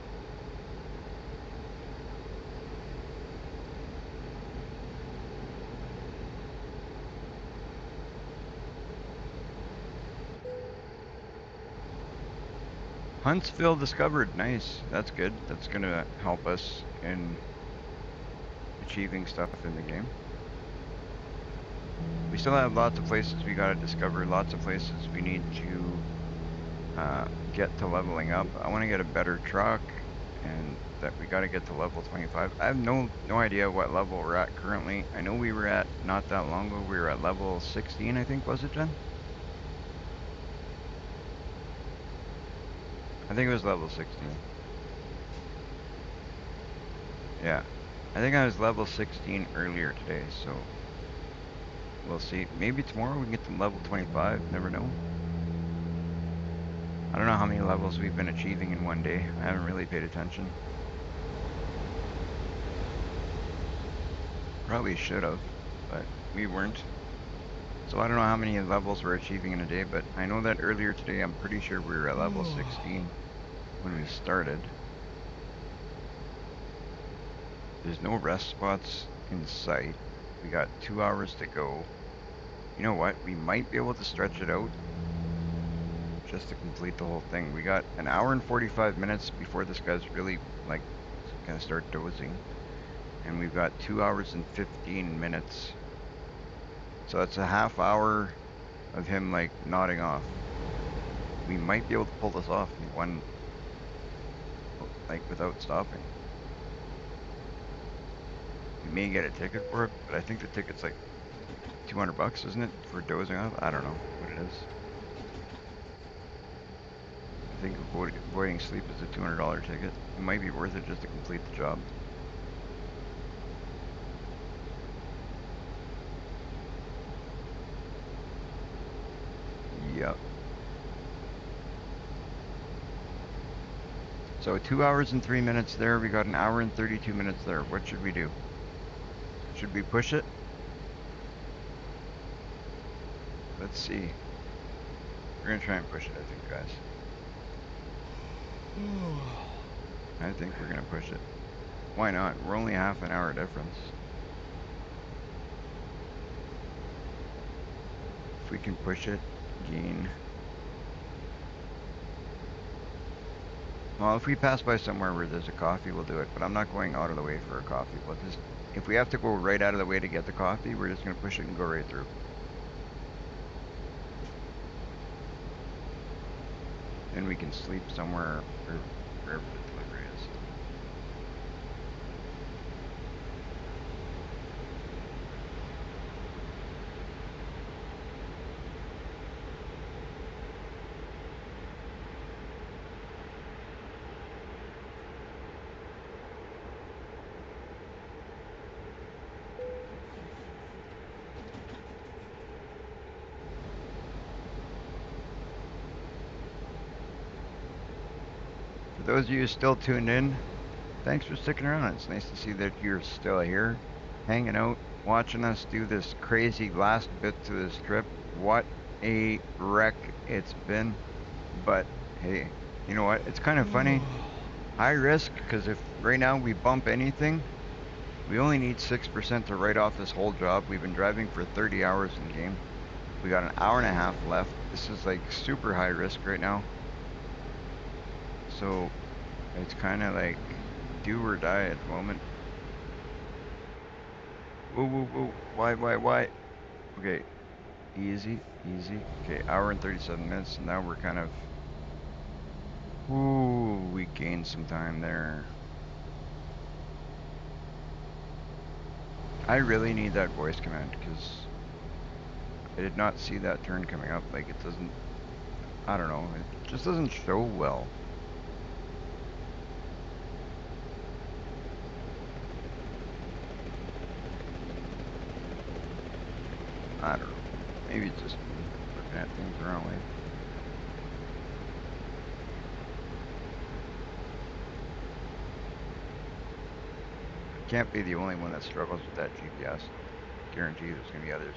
Huntsville discovered. Nice. That's good. That's going to help us in achieving stuff in the game. We still have lots of places we got to discover, lots of places we need to get to leveling up. I want to get a better truck, and that we got to get to level 25. I have no idea what level we're at currently. I know we were at, not that long ago, we were at level 16, I think, was it, Jen? I think it was level 16. Yeah. I think I was level 16 earlier today, so we'll see. Maybe tomorrow we can get to level 25, never know. I don't know how many levels we've been achieving in one day. I haven't really paid attention. Probably should have, but we weren't. So I don't know how many levels we're achieving in a day, but I know that earlier today I'm pretty sure we were at level 16 when we started. There's no rest spots in sight. We got 2 hours to go. You know what? We might be able to stretch it out just to complete the whole thing. We got an hour and 45 minutes before this guy's really, like, gonna start dozing. And we've got 2 hours and 15 minutes. So that's a half hour of him, like, nodding off. we might be able to pull this off in one, like, without stopping. We may get a ticket for it, but I think the ticket's like 200 bucks, isn't it, for dozing off? I don't know what it is. I think avoiding sleep is a $200 ticket. It might be worth it just to complete the job. Yep. So 2 hours and 3 minutes there. We got an hour and 32 minutes there. What should we do? Should we push it? Let's see. We're gonna try and push it, I think, guys. I think we're gonna push it. Why not? We're only half an hour difference. If we can push it, gain. Well, if we pass by somewhere where there's a coffee, we'll do it. But I'm not going out of the way for a coffee. We'll just, if we have to go right out of the way to get the coffee, we're just gonna push it and go right through. Then we can sleep somewhere or wherever the delivery is. For those of you still tuned in, thanks for sticking around. It's nice to see that you're still here, hanging out, watching us do this crazy last bit to this trip. What a wreck it's been. But hey, you know what? It's kind of funny. High risk, because if right now we bump anything, we only need 6% to write off this whole job. We've been driving for 30 hours in game. We got an hour and a half left. This is like super high risk right now. So it's kind of like do or die at the moment. Whoa, whoa, whoa. Why? Okay, easy, easy. Okay, hour and 37 minutes. Now we're kind of... Ooh, we gained some time there. I really need that voice command because I did not see that turn coming up. Like, it doesn't... I don't know. It just doesn't show well. I don't know. Maybe it's just me looking at things the wrong way. I can't be the only one that struggles with that GPS. Guarantee there's going to be others.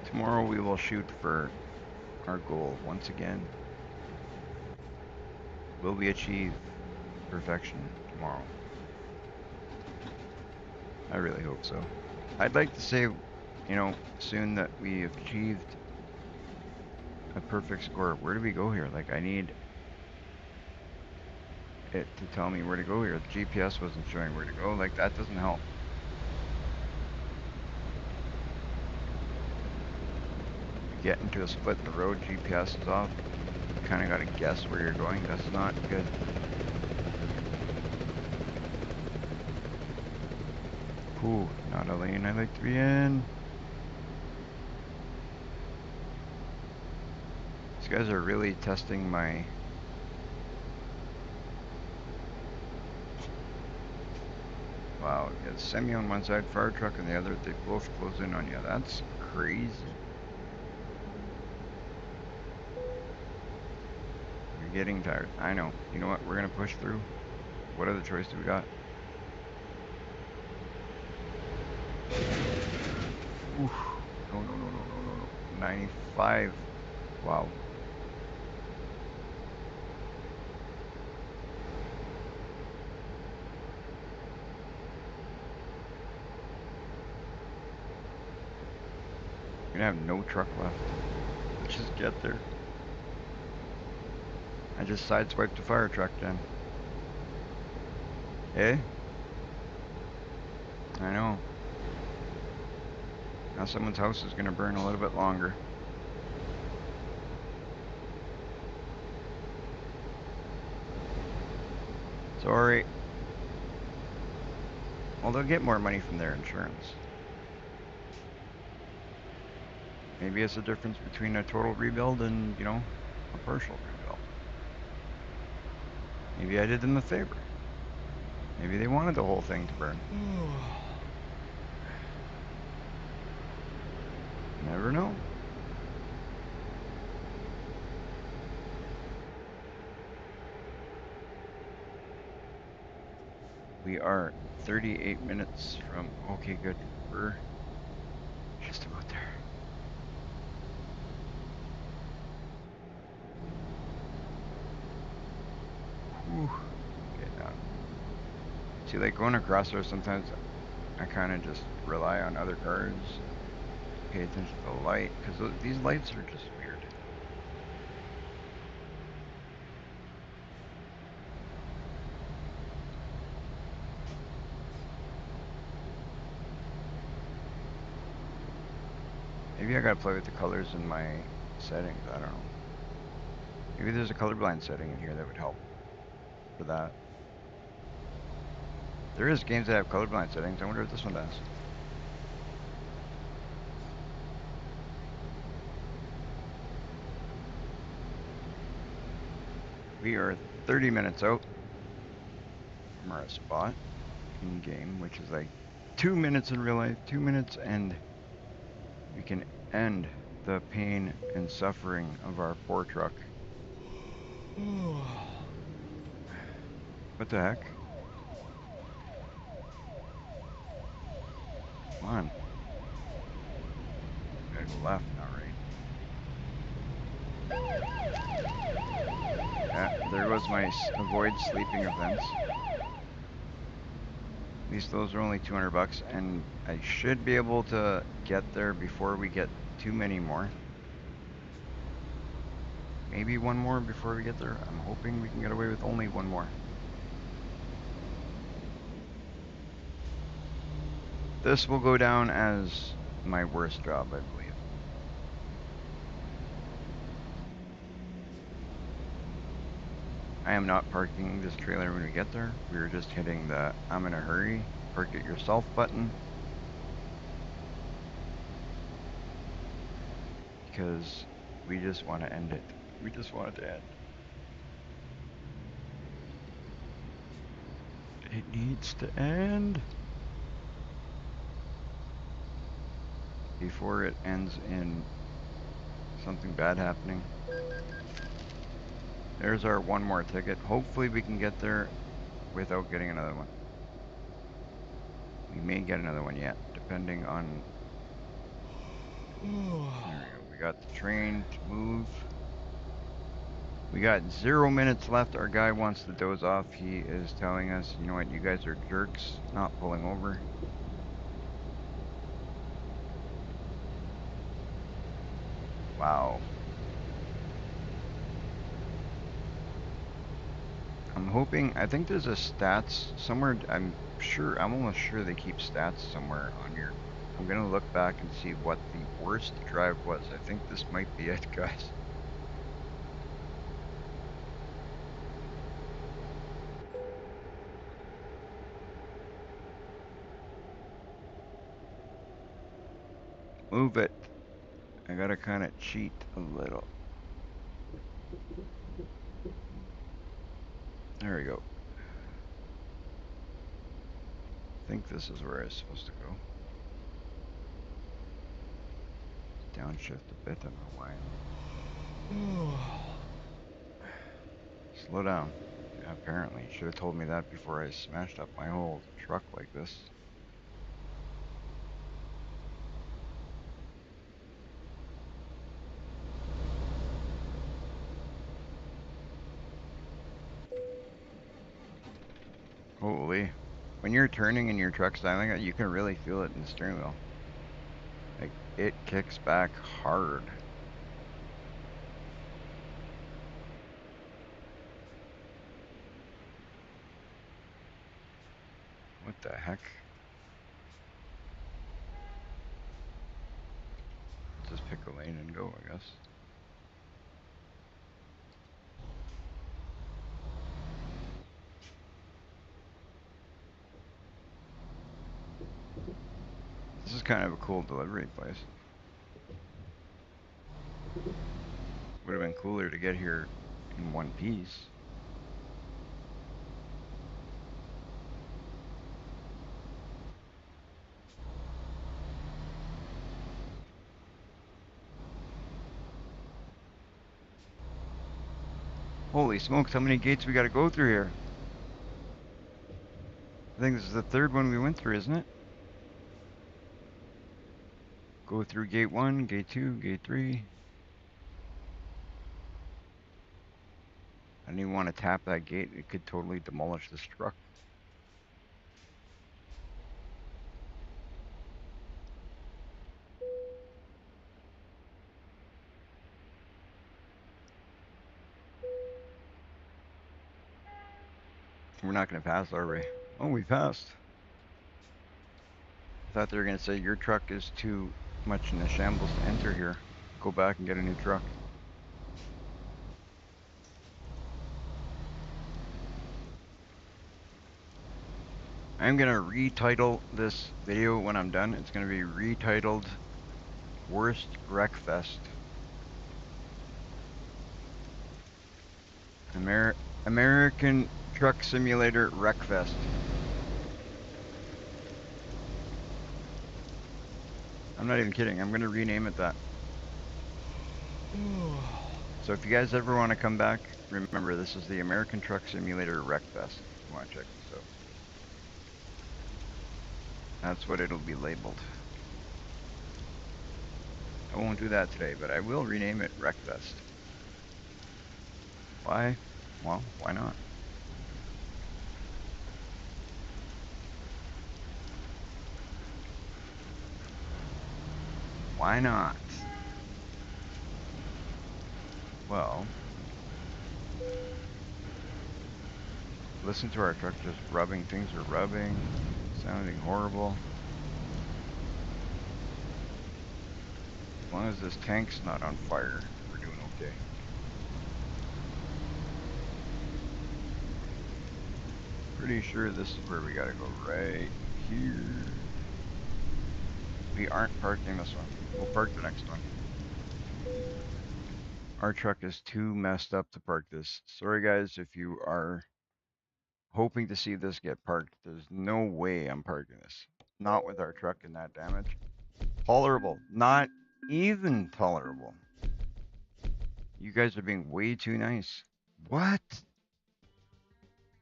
Tomorrow we will shoot for our goal once again. Will we achieve perfection tomorrow? I really hope so. I'd like to say, you know, soon that we have achieved a perfect score. Where do we go here? Like, I need it to tell me where to go here. The GPS wasn't showing where to go. Like, that doesn't help. You get into a split in the road, GPS is off. You kind of got to guess where you're going. That's not good. Ooh, not a lane I like to be in. These guys are really testing my... Wow, you got semi on one side, fire truck on the other. They both close in on you. That's crazy. You're getting tired. I know. You know what? We're going to push through. What other choice do we got? Oof. No. 95. Wow. We're gonna have no truck left. Let's just get there. I just sideswiped a fire truck then. Eh? I know. Now someone's house is gonna burn a little bit longer. Sorry. Well, they'll get more money from their insurance. Maybe it's the difference between a total rebuild and, you know, a partial rebuild. Maybe I did them a favor. Maybe they wanted the whole thing to burn. Never know. We are 38 minutes from. Okay, good. We're just about there. Whew. Okay, now. See, like going across there, sometimes I kind of just rely on other cars. Pay attention to the light, because these lights are just weird. Maybe I gotta play with the colors in my settings. I don't know. Maybe there's a colorblind setting in here that would help for that. There is games that have colorblind settings. I wonder if this one does. We are 30 minutes out from our spot in game, which is like 2 minutes in real life, 2 minutes, and we can end the pain and suffering of our poor truck. What the heck? Come on. Gotta go left now, right? Yeah, there was my avoid sleeping events. At least those are only 200 bucks, and I should be able to get there before we get too many more. Maybe one more before we get there. I'm hoping we can get away with only one more. This will go down as my worst job, I believe. I am not parking this trailer when we get there. We are just hitting the I'm in a hurry, park it yourself button. Because we just want to end it. We just want it to end. It needs to end before it ends in something bad happening. There's our one more ticket. Hopefully we can get there without getting another one. We may get another one yet, depending on... There we go. We got the train to move. We got 0 minutes left. Our guy wants to doze off. He is telling us, you know what, you guys are jerks, not pulling over. Wow. I'm hoping, I think there's a stats somewhere, I'm almost sure they keep stats somewhere on your, I'm gonna look back and see what the worst drive was. I think this might be it, guys. Move it. I gotta kind of cheat a little. There we go. I think this is where I was supposed to go. Downshift a bit, I don't know why. Slow down. Yeah, apparently. Should have told me that before I smashed up my whole truck like this. Holy. When you're turning and your truck's dialing it, you can really feel it in the steering wheel. Like, it kicks back hard. What the heck? and go, I guess. This is kind of a cool delivery place. Would have been cooler to get here in one piece. Holy smokes, how many gates we gotta go through here? I think this is the third one we went through, isn't it? Go through gate 1, gate 2, gate 3. I didn't even want to tap that gate. It could totally demolish this truck. We're not going to pass, are we? Oh, we passed. I thought they were going to say your truck is too much in a shambles to enter here. Go back and get a new truck. I'm going to retitle this video when I'm done. It's going to be retitled Worst Wreckfest. American Truck Simulator Wreckfest. I'm not even kidding. I'm going to rename it that. So if you guys ever want to come back, remember this is the American Truck Simulator Wreckfest. If you want to check this out. That's what it'll be labeled. I won't do that today, but I will rename it Wreckfest. Why? Well, why not? Why not? Well, listen to our truck just rubbing. Things are rubbing, sounding horrible. As long as this tank's not on fire, we're doing okay. Pretty sure this is where we gotta go, right here. We aren't parking this one. We'll park the next one. Our truck is too messed up to park this. Sorry guys, if you are hoping to see this get parked, there's no way I'm parking this. Not with our truck in that damage. Tolerable. Not even tolerable. You guys are being way too nice. What?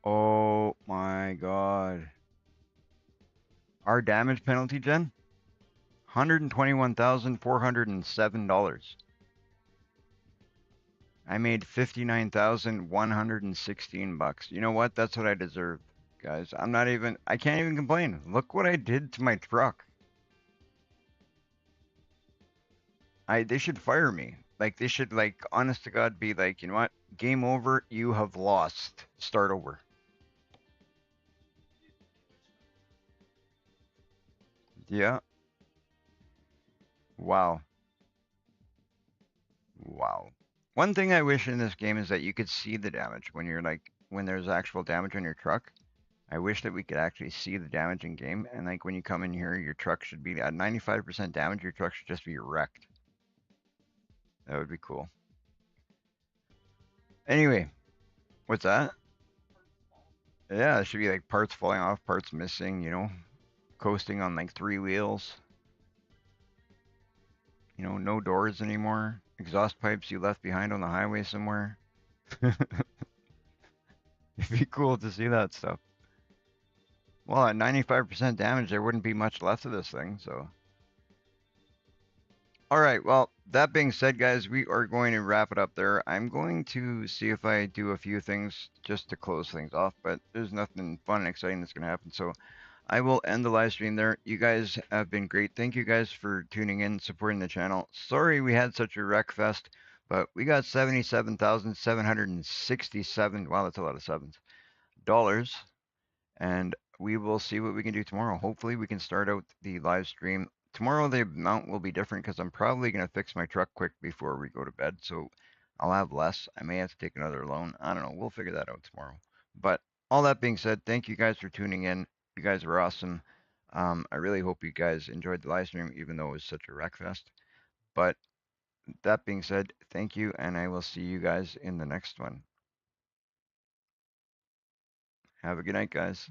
Oh my god. Our damage penalty, Jen? $121,407. I made 59,116 bucks. You know what? That's what I deserve, guys. I can't even complain. Look what I did to my truck. They should fire me. Like they should honest to God be like, you know what? Game over. You have lost. Start over. Yeah. Wow. Wow. One thing I wish in this game is that you could see the damage when there's actual damage on your truck. I wish that we could actually see the damage in game. And like when you come in here, your truck should be at 95% damage. Your truck should just be wrecked. That would be cool. Anyway, what's that? Yeah, it should be like parts falling off, parts missing, coasting on like 3 wheels. No doors anymore. Exhaust pipes you left behind on the highway somewhere. It'd be cool to see that stuff. Well, at 95% damage, there wouldn't be much left of this thing, so. All right, well, that being said, guys, we are going to wrap it up there. I'm going to see if I do a few things just to close things off, but there's nothing fun and exciting that's going to happen, so I will end the live stream there. You guys have been great. Thank you guys for tuning in, supporting the channel. Sorry we had such a wreck fest, but we got 77,767. Wow, that's a lot of sevens. Dollars. And we will see what we can do tomorrow. Hopefully we can start out the live stream tomorrow the amount will be different because I'm probably gonna fix my truck quick before we go to bed, so I'll have less. I may have to take another loan. I don't know. We'll figure that out tomorrow. But all that being said, thank you guys for tuning in. You guys were awesome. I really hope you guys enjoyed the live stream, even though it was such a wreck fest. But that being said, thank you, and I will see you guys in the next one. Have a good night, guys.